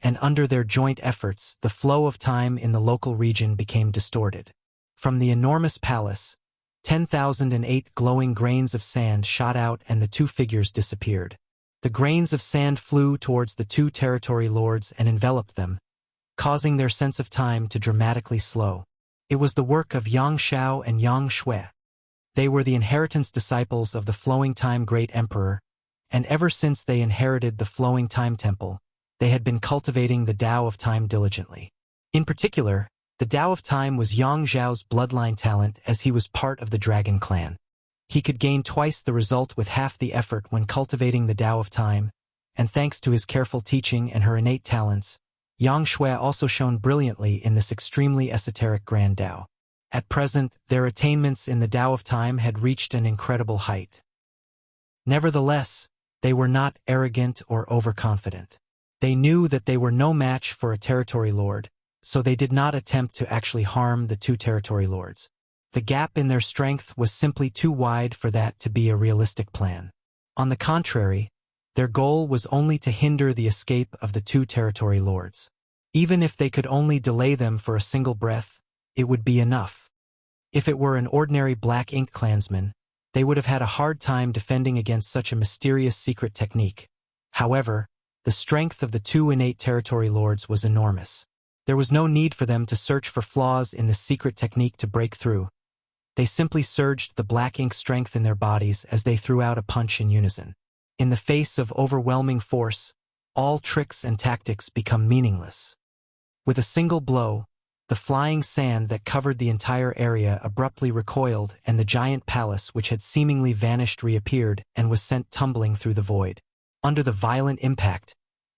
and under their joint efforts, the flow of time in the local region became distorted. From the enormous palace, 10,008 glowing grains of sand shot out and the 2 figures disappeared. The grains of sand flew towards the 2 territory lords and enveloped them, causing their sense of time to dramatically slow. It was the work of Yang Xiao and Yang Shui. They were the inheritance disciples of the Flowing Time Great Emperor, and ever since they inherited the Flowing Time Temple, they had been cultivating the Tao of Time diligently. In particular, the Tao of Time was Yang Zhao's bloodline talent, as he was part of the Dragon Clan. He could gain twice the result with half the effort when cultivating the Tao of Time, and thanks to his careful teaching and her innate talents, Yang Shui also shone brilliantly in this extremely esoteric Grand Tao. At present, their attainments in the Tao of Time had reached an incredible height. Nevertheless, they were not arrogant or overconfident. They knew that they were no match for a territory lord, so they did not attempt to actually harm the 2 territory lords. The gap in their strength was simply too wide for that to be a realistic plan. On the contrary, their goal was only to hinder the escape of the 2 territory lords. Even if they could only delay them for a single breath, it would be enough. If it were an ordinary Black Ink clansman, they would have had a hard time defending against such a mysterious secret technique. However, the strength of the 2 innate territory lords was enormous. There was no need for them to search for flaws in the secret technique to break through. They simply surged the Black Ink strength in their bodies as they threw out a punch in unison. In the face of overwhelming force, all tricks and tactics become meaningless. With a single blow, the flying sand that covered the entire area abruptly recoiled, and the giant palace which had seemingly vanished reappeared and was sent tumbling through the void. Under the violent impact,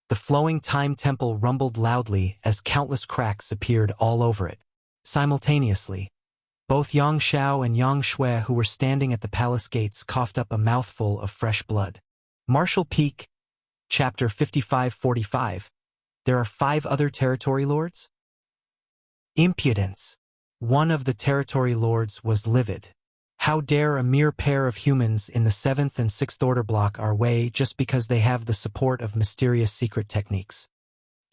the Flowing Time Temple rumbled loudly as countless cracks appeared all over it. Simultaneously, both Yang Xiao and Yang Shui, who were standing at the palace gates, coughed up a mouthful of fresh blood. Martial Peak, Chapter 5545. There are 5 other territory lords? Impudence. One of the territory lords was livid. How dare a mere pair of humans in the 7th and 6th order block our way just because they have the support of mysterious secret techniques?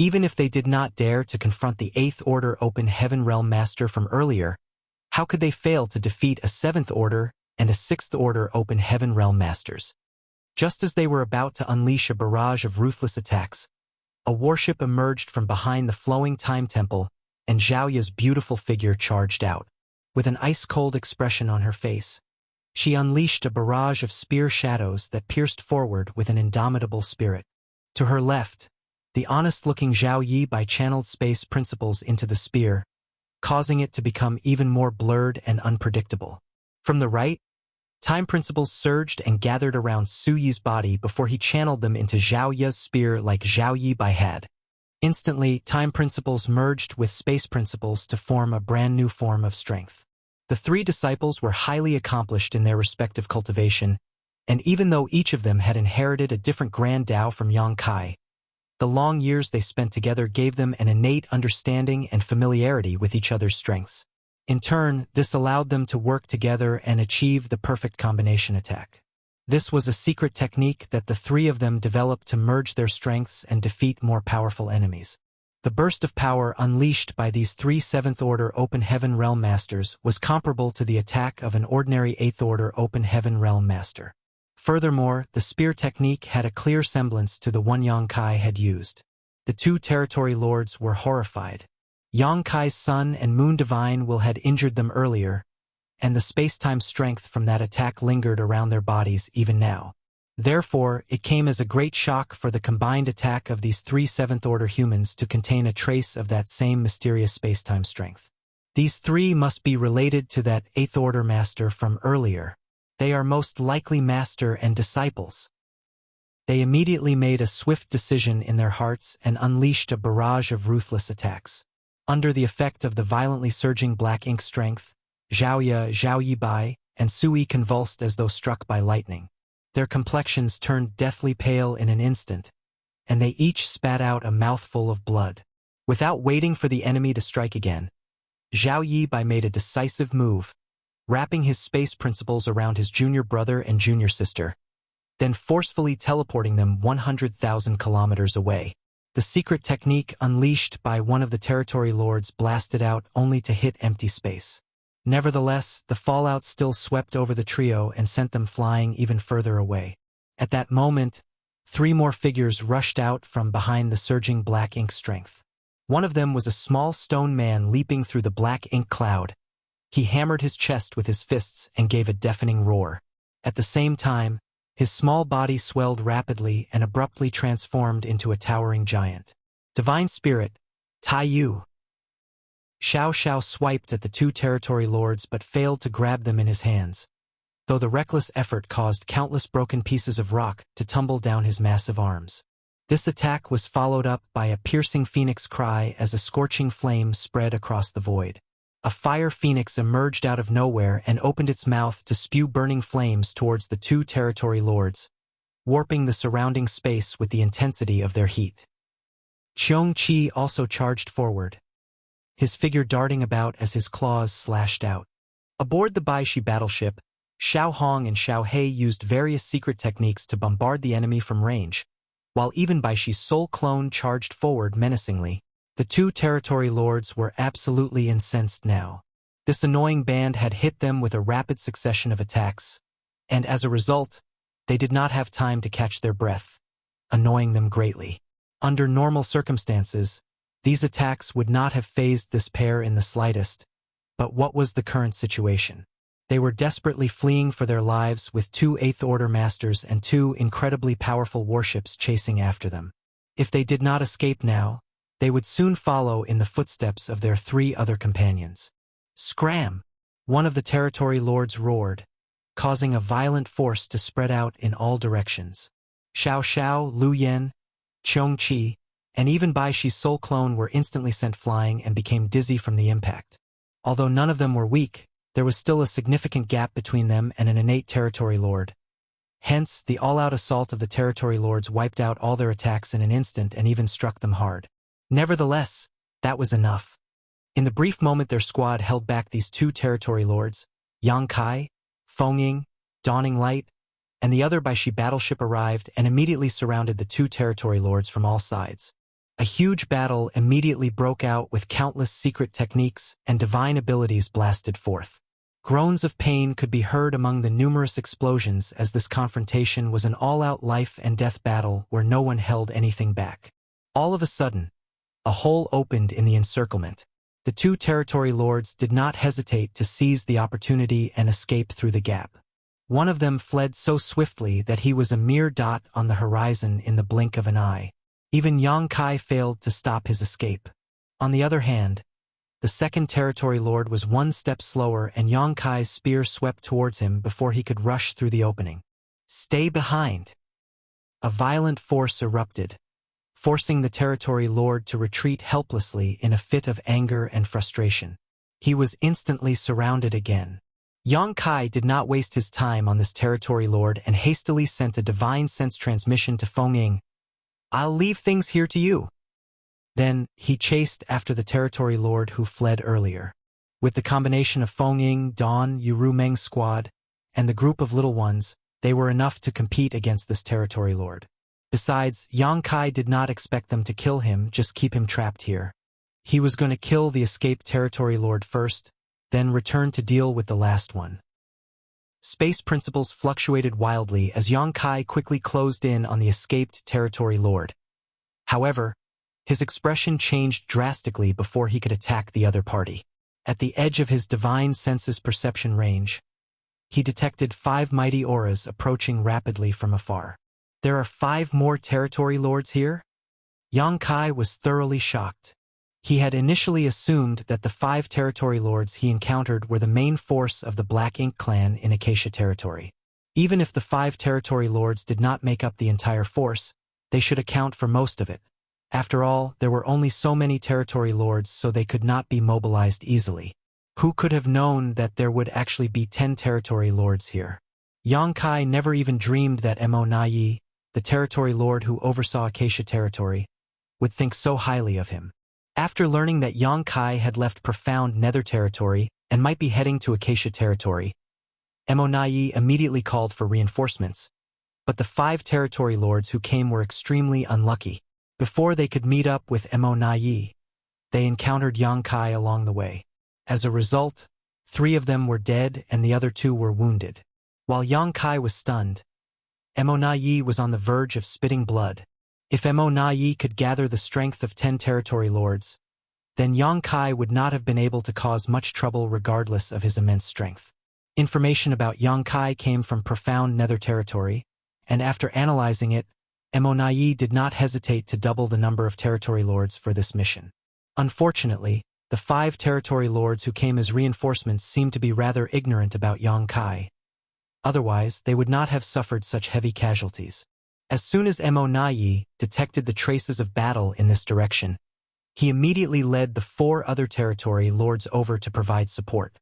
Even if they did not dare to confront the 8th order open heaven realm master from earlier, how could they fail to defeat a 7th order and a 6th order open heaven realm masters? Just as they were about to unleash a barrage of ruthless attacks, a warship emerged from behind the Flowing Time Temple, and Zhao Ya's beautiful figure charged out. With an ice-cold expression on her face, she unleashed a barrage of spear shadows that pierced forward with an indomitable spirit. To her left, the honest-looking Zhao Yi channeled space principles into the spear, causing it to become even more blurred and unpredictable. From the right, time principles surged and gathered around Su Yi's body before he channeled them into Zhao Ya's spear like Zhao Yi had. Instantly, time principles merged with space principles to form a brand new form of strength. The three disciples were highly accomplished in their respective cultivation, and even though each of them had inherited a different grand Tao from Yang Kai, the long years they spent together gave them an innate understanding and familiarity with each other's strengths. In turn, this allowed them to work together and achieve the perfect combination attack. This was a secret technique that the three of them developed to merge their strengths and defeat more powerful enemies. The burst of power unleashed by these three 7th-order Open Heaven Realm Masters was comparable to the attack of an ordinary 8th-order Open Heaven Realm Master. Furthermore, the spear technique had a clear semblance to the one Yang Kai had used. The two territory lords were horrified. Yang Kai's Sun and Moon Divine Will had injured them earlier, and the space-time strength from that attack lingered around their bodies even now. Therefore, it came as a great shock for the combined attack of these three 7th-order humans to contain a trace of that same mysterious space-time strength. These three must be related to that 8th-order master from earlier. They are most likely master and disciples. They immediately made a swift decision in their hearts and unleashed a barrage of ruthless attacks. Under the effect of the violently surging black ink strength, Zhao Yibai, and Sui convulsed as though struck by lightning. Their complexions turned deathly pale in an instant, and they each spat out a mouthful of blood. Without waiting for the enemy to strike again, Zhao Yibai made a decisive move, wrapping his space principles around his junior brother and junior sister, then forcefully teleporting them 100,000 kilometers away. The secret technique unleashed by one of the territory lords blasted out only to hit empty space. Nevertheless, the fallout still swept over the trio and sent them flying even further away. At that moment, three more figures rushed out from behind the surging black ink strength. One of them was a small stone man leaping through the black ink cloud. He hammered his chest with his fists and gave a deafening roar. At the same time, his small body swelled rapidly and abruptly transformed into a towering giant. Divine Spirit, Tai Yu. Xiao Xiao swiped at the two territory lords but failed to grab them in his hands, though the reckless effort caused countless broken pieces of rock to tumble down his massive arms. This attack was followed up by a piercing phoenix cry as a scorching flame spread across the void. A fire phoenix emerged out of nowhere and opened its mouth to spew burning flames towards the two territory lords, warping the surrounding space with the intensity of their heat. Qiong Qi also charged forward, his figure darting about as his claws slashed out. Aboard the Baishi battleship, Xiao Hong and Xiao He used various secret techniques to bombard the enemy from range, while even Baishi's soul clone charged forward menacingly. The two territory lords were absolutely incensed now. This annoying band had hit them with a rapid succession of attacks, and as a result, they did not have time to catch their breath, annoying them greatly. Under normal circumstances, these attacks would not have fazed this pair in the slightest, but what was the current situation? They were desperately fleeing for their lives with two 8th-order masters and two incredibly powerful warships chasing after them. If they did not escape now, they would soon follow in the footsteps of their three other companions. Scram! One of the territory lords roared, causing a violent force to spread out in all directions. Xiao Xiao, Lu Yen, Qiong Qi, and even Baishi's soul clone were instantly sent flying and became dizzy from the impact. Although none of them were weak, there was still a significant gap between them and an innate territory lord. Hence, the all-out assault of the territory lords wiped out all their attacks in an instant and even struck them hard. Nevertheless, that was enough. In the brief moment their squad held back these two territory lords, Yang Kai, Fengying, Dawning Light, and the other Baishi battleship arrived and immediately surrounded the two territory lords from all sides. A huge battle immediately broke out with countless secret techniques and divine abilities blasted forth. Groans of pain could be heard among the numerous explosions as this confrontation was an all-out life-and-death battle where no one held anything back. All of a sudden, a hole opened in the encirclement. The two territory lords did not hesitate to seize the opportunity and escape through the gap. One of them fled so swiftly that he was a mere dot on the horizon in the blink of an eye. Even Yang Kai failed to stop his escape. On the other hand, the second territory lord was one step slower and Yang Kai's spear swept towards him before he could rush through the opening. Stay behind! A violent force erupted, forcing the territory lord to retreat helplessly in a fit of anger and frustration. He was instantly surrounded again. Yang Kai did not waste his time on this territory lord and hastily sent a divine sense transmission to Feng Ying. "I'll leave things here to you." Then, he chased after the territory lord who fled earlier. With the combination of Feng Ying, Dawn, Yuru Meng's squad, and the group of little ones, they were enough to compete against this territory lord. Besides, Yang Kai did not expect them to kill him, just keep him trapped here. He was going to kill the escaped territory lord first, then return to deal with the last one. Space principles fluctuated wildly as Yang Kai quickly closed in on the escaped territory lord. However, his expression changed drastically before he could attack the other party. At the edge of his divine senses perception range, he detected 5 mighty auras approaching rapidly from afar. There are 5 more territory lords here? Yang Kai was thoroughly shocked. He had initially assumed that the 5 territory lords he encountered were the main force of the Black Ink clan in Acacia territory. Even if the 5 territory lords did not make up the entire force, they should account for most of it. After all, there were only so many territory lords, so they could not be mobilized easily. Who could have known that there would actually be 10 territory lords here? Yang Kai never even dreamed that Mo Naiyi, the territory lord who oversaw Acacia territory, would think so highly of him. After learning that Yang Kai had left profound nether territory and might be heading to Acacia territory, Mo Naiyi immediately called for reinforcements, but the 5 territory lords who came were extremely unlucky. Before they could meet up with Mo Naiyi, they encountered Yang Kai along the way. As a result, 3 of them were dead and the other 2 were wounded. While Yang Kai was stunned, Mo Naiyi was on the verge of spitting blood. If Mo Naiyi could gather the strength of 10 territory lords, then Yang Kai would not have been able to cause much trouble regardless of his immense strength. Information about Yang Kai came from profound nether territory, and after analyzing it, Mo Naiyi did not hesitate to double the number of territory lords for this mission. Unfortunately, the 5 territory lords who came as reinforcements seemed to be rather ignorant about Yang Kai. Otherwise, they would not have suffered such heavy casualties. As soon as Mo Naiyi detected the traces of battle in this direction, he immediately led the 4 other territory lords over to provide support.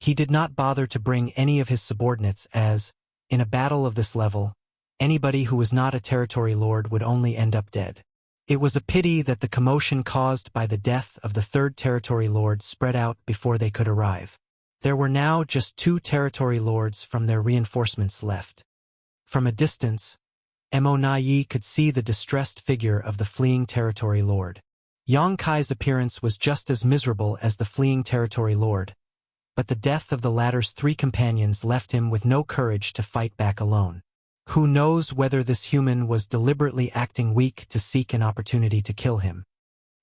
He did not bother to bring any of his subordinates as, in a battle of this level, anybody who was not a territory lord would only end up dead. It was a pity that the commotion caused by the death of the 3rd territory lord spread out before they could arrive. There were now just 2 territory lords from their reinforcements left. From a distance, Mo Naiyi could see the distressed figure of the fleeing territory lord. Yang Kai's appearance was just as miserable as the fleeing territory lord, but the death of the latter's 3 companions left him with no courage to fight back alone. Who knows whether this human was deliberately acting weak to seek an opportunity to kill him.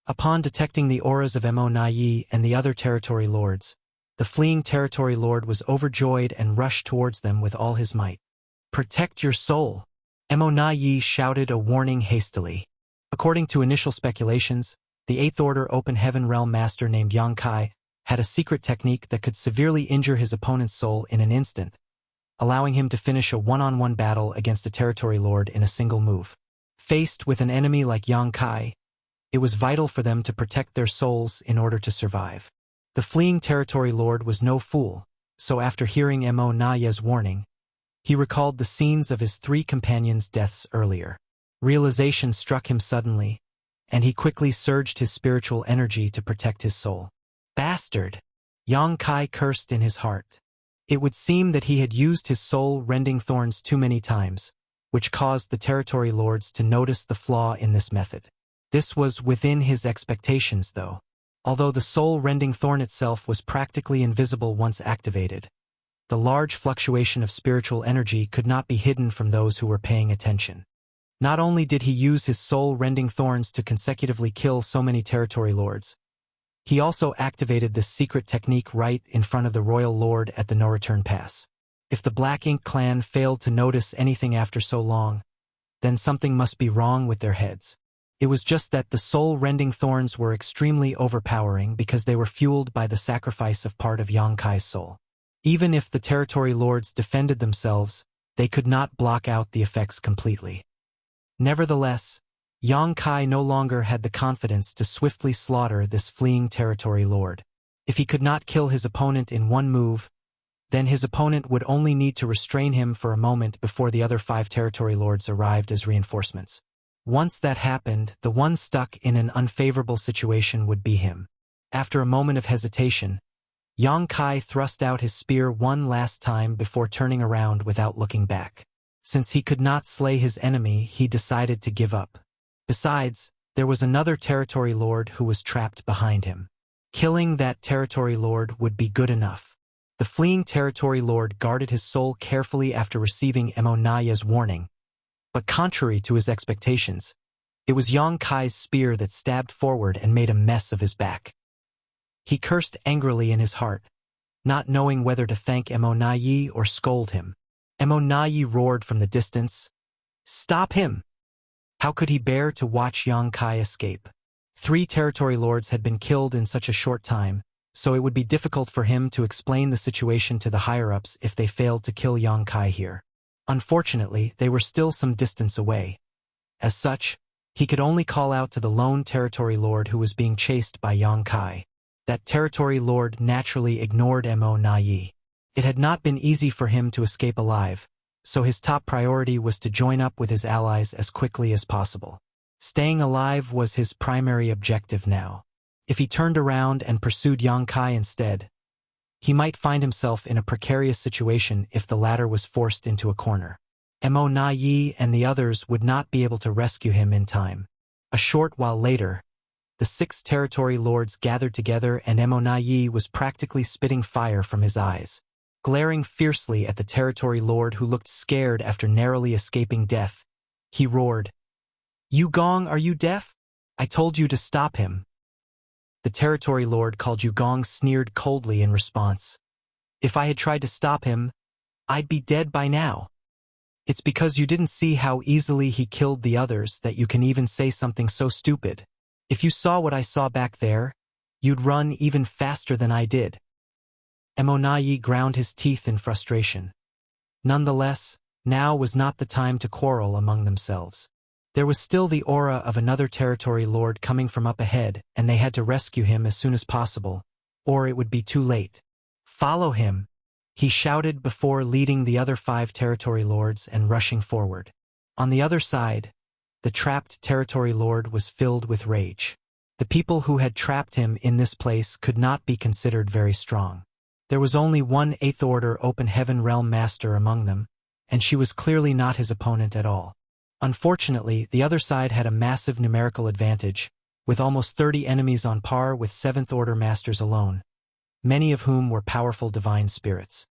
Upon detecting the auras of Mo Naiyi and the other territory lords, the fleeing territory lord was overjoyed and rushed towards them with all his might. "Protect your soul!" Mo Naiyi shouted a warning hastily. According to initial speculations, the 8th Order Open Heaven Realm Master named Yang Kai had a secret technique that could severely injure his opponent's soul in an instant, allowing him to finish a one-on-one battle against a territory lord in a single move. Faced with an enemy like Yang Kai, it was vital for them to protect their souls in order to survive. The fleeing territory lord was no fool, so after hearing Mo Naiyi's warning, he recalled the scenes of his 3 companions' deaths earlier. Realization struck him suddenly, and he quickly surged his spiritual energy to protect his soul. "Bastard!" Yang Kai cursed in his heart. It would seem that he had used his soul-rending thorns too many times, which caused the territory lords to notice the flaw in this method. This was within his expectations, though. Although the soul-rending thorn itself was practically invisible once activated, the large fluctuation of spiritual energy could not be hidden from those who were paying attention. Not only did he use his soul-rending thorns to consecutively kill so many territory lords, he also activated this secret technique right in front of the royal lord at the no-return pass. If the Black Ink clan failed to notice anything after so long, then something must be wrong with their heads. It was just that the soul-rending thorns were extremely overpowering because they were fueled by the sacrifice of part of Yang Kai's soul. Even if the territory lords defended themselves, they could not block out the effects completely. Nevertheless, Yang Kai no longer had the confidence to swiftly slaughter this fleeing territory lord. If he could not kill his opponent in one move, then his opponent would only need to restrain him for a moment before the other 5 territory lords arrived as reinforcements. Once that happened, the one stuck in an unfavorable situation would be him. After a moment of hesitation, Yang Kai thrust out his spear one last time before turning around without looking back. Since he could not slay his enemy, he decided to give up. Besides, there was another territory lord who was trapped behind him. Killing that territory lord would be good enough. The fleeing territory lord guarded his soul carefully after receiving Naya's warning. But contrary to his expectations, it was Yang Kai's spear that stabbed forward and made a mess of his back. He cursed angrily in his heart, not knowing whether to thank Nayi or scold him. Nayi roared from the distance, "Stop him!" How could he bear to watch Yang Kai escape? 3 territory lords had been killed in such a short time, so it would be difficult for him to explain the situation to the higher-ups if they failed to kill Yang Kai here. Unfortunately, they were still some distance away. As such, he could only call out to the lone territory lord who was being chased by Yang Kai. That territory lord naturally ignored Nayi. It had not been easy for him to escape alive, so his top priority was to join up with his allies as quickly as possible. Staying alive was his primary objective now. If he turned around and pursued Yang Kai instead, he might find himself in a precarious situation if the latter was forced into a corner. Nayi and the others would not be able to rescue him in time. A short while later, the 6 territory lords gathered together and Nayi was practically spitting fire from his eyes. Glaring fiercely at the territory lord who looked scared after narrowly escaping death, he roared, "You Gong, are you deaf? I told you to stop him." The territory lord called Yu Gong sneered coldly in response. "If I had tried to stop him, I'd be dead by now. It's because you didn't see how easily he killed the others that you can even say something so stupid. If you saw what I saw back there, you'd run even faster than I did." Nayi ground his teeth in frustration. Nonetheless, now was not the time to quarrel among themselves. There was still the aura of another territory lord coming from up ahead, and they had to rescue him as soon as possible, or it would be too late. "Follow him," he shouted before leading the other 5 territory lords and rushing forward. On the other side, the trapped territory lord was filled with rage. The people who had trapped him in this place could not be considered very strong. There was only one 8th Order Open Heaven Realm Master among them, and she was clearly not his opponent at all. Unfortunately, the other side had a massive numerical advantage, with almost 30 enemies on par with 7th Order Masters alone, many of whom were powerful divine spirits.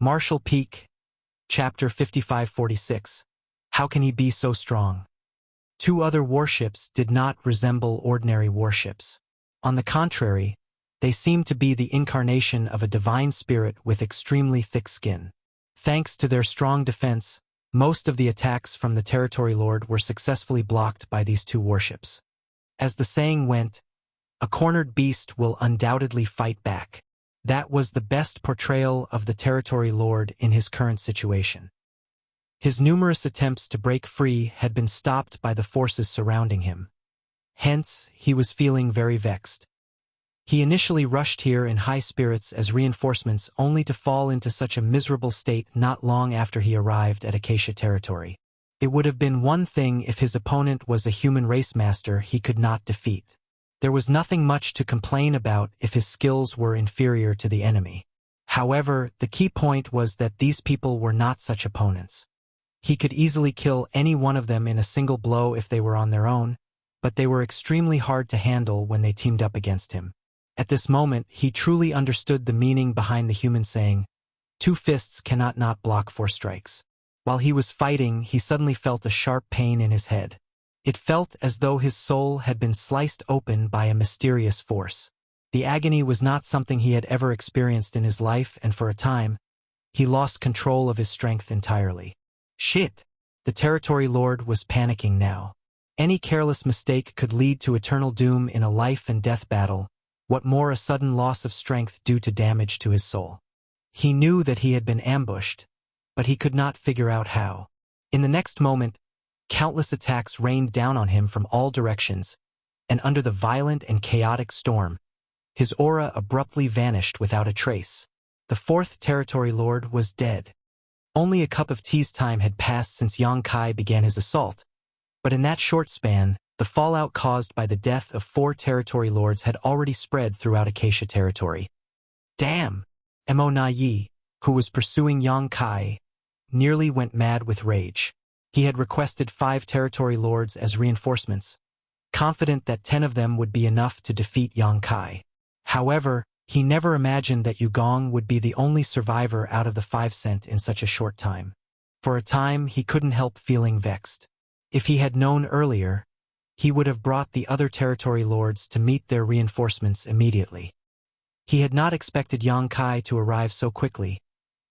Martial Peak, Chapter 5546. How can he be so strong? 2 other warships did not resemble ordinary warships. On the contrary, they seemed to be the incarnation of a divine spirit with extremely thick skin. Thanks to their strong defense, most of the attacks from the territory lord were successfully blocked by these 2 warships. As the saying went, a cornered beast will undoubtedly fight back. That was the best portrayal of the territory lord in his current situation. His numerous attempts to break free had been stopped by the forces surrounding him. Hence, he was feeling very vexed. He initially rushed here in high spirits as reinforcements only to fall into such a miserable state not long after he arrived at Acacia territory. It would have been one thing if his opponent was a human race master he could not defeat. There was nothing much to complain about if his skills were inferior to the enemy. However, the key point was that these people were not such opponents. He could easily kill any one of them in a single blow if they were on their own, but they were extremely hard to handle when they teamed up against him. At this moment, he truly understood the meaning behind the human saying, 2 fists cannot not block 4 strikes. While he was fighting, he suddenly felt a sharp pain in his head. It felt as though his soul had been sliced open by a mysterious force. The agony was not something he had ever experienced in his life, and for a time, he lost control of his strength entirely. Shit! The territory lord was panicking now. Any careless mistake could lead to eternal doom in a life-and-death battle, what more a sudden loss of strength due to damage to his soul. He knew that he had been ambushed, but he could not figure out how. In the next moment, Countless attacks rained down on him from all directions, and under the violent and chaotic storm, his aura abruptly vanished without a trace. The fourth territory lord was dead. Only a cup of tea's time had passed since Yang Kai began his assault, but in that short span, the fallout caused by the death of 4 territory lords had already spread throughout Acacia territory. Damn! Mo Na Yi, who was pursuing Yang Kai, nearly went mad with rage. He had requested 5 territory lords as reinforcements, confident that 10 of them would be enough to defeat Yang Kai. However, he never imagined that Yugong would be the only survivor out of the 5 sent in such a short time. For a time, he couldn't help feeling vexed. If he had known earlier, he would have brought the other territory lords to meet their reinforcements immediately. He had not expected Yang Kai to arrive so quickly,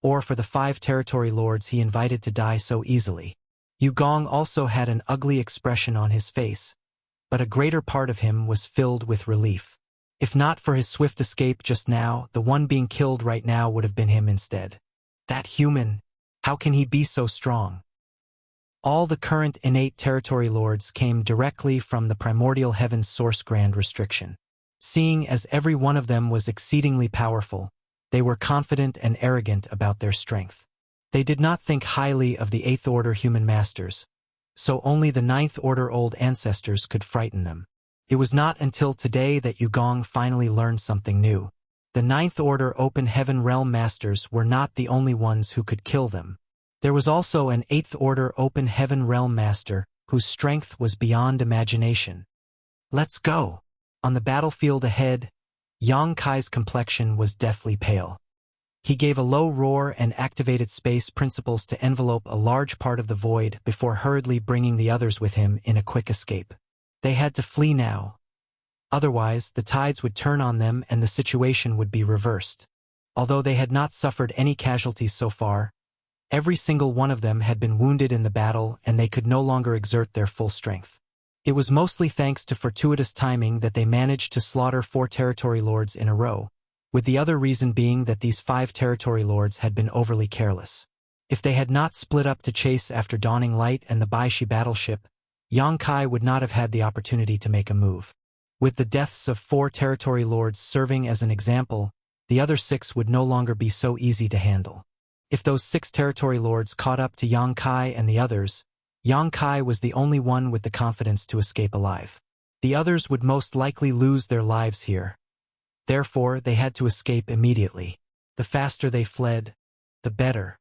or for the 5 territory lords he invited to die so easily. Yugong also had an ugly expression on his face, but a greater part of him was filled with relief. If not for his swift escape just now, the one being killed right now would have been him instead. That human, how can he be so strong? All the current innate territory lords came directly from the primordial heaven's source grand restriction. Seeing as every one of them was exceedingly powerful, they were confident and arrogant about their strength. They did not think highly of the 8th order human masters, so only the 9th order old ancestors could frighten them. It was not until today that Yugong finally learned something new. The 9th order open heaven realm masters were not the only ones who could kill them. There was also an 8th order open heaven realm master whose strength was beyond imagination. Let's go! On the battlefield ahead, Yang Kai's complexion was deathly pale. He gave a low roar and activated space principles to envelope a large part of the void before hurriedly bringing the others with him in a quick escape. They had to flee now. Otherwise, the tides would turn on them and the situation would be reversed. Although they had not suffered any casualties so far, every single one of them had been wounded in the battle and they could no longer exert their full strength. It was mostly thanks to fortuitous timing that they managed to slaughter 4 territory lords in a row, with the other reason being that these 5 territory lords had been overly careless. If they had not split up to chase after dawning light and the Baishi battleship, Yang Kai would not have had the opportunity to make a move. With the deaths of 4 territory lords serving as an example, the other 6 would no longer be so easy to handle. If those 6 territory lords caught up to Yang Kai and the others, Yang Kai was the only one with the confidence to escape alive. The others would most likely lose their lives here. Therefore, they had to escape immediately. The faster they fled, the better.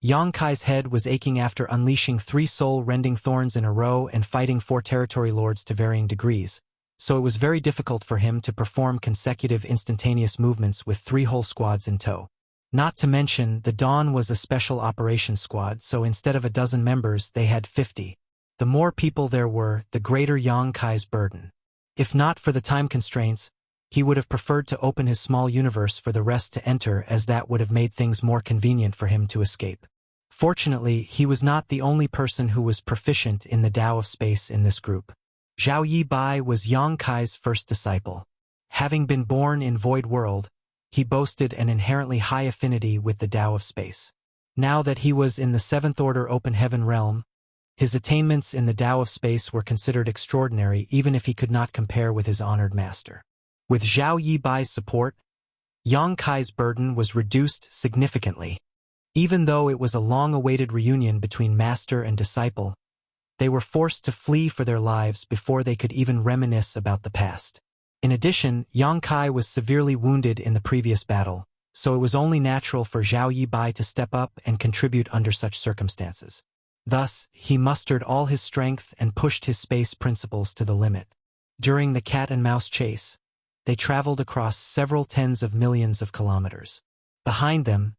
Yang Kai's head was aching after unleashing 3 soul-rending thorns in a row and fighting 4 territory lords to varying degrees, so it was very difficult for him to perform consecutive instantaneous movements with 3 whole squads in tow. Not to mention, the Dawn was a special operations squad, so instead of a dozen members, they had 50. The more people there were, the greater Yang Kai's burden. If not for the time constraints, he would have preferred to open his small universe for the rest to enter, as that would have made things more convenient for him to escape. Fortunately, he was not the only person who was proficient in the Tao of space in this group. Zhao Yi Bai was Yang Kai's first disciple. Having been born in Void World, he boasted an inherently high affinity with the Tao of space. Now that he was in the 7th order open heaven realm, his attainments in the Tao of space were considered extraordinary even if he could not compare with his honored master. With Zhao Yi Bai's support, Yang Kai's burden was reduced significantly. Even though it was a long-awaited reunion between master and disciple, they were forced to flee for their lives before they could even reminisce about the past. In addition, Yang Kai was severely wounded in the previous battle, so it was only natural for Zhao Yi Bai to step up and contribute under such circumstances. Thus, he mustered all his strength and pushed his space principles to the limit. During the cat-and-mouse chase, they traveled across several tens of millions of kilometers. Behind them,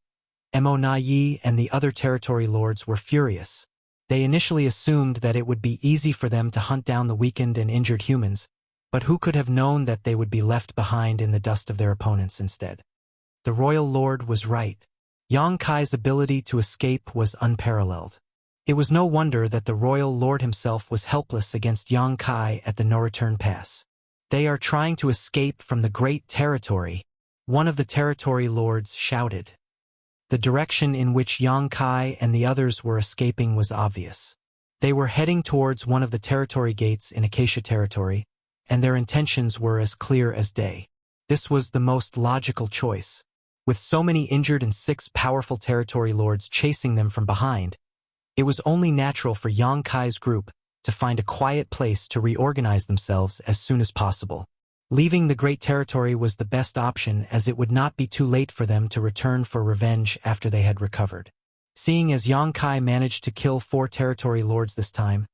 Mo Na Yi and the other territory lords were furious. They initially assumed that it would be easy for them to hunt down the weakened and injured humans, but who could have known that they would be left behind in the dust of their opponents instead? The royal lord was right. Yang Kai's ability to escape was unparalleled. It was no wonder that the royal lord himself was helpless against Yang Kai at the no-return pass. They are trying to escape from the great territory, one of the territory lords shouted. The direction in which Yang Kai and the others were escaping was obvious. They were heading towards one of the territory gates in Acacia territory, and their intentions were as clear as day. This was the most logical choice. With so many injured and 6 powerful territory lords chasing them from behind, it was only natural for Yang Kai's group to find a quiet place to reorganize themselves as soon as possible. Leaving the Great Territory was the best option, as it would not be too late for them to return for revenge after they had recovered. Seeing as Yang Kai managed to kill 4 territory lords this time,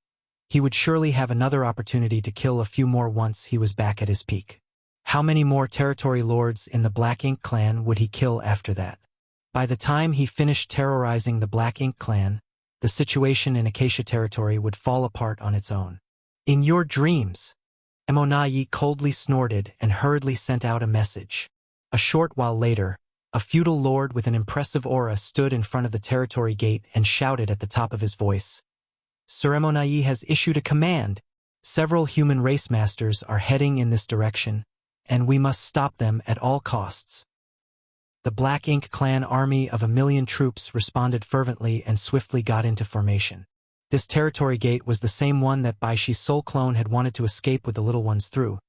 he would surely have another opportunity to kill a few more once he was back at his peak. How many more territory lords in the Black Ink clan would he kill after that? By the time he finished terrorizing the Black Ink clan, the situation in Acacia territory would fall apart on its own. In your dreams, Emonayi coldly snorted and hurriedly sent out a message. A short while later, a feudal lord with an impressive aura stood in front of the territory gate and shouted at the top of his voice, "Sir Emonayi has issued a command. Several human race masters are heading in this direction, and we must stop them at all costs." The Black Ink clan army of 1,000,000 troops responded fervently and swiftly got into formation. This territory gate was the same one that Baishi's soul clone had wanted to escape with the little ones through.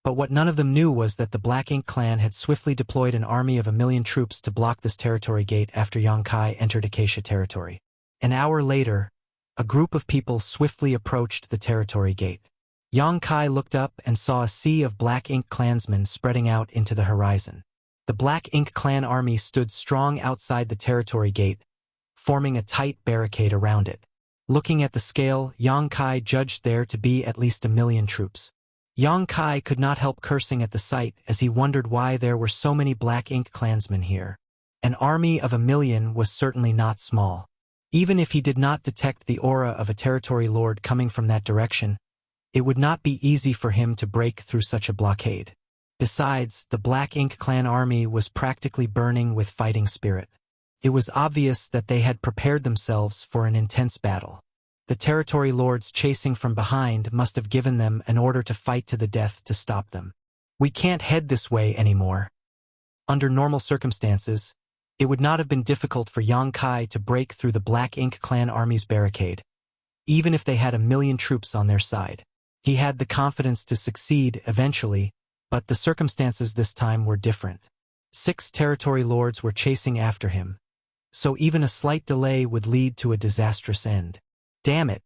But what none of them knew was that the Black Ink clan had swiftly deployed an army of 1,000,000 troops to block this territory gate after Yang Kai entered Acacia territory. An hour later, a group of people swiftly approached the territory gate. Yang Kai looked up and saw a sea of Black Ink clansmen spreading out into the horizon. The Black Ink clan army stood strong outside the territory gate, forming a tight barricade around it. Looking at the scale, Yang Kai judged there to be at least 1,000,000 troops. Yang Kai could not help cursing at the sight as he wondered why there were so many Black Ink clansmen here. An army of 1,000,000 was certainly not small. Even if he did not detect the aura of a territory lord coming from that direction, it would not be easy for him to break through such a blockade. Besides, the Black Ink clan army was practically burning with fighting spirit. It was obvious that they had prepared themselves for an intense battle. The territory lords chasing from behind must have given them an order to fight to the death to stop them. "We can't head this way anymore." Under normal circumstances, it would not have been difficult for Yang Kai to break through the Black Ink clan army's barricade, even if they had 1,000,000 troops on their side. He had the confidence to succeed eventually, but the circumstances this time were different. 6 territory lords were chasing after him, so even a slight delay would lead to a disastrous end. Damn it!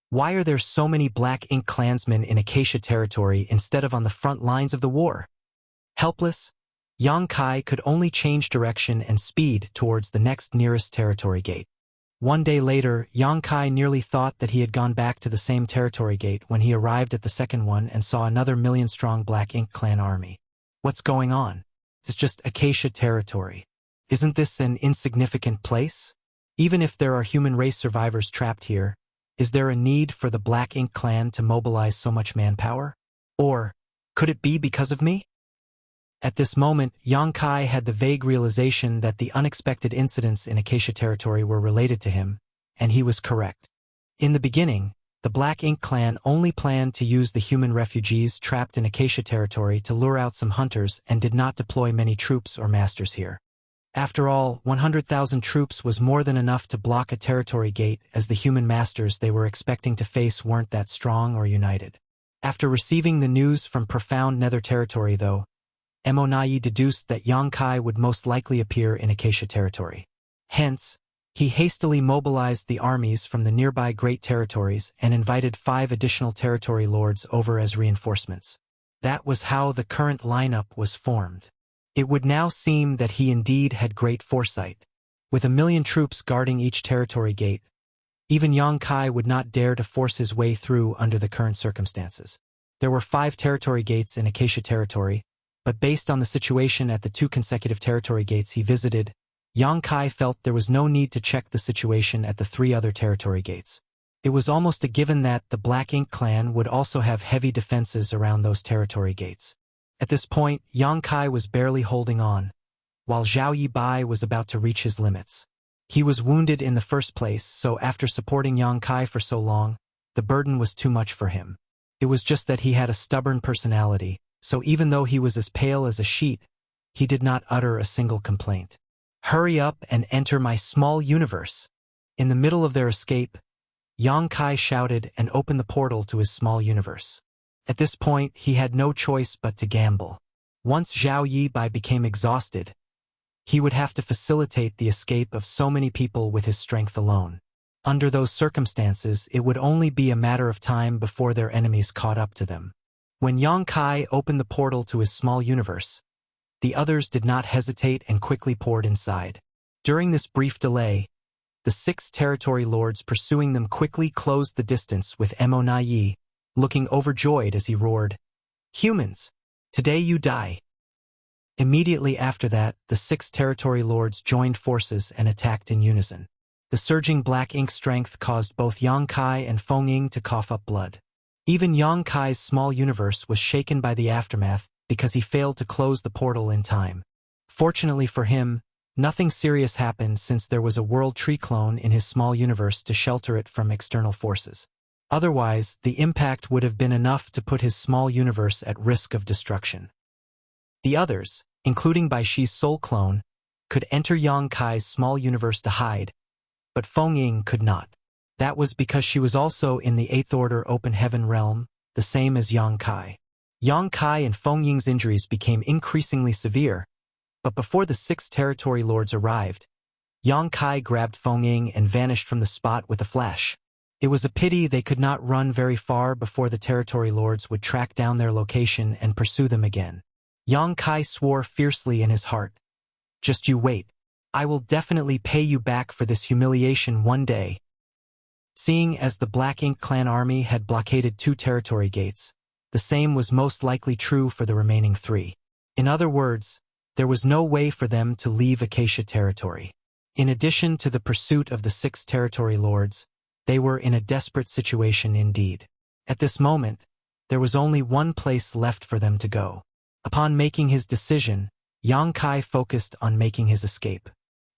Why are there so many Black Ink clansmen in Acacia territory instead of on the front lines of the war? Helpless, Yang Kai could only change direction and speed towards the next nearest territory gate. One day later, Yang Kai nearly thought that he had gone back to the same territory gate when he arrived at the second one and saw another 1,000,000-strong Black Ink clan army. What's going on? It's just Acacia territory. Isn't this an insignificant place? Even if there are human race survivors trapped here, is there a need for the Black Ink clan to mobilize so much manpower? Or, could it be because of me? At this moment, Yang Kai had the vague realization that the unexpected incidents in Acacia territory were related to him, and he was correct. In the beginning, the Black Ink clan only planned to use the human refugees trapped in Acacia territory to lure out some hunters and did not deploy many troops or masters here. After all, 100,000 troops was more than enough to block a territory gate, as the human masters they were expecting to face weren't that strong or united. After receiving the news from profound nether territory though, Emonayi deduced that Yang Kai would most likely appear in Acacia territory. Hence, he hastily mobilized the armies from the nearby Great Territories and invited 5 additional territory lords over as reinforcements. That was how the current lineup was formed. It would now seem that he indeed had great foresight. With 1,000,000 troops guarding each territory gate, even Yang Kai would not dare to force his way through under the current circumstances. There were 5 territory gates in Acacia territory, but based on the situation at the 2 consecutive territory gates he visited, Yang Kai felt there was no need to check the situation at the 3 other territory gates. It was almost a given that the Black Ink clan would also have heavy defenses around those territory gates. At this point, Yang Kai was barely holding on, while Zhao Yibai was about to reach his limits. He was wounded in the first place, so after supporting Yang Kai for so long, the burden was too much for him. It was just that he had a stubborn personality, so even though he was as pale as a sheet, he did not utter a single complaint. "Hurry up and enter my small universe." In the middle of their escape, Yang Kai shouted and opened the portal to his small universe. At this point, he had no choice but to gamble. Once Zhao Yibai became exhausted, he would have to facilitate the escape of so many people with his strength alone. Under those circumstances, it would only be a matter of time before their enemies caught up to them. When Yang Kai opened the portal to his small universe, the others did not hesitate and quickly poured inside. During this brief delay, the 6 territory lords pursuing them quickly closed the distance with Mo Nai, looking overjoyed as he roared, "Humans, today you die." Immediately after that, the 6 territory lords joined forces and attacked in unison. The surging black ink strength caused both Yang Kai and Feng Ying to cough up blood. Even Yang Kai's small universe was shaken by the aftermath because he failed to close the portal in time. Fortunately for him, nothing serious happened since there was a World Tree clone in his small universe to shelter it from external forces. Otherwise, the impact would have been enough to put his small universe at risk of destruction. The others, including Baishi's soul clone, could enter Yang Kai's small universe to hide, but Feng Ying could not. That was because she was also in the 8th Order Open Heaven realm, the same as Yang Kai. Yang Kai and Feng Ying's injuries became increasingly severe, but before the 6 territory lords arrived, Yang Kai grabbed Feng Ying and vanished from the spot with a flash. It was a pity they could not run very far before the territory lords would track down their location and pursue them again. Yang Kai swore fiercely in his heart, "Just you wait. I will definitely pay you back for this humiliation one day." Seeing as the Black Ink clan army had blockaded 2 territory gates, the same was most likely true for the remaining 3. In other words, there was no way for them to leave Acacia territory. In addition to the pursuit of the 6 territory lords, they were in a desperate situation indeed. At this moment, there was only one place left for them to go. Upon making his decision, Yang Kai focused on making his escape.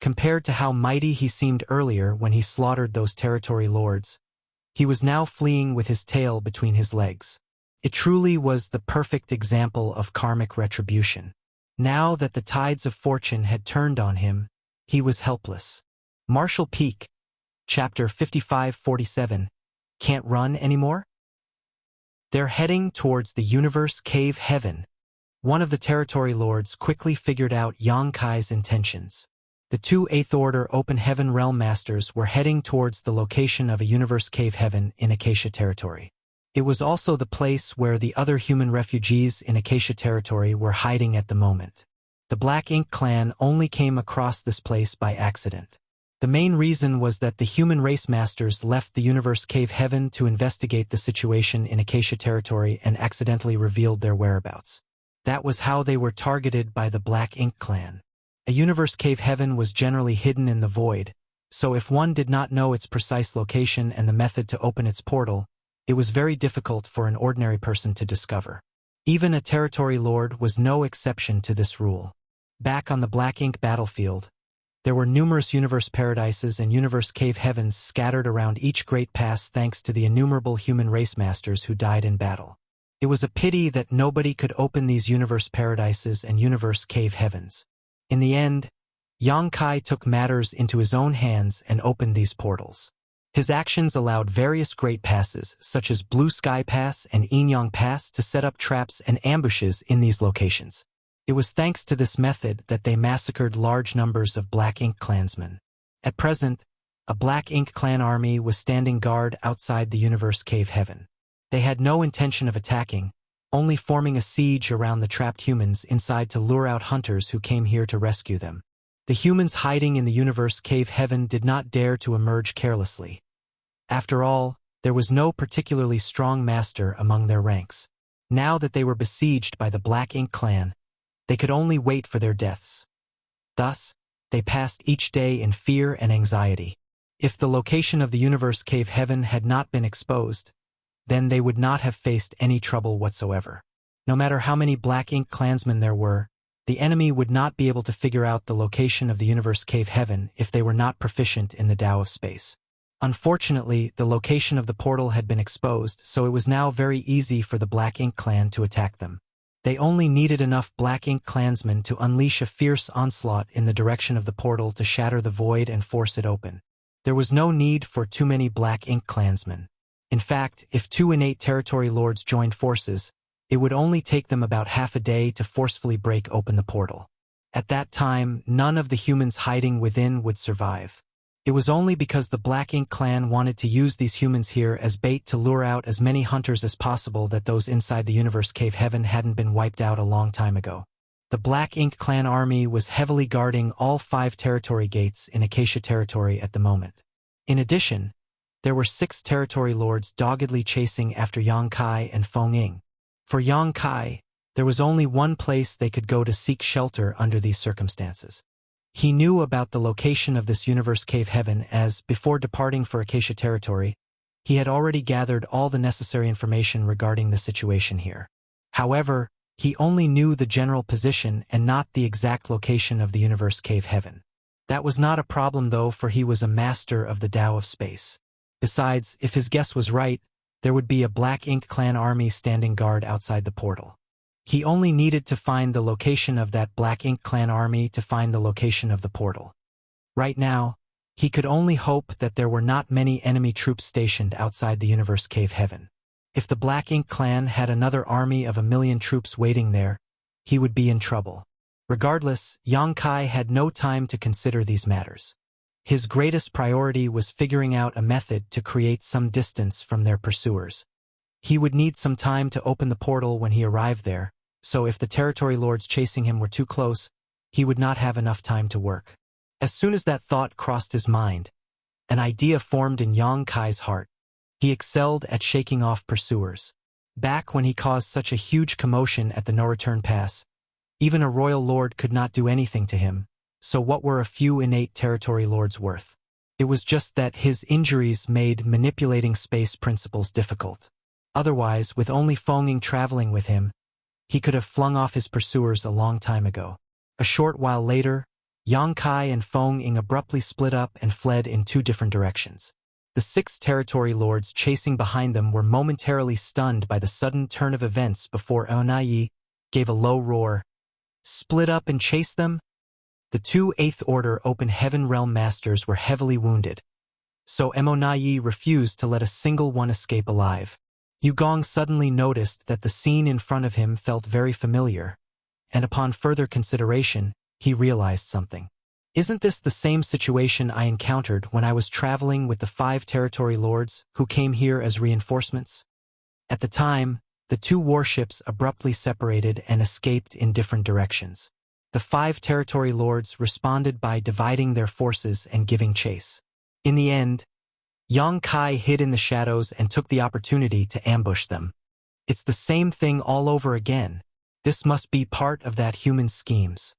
Compared to how mighty he seemed earlier when he slaughtered those territory lords, he was now fleeing with his tail between his legs. It truly was the perfect example of karmic retribution. Now that the tides of fortune had turned on him, he was helpless. Marshall Peak, Chapter 55-47, Can't Run Anymore? They're heading towards the Universe Cave Heaven. One of the territory lords quickly figured out Yang Kai's intentions. The 2 8th Order Open Heaven Realm Masters were heading towards the location of a Universe Cave Heaven in Acacia territory. It was also the place where the other human refugees in Acacia territory were hiding at the moment. The Black Ink clan only came across this place by accident. The main reason was that the human race masters left the Universe Cave Heaven to investigate the situation in Acacia territory and accidentally revealed their whereabouts. That was how they were targeted by the Black Ink clan. A Universe Cave Heaven was generally hidden in the void, so if one did not know its precise location and the method to open its portal, it was very difficult for an ordinary person to discover. Even a territory lord was no exception to this rule. Back on the Black Ink battlefield, there were numerous universe paradises and universe cave heavens scattered around each great pass thanks to the innumerable human race masters who died in battle. It was a pity that nobody could open these universe paradises and universe cave heavens. In the end, Yang Kai took matters into his own hands and opened these portals. His actions allowed various great passes, such as Blue Sky Pass and Inyang Pass, to set up traps and ambushes in these locations. It was thanks to this method that they massacred large numbers of Black Ink clansmen. At present, a Black Ink clan army was standing guard outside the Universe Cave Heaven. They had no intention of attacking, only forming a siege around the trapped humans inside to lure out hunters who came here to rescue them. The humans hiding in the Universe Cave Heaven did not dare to emerge carelessly. After all, there was no particularly strong master among their ranks. Now that they were besieged by the Black Ink clan, they could only wait for their deaths. Thus, they passed each day in fear and anxiety. If the location of the Universe Cave Heaven had not been exposed, then they would not have faced any trouble whatsoever. No matter how many Black Ink clansmen there were, the enemy would not be able to figure out the location of the Universe Cave Heaven if they were not proficient in the Tao of Space. Unfortunately, the location of the portal had been exposed, so it was now very easy for the Black Ink clan to attack them. They only needed enough Black Ink clansmen to unleash a fierce onslaught in the direction of the portal to shatter the void and force it open. There was no need for too many Black Ink clansmen. In fact, if two innate territory lords joined forces, it would only take them about half a day to forcefully break open the portal. At that time, none of the humans hiding within would survive. It was only because the Black Ink clan wanted to use these humans here as bait to lure out as many hunters as possible that those inside the universe cave heaven hadn't been wiped out a long time ago. The Black Ink clan army was heavily guarding all 5 territory gates in Acacia territory at the moment. In addition, there were 6 territory lords doggedly chasing after Yang Kai and Feng Ying. For Yang Kai, there was only one place they could go to seek shelter under these circumstances. He knew about the location of this universe cave heaven as, before departing for Acacia territory, he had already gathered all the necessary information regarding the situation here. However, he only knew the general position and not the exact location of the universe cave heaven. That was not a problem though, for he was a master of the Tao of space. Besides, if his guess was right, there would be a Black Ink clan army standing guard outside the portal. He only needed to find the location of that Black Ink clan army to find the location of the portal. Right now, he could only hope that there were not many enemy troops stationed outside the universe cave heaven. If the Black Ink clan had another army of 1,000,000 troops waiting there, he would be in trouble. Regardless, Yang Kai had no time to consider these matters. His greatest priority was figuring out a method to create some distance from their pursuers. He would need some time to open the portal when he arrived there, so if the territory lords chasing him were too close, he would not have enough time to work. As soon as that thought crossed his mind, an idea formed in Yang Kai's heart. He excelled at shaking off pursuers. Back when he caused such a huge commotion at the no-return pass, even a royal lord could not do anything to him, so what were a few innate territory lords worth? It was just that his injuries made manipulating space principles difficult. Otherwise, with only Feng Ying traveling with him, he could have flung off his pursuers a long time ago. A short while later, Yang Kai and Feng Ying abruptly split up and fled in 2 different directions. The 6 territory lords chasing behind them were momentarily stunned by the sudden turn of events before Eonayi gave a low roar. Split up and chase them? The 2 8th Order Open Heaven Realm Masters were heavily wounded, so Eonayi refused to let a single one escape alive. Yugong suddenly noticed that the scene in front of him felt very familiar, and upon further consideration, he realized something. Isn't this the same situation I encountered when I was traveling with the 5 territory lords who came here as reinforcements? At the time, the 2 warships abruptly separated and escaped in different directions. The 5 territory lords responded by dividing their forces and giving chase. In the end, Yang Kai hid in the shadows and took the opportunity to ambush them. It's the same thing all over again. This must be part of that human schemes.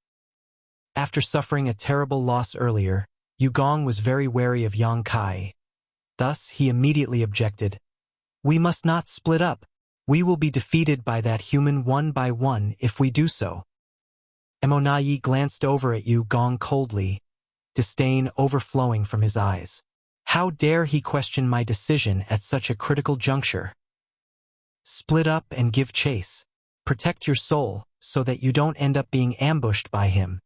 After suffering a terrible loss earlier, Yugong was very wary of Yang Kai. Thus, he immediately objected. We must not split up. We will be defeated by that human one by one if we do so. Eonayi glanced over at Yugong coldly, disdain overflowing from his eyes. How dare he question my decision at such a critical juncture? Split up and give chase. Protect your soul so that you don't end up being ambushed by him.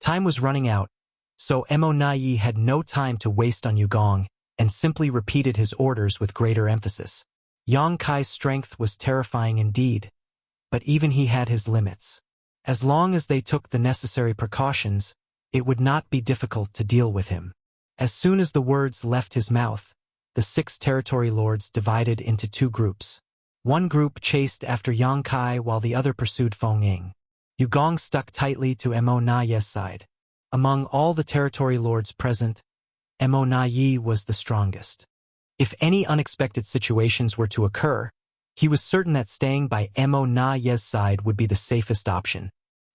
Time was running out, so Eonayi had no time to waste on Yugong and simply repeated his orders with greater emphasis. Yang Kai's strength was terrifying indeed, but even he had his limits. As long as they took the necessary precautions, it would not be difficult to deal with him. As soon as the words left his mouth, the 6 territory lords divided into 2 groups. One group chased after Yang Kai while the other pursued Feng Ying. Yugong stuck tightly to Eonayi's side. Among all the territory lords present, Eonayi was the strongest. If any unexpected situations were to occur, he was certain that staying by Eonayi's side would be the safest option.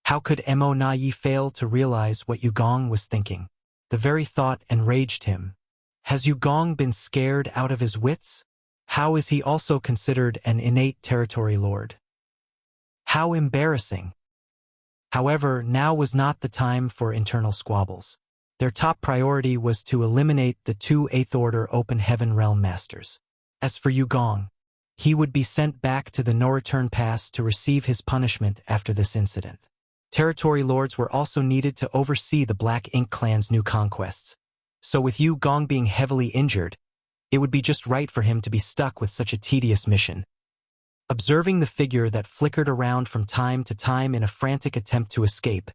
How could Eonayi fail to realize what Yugong was thinking? The very thought enraged him. Has Yugong been scared out of his wits? How is he also considered an innate territory lord? How embarrassing! However, now was not the time for internal squabbles. Their top priority was to eliminate the 2 8th Order Open Heaven Realm Masters. As for Yugong, he would be sent back to the no-return pass to receive his punishment after this incident. Territory lords were also needed to oversee the Black Ink clan's new conquests. So with Yu Gong being heavily injured, it would be just right for him to be stuck with such a tedious mission. Observing the figure that flickered around from time to time in a frantic attempt to escape,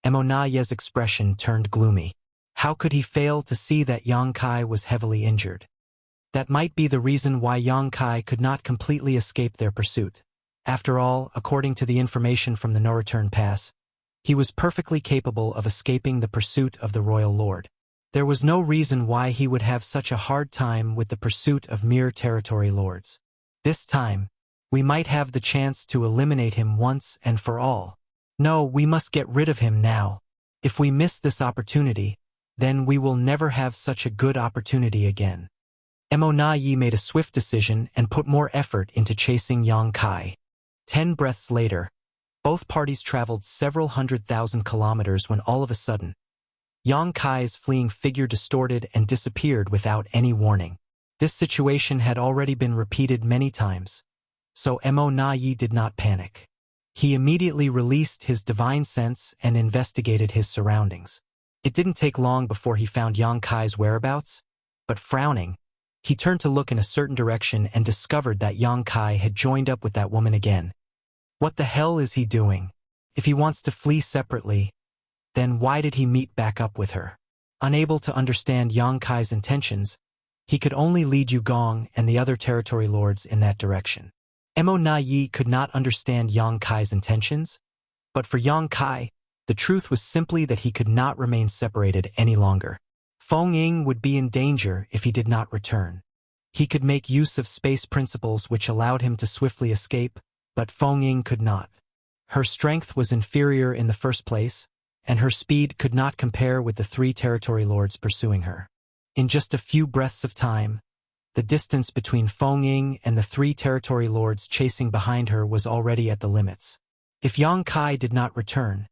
Emonaye's expression turned gloomy. How could he fail to see that Yang Kai was heavily injured? That might be the reason why Yang Kai could not completely escape their pursuit. After all, according to the information from the no-return pass, he was perfectly capable of escaping the pursuit of the royal lord. There was no reason why he would have such a hard time with the pursuit of mere territory lords. This time, we might have the chance to eliminate him once and for all. No, we must get rid of him now. If we miss this opportunity, then we will never have such a good opportunity again. Emonaye made a swift decision and put more effort into chasing Yang Kai. 10 breaths later, both parties traveled several 100,000 kilometers when all of a sudden, Yang Kai's fleeing figure distorted and disappeared without any warning. This situation had already been repeated many times, so Emonaye did not panic. He immediately released his divine sense and investigated his surroundings. It didn't take long before he found Yang Kai's whereabouts, but frowning, he turned to look in a certain direction and discovered that Yang Kai had joined up with that woman again. What the hell is he doing? If he wants to flee separately, then why did he meet back up with her? Unable to understand Yang Kai's intentions, he could only lead Yu Gong and the other territory lords in that direction. Emonaye could not understand Yang Kai's intentions, but for Yang Kai, the truth was simply that he could not remain separated any longer. Feng Ying would be in danger if he did not return. He could make use of space principles which allowed him to swiftly escape, but Feng Ying could not. Her strength was inferior in the first place, and her speed could not compare with the 3 territory lords pursuing her. In just a few breaths of time, the distance between Feng Ying and the 3 territory lords chasing behind her was already at the limits. If Yang Kai did not return,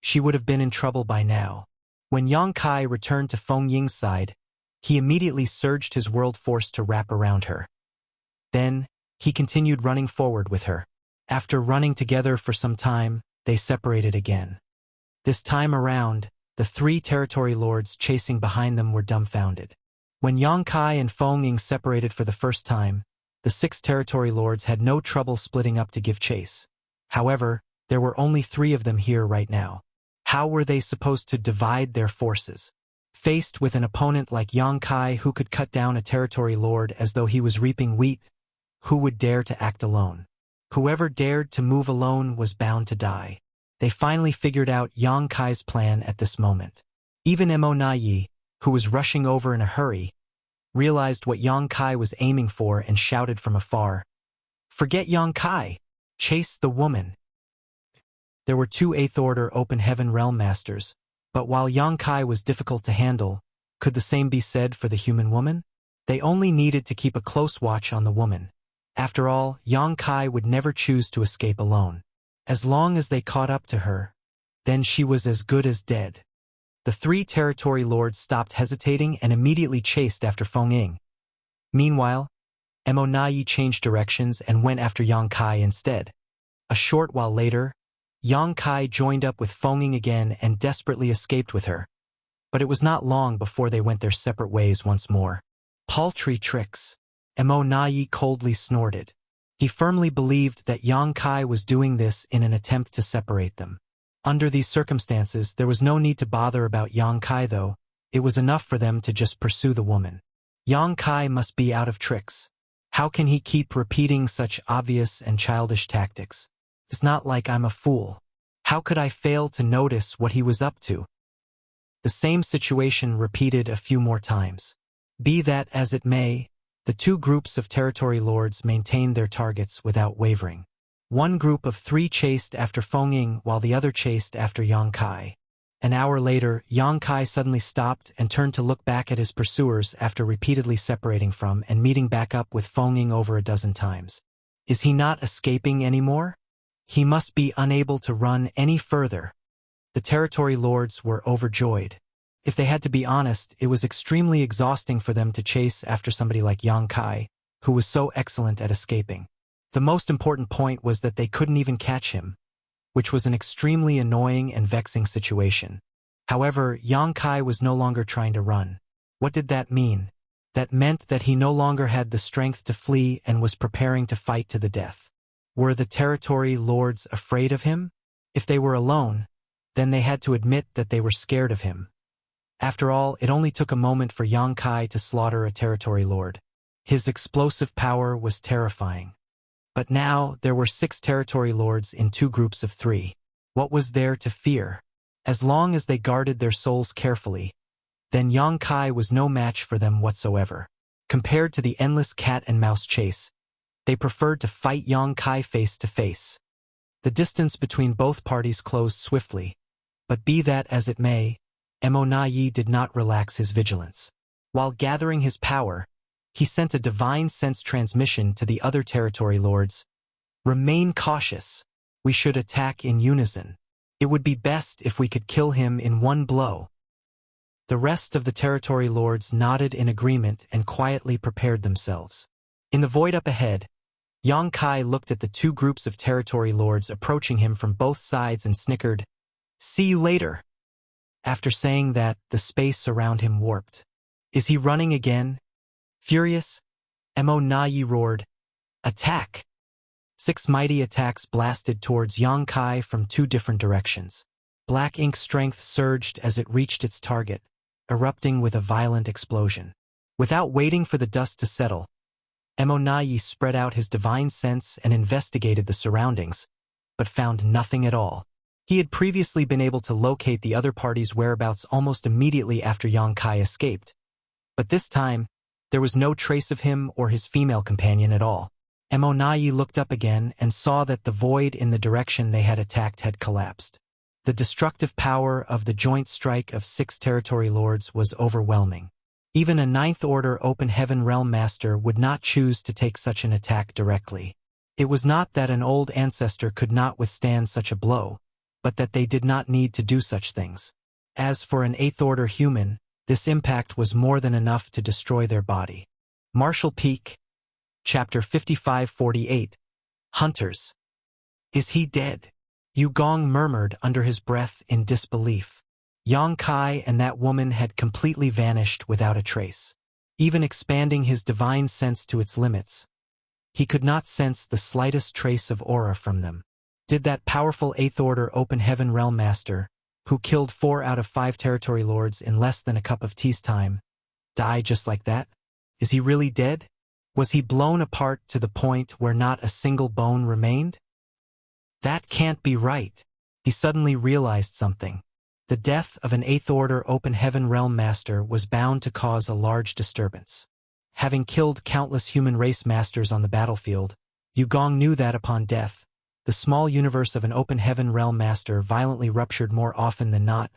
she would have been in trouble by now. When Yang Kai returned to Feng Ying's side, he immediately surged his world force to wrap around her. Then, he continued running forward with her. After running together for some time, they separated again. This time around, the 3 territory lords chasing behind them were dumbfounded. When Yang Kai and Feng Ying separated for the first time, the 6 territory lords had no trouble splitting up to give chase. However, there were only 3 of them here right now. How were they supposed to divide their forces? Faced with an opponent like Yang Kai who could cut down a territory lord as though he was reaping wheat, who would dare to act alone? Whoever dared to move alone was bound to die. They finally figured out Yang Kai's plan at this moment. Even Emonaye, who was rushing over in a hurry, realized what Yang Kai was aiming for and shouted from afar, "Forget Yang Kai! Chase the woman!" There were 2 Eighth Order Open Heaven Realm Masters, but while Yang Kai was difficult to handle, could the same be said for the human woman? They only needed to keep a close watch on the woman. After all, Yang Kai would never choose to escape alone. As long as they caught up to her, then she was as good as dead. The 3 territory lords stopped hesitating and immediately chased after Feng Ying. Meanwhile, Emonaye changed directions and went after Yang Kai instead. A short while later, Yang Kai joined up with Feng Ying again and desperately escaped with her. But it was not long before they went their separate ways once more. Paltry tricks. Emonaye coldly snorted. He firmly believed that Yang Kai was doing this in an attempt to separate them. Under these circumstances, there was no need to bother about Yang Kai though. It was enough for them to just pursue the woman. Yang Kai must be out of tricks. How can he keep repeating such obvious and childish tactics? It's not like I'm a fool. How could I fail to notice what he was up to? The same situation repeated a few more times. Be that as it may, the 2 groups of territory lords maintained their targets without wavering. One group of 3 chased after Feng Ying while the other chased after Yang Kai. An hour later, Yang Kai suddenly stopped and turned to look back at his pursuers after repeatedly separating from and meeting back up with Feng Ying over a dozen times. Is he not escaping anymore? He must be unable to run any further. The territory lords were overjoyed. If they had to be honest, it was extremely exhausting for them to chase after somebody like Yang Kai, who was so excellent at escaping. The most important point was that they couldn't even catch him, which was an extremely annoying and vexing situation. However, Yang Kai was no longer trying to run. What did that mean? That meant that he no longer had the strength to flee and was preparing to fight to the death. Were the territory lords afraid of him? If they were alone, then they had to admit that they were scared of him. After all, it only took a moment for Yang Kai to slaughter a territory lord. His explosive power was terrifying. But now there were 6 territory lords in 2 groups of 3. What was there to fear? As long as they guarded their souls carefully, then Yang Kai was no match for them whatsoever. Compared to the endless cat and mouse chase, they preferred to fight Yang Kai face to face. The distance between both parties closed swiftly, but be that as it may, Mo Na Yi did not relax his vigilance. While gathering his power, he sent a divine sense transmission to the other territory lords. Remain cautious. We should attack in unison. It would be best if we could kill him in one blow. The rest of the territory lords nodded in agreement and quietly prepared themselves. In the void up ahead, Yang Kai looked at the 2 groups of territory lords approaching him from both sides and snickered, "See you later." After saying that, the space around him warped. Is he running again? Furious, Mo Na Yi roared, "Attack!" 6 mighty attacks blasted towards Yang Kai from 2 different directions. Black ink strength surged as it reached its target, erupting with a violent explosion. Without waiting for the dust to settle, Mo Na Yi spread out his divine sense and investigated the surroundings, but found nothing at all. He had previously been able to locate the other party's whereabouts almost immediately after Yang Kai escaped, but this time, there was no trace of him or his female companion at all. Mo Na Yi looked up again and saw that the void in the direction they had attacked had collapsed. The destructive power of the joint strike of 6 territory lords was overwhelming. Even a 9th Order Open Heaven Realm Master would not choose to take such an attack directly. It was not that an old ancestor could not withstand such a blow, but that they did not need to do such things. As for an 8th Order human, this impact was more than enough to destroy their body. Martial Peak, Chapter 5548, Hunters. Is he dead? Yu Gong murmured under his breath in disbelief. Yang Kai and that woman had completely vanished without a trace. Even expanding his divine sense to its limits, he could not sense the slightest trace of aura from them. Did that powerful 8th Order Open Heaven Realm Master, who killed 4 out of 5 territory lords in less than a cup of tea's time, die just like that? Is he really dead? Was he blown apart to the point where not a single bone remained? That can't be right. He suddenly realized something. The death of an 8th Order Open Heaven Realm Master was bound to cause a large disturbance. Having killed countless human race masters on the battlefield, Yu Gong knew that upon death, the small universe of an Open Heaven Realm Master violently ruptured more often than not,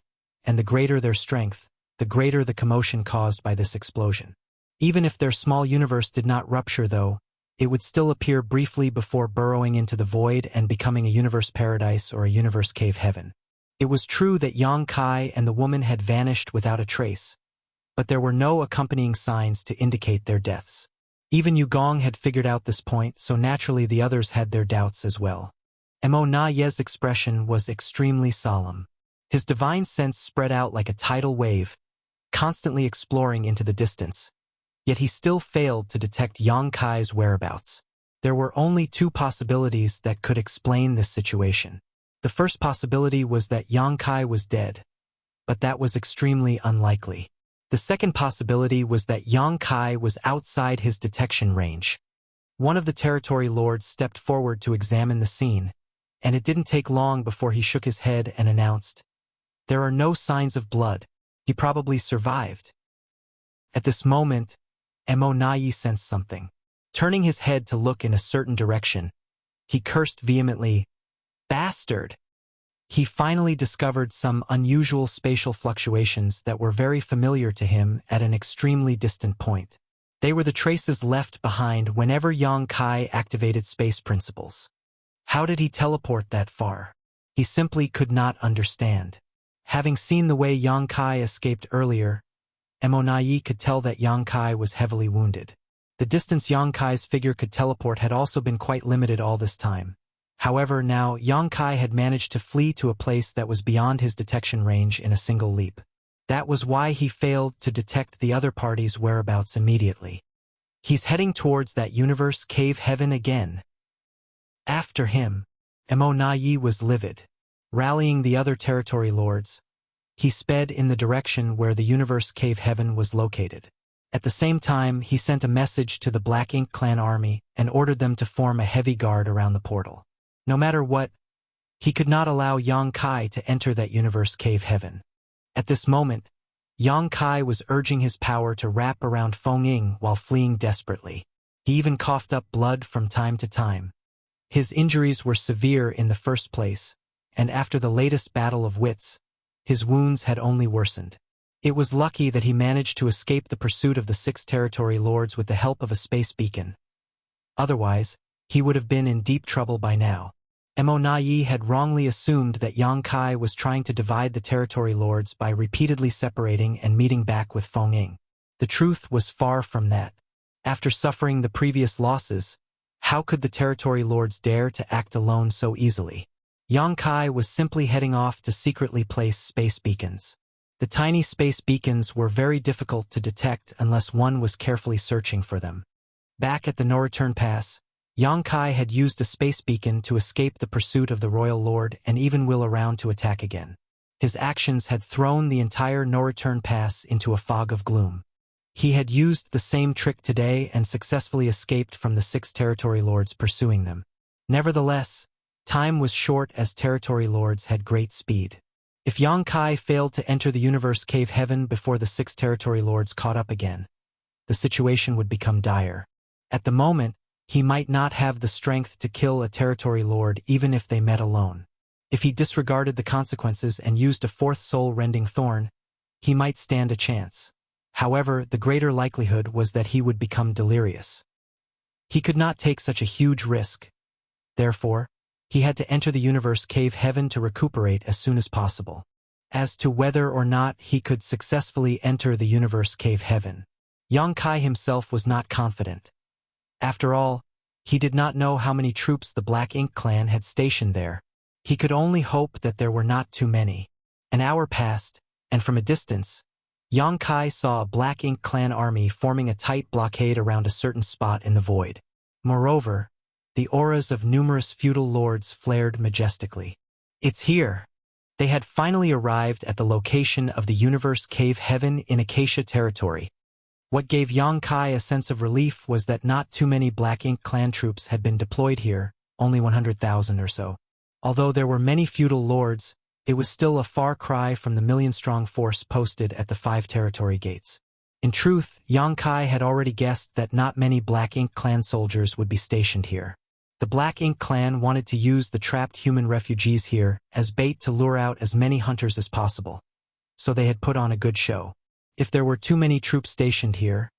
and the greater their strength, the greater the commotion caused by this explosion. Even if their small universe did not rupture, though, it would still appear briefly before burrowing into the void and becoming a universe paradise or a universe cave heaven. It was true that Yang Kai and the woman had vanished without a trace, but there were no accompanying signs to indicate their deaths. Even Yu Gong had figured out this point, so naturally the others had their doubts as well. Mo Na Ye's expression was extremely solemn. His divine sense spread out like a tidal wave, constantly exploring into the distance. Yet he still failed to detect Yang Kai's whereabouts. There were only 2 possibilities that could explain this situation. The first possibility was that Yang Kai was dead, but that was extremely unlikely. The second possibility was that Yang Kai was outside his detection range. One of the territory lords stepped forward to examine the scene, and it didn't take long before he shook his head and announced, "There are no signs of blood. He probably survived." At this moment, Mo Na Yi sensed something. Turning his head to look in a certain direction, he cursed vehemently, "Bastard!" He finally discovered some unusual spatial fluctuations that were very familiar to him at an extremely distant point. They were the traces left behind whenever Yang Kai activated space principles. How did he teleport that far? He simply could not understand. Having seen the way Yang Kai escaped earlier, Mo Na Yi could tell that Yang Kai was heavily wounded. The distance Yang Kai's figure could teleport had also been quite limited all this time. However, now Yang Kai had managed to flee to a place that was beyond his detection range in a single leap. That was why he failed to detect the other party's whereabouts immediately. He's heading towards that universe cave heaven again. After him. Mo Yi was livid. Rallying the other territory lords, he sped in the direction where the universe cave heaven was located. At the same time, he sent a message to the Black Ink clan army and ordered them to form a heavy guard around the portal. No matter what, he could not allow Yang Kai to enter that universe cave heaven. At this moment, Yang Kai was urging his power to wrap around Feng Ying while fleeing desperately. He even coughed up blood from time to time. His injuries were severe in the first place, and after the latest battle of wits, his wounds had only worsened. It was lucky that he managed to escape the pursuit of the 6 territory lords with the help of a space beacon. Otherwise, he would have been in deep trouble by now. Mo Yi had wrongly assumed that Yang Kai was trying to divide the territory lords by repeatedly separating and meeting back with Feng Ying. The truth was far from that. After suffering the previous losses, how could the territory lords dare to act alone so easily? Yang Kai was simply heading off to secretly place space beacons. The tiny space beacons were very difficult to detect unless one was carefully searching for them. Back at the no-return pass, Yang Kai had used a space beacon to escape the pursuit of the royal lord and even wheel around to attack again. His actions had thrown the entire no-return pass into a fog of gloom. He had used the same trick today and successfully escaped from the 6 territory lords pursuing them. Nevertheless, time was short as territory lords had great speed. If Yang Kai failed to enter the universe cave heaven before the 6 territory lords caught up again, the situation would become dire. At the moment, he might not have the strength to kill a territory lord even if they met alone. If he disregarded the consequences and used a 4th soul-rending thorn, he might stand a chance. However, the greater likelihood was that he would become delirious. He could not take such a huge risk. Therefore, he had to enter the universe cave heaven to recuperate as soon as possible. As to whether or not he could successfully enter the universe cave heaven, Yang Kai himself was not confident. After all, he did not know how many troops the Black Ink clan had stationed there. He could only hope that there were not too many. An hour passed, and from a distance, Yang Kai saw a Black Ink clan army forming a tight blockade around a certain spot in the void. Moreover, the auras of numerous feudal lords flared majestically. It's here! They had finally arrived at the location of the universe cave heaven in Acacia territory. What gave Yang Kai a sense of relief was that not too many Black Ink clan troops had been deployed here, only 100,000 or so. Although there were many feudal lords, it was still a far cry from the million-strong force posted at the 5 territory gates. In truth, Yang Kai had already guessed that not many Black Ink clan soldiers would be stationed here. The Black Ink clan wanted to use the trapped human refugees here as bait to lure out as many hunters as possible, so they had put on a good show. If there were too many troops stationed here,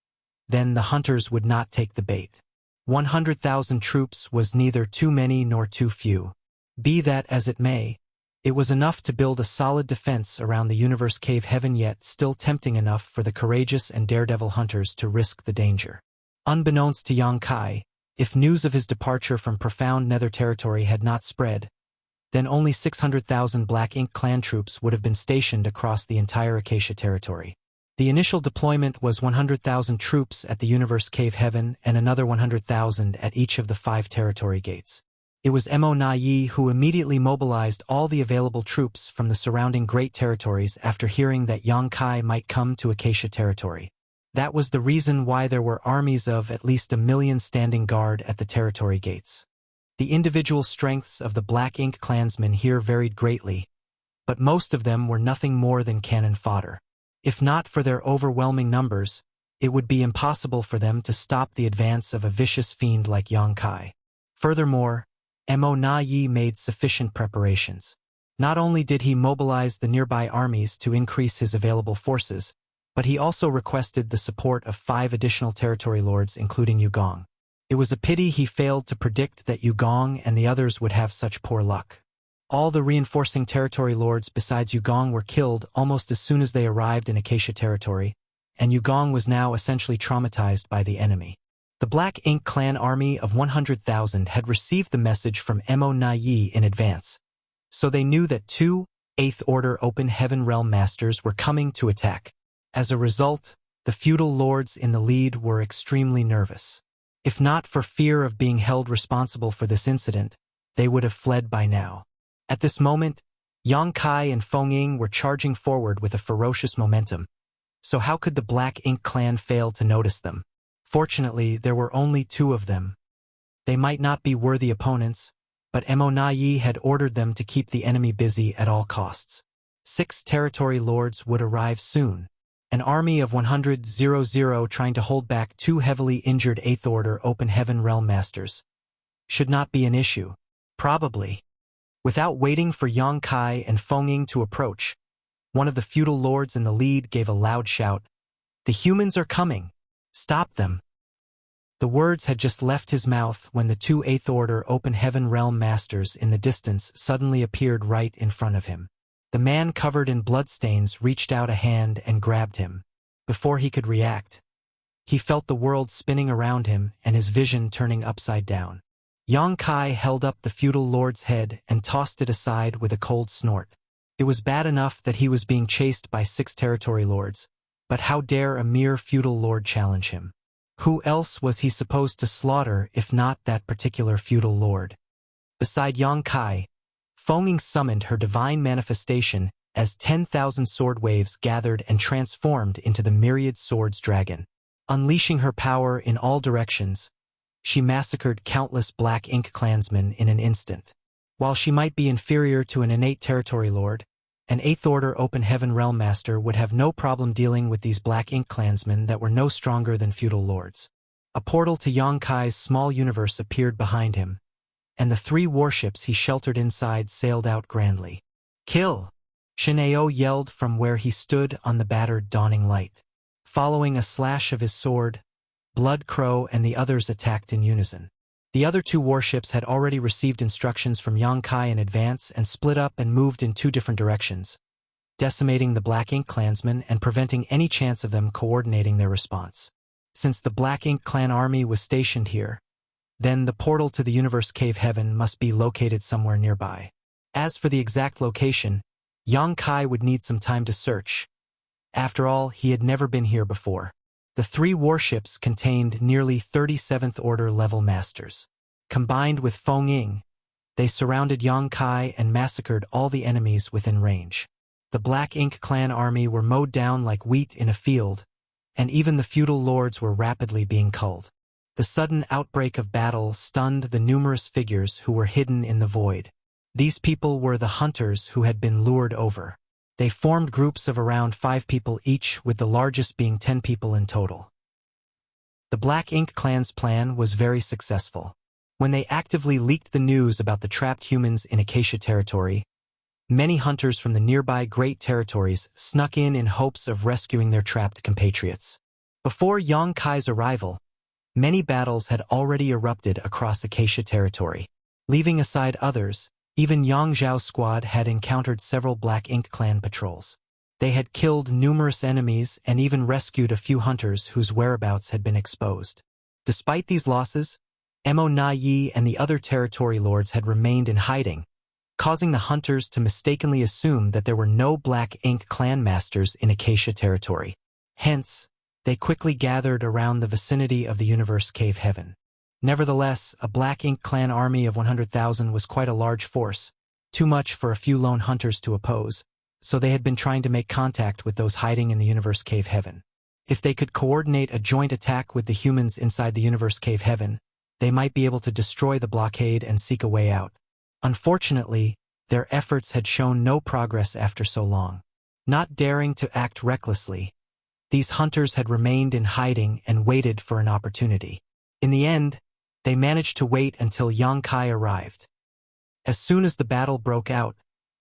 then the hunters would not take the bait. 100,000 troops was neither too many nor too few. Be that as it may, it was enough to build a solid defense around the universe cave heaven, yet still tempting enough for the courageous and daredevil hunters to risk the danger. Unbeknownst to Yang Kai, if news of his departure from profound nether territory had not spread, then only 600,000 Black Ink clan troops would have been stationed across the entire Acacia territory. The initial deployment was 100,000 troops at the universe cave heaven and another 100,000 at each of the 5 territory gates. It was Mo Yi who immediately mobilized all the available troops from the surrounding great territories after hearing that Yang Kai might come to Acacia territory. That was the reason why there were armies of at least 1 million standing guard at the territory gates. The individual strengths of the Black Ink clansmen here varied greatly, but most of them were nothing more than cannon fodder. If not for their overwhelming numbers, it would be impossible for them to stop the advance of a vicious fiend like Yang Kai. Furthermore, Mo Yi made sufficient preparations. Not only did he mobilize the nearby armies to increase his available forces, but he also requested the support of 5 additional territory lords including Yugong. It was a pity he failed to predict that Yugong and the others would have such poor luck. All the reinforcing territory lords besides Yugong were killed almost as soon as they arrived in Acacia territory, and Yugong was now essentially traumatized by the enemy. The Black Ink clan army of 100,000 had received the message from Mo Yi in advance, so they knew that 2 Eighth Order Open Heaven Realm Masters were coming to attack. As a result, the feudal lords in the lead were extremely nervous. If not for fear of being held responsible for this incident, they would have fled by now. At this moment, Yang Kai and Feng Ying were charging forward with a ferocious momentum. So how could the Black Ink clan fail to notice them? Fortunately, there were only 2 of them. They might not be worthy opponents, but Mo Na Yi had ordered them to keep the enemy busy at all costs. 6 territory lords would arrive soon. An army of 100,000 trying to hold back 2 heavily injured 8th Order Open Heaven Realm Masters should not be an issue. Probably. Without waiting for Yang Kai and Feng Ying to approach, one of the feudal lords in the lead gave a loud shout. "The humans are coming! Stop them!" The words had just left his mouth when the 2 8th Order Open Heaven Realm Masters in the distance suddenly appeared right in front of him. The man covered in bloodstains reached out a hand and grabbed him. Before he could react, he felt the world spinning around him and his vision turning upside down. Yang Kai held up the feudal lord's head and tossed it aside with a cold snort. It was bad enough that he was being chased by 6 territory lords, but how dare a mere feudal lord challenge him? Who else was he supposed to slaughter if not that particular feudal lord? Beside Yang Kai, Feng Ying summoned her divine manifestation as 10,000 sword waves gathered and transformed into the myriad swords dragon. Unleashing her power in all directions, she massacred countless Black Ink clansmen in an instant. While she might be inferior to an innate territory lord, an 8th Order Open Heaven Realm Master would have no problem dealing with these Black Ink clansmen that were no stronger than feudal lords. A portal to Yang Kai's small universe appeared behind him, and the 3 warships he sheltered inside sailed out grandly. "Kill!" Shineo yelled from where he stood on the battered dawning light. Following a slash of his sword, Blood Crow and the others attacked in unison. The other 2 warships had already received instructions from Yang Kai in advance and split up and moved in 2 different directions, decimating the Black Ink clansmen and preventing any chance of them coordinating their response. Since the Black Ink clan army was stationed here, then the portal to the Universe Cave Heaven must be located somewhere nearby. As for the exact location, Yang Kai would need some time to search. After all, he had never been here before. The 3 warships contained nearly 37th Order level masters. Combined with Feng Ying, they surrounded Yang Kai and massacred all the enemies within range. The Black Ink clan army were mowed down like wheat in a field, and even the feudal lords were rapidly being culled. The sudden outbreak of battle stunned the numerous figures who were hidden in the void. These people were the hunters who had been lured over. They formed groups of around 5 people each, with the largest being 10 people in total. The Black Ink clan's plan was very successful. When they actively leaked the news about the trapped humans in Acacia territory, many hunters from the nearby Great Territories snuck in hopes of rescuing their trapped compatriots. Before Yang Kai's arrival, many battles had already erupted across Acacia territory. Leaving aside others, even Yang Zhao's squad had encountered several Black Ink clan patrols. They had killed numerous enemies and even rescued a few hunters whose whereabouts had been exposed. Despite these losses, Mo Na Yi and the other territory lords had remained in hiding, causing the hunters to mistakenly assume that there were no Black Ink clan masters in Acacia territory. Hence, they quickly gathered around the vicinity of the Universe Cave Heaven. Nevertheless, a Black Ink clan army of 100,000 was quite a large force, too much for a few lone hunters to oppose, so they had been trying to make contact with those hiding in the Universe Cave Heaven. If they could coordinate a joint attack with the humans inside the Universe Cave Heaven, they might be able to destroy the blockade and seek a way out. Unfortunately, their efforts had shown no progress after so long. Not daring to act recklessly, these hunters had remained in hiding and waited for an opportunity. In the end, they managed to wait until Yang Kai arrived. As soon as the battle broke out,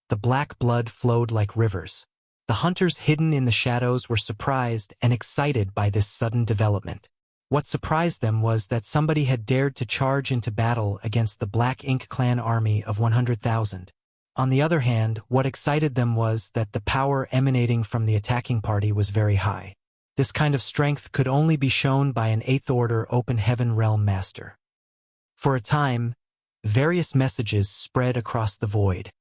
the black blood flowed like rivers. The hunters hidden in the shadows were surprised and excited by this sudden development. What surprised them was that somebody had dared to charge into battle against the Black Ink clan army of 100,000. On the other hand, what excited them was that the power emanating from the attacking party was very high. This kind of strength could only be shown by an 8th Order Open Heaven Realm Master. For a time, various messages spread across the void.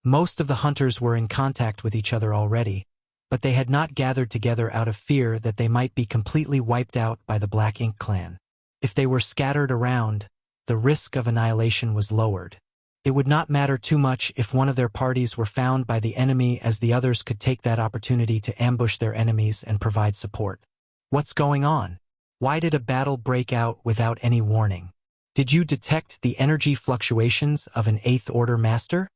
Most of the hunters were in contact with each other already, but they had not gathered together out of fear that they might be completely wiped out by the Black Ink clan. If they were scattered around, the risk of annihilation was lowered. It would not matter too much if one of their parties were found by the enemy, as the others could take that opportunity to ambush their enemies and provide support. What's going on? Why did a battle break out without any warning? Did you detect the energy fluctuations of an Eighth Order Master?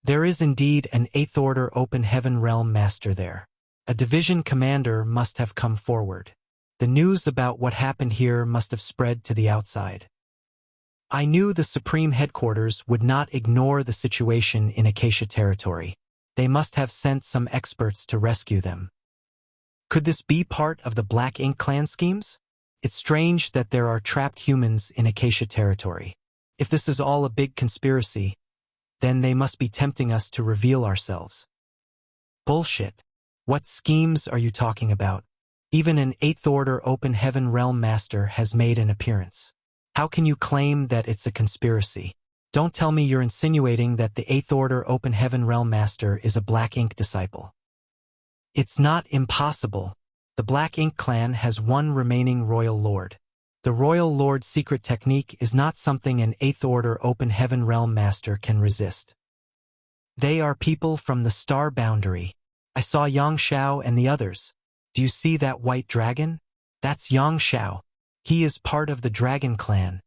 There is indeed an Eighth Order Open Heaven Realm Master there. A division commander must have come forward. The news about what happened here must have spread to the outside. I knew the Supreme Headquarters would not ignore the situation in Acacia territory. They must have sent some experts to rescue them. Could this be part of the Black Ink clan schemes? It's strange that there are trapped humans in Acacia territory. If this is all a big conspiracy, then they must be tempting us to reveal ourselves. Bullshit. What schemes are you talking about? Even an Eighth Order Open Heaven Realm Master has made an appearance. How can you claim that it's a conspiracy? Don't tell me you're insinuating that the Eighth Order Open Heaven Realm Master is a Black Ink disciple. It's not impossible. The Black Ink clan has one remaining Royal Lord. The Royal Lord's secret technique is not something an Eighth Order Open Heaven Realm Master can resist. They are people from the Star Boundary. I saw Yang Xiao and the others. Do you see that white dragon? That's Yang Xiao. He is part of the Dragon Clan.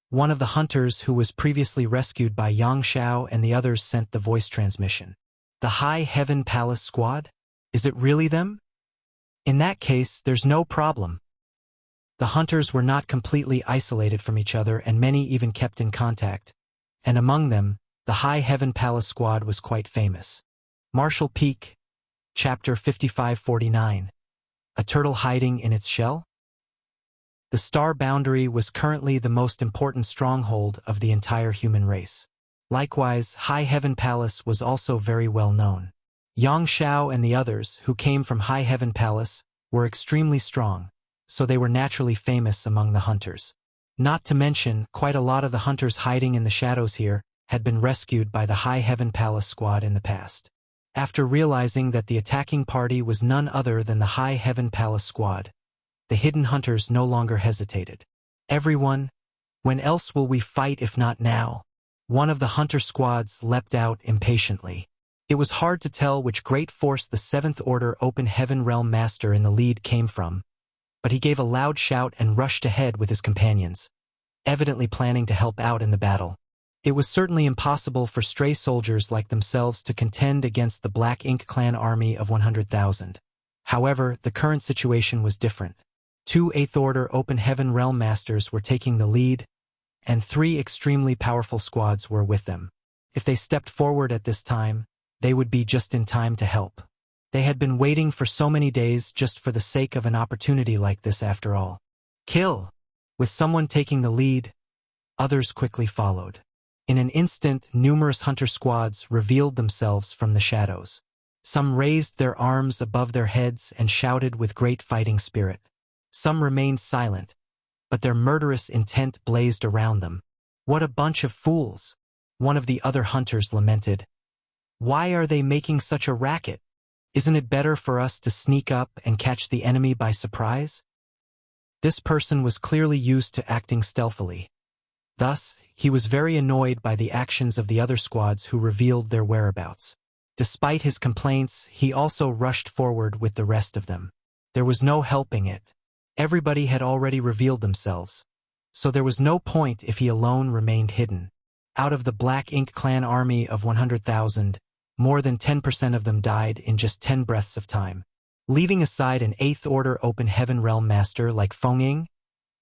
One of the hunters who was previously rescued by Yang Xiao and the others sent the voice transmission. The High Heaven Palace Squad? Is it really them? In that case, there's no problem. The hunters were not completely isolated from each other, and many even kept in contact. And among them, the High Heaven Palace Squad was quite famous. Marshall Peak, Chapter 5549. A turtle hiding in its shell? The Star Boundary was currently the most important stronghold of the entire human race. Likewise, High Heaven Palace was also very well known. Yang Xiao and the others, who came from High Heaven Palace, were extremely strong, so they were naturally famous among the hunters. Not to mention, quite a lot of the hunters hiding in the shadows here had been rescued by the High Heaven Palace Squad in the past. After realizing that the attacking party was none other than the High Heaven Palace Squad, the hidden hunters no longer hesitated. Everyone, when else will we fight if not now? One of the hunter squads leapt out impatiently. It was hard to tell which great force the Seventh Order Open Heaven Realm Master in the lead came from, but he gave a loud shout and rushed ahead with his companions, evidently planning to help out in the battle. It was certainly impossible for stray soldiers like themselves to contend against the Black Ink clan army of 100,000. However, the current situation was different. 2 Eighth Order Open Heaven Realm Masters were taking the lead, and 3 extremely powerful squads were with them. If they stepped forward at this time, they would be just in time to help. They had been waiting for so many days just for the sake of an opportunity like this after all. Kill! With someone taking the lead, others quickly followed. In an instant, numerous hunter squads revealed themselves from the shadows. Some raised their arms above their heads and shouted with great fighting spirit. Some remained silent, but their murderous intent blazed around them. What a bunch of fools! One of the other hunters lamented. Why are they making such a racket? Isn't it better for us to sneak up and catch the enemy by surprise? This person was clearly used to acting stealthily. Thus, he was very annoyed by the actions of the other squads who revealed their whereabouts. Despite his complaints, he also rushed forward with the rest of them. There was no helping it. Everybody had already revealed themselves, so there was no point if he alone remained hidden. Out of the Black Ink clan army of 100,000, more than 10% of them died in just 10 breaths of time. Leaving aside an Eighth Order Open Heaven Realm Master like Feng Ying,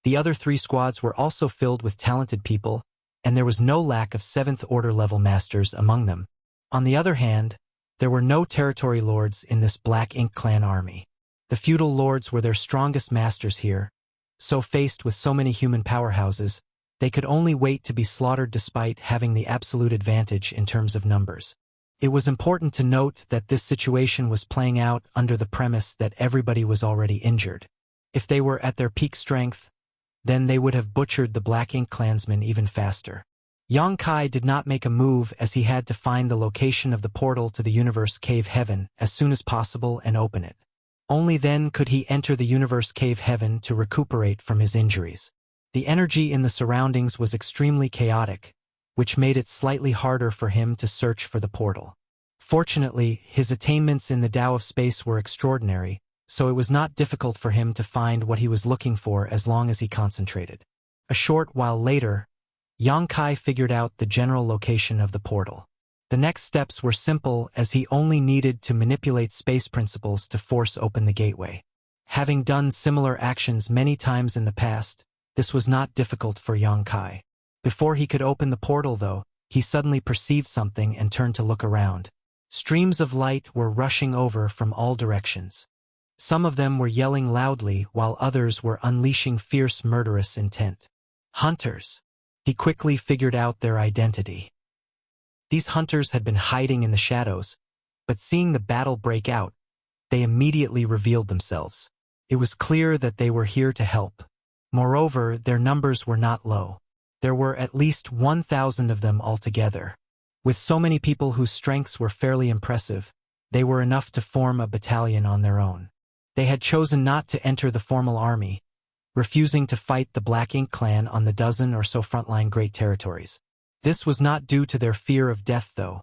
the other 3 squads were also filled with talented people, and there was no lack of 7th Order level masters among them. On the other hand, there were no territory lords in this Black Ink clan army. The feudal lords were their strongest masters here, so faced with so many human powerhouses, they could only wait to be slaughtered despite having the absolute advantage in terms of numbers. It was important to note that this situation was playing out under the premise that everybody was already injured. If they were at their peak strength, then they would have butchered the Black Ink clansmen even faster. Yang Kai did not make a move as he had to find the location of the portal to the universe cave heaven as soon as possible and open it. Only then could he enter the universe cave heaven to recuperate from his injuries. The energy in the surroundings was extremely chaotic, which made it slightly harder for him to search for the portal. Fortunately, his attainments in the Tao of space were extraordinary, so it was not difficult for him to find what he was looking for as long as he concentrated. A short while later, Yang Kai figured out the general location of the portal. The next steps were simple as he only needed to manipulate space principles to force open the gateway. Having done similar actions many times in the past, this was not difficult for Yang Kai. Before he could open the portal, though, he suddenly perceived something and turned to look around. Streams of light were rushing over from all directions. Some of them were yelling loudly while others were unleashing fierce murderous intent. Hunters. He quickly figured out their identity. These hunters had been hiding in the shadows, but seeing the battle break out, they immediately revealed themselves. It was clear that they were here to help. Moreover, their numbers were not low. There were at least 1,000 of them altogether. With so many people whose strengths were fairly impressive, they were enough to form a battalion on their own. They had chosen not to enter the formal army, refusing to fight the Black Ink clan on the dozen or so frontline great territories. This was not due to their fear of death, though.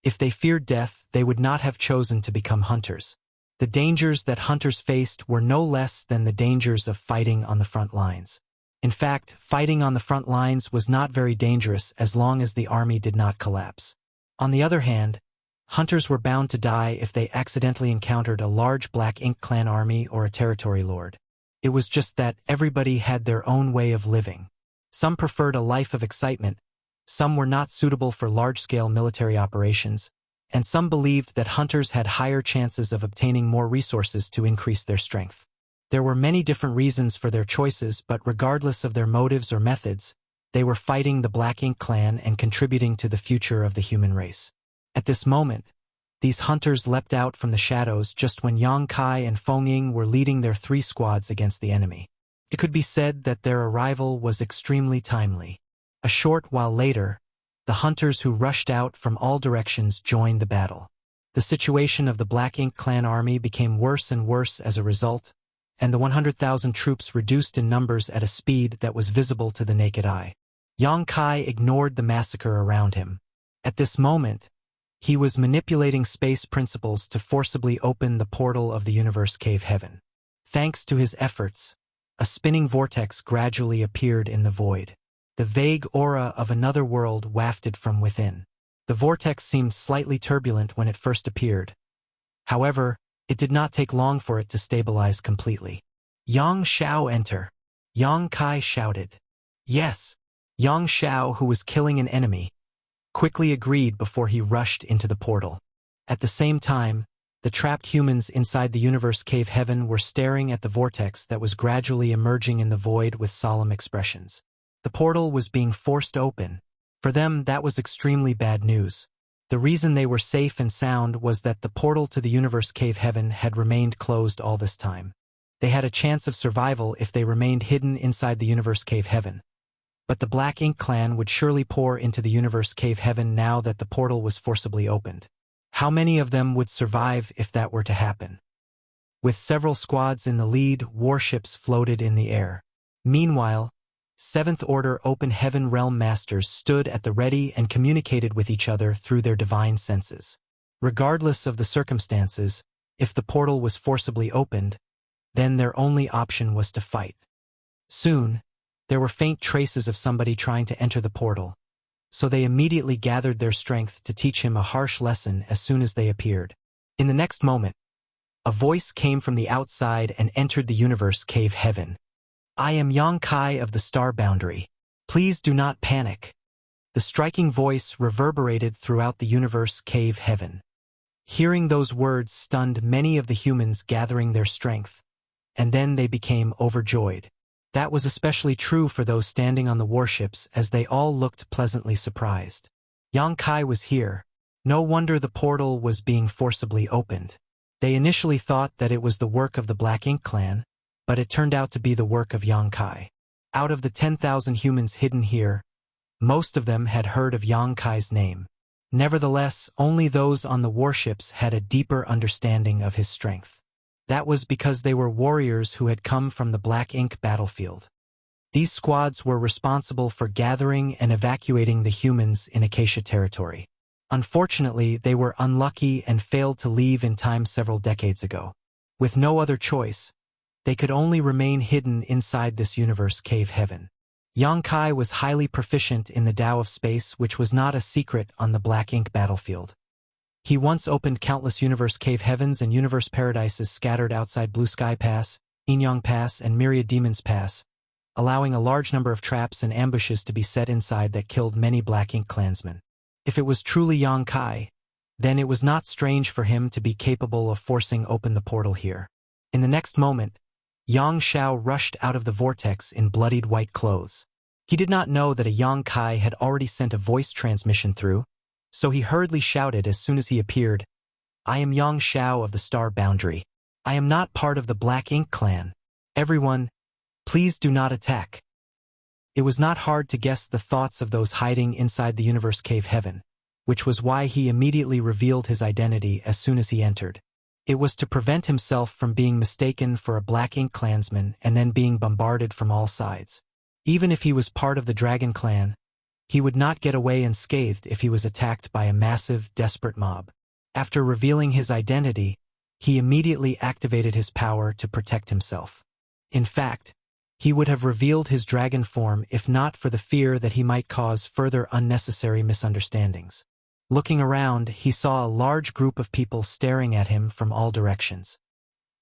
If they feared death, they would not have chosen to become hunters. The dangers that hunters faced were no less than the dangers of fighting on the front lines. In fact, fighting on the front lines was not very dangerous as long as the army did not collapse. On the other hand, hunters were bound to die if they accidentally encountered a large Black Ink clan army or a territory lord. It was just that everybody had their own way of living. Some preferred a life of excitement, some were not suitable for large-scale military operations, and some believed that hunters had higher chances of obtaining more resources to increase their strength. There were many different reasons for their choices, but regardless of their motives or methods, they were fighting the Black Ink clan and contributing to the future of the human race. At this moment, these hunters leapt out from the shadows just when Yang Kai and Feng Ying were leading their 3 squads against the enemy. It could be said that their arrival was extremely timely. A short while later, the hunters who rushed out from all directions joined the battle. The situation of the Black Ink clan army became worse and worse as a result, and the 100,000 troops reduced in numbers at a speed that was visible to the naked eye. Yang Kai ignored the massacre around him. At this moment, he was manipulating space principles to forcibly open the portal of the universe cave heaven. Thanks to his efforts, a spinning vortex gradually appeared in the void. The vague aura of another world wafted from within. The vortex seemed slightly turbulent when it first appeared. However, it did not take long for it to stabilize completely. Yang Shao enter. Yang Kai shouted. Yes. Yang Shao, who was killing an enemy, quickly agreed before he rushed into the portal. At the same time, the trapped humans inside the universe cave heaven were staring at the vortex that was gradually emerging in the void with solemn expressions. The portal was being forced open. For them, that was extremely bad news. The reason they were safe and sound was that the portal to the universe cave heaven had remained closed all this time. They had a chance of survival if they remained hidden inside the universe cave heaven. But the Black Ink clan would surely pour into the universe cave heaven now that the portal was forcibly opened. How many of them would survive if that were to happen? With several squads in the lead, warships floated in the air. Meanwhile, Seventh Order Open Heaven Realm Masters stood at the ready and communicated with each other through their divine senses. Regardless of the circumstances, if the portal was forcibly opened, then their only option was to fight. Soon, there were faint traces of somebody trying to enter the portal, so they immediately gathered their strength to teach him a harsh lesson as soon as they appeared. In the next moment, a voice came from the outside and entered the universe cave heaven. I am Yang Kai of the Star Boundary. Please do not panic. The striking voice reverberated throughout the universe cave heaven. Hearing those words stunned many of the humans gathering their strength, and then they became overjoyed. That was especially true for those standing on the warships as they all looked pleasantly surprised. Yang Kai was here. No wonder the portal was being forcibly opened. They initially thought that it was the work of the Black Ink clan, but it turned out to be the work of Yang Kai. Out of the 10,000 humans hidden here, Most of them had heard of Yang Kai's name. Nevertheless, only those on the warships had a deeper understanding of his strength. That was because they were warriors who had come from the Black Ink battlefield. These squads were responsible for gathering and evacuating the humans in Acacia territory. Unfortunately, they were unlucky and failed to leave in time several decades ago. With no other choice, they could only remain hidden inside this universe cave heaven. Yang Kai was highly proficient in the Tao of space, which was not a secret on the Black Ink battlefield. He once opened countless universe cave heavens and universe paradises scattered outside Blue Sky Pass, Inyang Pass, and Myriad Demons Pass, allowing a large number of traps and ambushes to be set inside that killed many Black Ink clansmen. If it was truly Yang Kai, then it was not strange for him to be capable of forcing open the portal here. In the next moment, Yang Xiao rushed out of the vortex in bloodied white clothes. He did not know that a Yang Kai had already sent a voice transmission through, so he hurriedly shouted as soon as he appeared, "I am Yang Xiao of the Star Boundary. I am not part of the Black Ink clan. Everyone, please do not attack." It was not hard to guess the thoughts of those hiding inside the universe cave heaven, which was why he immediately revealed his identity as soon as he entered. It was to prevent himself from being mistaken for a Black Ink clansman and then being bombarded from all sides. Even if he was part of the Dragon clan, he would not get away unscathed if he was attacked by a massive, desperate mob. After revealing his identity, he immediately activated his power to protect himself. In fact, he would have revealed his dragon form if not for the fear that he might cause further unnecessary misunderstandings. Looking around, he saw a large group of people staring at him from all directions.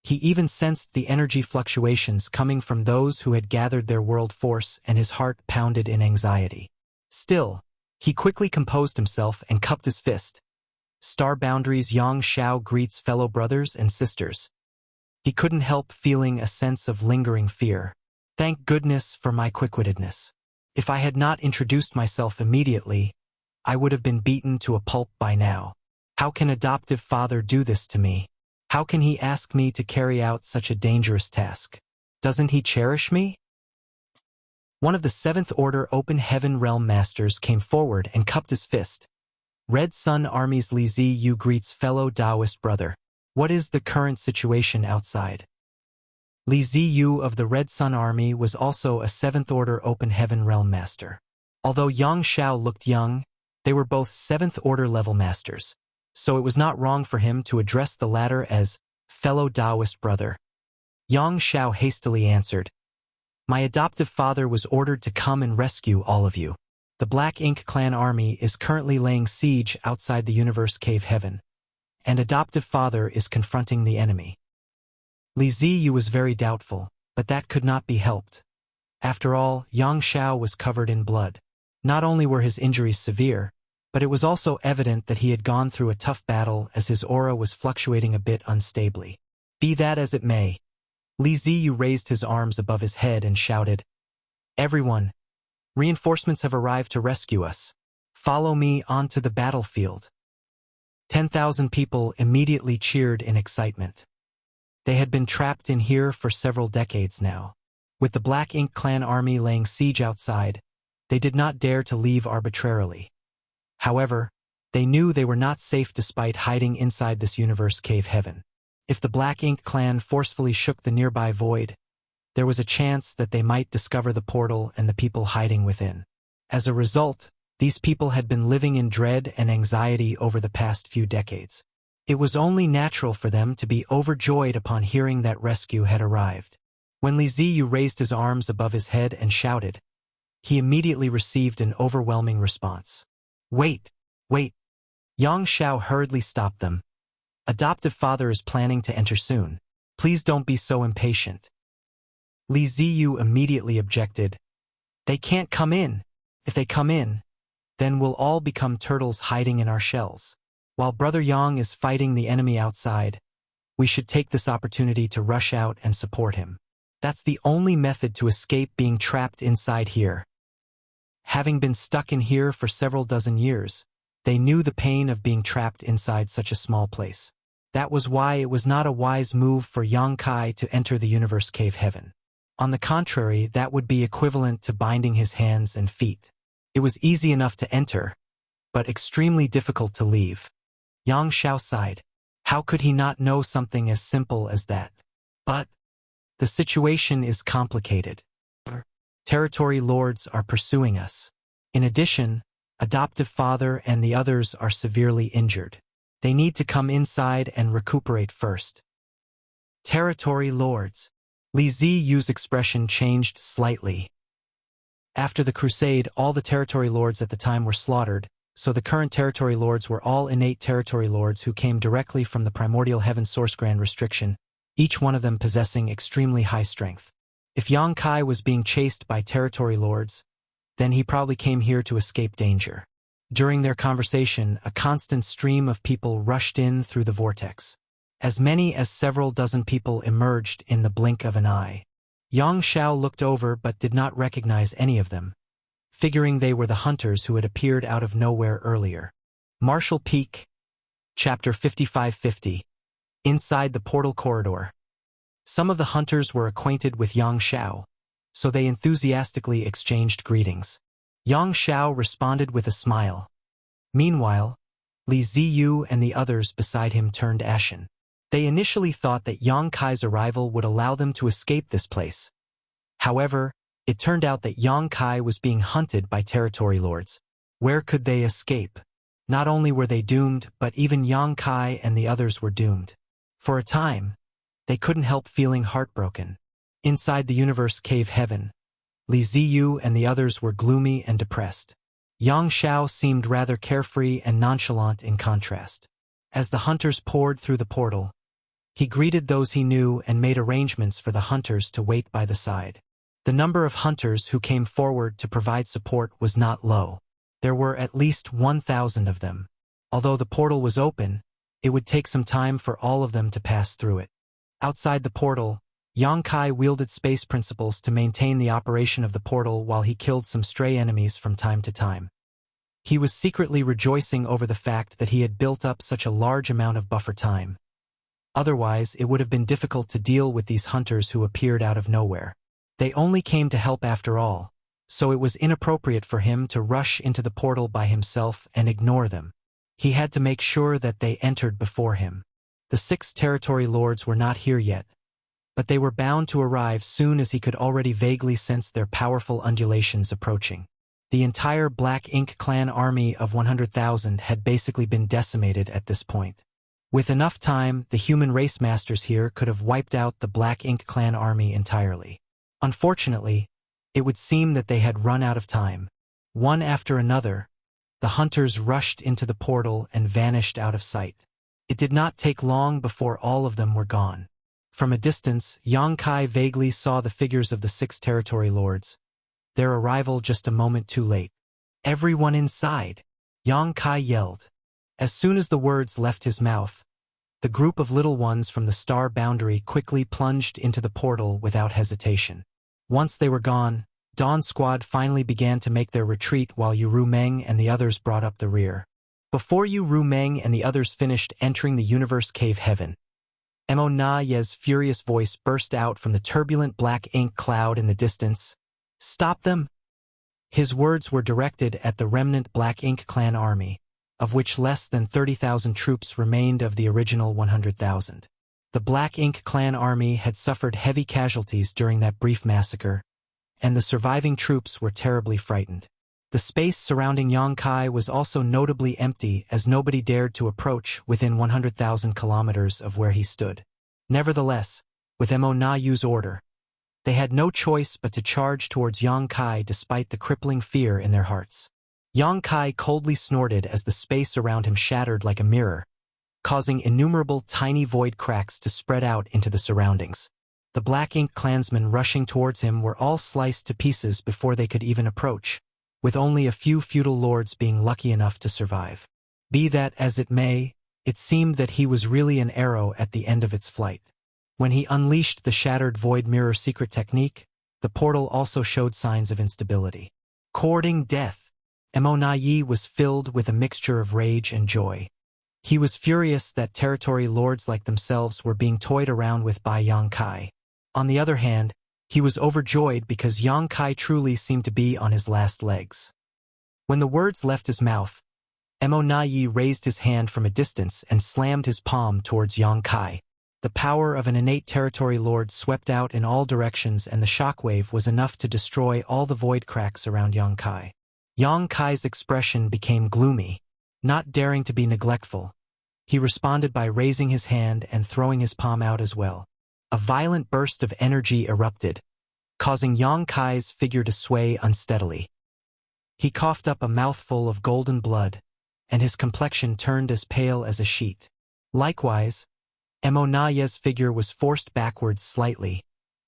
He even sensed the energy fluctuations coming from those who had gathered their world force, and his heart pounded in anxiety. Still, he quickly composed himself and cupped his fist. Star Boundary's Yang Xiao greets fellow brothers and sisters. He couldn't help feeling a sense of lingering fear. Thank goodness for my quick-wittedness. If I had not introduced myself immediately, I would have been beaten to a pulp by now. How can adoptive father do this to me? How can he ask me to carry out such a dangerous task? Doesn't he cherish me? One of the 7th Order Open Heaven Realm Masters came forward and cupped his fist. Red Sun Army's Li Ziyu greets fellow Taoist brother. What is the current situation outside? Li Ziyu of the Red Sun Army was also a 7th Order Open Heaven Realm Master. Although Yang Xiao looked young, they were both 7th Order level masters, so it was not wrong for him to address the latter as fellow Taoist brother. Yang Xiao hastily answered, "My adoptive father was ordered to come and rescue all of you. The Black Ink clan army is currently laying siege outside the universe cave heaven, and adoptive father is confronting the enemy." Li Ziyu was very doubtful, but that could not be helped. After all, Yang Xiao was covered in blood. Not only were his injuries severe, but it was also evident that he had gone through a tough battle as his aura was fluctuating a bit unstably. Be that as it may, Li Ziyu raised his arms above his head and shouted, "Everyone, reinforcements have arrived to rescue us. Follow me onto the battlefield." 10,000 people immediately cheered in excitement. They had been trapped in here for several decades now. With the Black Ink clan army laying siege outside, they did not dare to leave arbitrarily. However, they knew they were not safe despite hiding inside this universe cave heaven. If the Black Ink clan forcefully shook the nearby void, there was a chance that they might discover the portal and the people hiding within. As a result, these people had been living in dread and anxiety over the past few decades. It was only natural for them to be overjoyed upon hearing that rescue had arrived. When Li Ziyu raised his arms above his head and shouted, he immediately received an overwhelming response. "Wait, wait." Yang Xiao hurriedly stopped them. "Adoptive father is planning to enter soon. Please don't be so impatient." Li Ziyu immediately objected. "They can't come in. If they come in, then we'll all become turtles hiding in our shells. While Brother Yang is fighting the enemy outside, we should take this opportunity to rush out and support him. That's the only method to escape being trapped inside here." Having been stuck in here for several dozen years, they knew the pain of being trapped inside such a small place. That was why it was not a wise move for Yang Kai to enter the universe cave heaven. On the contrary, that would be equivalent to binding his hands and feet. It was easy enough to enter, but extremely difficult to leave. Yang Xiao sighed. How could he not know something as simple as that? But the situation is complicated. Territory lords are pursuing us. In addition, adoptive father and the others are severely injured. They need to come inside and recuperate first. Territory lords. Li Ziyu's expression changed slightly. After the crusade, all the territory lords at the time were slaughtered, so the current territory lords were all innate territory lords who came directly from the primordial heaven source grand restriction, each one of them possessing extremely high strength. If Yang Kai was being chased by territory lords, then he probably came here to escape danger. During their conversation, a constant stream of people rushed in through the vortex. As many as several dozen people emerged in the blink of an eye. Yang Xiao looked over but did not recognize any of them, figuring they were the hunters who had appeared out of nowhere earlier. Marshall Peak, Chapter 5550. Inside the portal corridor. Some of the hunters were acquainted with Yang Xiao, so they enthusiastically exchanged greetings. Yang Xiao responded with a smile. Meanwhile, Li Ziyu and the others beside him turned ashen. They initially thought that Yang Kai's arrival would allow them to escape this place. However, it turned out that Yang Kai was being hunted by territory lords. Where could they escape? Not only were they doomed, but even Yang Kai and the others were doomed. For a time, they couldn't help feeling heartbroken. Inside the universe cave heaven, Li Ziyu and the others were gloomy and depressed. Yang Xiao seemed rather carefree and nonchalant in contrast. As the hunters poured through the portal, he greeted those he knew and made arrangements for the hunters to wait by the side. The number of hunters who came forward to provide support was not low. There were at least 1,000 of them. Although the portal was open, it would take some time for all of them to pass through it. Outside the portal, Yang Kai wielded space principles to maintain the operation of the portal while he killed some stray enemies from time to time. He was secretly rejoicing over the fact that he had built up such a large amount of buffer time. Otherwise, it would have been difficult to deal with these hunters who appeared out of nowhere. They only came to help after all, so it was inappropriate for him to rush into the portal by himself and ignore them. He had to make sure that they entered before him. The 6 territory lords were not here yet, but they were bound to arrive soon as he could already vaguely sense their powerful undulations approaching. The entire Black Ink clan army of 100,000 had basically been decimated at this point. With enough time, the human race masters here could have wiped out the Black Ink clan army entirely. Unfortunately, it would seem that they had run out of time. One after another, the hunters rushed into the portal and vanished out of sight. It did not take long before all of them were gone. From a distance, Yang Kai vaguely saw the figures of the 6 territory lords, their arrival just a moment too late. "Everyone inside!" Yang Kai yelled. As soon as the words left his mouth, the group of little ones from the star boundary quickly plunged into the portal without hesitation. Once they were gone, Dawn Squad finally began to make their retreat while Yu Meng and the others brought up the rear. Before Yu Meng and the others finished entering the universe cave heaven, Mo Na Ye's furious voice burst out from the turbulent black ink cloud in the distance. "Stop them!" His words were directed at the remnant Black Ink clan army, of which less than 30,000 troops remained of the original 100,000. The Black Ink clan army had suffered heavy casualties during that brief massacre, and the surviving troops were terribly frightened. The space surrounding Yang Kai was also notably empty as nobody dared to approach within 100,000 kilometers of where he stood. Nevertheless, with Mo Na Yu's order, they had no choice but to charge towards Yang Kai despite the crippling fear in their hearts. Yang Kai coldly snorted as the space around him shattered like a mirror, causing innumerable tiny void cracks to spread out into the surroundings. The Black Ink clansmen rushing towards him were all sliced to pieces before they could even approach, with only a few feudal lords being lucky enough to survive. Be that as it may, it seemed that he was really an arrow at the end of its flight. When he unleashed the shattered void mirror secret technique, the portal also showed signs of instability. Courting death, Mo Na Yi was filled with a mixture of rage and joy. He was furious that territory lords like themselves were being toyed around with by Yang Kai. On the other hand, he was overjoyed because Yang Kai truly seemed to be on his last legs. When the words left his mouth, Mo Nai raised his hand from a distance and slammed his palm towards Yang Kai. The power of an innate territory lord swept out in all directions, and the shockwave was enough to destroy all the void cracks around Yang Kai. Yang Kai's expression became gloomy. Not daring to be neglectful, he responded by raising his hand and throwing his palm out as well. A violent burst of energy erupted, causing Yang Kai's figure to sway unsteadily. He coughed up a mouthful of golden blood, and his complexion turned as pale as a sheet. Likewise, Mo Nai's figure was forced backwards slightly,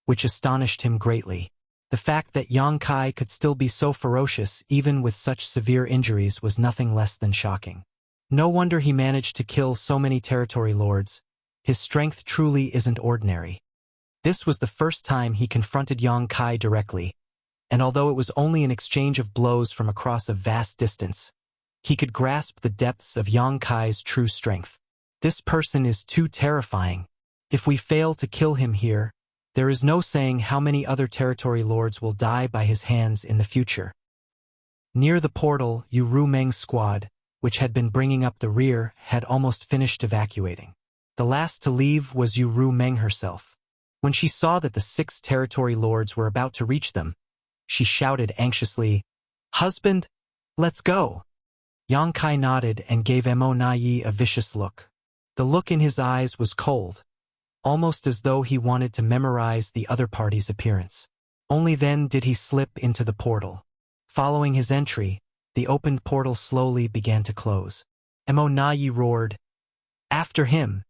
which astonished him greatly. The fact that Yang Kai could still be so ferocious even with such severe injuries was nothing less than shocking. No wonder he managed to kill so many territory lords. His strength truly isn't ordinary. This was the first time he confronted Yang Kai directly, and although it was only an exchange of blows from across a vast distance, he could grasp the depths of Yang Kai's true strength. This person is too terrifying. If we fail to kill him here, there is no saying how many other territory lords will die by his hands in the future. Near the portal, Yu Ru Meng's squad, which had been bringing up the rear, had almost finished evacuating. The last to leave was Yu Ru Meng herself. When she saw that the 6 territory lords were about to reach them, she shouted anxiously, "Husband, let's go!" Yang Kai nodded and gave Mo Nai a vicious look. The look in his eyes was cold, almost as though he wanted to memorize the other party's appearance. Only then did he slip into the portal. Following his entry, the opened portal slowly began to close. Mo Nai roared, "After him!"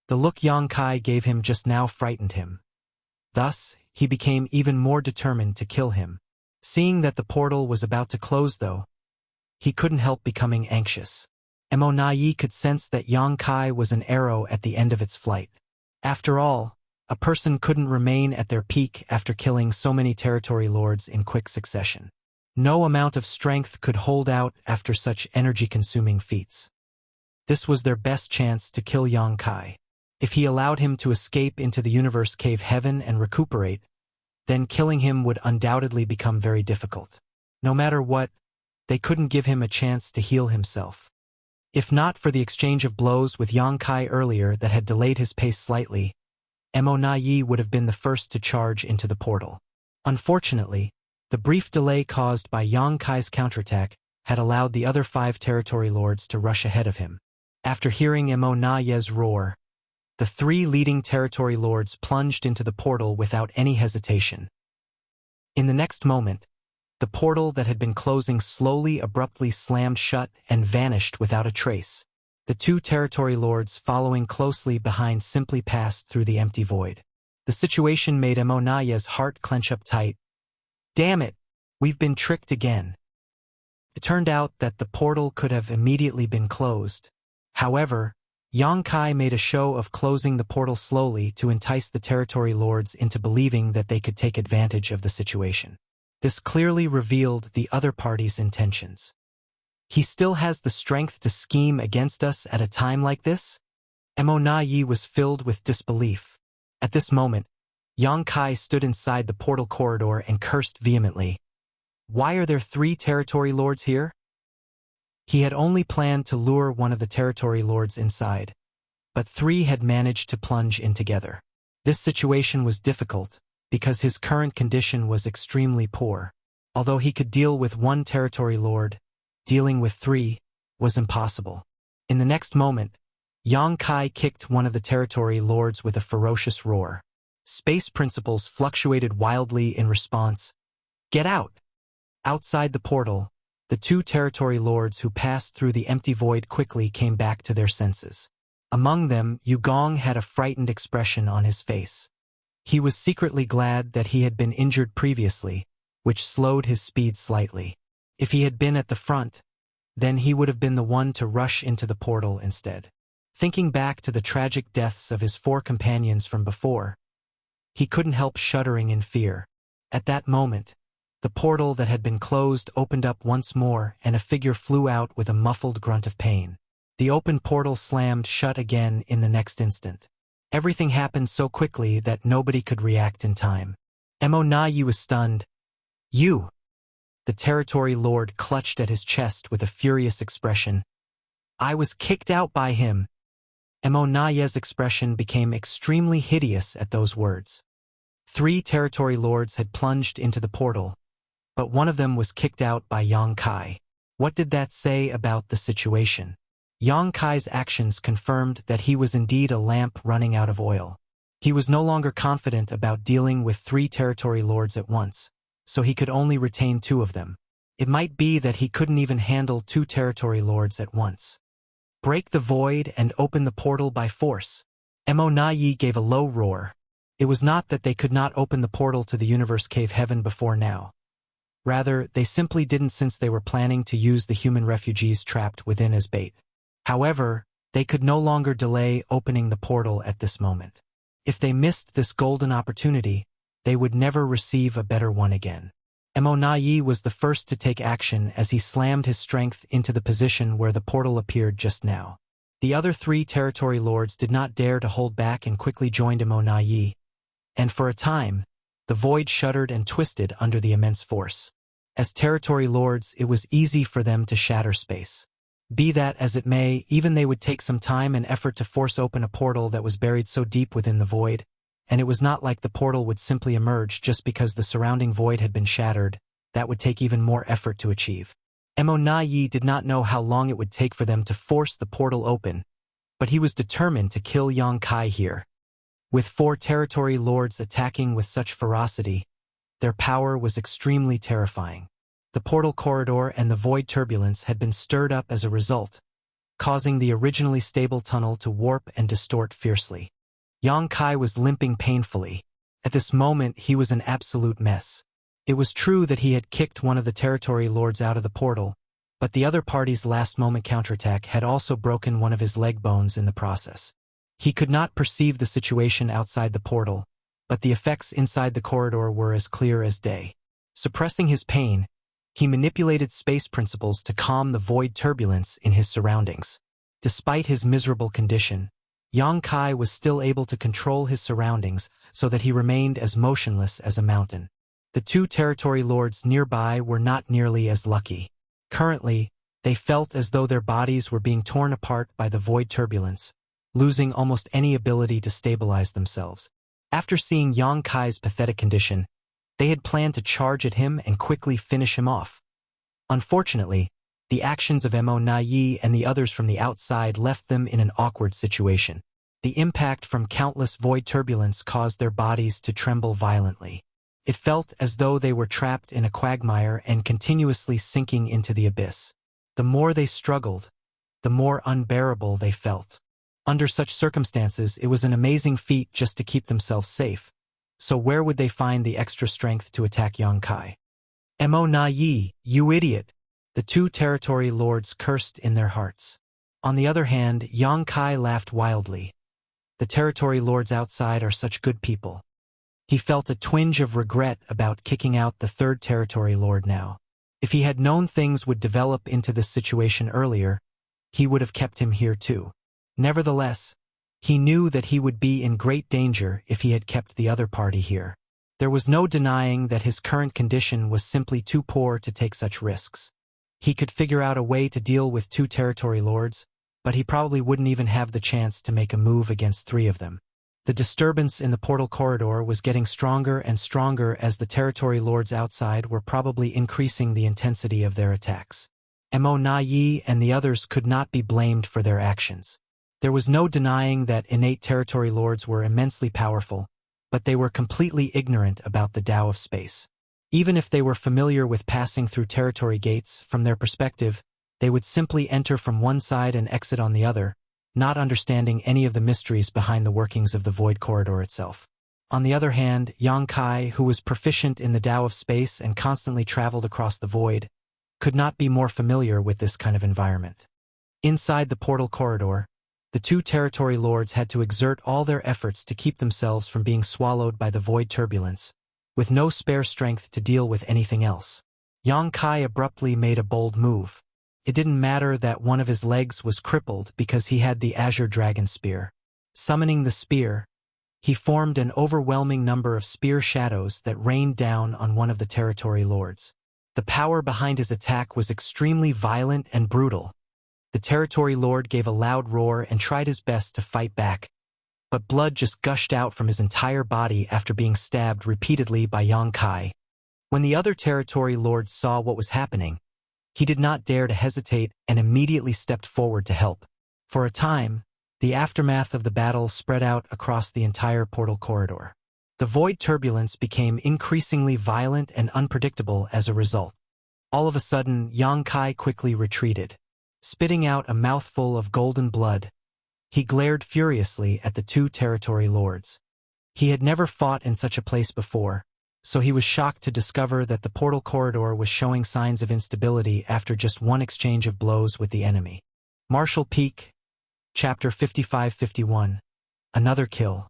The look Yang Kai gave him just now frightened him. Thus, he became even more determined to kill him. Seeing that the portal was about to close though, he couldn't help becoming anxious. Mo Nai could sense that Yang Kai was an arrow at the end of its flight. After all, a person couldn't remain at their peak after killing so many territory lords in quick succession. No amount of strength could hold out after such energy-consuming feats. This was their best chance to kill Yang Kai. If he allowed him to escape into the universe cave heaven and recuperate, then killing him would undoubtedly become very difficult. No matter what, they couldn't give him a chance to heal himself. If not for the exchange of blows with Yang Kai earlier that had delayed his pace slightly, Mo Nai would have been the first to charge into the portal. Unfortunately, the brief delay caused by Yang Kai's counterattack had allowed the other 5 territory lords to rush ahead of him. After hearing Mo Nai's roar, the 3 leading territory lords plunged into the portal without any hesitation. In the next moment, the portal that had been closing slowly abruptly slammed shut and vanished without a trace. The 2 territory lords following closely behind simply passed through the empty void. The situation made Mo Nai's heart clench up tight. Damn it, we've been tricked again. It turned out that the portal could have immediately been closed. However, Yang Kai made a show of closing the portal slowly to entice the territory lords into believing that they could take advantage of the situation. This clearly revealed the other party's intentions. He still has the strength to scheme against us at a time like this? Mo Nai was filled with disbelief. At this moment, Yang Kai stood inside the portal corridor and cursed vehemently. Why are there 3 territory lords here? He had only planned to lure one of the territory lords inside, but 3 had managed to plunge in together. This situation was difficult, because his current condition was extremely poor. Although he could deal with 1 territory lord, dealing with 3 was impossible. In the next moment, Yang Kai kicked one of the territory lords with a ferocious roar. Space principles fluctuated wildly in response. Get out! Outside the portal, the 2 territory lords who passed through the empty void quickly came back to their senses. Among them, Yu Gong had a frightened expression on his face. He was secretly glad that he had been injured previously, which slowed his speed slightly. If he had been at the front, then he would have been the one to rush into the portal instead. Thinking back to the tragic deaths of his 4 companions from before, he couldn't help shuddering in fear. At that moment, the portal that had been closed opened up once more and a figure flew out with a muffled grunt of pain. The open portal slammed shut again in the next instant. Everything happened so quickly that nobody could react in time. Mo Nai was stunned. You! The territory lord clutched at his chest with a furious expression. I was kicked out by him. Naye's expression became extremely hideous at those words. 3 territory lords had plunged into the portal, but one of them was kicked out by Yang Kai. What did that say about the situation? Yang Kai's actions confirmed that he was indeed a lamp running out of oil. He was no longer confident about dealing with 3 territory lords at once, so he could only retain 2 of them. It might be that he couldn't even handle 2 territory lords at once. Break the void and open the portal by force. Naye gave a low roar. It was not that they could not open the portal to the universe cave heaven before now. Rather, they simply didn't, since they were planning to use the human refugees trapped within as bait. However, they could no longer delay opening the portal at this moment. If they missed this golden opportunity, they would never receive a better one again. Naye was the first to take action as he slammed his strength into the position where the portal appeared just now. The other 3 territory lords did not dare to hold back and quickly joined Naye, and for a time, the void shuddered and twisted under the immense force. As territory lords, it was easy for them to shatter space. Be that as it may, even they would take some time and effort to force open a portal that was buried so deep within the void, and it was not like the portal would simply emerge just because the surrounding void had been shattered. That would take even more effort to achieve. Naye did not know how long it would take for them to force the portal open, but he was determined to kill Yang Kai here. With 4 territory lords attacking with such ferocity, their power was extremely terrifying. The portal corridor and the void turbulence had been stirred up as a result, causing the originally stable tunnel to warp and distort fiercely. Yang Kai was limping painfully. At this moment, he was an absolute mess. It was true that he had kicked one of the territory lords out of the portal, but the other party's last-moment counterattack had also broken one of his leg bones in the process. He could not perceive the situation outside the portal, but the effects inside the corridor were as clear as day. Suppressing his pain, he manipulated space principles to calm the void turbulence in his surroundings. Despite his miserable condition, Yang Kai was still able to control his surroundings so that he remained as motionless as a mountain. The 2 territory lords nearby were not nearly as lucky. Currently, they felt as though their bodies were being torn apart by the void turbulence, losing almost any ability to stabilize themselves. After seeing Yang Kai's pathetic condition, they had planned to charge at him and quickly finish him off. Unfortunately, the actions of Naye and the others from the outside left them in an awkward situation. The impact from countless void turbulence caused their bodies to tremble violently. It felt as though they were trapped in a quagmire and continuously sinking into the abyss. The more they struggled, the more unbearable they felt. Under such circumstances, it was an amazing feat just to keep themselves safe. So where would they find the extra strength to attack Yang Kai? Naye, you idiot! The 2 territory lords cursed in their hearts. On the other hand, Yang Kai laughed wildly. The territory lords outside are such good people. He felt a twinge of regret about kicking out the 3rd territory lord now. If he had known things would develop into this situation earlier, he would have kept him here too. Nevertheless, he knew that he would be in great danger if he had kept the other party here. There was no denying that his current condition was simply too poor to take such risks. He could figure out a way to deal with 2 territory lords, but he probably wouldn't even have the chance to make a move against 3 of them. The disturbance in the portal corridor was getting stronger and stronger as the territory lords outside were probably increasing the intensity of their attacks. Naye and the others could not be blamed for their actions. There was no denying that innate territory lords were immensely powerful, but they were completely ignorant about the Tao of space. Even if they were familiar with passing through territory gates, from their perspective, they would simply enter from one side and exit on the other, not understanding any of the mysteries behind the workings of the void corridor itself. On the other hand, Yang Kai, who was proficient in the Tao of space and constantly traveled across the void, could not be more familiar with this kind of environment. Inside the portal corridor, the 2 territory lords had to exert all their efforts to keep themselves from being swallowed by the void turbulence, with no spare strength to deal with anything else. Yang Kai abruptly made a bold move. It didn't matter that one of his legs was crippled because he had the Azure Dragon Spear. Summoning the spear, he formed an overwhelming number of spear shadows that rained down on one of the territory lords. The power behind his attack was extremely violent and brutal. The territory lord gave a loud roar and tried his best to fight back, but blood just gushed out from his entire body after being stabbed repeatedly by Yang Kai. When the other territory lord saw what was happening, he did not dare to hesitate and immediately stepped forward to help. For a time, the aftermath of the battle spread out across the entire portal corridor. The void turbulence became increasingly violent and unpredictable as a result. All of a sudden, Yang Kai quickly retreated. Spitting out a mouthful of golden blood, he glared furiously at the two territory lords. He had never fought in such a place before, so he was shocked to discover that the portal corridor was showing signs of instability after just one exchange of blows with the enemy. Martial Peak, Chapter 55-51. Another kill.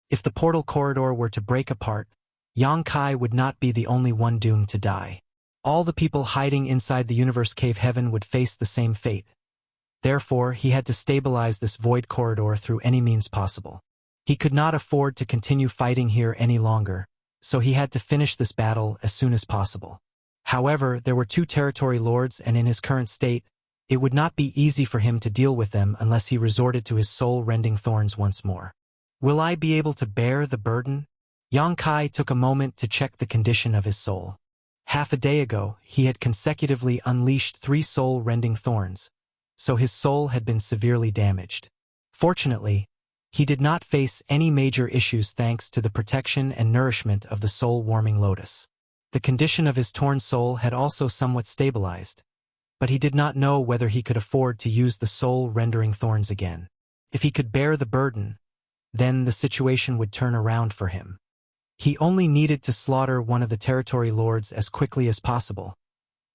If the portal corridor were to break apart, Yang Kai would not be the only one doomed to die. All the people hiding inside the universe cave heaven would face the same fate. Therefore, he had to stabilize this void corridor through any means possible. He could not afford to continue fighting here any longer, so he had to finish this battle as soon as possible. However, there were two territory lords, and in his current state, it would not be easy for him to deal with them unless he resorted to his soul-rending thorns once more. Will I be able to bear the burden? Yang Kai took a moment to check the condition of his soul. Half a day ago, he had consecutively unleashed 3 soul-rending thorns, so his soul had been severely damaged. Fortunately, he did not face any major issues thanks to the protection and nourishment of the soul-warming lotus. The condition of his torn soul had also somewhat stabilized, but he did not know whether he could afford to use the soul-rendering thorns again. If he could bear the burden, then the situation would turn around for him. He only needed to slaughter one of the territory lords as quickly as possible.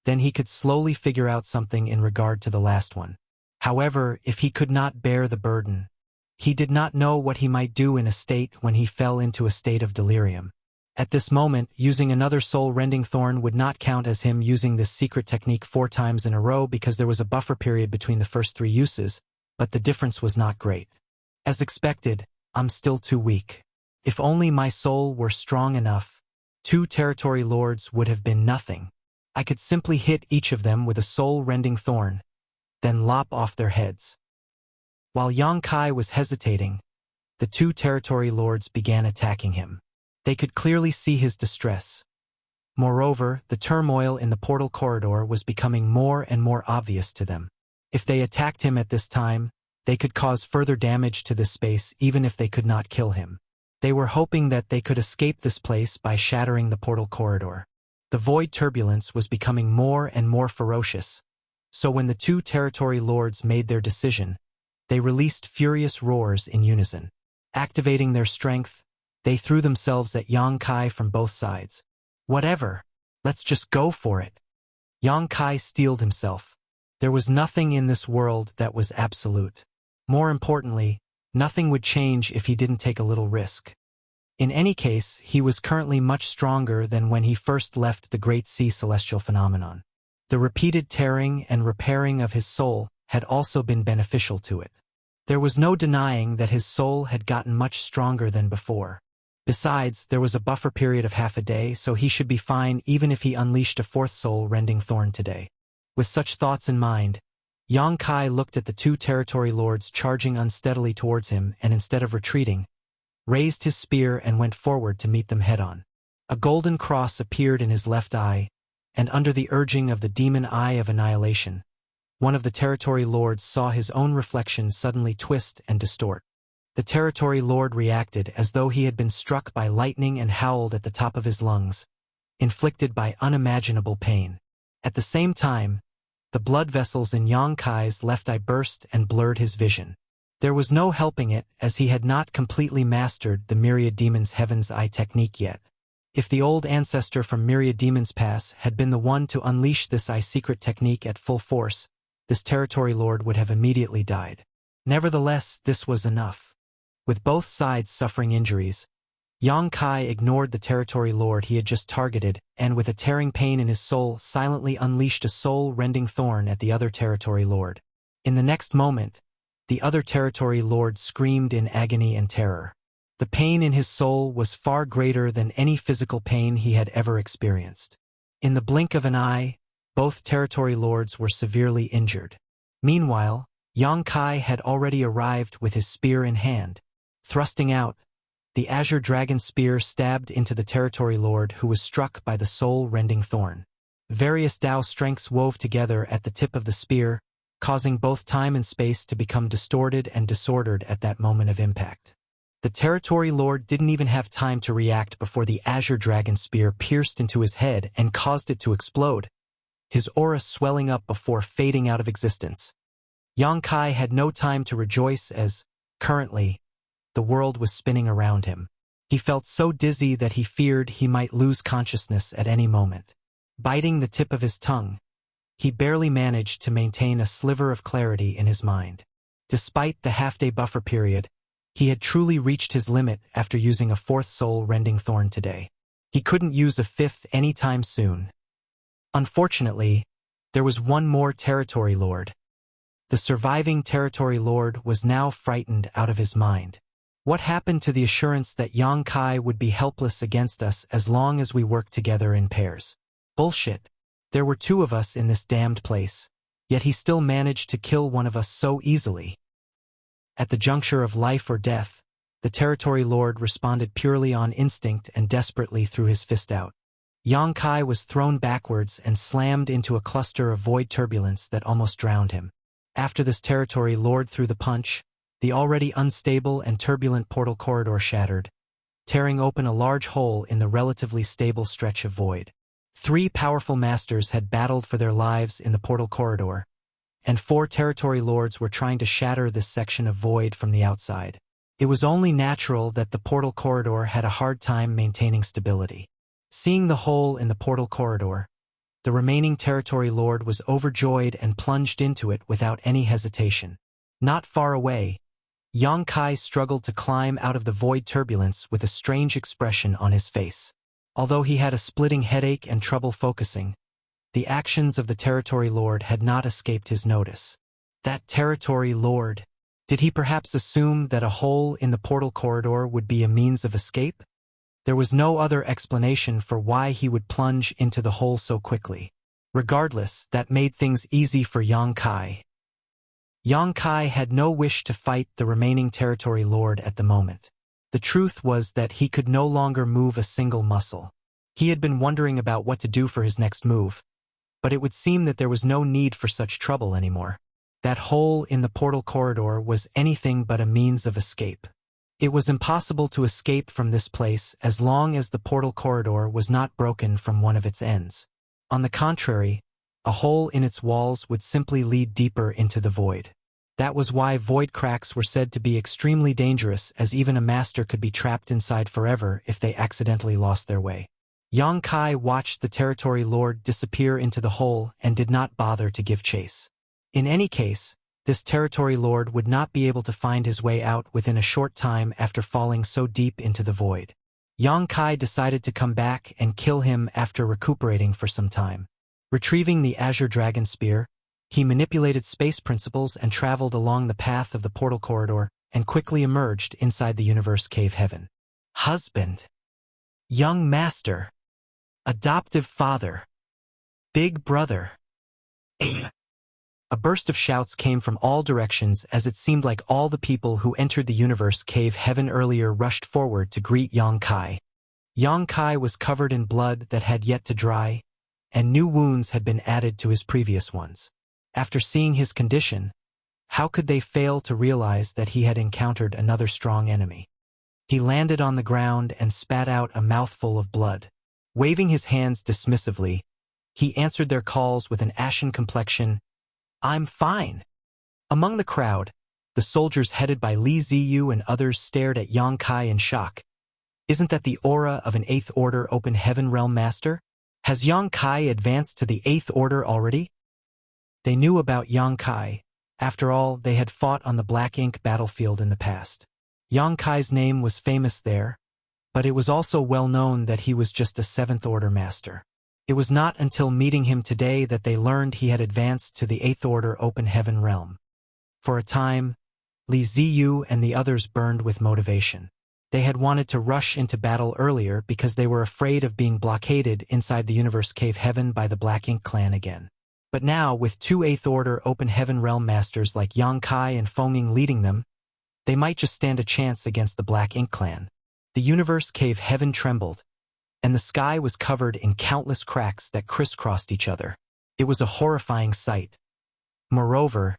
Then he could slowly figure out something in regard to the last one. However, if he could not bear the burden, he did not know what he might do in a state when he fell into a state of delirium. At this moment, using another soul-rending thorn would not count as him using this secret technique 4 times in a row because there was a buffer period between the first 3 uses, but the difference was not great. As expected, I'm still too weak. If only my soul were strong enough, 2 territory lords would have been nothing. I could simply hit each of them with a soul-rending thorn, then lop off their heads. While Yang Kai was hesitating, the 2 territory lords began attacking him. They could clearly see his distress. Moreover, the turmoil in the portal corridor was becoming more and more obvious to them. If they attacked him at this time, they could cause further damage to this space even if they could not kill him. They were hoping that they could escape this place by shattering the portal corridor. The void turbulence was becoming more and more ferocious, so when the 2 territory lords made their decision, they released furious roars in unison. Activating their strength, they threw themselves at Yang Kai from both sides. Whatever, let's just go for it. Yang Kai steeled himself. There was nothing in this world that was absolute. More importantly, nothing would change if he didn't take a little risk. In any case, he was currently much stronger than when he first left the Great Sea Celestial Phenomenon. The repeated tearing and repairing of his soul had also been beneficial to it. There was no denying that his soul had gotten much stronger than before. Besides, there was a buffer period of half a day, so he should be fine even if he unleashed a 4th soul-rending thorn today. With such thoughts in mind, Yang Kai looked at the 2 territory lords charging unsteadily towards him and instead of retreating, raised his spear and went forward to meet them head-on. A golden cross appeared in his left eye, and under the urging of the demon eye of annihilation, one of the territory lords saw his own reflection suddenly twist and distort. The territory lord reacted as though he had been struck by lightning and howled at the top of his lungs, inflicted by unimaginable pain. At the same time, the blood vessels in Yang Kai's left eye burst and blurred his vision. There was no helping it as he had not completely mastered the Myriad Demon's Heaven's Eye technique yet. If the old ancestor from Myriad Demon's Pass had been the one to unleash this eye secret technique at full force, this territory lord would have immediately died. Nevertheless, this was enough. With both sides suffering injuries, Yang Kai ignored the territory lord he had just targeted and with a tearing pain in his soul silently unleashed a soul-rending thorn at the other territory lord. In the next moment, the other territory lord screamed in agony and terror. The pain in his soul was far greater than any physical pain he had ever experienced. In the blink of an eye, both territory lords were severely injured. Meanwhile, Yang Kai had already arrived with his spear in hand. Thrusting out, the azure dragon spear stabbed into the territory lord, who was struck by the soul-rending thorn. Various Tao strengths wove together at the tip of the spear, causing both time and space to become distorted and disordered at that moment of impact. The territory lord didn't even have time to react before the azure dragon spear pierced into his head and caused it to explode, his aura swelling up before fading out of existence. Yang Kai had no time to rejoice as, currently, the world was spinning around him. He felt so dizzy that he feared he might lose consciousness at any moment. Biting the tip of his tongue, he barely managed to maintain a sliver of clarity in his mind. Despite the half-day buffer period, he had truly reached his limit after using a fourth soul-rending thorn today. He couldn't use a fifth anytime soon. Unfortunately, there was one more territory lord. The surviving territory lord was now frightened out of his mind. What happened to the assurance that Yang Kai would be helpless against us as long as we worked together in pairs? Bullshit. There were two of us in this damned place, yet he still managed to kill one of us so easily. At the juncture of life or death, the territory lord responded purely on instinct and desperately threw his fist out. Yang Kai was thrown backwards and slammed into a cluster of void turbulence that almost drowned him. After this territory lord threw the punch, the already unstable and turbulent portal corridor shattered, tearing open a large hole in the relatively stable stretch of void. 3 powerful masters had battled for their lives in the portal corridor, and 4 territory lords were trying to shatter this section of void from the outside. It was only natural that the portal corridor had a hard time maintaining stability. Seeing the hole in the portal corridor, the remaining territory lord was overjoyed and plunged into it without any hesitation. Not far away, Yang Kai struggled to climb out of the void turbulence with a strange expression on his face. Although he had a splitting headache and trouble focusing, the actions of the territory lord had not escaped his notice. That territory lord, did he perhaps assume that a hole in the portal corridor would be a means of escape? There was no other explanation for why he would plunge into the hole so quickly. Regardless, that made things easy for Yang Kai. Yang Kai had no wish to fight the remaining territory lord at the moment. The truth was that he could no longer move a single muscle. He had been wondering about what to do for his next move, but it would seem that there was no need for such trouble anymore. That hole in the portal corridor was anything but a means of escape. It was impossible to escape from this place as long as the portal corridor was not broken from one of its ends. On the contrary, a hole in its walls would simply lead deeper into the void. That was why void cracks were said to be extremely dangerous, as even a master could be trapped inside forever if they accidentally lost their way. Yang Kai watched the territory lord disappear into the hole and did not bother to give chase. In any case, this territory lord would not be able to find his way out within a short time after falling so deep into the void. Yang Kai decided to come back and kill him after recuperating for some time. Retrieving the azure dragon spear, he manipulated space principles and traveled along the path of the portal corridor and quickly emerged inside the universe cave heaven. Husband. Young master. Adoptive father. Big brother. A burst of shouts came from all directions as it seemed like all the people who entered the universe cave heaven earlier rushed forward to greet Yang Kai. Yang Kai was covered in blood that had yet to dry, and new wounds had been added to his previous ones. After seeing his condition, how could they fail to realize that he had encountered another strong enemy? He landed on the ground and spat out a mouthful of blood. Waving his hands dismissively, he answered their calls with an ashen complexion. "I'm fine." Among the crowd, the soldiers headed by Li Ziyu and others stared at Yang Kai in shock. Isn't that the aura of an 8th Order Open Heaven Realm Master? Has Yang Kai advanced to the 8th Order already? They knew about Yang Kai. After all, they had fought on the Black Ink battlefield in the past. Yang Kai's name was famous there, but it was also well known that he was just a 7th Order Master. It was not until meeting him today that they learned he had advanced to the 8th Order Open Heaven Realm. For a time, Li Ziyu and the others burned with motivation. They had wanted to rush into battle earlier because they were afraid of being blockaded inside the Universe Cave Heaven by the Black Ink Clan again. But now, with two 8th Order Open Heaven Realm Masters like Yang Kai and Fenging leading them, they might just stand a chance against the Black Ink Clan. The Universe Cave Heaven trembled, and the sky was covered in countless cracks that crisscrossed each other. It was a horrifying sight. Moreover,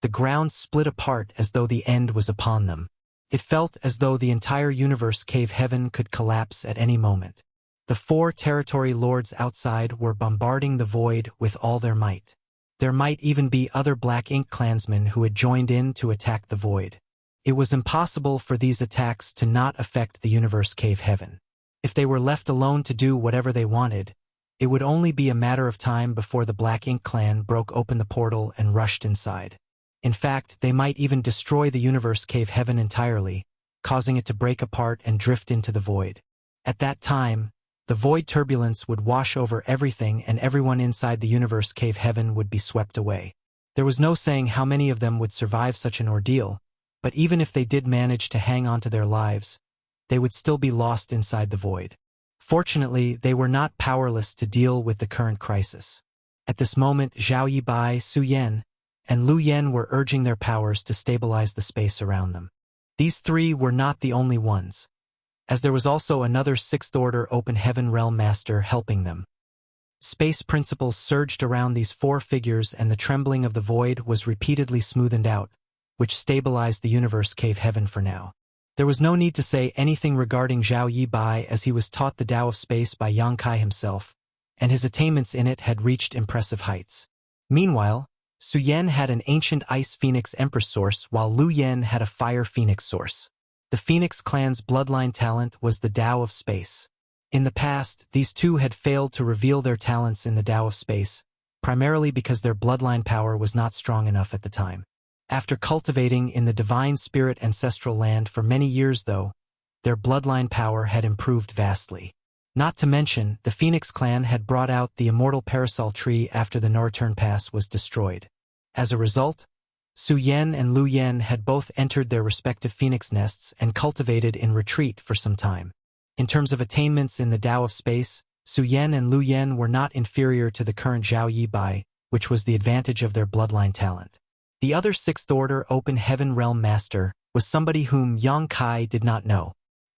the ground split apart as though the end was upon them. It felt as though the entire Universe Cave Heaven could collapse at any moment. The 4 territory lords outside were bombarding the void with all their might. There might even be other Black Ink clansmen who had joined in to attack the void. It was impossible for these attacks to not affect the Universe Cave Heaven. If they were left alone to do whatever they wanted, it would only be a matter of time before the Black Ink Clan broke open the portal and rushed inside. In fact, they might even destroy the Universe Cave Heaven entirely, causing it to break apart and drift into the void. At that time, the void turbulence would wash over everything and everyone inside the Universe Cave Heaven would be swept away. There was no saying how many of them would survive such an ordeal, but even if they did manage to hang on to their lives, they would still be lost inside the void. Fortunately, they were not powerless to deal with the current crisis. At this moment, Zhao Yibai, Su Yan, and Lu Yen were urging their powers to stabilize the space around them. These 3 were not the only ones, as there was also another 6th Order Open Heaven Realm Master helping them. Space principles surged around these 4 figures and the trembling of the void was repeatedly smoothened out, which stabilized the Universe Cave Heaven for now. There was no need to say anything regarding Zhao Yibai as he was taught the Tao of Space by Yang Kai himself, and his attainments in it had reached impressive heights. Meanwhile, Su Yan had an ancient Ice Phoenix Empress source while Lu Yen had a Fire Phoenix source. The Phoenix clan's bloodline talent was the Tao of Space. In the past, these 2 had failed to reveal their talents in the Tao of Space, primarily because their bloodline power was not strong enough at the time. After cultivating in the Divine Spirit ancestral land for many years though, their bloodline power had improved vastly. Not to mention, the Phoenix clan had brought out the immortal parasol tree after the Northern Pass was destroyed. As a result, Su Yan and Lu Yen had both entered their respective phoenix nests and cultivated in retreat for some time. In terms of attainments in the Tao of Space, Su Yan and Lu Yen were not inferior to the current Zhao Yibai, which was the advantage of their bloodline talent. The other 6th Order Open Heaven Realm Master was somebody whom Yang Kai did not know.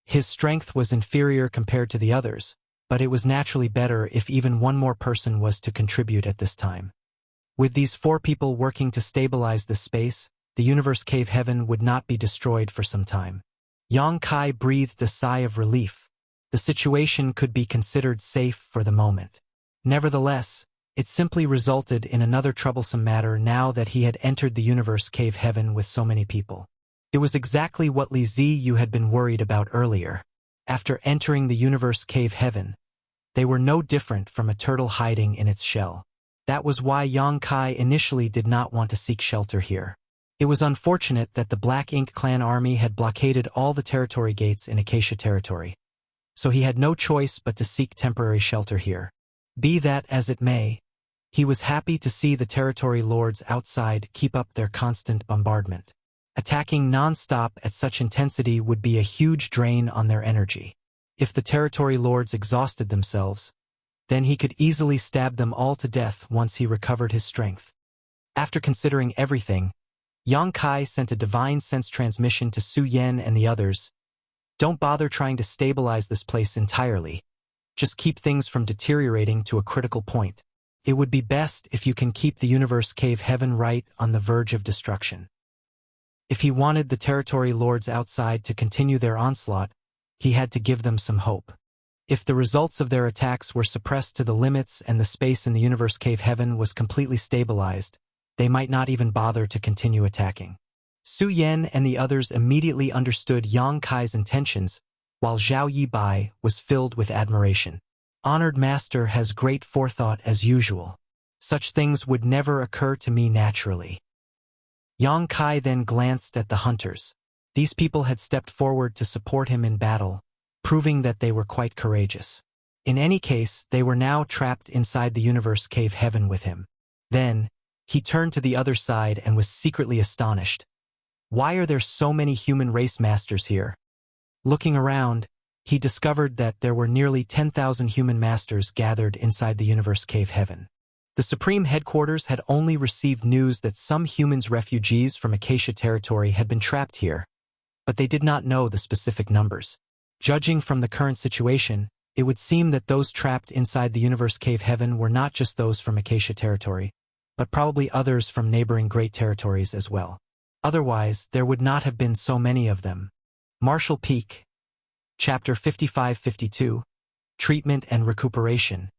His strength was inferior compared to the others, but it was naturally better if even one more person was to contribute at this time. With these 4 people working to stabilize this space, the Universe Cave Heaven would not be destroyed for some time. Yang Kai breathed a sigh of relief. The situation could be considered safe for the moment. Nevertheless, it simply resulted in another troublesome matter now that he had entered the Universe Cave Heaven with so many people. It was exactly what Li Ziyu had been worried about earlier. After entering the Universe Cave Heaven, they were no different from a turtle hiding in its shell. That was why Yang Kai initially did not want to seek shelter here. It was unfortunate that the Black Ink Clan army had blockaded all the territory gates in Acacia territory, so he had no choice but to seek temporary shelter here. Be that as it may, he was happy to see the territory lords outside keep up their constant bombardment. Attacking non-stop at such intensity would be a huge drain on their energy. If the territory lords exhausted themselves, then he could easily stab them all to death once he recovered his strength. After considering everything, Yang Kai sent a divine sense transmission to Su Yan and the others. Don't bother trying to stabilize this place entirely. Just keep things from deteriorating to a critical point. It would be best if you can keep the Universe Cave Heaven right on the verge of destruction. If he wanted the territory lords outside to continue their onslaught, he had to give them some hope. If the results of their attacks were suppressed to the limits and the space in the Universe Cave Heaven was completely stabilized, they might not even bother to continue attacking. Su Yan and the others immediately understood Yang Kai's intentions, while Zhao Yibai was filled with admiration. Honored Master has great forethought as usual. Such things would never occur to me naturally. Yang Kai then glanced at the hunters. These people had stepped forward to support him in battle, proving that they were quite courageous. In any case, they were now trapped inside the Universe Cave Heaven with him. Then, he turned to the other side and was secretly astonished. Why are there so many human race masters here? Looking around, he discovered that there were nearly 10,000 human masters gathered inside the universe cave heaven. The Supreme Headquarters had only received news that some humans refugees from Acacia territory had been trapped here, but they did not know the specific numbers. Judging from the current situation, it would seem that those trapped inside the universe cave heaven were not just those from Acacia territory, but probably others from neighboring great territories as well. Otherwise, there would not have been so many of them. Marshall Peak. Chapter 55-52. Treatment and Recuperation.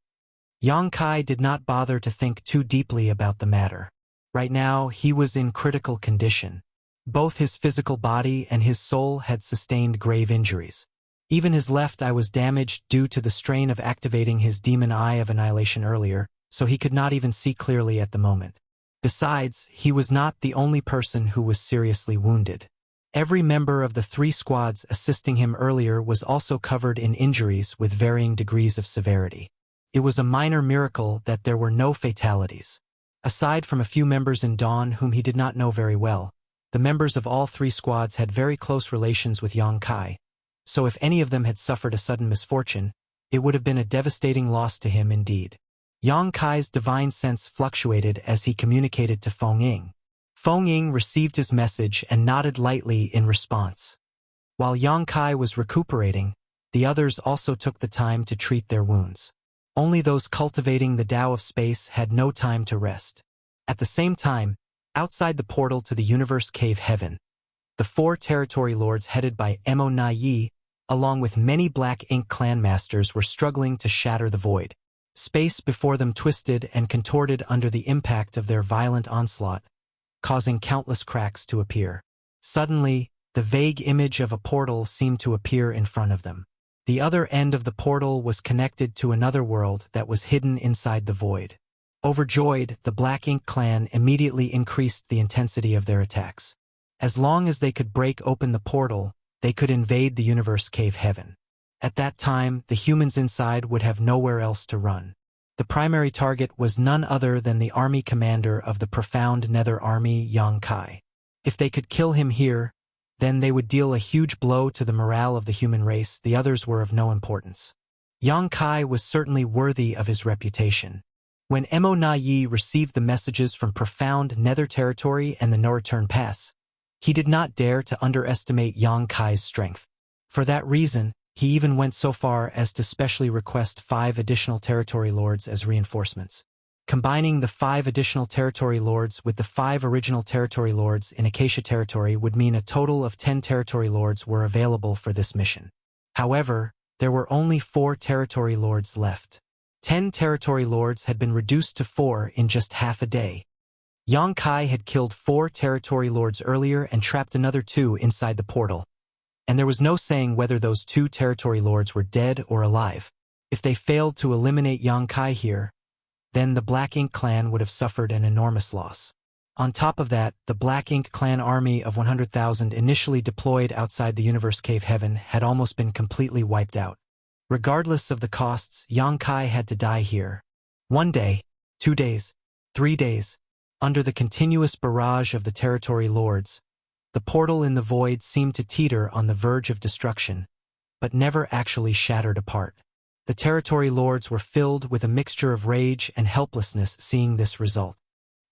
Yang Kai did not bother to think too deeply about the matter. Right now, he was in critical condition. Both his physical body and his soul had sustained grave injuries. Even his left eye was damaged due to the strain of activating his demon eye of annihilation earlier, so he could not even see clearly at the moment. Besides, he was not the only person who was seriously wounded. Every member of the 3 squads assisting him earlier was also covered in injuries with varying degrees of severity. It was a minor miracle that there were no fatalities. Aside from a few members in Dawn whom he did not know very well, the members of all 3 squads had very close relations with Yang Kai, so if any of them had suffered a sudden misfortune, it would have been a devastating loss to him indeed. Yang Kai's divine sense fluctuated as he communicated to Feng Ying. Feng Ying received his message and nodded lightly in response. While Yang Kai was recuperating, the others also took the time to treat their wounds. Only those cultivating the Tao of space had no time to rest. At the same time, outside the portal to the universe cave heaven, the 4 territory lords headed by Mo Na Yi, along with many Black Ink clan masters, were struggling to shatter the void. Space before them twisted and contorted under the impact of their violent onslaught, causing countless cracks to appear. Suddenly, the vague image of a portal seemed to appear in front of them. The other end of the portal was connected to another world that was hidden inside the void. Overjoyed, the Black Ink clan immediately increased the intensity of their attacks. As long as they could break open the portal, they could invade the universe cave heaven. At that time, the humans inside would have nowhere else to run. The primary target was none other than the army commander of the profound Nether Army, Yang Kai. If they could kill him here, then they would deal a huge blow to the morale of the human race. The others were of no importance. Yang Kai was certainly worthy of his reputation. When Mo Na Yi received the messages from profound Nether territory and the No Return Pass, he did not dare to underestimate Yang Kai's strength. For that reason, he even went so far as to specially request 5 additional territory lords as reinforcements. Combining the 5 additional territory lords with the 5 original territory lords in Acacia territory would mean a total of 10 territory lords were available for this mission. However, there were only 4 territory lords left. 10 territory lords had been reduced to 4 in just half a day. Yang Kai had killed 4 territory lords earlier and trapped another 2 inside the portal. And there was no saying whether those 2 territory lords were dead or alive. If they failed to eliminate Yang Kai here, then the Black Ink clan would have suffered an enormous loss. On top of that, the Black Ink clan army of 100,000 initially deployed outside the universe cave heaven had almost been completely wiped out. Regardless of the costs, Yang Kai had to die here. 1 day, 2 days, 3 days, under the continuous barrage of the territory lords, the portal in the void seemed to teeter on the verge of destruction, but never actually shattered apart. The territory lords were filled with a mixture of rage and helplessness seeing this result.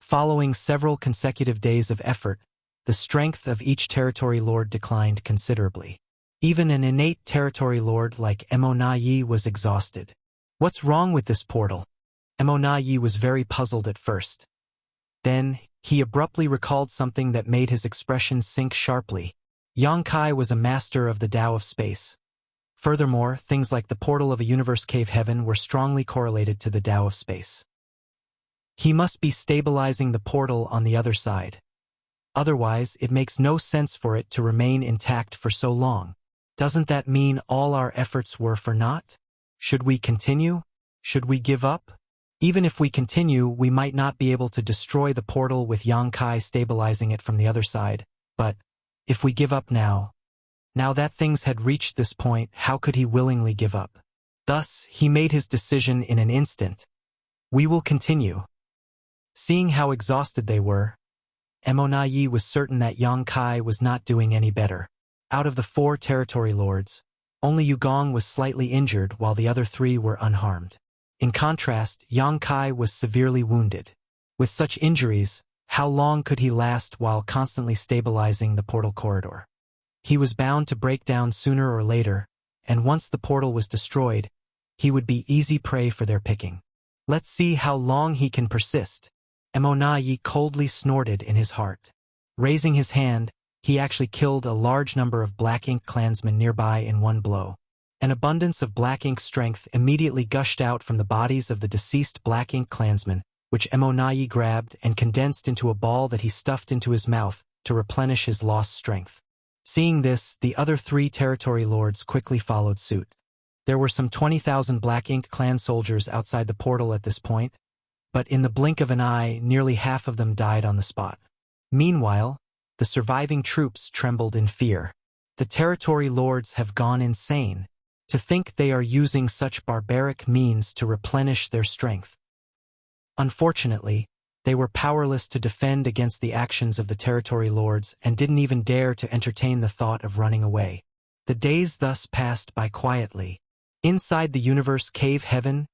Following several consecutive days of effort, the strength of each territory lord declined considerably. Even an innate territory lord like Mo Na Yi was exhausted. What's wrong with this portal? Mo Na Yi was very puzzled at first. Then, he abruptly recalled something that made his expression sink sharply. Yang Kai was a master of the Tao of space. Furthermore, things like the portal of a universe cave heaven were strongly correlated to the Tao of space. He must be stabilizing the portal on the other side. Otherwise, it makes no sense for it to remain intact for so long. Doesn't that mean all our efforts were for naught? Should we continue? Should we give up? Even if we continue, we might not be able to destroy the portal with Yang Kai stabilizing it from the other side. But if we give up now that things had reached this point, how could he willingly give up? Thus, he made his decision in an instant. We will continue. Seeing how exhausted they were, Mo Na Yi was certain that Yang Kai was not doing any better. Out of the 4 territory lords, only Yugong was slightly injured while the other 3 were unharmed. In contrast, Yang Kai was severely wounded. With such injuries, how long could he last while constantly stabilizing the portal corridor? He was bound to break down sooner or later, and once the portal was destroyed, he would be easy prey for their picking. Let's see how long he can persist. Emonayi coldly snorted in his heart. Raising his hand, he actually killed a large number of Black Ink clansmen nearby in one blow. An abundance of Black Ink strength immediately gushed out from the bodies of the deceased Black Ink clansmen, which Emonayi grabbed and condensed into a ball that he stuffed into his mouth to replenish his lost strength. Seeing this, the other 3 territory lords quickly followed suit. There were some 20,000 Black Ink clan soldiers outside the portal at this point, but in the blink of an eye, nearly half of them died on the spot. Meanwhile, the surviving troops trembled in fear. The territory lords have gone insane. To think they are using such barbaric means to replenish their strength. Unfortunately, they were powerless to defend against the actions of the territory lords and didn't even dare to entertain the thought of running away. The days thus passed by quietly. Inside the universe cave heaven,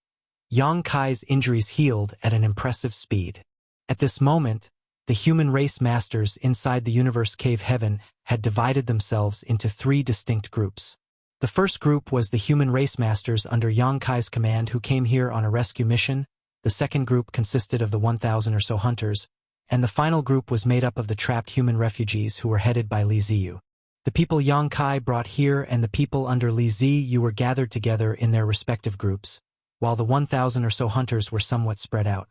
Yang Kai's injuries healed at an impressive speed. At this moment, the human race masters inside the universe cave heaven had divided themselves into 3 distinct groups. The first group was the human race masters under Yang Kai's command who came here on a rescue mission. The second group consisted of the 1,000 or so hunters, and the final group was made up of the trapped human refugees who were headed by Li Ziyu. The people Yang Kai brought here and the people under Li Ziyu were gathered together in their respective groups, while the 1,000 or so hunters were somewhat spread out.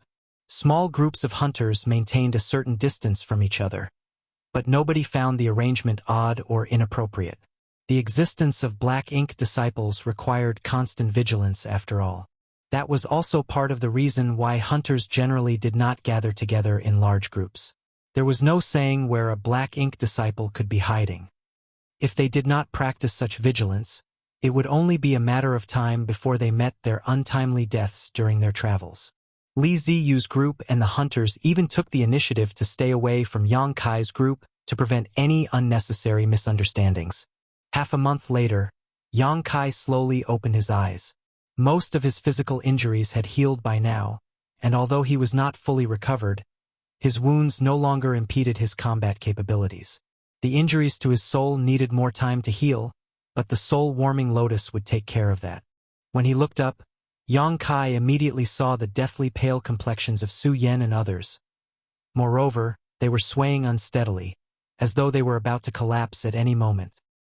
Small groups of hunters maintained a certain distance from each other, but nobody found the arrangement odd or inappropriate. The existence of Black Ink disciples required constant vigilance after all. That was also part of the reason why hunters generally did not gather together in large groups. There was no saying where a Black Ink disciple could be hiding. If they did not practice such vigilance, it would only be a matter of time before they met their untimely deaths during their travels. Li Ziyu's group and the hunters even took the initiative to stay away from Yang Kai's group to prevent any unnecessary misunderstandings. Half a month later, Yang Kai slowly opened his eyes. Most of his physical injuries had healed by now, and although he was not fully recovered, his wounds no longer impeded his combat capabilities. The injuries to his soul needed more time to heal, but the soul-warming lotus would take care of that. When he looked up, Yang Kai immediately saw the deathly pale complexions of Su Yan and others. Moreover, they were swaying unsteadily, as though they were about to collapse at any moment.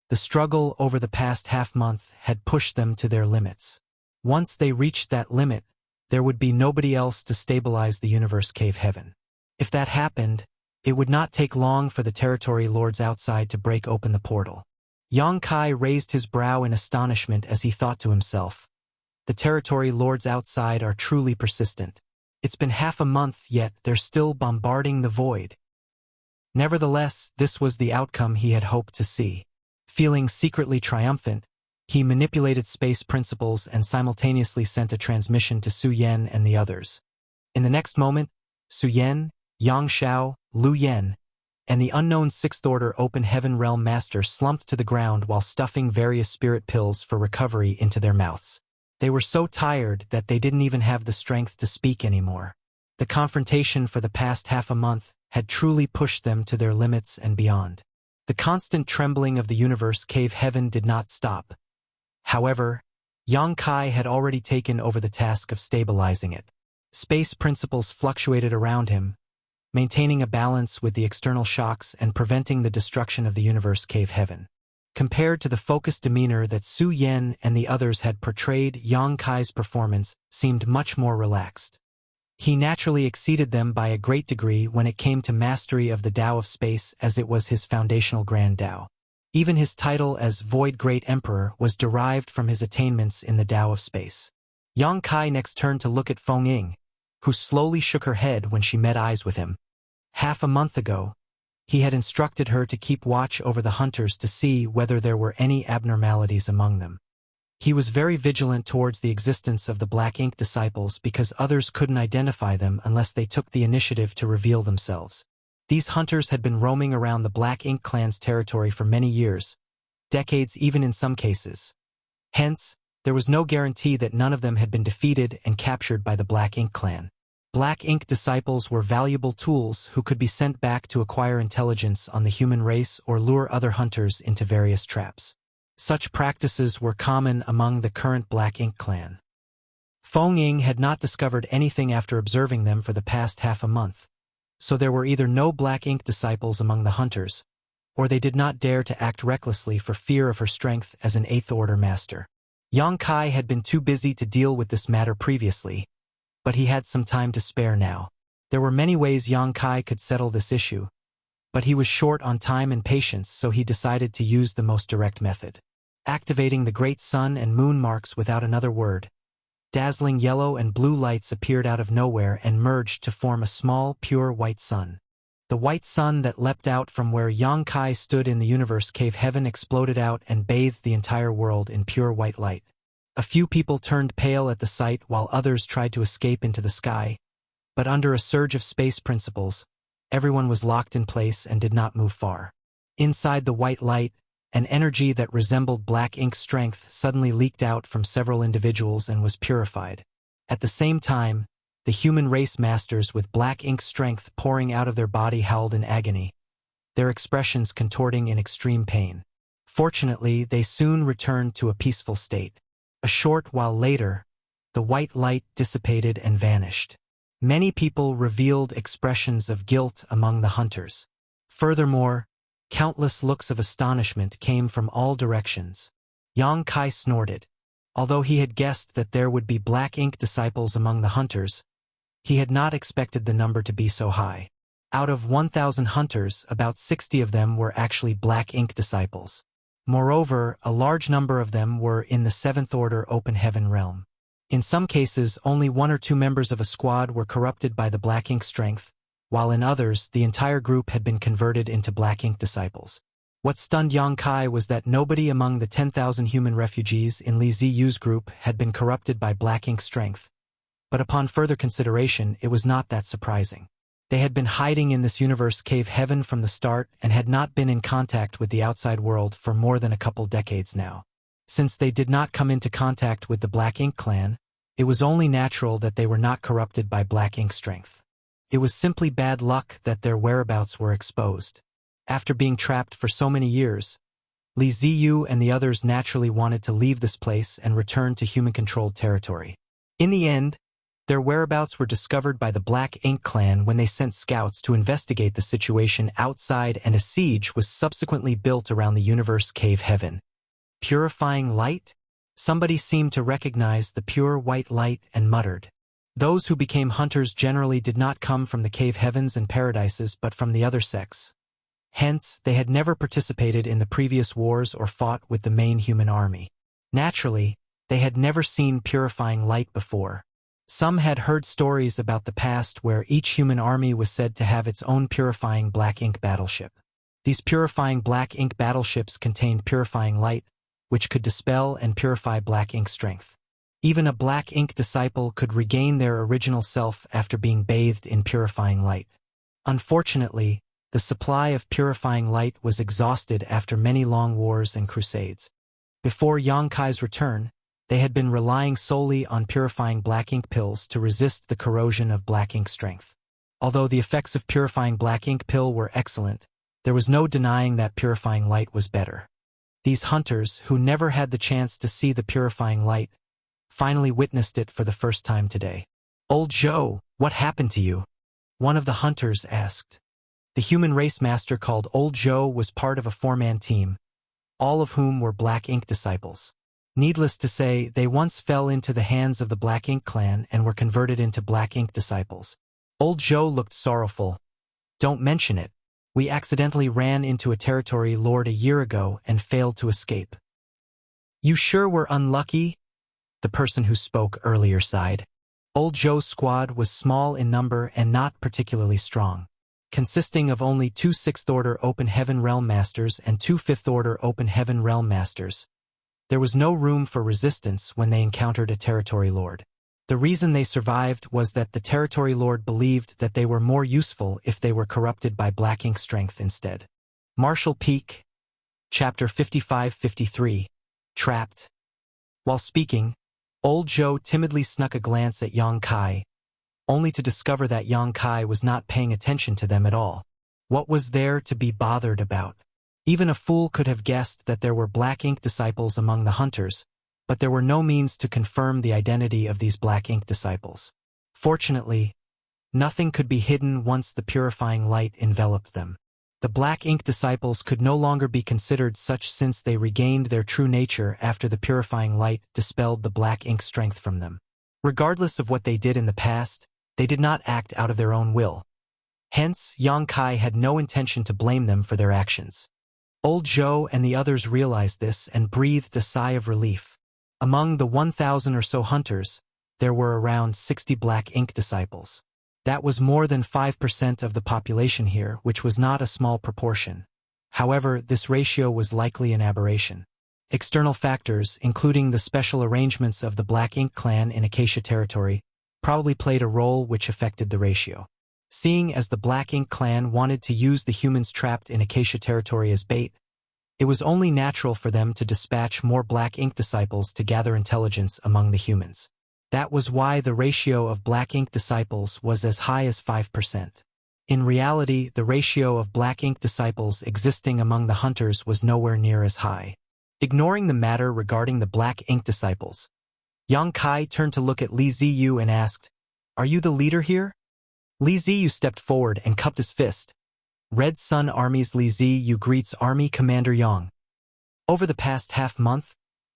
The struggle over the past half-month had pushed them to their limits. Once they reached that limit, there would be nobody else to stabilize the universe cave heaven. If that happened, it would not take long for the territory lords outside to break open the portal. Yang Kai raised his brow in astonishment as he thought to himself, "The territory lords outside are truly persistent. It's been half a month yet they're still bombarding the void." Nevertheless, this was the outcome he had hoped to see. Feeling secretly triumphant, he manipulated space principles and simultaneously sent a transmission to Su Yan and the others. In the next moment, Su Yan, Yang Xiao, Lu Yan, and the unknown Sixth Order Open Heaven Realm Master slumped to the ground while stuffing various spirit pills for recovery into their mouths. They were so tired that they didn't even have the strength to speak anymore. The confrontation for the past half a month had truly pushed them to their limits and beyond. The constant trembling of the universe cave heaven did not stop. However, Yang Kai had already taken over the task of stabilizing it. Space principles fluctuated around him, maintaining a balance with the external shocks and preventing the destruction of the universe cave heaven. Compared to the focused demeanor that Su Yan and the others had portrayed, Yang Kai's performance seemed much more relaxed. He naturally exceeded them by a great degree when it came to mastery of the Tao of Space, as it was his foundational grand Tao. Even his title as Void Great Emperor was derived from his attainments in the Tao of Space. Yang Kai next turned to look at Feng Ying, who slowly shook her head when she met eyes with him. Half a month ago, he had instructed her to keep watch over the hunters to see whether there were any abnormalities among them. He was very vigilant towards the existence of the Black Ink disciples because others couldn't identify them unless they took the initiative to reveal themselves. These hunters had been roaming around the Black Ink clan's territory for many years, decades even in some cases. Hence, there was no guarantee that none of them had been defeated and captured by the Black Ink clan. Black Ink disciples were valuable tools who could be sent back to acquire intelligence on the human race or lure other hunters into various traps. Such practices were common among the current Black Ink clan. Feng Ying had not discovered anything after observing them for the past half a month, so there were either no Black Ink disciples among the hunters, or they did not dare to act recklessly for fear of her strength as an Eighth Order master. Yang Kai had been too busy to deal with this matter previously, but he had some time to spare now. There were many ways Yang Kai could settle this issue, but he was short on time and patience, so he decided to use the most direct method. Activating the great sun and moon marks without another word, dazzling yellow and blue lights appeared out of nowhere and merged to form a small, pure white sun. The white sun that leapt out from where Yang Kai stood in the universe cave heaven exploded out and bathed the entire world in pure white light. A few people turned pale at the sight while others tried to escape into the sky, but under a surge of space principles, everyone was locked in place and did not move far. Inside the white light, an energy that resembled Black Ink strength suddenly leaked out from several individuals and was purified. At the same time, the human race masters with Black Ink strength pouring out of their body howled in agony, their expressions contorting in extreme pain. Fortunately, they soon returned to a peaceful state. A short while later, the white light dissipated and vanished. Many people revealed expressions of guilt among the hunters. Furthermore, countless looks of astonishment came from all directions. Yang Kai snorted. Although he had guessed that there would be Black Ink disciples among the hunters, he had not expected the number to be so high. Out of 1,000 hunters, about 60 of them were actually Black Ink disciples. Moreover, a large number of them were in the Seventh Order Open Heaven realm. In some cases, only 1 or 2 members of a squad were corrupted by the Black Ink strength, while in others, the entire group had been converted into Black Ink disciples. What stunned Yang Kai was that nobody among the 10,000 human refugees in Li Ziyu's group had been corrupted by Black Ink strength. But upon further consideration, it was not that surprising. They had been hiding in this universe cave heaven from the start and had not been in contact with the outside world for more than a couple decades now. Since they did not come into contact with the Black Ink clan, it was only natural that they were not corrupted by Black Ink strength. It was simply bad luck that their whereabouts were exposed. After being trapped for so many years, Li Ziyu and the others naturally wanted to leave this place and return to human-controlled territory. In the end, their whereabouts were discovered by the Black Ink clan when they sent scouts to investigate the situation outside, and a siege was subsequently built around the universe cave heaven. Purifying light? Somebody seemed to recognize the pure white light and muttered. Those who became hunters generally did not come from the cave heavens and paradises but from the other sects. Hence, they had never participated in the previous wars or fought with the main human army. Naturally, they had never seen purifying light before. Some had heard stories about the past where each human army was said to have its own purifying Black Ink battleship. These purifying Black Ink battleships contained purifying light, which could dispel and purify Black Ink strength. Even a Black Ink disciple could regain their original self after being bathed in purifying light. Unfortunately, the supply of purifying light was exhausted after many long wars and crusades. Before Yang Kai's return, they had been relying solely on purifying Black Ink pills to resist the corrosion of Black Ink strength. Although the effects of purifying Black Ink pill were excellent, there was no denying that purifying light was better. These hunters, who never had the chance to see the purifying light, finally witnessed it for the first time today. "Old Zhou, what happened to you?" one of the hunters asked. The human race master called Old Zhou was part of a 4-man team, all of whom were Black Ink disciples. Needless to say, they once fell into the hands of the Black Ink clan and were converted into Black Ink disciples. Old Zhou looked sorrowful. "Don't mention it. We accidentally ran into a territory lord a year ago and failed to escape." "You sure were unlucky?" the person who spoke earlier sighed. Old Zhou's squad was small in number and not particularly strong. Consisting of only 2 Sixth Order Open Heaven Realm Masters and 2 Fifth Order Open Heaven Realm Masters, there was no room for resistance when they encountered a territory lord. The reason they survived was that the territory lord believed that they were more useful if they were corrupted by Black Ink strength instead. Marshal Peak, Chapter 55-53. Trapped. While speaking, old Zhou timidly snuck a glance at Yang Kai, only to discover that Yang Kai was not paying attention to them at all. What was there to be bothered about? Even a fool could have guessed that there were black ink disciples among the hunters, but there were no means to confirm the identity of these black ink disciples. Fortunately, nothing could be hidden once the purifying light enveloped them. The black ink disciples could no longer be considered such since they regained their true nature after the purifying light dispelled the black ink strength from them. Regardless of what they did in the past, they did not act out of their own will. Hence, Yang Kai had no intention to blame them for their actions. Old Zhou and the others realized this and breathed a sigh of relief. Among the 1,000 or so hunters, there were around 60 black ink disciples. That was more than 5% of the population here, which was not a small proportion. However, this ratio was likely an aberration. External factors, including the special arrangements of the Black Ink clan in Acacia territory, probably played a role which affected the ratio. Seeing as the Black Ink clan wanted to use the humans trapped in Acacia territory as bait, it was only natural for them to dispatch more Black Ink disciples to gather intelligence among the humans. That was why the ratio of Black Ink disciples was as high as 5%. In reality, the ratio of Black Ink disciples existing among the hunters was nowhere near as high. Ignoring the matter regarding the Black Ink disciples, Yang Kai turned to look at Li Ziyu and asked, "Are you the leader here?" Li Ziyu stepped forward and cupped his fist. Red Sun Army's Li Ziyu greets Army Commander Yang. Over the past half-month,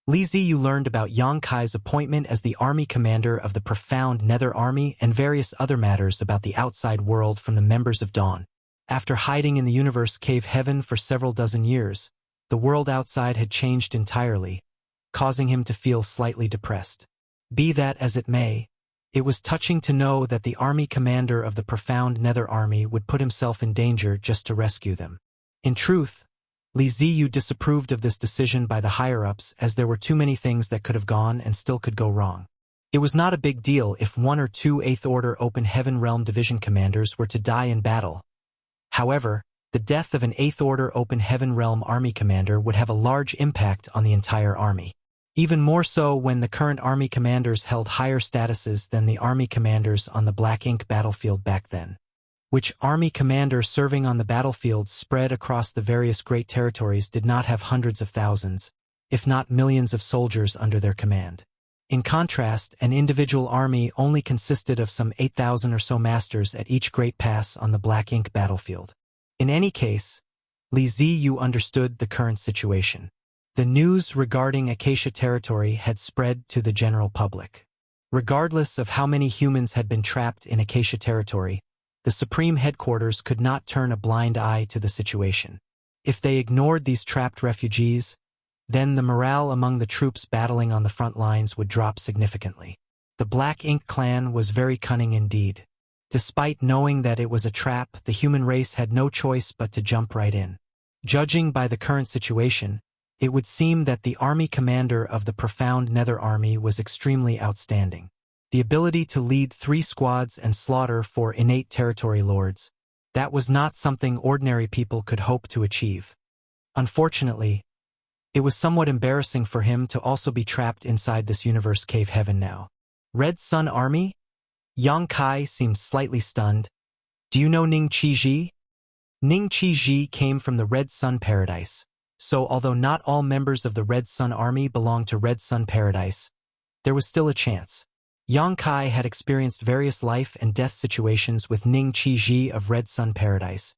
Li Ziyu learned about Yang Kai's appointment as the army commander of the Profound Nether Army and various other matters about the outside world from the members of Dawn. After hiding in the universe cave heaven for several dozen years, the world outside had changed entirely, causing him to feel slightly depressed. Be that as it may, it was touching to know that the army commander of the Profound Nether Army would put himself in danger just to rescue them. In truth, Li Ziyu disapproved of this decision by the higher-ups as there were too many things that could have gone and still could go wrong. It was not a big deal if 1 or 2 Eighth Order Open Heaven Realm Division commanders were to die in battle. However, the death of an Eighth Order Open Heaven Realm Army commander would have a large impact on the entire army. Even more so when the current army commanders held higher statuses than the army commanders on the Black Ink battlefield back then. Which army commander serving on the battlefield spread across the various great territories did not have hundreds of thousands, if not millions of soldiers under their command. In contrast, an individual army only consisted of some 8,000 or so masters at each great pass on the Black Ink battlefield. In any case, Li Ziyu understood the current situation. The news regarding Acacia territory had spread to the general public. Regardless of how many humans had been trapped in Acacia territory, the Supreme Headquarters could not turn a blind eye to the situation. If they ignored these trapped refugees, then the morale among the troops battling on the front lines would drop significantly. The Black Ink clan was very cunning indeed. Despite knowing that it was a trap, the human race had no choice but to jump right in. Judging by the current situation, it would seem that the army commander of the Profound Nether Army was extremely outstanding. The ability to lead 3 squads and slaughter 4 innate territory lords, that was not something ordinary people could hope to achieve. Unfortunately, it was somewhat embarrassing for him to also be trapped inside this universe cave heaven now. Red Sun Army? Yang Kai seemed slightly stunned. Do you know Ning Qizhi? Ning Qizhi came from the Red Sun Paradise. So although not all members of the Red Sun Army belonged to Red Sun Paradise, there was still a chance. Yang Kai had experienced various life and death situations with Ning Qizhi of Red Sun Paradise,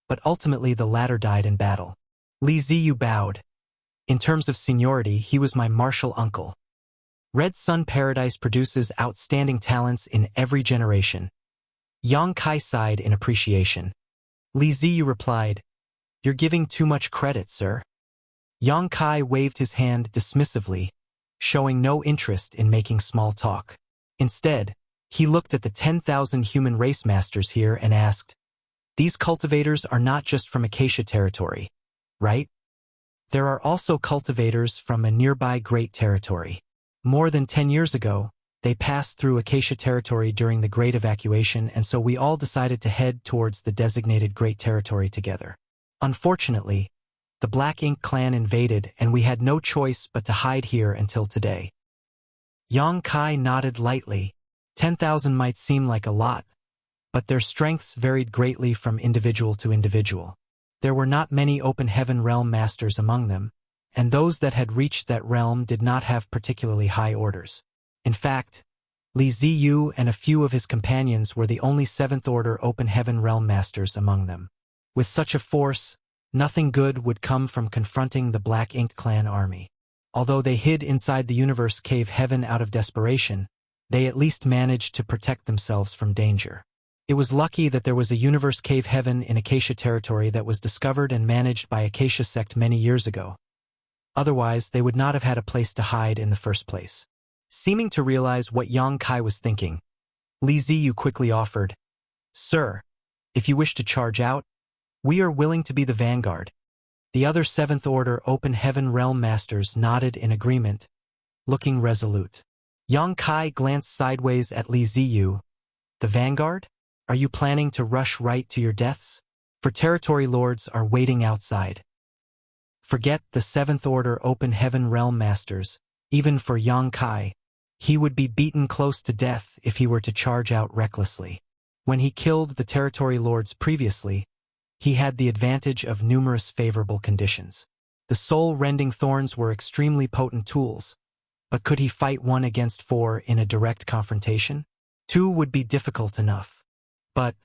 but ultimately the latter died in battle. Li Ziyu bowed. In terms of seniority, he was my martial uncle. Red Sun Paradise produces outstanding talents in every generation. Yang Kai sighed in appreciation. Li Ziyu replied, "You're giving too much credit, sir." Yang Kai waved his hand dismissively, showing no interest in making small talk. Instead, he looked at the 10,000 human race masters here and asked, "These cultivators are not just from Acacia territory, right? There are also cultivators from a nearby great territory. More than 10 years ago, they passed through Acacia territory during the Great Evacuation, and so we all decided to head towards the designated Great Territory together. Unfortunately, The Black Ink clan invaded, and we had no choice but to hide here until today. Yang Kai nodded lightly. 10,000 might seem like a lot, but their strengths varied greatly from individual to individual. There were not many open heaven realm masters among them, and those that had reached that realm did not have particularly high orders. In fact, Li Ziyu and a few of his companions were the only 7th Order Open Heaven Realm Masters among them. With such a force, nothing good would come from confronting the Black Ink clan army. Although they hid inside the Universe Cave Heaven out of desperation, they at least managed to protect themselves from danger. It was lucky that there was a Universe Cave Heaven in Acacia territory that was discovered and managed by Acacia sect many years ago. Otherwise, they would not have had a place to hide in the first place. Seeming to realize what Yang Kai was thinking, Li Ziyu quickly offered, "Sir, if you wish to charge out, we are willing to be the vanguard." The other 7th Order Open Heaven Realm Masters nodded in agreement, looking resolute. Yang Kai glanced sideways at Li Ziyu. "The vanguard? Are you planning to rush right to your deaths? For territory lords are waiting outside." Forget the 7th Order Open Heaven Realm Masters. Even for Yang Kai, he would be beaten close to death if he were to charge out recklessly. When he killed the territory lords previously, he had the advantage of numerous favorable conditions. The soul-rending thorns were extremely potent tools, but could he fight 1 against 4 in a direct confrontation? 2 would be difficult enough. But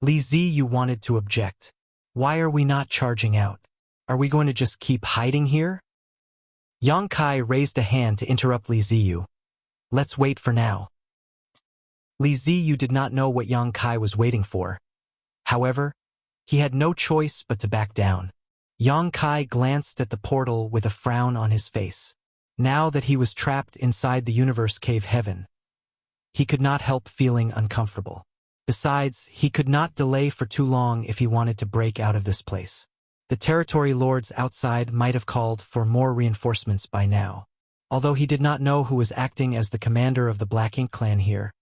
Li Ziyu wanted to object. "Why are we not charging out? Are we going to just keep hiding here?" Yang Kai raised a hand to interrupt Li Ziyu. "Let's wait for now." Li Ziyu did not know what Yang Kai was waiting for. However, he had no choice but to back down. Yang Kai glanced at the portal with a frown on his face. Now that he was trapped inside the Universe Cave Heaven, he could not help feeling uncomfortable. Besides, he could not delay for too long if he wanted to break out of this place. The territory lords outside might have called for more reinforcements by now. Although he did not know who was acting as the commander of the Black Ink clan here,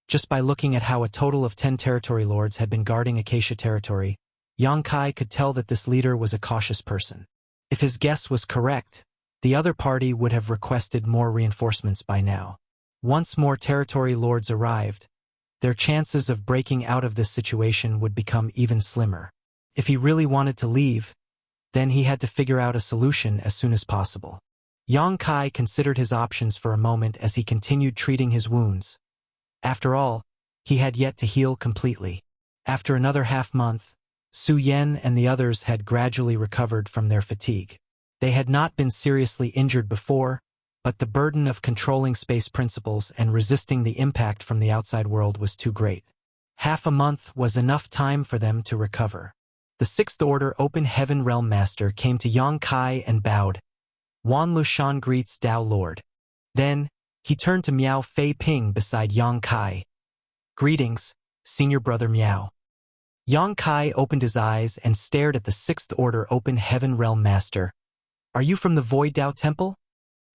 just by looking at how a total of 10 territory lords had been guarding Acacia territory, Yang Kai could tell that this leader was a cautious person. If his guess was correct, the other party would have requested more reinforcements by now. Once more territory lords arrived, their chances of breaking out of this situation would become even slimmer. If he really wanted to leave, then he had to figure out a solution as soon as possible. Yang Kai considered his options for a moment as he continued treating his wounds. After all, he had yet to heal completely. After another half-month, Su Yan and the others had gradually recovered from their fatigue. They had not been seriously injured before, but the burden of controlling space principles and resisting the impact from the outside world was too great. Half a month was enough time for them to recover. The 6th Order Open Heaven Realm Master came to Yang Kai and bowed. "Wan Lushan greets Tao Lord." Then, he turned to Miao Fei Ping beside Yang Kai. "Greetings, Senior Brother Miao." Yang Kai opened his eyes and stared at the 6th Order Open Heaven Realm Master. "Are you from the Void Tao Temple?"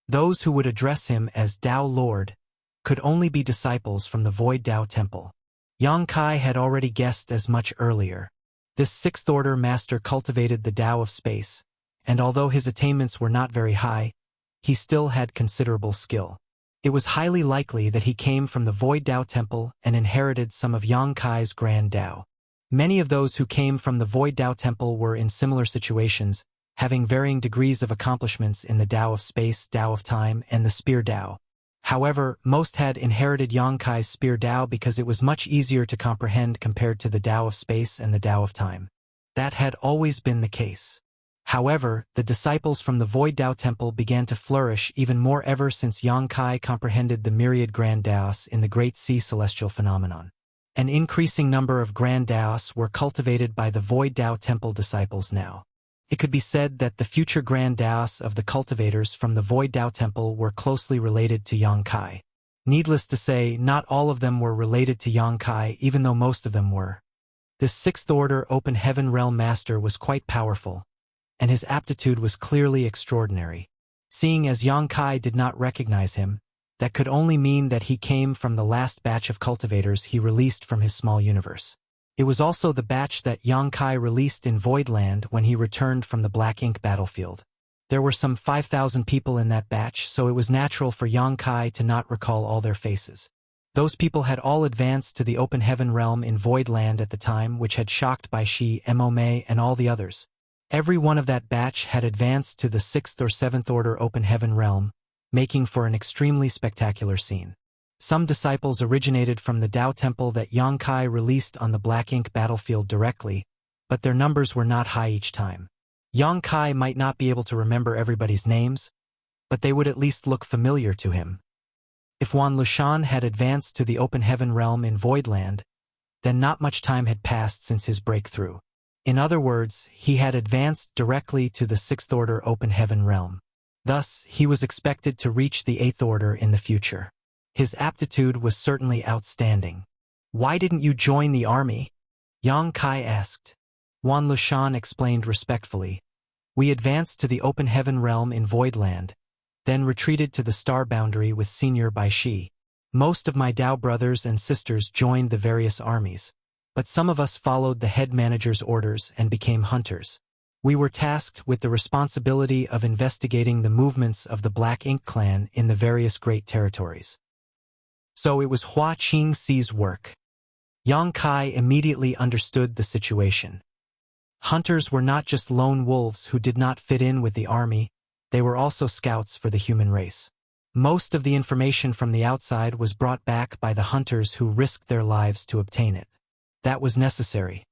Those who would address him as Tao Lord could only be disciples from the Void Tao Temple. Yang Kai had already guessed as much earlier. This 6th Order Master cultivated the Tao of space, and although his attainments were not very high, he still had considerable skill. It was highly likely that he came from the Void Tao Temple and inherited some of Yang Kai's Grand Tao. Many of those who came from the Void Tao Temple were in similar situations, having varying degrees of accomplishments in the Tao of space, Tao of time, and the Spear Tao. However, most had inherited Yang Kai's Spear Tao because it was much easier to comprehend compared to the Tao of space and the Tao of time. That had always been the case. However, the disciples from the Void Tao Temple began to flourish even more ever since Yang Kai comprehended the myriad Grand Taos in the Great Sea Celestial Phenomenon. An increasing number of Grand Taos were cultivated by the Void Tao Temple disciples now. It could be said that the future Grand Taos of the cultivators from the Void Tao Temple were closely related to Yang Kai. Needless to say, not all of them were related to Yang Kai, even though most of them were. This 6th Order Open Heaven Realm Master was quite powerful, and his aptitude was clearly extraordinary. Seeing as Yang Kai did not recognize him, that could only mean that he came from the last batch of cultivators he released from his small universe. It was also the batch that Yang Kai released in Voidland when he returned from the Black Ink battlefield. There were some 5,000 people in that batch, so it was natural for Yang Kai to not recall all their faces. Those people had all advanced to the Open Heaven realm in Voidland at the time, which had shocked Bai Shi, Mo-Mei, and all the others. Every one of that batch had advanced to the 6th or 7th Order Open Heaven realm, making for an extremely spectacular scene. Some disciples originated from the Tao Temple that Yang Kai released on the Black Ink battlefield directly, but their numbers were not high each time. Yang Kai might not be able to remember everybody's names, but they would at least look familiar to him. If Wan Lushan had advanced to the Open Heaven realm in Voidland, then not much time had passed since his breakthrough. In other words, he had advanced directly to the 6th Order Open Heaven realm. Thus, he was expected to reach the 8th Order in the future. His aptitude was certainly outstanding. "Why didn't you join the army?" Yang Kai asked. Wan Lushan explained respectfully. "We advanced to the Open Heaven realm in Voidland, then retreated to the star boundary with Senior Bai Shi. Most of my Tao brothers and sisters joined the various armies, but some of us followed the head manager's orders and became hunters. We were tasked with the responsibility of investigating the movements of the Black Ink clan in the various great territories. So it was Hua Qingxi's work." Yang Kai immediately understood the situation. Hunters were not just lone wolves who did not fit in with the army, they were also scouts for the human race. Most of the information from the outside was brought back by the hunters who risked their lives to obtain it. That was necessary.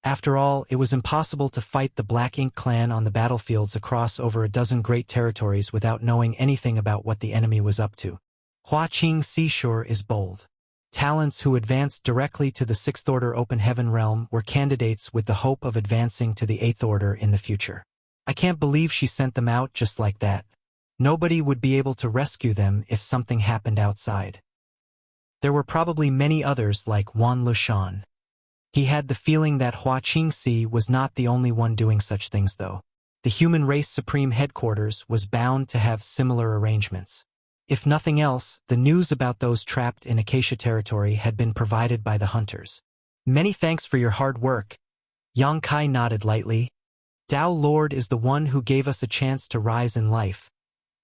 After all, it was impossible to fight the Black Ink clan on the battlefields across over a dozen great territories without knowing anything about what the enemy was up to. Hua Qingxi sure is bold. Talents who advanced directly to the 6th Order Open Heaven realm were candidates with the hope of advancing to the 8th Order in the future. I can't believe she sent them out just like that. Nobody would be able to rescue them if something happened outside. There were probably many others like Wan Lushan. He had the feeling that Hua Qingxi was not the only one doing such things though. The Human Race Supreme Headquarters was bound to have similar arrangements. If nothing else, the news about those trapped in Acacia territory had been provided by the hunters. "Many thanks for your hard work." Yang Kai nodded lightly. "Tao Lord is the one who gave us a chance to rise in life.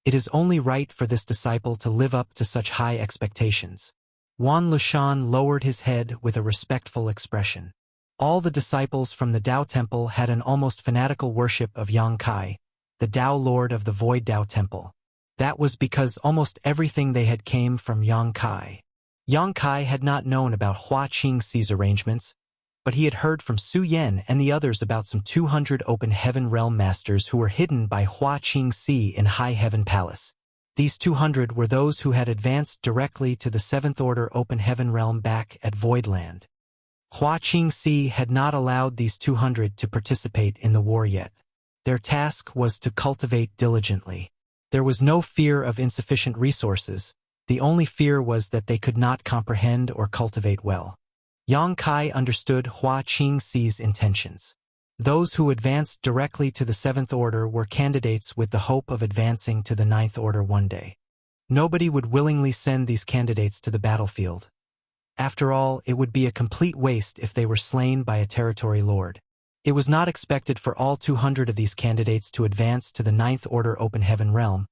It is only right for this disciple to live up to such high expectations." Wan Lushan lowered his head with a respectful expression. All the disciples from the Tao Temple had an almost fanatical worship of Yang Kai, the Tao Lord of the Void Tao Temple. That was because almost everything they had came from Yang Kai. Yang Kai had not known about Hua Qingxi's arrangements, but he had heard from Su Yan and the others about some 200 Open Heaven realm masters who were hidden by Hua Qingxi in High Heaven Palace. These 200 were those who had advanced directly to the 7th Order Open Heaven realm back at Voidland. Hua Qingxi had not allowed these 200 to participate in the war yet. Their task was to cultivate diligently. There was no fear of insufficient resources. The only fear was that they could not comprehend or cultivate well. Yang Kai understood Hua Qingxi's intentions. Those who advanced directly to the 7th Order were candidates with the hope of advancing to the 9th Order one day. Nobody would willingly send these candidates to the battlefield. After all, it would be a complete waste if they were slain by a territory lord. It was not expected for all 200 of these candidates to advance to the 9th Order Open Heaven realm,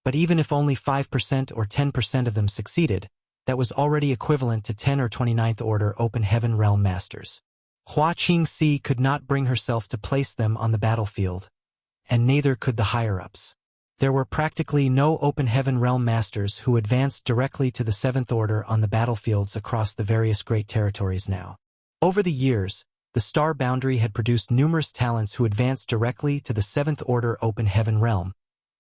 but even if only 5% or 10% of them succeeded, that was already equivalent to 10 or 29th Order Open Heaven realm masters. Hua Qingxi could not bring herself to place them on the battlefield, and neither could the higher-ups. There were practically no Open Heaven realm masters who advanced directly to the 7th Order on the battlefields across the various great territories now. Over the years, the Star Boundary had produced numerous talents who advanced directly to the 7th Order Open Heaven realm,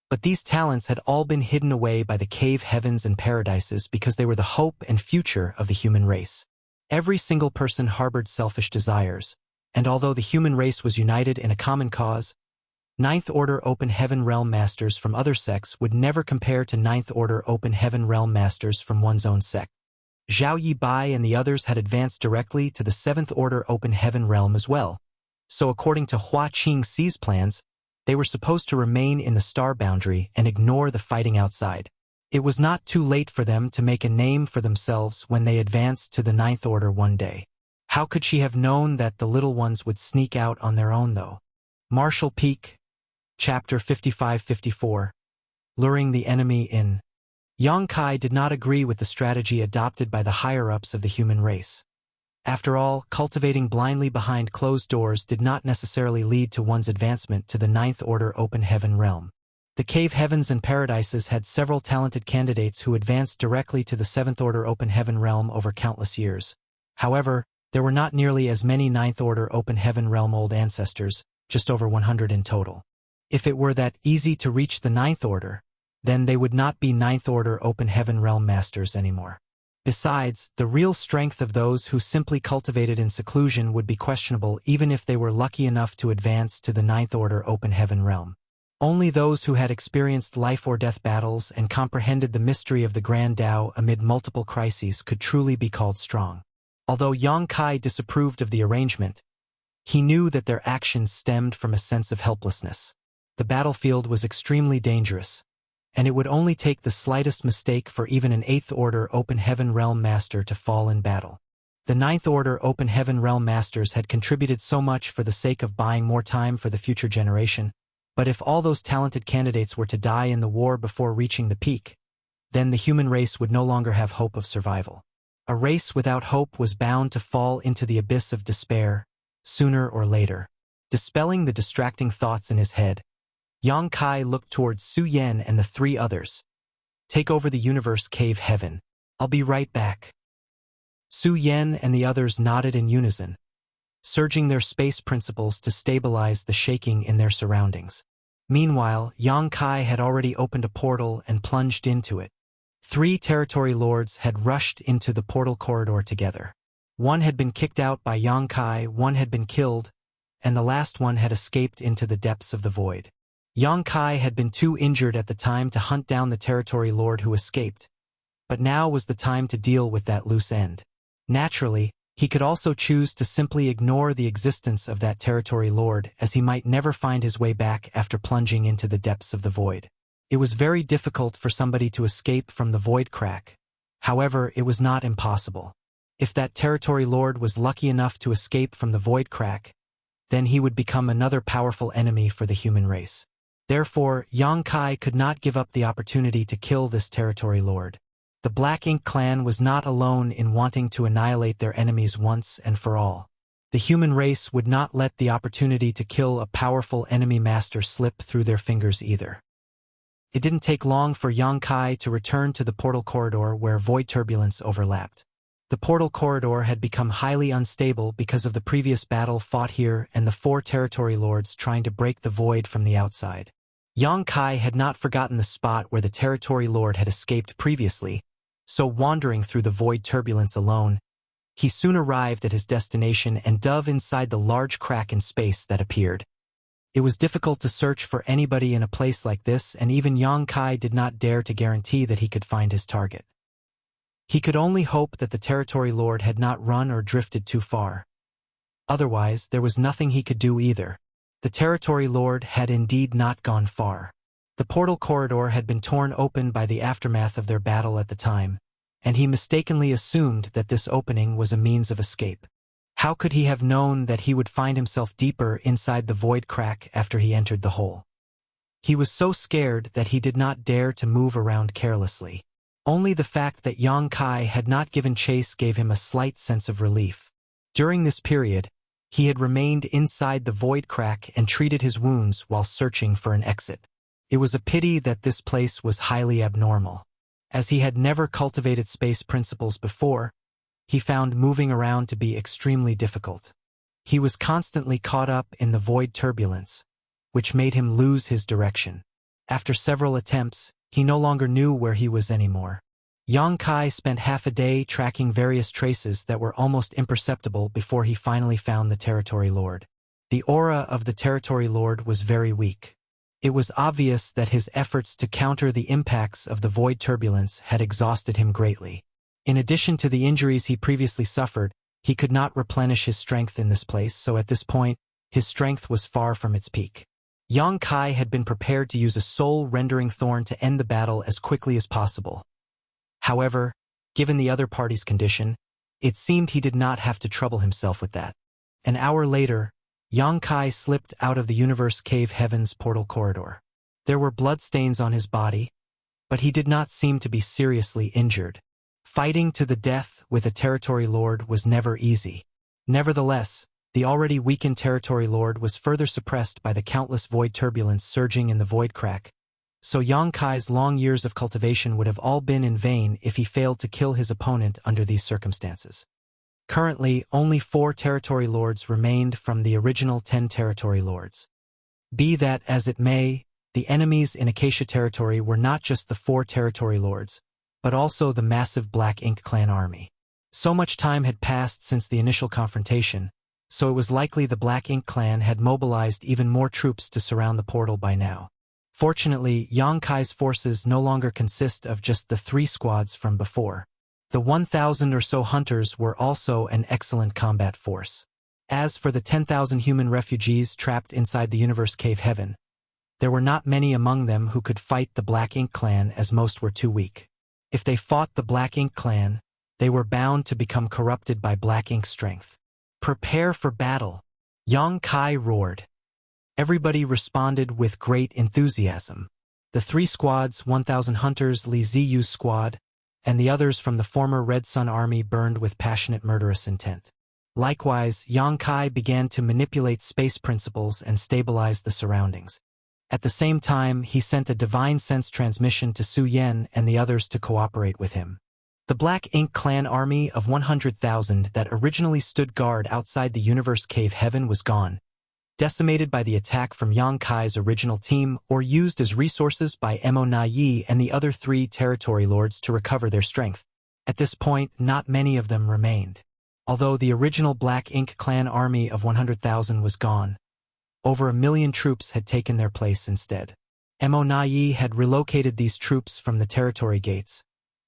but these talents had all been hidden away by the cave heavens and paradises because they were the hope and future of the human race. Every single person harbored selfish desires, and although the human race was united in a common cause, 9th Order Open Heaven realm masters from other sects would never compare to 9th Order Open Heaven realm masters from one's own sect. Zhao Yi Bai and the others had advanced directly to the 7th Order Open Heaven realm as well, so according to Hua Qingxi's plans, they were supposed to remain in the Star Boundary and ignore the fighting outside. It was not too late for them to make a name for themselves when they advanced to the 9th Order one day. How could she have known that the little ones would sneak out on their own, though? Marshall Peak, Chapter 55-54, Luring the Enemy In. Yang Kai did not agree with the strategy adopted by the higher-ups of the human race. After all, cultivating blindly behind closed doors did not necessarily lead to one's advancement to the Ninth Order Open Heaven realm. The Cave Heavens and Paradises had several talented candidates who advanced directly to the Seventh Order Open Heaven realm over countless years. However, there were not nearly as many Ninth Order Open Heaven realm old ancestors, just over 100 in total. If it were that easy to reach the Ninth Order, then they would not be Ninth Order Open Heaven realm masters anymore. Besides, the real strength of those who simply cultivated in seclusion would be questionable even if they were lucky enough to advance to the Ninth Order Open Heaven realm. Only those who had experienced life-or-death battles and comprehended the mystery of the Grand Tao amid multiple crises could truly be called strong. Although Yang Kai disapproved of the arrangement, he knew that their actions stemmed from a sense of helplessness. The battlefield was extremely dangerous, and it would only take the slightest mistake for even an Eighth Order Open Heaven Realm Master to fall in battle. The Ninth Order Open Heaven Realm Masters had contributed so much for the sake of buying more time for the future generation, but if all those talented candidates were to die in the war before reaching the peak, then the human race would no longer have hope of survival. A race without hope was bound to fall into the abyss of despair, sooner or later. Dispelling the distracting thoughts in his head, Yang Kai looked towards Su Yan and the three others. Take over the universe cave heaven. I'll be right back. Su Yan and the others nodded in unison, surging their space principles to stabilize the shaking in their surroundings. Meanwhile, Yang Kai had already opened a portal and plunged into it. 3 territory lords had rushed into the portal corridor together. One had been kicked out by Yang Kai, one had been killed, and the last one had escaped into the depths of the void. Yang Kai had been too injured at the time to hunt down the territory lord who escaped, but now was the time to deal with that loose end. Naturally, he could also choose to simply ignore the existence of that territory lord, as he might never find his way back after plunging into the depths of the void. It was very difficult for somebody to escape from the void crack. However, it was not impossible. If that territory lord was lucky enough to escape from the void crack, then he would become another powerful enemy for the human race. Therefore, Yang Kai could not give up the opportunity to kill this territory lord. The Black Ink clan was not alone in wanting to annihilate their enemies once and for all. The human race would not let the opportunity to kill a powerful enemy master slip through their fingers either. It didn't take long for Yang Kai to return to the portal corridor where void turbulence overlapped. The portal corridor had become highly unstable because of the previous battle fought here and the 4 territory lords trying to break the void from the outside. Yang Kai had not forgotten the spot where the territory lord had escaped previously, so wandering through the void turbulence alone, he soon arrived at his destination and dove inside the large crack in space that appeared. It was difficult to search for anybody in a place like this, and even Yang Kai did not dare to guarantee that he could find his target. He could only hope that the territory lord had not run or drifted too far. Otherwise, there was nothing he could do either. The territory lord had indeed not gone far. The portal corridor had been torn open by the aftermath of their battle at the time, and he mistakenly assumed that this opening was a means of escape. How could he have known that he would find himself deeper inside the void crack after he entered the hole? He was so scared that he did not dare to move around carelessly. Only the fact that Yang Kai had not given chase gave him a slight sense of relief. During this period, he had remained inside the void crack and treated his wounds while searching for an exit. It was a pity that this place was highly abnormal. As he had never cultivated space principles before, he found moving around to be extremely difficult. He was constantly caught up in the void turbulence, which made him lose his direction. After several attempts, he no longer knew where he was anymore. Yang Kai spent half a day tracking various traces that were almost imperceptible before he finally found the territory lord. The aura of the territory lord was very weak. It was obvious that his efforts to counter the impacts of the void turbulence had exhausted him greatly. In addition to the injuries he previously suffered, he could not replenish his strength in this place, so at this point, his strength was far from its peak. Yang Kai had been prepared to use a soul-rendering thorn to end the battle as quickly as possible. However, given the other party's condition, It seemed he did not have to trouble himself with that. An hour later, Yang Kai slipped out of the Universe Cave Heaven's portal corridor. There were bloodstains on his body, but he did not seem to be seriously injured. Fighting to the death with a Territory Lord was never easy. Nevertheless, the already weakened Territory Lord was further suppressed by the countless void turbulence surging in the void crack, so Yang Kai's long years of cultivation would have all been in vain if he failed to kill his opponent under these circumstances. Currently, only 4 Territory Lords remained from the original 10 Territory Lords. Be that as it may, the enemies in Acacia Territory were not just the 4 Territory Lords, but also the massive Black Ink clan army. So much time had passed since the initial confrontation, so it was likely the Black Ink clan had mobilized even more troops to surround the portal by now. Fortunately, Yang Kai's forces no longer consist of just the 3 squads from before. The 1,000 or so hunters were also an excellent combat force. As for the 10,000 human refugees trapped inside the Universe Cave Heaven, there were not many among them who could fight the Black Ink clan, as most were too weak. If they fought the Black Ink clan, they were bound to become corrupted by Black Ink's strength. "Prepare for battle," Yang Kai roared. Everybody responded with great enthusiasm. The 3 squads, 1,000 hunters, Li Ziyu's squad, and the others from the former Red Sun army burned with passionate murderous intent. Likewise, Yang Kai began to manipulate space principles and stabilize the surroundings. At the same time, he sent a divine sense transmission to Su Yen and the others to cooperate with him. The Black Ink clan army of 100,000 that originally stood guard outside the Universe Cave Heaven was gone, decimated by the attack from Yang Kai's original team or used as resources by Mo Na Yi and the other 3 Territory Lords to recover their strength. At this point, not many of them remained. Although the original Black Ink clan army of 100,000 was gone, over 1 million troops had taken their place instead. Mo Na Yi had relocated these troops from the territory gates,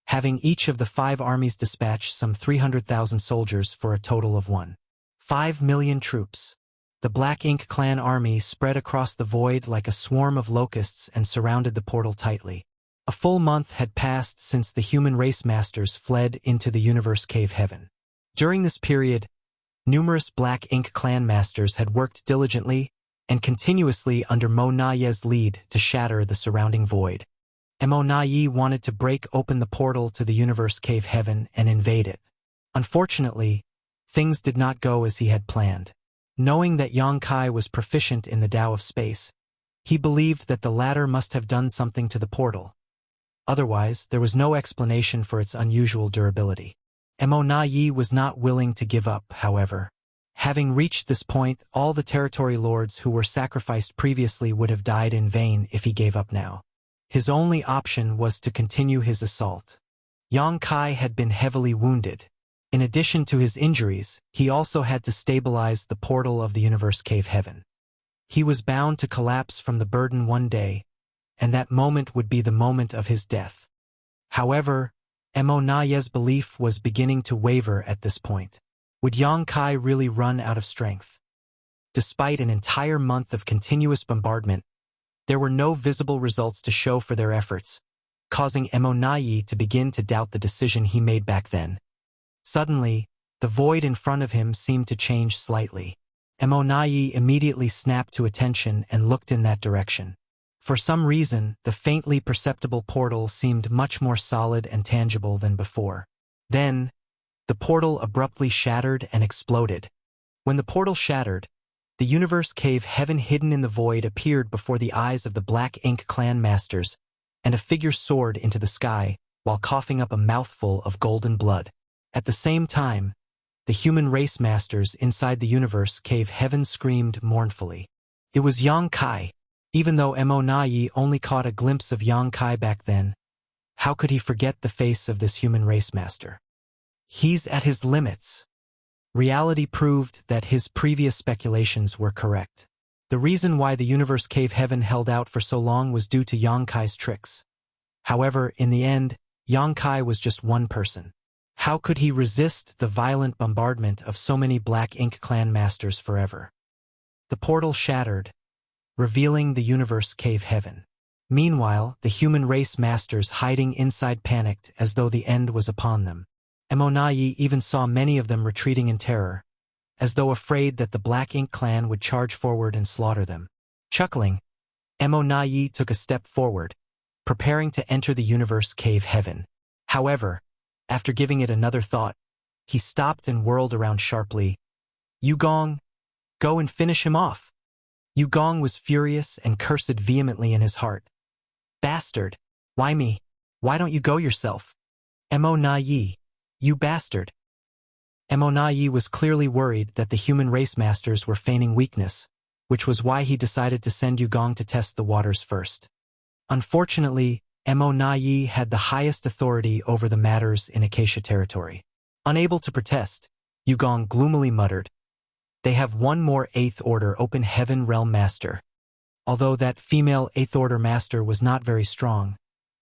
having each of the 5 armies dispatch some 300,000 soldiers for a total of 1.5 million troops. The Black Ink clan army spread across the void like a swarm of locusts and surrounded the portal tightly. A full month had passed since the human race masters fled into the Universe Cave Heaven. During this period, numerous Black Ink clan masters had worked diligently and continuously under Mo Na Ye's lead to shatter the surrounding void. Mo Na Yi wanted to break open the portal to the Universe Cave Heaven and invade it. Unfortunately, things did not go as he had planned. Knowing that Yang Kai was proficient in the Tao of space, he believed that the latter must have done something to the portal. Otherwise, there was no explanation for its unusual durability. Mo Na Yi was not willing to give up, however. Having reached this point, all the Territory Lords who were sacrificed previously would have died in vain if he gave up now. His only option was to continue his assault. Yang Kai had been heavily wounded. In addition to his injuries, he also had to stabilize the portal of the Universe Cave Heaven. He was bound to collapse from the burden one day, and that moment would be the moment of his death. However, Mo Na Ye's belief was beginning to waver at this point. Would Yang Kai really run out of strength? Despite an entire month of continuous bombardment, there were no visible results to show for their efforts, causing Mo Na Yi to begin to doubt the decision he made back then. Suddenly, the void in front of him seemed to change slightly. Mo Na Yi immediately snapped to attention and looked in that direction. For some reason, the faintly perceptible portal seemed much more solid and tangible than before. Then, the portal abruptly shattered and exploded. When the portal shattered, the Universe Cave Heaven hidden in the void appeared before the eyes of the Black Ink clan masters, and a figure soared into the sky while coughing up a mouthful of golden blood. At the same time, the human race masters inside the Universe Cave Heaven screamed mournfully. It was Yang Kai. Even though Mo Na Yi only caught a glimpse of Yang Kai back then, how could he forget the face of this human race master? He's at his limits. Reality proved that his previous speculations were correct. The reason why the Universe Cave Heaven held out for so long was due to Yang Kai's tricks. However, in the end, Yang Kai was just one person. How could he resist the violent bombardment of so many Black Ink clan masters forever? The portal shattered, revealing the Universe Cave Heaven. Meanwhile, the human race masters hiding inside panicked as though the end was upon them. Emonayi even saw many of them retreating in terror, as though afraid that the Black Ink clan would charge forward and slaughter them. Chuckling, Emonayi took a step forward, preparing to enter the universe cave heaven. However, after giving it another thought, he stopped and whirled around sharply. Yugong, go and finish him off. Yugong was furious and cursed vehemently in his heart. Bastard! Why me? Why don't you go yourself? Emonayi, you bastard! Emonayi was clearly worried that the human race masters were feigning weakness, which was why he decided to send Yugong to test the waters first. Unfortunately, Emonayi had the highest authority over the matters in Acacia territory. Unable to protest, Yugong gloomily muttered, "They have one more 8th Order Open Heaven Realm Master." Although that female 8th Order Master was not very strong,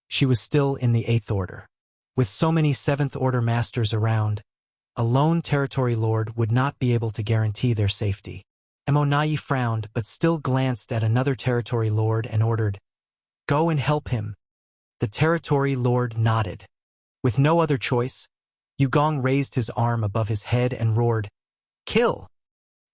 she was still in the 8th Order. With so many 7th Order Masters around, a lone territory lord would not be able to guarantee their safety. Emonayi frowned but still glanced at another territory lord and ordered, "Go and help him." The territory lord nodded. With no other choice, Yugong raised his arm above his head and roared, "Kill!"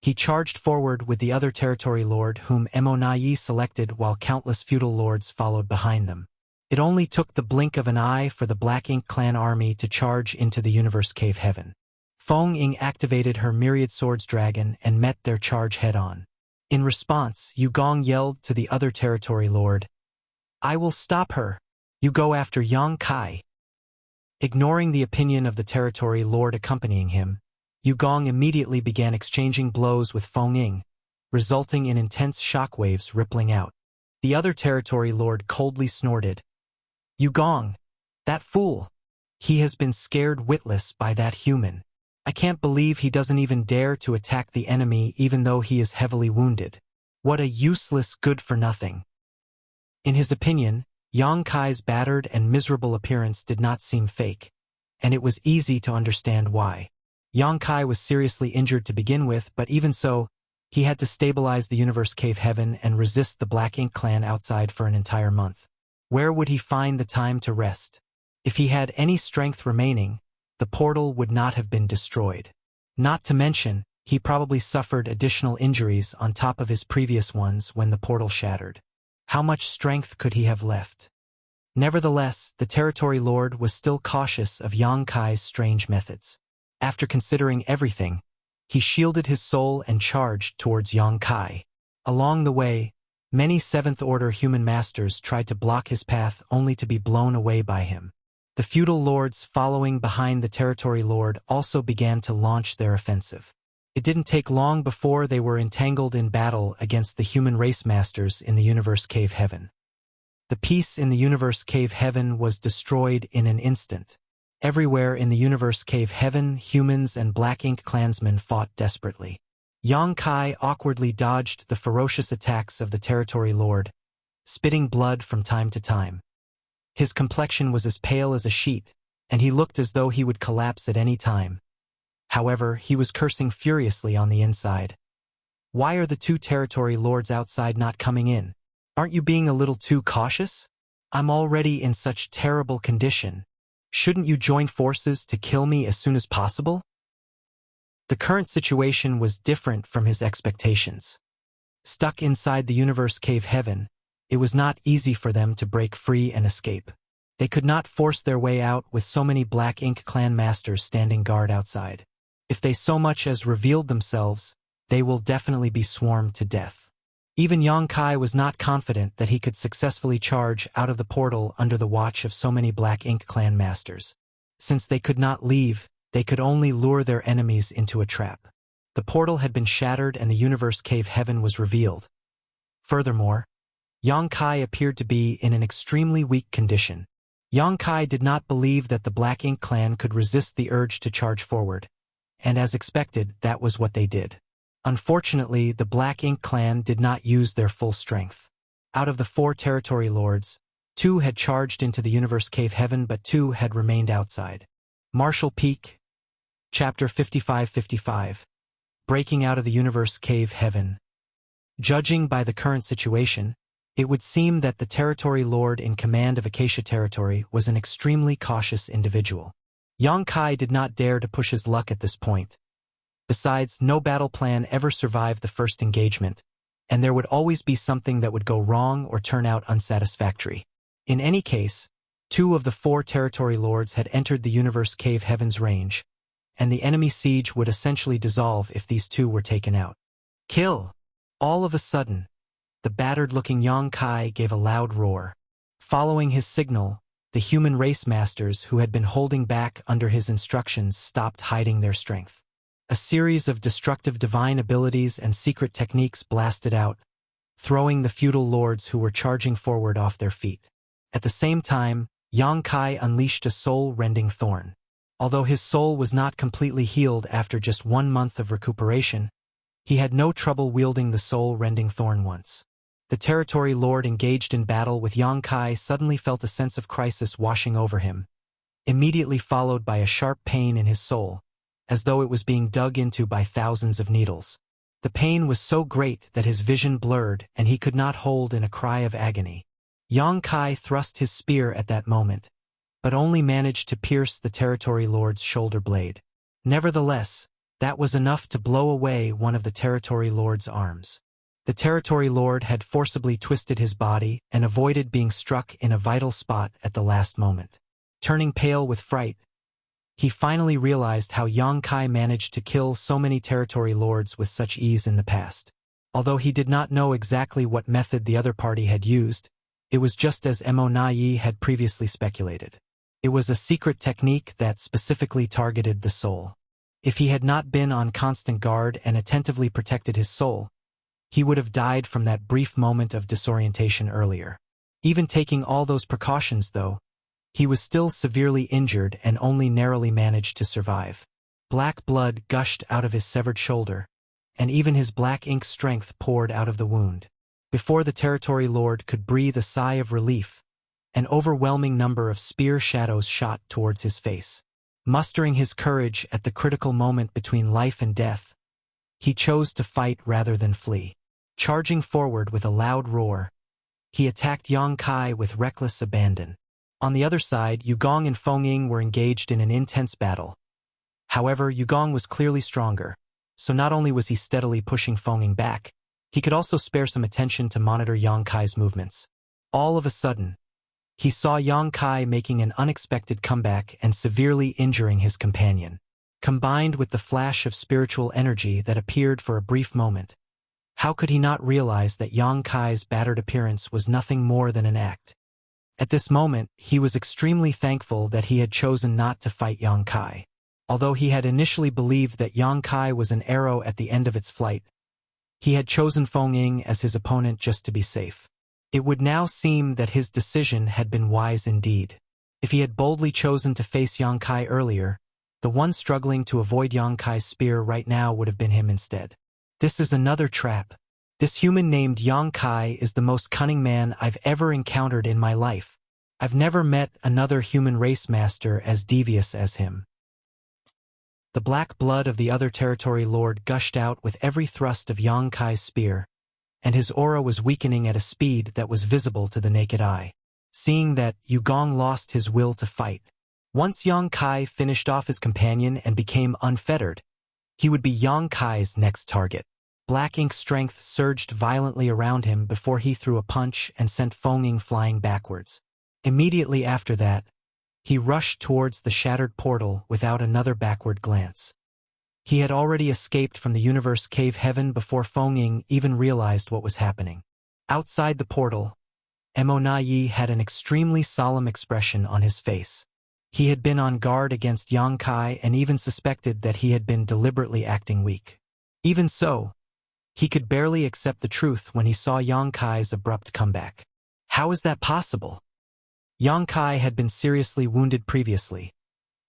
He charged forward with the other territory lord whom Emonayi selected while countless feudal lords followed behind them. It only took the blink of an eye for the Black Ink clan army to charge into the universe cave heaven. Feng Ying activated her myriad swords dragon and met their charge head-on. In response, Yugong yelled to the other territory lord, "I will stop her. You go after Yang Kai." Ignoring the opinion of the territory lord accompanying him, Yugong immediately began exchanging blows with Feng Ying, resulting in intense shockwaves rippling out. The other territory lord coldly snorted, "Yugong, that fool. He has been scared witless by that human. I can't believe he doesn't even dare to attack the enemy even though he is heavily wounded. What a useless good-for-nothing." In his opinion, Yang Kai's battered and miserable appearance did not seem fake, and it was easy to understand why. Yang Kai was seriously injured to begin with, but even so, he had to stabilize the universe cave heaven and resist the Black Ink clan outside for an entire month. Where would he find the time to rest? If he had any strength remaining, the portal would not have been destroyed. Not to mention, he probably suffered additional injuries on top of his previous ones when the portal shattered. How much strength could he have left? Nevertheless, the territory lord was still cautious of Yang Kai's strange methods. After considering everything, he shielded his soul and charged towards Yang Kai. Along the way, many 7th Order human masters tried to block his path only to be blown away by him. The feudal lords following behind the territory lord also began to launch their offensive. It didn't take long before they were entangled in battle against the human race masters in the universe cave heaven. The peace in the universe cave heaven was destroyed in an instant. Everywhere in the universe cave heaven, humans and Black Ink clansmen fought desperately. Yang Kai awkwardly dodged the ferocious attacks of the territory lord, spitting blood from time to time. His complexion was as pale as a sheet, and he looked as though he would collapse at any time. However, he was cursing furiously on the inside. "Why are the 2 territory lords outside not coming in? Aren't you being a little too cautious? I'm already in such terrible condition. Shouldn't you join forces to kill me as soon as possible?" The current situation was different from his expectations. Stuck inside the universe cave heaven, it was not easy for them to break free and escape. They could not force their way out with so many Black Ink clan masters standing guard outside. If they so much as revealed themselves, they will definitely be swarmed to death. Even Yang Kai was not confident that he could successfully charge out of the portal under the watch of so many Black Ink clan masters. Since they could not leave, they could only lure their enemies into a trap. The portal had been shattered and the universe cave heaven was revealed. Furthermore, Yang Kai appeared to be in an extremely weak condition. Yang Kai did not believe that the Black Ink clan could resist the urge to charge forward, and as expected, that was what they did. Unfortunately, the Black Ink clan did not use their full strength. Out of the 4 territory lords, 2 had charged into the universe cave heaven, but 2 had remained outside. Martial Peak, Chapter 5555, Breaking Out of the Universe Cave Heaven. Judging by the current situation, it would seem that the territory lord in command of Acacia territory was an extremely cautious individual. Yang Kai did not dare to push his luck at this point. Besides, no battle plan ever survived the first engagement, and there would always be something that would go wrong or turn out unsatisfactory. In any case, 2 of the 4 territory lords had entered the Universe Cave Heaven's range, and the enemy siege would essentially dissolve if these 2 were taken out. Kill! All of a sudden, the battered-looking Yang Kai gave a loud roar. Following his signal, the human race masters who had been holding back under his instructions stopped hiding their strength. A series of destructive divine abilities and secret techniques blasted out, throwing the feudal lords who were charging forward off their feet. At the same time, Yang Kai unleashed a soul-rending thorn. Although his soul was not completely healed after just 1 month of recuperation, he had no trouble wielding the soul-rending thorn once. The territory lord engaged in battle with Yang Kai suddenly felt a sense of crisis washing over him, immediately followed by a sharp pain in his soul, as though it was being dug into by thousands of needles. The pain was so great that his vision blurred and he could not hold in a cry of agony. Yang Kai thrust his spear at that moment, but only managed to pierce the territory lord's shoulder blade. Nevertheless, that was enough to blow away one of the territory lord's arms. The territory lord had forcibly twisted his body and avoided being struck in a vital spot at the last moment. Turning pale with fright, he finally realized how Yang Kai managed to kill so many territory lords with such ease in the past. Although he did not know exactly what method the other party had used, it was just as Mo Nai had previously speculated. It was a secret technique that specifically targeted the soul. If he had not been on constant guard and attentively protected his soul, he would have died from that brief moment of disorientation earlier. Even taking all those precautions, though, he was still severely injured and only narrowly managed to survive. Black blood gushed out of his severed shoulder, and even his black ink strength poured out of the wound. Before the territory lord could breathe a sigh of relief, an overwhelming number of spear shadows shot towards his face. Mustering his courage at the critical moment between life and death, he chose to fight rather than flee. Charging forward with a loud roar, he attacked Yang Kai with reckless abandon. On the other side, Yugong and Fengying were engaged in an intense battle. However, Yugong was clearly stronger, so not only was he steadily pushing Fengying back, he could also spare some attention to monitor Yang Kai's movements. All of a sudden, he saw Yang Kai making an unexpected comeback and severely injuring his companion. Combined with the flash of spiritual energy that appeared for a brief moment, how could he not realize that Yang Kai's battered appearance was nothing more than an act? At this moment, he was extremely thankful that he had chosen not to fight Yang Kai. Although he had initially believed that Yang Kai was an arrow at the end of its flight, he had chosen Fengying as his opponent just to be safe. It would now seem that his decision had been wise indeed. If he had boldly chosen to face Yang Kai earlier, the one struggling to avoid Yang Kai's spear right now would have been him instead. This is another trap. This human named Yang Kai is the most cunning man I've ever encountered in my life. I've never met another human race master as devious as him. The black blood of the other territory lord gushed out with every thrust of Yang Kai's spear, and his aura was weakening at a speed that was visible to the naked eye. Seeing that, Yugong lost his will to fight. Once Yang Kai finished off his companion and became unfettered, he would be Yang Kai's next target. Black ink strength surged violently around him before he threw a punch and sent Fengying flying backwards. Immediately after that, he rushed towards the shattered portal without another backward glance. He had already escaped from the Universe Cave Heaven before Fengying even realized what was happening. Outside the portal, Mo Nai had an extremely solemn expression on his face. He had been on guard against Yang Kai and even suspected that he had been deliberately acting weak. Even so, he could barely accept the truth when he saw Yang Kai's abrupt comeback. How is that possible? Yang Kai had been seriously wounded previously.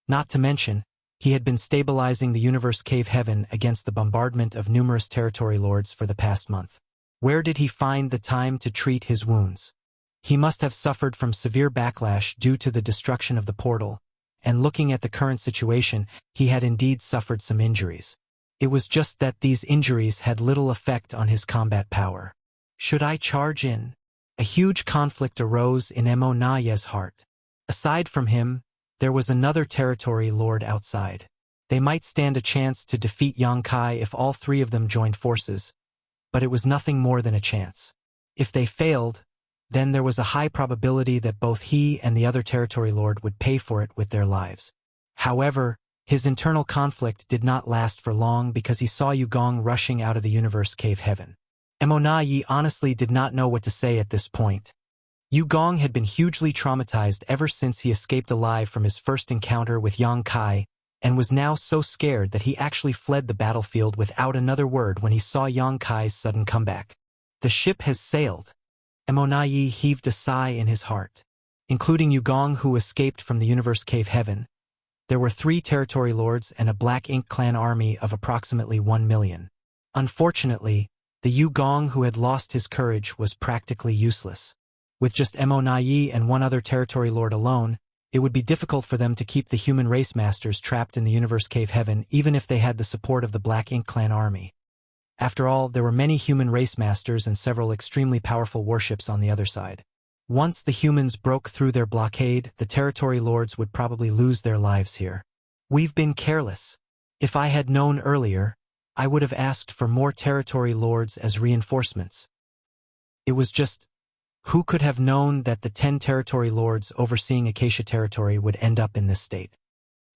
Not to mention, he had been stabilizing the Universe Cave Heaven against the bombardment of numerous territory lords for the past month. Where did he find the time to treat his wounds? He must have suffered from severe backlash due to the destruction of the portal, and looking at the current situation, he had indeed suffered some injuries. It was just that these injuries had little effect on his combat power. Should I charge in? A huge conflict arose in Mo Nai's heart. Aside from him, There was another territory lord outside. They might stand a chance to defeat Yang Kai if all three of them joined forces, but it was nothing more than a chance. If they failed, then there was a high probability that both he and the other territory lord would pay for it with their lives. However, his internal conflict did not last for long because he saw Yugong rushing out of the universe cave heaven. Mo Yi honestly did not know what to say at this point. Yugong had been hugely traumatized ever since he escaped alive from his first encounter with Yang Kai, and was now so scared that he actually fled the battlefield without another word when he saw Yang Kai's sudden comeback. The ship has sailed. Mo Yi heaved a sigh in his heart. Including Yugong, who escaped from the universe cave heaven, there were 3 territory lords and a Black Ink clan army of approximately 1 million. Unfortunately, the Yugong who had lost his courage was practically useless. With just Mo Yi and one other territory lord alone, it would be difficult for them to keep the human race masters trapped in the universe cave heaven even if they had the support of the Black Ink clan army. After all, there were many human race masters and several extremely powerful warships on the other side. Once the humans broke through their blockade, the territory lords would probably lose their lives here. We've been careless. If I had known earlier, I would have asked for more territory lords as reinforcements. It was just, who could have known that the 10 territory lords overseeing Acacia territory would end up in this state?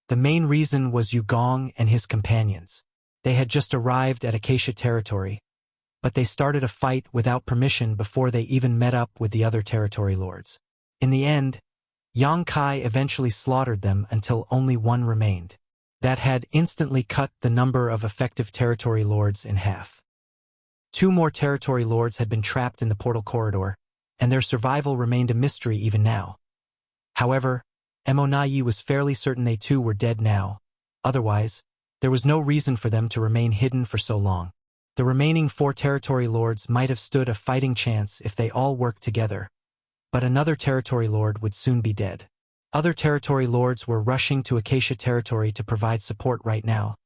The main reason was Yugong and his companions. They had just arrived at Acacia territory, but they started a fight without permission before they even met up with the other territory lords. In the end, Yang Kai eventually slaughtered them until only one remained. That had instantly cut the number of effective territory lords in half. 2 more territory lords had been trapped in the portal corridor, and their survival remained a mystery even now. However, Mo Yi was fairly certain they too were dead now. Otherwise, there was no reason for them to remain hidden for so long. The remaining 4 territory lords might have stood a fighting chance if they all worked together, but another territory lord would soon be dead. Other territory lords were rushing to Acacia territory to provide support right now,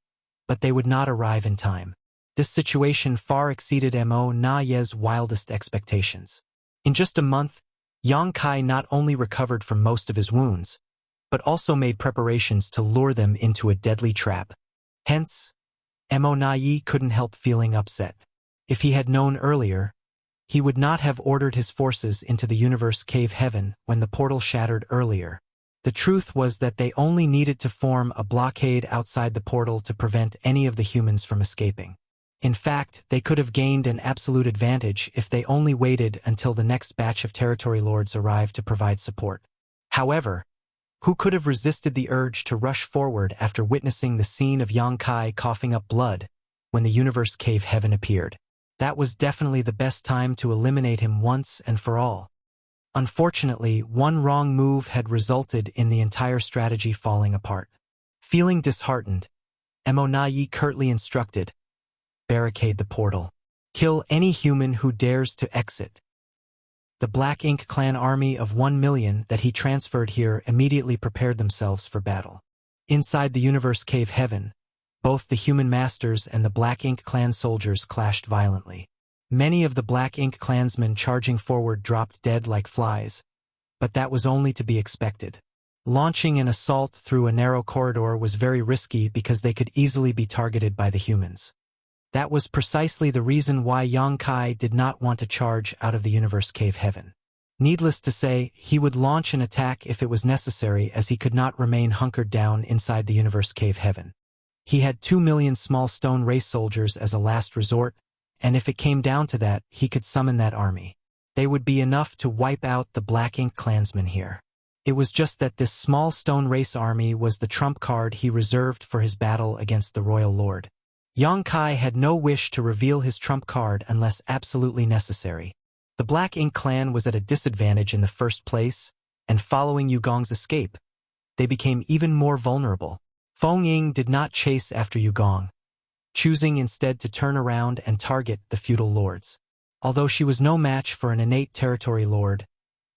but they would not arrive in time. This situation far exceeded Mo Yi's wildest expectations. In just a month, Yang Kai not only recovered from most of his wounds, but also made preparations to lure them into a deadly trap. Hence, Mo Yi couldn't help feeling upset. If he had known earlier, he would not have ordered his forces into the universe cave heaven when the portal shattered earlier. The truth was that they only needed to form a blockade outside the portal to prevent any of the humans from escaping. In fact, they could have gained an absolute advantage if they only waited until the next batch of territory lords arrived to provide support. However, who could have resisted the urge to rush forward after witnessing the scene of Yang Kai coughing up blood when the universe cave heaven appeared? That was definitely the best time to eliminate him once and for all. Unfortunately, one wrong move had resulted in the entire strategy falling apart. Feeling disheartened, Mo Yi curtly instructed, "Barricade the portal. Kill any human who dares to exit." The Black Ink clan army of 1 million that he transferred here immediately prepared themselves for battle. Inside the universe cave heaven, both the human masters and the Black Ink clan soldiers clashed violently. Many of the Black Ink clansmen charging forward dropped dead like flies, but that was only to be expected. Launching an assault through a narrow corridor was very risky because they could easily be targeted by the humans. That was precisely the reason why Yang Kai did not want to charge out of the universe cave heaven. Needless to say, he would launch an attack if it was necessary, as he could not remain hunkered down inside the universe cave heaven. He had 2 million small stone race soldiers as a last resort, and if it came down to that, he could summon that army. They would be enough to wipe out the Black Ink clansmen here. It was just that this small stone race army was the trump card he reserved for his battle against the royal lord. Yang Kai had no wish to reveal his trump card unless absolutely necessary. The Black Ink clan was at a disadvantage in the first place, and following Yugong's escape, they became even more vulnerable. Feng Ying did not chase after Yugong, choosing instead to turn around and target the feudal lords. Although she was no match for an innate territory lord,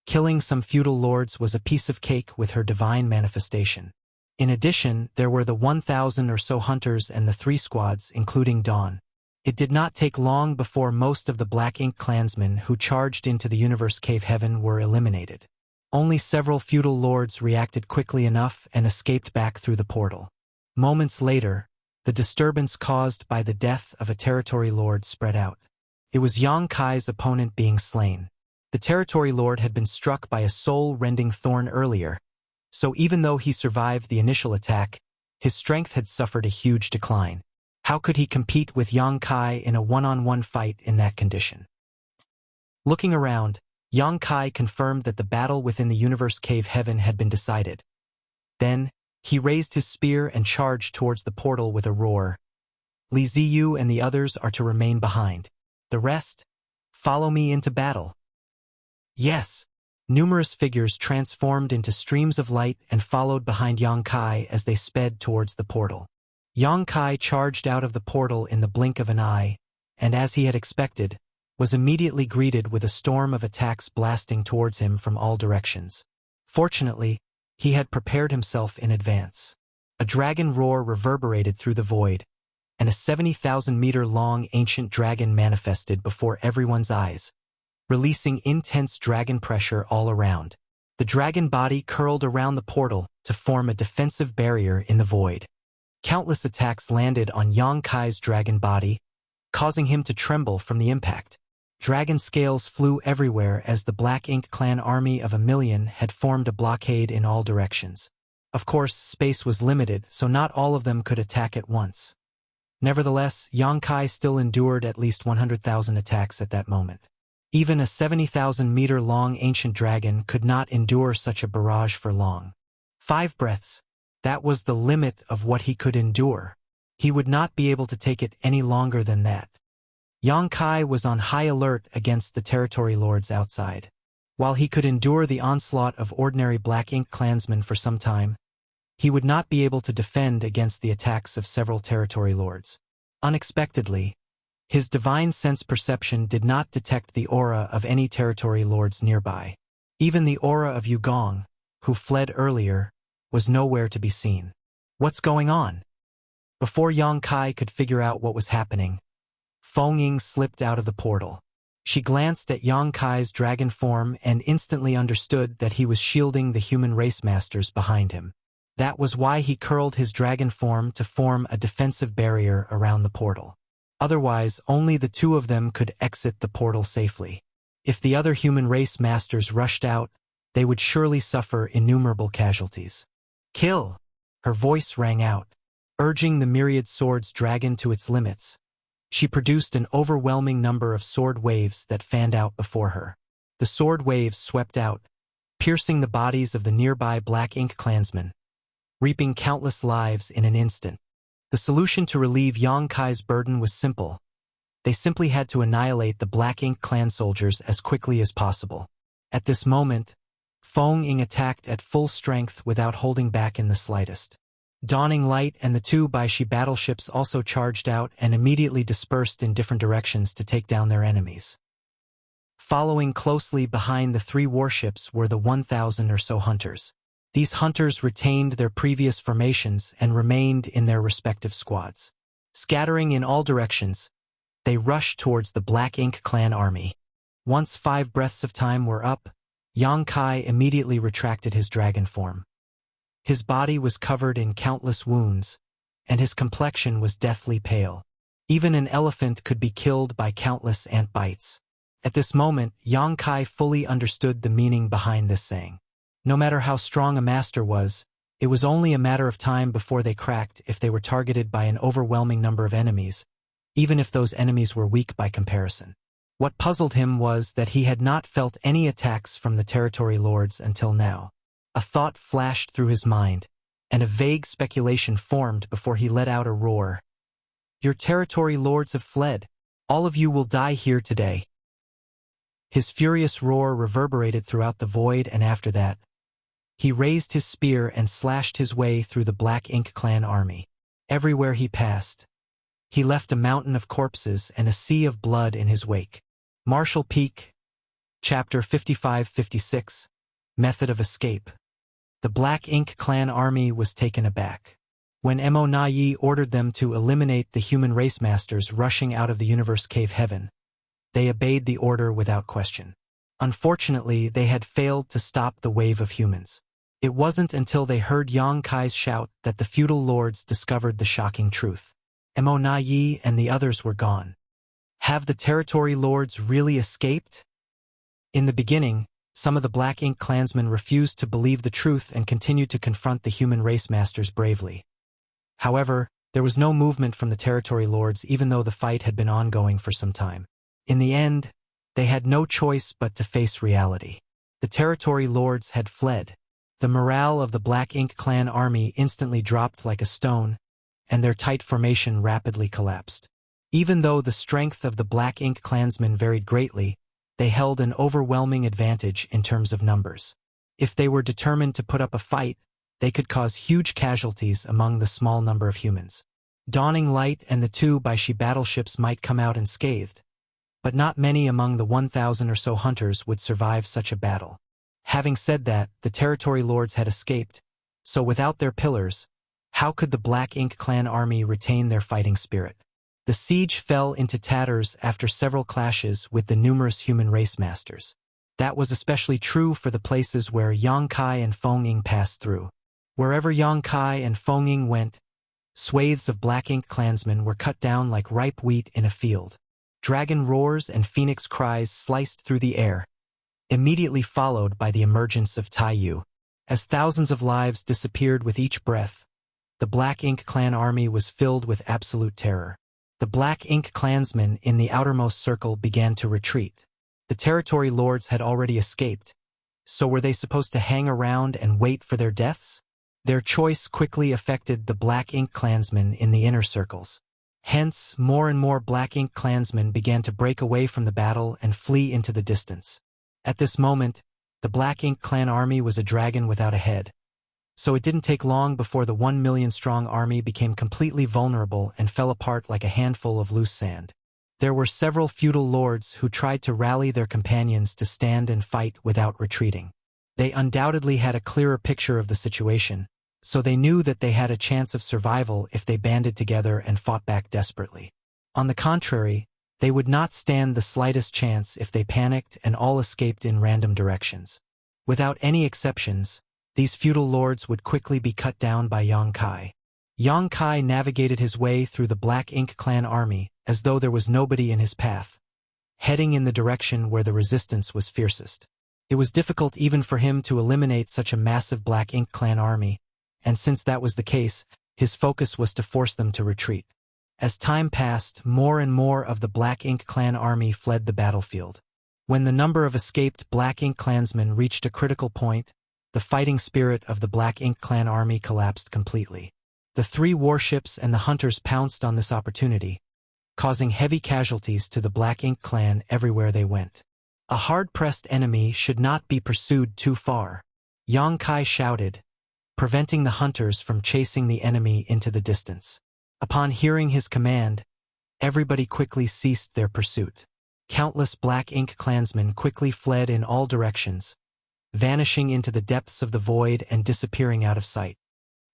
killing some feudal lords was a piece of cake with her divine manifestation. In addition, there were the 1,000 or so hunters and the 3 squads, including Dawn. It did not take long before most of the Black Ink clansmen who charged into the universe cave heaven were eliminated. Only several feudal lords reacted quickly enough and escaped back through the portal. Moments later, the disturbance caused by the death of a territory lord spread out. It was Yang Kai's opponent being slain. The territory lord had been struck by a soul-rending thorn earlier, so even though he survived the initial attack, his strength had suffered a huge decline. How could he compete with Yang Kai in a one-on-one fight in that condition? Looking around, Yang Kai confirmed that the battle within the universe cave heaven had been decided. Then, he raised his spear and charged towards the portal with a roar. Li Ziyu and the others are to remain behind. The rest? Follow me into battle. Yes. Numerous figures transformed into streams of light and followed behind Yang Kai as they sped towards the portal. Yang Kai charged out of the portal in the blink of an eye, and as he had expected, was immediately greeted with a storm of attacks blasting towards him from all directions. Fortunately, he had prepared himself in advance. A dragon roar reverberated through the void, and a 70,000-meter-long ancient dragon manifested before everyone's eyes, releasing intense dragon pressure all around. The dragon body curled around the portal to form a defensive barrier in the void. Countless attacks landed on Yang Kai's dragon body, causing him to tremble from the impact. Dragon scales flew everywhere as the Black Ink clan army of 1,000,000 had formed a blockade in all directions. Of course, space was limited, so not all of them could attack at once. Nevertheless, Yang Kai still endured at least 100,000 attacks at that moment. Even a 70,000-meter-long ancient dragon could not endure such a barrage for long. 5 breaths. That was the limit of what he could endure. He would not be able to take it any longer than that. Yang Kai was on high alert against the territory lords outside. While he could endure the onslaught of ordinary Black Ink clansmen for some time, he would not be able to defend against the attacks of several territory lords. Unexpectedly, his divine sense perception did not detect the aura of any territory lords nearby. Even the aura of Yugong, who fled earlier, was nowhere to be seen. What's going on? Before Yang Kai could figure out what was happening, Feng Ying slipped out of the portal. She glanced at Yang Kai's dragon form and instantly understood that he was shielding the human race masters behind him. That was why he curled his dragon form to form a defensive barrier around the portal. Otherwise, only the two of them could exit the portal safely. If the other human race masters rushed out, they would surely suffer innumerable casualties. Kill! Her voice rang out, urging the myriad swords dragon to its limits. She produced an overwhelming number of sword waves that fanned out before her. The sword waves swept out, piercing the bodies of the nearby Black Ink clansmen, reaping countless lives in an instant. The solution to relieve Yang Kai's burden was simple. They simply had to annihilate the Black Ink clan soldiers as quickly as possible. At this moment, Feng Ying attacked at full strength without holding back in the slightest. Dawning Light and the 2 Baishi battleships also charged out and immediately dispersed in different directions to take down their enemies. Following closely behind the 3 warships were the 1,000 or so hunters. These hunters retained their previous formations and remained in their respective squads. Scattering in all directions, they rushed towards the Black Ink clan army. Once 5 breaths of time were up, Yang Kai immediately retracted his dragon form. His body was covered in countless wounds, and his complexion was deathly pale. Even an elephant could be killed by countless ant bites. At this moment, Yang Kai fully understood the meaning behind this saying. No matter how strong a master was, it was only a matter of time before they cracked if they were targeted by an overwhelming number of enemies, even if those enemies were weak by comparison. What puzzled him was that he had not felt any attacks from the territory lords until now. A thought flashed through his mind, and a vague speculation formed before he let out a roar. Your territory lords have fled. All of you will die here today. His furious roar reverberated throughout the void, and after that, he raised his spear and slashed his way through the Black Ink clan army. Everywhere he passed, he left a mountain of corpses and a sea of blood in his wake. Marshall Peak, Chapter 55-56, Method of Escape. The Black Ink clan army was taken aback. When Mo Nai ordered them to eliminate the human race masters rushing out of the universe cave heaven, they obeyed the order without question. Unfortunately, they had failed to stop the wave of humans. It wasn't until they heard Yang Kai's shout that the feudal lords discovered the shocking truth. Mo Na Yi and the others were gone. Have the territory lords really escaped? In the beginning, some of the Black Ink clansmen refused to believe the truth and continued to confront the human race masters bravely. However, there was no movement from the territory lords even though the fight had been ongoing for some time. In the end, they had no choice but to face reality. The territory lords had fled. The morale of the Black Ink clan army instantly dropped like a stone, and their tight formation rapidly collapsed. Even though the strength of the Black Ink clansmen varied greatly, they held an overwhelming advantage in terms of numbers. If they were determined to put up a fight, they could cause huge casualties among the small number of humans. Dawning Light and the two Baishi battleships might come out unscathed, but not many among the 1,000 or so hunters would survive such a battle. Having said that, the territory lords had escaped, so without their pillars, how could the Black Ink clan army retain their fighting spirit? The siege fell into tatters after several clashes with the numerous human race masters. That was especially true for the places where Yang Kai and Feng Ying passed through. Wherever Yang Kai and Feng Ying went, swathes of Black Ink clansmen were cut down like ripe wheat in a field. Dragon roars and phoenix cries sliced through the air, immediately followed by the emergence of Tai Yu. As thousands of lives disappeared with each breath, the Black Ink clan army was filled with absolute terror. The Black Ink clansmen in the outermost circle began to retreat. The territory lords had already escaped, so were they supposed to hang around and wait for their deaths? Their choice quickly affected the Black Ink clansmen in the inner circles. Hence, more and more Black Ink clansmen began to break away from the battle and flee into the distance. At this moment, the Black Ink clan army was a dragon without a head. So it didn't take long before the 1 million strong army became completely vulnerable and fell apart like a handful of loose sand. There were several feudal lords who tried to rally their companions to stand and fight without retreating. They undoubtedly had a clearer picture of the situation, so they knew that they had a chance of survival if they banded together and fought back desperately. On the contrary, they would not stand the slightest chance if they panicked and all escaped in random directions. Without any exceptions, these feudal lords would quickly be cut down by Yang Kai. Yang Kai navigated his way through the Black Ink clan army as though there was nobody in his path, heading in the direction where the resistance was fiercest. It was difficult even for him to eliminate such a massive Black Ink clan army, and since that was the case, his focus was to force them to retreat. As time passed, more and more of the Black Ink clan army fled the battlefield. When the number of escaped Black Ink clansmen reached a critical point, the fighting spirit of the Black Ink clan army collapsed completely. The 3 warships and the hunters pounced on this opportunity, causing heavy casualties to the Black Ink clan everywhere they went. A hard-pressed enemy should not be pursued too far, Yang Kai shouted, preventing the hunters from chasing the enemy into the distance. Upon hearing his command, everybody quickly ceased their pursuit. Countless Black Ink clansmen quickly fled in all directions, vanishing into the depths of the void and disappearing out of sight.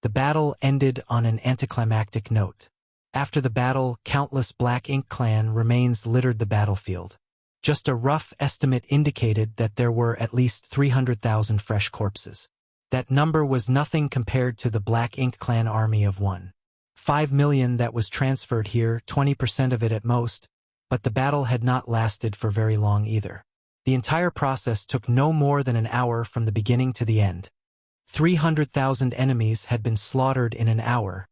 The battle ended on an anticlimactic note. After the battle, countless Black Ink clan remains littered the battlefield. Just a rough estimate indicated that there were at least 300,000 fresh corpses. That number was nothing compared to the Black Ink clan army of 1.5 million that was transferred here, 20% of it at most, but the battle had not lasted for very long either. The entire process took no more than an hour from the beginning to the end. 300,000 enemies had been slaughtered in an hour,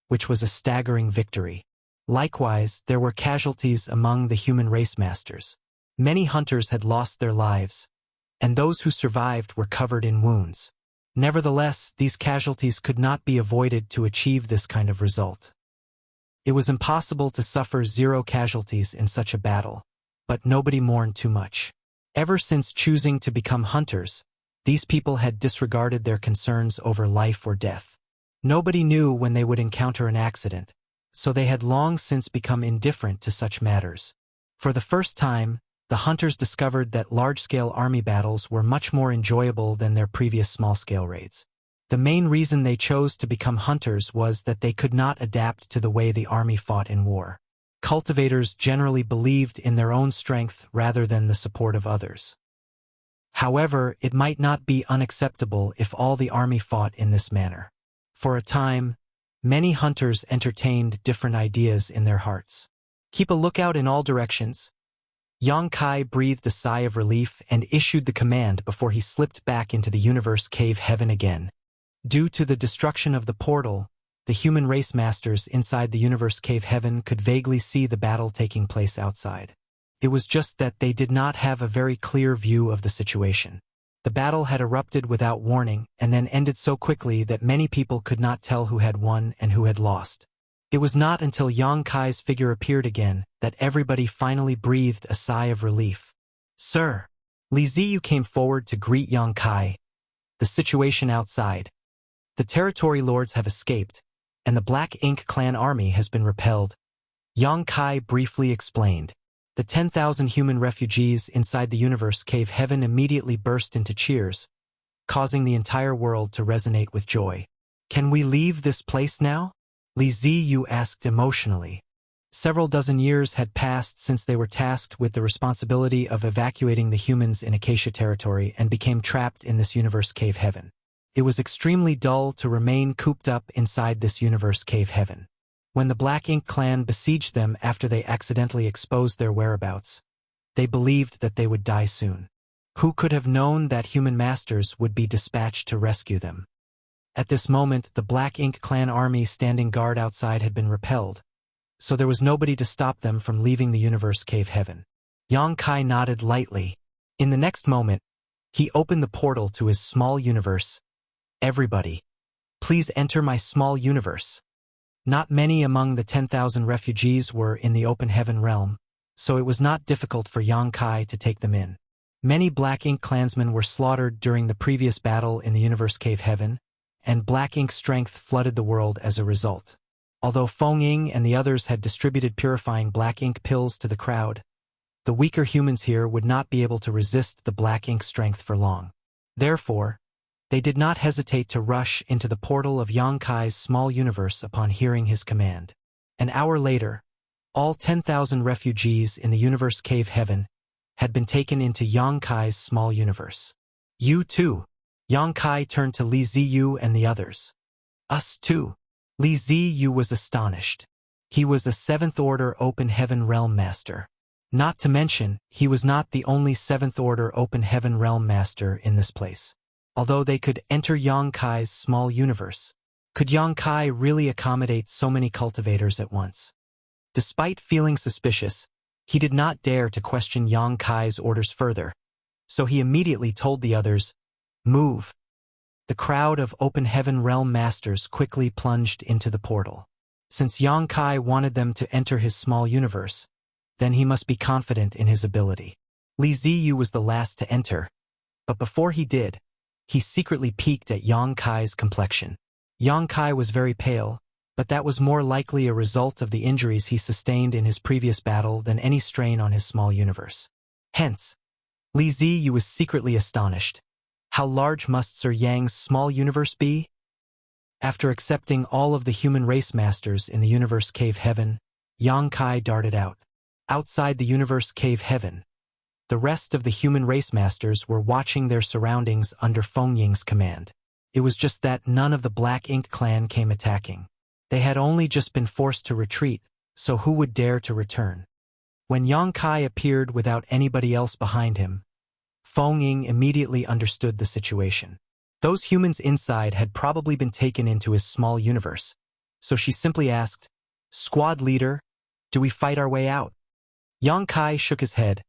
which was a staggering victory. Likewise, there were casualties among the human race masters. Many hunters had lost their lives, and those who survived were covered in wounds. Nevertheless, these casualties could not be avoided to achieve this kind of result. It was impossible to suffer 0 casualties in such a battle, but nobody mourned too much. Ever since choosing to become hunters, these people had disregarded their concerns over life or death. Nobody knew when they would encounter an accident, so they had long since become indifferent to such matters. For the first time, the hunters discovered that large-scale army battles were much more enjoyable than their previous small-scale raids. The main reason they chose to become hunters was that they could not adapt to the way the army fought in war. Cultivators generally believed in their own strength rather than the support of others. However, it might not be unacceptable if all the army fought in this manner. For a time, many hunters entertained different ideas in their hearts. Keep a lookout in all directions. Yang Kai breathed a sigh of relief and issued the command before he slipped back into the universe cave heaven again. Due to the destruction of the portal, the human race masters inside the universe cave heaven could vaguely see the battle taking place outside. It was just that they did not have a very clear view of the situation. The battle had erupted without warning and then ended so quickly that many people could not tell who had won and who had lost. It was not until Yang Kai's figure appeared again that everybody finally breathed a sigh of relief. "Sir." Li Ziyu came forward to greet Yang Kai. "The situation outside. The territory lords have escaped, and the Black Ink clan army has been repelled." Yang Kai briefly explained. The 10,000 human refugees inside the universe cave heaven immediately burst into cheers, causing the entire world to resonate with joy. "Can we leave this place now?" Li Ziyu asked emotionally. Several dozen years had passed since they were tasked with the responsibility of evacuating the humans in Acacia territory and became trapped in this universe cave heaven. It was extremely dull to remain cooped up inside this universe cave heaven. When the Black Ink clan besieged them after they accidentally exposed their whereabouts, they believed that they would die soon. Who could have known that human masters would be dispatched to rescue them? At this moment, the Black Ink clan army standing guard outside had been repelled, so there was nobody to stop them from leaving the universe cave heaven. Yang Kai nodded lightly. In the next moment, he opened the portal to his small universe. "Everybody, please enter my small universe." Not many among the 10,000 refugees were in the open heaven realm, so it was not difficult for Yang Kai to take them in. Many Black Ink clansmen were slaughtered during the previous battle in the universe cave heaven, and Black Ink strength flooded the world as a result. Although Feng Ying and the others had distributed purifying Black Ink pills to the crowd, the weaker humans here would not be able to resist the Black Ink strength for long. Therefore, they did not hesitate to rush into the portal of Yang Kai's small universe upon hearing his command. An hour later, all 10,000 refugees in the universe cave heaven had been taken into Yang Kai's small universe. "You too." Yang Kai turned to Li Ziyu and the others. "Us too." Li Ziyu was astonished. He was a 7th Order Open Heaven Realm Master. Not to mention, he was not the only 7th Order Open Heaven Realm Master in this place. Although they could enter Yang Kai's small universe, could Yang Kai really accommodate so many cultivators at once? Despite feeling suspicious, he did not dare to question Yang Kai's orders further, so he immediately told the others, "Move." The crowd of Open Heaven Realm Masters quickly plunged into the portal. Since Yang Kai wanted them to enter his small universe, then he must be confident in his ability. Li Ziyu was the last to enter, but before he did, he secretly peeked at Yang Kai's complexion. Yang Kai was very pale, but that was more likely a result of the injuries he sustained in his previous battle than any strain on his small universe. Hence, Li Ziyu was secretly astonished. How large must Sir Yang's small universe be? After accepting all of the human race masters in the universe cave heaven, Yang Kai darted out. Outside the universe cave heaven, the rest of the human race masters were watching their surroundings under Feng Ying's command. It was just that none of the Black Ink clan came attacking. They had only just been forced to retreat, so who would dare to return? When Yang Kai appeared without anybody else behind him, Feng Ying immediately understood the situation. Those humans inside had probably been taken into his small universe, so she simply asked, "Squad leader, do we fight our way out?" Yang Kai shook his head.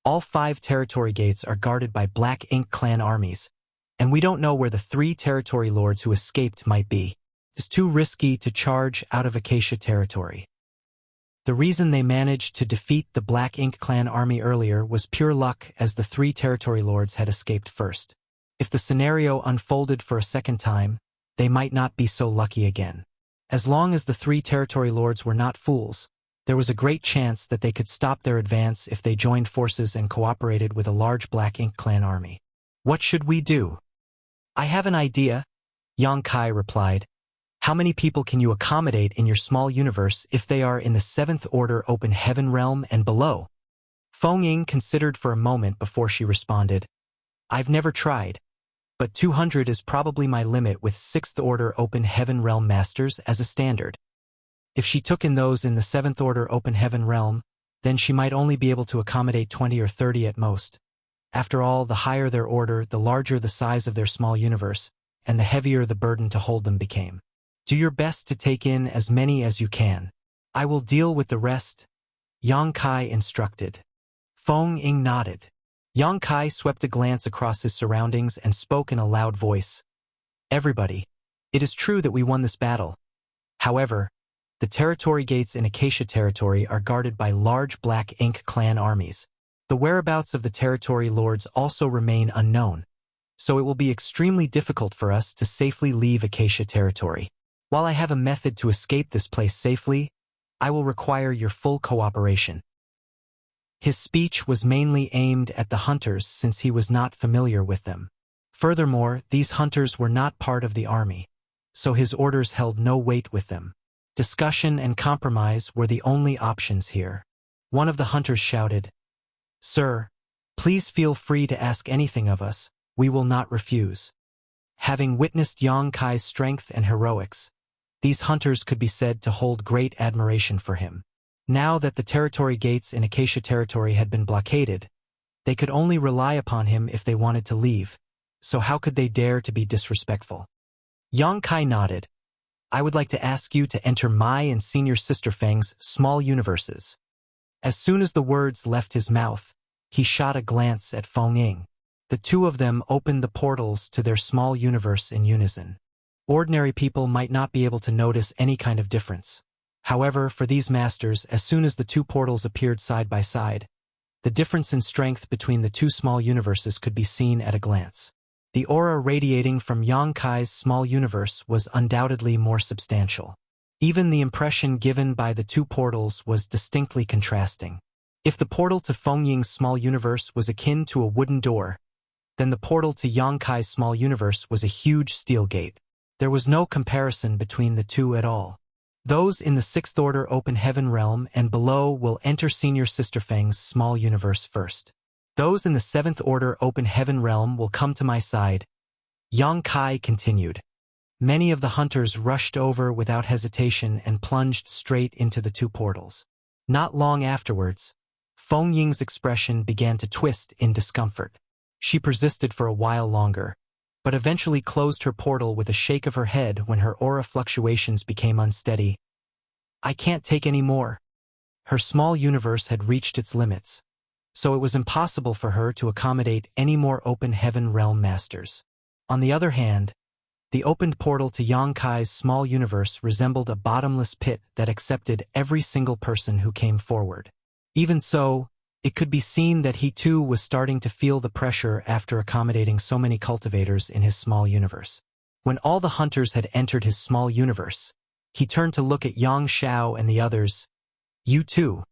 "All 5 territory gates are guarded by Black Ink clan armies, and we don't know where the 3 territory lords who escaped might be. It's too risky to charge out of Acacia territory." The reason they managed to defeat the Black Ink clan army earlier was pure luck, as the 3 territory lords had escaped first. If the scenario unfolded for a second time, they might not be so lucky again. As long as the 3 territory lords were not fools, there was a great chance that they could stop their advance if they joined forces and cooperated with a large Black Ink clan army. "What should we do?" "I have an idea," Yang Kai replied. "How many people can you accommodate in your small universe if they are in the 7th Order Open Heaven realm and below?" Feng Ying considered for a moment before she responded. I've never tried, but 200 is probably my limit with 6th Order Open Heaven Realm Masters as a standard. If she took in those in the 7th Order Open Heaven Realm, then she might only be able to accommodate 20 or 30 at most. After all, the higher their order, the larger the size of their small universe, and the heavier the burden to hold them became. Do your best to take in as many as you can. I will deal with the rest, Yang Kai instructed. Feng Ying nodded. Yang Kai swept a glance across his surroundings and spoke in a loud voice. Everybody, it is true that we won this battle. However, the territory gates in Acacia territory are guarded by large Black Ink clan armies. The whereabouts of the territory lords also remain unknown, so it will be extremely difficult for us to safely leave Acacia territory. While I have a method to escape this place safely, I will require your full cooperation. His speech was mainly aimed at the hunters since he was not familiar with them. Furthermore, these hunters were not part of the army, so his orders held no weight with them. Discussion and compromise were the only options here. One of the hunters shouted, "Sir, please feel free to ask anything of us, we will not refuse." Having witnessed Yang Kai's strength and heroics, these hunters could be said to hold great admiration for him. Now that the territory gates in Acacia territory had been blockaded, they could only rely upon him if they wanted to leave, so how could they dare to be disrespectful? Yang Kai nodded. I would like to ask you to enter my and Senior Sister Feng's small universes. As soon as the words left his mouth, he shot a glance at Feng Ying. The two of them opened the portals to their small universe in unison. Ordinary people might not be able to notice any kind of difference. However, for these masters, as soon as the two portals appeared side by side, the difference in strength between the two small universes could be seen at a glance. The aura radiating from Yang Kai's small universe was undoubtedly more substantial. Even the impression given by the two portals was distinctly contrasting. If the portal to Feng Ying's small universe was akin to a wooden door, then the portal to Yang Kai's small universe was a huge steel gate. There was no comparison between the two at all. Those in the 6th Order Open Heaven Realm and below will enter Senior Sister Feng's small universe first. Those in the 7th Order Open Heaven Realm will come to my side, Yang Kai continued. Many of the hunters rushed over without hesitation and plunged straight into the two portals. Not long afterwards, Feng Ying's expression began to twist in discomfort. She persisted for a while longer, but eventually closed her portal with a shake of her head when her aura fluctuations became unsteady. I can't take any more. Her small universe had reached its limits, so it was impossible for her to accommodate any more Open Heaven Realm Masters. On the other hand, the opened portal to Yang Kai's small universe resembled a bottomless pit that accepted every single person who came forward. Even so, it could be seen that he too was starting to feel the pressure after accommodating so many cultivators in his small universe. When all the hunters had entered his small universe, he turned to look at Yang Xiao and the others. You too.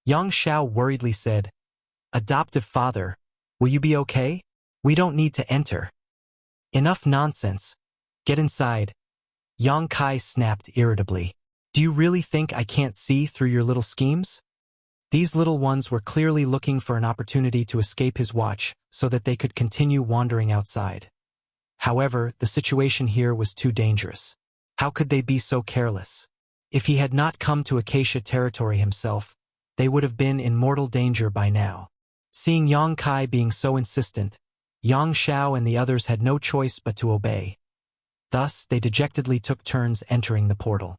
Yang Xiao worriedly said, Adoptive father, will you be okay? We don't need to enter. Enough nonsense. Get inside. Yang Kai snapped irritably. Do you really think I can't see through your little schemes? These little ones were clearly looking for an opportunity to escape his watch so that they could continue wandering outside. However, the situation here was too dangerous. How could they be so careless? If he had not come to Acacia territory himself, they would have been in mortal danger by now. Seeing Yang Kai being so insistent, Yang Xiao and the others had no choice but to obey. Thus, they dejectedly took turns entering the portal.